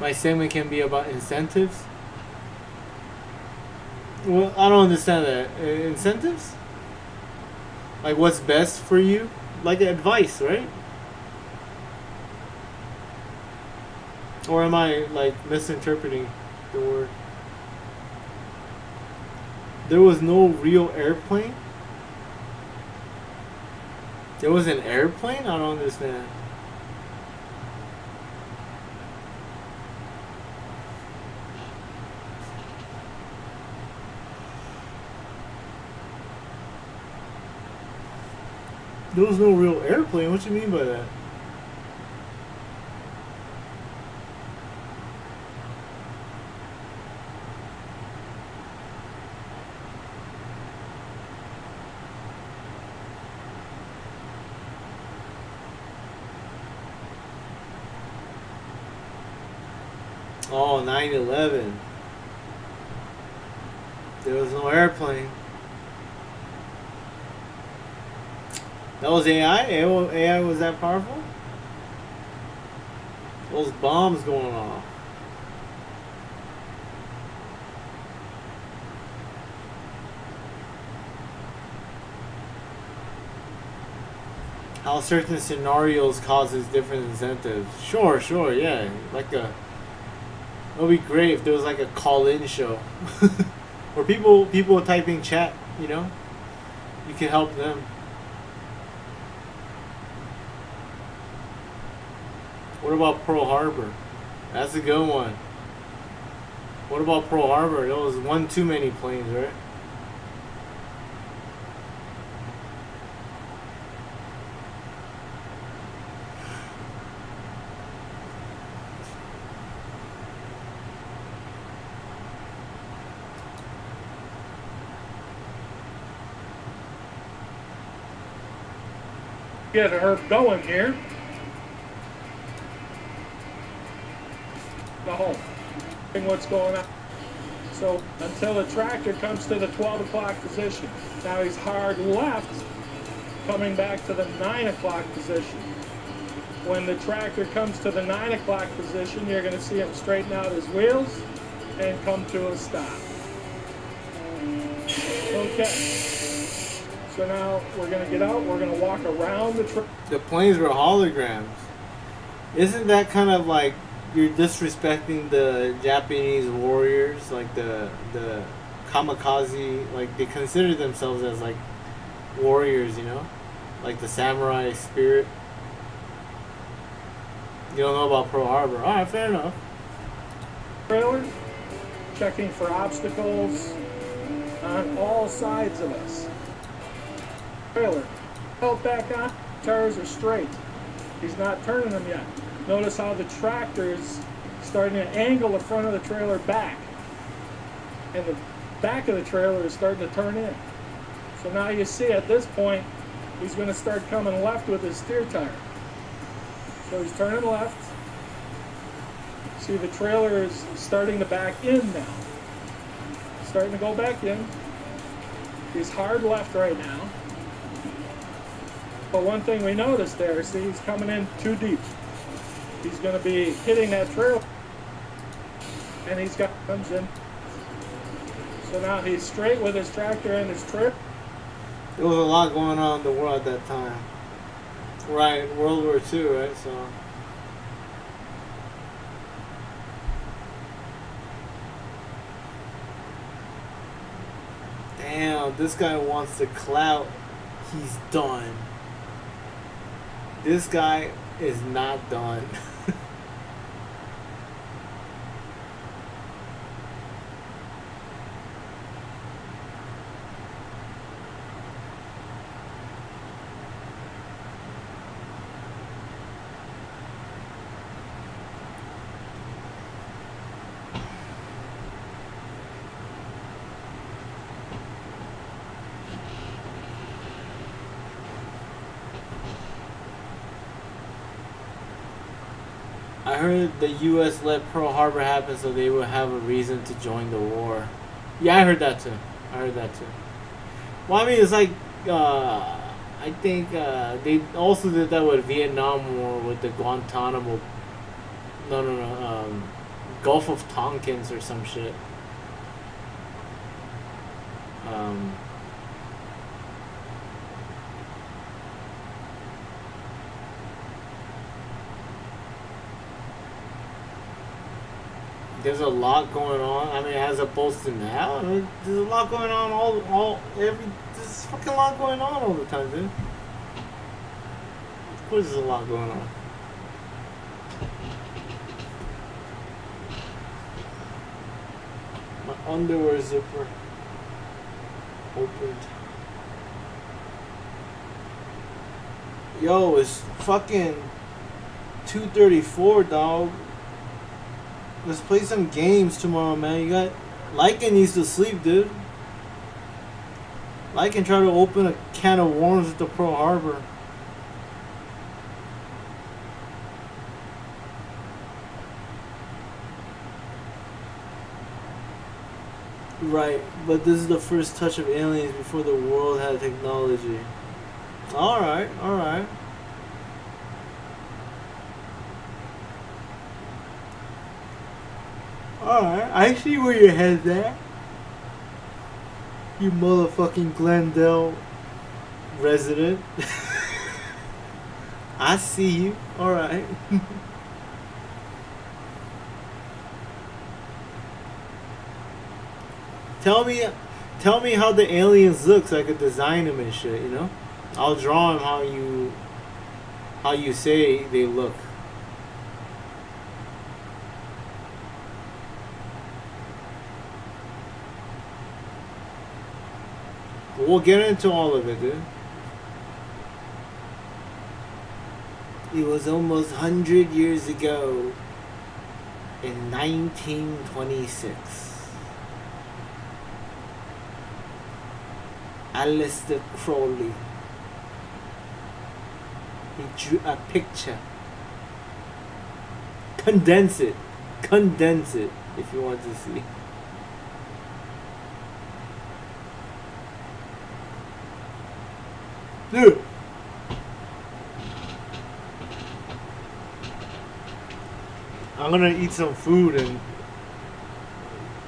My segment can be about incentives. Well, I don't understand that. Incentives? Like what's best for you? Like advice, right? Or am I like misinterpreting the word? There was no real airplane? There was an airplane? I don't understand. There was no real airplane? What you mean by that? Oh, 9/11. There was no airplane. That was AI? AI was that powerful? Those bombs going off. How certain scenarios causes different incentives. Sure, yeah. Like it would be great if there was like a call-in show. Where people type in chat, you know? You can help them. What about Pearl Harbor? That's a good one. What about Pearl Harbor? There was one too many planes, right? Get her going here. The home. What's going on? So until the tractor comes to the 12 o'clock position. Now he's hard left, coming back to the 9 o'clock position. When the tractor comes to the 9 o'clock position, you're going to see him straighten out his wheels and come to a stop. Okay. So now we're going to get out, we're going to walk around the tractor. The planes were holograms. Isn't that kind of like you're disrespecting the Japanese warriors, like the kamikaze, like they consider themselves as like warriors, you know? Like the samurai spirit. You don't know about Pearl Harbor. Alright, fair enough. Trailer, checking for obstacles on all sides of us. Trailer, held back on, tires are straight. He's not turning them yet. Notice how the tractor is starting to angle the front of the trailer back. And the back of the trailer is starting to turn in. So now you see at this point, he's going to start coming left with his steer tire. So he's turning left. See, the trailer is starting to back in now. Starting to go back in. He's hard left right now. But one thing we noticed there, see, he's coming in too deep. He's going to be hitting that trailer. And comes in. So now he's straight with his tractor and his trailer. There was a lot going on in the world at that time. Right, World War II, right? So damn, this guy wants the clout. He's done. This guy is not done. I heard the U.S. let Pearl Harbor happen so they would have a reason to join the war. Yeah, I heard that too. Well, I mean, it's like, I think they also did that with Vietnam War with the Guantanamo. No. Gulf of Tonkins or some shit. There's a lot going on. I mean, as opposed to now, I mean, there's a lot going on. There's fucking lot going on all the time, dude. Of course, there's a lot going on. My underwear zipper opened. Yo, it's fucking 2:34, dog. Let's play some games tomorrow, man. You got Lycan needs to sleep, dude. Lycan tried to open a can of worms at the Pearl Harbor. Right, but this is the first touch of aliens before the world had technology. Alright. Alright, I see where your head's at. You motherfucking Glendale resident. I see you. Alright. Tell me how the aliens look so I could design them and shit, you know? I'll draw them how you say they look. We'll get into all of it, dude. It was almost 100 years ago in 1926. Aleister Crowley. He drew a picture. Condense it if you want to see. Dude. I'm gonna eat some food and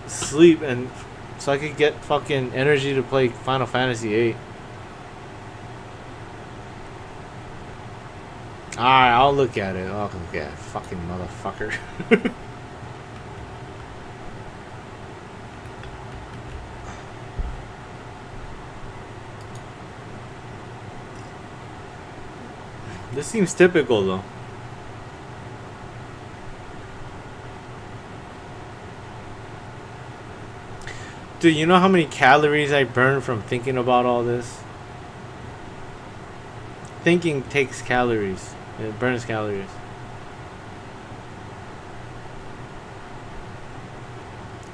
sleep and so I could get fucking energy to play Final Fantasy VIII. Alright, I'll look at it. I'll look at it. Fucking motherfucker. This seems typical though. Dude, you know how many calories I burn from thinking about all this? Thinking takes calories. It burns calories.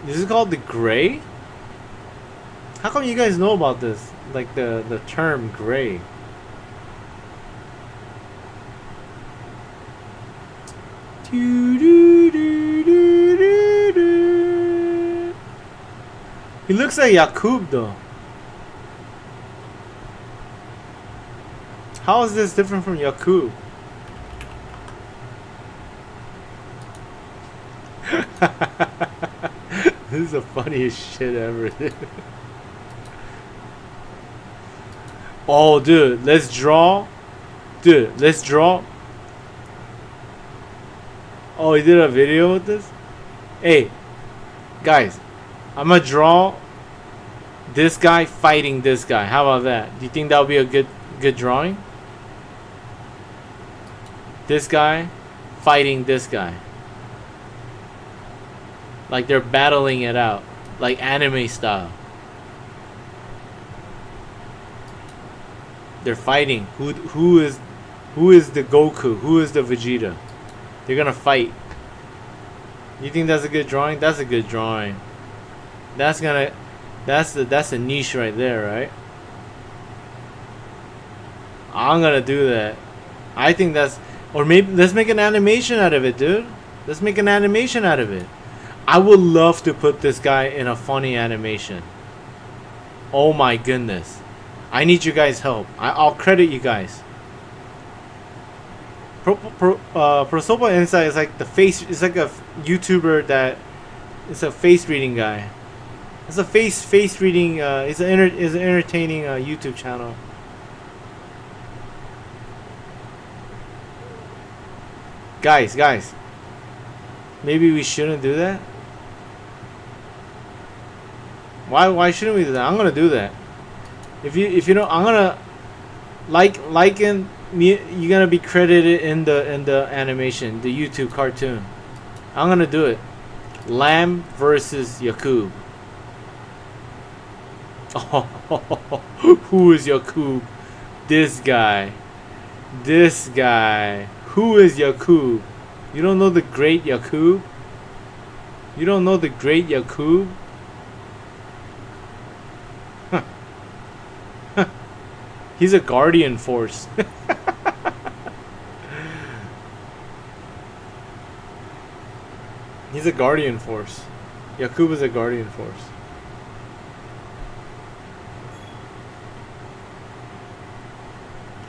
This is called the gray? How come you guys know about this? Like the term gray? He looks like Yakub though. How is this different from Yakub? This is the funniest shit ever. Oh, dude, let's draw. Dude, let's draw. Oh, he did a video with this? Hey, guys, I'm gonna draw this guy fighting this guy. How about that? Do you think that would be a good drawing? This guy fighting this guy. Like they're battling it out. Like anime style. They're fighting. Who is the Goku? Who is the Vegeta? They're gonna fight. You think that's a good drawing? That's a good drawing. That's a niche right there, right? I'm gonna do that. I think that's, or maybe let's make an animation out of it, dude. Let's make an animation out of it. I would love to put this guy in a funny animation. Oh my goodness. I need you guys' help. I'll credit you guys. Prosopa Insight is like the face. It's like a YouTuber that is a face reading guy. It's a face reading. It's an entertaining YouTube channel. Guys, maybe we shouldn't do that. Why shouldn't we do that? I'm gonna do that. If you know, I'm gonna liken me. You're gonna be credited in the animation, the YouTube cartoon. I'm gonna do it. Lamb versus Yakub. Oh, who is Yakub? This guy. Who is Yakub? You don't know the great Yakub? You don't know the great Yakub? He's a guardian force. He's a guardian force. Yakub is a guardian force.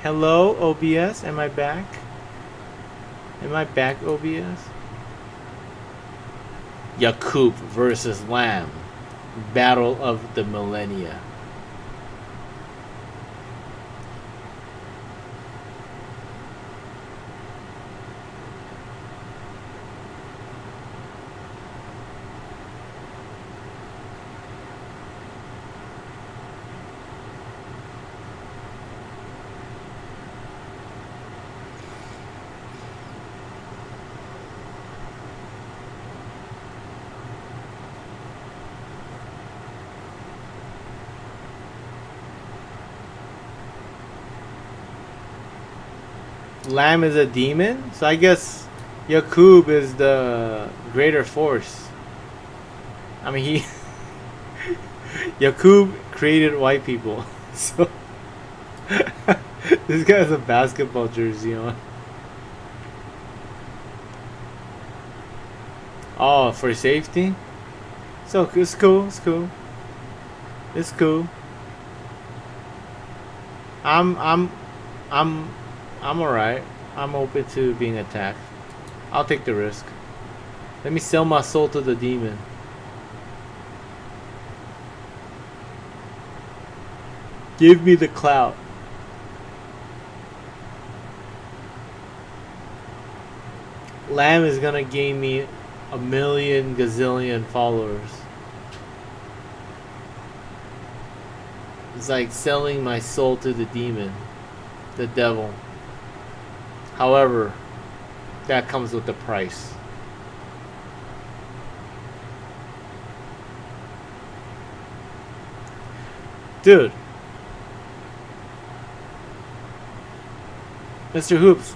Hello, OBS. Am I back? Am I back, OBS? Yakub versus Lamb. Battle of the Millennia. Lamb is a demon, so I guess Yakub is the greater force. I mean, he Yakub created white people, so this guy has a basketball jersey on. Oh, for safety? So it's cool. It's cool. It's cool. I'm alright. I'm open to being attacked. I'll take the risk. Let me sell my soul to the demon. Give me the clout. Lamb is gonna gain me 1,000,000 gazillion followers. It's like selling my soul to the demon, the devil. However, that comes with a price. Dude. Mr. Hoops,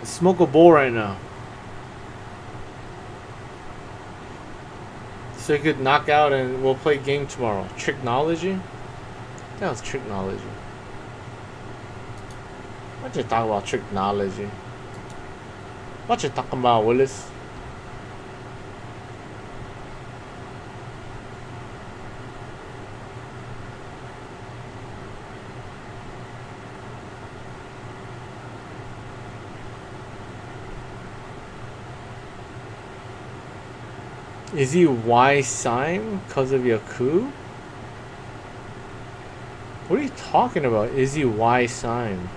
smoke a bowl right now. So you could knock out and we'll play game tomorrow. Tricknology? That was tricknology. What you talking about, tricknology? What you talking about, Willis? Is he Y-Sime because of Yaku? What are you talking about? Is he Y-Sime?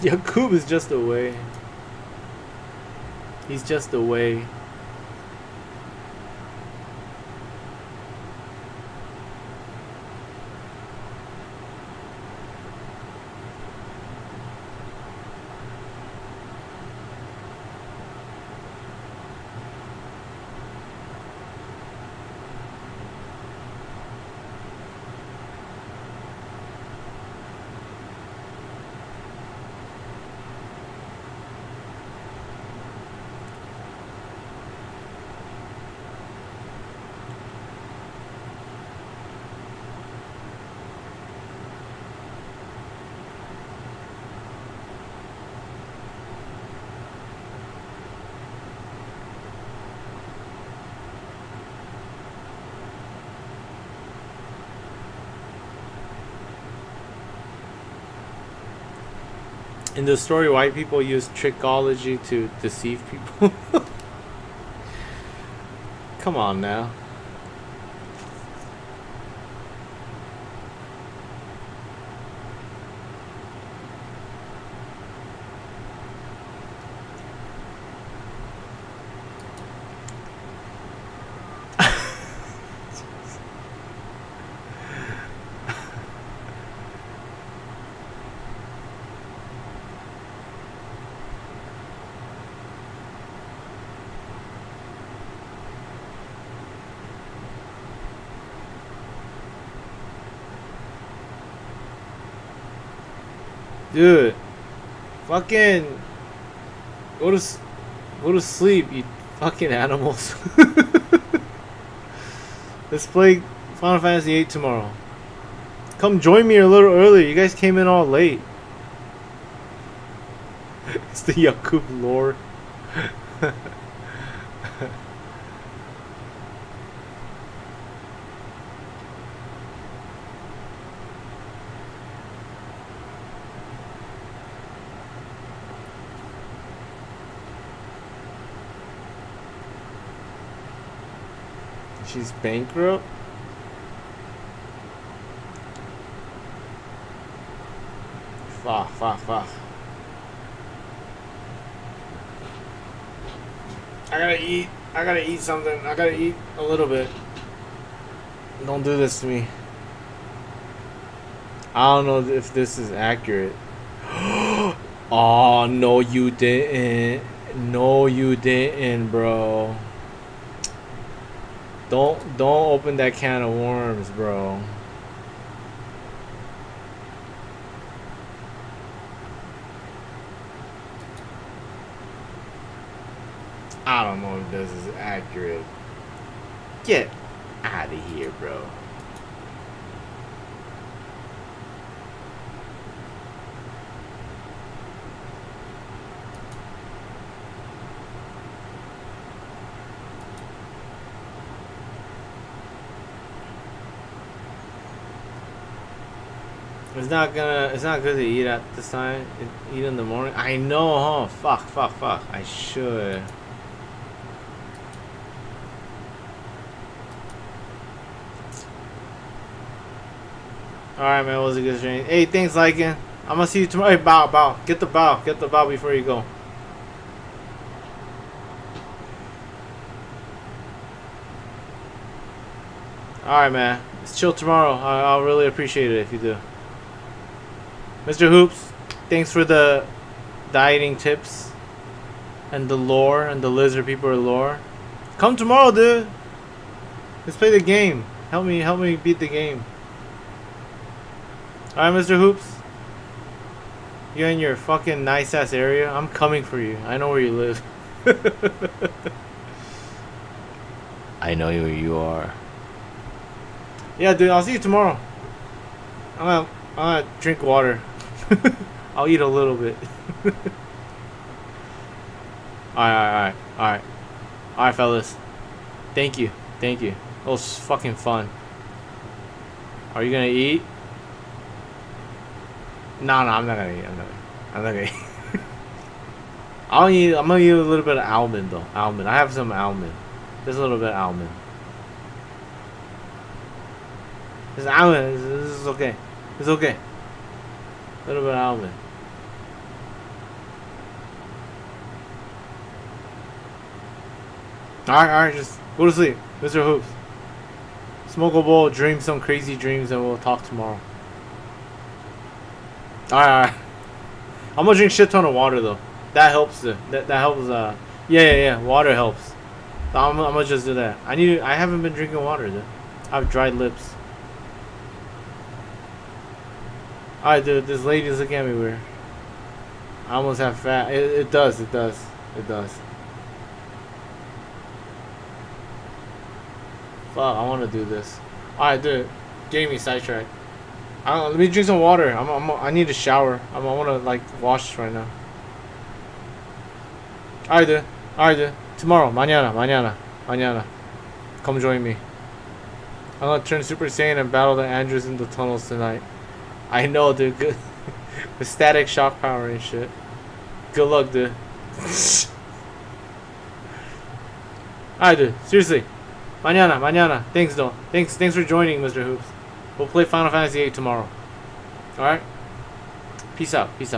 Yakub is just a way. He's just a way. In the story, white people use trickology to deceive people. Come on now. Dude, fucking go to sleep, you fucking animals. Let's play Final Fantasy VIII tomorrow. Come join me a little earlier. You guys came in all late. It's the Yakub lore. She's bankrupt? Fuck. I gotta eat something. I gotta eat a little bit. Don't do this to me. I don't know if this is accurate. Oh, no you didn't. No you didn't, bro. Don't open that can of worms, bro. I don't know if this is accurate. Get out of here, bro. It's not good to eat at this time. Eat in the morning. I know, huh? Fuck. I should. Alright, man, it was a good stream. Hey, thanks, Lycan. I'm gonna see you tomorrow. Hey, bow. Get the bow before you go. Alright, man. Let's chill tomorrow. I'll really appreciate it if you do. Mr. Hoops, thanks for the dieting tips and the lore and the lizard people are lore. Come tomorrow, dude. Let's play the game. Help me beat the game. Alright, Mr. Hoops. You're in your fucking nice ass area. I'm coming for you. I know where you live. I know where you are. Yeah, dude, I'll see you tomorrow. I'm gonna drink water. I'll eat a little bit. Alright, fellas. Thank you. It was fucking fun. Are you gonna eat? No, I'm not gonna eat. I'm not gonna eat. I'm gonna eat a little bit of almond though. Almond. I have some almond. Just a little bit of almond. It's almond. This is okay. It's okay. A little bit of almond. Alright, just go to sleep, Mr. Hoops. Smoke a bowl, dream some crazy dreams, and we'll talk tomorrow. Alright. I'm gonna drink shit ton of water though. That helps. That helps. Yeah. Water helps. I'm gonna just do that. I haven't been drinking water, dude. I have dried lips. Alright, dude. This lady's looking at me weird. I almost have fat. It does. Fuck, I want to do this. Alright, dude. Getting me sidetracked. Let me drink some water. I need a shower. I want to like wash right now. Alright, dude. Tomorrow, mañana. Come join me. I'm gonna turn Super Saiyan and battle the Andrews in the tunnels tonight. I know, dude. Good. With static shock power and shit. Good luck, dude. Alright, dude. Seriously. Mañana. Thanks, though. Thanks for joining, Mr. Hoops. We'll play Final Fantasy VIII tomorrow. Alright? Peace out.